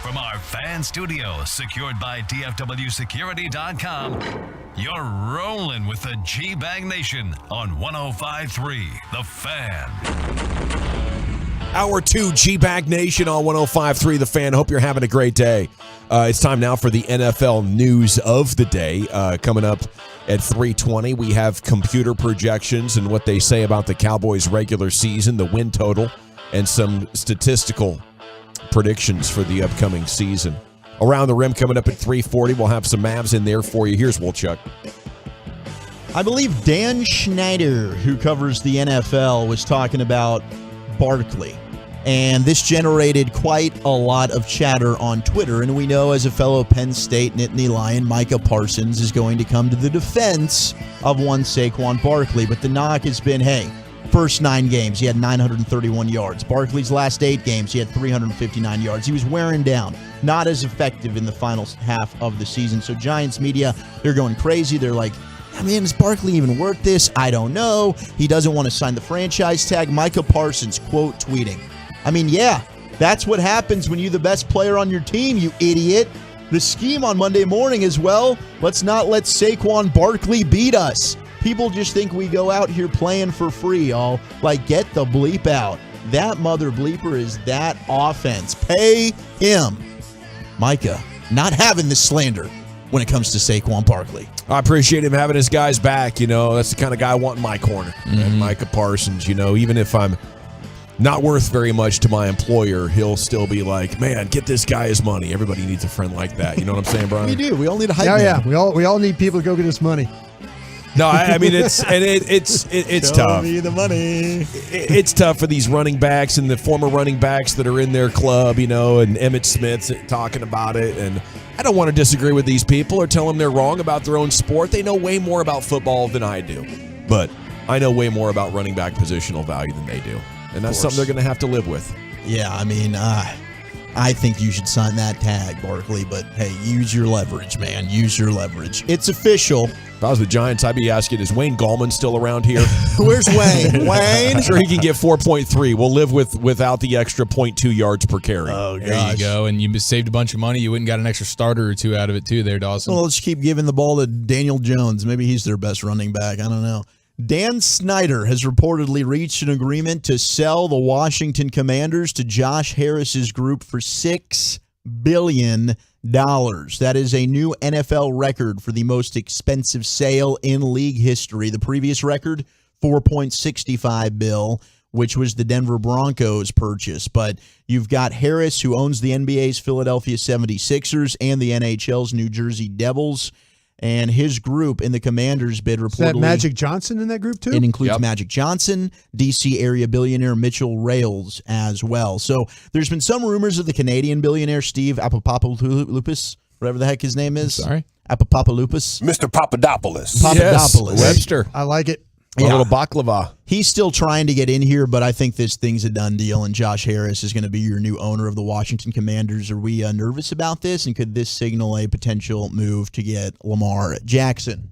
From our fan studio, secured by DFWsecurity.com, you're rolling with the G-Bag Nation on 105.3 The Fan. Hour 2, G-Bag Nation on 105.3 The Fan. Hope you're having a great day. It's time now for the NFL news of the day. Coming up at 3:20, we have computer projections and what they say about the Cowboys' regular season, the win total, and some statistical predictions for the upcoming season. Around the Rim coming up at 3:40. We'll have some Mavs in there for you. Here's Wolchuk. I believe Dan Schneider, who covers the NFL, was talking about Barkley. And this generated quite a lot of chatter on Twitter. And we know, as a fellow Penn State Nittany Lion, Micah Parsons is going to come to the defense of one Saquon Barkley. But the knock has been, hey, first 9 games, he had 931 yards. Barkley's last 8 games, he had 359 yards. He was wearing down, not as effective in the final half of the season. So Giants media, they're going crazy. They're like, I mean, is Barkley even worth this? I don't know. He doesn't want to sign the franchise tag. Micah Parsons, quote, tweeting. I mean, yeah, that's what happens when you're the best player on your team, you idiot. The scheme on Monday morning as well, let's not let Saquon Barkley beat us. People just think we go out here playing for free, y'all. Like, get the bleep out. That mother bleeper is that offense. Pay him. Micah, not having the slander when it comes to Saquon Barkley. I appreciate him having his guys back. You know, that's the kind of guy I want in my corner. And Micah Parsons, you know, even if I'm not worth very much to my employer, he'll still be like, man, get this guy his money. Everybody needs a friend like that. You know what I'm saying, Brian? We do. We all need a hype Yeah, man. yeah. We all need people to go get us money. No, I mean, it's Show tough. me the money. It's tough for these running backs and the former running backs that are in their club, you know, and Emmitt Smith's talking about it. And I don't want to disagree with these people or tell them they're wrong about their own sport. They know way more about football than I do. But I know way more about running back positional value than they do. And that's something they're going to have to live with. Yeah, I mean, I think you should sign that tag, Barkley. But, hey, use your leverage, man. Use your leverage. It's official. If I was the Giants, I'd be asking, is Wayne Gallman still around here? Where's Wayne? Wayne? I'm sure he can get 4.3. We'll live without the extra 0.2 yards per carry. Oh, gosh. There you go. And you saved a bunch of money. You went and got an extra starter or 2 out of it, too, there, Dawson. Well, let's keep giving the ball to Daniel Jones. Maybe he's their best running back. I don't know. Dan Snyder has reportedly reached an agreement to sell the Washington Commanders to Josh Harris's group for $6 billion. That is a new NFL record for the most expensive sale in league history. The previous record, $4.65 billion, which was the Denver Broncos purchase. But you've got Harris, who owns the NBA's Philadelphia 76ers and the NHL's New Jersey Devils. And his group in the Commanders bid reportedly. Is that Magic Johnson in that group, too? It includes Magic Johnson, D.C. area billionaire Mitchell Rales as well. So there's been some rumors of the Canadian billionaire Steve Apapopoulos, whatever the heck his name is. Sorry? Apapopoulos. Mr. Papadopoulos. Papadopoulos. Webster. I like it. A little baklava. He's still trying to get in here, but I think this thing's a done deal, and Josh Harris is going to be your new owner of the Washington Commanders. Are we nervous about this, and could this signal a potential move to get Lamar Jackson?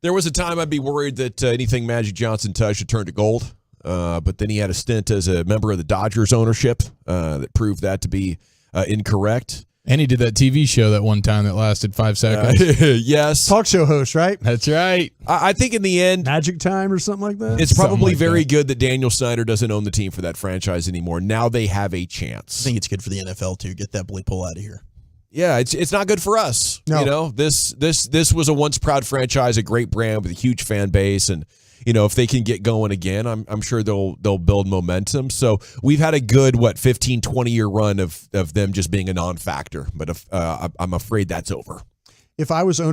There was a time I'd be worried that anything Magic Johnson touched would turn to gold, but then he had a stint as a member of the Dodgers ownership that proved that to be incorrect. And he did that TV show that one time that lasted 5 seconds. Yes. Talk show host, right? That's right. I think in the end, Magic Time or something like that. it's probably very good that Daniel Snyder doesn't own the team for that franchise anymore. Now they have a chance. I think it's good for the NFL, too. Get that bleep hole out of here. Yeah, it's not good for us. No. You know, this was a once proud franchise, a great brand with a huge fan base, and you know, if they can get going again, I'm sure they'll build momentum. So we've had a good 15, 20-year run of them just being a non-factor, but I'm afraid that's over. If I was new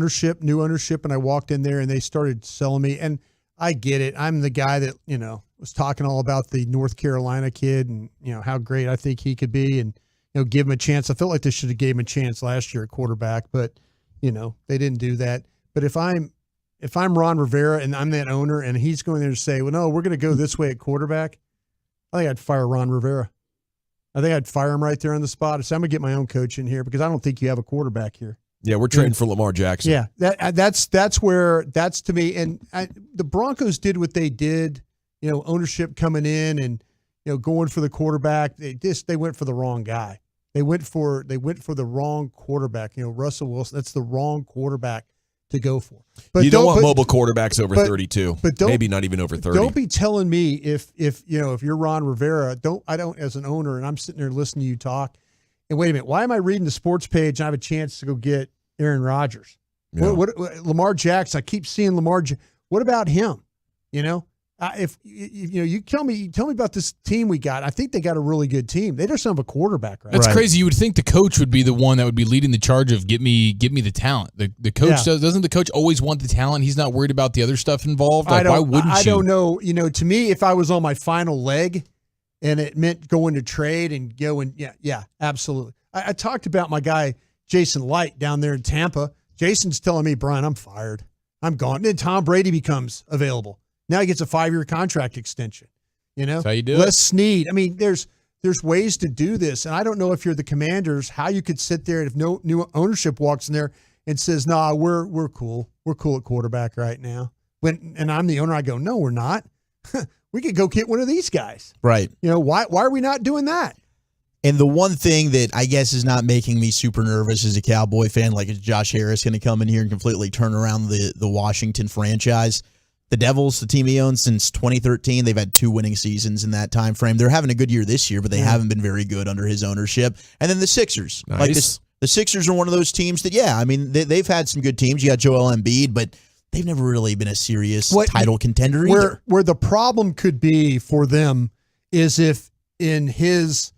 ownership, and I walked in there and they started selling me, and I get it. I'm the guy that, you know, was talking all about the North Carolina kid and, you know, how great I think he could be and, you know, give him a chance. I felt like they should have gave him a chance last year at quarterback, but, you know, they didn't do that. But if I'm Ron Rivera and I'm that owner and he's going there to say, well, no, we're going to go this way at quarterback, I think I'd fire Ron Rivera. I think I'd fire him right there on the spot. So I'm going to get my own coach in here because I don't think you have a quarterback here. Yeah, we're trading for Lamar Jackson. Yeah, that's to me. And the Broncos did what they did, you know, ownership coming in and, you know, going for the quarterback. They went for the wrong guy. They went for the wrong quarterback. Russell Wilson. That's the wrong quarterback to go for. But you don't want mobile quarterbacks over 32. But maybe not even over 30. Don't be telling me if you're Ron Rivera. I don't as an owner, and I'm sitting there listening to you talk. And wait a minute, why am I reading the sports page and I have a chance to go get Aaron Rodgers? Yeah. What Lamar Jackson? I keep seeing Lamar. What about him? If you tell me about this team we got. I think they got a really good team. They just don't have a quarterback right. That's crazy. You would think the coach would be the one that would be leading the charge of get me the talent. The coach doesn't the coach always want the talent? He's not worried about the other stuff involved. Like, why wouldn't you? I don't know. To me, if I was on my final leg, and it meant going to trade and going, yeah, absolutely. I talked about my guy Jason Light down there in Tampa. Jason's telling me, Brian, I'm fired. I'm gone. Then Tom Brady becomes available. Now he gets a 5-year contract extension. That's how you do Les Snead. I mean, there's ways to do this, and I don't know if you're the Commanders, how you could sit there and if no new ownership walks in there and says, "Nah, we're cool. We're cool at quarterback right now." And I'm the owner, I go, "No, we're not. We could go get one of these guys." Right. Why are we not doing that? And the one thing that I guess is not making me super nervous as a Cowboy fan, like is Josh Harris going to come in here and completely turn around the Washington franchise? The Devils, the team he owns since 2013, they've had 2 winning seasons in that time frame. They're having a good year this year, but they haven't been very good under his ownership. And then the Sixers. Nice. The Sixers are one of those teams that, they've had some good teams. You got Joel Embiid, but they've never really been a serious title contender either. Where the problem could be for them is if in his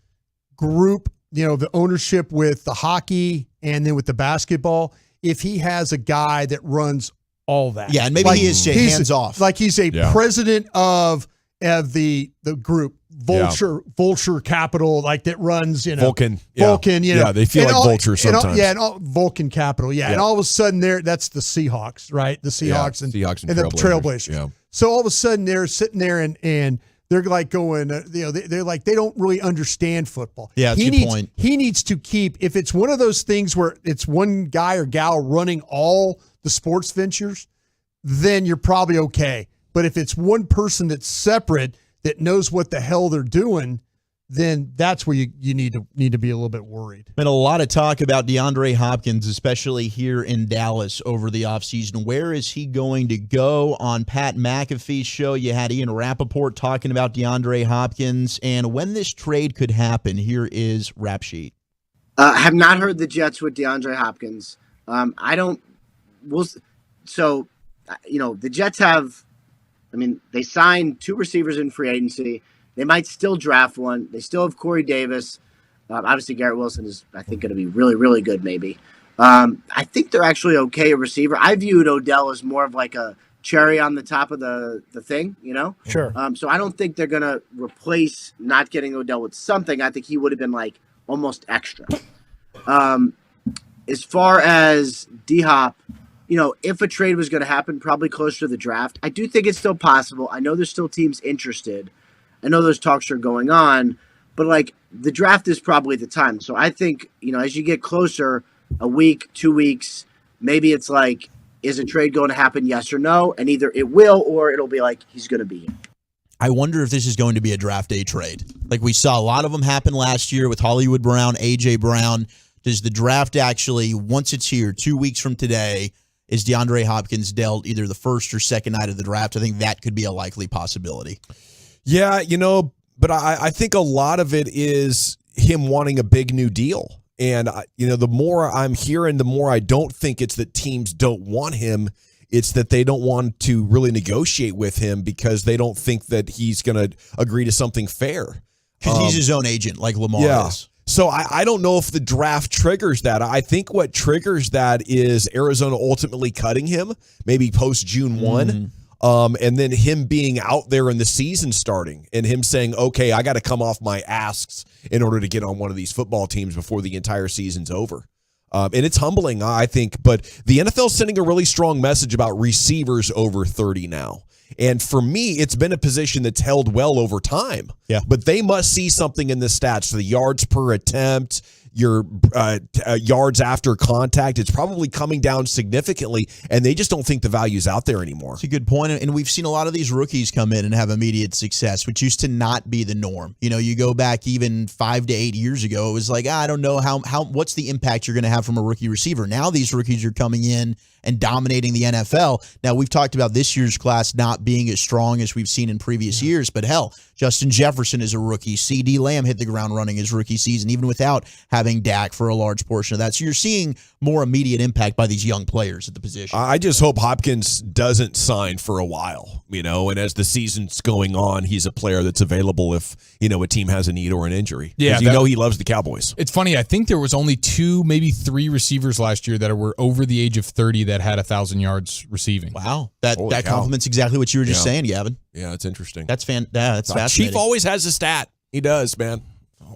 group, the ownership with the hockey and then with the basketball, if he has a guy that runs all that. Yeah, and maybe he is hands off. Like he's a president of the group, Vulture Capital, like that runs, Vulcan. Vulcan, Yeah, they feel like Vulture sometimes. Vulcan Capital, yeah. And all of a sudden that's the Seahawks, right? The Seahawks and the Trailblazers. Yeah. So all of a sudden they're sitting there and they're like going, they're like, they don't really understand football. Yeah, that's a good point. He needs to keep, if it's one of those things where it's one guy or gal running all the sports ventures, then you're probably okay. But if it's one person that's separate that knows what the hell they're doing, then that's where you need to be a little bit worried. Been a lot of talk about DeAndre Hopkins, especially here in Dallas over the offseason. Where is he going to go? On Pat McAfee's show, you had Ian Rappaport talking about DeAndre Hopkins and when this trade could happen. Here is Rap Sheet. Have not heard the Jets with DeAndre Hopkins. The Jets have, they signed 2 receivers in free agency. They might still draft one. They still have Corey Davis. Obviously, Garrett Wilson is, I think, going to be really, really good maybe. I think they're actually okay at receiver. I viewed Odell as more of like a cherry on the top of the thing, Sure. So I don't think they're going to replace not getting Odell with something. I think he would have been like almost extra. As far as D-Hop, if a trade was going to happen, probably closer to the draft. I do think it's still possible. I know there's still teams interested. I know those talks are going on, but the draft is probably the time. So I think, as you get closer, a week, 2 weeks, maybe it's like, is a trade going to happen? Yes or no? And either it will, or it'll be like, he's going to be here. I wonder if this is going to be a draft day trade. Like we saw a lot of them happen last year with Hollywood Brown, A.J. Brown. Does the draft actually, once it's here, 2 weeks from today, is DeAndre Hopkins dealt either the first or second night of the draft? I think that could be a likely possibility. Yeah, but I think a lot of it is him wanting a big new deal. And, the more I'm hearing, the more I don't think it's that teams don't want him. It's that they don't want to really negotiate with him because they don't think that he's going to agree to something fair. Because he's his own agent, like Lamar is. So I don't know if the draft triggers that. I think what triggers that is Arizona ultimately cutting him, maybe post June 1. And then him being out there in the season starting and him saying, okay, I got to come off my asks in order to get on one of these football teams before the entire season's over. And it's humbling, I think. But the NFL's sending a really strong message about receivers over 30 now. And for me, it's been a position that's held well over time. Yeah. But they must see something in the stats, the yards per attempt, your yards after contact. It's probably coming down significantly, and they just don't think the value's out there anymore. It's a good point, and we've seen a lot of these rookies come in and have immediate success, which used to not be the norm. You go back even 5 to 8 years ago, it was like, I don't know how what's the impact you're going to have from a rookie receiver. Now these rookies are coming in and dominating the NFL. Now, we've talked about this year's class not being as strong as we've seen in previous years, but hell, Justin Jefferson is a rookie. CD Lamb hit the ground running his rookie season, even without having Dak for a large portion of that. So you're seeing more immediate impact by these young players at the position. I just hope Hopkins doesn't sign for a while, and as the season's going on, he's a player that's available if, a team has a need or an injury. Yeah, he loves the Cowboys. It's funny. I think there was only 2, maybe 3 receivers last year that were over the age of 30 that had 1,000 yards receiving. Wow. That complements exactly what you were just saying, Gavin. Yeah, it's interesting. That's fascinating. Chief always has a stat. He does, man.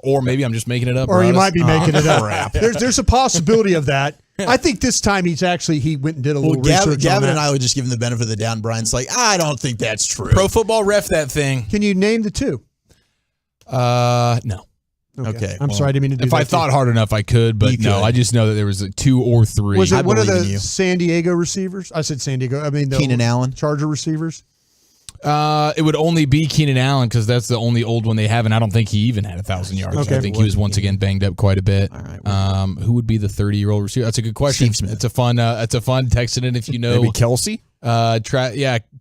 Or maybe I'm just making it up. Or Broadus. you might be making it up. There's a possibility of that. I think this time he went and did a little research. Gavin and I would just give him the benefit of the doubt. Brian's like, I don't think that's true. Pro Football Ref that thing. Can you name the 2? No. Okay. I'm sorry, I didn't mean to do if that. I thought hard enough, I could, but no, I just know that there was 2 or 3. Was it one of the San Diego receivers? I said San Diego. I mean, the Keenan Allen. Charger receivers. It would only be Keenan Allen because that's the only old one they have, and I don't think he even had 1,000 yards. Okay. I think he was once again banged up quite a bit. All right, who would be the 30-year-old receiver? That's a good question. Steve Smith. It's a fun. Text it in if you know. Maybe Kelsey.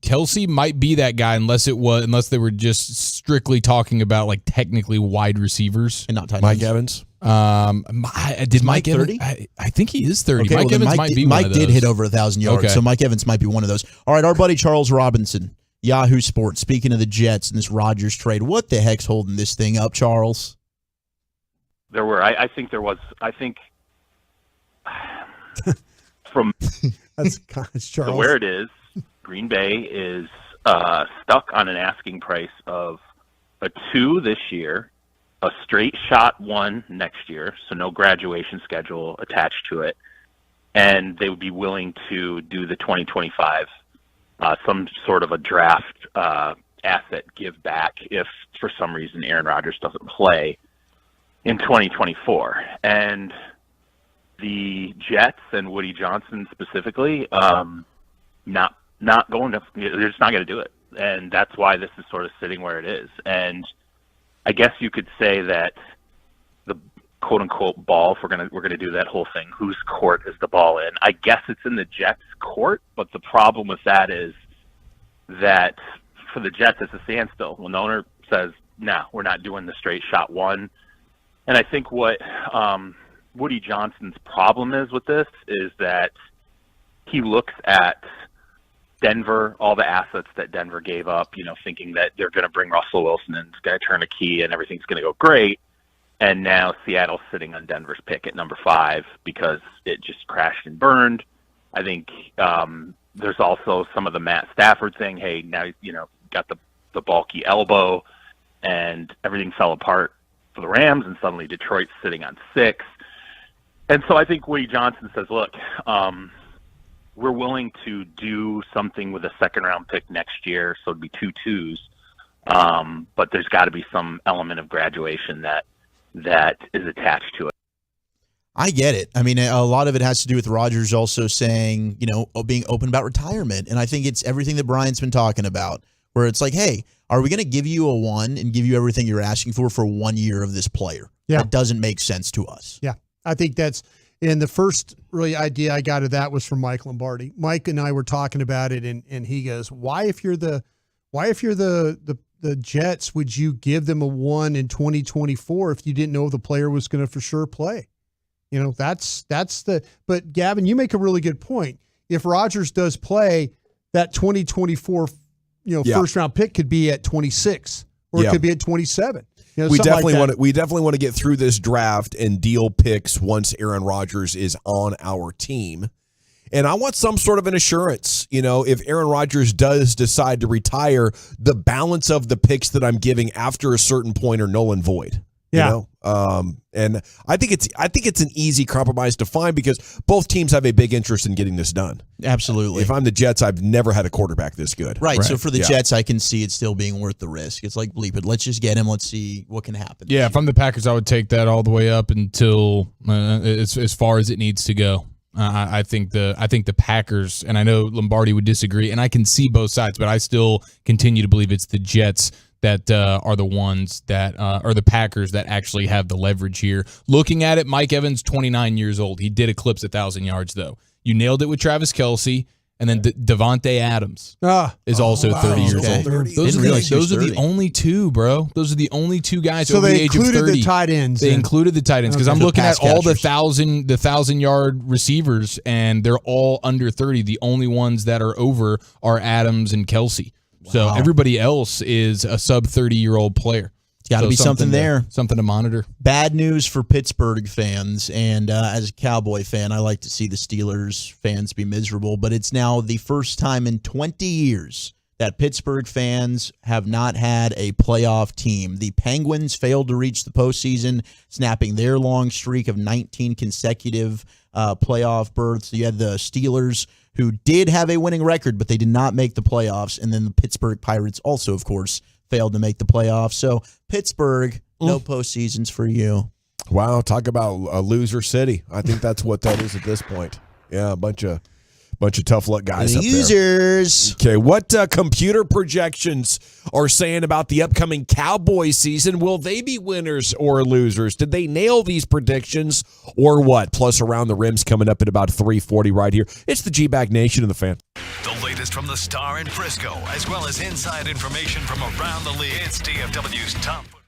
Kelsey might be that guy unless they were just strictly talking about like technically wide receivers and not tight Mike Evans. Did Mike 30? I think he is 30. Okay, Mike Evans might be one of those. Mike did hit over 1,000 yards, so Mike Evans might be one of those. All right, our buddy Charles Robinson, Yahoo Sports. Speaking of the Jets and this Rodgers trade, what the heck's holding this thing up, Charles? I think from that's Charles. where it is, Green Bay is stuck on an asking price of a 2 this year, a straight shot 1 next year, so no graduation schedule attached to it, and they would be willing to do the 2025, some sort of a draft asset give back if for some reason Aaron Rodgers doesn't play in 2024. And the Jets and Woody Johnson specifically, not going to, they're just not going to do it. And that's why this is sort of sitting where it is. And I guess you could say that the quote unquote ball, if we're going to do that whole thing, whose court is the ball in? I guess it's in the Jets' court, but the problem with that is that for the Jets, it's a standstill. When the owner says, no, we're not doing the straight shot 1. And I think what Woody Johnson's problem is with this is that he looks at Denver, all the assets that Denver gave up, thinking that they're going to bring Russell Wilson and it's going to turn a key and everything's going to go great. And now Seattle's sitting on Denver's pick at number 5 because it just crashed and burned. I think there's also some of the Matt Stafford thing. Hey, now, got the bulky elbow and everything fell apart for the Rams and suddenly Detroit's sitting on 6. And so I think Woody Johnson says, look, we're willing to do something with a second-round pick next year, so it'd be 2 2s. But there's got to be some element of graduation that is attached to it. I get it. I mean, a lot of it has to do with Rodgers also saying, being open about retirement. And I think it's everything that Brian's been talking about, where it's like, hey, are we going to give you a 1 and give you everything you're asking for 1 year of this player? Yeah. That doesn't make sense to us. Yeah, I think that's. And the first really idea I got of that was from Mike Lombardi. Mike and I were talking about it, and he goes, "Why, if you're the Jets, would you give them a 1 in 2024 if you didn't know the player was going to for sure play?" That's the. But Gavin, you make a really good point. If Rodgers does play, that 2024, first round pick could be at 26 or it could be at 27. We definitely want to get through this draft and deal picks once Aaron Rodgers is on our team. And I want some sort of an assurance, if Aaron Rodgers does decide to retire, the balance of the picks that I'm giving after a certain point are null and void. And I think it's an easy compromise to find because both teams have a big interest in getting this done. Absolutely. If I'm the Jets, I've never had a quarterback this good. Right. So for the Jets, I can see it still being worth the risk. It's like, bleep it. Let's just get him. Let's see what can happen. Yeah, if I'm the Packers, I would take that all the way up until as far as it needs to go. I think the Packers, and I know Lombardi would disagree, and I can see both sides, but I still continue to believe it's the Jets that are the ones that are the Packers that actually have the leverage here. Looking at it, Mike Evans, 29 years old. He did eclipse 1,000 yards, though. You nailed it with Travis Kelce, and then Devontae Adams is also 30 years old. Those are the only two, bro. Those are the only two guys over the age of 30. So they included the tight ends. They included the tight ends because I'm looking at all the 1,000-yard receivers, and they're all under 30. The only ones that are over are Adams and Kelce. So everybody else is a sub 30-year-old player. It's got to be something there. Something to monitor. Bad news for Pittsburgh fans. And as a Cowboy fan, I like to see the Steelers fans be miserable. But it's now the first time in 20 years that Pittsburgh fans have not had a playoff team. The Penguins failed to reach the postseason, snapping their long streak of 19 consecutive playoff berths. You had the Steelers, who did have a winning record, but they did not make the playoffs. And then the Pittsburgh Pirates also, of course, failed to make the playoffs. So Pittsburgh, no postseasons for you. Wow, talk about a loser city. I think that's what that is at this point. Yeah, a bunch of tough luck guys Losers. Up there. Okay, what computer projections are saying about the upcoming Cowboys season? Will they be winners or losers? Did they nail these predictions or what? Plus, Around the Rim's coming up at about 3:40 right here. It's the G-Bag Nation and the Fan. The latest from the Star in Frisco, as well as inside information from around the league. It's DFW's Top Football.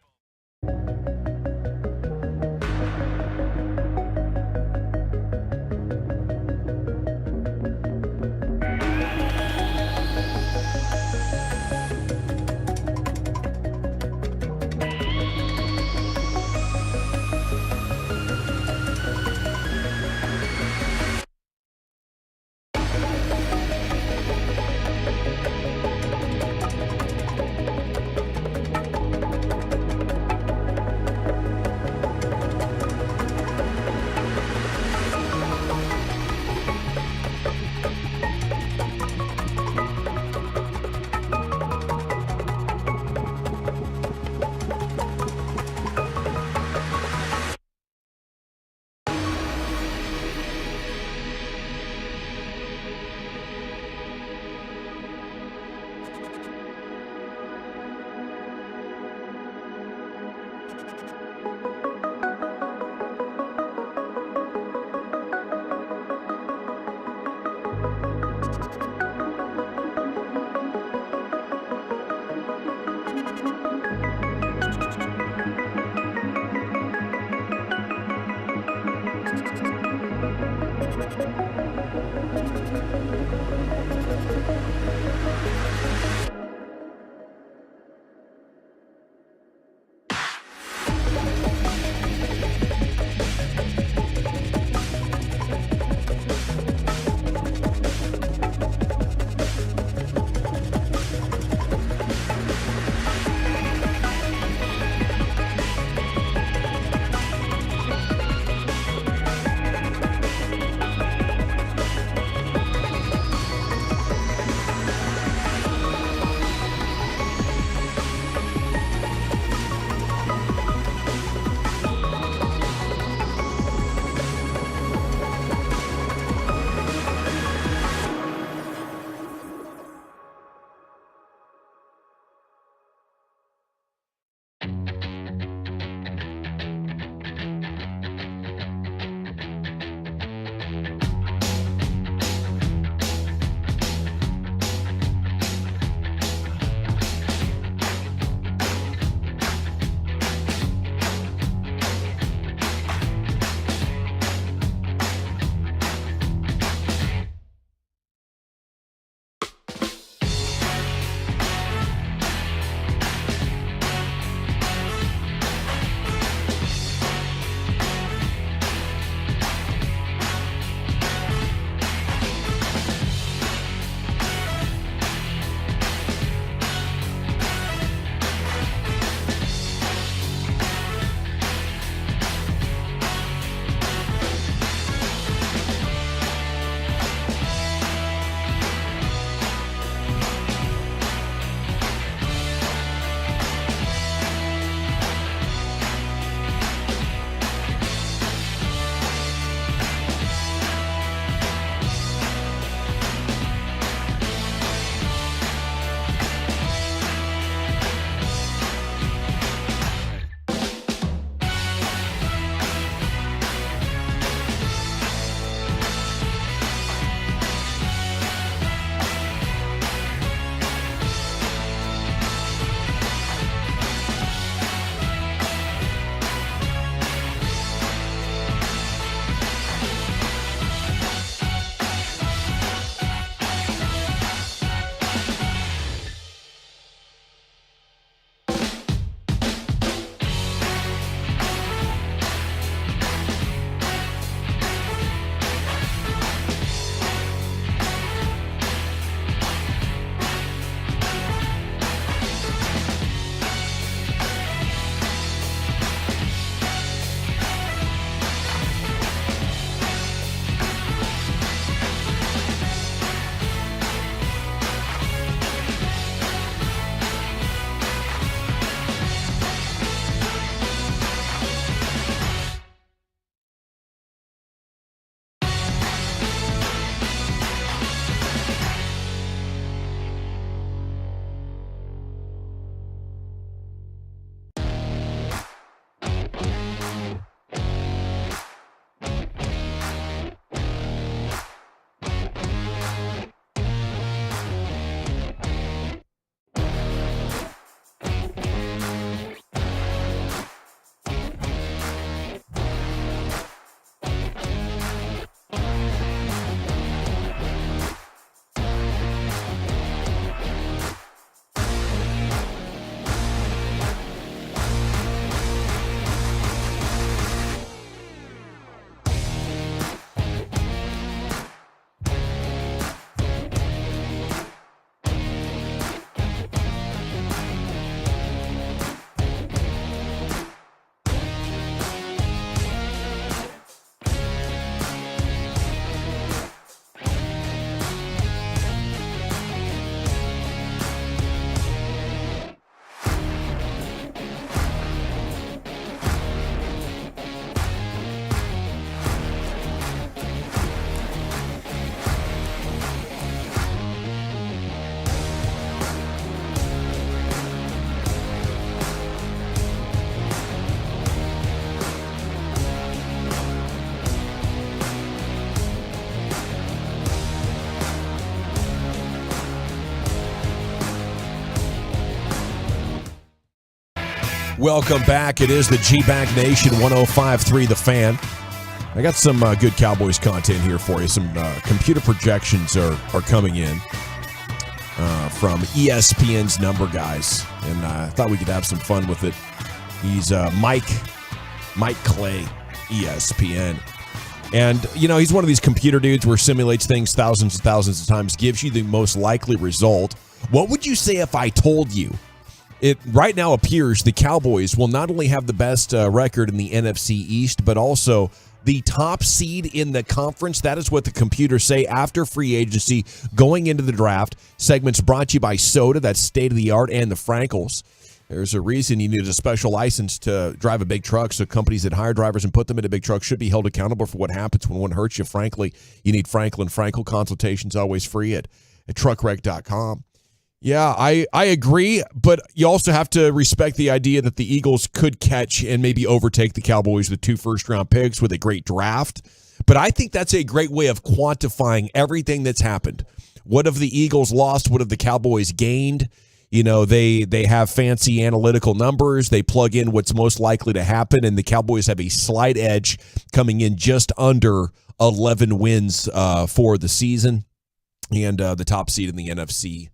Welcome back. It is the G-Bag Nation 105.3 The Fan. I got some good Cowboys content here for you. Some computer projections are coming in from ESPN's number guys, and I thought we could have some fun with it. He's Mike Clay, ESPN. And, you know, he's one of these computer dudes where simulates things thousands and thousands of times, gives you the most likely result. What would you say if I told you it right now appears the Cowboys will not only have the best record in the NFC East, but also the top seed in the conference? That is what the computers say after free agency going into the draft. Segments brought to you by Soda, that's state-of-the-art, and the Frankels. There's a reason you need a special license to drive a big truck, so companies that hire drivers and put them into big trucks should be held accountable for what happens when one hurts you. Frankly, you need Franklin Frankel. Consultations always free at truckwreck.com. Yeah, I agree, but you also have to respect the idea that the Eagles could catch and maybe overtake the Cowboys with 2 first-round picks with a great draft. But I think that's a great way of quantifying everything that's happened. What have the Eagles lost? What have the Cowboys gained? You know, they have fancy analytical numbers. They plug in what's most likely to happen, and the Cowboys have a slight edge coming in just under 11 wins for the season and the top seed in the NFC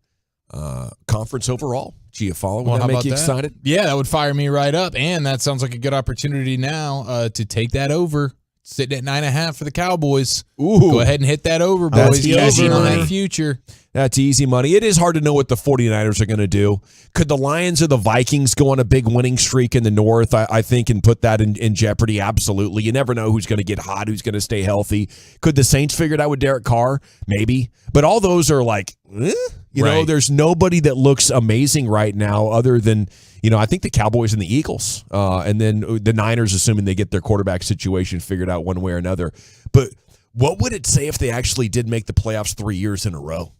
conference overall. Giafalo, would that make you excited? Yeah, that would fire me right up, and that sounds like a good opportunity now to take that over. Sitting at 9.5 for the Cowboys. Ooh. Go ahead and hit that over, boys. That's easy money. Future. That's easy money. It is hard to know what the 49ers are going to do. Could the Lions or the Vikings go on a big winning streak in the North, I think, and put that in jeopardy? Absolutely. You never know who's going to get hot, who's going to stay healthy. Could the Saints figure it out with Derek Carr? Maybe. But all those are like, you know, there's nobody that looks amazing right now other than, you know, I think the Cowboys and the Eagles. And then the Niners, assuming they get their quarterback situation figured out one way or another. But what would it say if they actually did make the playoffs 3 years in a row?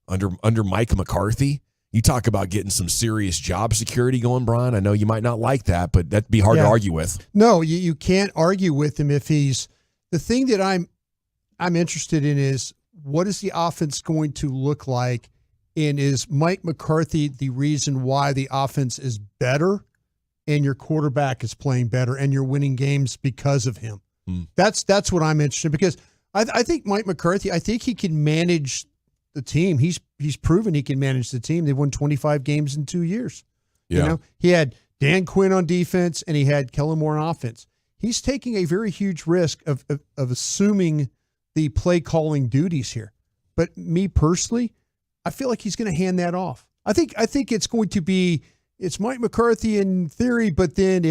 Under Mike McCarthy? You talk about getting some serious job security going, Brian. I know you might not like that, but that'd be hard to argue with. No, you can't argue with him if he's – the thing that I'm interested in is what is the offense going to look like, and is Mike McCarthy the reason why the offense is better and your quarterback is playing better and you're winning games because of him? That's what I'm interested in, because I think Mike McCarthy, I think he can manage the team. He's proven he can manage the team. They won 25 games in 2 years. Yeah. You know, he had Dan Quinn on defense and he had Kellen Moore on offense. He's taking a very huge risk of assuming the play calling duties here. But me personally, I feel like he's going to hand that off. I think it's going to be, it's Mike McCarthy in theory, but then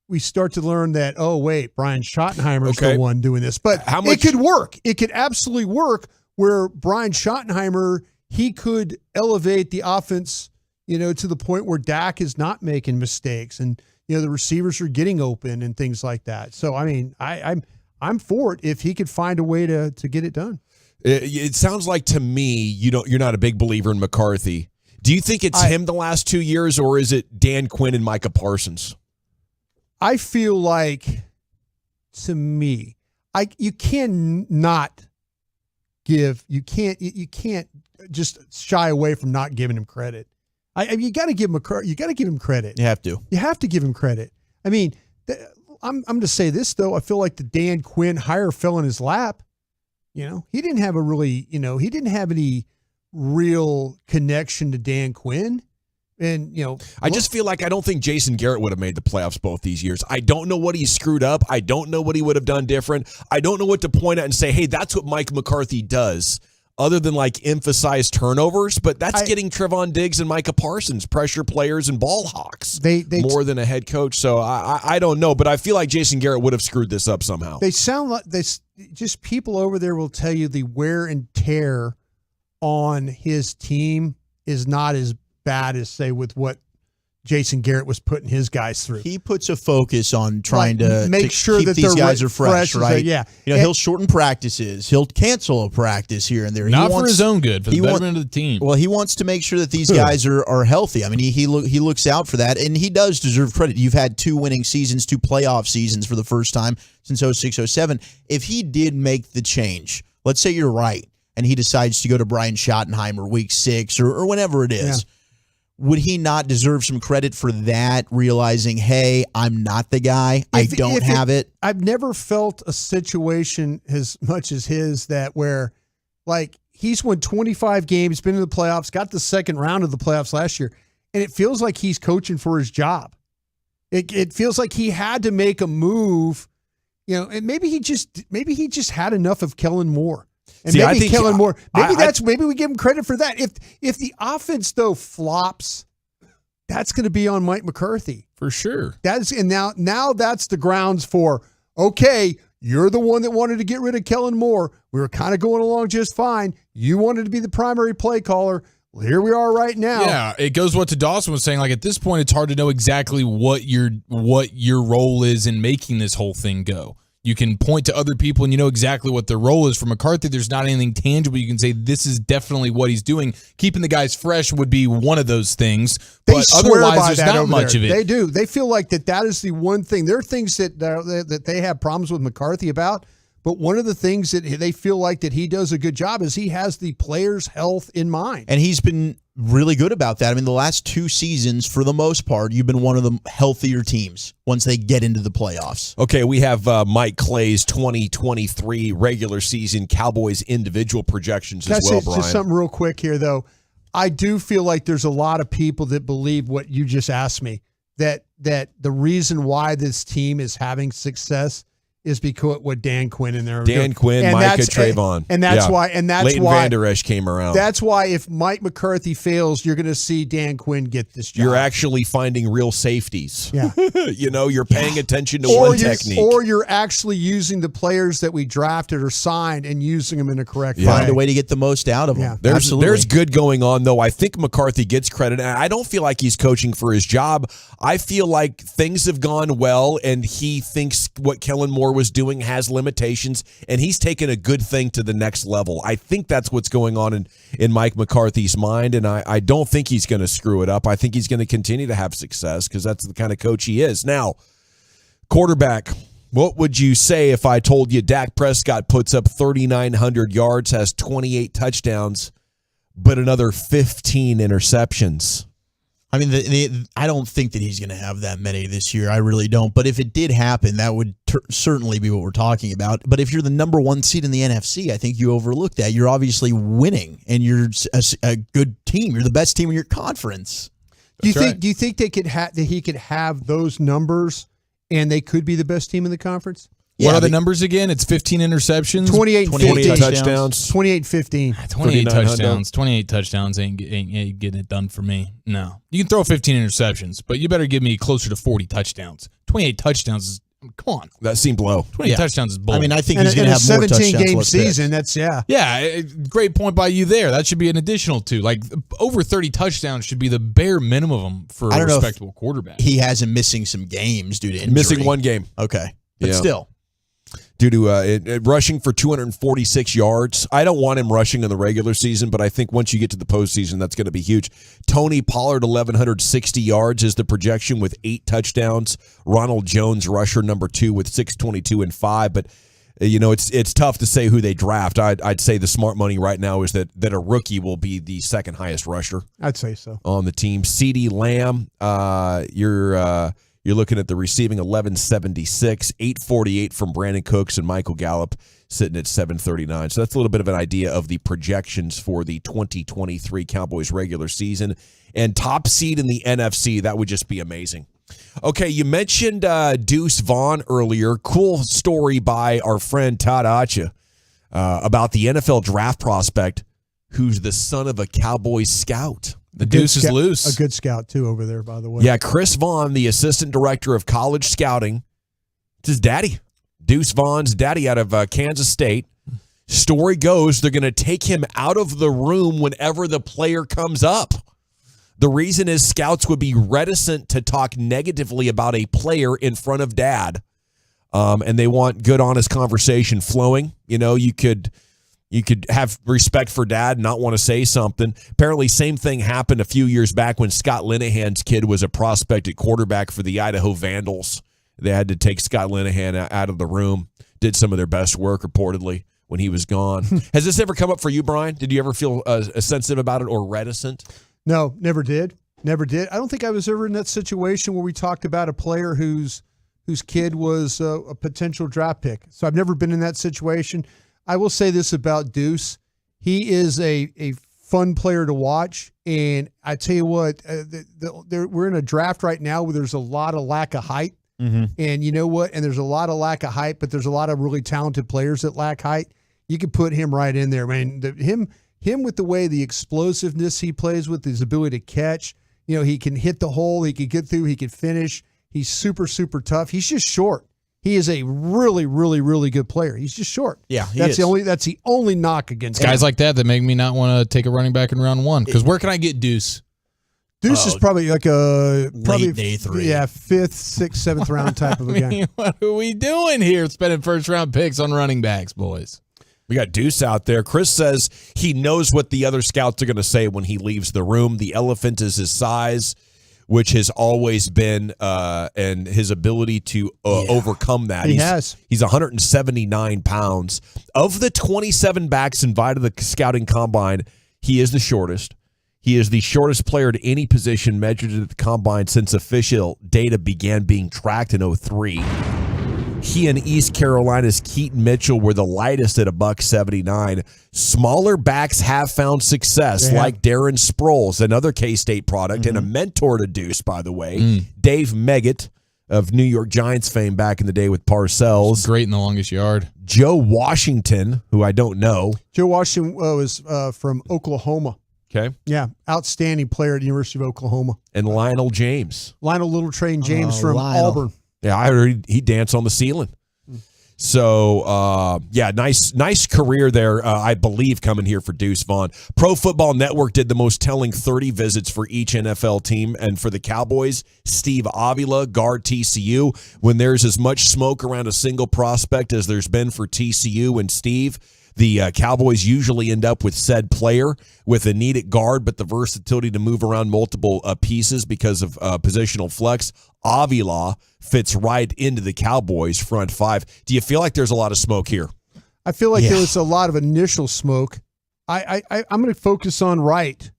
we start to learn that, oh wait, Brian Schottenheimer's the one doing this. But it could work. It could absolutely work, where Brian Schottenheimer, he could elevate the offense, you know, to the point where Dak is not making mistakes and, you know, the receivers are getting open and things like that. So, I mean, I'm for it if he could find a way to get it done. It sounds like to me you're not a big believer in McCarthy. Do you think it's him the last 2 years, or is it Dan Quinn and Micah Parsons? I feel like, to me, you can't just shy away from not giving him credit. You got to give him credit. You have to. You have to give him credit. I mean, I'm going to say this though. I feel like the Dan Quinn hire fell in his lap. You know, he didn't have any real connection to Dan Quinn. And, you know, I just feel like I don't think Jason Garrett would have made the playoffs both these years. I don't know what he screwed up. I don't know what he would have done different. I don't know what to point at and say, hey, that's what Mike McCarthy does, other than like emphasize turnovers. But that's getting Trevon Diggs and Micah Parsons, pressure players and ball hawks, more than a head coach. So I don't know, but I feel like Jason Garrett would have screwed this up somehow. They sound like just people over there will tell you the wear and tear on his team is not as bad as, say, with what Jason Garrett was putting his guys through. He puts a focus on trying to make sure keep that these guys are fresh, right? Yeah. You know, he'll shorten practices. He'll cancel a practice here and there. Not for his own good, for the betterment of the team. Well, he wants to make sure that these guys are healthy. I mean, he looks out for that, and he does deserve credit. You've had 2 winning seasons, 2 playoff seasons for the first time since 06-07. If he did make the change, let's say you're right, and he decides to go to Brian Schottenheimer week 6 or whenever it is. Yeah. would he not deserve some credit for that, realizing, hey, I'm not the guy, I don't have it? I've never felt a situation as much as his that where, like, he's won 25 games, been in the playoffs, got the second round of the playoffs last year, and it feels like he's coaching for his job. It feels like he had to make a move, and maybe he just had enough of Kellen Moore. And See, maybe Kellen Moore, maybe we give him credit for that. If the offense though flops, that's going to be on Mike McCarthy for sure. Now that's the grounds for, okay, you're the one that wanted to get rid of Kellen Moore. We were kind of going along just fine. You wanted to be the primary play caller. Well, here we are right now. Yeah, it goes what to Dawson was saying. Like, at this point, it's hard to know exactly what your role is in making this whole thing go. You can point to other people and you know exactly what their role is. For McCarthy, there's not anything tangible. You can say this is definitely what he's doing. Keeping the guys fresh would be one of those things. They swear by that not much of it. They do. They feel like that is the one thing. There are things that they have problems with McCarthy about, but one of the things that they feel like that he does a good job is he has the players' health in mind. And he's been really good about that. I mean, the last 2 seasons, for the most part, you've been one of the healthier teams once they get into the playoffs. Okay, we have Mike Clay's 2023 regular season Cowboys individual projections as well, Brian. Just something real quick here, though. I do feel like there's a lot of people that believe what you just asked me, that the reason why this team is having success is because what Dan Quinn and there. Dan Quinn, and Micah Trayvon. And that's why. And that's Leighton why. Vander Esch came around. That's why if Mike McCarthy fails, you're going to see Dan Quinn get this job. You're actually finding real safeties. Yeah. You're paying attention to one technique. Or you're actually using the players that we drafted or signed and using them in a correct way. Find a way to get the most out of them. Yeah. There's good going on, though. I think McCarthy gets credit. And I don't feel like he's coaching for his job. I feel like things have gone well, and he thinks what Kellen Moore was doing has limitations, and he's taken a good thing to the next level. I think that's what's going on in Mike McCarthy's mind, and I don't think he's going to screw it up. I think he's going to continue to have success because that's the kind of coach he is. Now, quarterback, what would you say if I told you Dak Prescott puts up 3,900 yards, has 28 touchdowns, but another 15 interceptions? I mean, I don't think that he's going to have that many this year. I really don't. But if it did happen, that would certainly be what we're talking about. But if you're the number 1 seed in the NFC, I think you overlook that. You're obviously winning, and you're a good team. You're the best team in your conference. Do you think they could that he could have those numbers, and they could be the best team in the conference? What are the numbers again? It's 15 interceptions, 28 touchdowns, 28-15. 28 touchdowns. 28 touchdowns ain't getting it done for me. No. You can throw 15 interceptions, but you better give me closer to 40 touchdowns. 28 touchdowns is, come on. That seemed low. 28 touchdowns is bold. I mean, I think he's going to have more touchdowns. 17-game season, that's, yeah. Yeah, great point by you there. That should be an additional 2. Like, over 30 touchdowns should be the bare minimum for a respectable quarterback. He has him missing some games due to injury. Missing 1 game. Okay. But still. Due to rushing for 246 yards. I don't want him rushing in the regular season, but I think once you get to the postseason, that's going to be huge. Tony Pollard, 1,160 yards is the projection with 8 touchdowns. Ronald Jones, rusher number 2 with 622 and 5. But, it's tough to say who they draft. I'd say the smart money right now is that a rookie will be the second highest rusher. I'd say so. On the team. CeeDee Lamb, You're looking at the receiving 1176, 848 from Brandon Cooks and Michael Gallup sitting at 739. So that's a little bit of an idea of the projections for the 2023 Cowboys regular season. And top seed in the NFC, that would just be amazing. Okay, you mentioned Deuce Vaughn earlier. Cool story by our friend Todd Acha about the NFL draft prospect who's the son of a Cowboys scout. The deuce is loose. A good scout, too, over there, by the way. Yeah, Chris Vaughn, the assistant director of college scouting. It's his daddy. Deuce Vaughn's daddy out of Kansas State. Story goes they're going to take him out of the room whenever the player comes up. The reason is scouts would be reticent to talk negatively about a player in front of dad. And they want good, honest conversation flowing. You could have respect for dad and not want to say something. Apparently, same thing happened a few years back when Scott Linehan's kid was a prospect at quarterback for the Idaho Vandals. They had to take Scott Linehan out of the room, did some of their best work, reportedly, when he was gone. Has this ever come up for you, Brian? Did you ever feel sensitive about it or reticent? No, never did. Never did. I don't think I was ever in that situation where we talked about a player whose kid was a potential draft pick. So I've never been in that situation. I will say this about Deuce. He is a fun player to watch. And I tell you what, we're in a draft right now where there's a lot of lack of height. Mm-hmm. And you know what? And there's a lot of lack of height, but there's a lot of really talented players that lack height. You could put him right in there, man. Him with the way the explosiveness he plays with, his ability to catch. He can hit the hole. He can get through. He can finish. He's super, super tough. He's just short. He is a really, really, really good player. He's just short. Yeah, that's the only knock against guys him. like that make me not want to take a running back in round 1. Because where can I get Deuce? Deuce is probably like late day 3. Yeah, 5th, 6th, 7th round type of a guy. What are we doing here? Spending first round picks on running backs, boys. We got Deuce out there. Chris says he knows what the other scouts are going to say when he leaves the room. The elephant is his size, which has always been, and his ability to overcome that. He's 179 pounds. Of the 27 backs invited to the scouting combine, he is the shortest. He is the shortest player to any position measured at the combine since official data began being tracked in 2003. He and East Carolina's Keaton Mitchell were the lightest at $179. Smaller backs have found success, like Darren Sproles, another K-State product, and a mentor to Deuce, by the way. Dave Meggett of New York Giants fame back in the day with Parcells. Great in the longest yard. Joe Washington, who I don't know. Joe Washington was from Oklahoma. Okay. Yeah, outstanding player at the University of Oklahoma. And Lionel James. Lionel Little Train James from Auburn. Yeah, I heard he danced on the ceiling. So, nice career there, I believe, coming here for Deuce Vaughn. Pro Football Network did the most telling 30 visits for each NFL team. And for the Cowboys, Steve Avila, guard TCU. When there's as much smoke around a single prospect as there's been for TCU and Steve, the Cowboys usually end up with said player with a need at guard, but the versatility to move around multiple pieces because of positional flex. Avila fits right into the Cowboys' front 5. Do you feel like there's a lot of smoke here? I feel like there was a lot of initial smoke. I'm going to focus on Wright.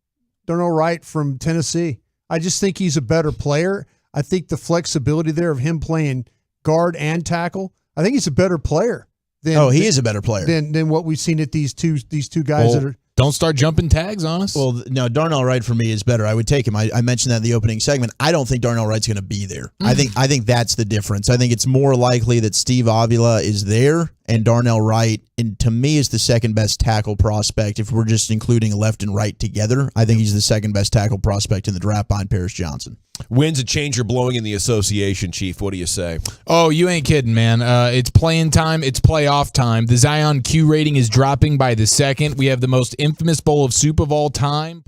Darnell Wright from Tennessee. I just think he's a better player. I think the flexibility there of him playing guard and tackle, I think he's a better player. He is a better player than what we've seen at these two guys that are. Don't start jumping tags on us. Well, no, Darnell Wright for me is better. I would take him. I mentioned that in the opening segment. I don't think Darnell Wright's going to be there. I think that's the difference. I think it's more likely that Steve Avila is there and Darnell Wright, and to me, is the second best tackle prospect. If we're just including left and right together, I think he's the second best tackle prospect in the draft behind Paris Johnson. Wind's a changer blowing in the association, Chief. What do you say? Oh, you ain't kidding, man. It's playing time. It's playoff time. The Zion Q rating is dropping by the second. We have the most infamous bowl of soup of all time.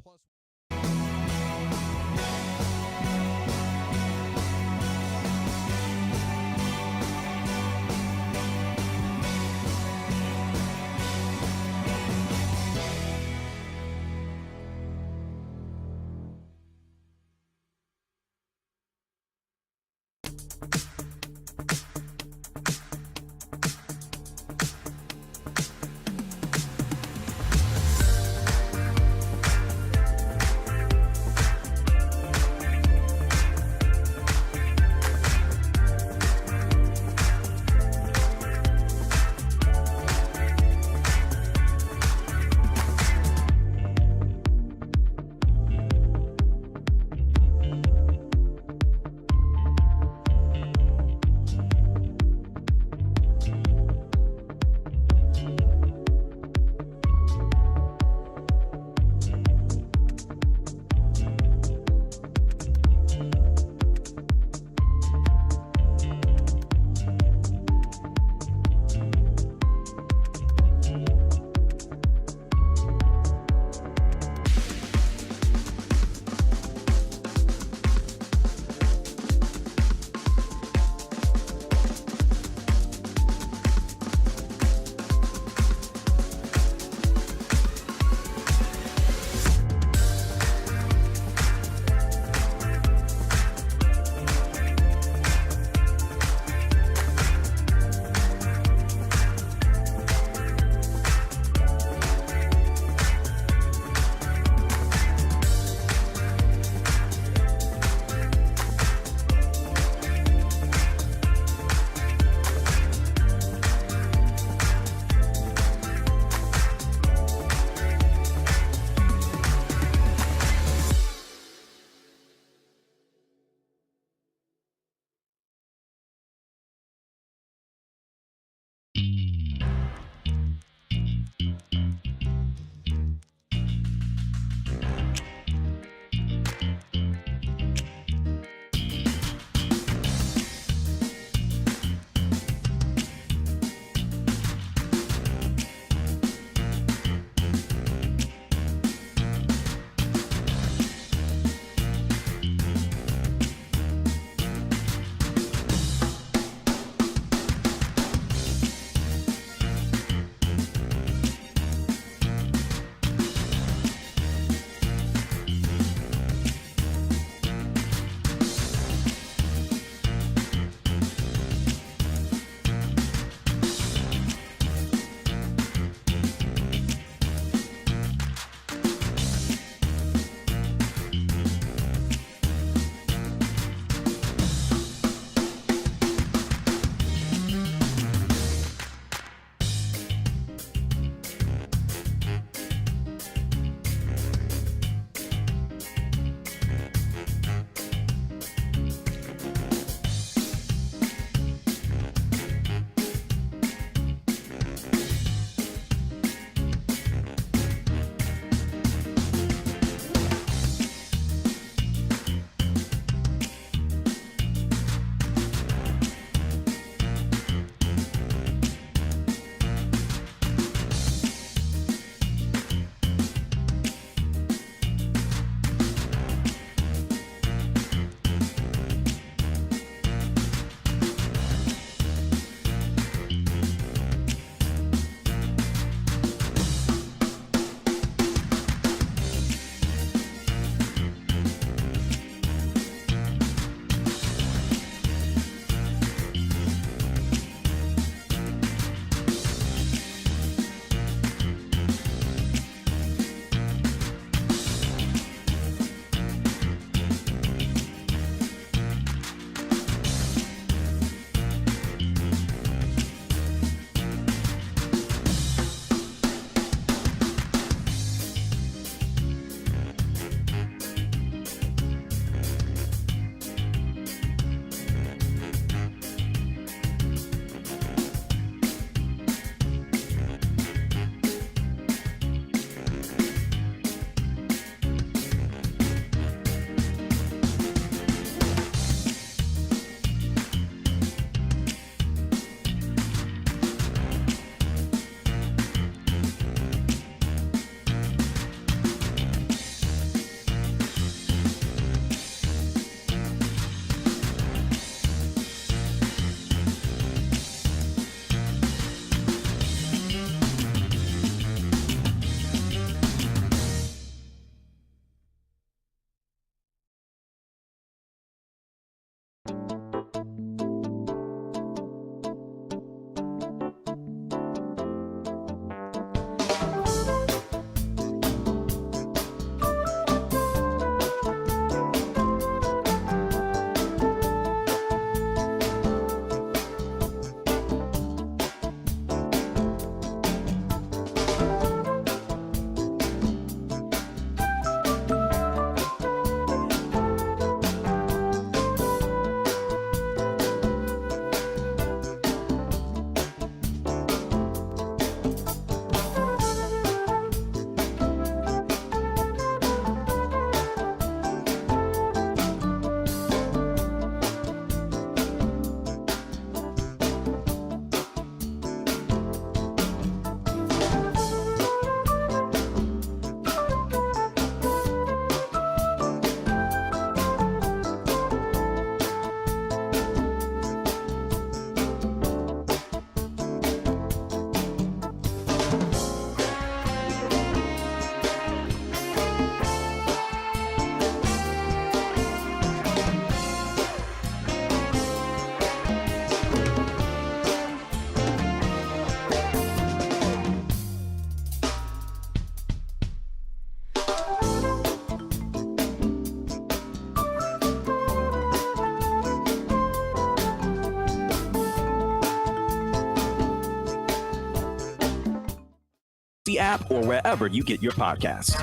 the app or wherever you get your podcasts.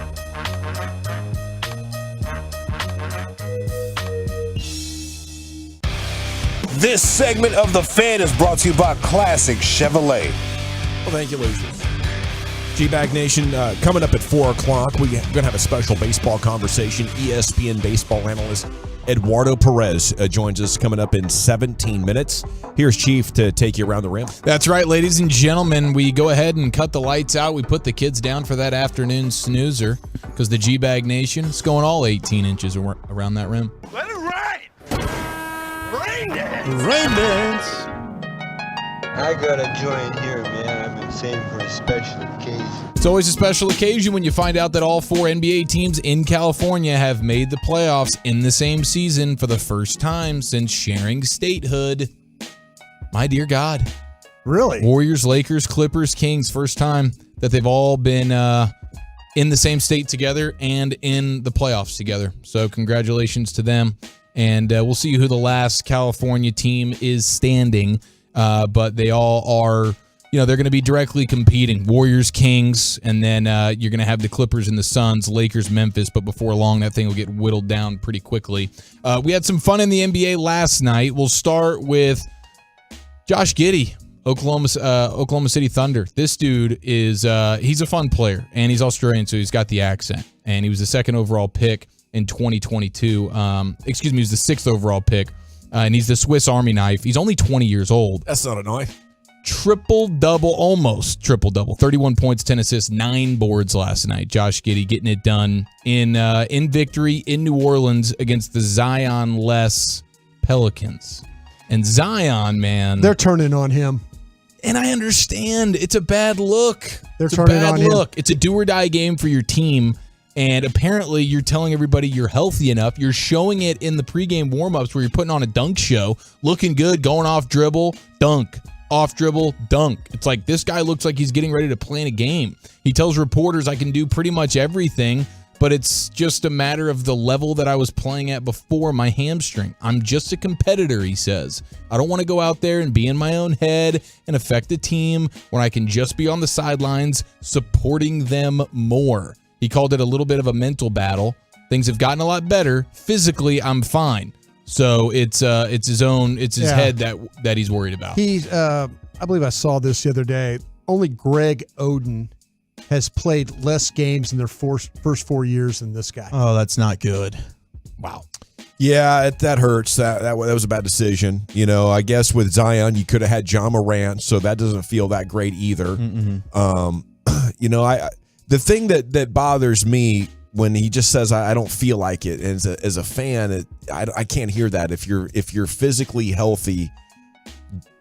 This segment of The Fan is brought to you by Classic Chevrolet. Well, thank you, Lucius. G-Bag Nation, coming up at 4 o'clock, we're going to have a special baseball conversation. ESPN baseball analyst Eduardo Perez joins us coming up in 17 minutes. Here's Chief to take you around the rim. That's right, ladies and gentlemen. We go ahead and cut the lights out. We put the kids down for that afternoon snoozer because the G-Bag Nation is going all 18 inches around that rim. Let it rain! Rain dance! Rain dance! I gotta join here, man. I've been saving for a special occasion. It's always a special occasion when you find out that all 4 NBA teams in California have made the playoffs in the same season for the first time since sharing statehood. My dear God. Really? Warriors, Lakers, Clippers, Kings, first time that they've all been in the same state together and in the playoffs together. So congratulations to them. And we'll see who the last California team is standing. But they all are, they're going to be directly competing. Warriors, Kings, and then you're going to have the Clippers and the Suns, Lakers, Memphis. But before long, that thing will get whittled down pretty quickly. We had some fun in the NBA last night. We'll start with Josh Giddey, Oklahoma City Thunder. This dude is he's a fun player, and he's Australian, so he's got the accent. And he was the 2nd overall pick in 2022. He was the 6th overall pick. And he's the Swiss Army knife. He's only 20 years old. That's not a knife. Triple-double, almost triple-double. 31 points, 10 assists, 9 boards last night. Josh Giddey getting it done in victory in New Orleans against the Zion-less Pelicans. And Zion, man. They're turning on him. And I understand. It's a bad look. They're turning on him. It's a do-or-die game for your team. And apparently you're telling everybody you're healthy enough. You're showing it in the pregame warm-ups where you're putting on a dunk show, looking good, going off dribble, dunk, off dribble, dunk. It's like this guy looks like he's getting ready to play in a game. He tells reporters I can do pretty much everything, but it's just a matter of the level that I was playing at before my hamstring. I'm just a competitor, he says. I don't want to go out there and be in my own head and affect the team when I can just be on the sidelines supporting them more. He called it a little bit of a mental battle. Things have gotten a lot better. Physically, I'm fine. So it's his head that he's worried about. I believe I saw this the other day. Only Greg Oden has played less games in their first 4 years than this guy. Oh, that's not good. Wow. Yeah, that hurts. That was a bad decision. I guess with Zion, you could have had Ja Morant, so that doesn't feel that great either. The thing that bothers me when he just says I don't feel like it, and as a fan, I can't hear that. If you're physically healthy,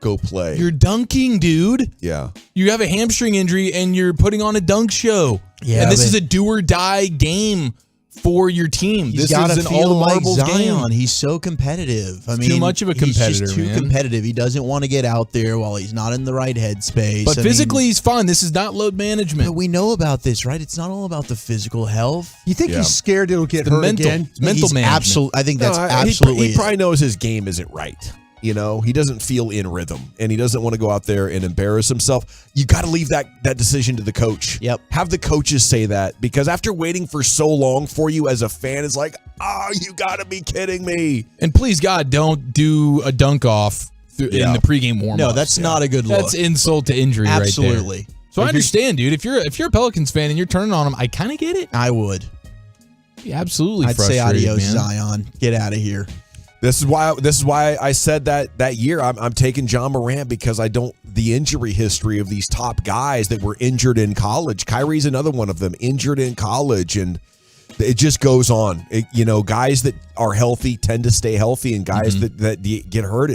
go play. You're dunking, dude. Yeah. You have a hamstring injury and you're putting on a dunk show. Yeah, and this is a do or die game for your team. This is an all like Zion. He's so competitive. Too much of a competitor. He's just too competitive. He doesn't want to get out there while he's not in the right headspace. But physically, he's fine. This is not load management. But we know about this, right? It's not all about the physical health. You think he's scared it'll get hurt again? It's mental management. I think that's absolutely. He probably knows his game isn't right. He doesn't feel in rhythm, and he doesn't want to go out there and embarrass himself. You got to leave that decision to the coach. Yep. Have the coaches say that, because after waiting for so long for you as a fan, it's like, oh, you got to be kidding me. And please, God, don't do a dunk off in the pregame warm-ups. No, that's not a good look. That's insult to injury Absolutely. right there. So I understand, dude. If you're a Pelicans fan and you're turning on him, I kind of get it. I would. Be absolutely I'd frustrated, say adios, man. Zion. Get out of here. This is why I said that year I'm taking Ja Morant, because the injury history of these top guys that were injured in college. Kyrie's another one of them, injured in college, and it just goes on. Guys that are healthy tend to stay healthy, and guys that get hurt,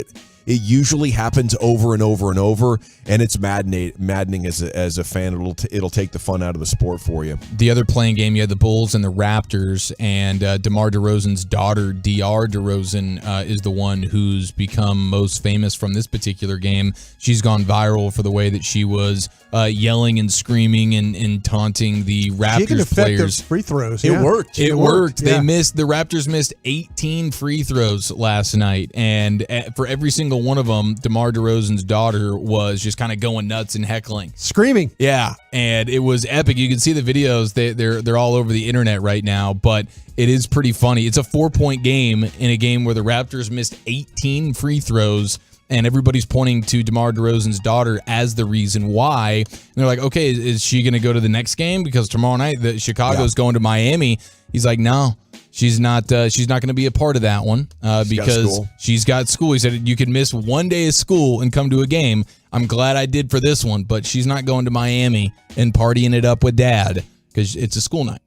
it usually happens over and over and over, and it's maddening as a fan. It'll take the fun out of the sport for you. The other playing game, you had the Bulls and the Raptors, and DeMar DeRozan's daughter, DR DeRozan, is the one who's become most famous from this particular game. She's gone viral for the way that she was yelling and screaming and taunting the Raptors players. Free throws. It worked. It worked. Yeah. The Raptors missed 18 free throws last night, and for every single single one of them, DeMar DeRozan's daughter was just kind of going nuts and heckling, screaming. Yeah, and it was epic. You can see the videos; they're all over the internet right now. But it is pretty funny. It's a 4-point game in a game where the Raptors missed 18 free throws. And everybody's pointing to DeMar DeRozan's daughter as the reason why. And they're like, okay, is she going to go to the next game? Because tomorrow night, Chicago's going to Miami. He's like, no, she's not going to be a part of that one because she's got school. He said, you can miss one day of school and come to a game. I'm glad I did for this one, but she's not going to Miami and partying it up with dad because it's a school night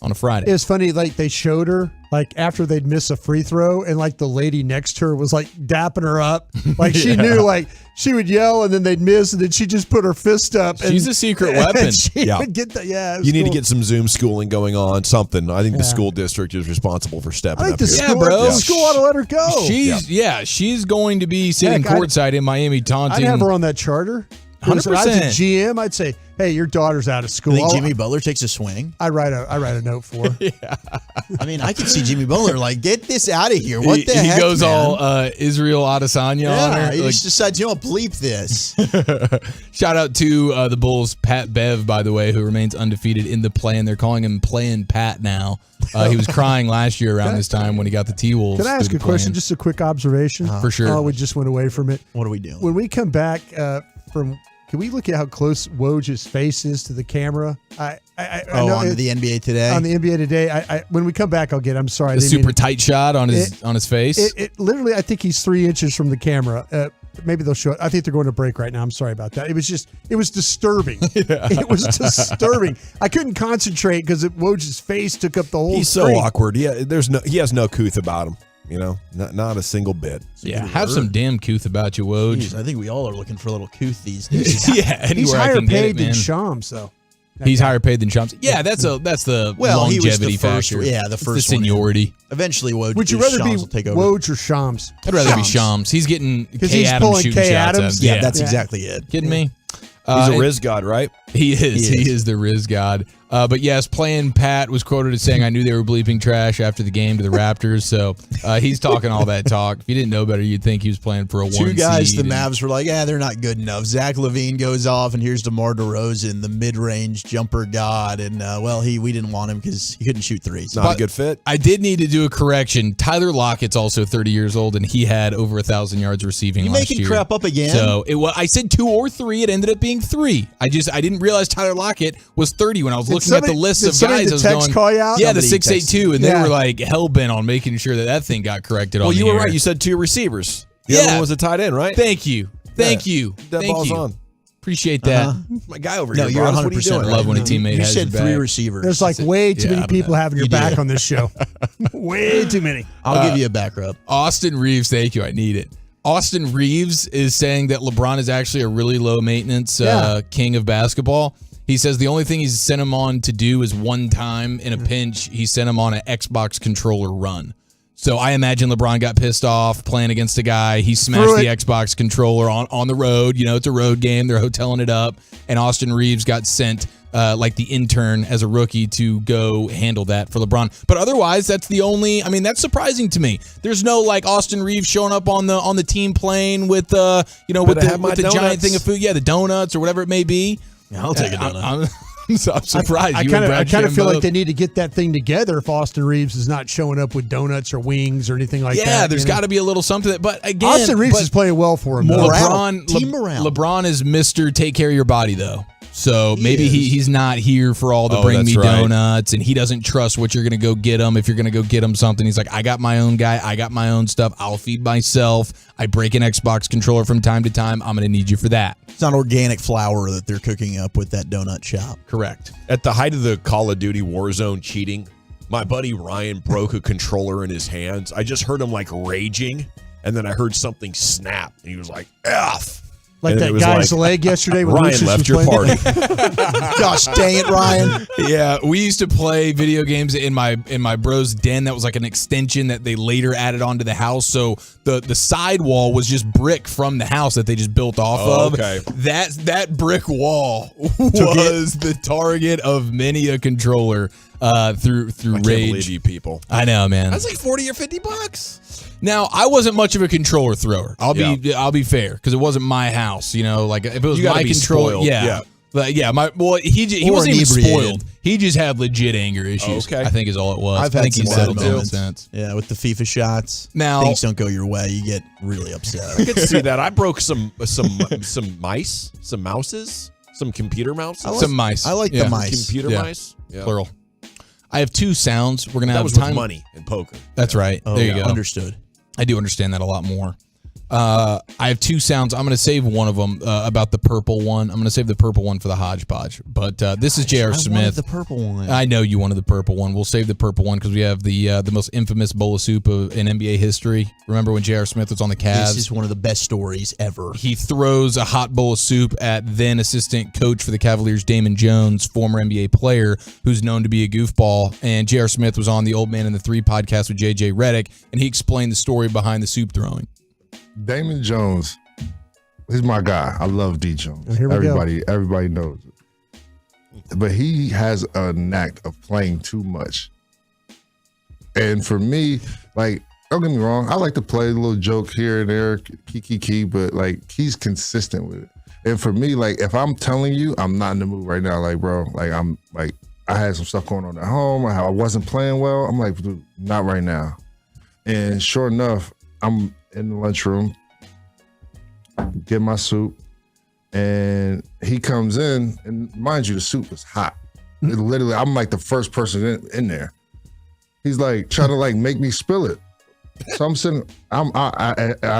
on a Friday. It was funny, like they showed her like after they'd miss a free throw, and like the lady next to her was like dapping her up, like she knew like she would yell and then they'd miss and then she just put her fist up. She's a secret weapon. She would get that. Yeah, you need to get some Zoom schooling going on. Something. I think the school district is responsible for stepping I think up the here. school, the school ought to let her go. She's going to be sitting courtside in Miami taunting. I'd have her on that charter. 100%. If I was a GM, I'd say, "Hey, your daughter's out of school." You think Jimmy Butler takes a swing? I write a note for her. I mean, I could see Jimmy Butler like, get this out of here. What the heck? He goes man? all Israel Adesanya on her. He just decides, you know, bleep this. Shout out to the Bulls' Pat Bev, by the way, who remains undefeated in the play, and they're calling him Playing Pat now. He was crying last year around this time when he got the T-Wolves. Can I ask a question? Just a quick observation. For sure. Oh, we just went away from it. What are we doing? When we come back from... Can we look at how close Woj's face is to the camera? I know on the NBA Today? On the NBA Today. When we come back, I'm sorry. The super tight shot on his face? It literally, I think he's 3 inches from the camera. Maybe they'll show it. I think they're going to break right now. I'm sorry about that. It was disturbing. It was disturbing. I couldn't concentrate because Woj's face took up the whole He's screen. so awkward. Yeah, he has no couth about him. You know, not a single bit. Yeah, have some damn couth about you, Woj. Jeez, I think we all are looking for a little couth these days. Yeah, anywhere he's I higher can get paid it, than man. Shams, though. He's higher paid than Shams. Yeah, that's the longevity he was the first, factor. Yeah, the It's first the seniority. Eventually, Woj. Would you rather be Shams will take over. Woj or Shams? I'd rather be Shams. He's getting because K. he's Adams pulling shooting K. shots Adams. at him. Yeah, that's exactly it. Kidding me? He's a Riz god, right? He is. He is the Riz god. But yes, Playing Pat was quoted as saying, "I knew they were bleeping trash after the game to the Raptors." So he's talking all that talk. If you didn't know better, you'd think he was playing for a 1 seed. Two guys, the Mavs were like, they're not good enough. Zach LaVine goes off, and here's DeMar DeRozan, the mid-range jumper god. And, we didn't want him because he couldn't shoot threes. Not a good fit. I did need to do a correction. Tyler Lockett's also 30 years old, and he had over 1,000 yards receiving You last making year. crap up again? So I said 2 or 3. It ended up being 3. I didn't realize Tyler Lockett was 30 when I was looking at the list of guys. I was going, call you out? yeah, the Somebody 682, and they were like hell bent on making sure that thing got corrected. Well, on you the were air. right. You said 2 receivers. The other one was a tight end, right? Thank you. That Thank ball's you. on. Appreciate that. My guy over No, here. you're Broadus. 100% What are you doing? I love when a teammate You has said your 3 back. receivers. There's like way too many people having your You back did. on this show. Way too many. I'll give you a back rub. Austin Reeves, thank you. I need it. Austin Reeves is saying that LeBron is actually a really low maintenance king of basketball. He says the only thing he's sent him on to do is one time in a pinch, he sent him on an Xbox controller run. So I imagine LeBron got pissed off playing against a guy. He smashed the Xbox controller on the road. You know, it's a road game. They're hoteling it up. And Austin Reeves got sent like the intern as a rookie to go handle that for LeBron. But otherwise, that's the only, I mean, that's surprising to me. There's no like Austin Reeves showing up on the team plane with with the giant thing of food. Yeah, the donuts or whatever it may be. Yeah, I'll take a donut. I'm surprised. I kind of feel like they need to get that thing together if Austin Reeves is not showing up with donuts or wings or anything like that. Yeah, there's got to be a little something. But again, Austin Reeves is playing well for him. Team morale. LeBron is Mr. Take care of your body, though. So maybe he's not here for all the bring me donuts, and he doesn't trust what you're going to go get him. If you're going to go get him something, he's like, I got my own guy. I got my own stuff. I'll feed myself. I break an Xbox controller from time to time. I'm going to need you for that. It's not organic flour that they're cooking up with that donut shop. Correct. At the height of the Call of Duty Warzone cheating, my buddy Ryan broke a controller in his hands. I just heard him like raging, and then I heard something snap, and he was like, F. Like that guy's leg yesterday when Ryan Lucius left was your playing. party. Gosh dang it, Ryan. Yeah, we used to play video games in my bro's den. That was like an extension that they later added onto the house. So the side wall was just brick from the house that they just built off of. Okay. That brick wall was the target of many a controller. through I can't rage. believe you people. I know, man. That's like $40 or $50. Now, I wasn't much of a controller thrower. I'll be fair, because it wasn't my house. Like if it was my controller, spoiled. yeah. But yeah, he wasn't even spoiled. He just had legit anger issues. Okay. I think is all it was. I've I had think he some settled bad down moments. since. Yeah, with the FIFA shots. Now things don't go your way, you get really upset. I could see that. I broke some mice, some mouses, some computer mouses. Some mice. I like the mice. Computer mice. Yeah. Plural. I have two sounds. We're gonna That have was time. with money and poker. That's right. Oh, there you go. Understood. I do understand that a lot more. I have two sounds. I'm going to save one of them about the purple one. I'm going to save the purple one for the hodgepodge. But this is J.R. I Smith. wanted the purple one. I know you wanted the purple one. We'll save the purple one because we have the most infamous bowl of soup in NBA history. Remember when J.R. Smith was on the Cavs? This is one of the best stories ever. He throws a hot bowl of soup at then assistant coach for the Cavaliers, Damon Jones, former NBA player who's known to be a goofball. And J.R. Smith was on the Old Man and the Three podcast with J.J. Redick, and he explained the story behind the soup throwing. Damon Jones, he's my guy. I love D. Jones. Here we Everybody knows it. But he has a knack of playing too much. And for me, like, don't get me wrong, I like to play a little joke here and there, kiki, but like he's consistent with it. And for me, like, if I'm telling you I'm not in the mood right now, like, bro, like I'm like I had some stuff going on at home, I wasn't playing well. I'm like, dude, not right now. And sure enough, I'm in the lunchroom, get my soup, and he comes in, and mind you, the soup was hot. It literally, I'm like the first person in there. He's like trying to like make me spill it. So I'm sitting, I'm not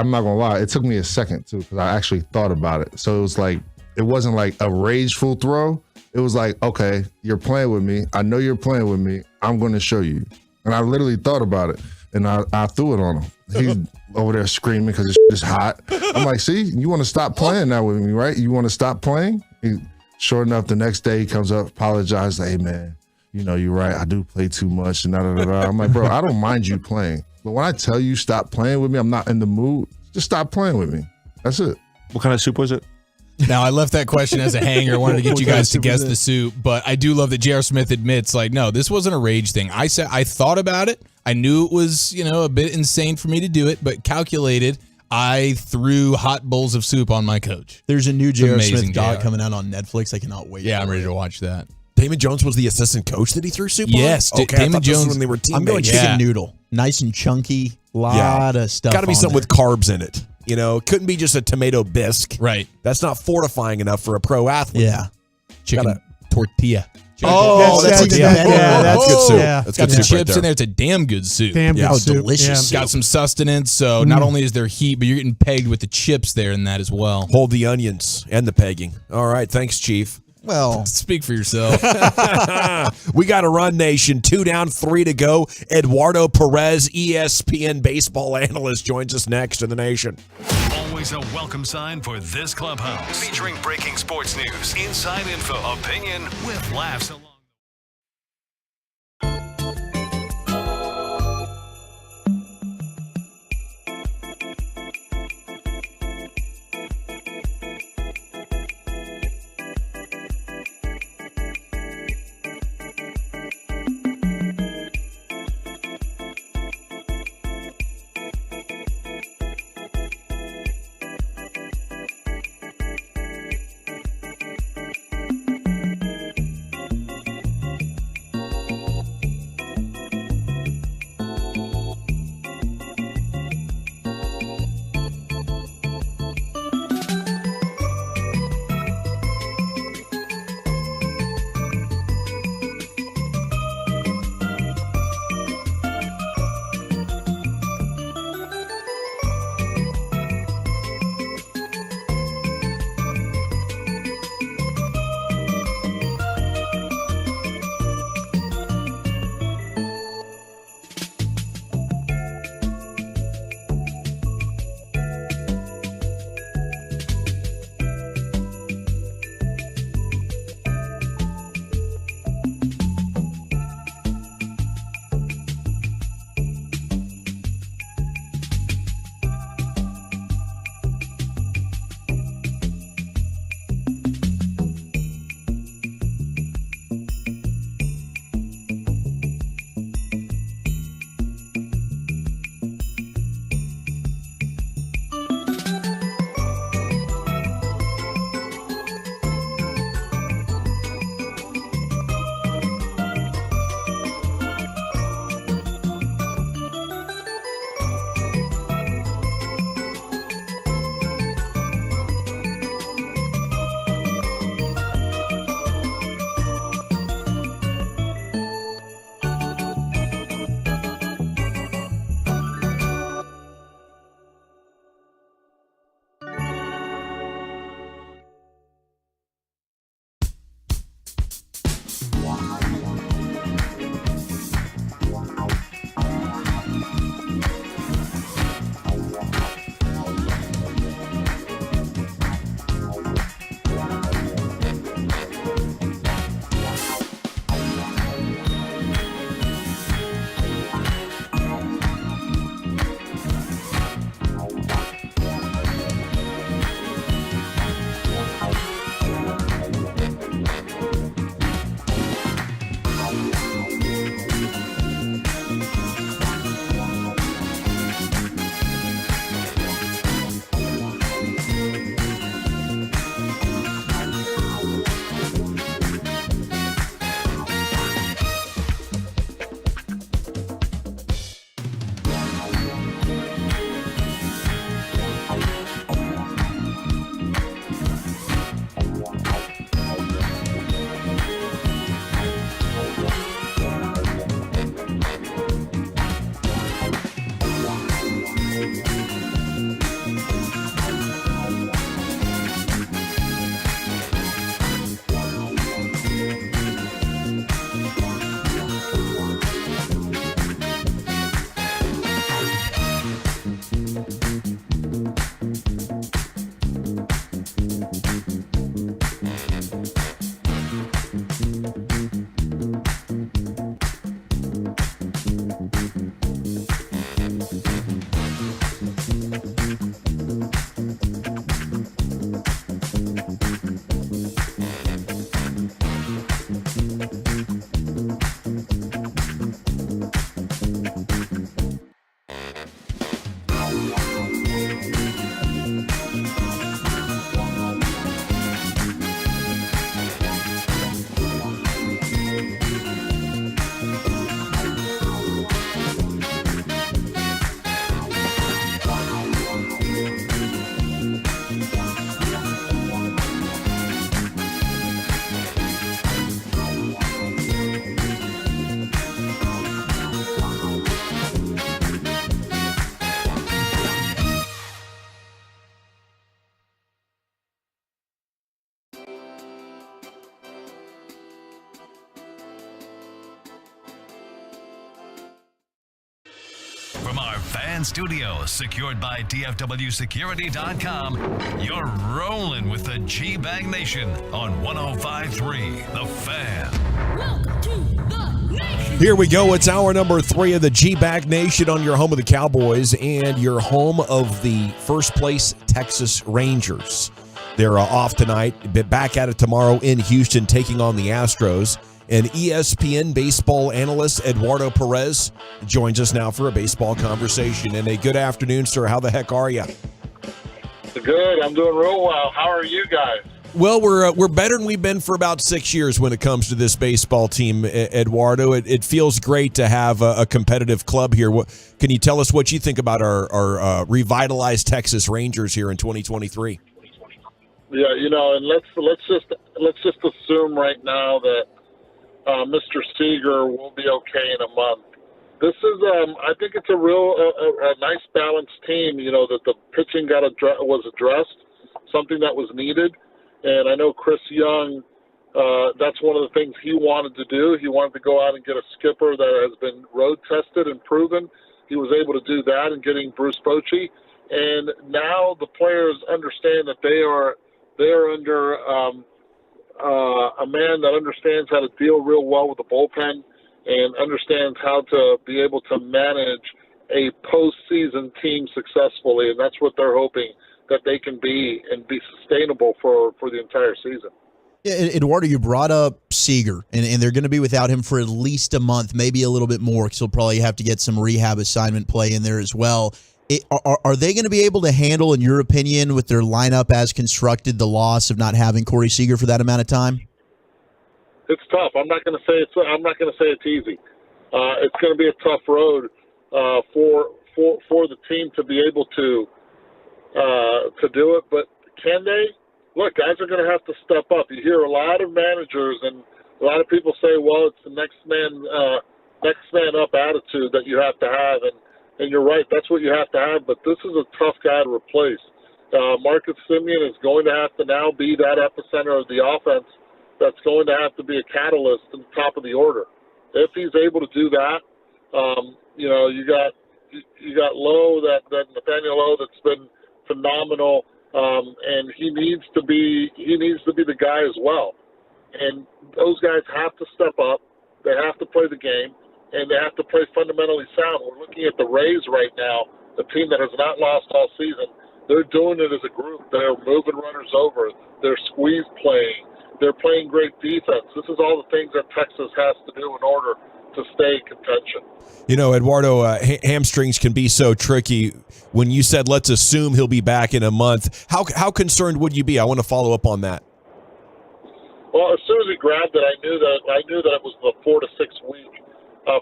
gonna lie, it took me a second too, because I actually thought about it. So it was like, it wasn't like a rageful throw. It was like, okay, you're playing with me. I know you're playing with me. I'm gonna show you. And I literally thought about it, and I threw it on him. He's over there screaming because it's just hot. I'm like, see, you want to stop playing now with me, right? You want to stop playing? Sure enough, the next day he comes up, apologizes, hey man, you know, you're right. I do play too much and da-da-da-da. I'm like, bro, I don't mind you playing. But when I tell you stop playing with me, I'm not in the mood, just stop playing with me. That's it. What kind of soup was it? Now, I left that question as a hanger. I wanted to get you guys to guess the soup, but I do love that J.R. Smith admits, like, no, this wasn't a rage thing. I said I thought about it. I knew it was, a bit insane for me to do it, but calculated. I threw hot bowls of soup on my coach. There's a new J.R. Smith amazing, doc JR. coming out on Netflix. I cannot wait. Yeah, I'm ready to watch that. Damon Jones was the assistant coach that he threw soup on? Yes, Okay, Damon I thought this was Jones. when they were teammates. I'm going chicken noodle. Nice and chunky. Lot of stuff. Got to be on something there. with carbs in it. Couldn't be just a tomato bisque. Right. That's not fortifying enough for a pro athlete. Yeah. Chicken tortilla. Oh, that's good soup. Yeah. That's got good the soup right chips there. in there. It's a damn good soup. Damn good soup. delicious. Got some sustenance. So not only is there heat, but you're getting pegged with the chips there in that as well. Hold the onions and the pegging. All right. Thanks, Chief. Well, speak for yourself. We got to run, Nation. 2 down, 3 to go. Eduardo Perez, ESPN baseball analyst, joins us next in the Nation. Always a welcome sign for this clubhouse. Featuring breaking sports news, inside info, opinion, with laughs along. our fan studio, secured by DFWsecurity.com. You're rolling with the G-Bag Nation on 105.3 The Fan. Welcome to the Nation. Here we go. It's hour number 3 of the G-Bag Nation on your home of the Cowboys and your home of the first place Texas Rangers. They're off tonight, but back at it tomorrow in Houston, taking on the Astros. And ESPN baseball analyst Eduardo Perez joins us now for a baseball conversation. And a good afternoon, sir. How the heck are you? Good. I'm doing real well. How are you guys? Well, we're better than we've been for about 6 years when it comes to this baseball team, Eduardo. It feels great to have a competitive club here. Can you tell us what you think about our revitalized Texas Rangers here in 2023? Yeah, and let's just assume right now that Mr. Seager will be okay in a month. This is, I think it's a real a nice balanced team. That the pitching was addressed, something that was needed, and I know Chris Young. That's one of the things he wanted to do. He wanted to go out and get a skipper that has been road tested and proven. He was able to do that in getting Bruce Bochy, and now the players understand that they are under. A man that understands how to deal real well with the bullpen and understands how to be able to manage a postseason team successfully, and that's what they're hoping that they can be and be sustainable for the entire season. Yeah, Eduardo, you brought up Seager, and they're going to be without him for at least a month, maybe a little bit more, because he'll probably have to get some rehab assignment play in there as well. Are they going to be able to handle, in your opinion, with their lineup as constructed, the loss of not having Corey Seager for that amount of time? It's tough. I'm not going to say it's easy. It's going to be a tough road for the team to be able to do it. But can they? Look, guys are going to have to step up. You hear a lot of managers and a lot of people say, "Well, it's the next man up attitude that you have to have." And you're right, that's what you have to have, but this is a tough guy to replace. Marcus Semien is going to have to now be that epicenter of the offense that's going to have to be a catalyst at the top of the order. If he's able to do that, you got Lowe, that Nathaniel Lowe that's been phenomenal, and he needs to be the guy as well. And those guys have to step up. They have to play the game. And they have to play fundamentally sound. We're looking at the Rays right now, a team that has not lost all season. They're doing it as a group. They're moving runners over. They're squeeze playing. They're playing great defense. This is all the things that Texas has to do in order to stay in contention. Eduardo, hamstrings can be so tricky. When you said, let's assume he'll be back in a month, how concerned would you be? I want to follow up on that. Well, as soon as he grabbed it, I knew that it was the 4 to 6 week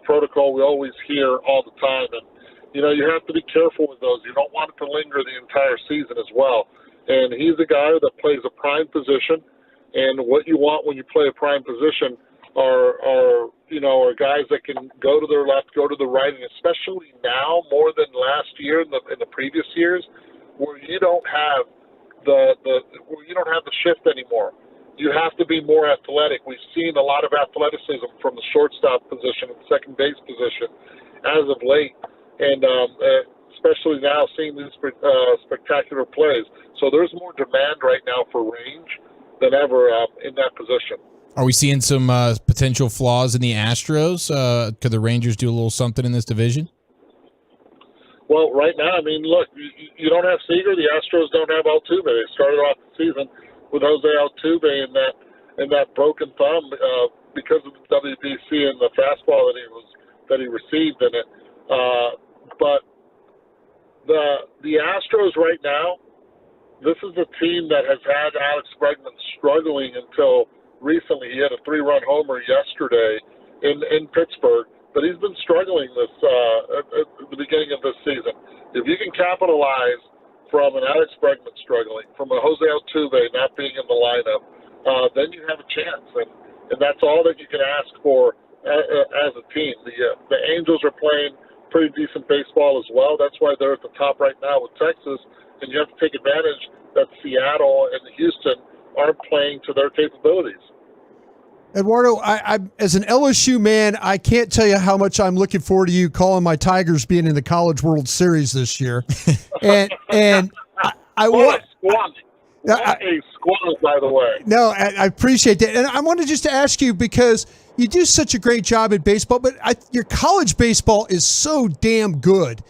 protocol we always hear all the time, and you have to be careful with those. You don't want it to linger the entire season as well. And he's a guy that plays a prime position, and what you want when you play a prime position are guys that can go to their left, go to the right, and especially now more than last year in the previous years, where you don't have the shift anymore. You have to be more athletic. We've seen a lot of athleticism from the shortstop position and second base position as of late, and especially now seeing these spectacular plays. So there's more demand right now for range than ever in that position. Are we seeing some potential flaws in the Astros? Could the Rangers do a little something in this division? Well, right now, look, you don't have Seager. The Astros don't have Altuve. They started off the season with Jose Altuve and that broken thumb because of the WBC and the fastball that he received in it. But the Astros right now, this is a team that has had Alex Bregman struggling until recently. He had a 3-run homer yesterday in Pittsburgh, but he's been struggling at the beginning of this season. If you can capitalize from an Alex Bregman struggling, from a Jose Altuve not being in the lineup, then you have a chance, and that's all that you can ask for as a team. The Angels are playing pretty decent baseball as well. That's why they're at the top right now with Texas, and you have to take advantage that Seattle and Houston aren't playing to their capabilities. Eduardo, I as an LSU man, I can't tell you how much I'm looking forward to you calling my Tigers being in the College World Series this year. And I want a squad, by the way. No, I appreciate that. And I wanted just to ask you, because you do such a great job at baseball, but your college baseball is so damn good.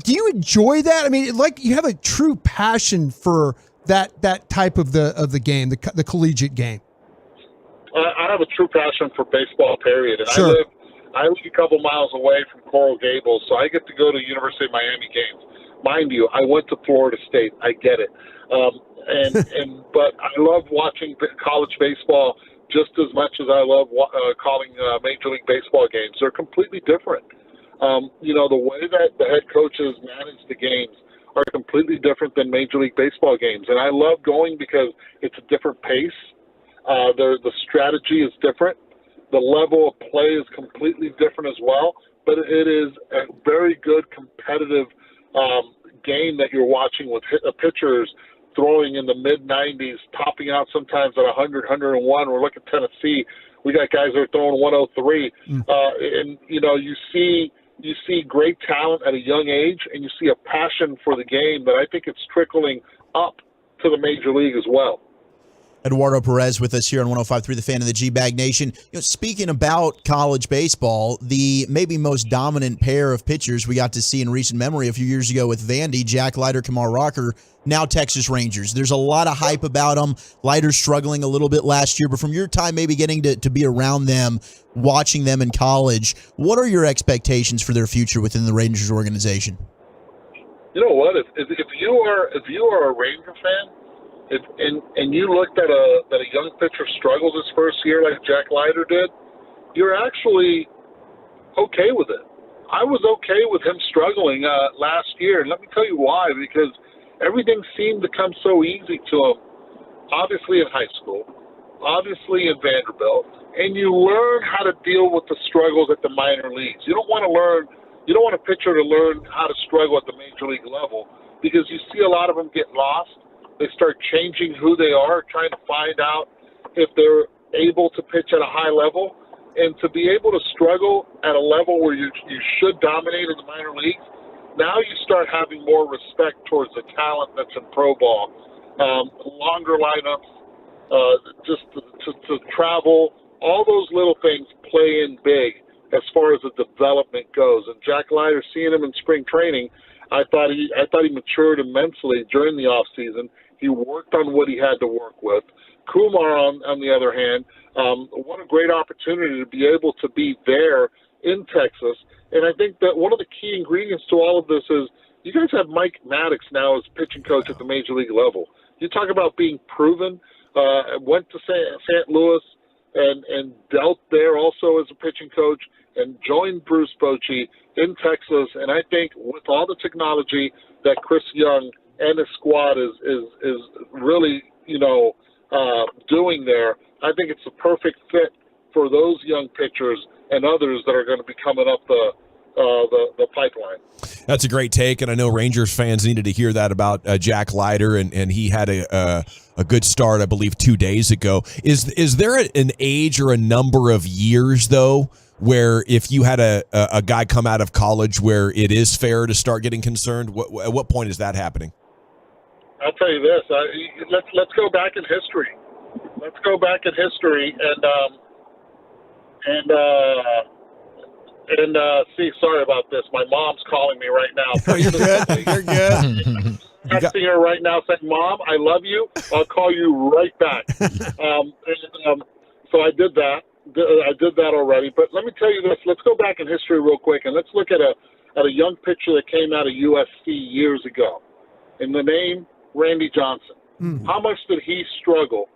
Do you enjoy that? I mean, like, you have a true passion for that type of the game, the collegiate game. I have a true passion for baseball, period. And Sure. I live a couple miles away from Coral Gables, so I get to go to University of Miami games. Mind you, I went to Florida State. I get it. But I love watching college baseball just as much as I love calling Major League Baseball games. They're completely different. The way that the head coaches manage the games are completely different than Major League Baseball games. And I love going because it's a different pace. The strategy is different. The level of play is completely different as well. But it is a very good competitive game that you're watching with pitchers throwing in the mid-90s, topping out sometimes at 100, 101. We're looking at Tennessee. We got guys that are throwing 103. And, you see great talent at a young age, and you see a passion for the game that I think it's trickling up to the major league as well. Eduardo Perez with us here on 105.3 The Fan of the G-Bag Nation. Speaking about college baseball, the maybe most dominant pair of pitchers we got to see in recent memory a few years ago with Vandy, Jack Leiter, Kamar Rocker, now Texas Rangers. There's a lot of hype about them. Leiter struggling a little bit last year, but from your time maybe getting to be around them, watching them in college, what are your expectations for their future within the Rangers organization? You know what? If you are a Ranger fan, and you looked at a young pitcher struggle his first year like Jack Leiter did, you're actually okay with it. I was okay with him struggling last year, and let me tell you why. Because everything seemed to come so easy to him. Obviously in high school, obviously in Vanderbilt, and you learn how to deal with the struggles at the minor leagues. You don't want a pitcher to learn how to struggle at the major league level, because you see a lot of them get lost. They start changing who they are, trying to find out if they're able to pitch at a high level. And to be able to struggle at a level where you should dominate in the minor leagues, now you start having more respect towards the talent that's in pro ball. Longer lineups, just to travel, all those little things play in big as far as the development goes. And Jack Leiter, seeing him in spring training, I thought he matured immensely during the off season. He worked on what he had to work with. Kumar, on the other hand, what a great opportunity to be able to be there in Texas. And I think that one of the key ingredients to all of this is you guys have Mike Maddox now as pitching coach at the major league level. You talk about being proven. Went to St. Louis and dealt there also as a pitching coach, and joined Bruce Bochy in Texas. And I think with all the technology that Chris Young and his squad is really, doing there, I think it's a perfect fit for those young pitchers and others that are going to be coming up the pipeline. That's a great take, and I know Rangers fans needed to hear that about Jack Leiter, and he had a good start, I believe, 2 days ago. Is there an age or a number of years, though, where if you had a guy come out of college where it is fair to start getting concerned? At what point is that happening? I'll tell you this. Let's go back in history. Let's go back in history and see. Sorry about this. My mom's calling me right now. You're good. You're good. Texting her right now, saying, "Mom, I love you. I'll call you right back." So I did that. I did that already. But let me tell you this. Let's go back in history real quick, and let's look at a young pitcher that came out of USC years ago. In the name, Randy Johnson. How much did he struggle?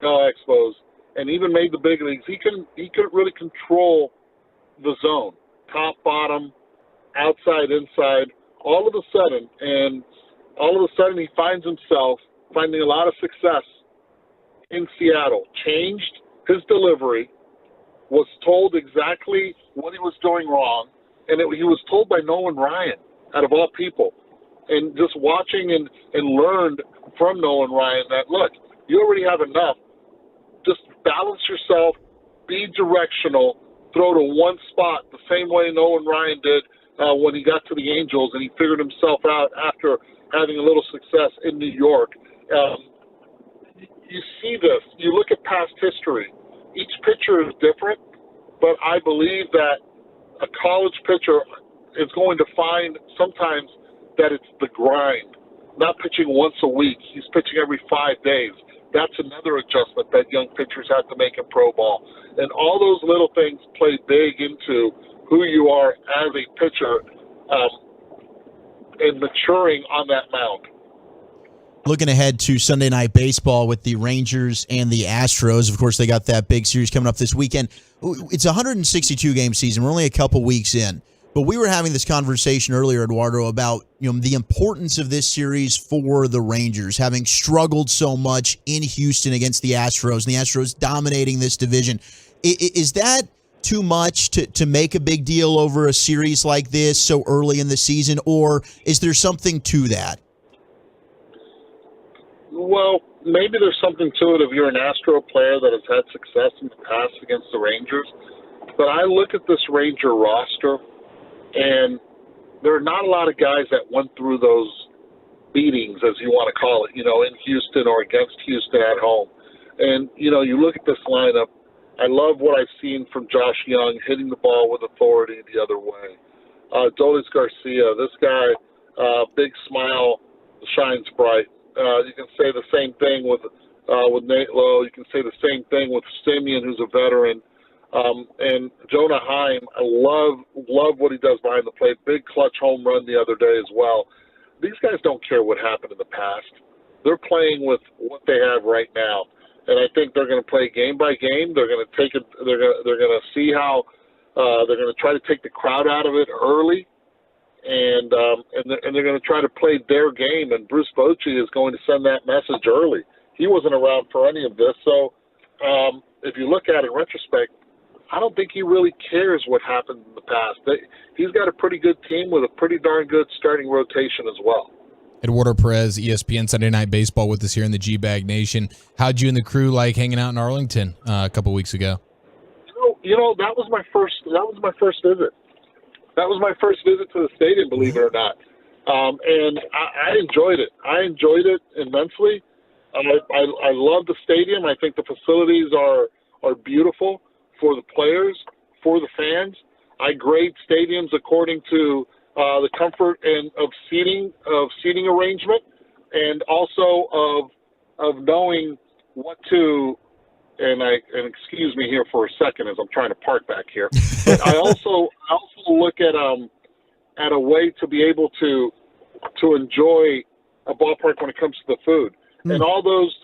Expos, and even made the big leagues. He couldn't really control the zone, top, bottom, outside, inside. All of a sudden he finds himself finding a lot of success in Seattle. Changed his delivery, was told exactly what he was doing wrong, and he was told by Nolan Ryan, out of all people. And just watching and learned from Nolan Ryan that, look, you already have enough. Just balance yourself, be directional, throw to one spot the same way Nolan Ryan did when he got to the Angels and he figured himself out after having a little success in New York. You see this. You look at past history. Each pitcher is different, but I believe that a college pitcher is going to find sometimes that it's the grind. Not pitching once a week. He's pitching every 5 days. That's another adjustment that young pitchers have to make in pro ball. And all those little things play big into who you are as a pitcher and maturing on that mound. Looking ahead to Sunday Night Baseball with the Rangers and the Astros. Of course, they got that big series coming up this weekend. It's a 162-game season. We're only a couple weeks in. But we were having this conversation earlier, Eduardo, about the importance of this series for the Rangers, having struggled so much in Houston against the Astros, and the Astros dominating this division. Is that too much to make a big deal over a series like this so early in the season, or is there something to that? Well, maybe there's something to it if you're an Astro player that has had success in the past against the Rangers. But I look at this Ranger roster, and there are not a lot of guys that went through those beatings, as you want to call it, in Houston or against Houston at home. And, you look at this lineup, I love what I've seen from Josh Young hitting the ball with authority the other way. Dolis Garcia, this guy, big smile, shines bright. You can say the same thing with Nate Lowe. You can say the same thing with Simeon, who's a veteran. And Jonah Heim, I love what he does behind the plate. Big clutch home run the other day as well. These guys don't care what happened in the past. They're playing with what they have right now, and I think they're going to play game by game. They're going to take it. They're going to see how they're going to try to take the crowd out of it early, and they're going to try to play their game. And Bruce Bochy is going to send that message early. He wasn't around for any of this, so if you look at it in retrospect, I don't think he really cares what happened in the past. He's got a pretty good team with a pretty darn good starting rotation as well. Eduardo Perez, ESPN Sunday Night Baseball with us here in the G-Bag Nation. How'd you and the crew like hanging out in Arlington a couple weeks ago? That was my first visit. That was my first visit to the stadium, believe it or not. And I enjoyed it. I enjoyed it immensely. I love the stadium. I think the facilities are beautiful for the players, for the fans. I grade stadiums according to the comfort and of seating arrangement, and also of knowing what to. And excuse me here for a second as I'm trying to park back here. But I also look at a way to be able to enjoy a ballpark when it comes to the food, and all those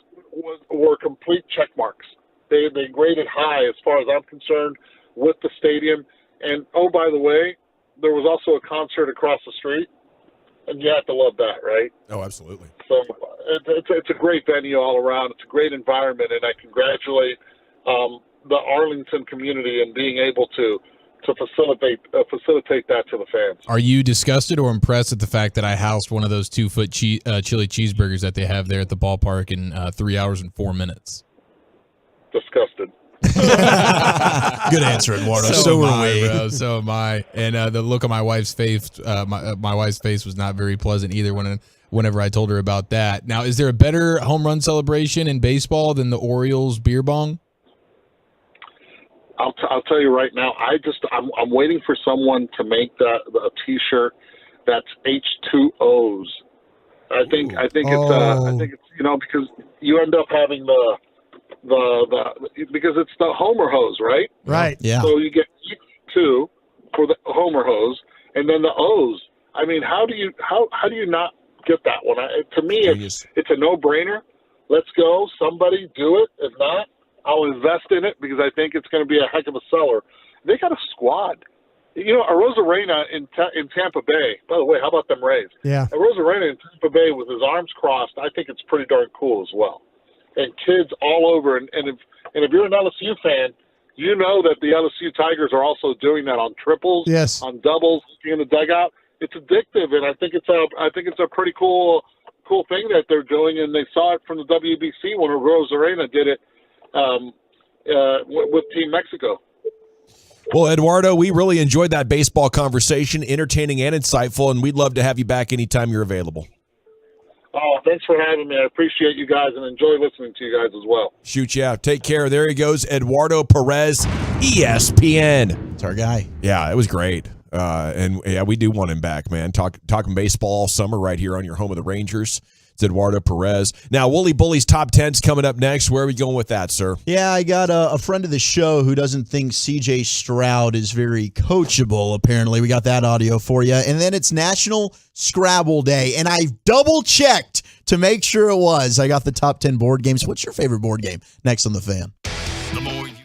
were complete check marks. They graded high as far as I'm concerned with the stadium. And, oh, by the way, there was also a concert across the street, and you have to love that, right? Oh, absolutely. So it's a great venue all around. It's a great environment, and I congratulate the Arlington community in being able to facilitate that to the fans. Are you disgusted or impressed at the fact that I housed one of those 2-foot chili cheeseburgers that they have there at the ballpark in 3 hours and 4 minutes? Disgusted. Good answer, Eduardo. So am are we. bro. So am I. And the look on my wife's face, my wife's face was not very pleasant either whenever I told her about that. Now, is there a better home run celebration in baseball than the Orioles beer bong? I'll tell you right now. I'm waiting for someone to make a T-shirt that's H2Os. I think it's because you end up having because it's the Homer hose, right? Right. Yeah. So you get H2 for the Homer hose, and then the O's. I mean, how do you not get that one? To me, it's a no-brainer. Let's go. Somebody do it. If not, I'll invest in it because I think it's going to be a heck of a seller. They got a squad. Arozarena in Tampa Bay. By the way, how about them Rays? Yeah. Arozarena in Tampa Bay with his arms crossed, I think it's pretty darn cool as well. And kids all over. And if you're an LSU fan, you know that the LSU Tigers are also doing that on triples, yes, on doubles in the dugout. It's addictive, and I think it's a pretty cool thing that they're doing. And they saw it from the WBC when Rosarena did it with Team Mexico. Well, Eduardo, we really enjoyed that baseball conversation, entertaining and insightful, and we'd love to have you back anytime you're available. Oh, thanks for having me. I appreciate you guys and enjoy listening to you guys as well. Shoot, yeah. Take care. There he goes, Eduardo Perez, ESPN. It's our guy. Yeah, it was great. And yeah, we do want him back, man. Talking baseball all summer right here on your home of the Rangers. It's Eduardo Perez. Now, Wooly Bully's top 10's coming up next. Where are we going with that, sir? Yeah, I got a friend of the show who doesn't think C.J. Stroud is very coachable, apparently. We got that audio for you. And then it's National Scrabble Day, and I've double-checked to make sure it was. I got the top 10 board games. What's your favorite board game? Next on The Fan. The more you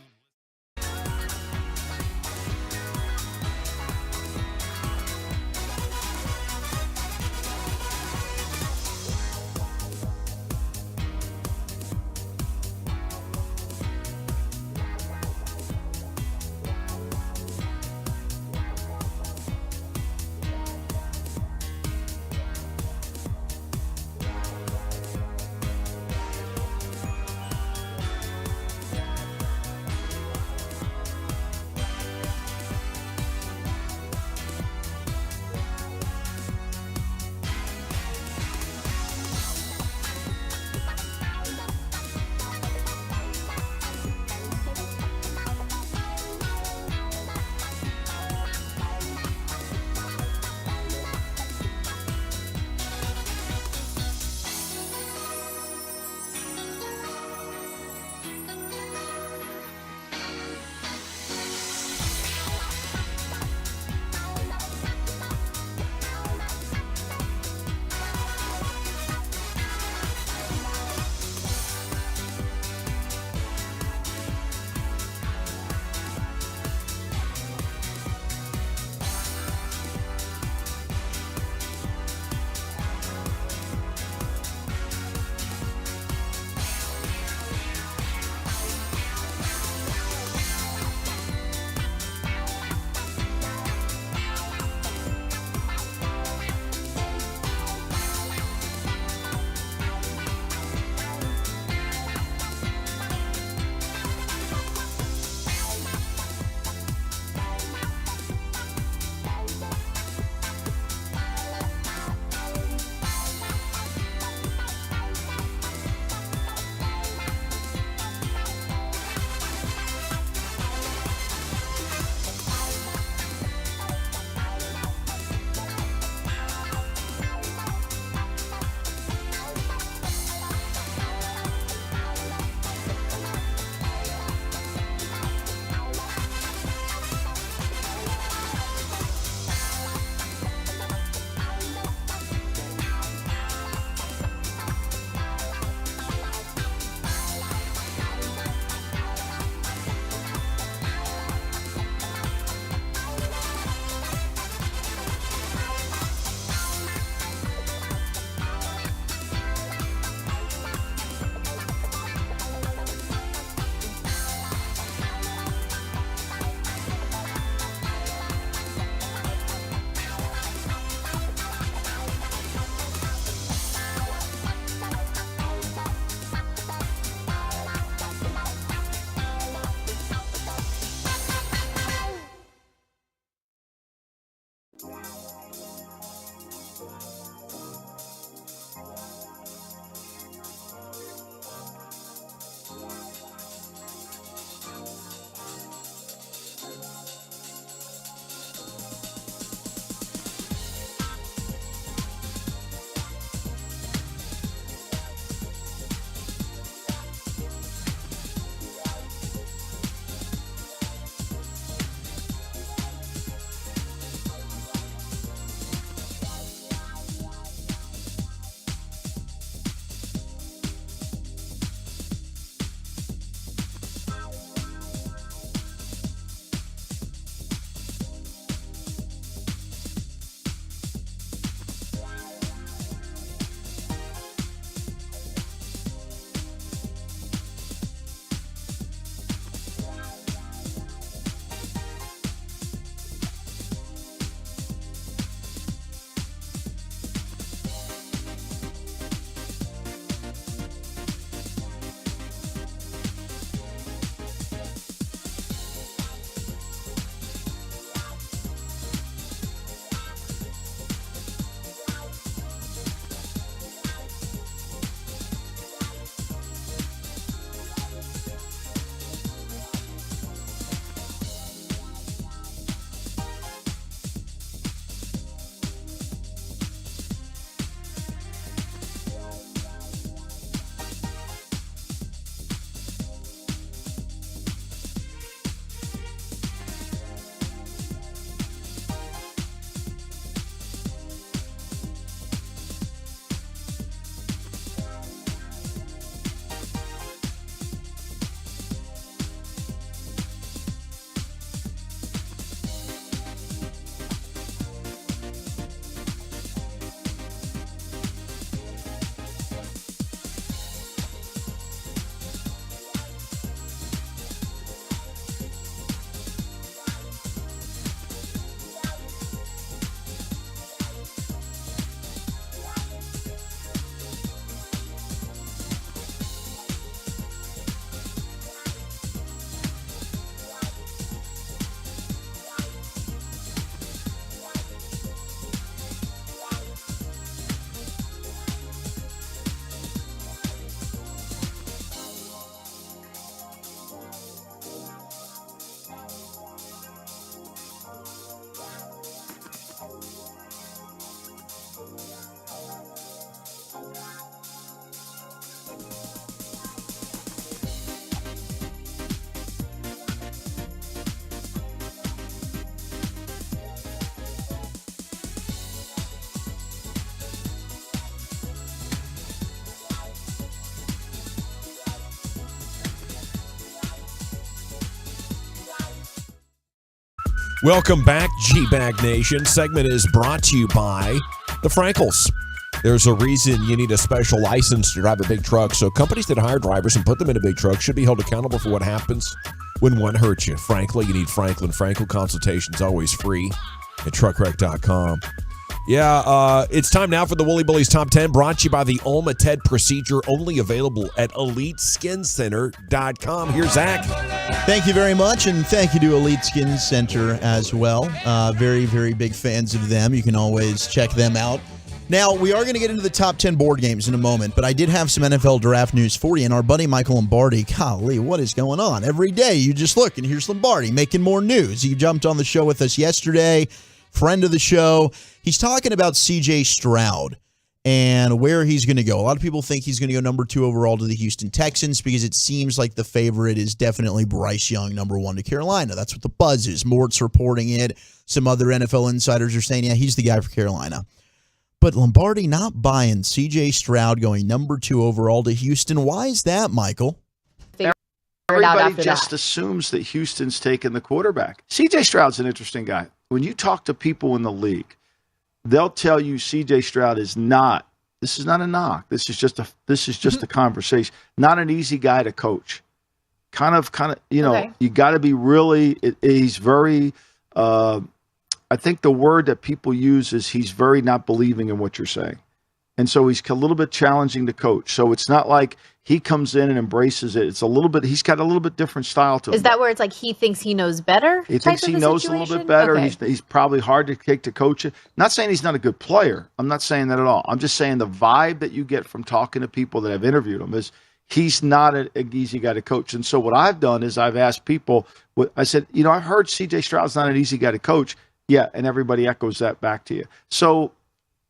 Welcome back, G-Bag Nation. Segment is brought to you by the Frankels. There's a reason you need a special license to drive a big truck, so companies that hire drivers and put them in a big truck should be held accountable for what happens when one hurts you. Frankly, you need Franklin. Frankel consultation's always free at truckwreck.com. Yeah, it's time now for the Woolly Bullies Top 10, brought to you by the Ulma TED procedure, only available at EliteSkinCenter.com. Here's Zach. Thank you very much, and thank you to Elite Skin Center as well. Very, very big fans of them. You can always check them out. Now, we are going to get into the top 10 board games in a moment, but I did have some NFL draft news for you, and our buddy Michael Lombardi, golly, what is going on? Every day you just look, and here's Lombardi making more news. He jumped on the show with us yesterday, friend of the show. He's talking about C.J. Stroud and where he's going to go. A lot of people think he's going to go number 2 overall to the Houston Texans because it seems like the favorite is definitely Bryce Young, number 1 to Carolina. That's what the buzz is. Mort's reporting it. Some other NFL insiders are saying, yeah, he's the guy for Carolina. But Lombardi not buying C.J. Stroud going number 2 overall to Houston. Why is that, Michael? Everybody just assumes that Houston's taken the quarterback. C.J. Stroud's an interesting guy. When you talk to people in the league, they'll tell you C.J. Stroud is not. This is not a knock. This is just a conversation. Not an easy guy to coach. Kind of. Okay. You got to be really. He's very. I think the word that people use is he's very not believing in what you're saying, and so he's a little bit challenging to coach. So it's not like he comes in and embraces it. It's a little bit. He's got a little bit different style to him. Is that where it's like he thinks he knows better? He thinks he knows a little bit better. Okay. He's probably hard to take to coach it. Not saying he's not a good player. I'm not saying that at all. I'm just saying the vibe that you get from talking to people that have interviewed him is he's not an easy guy to coach. And so what I've done is I've asked people. I said, I've heard C.J. Stroud's not an easy guy to coach. Yeah, and everybody echoes that back to you. So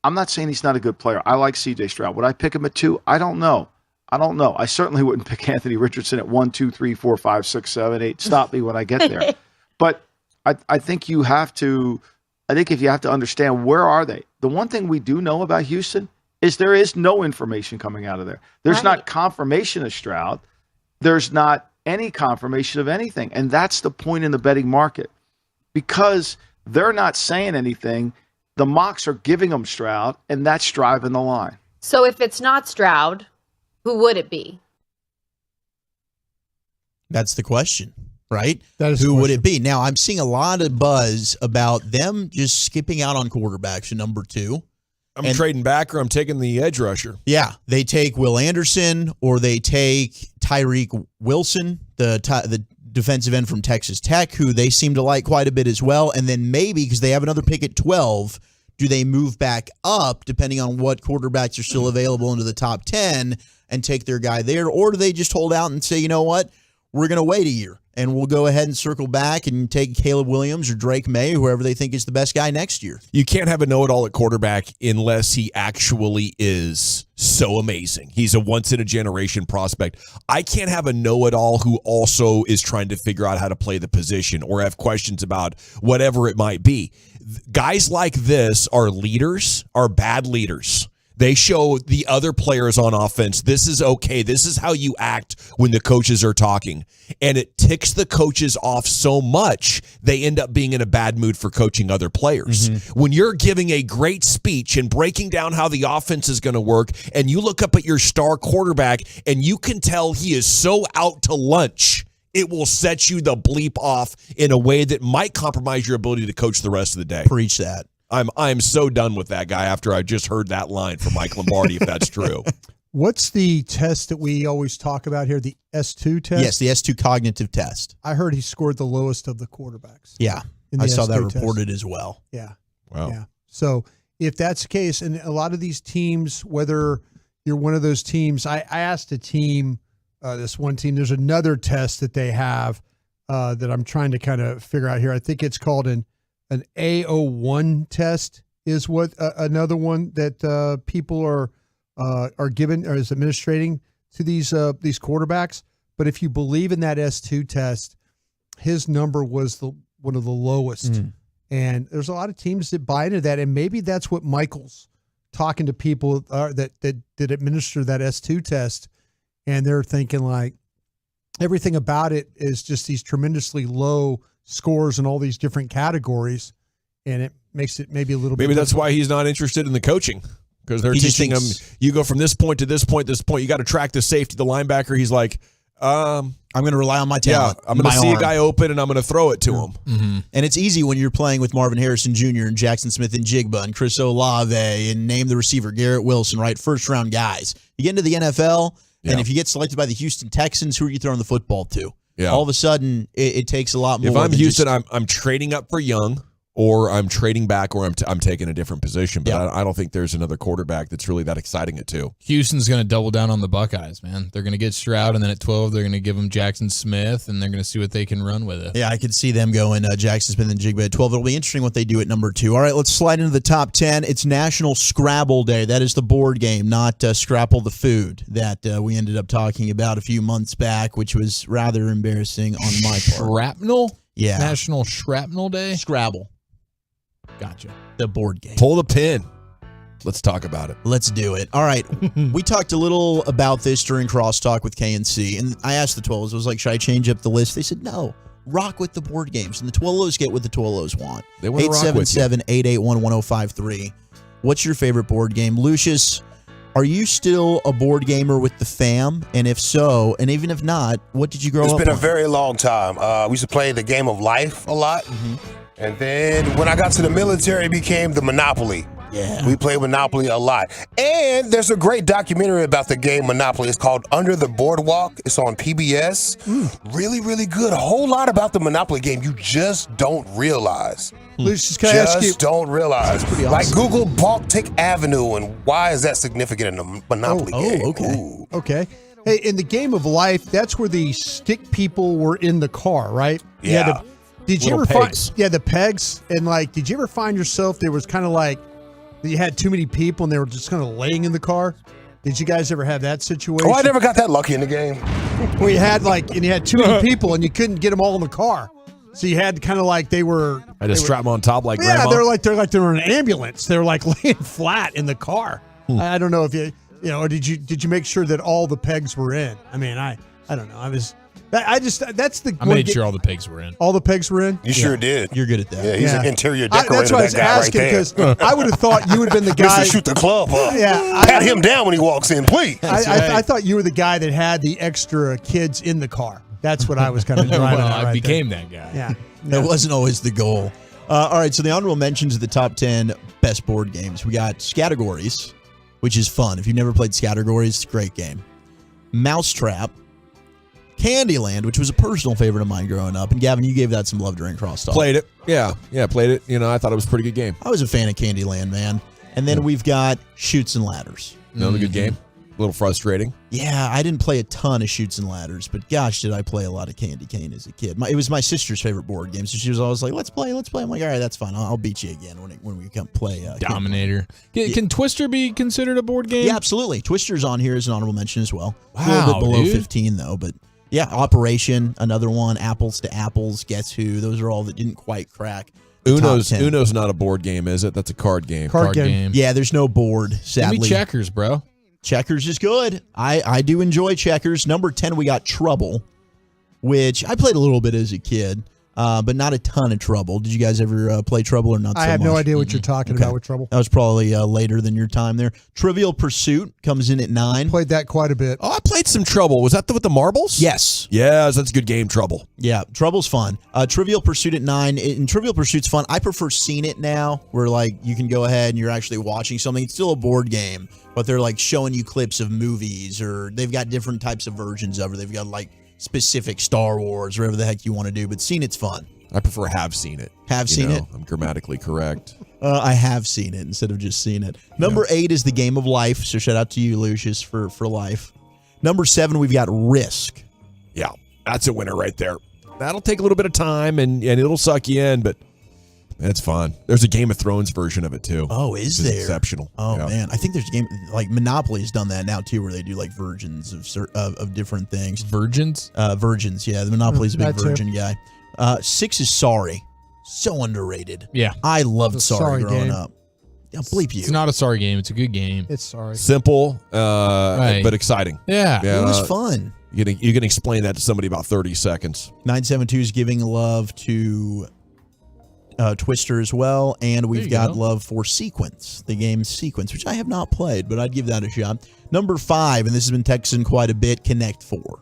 I'm not saying he's not a good player. I like C.J. Stroud. Would I pick him at 2? I don't know. I certainly wouldn't pick Anthony Richardson at 1, 2, 3, 4, 5, 6, 7, 8. Stop me when I get there. But I think you have to. I think if you have to understand where are they. The one thing we do know about Houston is there is no information coming out of there. There's not confirmation of Stroud. There's not any confirmation of anything, and that's the point in the betting market because they're not saying anything. The mocks are giving them Stroud, and that's driving the line. So if it's not Stroud, who would it be? That's the question, right? That is who would it be? Now, I'm seeing a lot of buzz about them just skipping out on quarterbacks at number 2. I'm trading back or I'm taking the edge rusher. Yeah, they take Will Anderson or they take Tyreek Wilson, the defensive end from Texas Tech, who they seem to like quite a bit as well. And then maybe, because they have another pick at 12, do they move back up, depending on what quarterbacks are still available into the top 10, and take their guy there? Or do they just hold out and say, you know what, we're going to wait a year, and we'll go ahead and circle back and take Caleb Williams or Drake May, whoever they think is the best guy next year? You can't have a know-it-all at quarterback unless he actually is so amazing. He's a once-in-a-generation prospect. I can't have a know-it-all who also is trying to figure out how to play the position or have questions about whatever it might be. Guys like this are leaders, are bad leaders. They show the other players on offense, this is okay. This is how you act when the coaches are talking. And it ticks the coaches off so much, they end up being in a bad mood for coaching other players. Mm-hmm. When you're giving a great speech and breaking down how the offense is going to work, and you look up at your star quarterback and you can tell he is so out to lunch, it will set you the bleep off in a way that might compromise your ability to coach the rest of the day. Preach that. I'm so done with that guy after I just heard that line from Mike Lombardi, if that's true. What's the test that we always talk about here, the S2 test? Yes, the S2 cognitive test. I heard he scored the lowest of the quarterbacks. Yeah, I saw that reported as well. Yeah. Wow. Yeah. So if that's the case, and a lot of these teams, whether you're one of those teams, I asked a team, this one team, there's another test that they have that I'm trying to kind of figure out here. I think it's called an A01 test is what another one that people are given or is administrating to these quarterbacks. But if you believe in that S2 test, his number was one of the lowest. And there's a lot of teams that buy into that, and maybe that's what Michael's talking to people that administer that S2 test, and they're thinking like everything about it is just these tremendously low scores in all these different categories, and it makes it maybe a little bit. Maybe that's why he's not interested in the coaching, because they're teaching him. You go from this point to this point, this point. You got to track the safety, the linebacker. He's like, I'm going to rely on my talent. Yeah, I'm going to see a guy open and I'm going to throw it to him. Mm-hmm. And it's easy when you're playing with Marvin Harrison Jr. and Jackson Smith and Jigba and Chris Olave and name the receiver Garrett Wilson, right? First round guys. You get into the NFL, and if you get selected by the Houston Texans, who are you throwing the football to? Yeah. All of a sudden, it takes a lot more. If I'm Houston, I'm trading up for Young, or I'm trading back, or I'm taking a different position. But I don't think there's another quarterback that's really that exciting at 2. Houston's going to double down on the Buckeyes, man. They're going to get Stroud, and then at 12, they're going to give them Jackson Smith, and they're going to see what they can run with it. Yeah, I could see them going Jackson Smith and Jigba at 12. It'll be interesting what they do at number 2. All right, let's slide into the top 10. It's National Scrabble Day. That is the board game, not Scrapple the food that we ended up talking about a few months back, which was rather embarrassing on my part. Shrapnel? Yeah. National Shrapnel Day? Scrabble. Gotcha. The board game. Pull the pin. Let's talk about it. Let's do it. All right. We talked a little about this during Crosstalk with KNC, and I asked the Twolos, I was like, should I change up the list? They said, no. Rock with the board games, and the Twolos get what the Twolos want. They want to rock with you. 877-881-1053. What's your favorite board game? Lucius, are you still a board gamer with the fam? And if so, and even if not, what did you grow up It's been on? a very long time. We used to play the game of life a lot. And then when I got to the military, it became the Monopoly. Yeah. We played Monopoly a lot. And there's a great documentary about the game Monopoly. It's called Under the Boardwalk. It's on PBS. Really, really good. A whole lot about the Monopoly game you just don't realize. Lucius, can I ask you? Just don't realize. Awesome. Like Google Baltic Avenue, and why is that significant in the Monopoly game? Okay. Ooh. Okay. Hey, in the game of life, that's where the stick people were in the car, right? Yeah. Did you Little ever pegs. find? Yeah, the pegs. And like, did you ever find yourself there was kind of like you had too many people and they were just kind of laying in the car? Did you guys ever have that situation? Oh, I never got that lucky in the game. Where you had you had too many people and you couldn't get them all in the car, so you had to kind of like they were. I just strap them on top like Yeah, grandma. they're like in an ambulance. They're like laying flat in the car. I don't know if you or did you make sure that all the pegs were in? I mean, I don't know. That's the. I made sure all the pigs were in. All the pegs were in. You sure did. You're good at that. Yeah, he's an interior decorator. That's why I was that guy asking right there. because I would have thought you would have been the guy. Mr. Shoot the club up. Yeah, Pat him down when he walks in, please. I thought you were the guy that had the extra kids in the car. That's what I was kind of driving Well, at. I right became there. that guy. Yeah. That wasn't always the goal. All right, so the honorable mentions of the top 10 best board games. We got Scattergories, which is fun. If you've never played Scattergories, it's a great game. Mousetrap. Candyland, which was a personal favorite of mine growing up. And Gavin, you gave that some love during Crosstalk. Played it. Yeah, played it. I thought it was a pretty good game. I was a fan of Candyland, man. And then we've got Chutes and Ladders. Another good game. A little frustrating. Yeah, I didn't play a ton of Chutes and Ladders, but gosh, did I play a lot of Candy Cane as a kid. It was my sister's favorite board game, so she was always like, let's play. I'm like, all right, that's fine. I'll beat you again when we come play. Dominator. Can Twister be considered a board game? Yeah, absolutely. Twister's on here as an honorable mention as well. Wow, a little bit below dude. 15, though, but yeah, Operation, another one, Apples to Apples, Guess Who, those are all that didn't quite crack. Uno's not a board game, is it? That's a card game. Card game. Yeah, there's no board, sadly. Give me checkers, bro. Checkers is good. I do enjoy checkers. Number 10, we got Trouble, which I played a little bit as a kid, but not a ton of Trouble. Did you guys ever play Trouble or not? I have no idea what you're talking about with Trouble. That was probably later than your time there. Trivial Pursuit comes in at 9. Played that quite a bit. Oh, I played some Trouble. Was that with the marbles? Yes. Yes, that's a good game, Trouble. Yeah, Trouble's fun. Trivial Pursuit at 9. And Trivial Pursuit's fun. I prefer Seen It now, where like you can go ahead and you're actually watching something. It's still a board game, but they're like showing you clips of movies, or they've got different types of versions of it. They've got like specific Star Wars, whatever the heck you want to do. But Seen It's fun. I prefer Have Seen It. Have Seen It? I'm grammatically correct. I have seen it instead of just seen it. Number 8 is the Game of Life. So shout out to you, Lucius, for life. Number 7, we've got Risk. Yeah, that's a winner right there. That'll take a little bit of time and it'll suck you in, but it's fun. There's a Game of Thrones version of it too. Oh, is there? Exceptional. Oh, Yeah. man. I think there's a game like Monopoly's done that now too, where they do like virgins of different things. Virgins? Virgins, yeah. The Monopoly's a big That too. virgin guy. 6 is Sorry. So underrated. Yeah. I loved The Sorry Sorry growing game. up. bleep you. It's not a sorry game. It's a good game. It's sorry. Simple, Right. but exciting. Yeah. It was fun. You can explain that to somebody about 30 seconds. 972 is giving love to Twister as well, and we've got love for Sequence, the game Sequence, which I have not played, but I'd give that a shot. Number 5, and this has been texting quite a bit, Connect 4.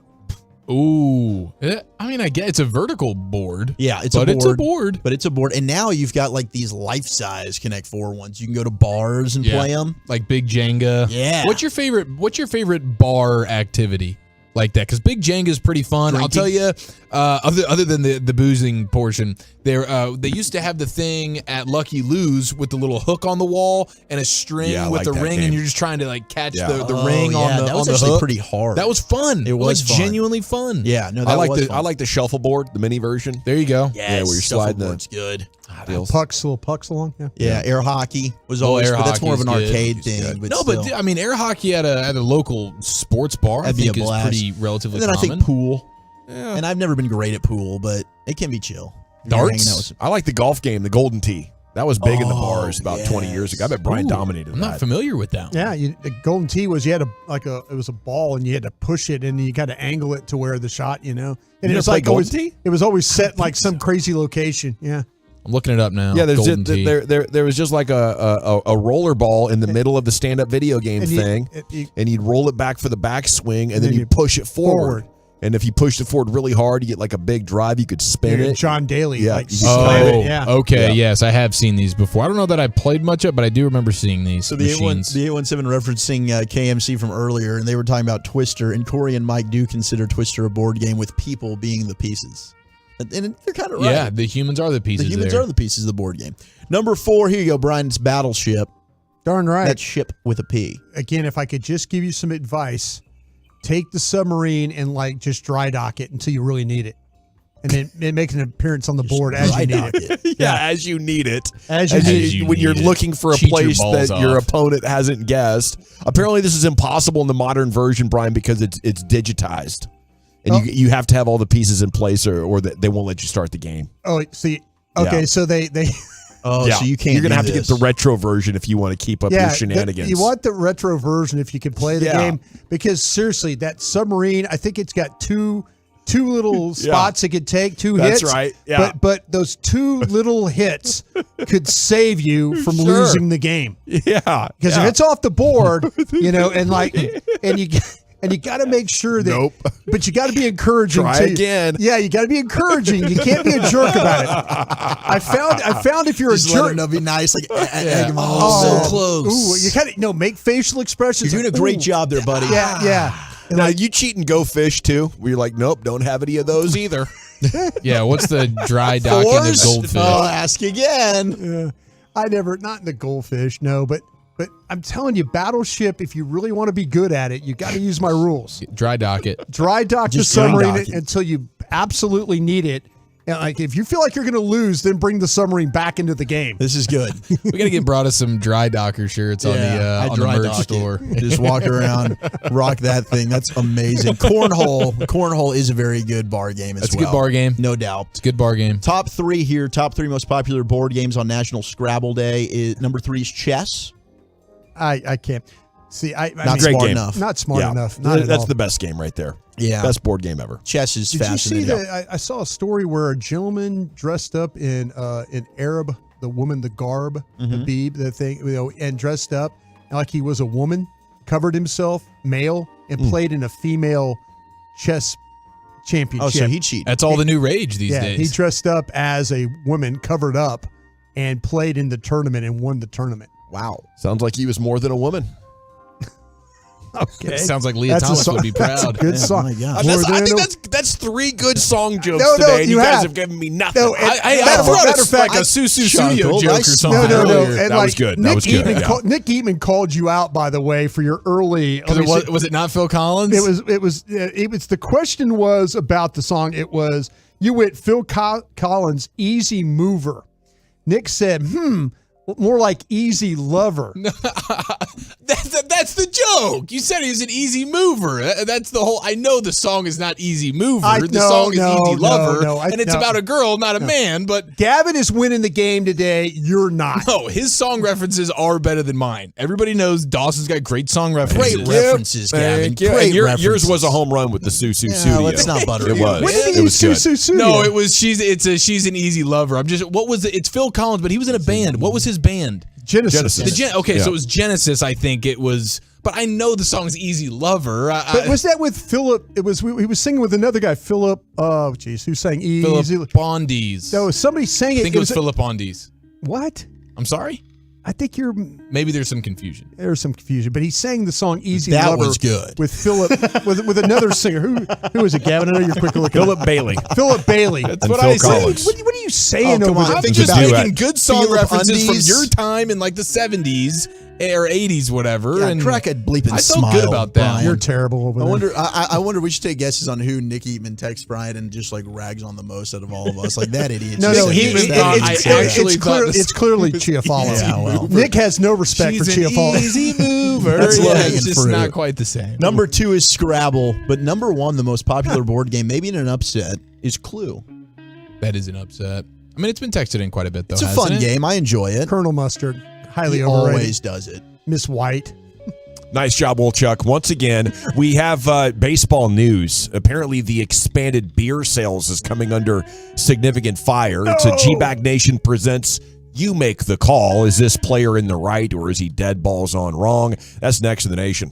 Ooh. I mean, I get it's a vertical board. Yeah, it's a board. But it's a board. And now you've got like these life-size Connect 4 ones. You can go to bars and play them. Like Big Jenga. Yeah. What's your favorite bar activity like that? Because Big Jenga is pretty fun. Drinking. I'll tell you, other than the boozing portion, they used to have the thing at Lucky Lou's with the little hook on the wall and a string Yeah, I with like the that ring, game. and you're just trying to like catch the Oh, ring yeah, on the that was on the actually hook. pretty hard. That was fun. It was like fun. genuinely fun. Yeah, no, that I was fun. like the shuffleboard, the mini version. There you go. Yeah, where you're sliding the Shuffleboard's good. deals. Little pucks along. Yeah. Yeah, air hockey was Oh, always, air but that's more of an hockey is good. arcade thing. But No, still. but I mean, air hockey at a local sports bar, That'd I be think a is blast. pretty relatively And then common. I think pool. Yeah. And I've never been great at pool, but it can be chill. You're hanging out with Darts. I like the golf game, the Golden Tee. That was big in the bars about 20 yes. years ago. I bet Brian dominated I'm that. not familiar with that. Yeah, the golden tee was it was a ball and you had to push it and you got to angle it to where the shot, and You it was never like played always, golden tee? it was always set like some crazy location. Yeah. I'm looking it up now. Yeah, Golden Tee. there was just like a roller ball in the middle of the stand-up video game And thing, and you'd roll it back for the backswing, and then you'd push it forward. And if you pushed it forward really hard, you get like a big drive. You could spin Yeah, it. John Daly, Yeah. like, you could slam slam it. Yeah. Okay, Yeah. yes, I have seen these before. I don't know that I played much of, but I do remember seeing these So the machines. 817 referencing KMC from earlier, and they were talking about Twister, and Corey and Mike do consider Twister a board game with people being the pieces. And they're kind of right. Yeah, the humans are the pieces. The humans there. are the pieces of the board game. Number 4, here you go, Brian. It's Battleship. Darn right. That's ship with a P. Again, if I could just give you some advice, take the submarine and like just dry dock it until you really need it. And then make an appearance on the board as you need it. Yeah, as you need it. As you need it. When you're looking for a Cheat your place balls that your off. opponent hasn't guessed. Apparently, this is impossible in the modern version, Brian, because it's digitized, and you have to have all the pieces in place, or they won't let you start the game. Oh, see. Okay, Yeah. so they Oh, so you can't. You're gonna do have to get this. the retro version if you want to keep up your shenanigans. You want the retro version if you can play the Yeah. game, because seriously, that submarine, I think it's got two little spots it could take, two That's hits. right, yeah. But those two little hits could save you from Sure. losing the game. Yeah, Because if it's off the board, and you got to make sure that. Nope. But you got to be encouraging. Try too. again. Yeah, you got to be encouraging. You can't be a jerk about it. I found if you're Just a let jerk, them know, be nice, like Yeah. so close. Ooh, you got to make facial expressions. You're doing a great job there, buddy. Yeah, yeah. And Now you cheat and go fish too. Where you're like, nope, don't have any of those either. Yeah, what's the dry docking of Fours? goldfish? I'll ask again. Yeah. I never, not in the goldfish, no, but I'm telling you, Battleship, if you really want to be good at it, you got to use my rules. Dry dock it. Dry dock the Just dry submarine dock it. until you absolutely need it. And like, if you feel like you're going to lose, then bring the submarine back into the game. This is good. We got to get Broadus some dry docker shirts on I the dry merch dock it. store. Just walk around, rock that thing. That's amazing. Cornhole is a very good bar game as That's a well. good bar game. No doubt. It's a good bar game. Top 3 here. Top 3 most popular board games on National Scrabble Day. Is number 3 is chess. I can't. See, I Not mean, smart enough. Not smart Yeah. enough. Not at That's all. the best game right there. Yeah. Best board game ever. Chess is Did you see fascinating. that? I saw a story where a gentleman dressed up in Arab, the woman, the garb, the beeb, the thing, and dressed up like he was a woman, covered himself, male, and played in a female chess championship. Oh, so he cheated. That's all the new rage these days. He dressed up as a woman, covered up, and played in the tournament and won the tournament. Wow. Sounds like he was more than a woman. Okay. Sounds like Leah That's a Thomas song- would be That's a proud. good Yeah, song. my God. More I than think a- that's 3 good song jokes No, today, and you you guys have. have given me nothing. No, and- I matter of brought fact, like a Susu chuckled. Studio joke I or something. No, earlier. and That was good. That Nick was good, Eatman yeah. Nick Eatman called you out, by the way, for your early. Was it not Phil Collins? It was. The question was about the song. It was you went Phil Collins, Easy Mover. Nick said, more like Easy Lover. That's the joke. You said he was an easy mover. That's the whole. I know the song is not Easy Mover. The song is Easy Lover, and it's about a girl, not a man. But Gavin is winning the game today. You're not. No, his song references are better than mine. Everybody knows Dawson's got great song references. Great references, Gavin. Great yours was a home run with the Susu Studio. Let's not butter it. Was. When did he It was use good. Susu Studio? No, it was she's an easy lover. What was it? It's Phil Collins, but he was in a band. What was his band? Genesis. So it was Genesis. I think it was. But I know the song's Easy Lover. But was that with Philip? He was singing with another guy, Philip. Oh, geez, who sang Easy? Philip Bondies. No, somebody sang it. I think it was Philip Bondies. What? I'm sorry? I think you're. Maybe there's some confusion. There's some confusion, but he sang the song "Easy That Lover" was good. with Philip, with another singer. Who was it? Gavin, I know you're quick to look. Philip Bailey. Philip Bailey. That's And what Phil I said. Collins. What are you saying over there? I'm Think just about making it. good song Philip references Undies. from your time in like the 70s or 80s, whatever. Yeah, and crack a bleeping I felt smile. good about that. Brian. You're terrible over there. I wonder. We should take guesses on who Nick Eatman texts Brian and just like rags on the most out of all of us. Like that idiot. No, It's it's clearly Chiafalo. Yeah, well. Nick has no respect for She's an Chiafalo. easy mover. That's Yeah, low-hanging it's just fruit. not quite the same. Number 2 is Scrabble, but number 1, the most popular board game, maybe in an upset, is Clue. That is an upset. I mean, it's been texted in quite a bit, though. It's a hasn't fun it? game. I enjoy it. Colonel Mustard, highly He overrated. always does it. Miss White. Nice job, Wolchuk. Once again, we have baseball news. Apparently, the expanded beer sales is coming under significant fire. It's a G-Bag Nation presents You Make the Call. Is this player in the right, or is he dead balls on wrong? That's next in the Nation.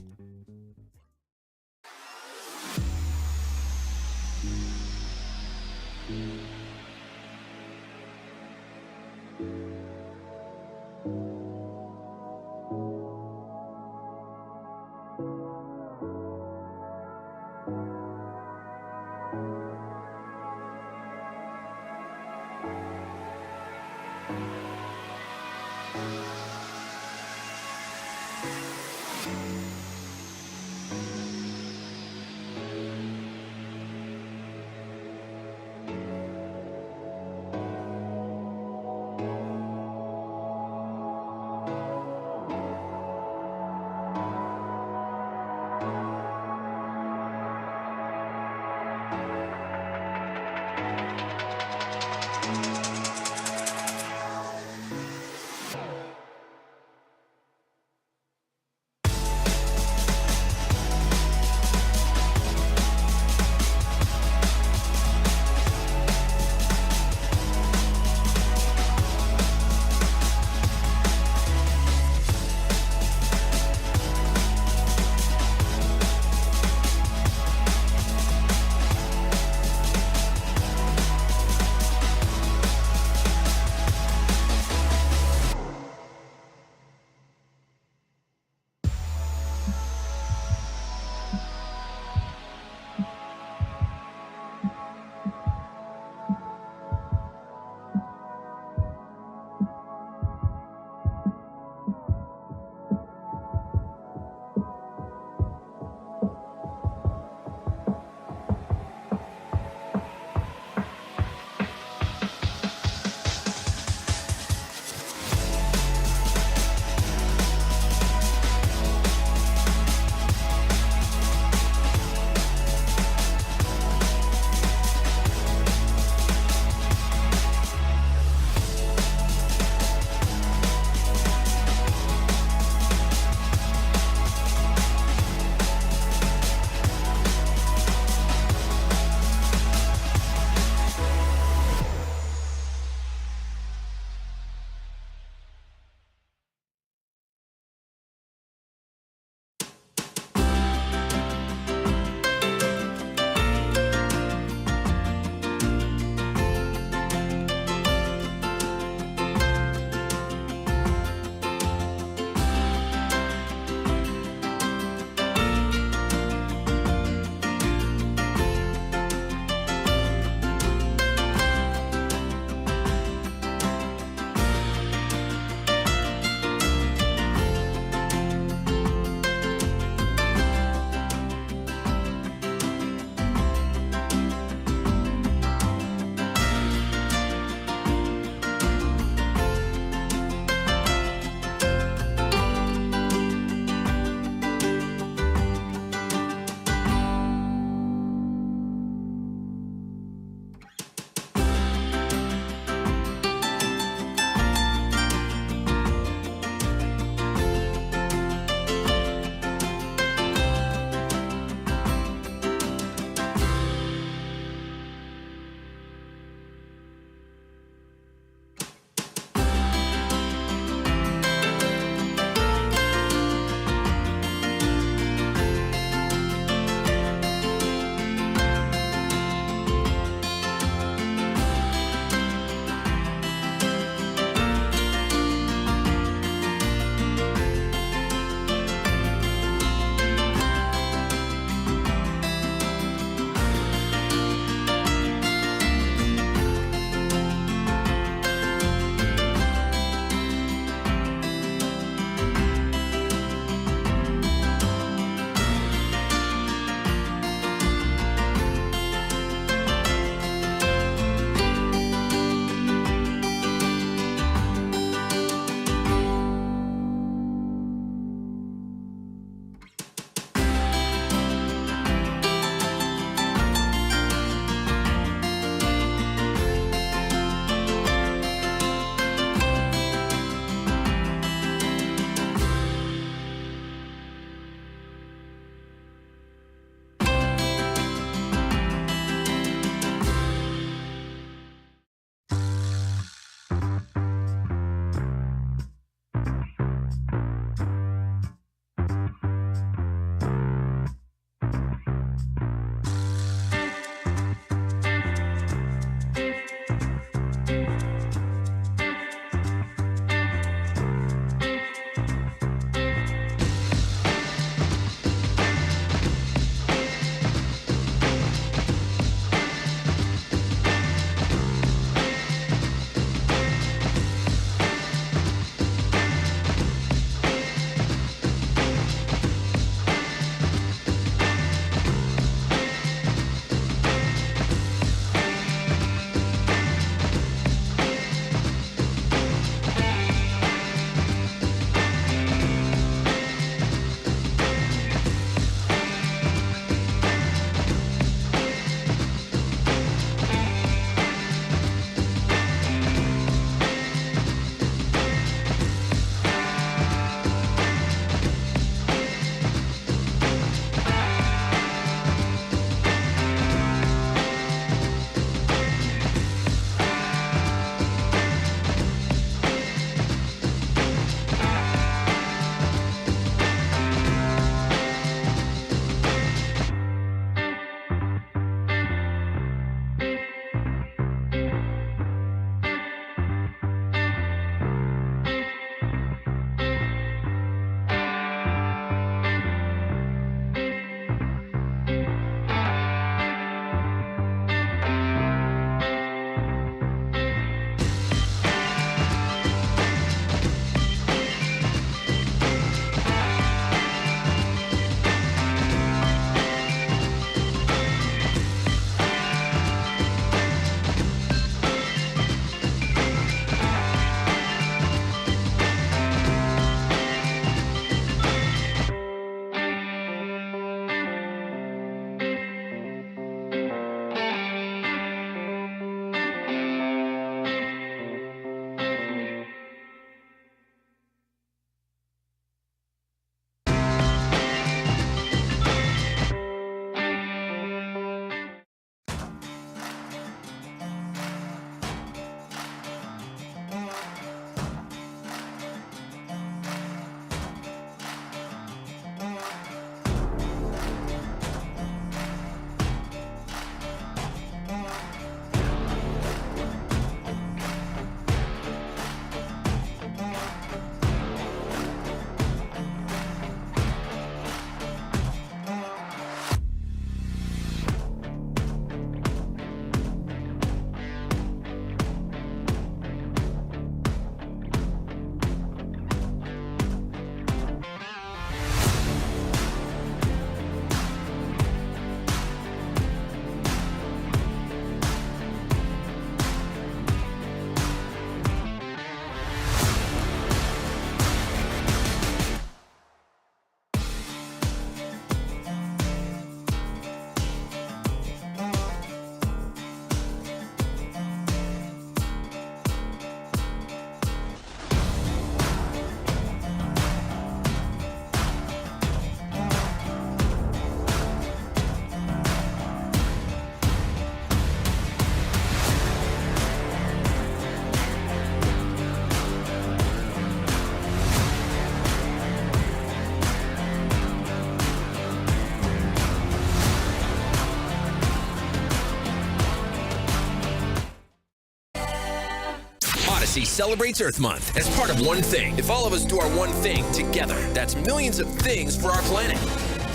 Odyssey celebrates Earth Month as part of One Thing. If all of us do our one thing together, that's millions of things for our planet.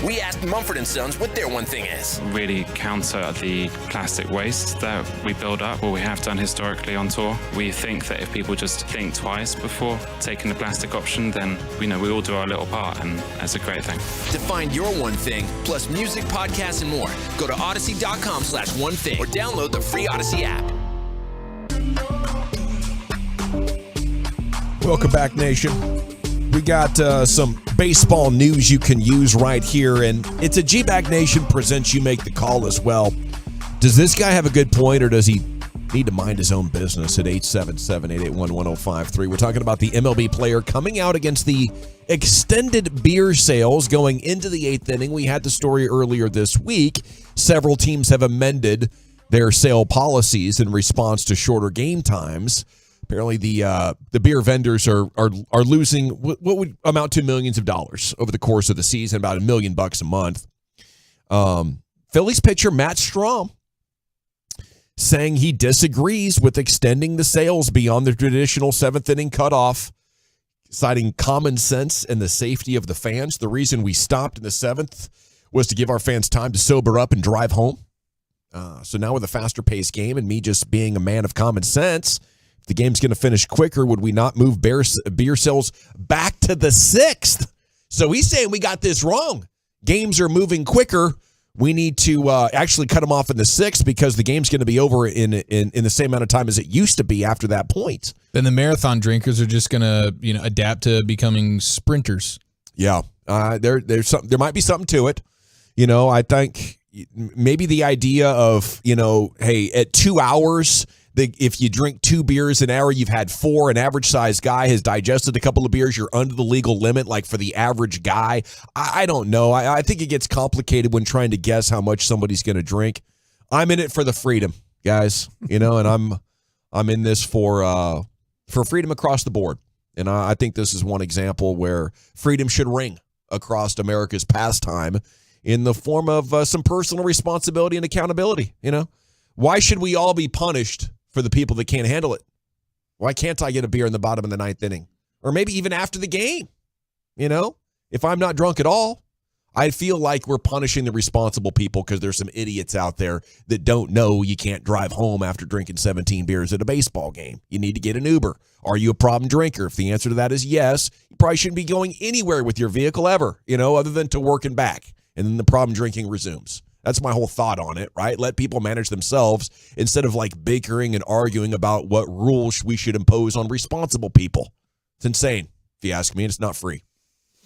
We asked Mumford & Sons what their one thing is. Really counter the plastic waste that we build up, or we have done historically on tour. We think that if people just think twice before taking the plastic option, then we all do our little part, and that's a great thing. To find your one thing, plus music, podcasts, and more, go to Odyssey.com/one thing or download the free Odyssey app. Welcome back, Nation. We got some baseball news you can use right here, and it's a G-Bag Nation presents You Make the Call as well. Does this guy have a good point, or does he need to mind his own business at 877-881-1053? We're talking about the MLB player coming out against the extended beer sales going into the 8th inning. We had the story earlier this week. Several teams have amended their sale policies in response to shorter game times. Apparently, the beer vendors are losing what would amount to millions of dollars over the course of the season, about $1 million a month. Phillies pitcher Matt Strahm saying he disagrees with extending the sales beyond the traditional 7th inning cutoff, citing common sense and the safety of the fans. The reason we stopped in the 7th was to give our fans time to sober up and drive home. So now with a faster paced game and me just being a man of common sense, if the game's going to finish quicker, would we not move beer sales back to the 6th? So he's saying we got this wrong. Games are moving quicker. We need to actually cut them off in the 6th because the game's going to be over in the same amount of time as it used to be after that point. Then the marathon drinkers are just going to adapt to becoming sprinters. Yeah, there might be something to it. I think maybe the idea of hey, at 2 hours. If you drink 2 beers an hour, you've had 4. An average-sized guy has digested a couple of beers. You're under the legal limit, like for the average guy. I don't know. I think it gets complicated when trying to guess how much somebody's going to drink. I'm in it for the freedom, guys. And I'm in this for freedom across the board. And I think this is one example where freedom should ring across America's pastime in the form of some personal responsibility and accountability. Why should we all be punished for the people that can't handle it? Why can't I get a beer in the bottom of the 9th inning? Or maybe even after the game? If I'm not drunk at all, I feel like we're punishing the responsible people because there's some idiots out there that don't know you can't drive home after drinking 17 beers at a baseball game. You need to get an Uber. Are you a problem drinker? If the answer to that is yes, you probably shouldn't be going anywhere with your vehicle ever, other than to work and back. And then the problem drinking resumes. That's my whole thought on it, right? Let people manage themselves instead of bickering and arguing about what rules we should impose on responsible people. It's insane, if you ask me, and it's not free.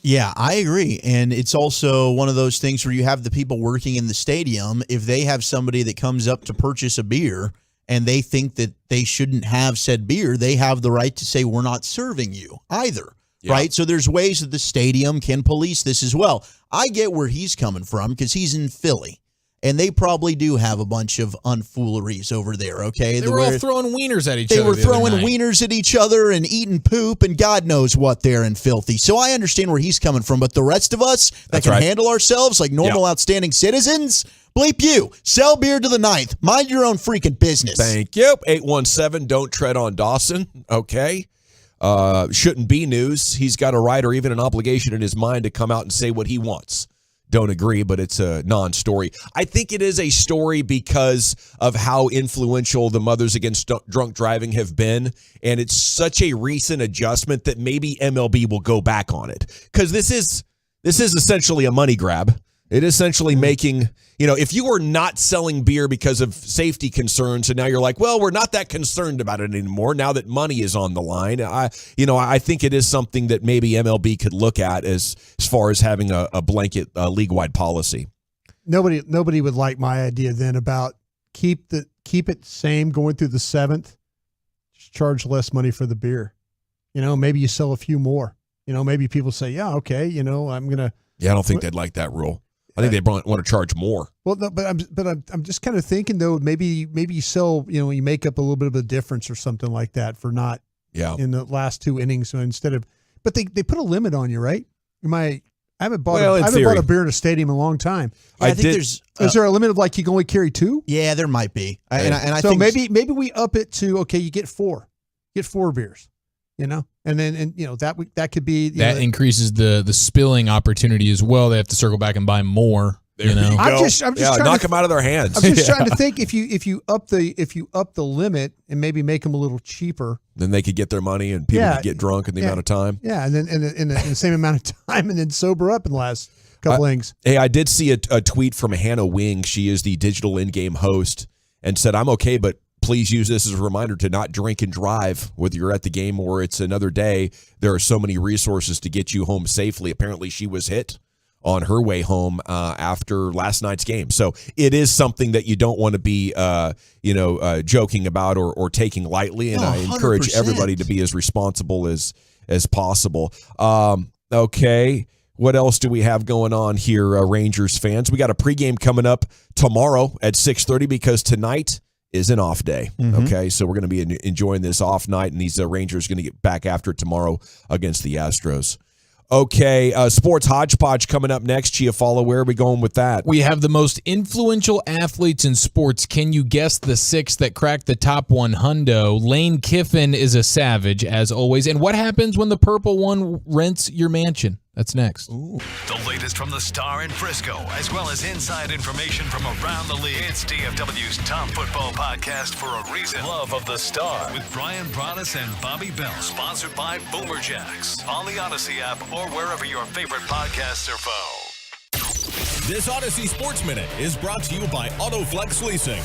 Yeah, I agree. And it's also one of those things where you have the people working in the stadium. If they have somebody that comes up to purchase a beer and they think that they shouldn't have said beer, they have the right to say, we're not serving you either. Yeah. Right? So there's ways that the stadium can police this as well. I get where he's coming from because he's in Philly. And they probably do have a bunch of unfooleries over there, okay? They were all throwing wieners at each other. They were throwing wieners at each other and eating poop and God knows what there and filthy. So I understand where he's coming from. But the rest of us that can handle ourselves like normal, outstanding citizens, bleep you. Sell beer to the 9th. Mind your own freaking business. Thank you. 817, don't tread on Dawson, okay? Shouldn't be news. He's got a right or even an obligation in his mind to come out and say what he wants. Don't agree, but it's a non-story. I think it is a story because of how influential the Mothers Against Drunk Driving have been, and it's such a recent adjustment that maybe MLB will go back on it. Because this is essentially a money grab. It is essentially making, if you were not selling beer because of safety concerns, and now you're like, well, we're not that concerned about it anymore now that money is on the line. I think it is something that maybe MLB could look at as far as having a blanket league-wide policy. Nobody would like my idea then about keep it same going through the 7th. Just charge less money for the beer. Maybe you sell a few more. Maybe people say, yeah, okay, I'm gonna. Yeah, I don't think they'd like that rule. I think they want to charge more. Well, no, but I'm just kind of thinking though, maybe you sell, you make up a little bit of a difference or something like that for not in the last 2 innings. So instead of, but they put a limit on you, right? I haven't bought a beer in a stadium in a long time. I think there's is there a limit of you can only carry 2? Yeah, there might be. I think maybe we up it to, okay, you get 4. get 4 beers, and then that could be that increases the spilling opportunity as well. They have to circle back and buy more. I'm just trying knock to, them out of their hands. I'm just trying to think if you up the limit and maybe make them a little cheaper, then they could get their money and people could get drunk in the amount of time. Yeah, and then in the same amount of time, and then sober up in the last couple innings. Hey, I did see a tweet from Hannah Wing. She is the digital in-game host, and said, "I'm okay, but please use this as a reminder to not drink and drive, whether you're at the game or it's another day. There are so many resources to get you home safely." Apparently, she was hit on her way home after last night's game. So it is something that you don't want to be, joking about or taking lightly. And I encourage everybody to be as responsible as possible. Okay. What else do we have going on here, Rangers fans? We got a pregame coming up tomorrow at 6:30 because tonight is an off day. Okay, so we're going to be enjoying this off night, and these Rangers going to get back after it tomorrow against the Astros. Okay, sports hodgepodge coming up next. Chiafalo, where are we going with that? We have the most influential athletes in sports. Can you guess the 6 that cracked the top 100? Lane Kiffin is a savage, as always. And what happens when the purple one rents your mansion? That's next. The latest from the Star in Frisco, as well as inside information from around the league. It's DFW's top football podcast for a reason. Love of the Star with Brian Broadus and Bobby Bell. Sponsored by Boomer Jacks on the Odyssey app or wherever your favorite podcasts are found. This Odyssey Sports Minute is brought to you by AutoFlex Leasing.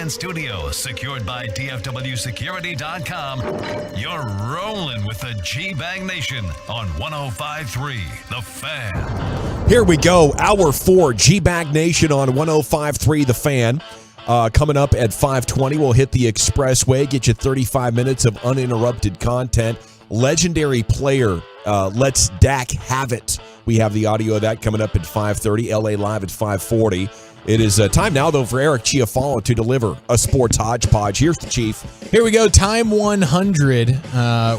Brand Studios, secured by DFWsecurity.com. You're rolling with the G-Bag Nation on 105.3 The Fan. Here we go. Hour 4, G-Bag Nation on 105.3 The Fan. Coming up at 5:20, we'll hit the expressway, get you 35 minutes of uninterrupted content. Legendary player, Let's Dak Have It. We have the audio of that coming up at 5:30, LA Live at 5:40. It is time now, though, for Eric Chiafalo to deliver a sports hodgepodge. Here's the Chief. Here we go. Time 100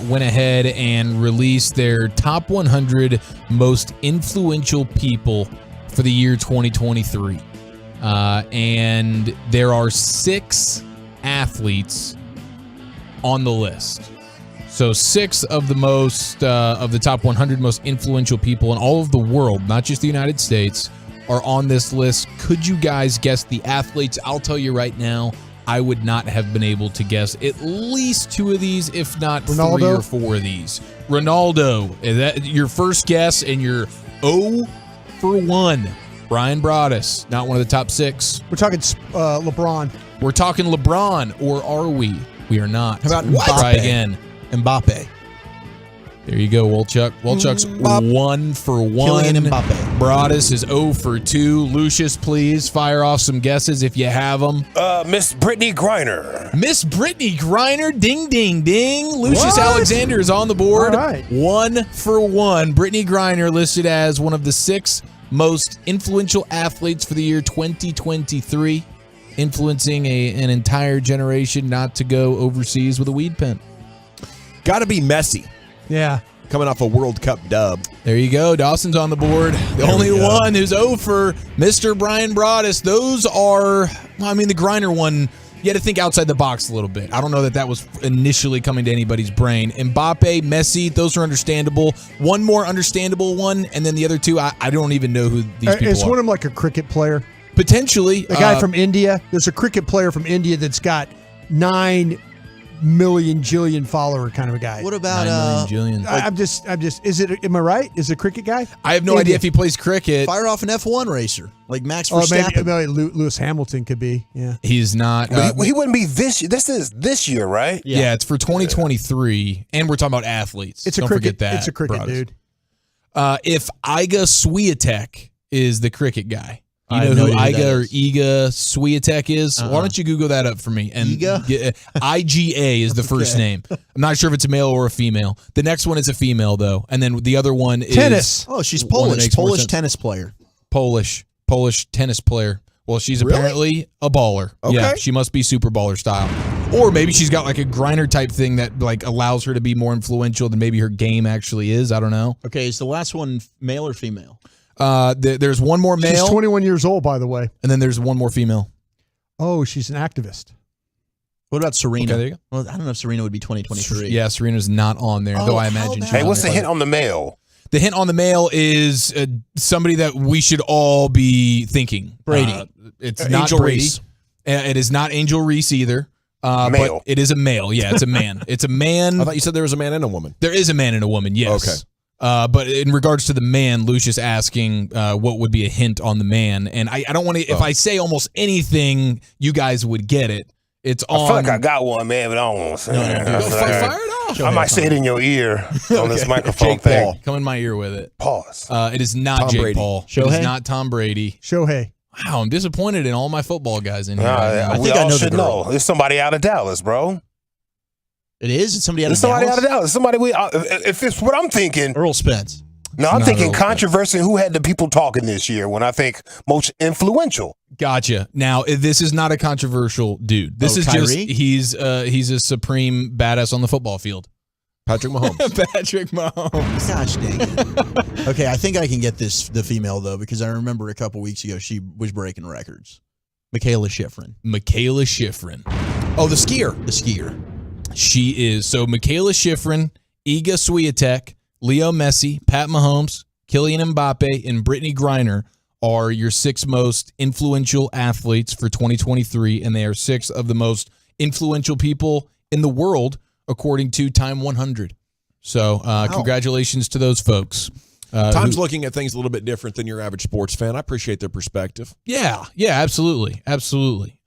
went ahead and released their top 100 most influential people for the year 2023. And there are 6 athletes on the list. So 6 of the most of the top 100 most influential people in all of the world, not just the United States, are on this list. Could you guys guess the athletes? I'll tell you right now, I would not have been able to guess at least 2 of these, if not Ronaldo? 3 or 4 of these. Ronaldo, is that your first guess, and you're 0 for 1. Brian Broadus, not one of the top 6. We're talking LeBron. We're talking LeBron, or are we? We are not. How about Try Mbappe? again. Mbappe. There you go, Wolchuk. Wolchuk's 1 for 1. Kylian Mbappe. Broadus is 0 for 2. Lucius, please fire off some guesses if you have them. Miss Brittany Griner. Miss Brittany Griner, ding, ding, ding. Lucius Alexander is on the board. All right. 1 for 1. Brittany Griner listed as one of the 6 most influential athletes for the year 2023, influencing an entire generation not to go overseas with a weed pen. Got to be Messi. Yeah. Coming off a World Cup dub. There you go. Dawson's on the board. The only one who's 0 for Mr. Brian Broadus. Those are, the Griner one, you had to think outside the box a little bit. I don't know that was initially coming to anybody's brain. Mbappe, Messi, those are understandable. One more understandable one, and then the other 2, I don't even know who these people Is are. one of them like a cricket player? Potentially. The guy from India. There's a cricket player from India that's got 9 million jillion follower kind of a guy. What about 9 million jillion. I'm just am I right? Is it a cricket guy? I have no idea if he plays cricket. Fire off an F1 racer like Max Or Verstappen. maybe Lewis Hamilton could be. Yeah. He's not. He wouldn't be this. This is this year, right? Yeah, it's for 2023, and we're talking about athletes. It's a Don't cricket. forget that. It's a cricket Broadus. dude. If Iga Swiatek is the cricket guy, you I know have no who idea who Iga that or is. Iga Swiatek is? Why don't you Google that up for me? And Iga? IGA is the first name. I'm not sure if it's a male or a female. The next one is a female, though. And then the other one is... Tennis. Oh, she's one that Polish. makes more Polish sense. tennis player. Polish tennis player. Well, she's Really? apparently a baller. Okay. Yeah, she must be super baller style. Or maybe she's got like a Griner type thing that like allows her to be more influential than maybe her game actually is. I don't know. Okay, is the last one male or female? There's one more male, She's 21 years old, by the way. and then there's one more female. Oh, she's an activist. What about Serena? Okay, there you go. Well, I don't know if Serena would be 2023. Yeah, Serena's not on there, though I imagine she's Hey, on what's the there. hint on the male? The hint on the male is somebody that we should all be thinking. Brady. It's not Angel Brady. Reese. It is not Angel Reese either. Male. But it is a male. Yeah, it's a man. It's a man. I thought you said there was a man and a woman. There is a man and a woman, yes. Okay. But in regards to the man, Lucius asking what would be a hint on the man. And I don't want to, if I say almost anything, you guys would get it. It's on. I feel like I got one, man, but I don't want to say it. Fire it off. I might say it in your ear on this microphone Jake thing. Paul. Come in my ear with it. Pause. It is not Tom Jake Brady. Paul. It Shohei? is not Tom Brady. Shohei. Wow, I'm disappointed in all my football guys in here. right now. we think I all know the should girl. know. It's somebody out of Dallas, bro. It is? It's somebody out It's of somebody Dallas? out of Dallas. Somebody we. If it's what I'm thinking. Earl Spence. No, I'm not thinking Earl Spence. controversy. Who had the people talking this year? When I think most influential. Gotcha. Now, this is not a controversial dude. This is Kyrie? just he's a supreme badass on the football field. Patrick Mahomes. Patrick Mahomes. Gosh dang it. Okay, I think I can get the female, though, because I remember a couple weeks ago she was breaking records. Michaela Schifrin. Michaela Schifrin. Oh, the skier. The skier. She is. So Michaela Schifrin, Iga Swiatek, Leo Messi, Pat Mahomes, Kylian Mbappe, and Brittany Griner are your 6 most influential athletes for 2023, and they are 6 of the most influential people in the world, according to Time 100. So congratulations to those folks. Tom's looking at things a little bit different than your average sports fan. I appreciate their perspective. Yeah, absolutely.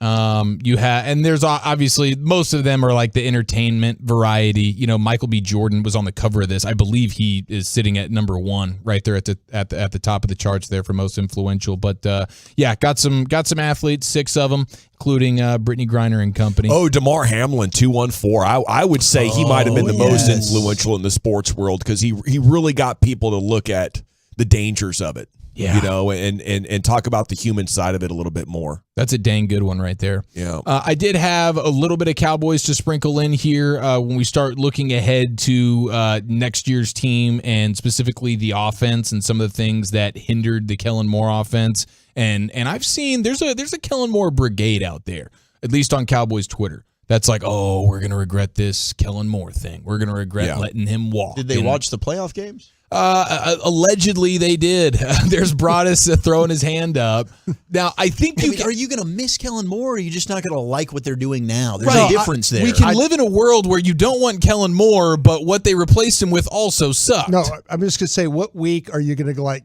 You have, and there's obviously most of them are like the entertainment variety. You know, Michael B. Jordan was on the cover of this. I believe he is sitting at number 1 right there at the top of the charts there for most influential. But got some athletes, 6 of them, including Brittany Griner and company. Oh, DeMar Hamlin, 214. I would say he might have been the most influential in the sports world because he really got people to look at the dangers of it. Yeah. You know, and talk about the human side of it a little bit more. That's a dang good one right there. Yeah. I did have a little bit of Cowboys to sprinkle in here when we start looking ahead to next year's team and specifically the offense and some of the things that hindered the Kellen Moore offense. And I've seen there's a Kellen Moore brigade out there, at least on Cowboys Twitter. That's like, oh, we're going to regret this Kellen Moore thing. We're going to regret letting him walk. Did they watch the playoff games? Allegedly they did. There's Broadus throwing his hand up. Now, I think are you going to miss Kellen Moore or are you just not going to like what they're doing now? There's Right. a difference there. We can live in a world where you don't want Kellen Moore, but what they replaced him with also sucked. No, I'm just going to say, what week are you going to go like,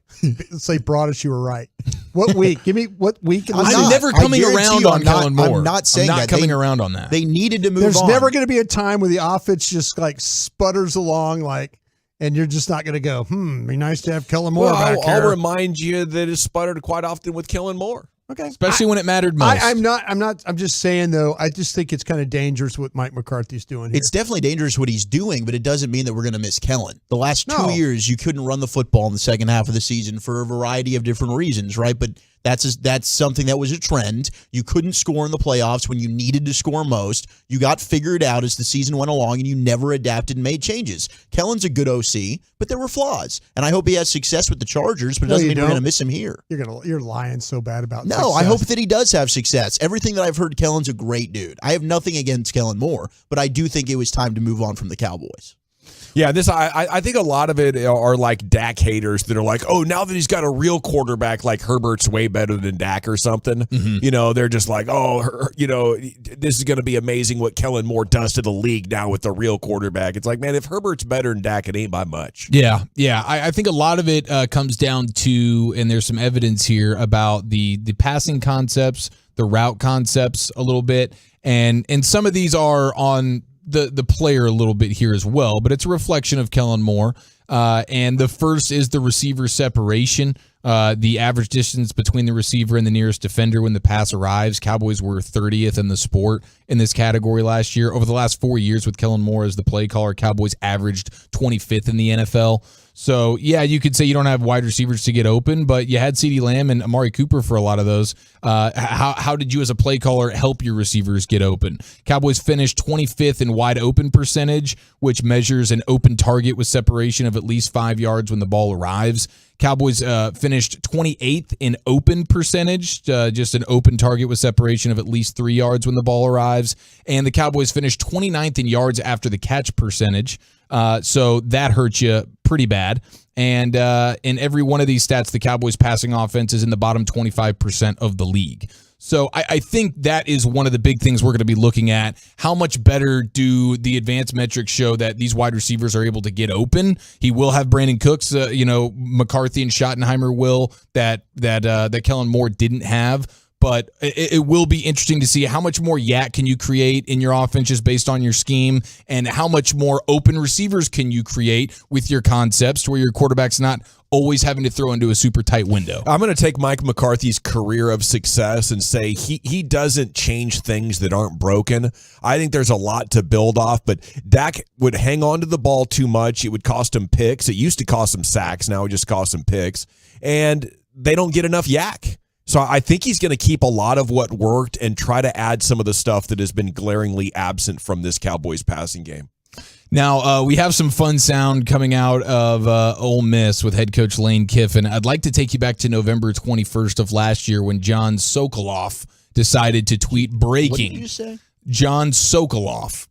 say, Broadus, you were right. What week? Give me what week. I'm never coming around on Kellen Moore. I'm not saying that. Coming around on that. They needed to move on. There's never going to be a time where the offense just like sputters along like, and you're just not going to go, be nice to have Kellen Moore back here. I'll remind you that it sputtered quite often with Kellen Moore. Okay. Especially when it mattered most. I'm just saying, though, I just think it's kind of dangerous what Mike McCarthy's doing here. It's definitely dangerous what he's doing, but it doesn't mean that we're going to miss Kellen. The last 2 years, you couldn't run the football in the second half of the season for a variety of different reasons, right? But that's something that was a trend. You couldn't score in the playoffs when you needed to score most. You got figured out as the season went along, and you never adapted and made changes. Kellen's a good OC, but there were flaws. And I hope he has success with the Chargers, but it doesn't mean we're going to miss him here. You're lying so bad about No, success. I hope that he does have success. Everything that I've heard, Kellen's a great dude. I have nothing against Kellen Moore, but I do think it was time to move on from the Cowboys. Yeah, I think a lot of it are like Dak haters that are like, oh, now that he's got a real quarterback like Herbert's way better than Dak or something. Mm-hmm. You know, they're just like, oh, this is going to be amazing what Kellen Moore does to the league now with the real quarterback. It's like, man, if Herbert's better than Dak, it ain't by much. Yeah. I think a lot of it comes down to, and there's some evidence here about the passing concepts, the route concepts a little bit, and some of these are on the player a little bit here as well, but it's a reflection of Kellen Moore. And the first is the receiver separation, the average distance between the receiver and the nearest defender when the pass arrives. Cowboys were 30th in the sport in this category last year. Over the last 4 years with Kellen Moore as the play caller, Cowboys averaged 25th in the NFL. So, yeah, you could say you don't have wide receivers to get open, but you had CeeDee Lamb and Amari Cooper for a lot of those. How did you as a play caller help your receivers get open? Cowboys finished 25th in wide open percentage, which measures an open target with separation of at least 5 yards when the ball arrives. Cowboys finished 28th in open percentage, just an open target with separation of at least 3 yards when the ball arrives. And the Cowboys finished 29th in yards after the catch percentage. So that hurts you pretty bad. And in every one of these stats, the Cowboys passing offense is in the bottom 25% of the league. So I think that is one of the big things we're going to be looking at. How much better do the advanced metrics show that these wide receivers are able to get open? He will have Brandon Cooks, McCarthy and Schottenheimer will, that Kellen Moore didn't have. But it will be interesting to see how much more yak can you create in your offense just based on your scheme, and how much more open receivers can you create with your concepts where your quarterback's not always having to throw into a super tight window. I'm going to take Mike McCarthy's career of success and say he doesn't change things that aren't broken. I think there's a lot to build off, but Dak would hang on to the ball too much. It would cost him picks. It used to cost him sacks. Now it just costs him picks. And they don't get enough yak. So I think he's going to keep a lot of what worked and try to add some of the stuff that has been glaringly absent from this Cowboys passing game. Now, we have some fun sound coming out of Ole Miss with head coach Lane Kiffin. I'd like to take you back to November 21st of last year when John Sokoloff decided to tweet breaking. What did you say? John Sokoloff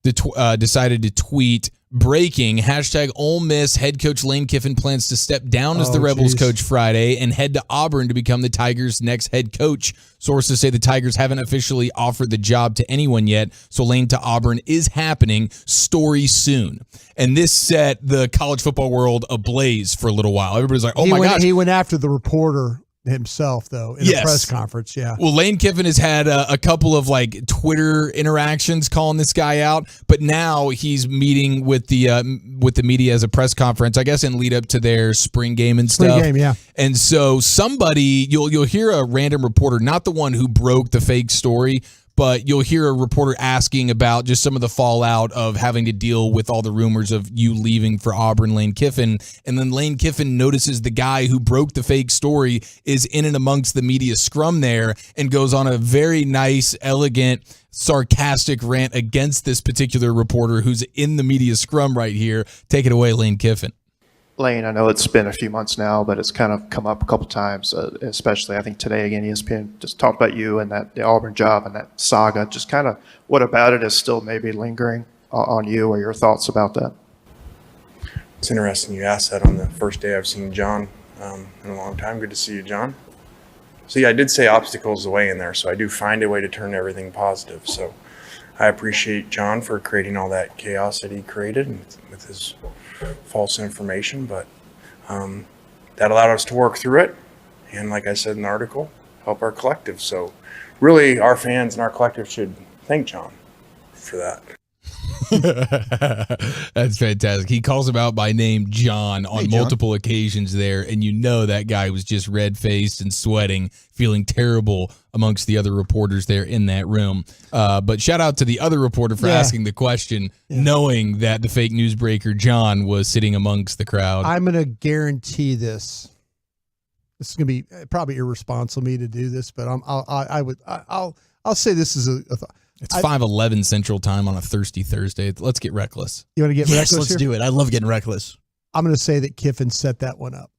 decided to tweet breaking, hashtag Ole Miss head coach Lane Kiffin plans to step down as the Rebels coach Friday and head to Auburn to become the Tigers' next head coach. Sources say the Tigers haven't officially offered the job to anyone yet, so Lane to Auburn is happening. Story soon. And this set the college football world ablaze for a little while. Everybody's like, oh my gosh. He went after the reporter himself, though, in a press conference. Yeah. Well, Lane Kiffin has had a couple of like Twitter interactions calling this guy out, but now he's meeting with the media as a press conference, I guess, in lead up to their spring game and stuff. Spring game, yeah. And so somebody, you'll hear a random reporter, not the one who broke the fake story, but you'll hear a reporter asking about just some of the fallout of having to deal with all the rumors of you leaving for Auburn, Lane Kiffin. And then Lane Kiffin notices the guy who broke the fake story is in and amongst the media scrum there and goes on a very nice, elegant, sarcastic rant against this particular reporter who's in the media scrum right here. Take it away, Lane Kiffin. Lane, I know it's been a few months now, but it's kind of come up a couple times, especially I think today again, ESPN just talked about you and the Auburn job and that saga. Just kind of what about it is still maybe lingering on you, or your thoughts about that? It's interesting you asked that on the first day I've seen John in a long time. Good to see you, John. So yeah, I did say obstacles the way in there, so I do find a way to turn everything positive. So I appreciate John for creating all that chaos that he created with his false information, but that allowed us to work through it, and like I said in the article, help our collective. So really our fans and our collective should thank John for that. That's fantastic. He calls him out by name, John, on multiple occasions there, and you know that guy was just red-faced and sweating, feeling terrible amongst the other reporters there in that room. But shout out to the other reporter for asking the question, knowing that the fake newsbreaker John was sitting amongst the crowd. I'm going to guarantee this. This is going to be probably irresponsible of me to do this, but I'll say this is a thought. It's 5:11 Central Time on a thirsty Thursday. Let's get reckless. You want to get reckless? Let's do it. I love getting reckless. I'm going to say that Kiffin set that one up.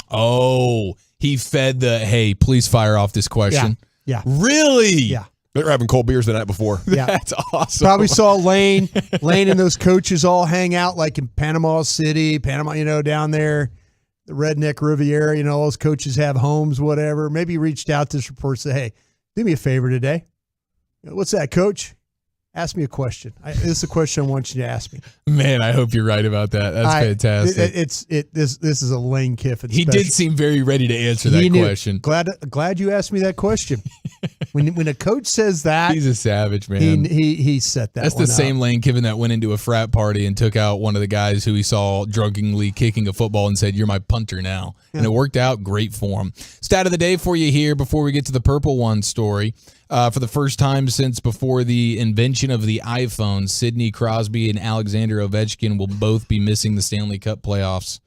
Oh, he fed the, hey, please fire off this question. Yeah. Really? Yeah. They were having cold beers the night before. Yeah. That's awesome. Probably saw Lane and those coaches all hang out like in Panama City, down there, the Redneck Riviera, all those coaches have homes, whatever. Maybe he reached out to this report and said, hey, do me a favor today. What's that, Coach? Ask me a question. This is a question I want you to ask me. Man, I hope you're right about that. That's fantastic. This is a Lane Kiffin He special. did seem very ready to answer that question. Glad you asked me that question. when a coach says that, he's a savage, man. He set that. That's the same Lane Kiffin that went into a frat party and took out one of the guys who he saw drunkenly kicking a football and said, "You're my punter now," and it worked out great for him. Stat of the day for you here before we get to the purple one story. For the first time since before the invention of the iPhone, Sidney Crosby and Alexander Ovechkin will both be missing the Stanley Cup playoffs.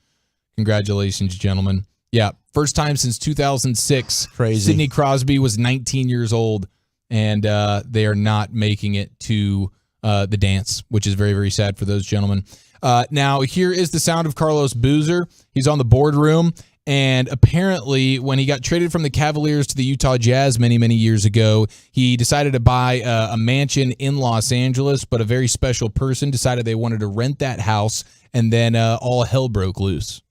Congratulations, gentlemen. Yeah, first time since 2006. Crazy. Sidney Crosby was 19 years old, and they are not making it to the dance, which is very, very sad for those gentlemen. Now, here is the sound of Carlos Boozer. He's on the boardroom. And apparently, when he got traded from the Cavaliers to the Utah Jazz many, many years ago, he decided to buy a mansion in Los Angeles, but a very special person decided they wanted to rent that house, and then all hell broke loose.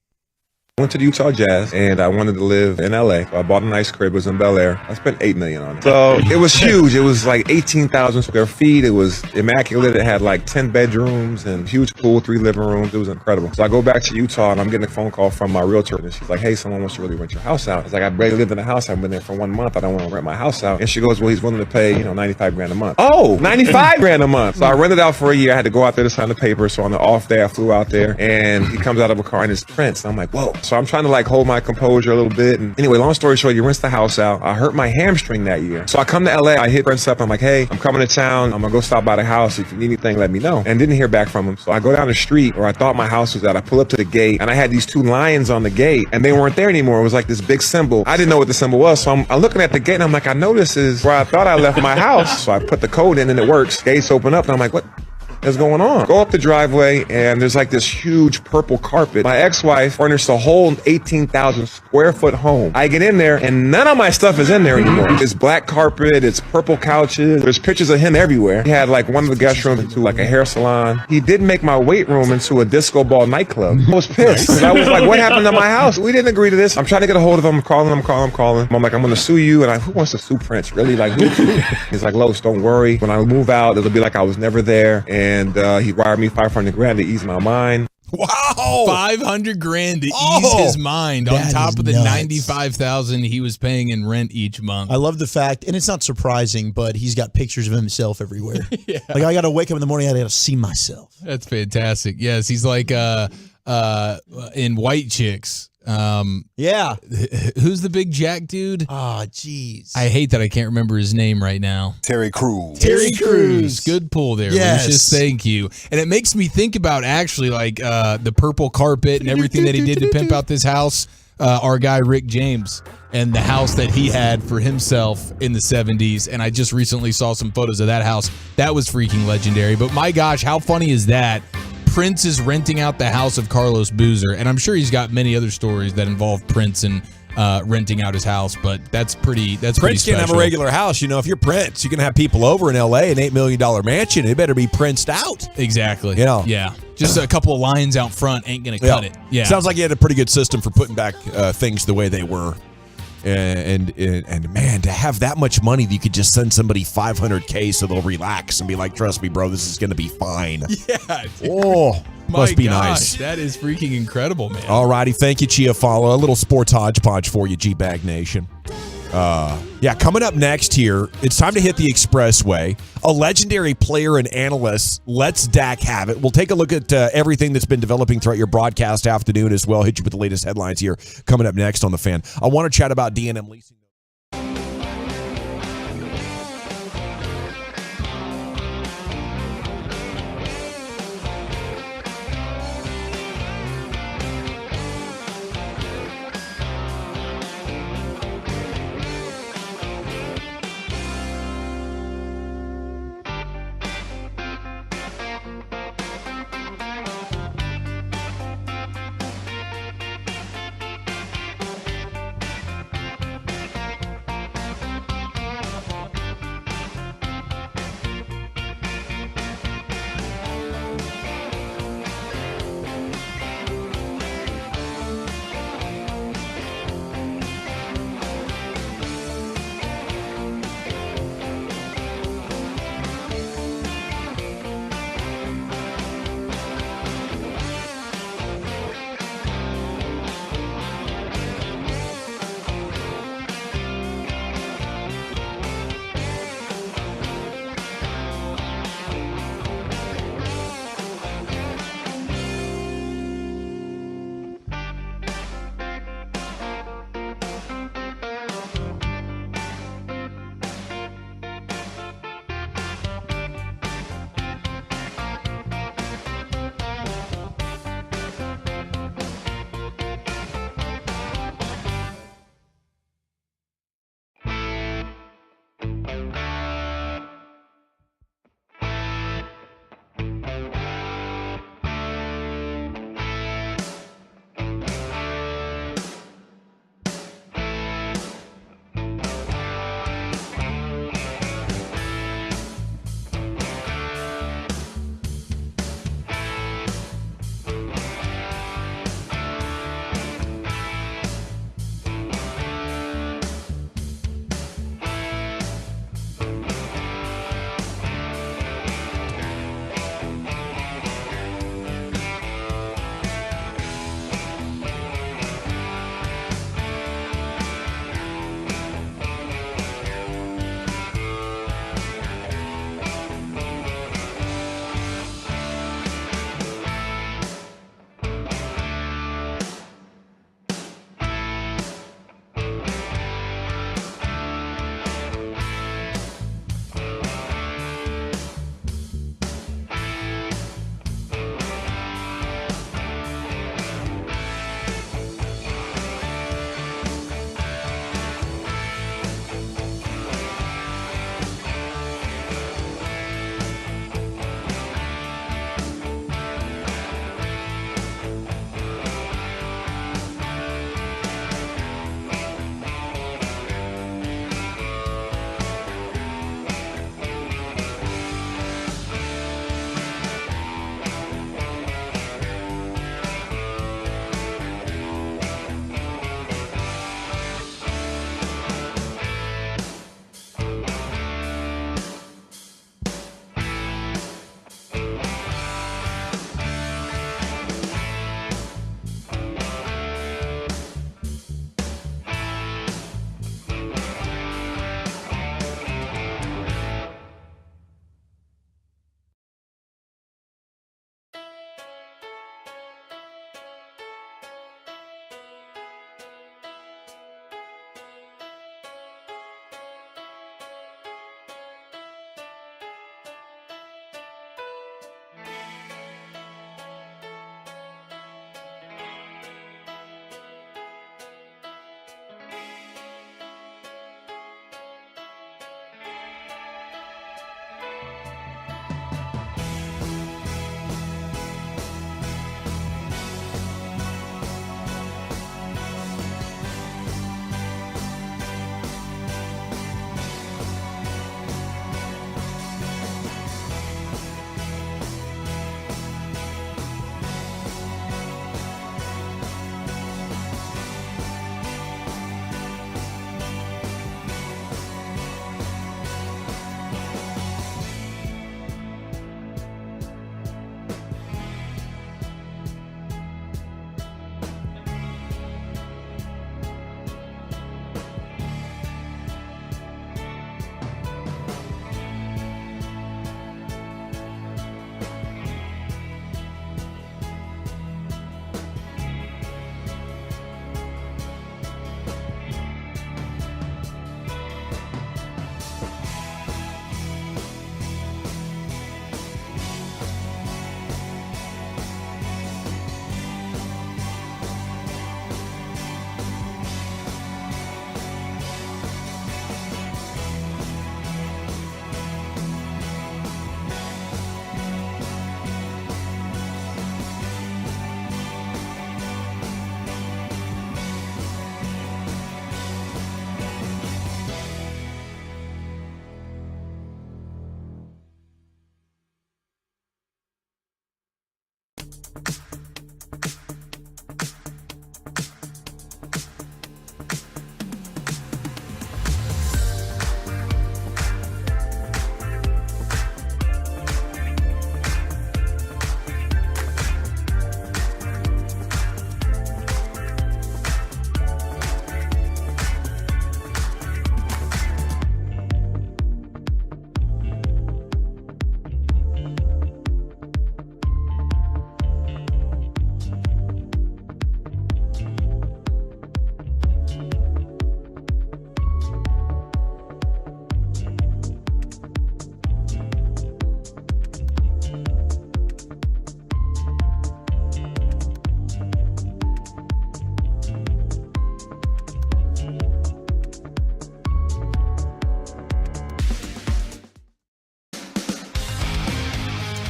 I went to the Utah Jazz, and I wanted to live in L.A. So I bought a nice crib. It was in Bel Air. I spent $8 million on it. So it was huge. It was like 18,000 square feet. It was immaculate. It had like 10 bedrooms and huge pool, 3 living rooms. It was incredible. So I go back to Utah, and I'm getting a phone call from my realtor, and she's like, "Hey, someone wants to really rent your house out." I was like, "I barely lived in the house. I've been there for 1 month. I don't want to rent my house out." And she goes, "Well, he's willing to pay, $95 grand a month." Oh, $95 grand a month. So I rented out for a year. I had to go out there to sign the paper. So on the off day, I flew out there, and he comes out of a car, and it's Prince. And I'm like, whoa. So I'm trying to hold my composure a little bit. And anyway, long story short, he rents the house out. I hurt my hamstring that year. So I come to LA, I hit Prince up. I'm like, "Hey, I'm coming to town. I'm gonna go stop by the house. If you need anything, let me know." And didn't hear back from him. So I go down the street where I thought my house was at. I pull up to the gate, and I had these 2 lions on the gate, and they weren't there anymore. It was like this big symbol. I didn't know what the symbol was. So I'm looking at the gate, and I'm like, I know this is where I thought I left my house. So I put the code in, and it works. Gates open up, and I'm like, what? is going on? Go up the driveway, and there's like this huge purple carpet. My ex-wife furnished a whole 18,000 square foot home. I get in there, and none of my stuff is in there anymore. It's black carpet, it's purple couches, there's pictures of him everywhere. He had like one of the guest rooms into like a hair salon. He did make my weight room into a disco ball nightclub. I was pissed. I was like, what happened to my house? We didn't agree to this. I'm trying to get a hold of him. I'm calling. I'm like, I'm going to sue you. And who wants to sue Prince? Really? Like, who? He's like, Los, don't worry. When I move out, it'll be like I was never there. And he wired me $500,000 to ease my mind. Wow, $500,000 to ease his mind on top of the $95,000 he was paying in rent each month. I love the fact, and it's not surprising, but he's got pictures of himself everywhere. Like I got to wake up in the morning, I got to see myself. That's fantastic. Yes, he's like in White Chicks. Yeah. Who's the big Jack dude? Oh, jeez. I hate that I can't remember his name right now. Terry Crews. Terry Crews. Good pull there, Yes. Lucius. Thank you. And it makes me think about actually like the purple carpet and everything that he did to pimp out this house. Our guy Rick James and the house that he had for himself in the 70s. And I just recently saw some photos of that house. That was freaking legendary. But my gosh, how funny is that? Prince is renting out the house of Carlos Boozer, and I'm sure he's got many other stories that involve Prince and renting out his house. But that's pretty. Prince can't have a regular house. You know, if you're Prince, you can have people over in L.A. an $8 million mansion. It better be Princed out. Exactly. You know? Yeah. Just a couple of lines out front ain't gonna cut it. Yeah. Sounds like you had a pretty good system for putting back things the way they were. And man, to have that much money that you could just send somebody $500K so they'll relax and be like, trust me, bro, this is going to be fine. Yeah. Oh, must be nice. That is freaking incredible, man. All righty. Thank you, Chia Follow. A little sports hodgepodge for you, G-Bag Nation. Coming up next here, it's time to hit the expressway. A legendary player and analyst lets Dak have it. We'll take a look at everything that's been developing throughout your broadcast afternoon as well. Hit you with the latest headlines here coming up next on The Fan. I want to chat about D&M Leasing.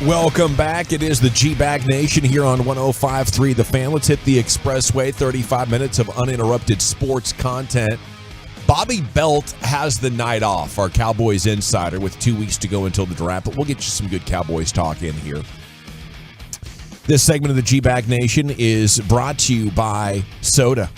Welcome back. It is the G-Bag Nation here on 105.3 The Fan. Let's hit the expressway. 35 minutes of uninterrupted sports content. Bobby Belt has the night off, our Cowboys insider, with 2 weeks to go until the draft. But we'll get you some good Cowboys talk in here. This segment of the G-Bag Nation is brought to you by Soda.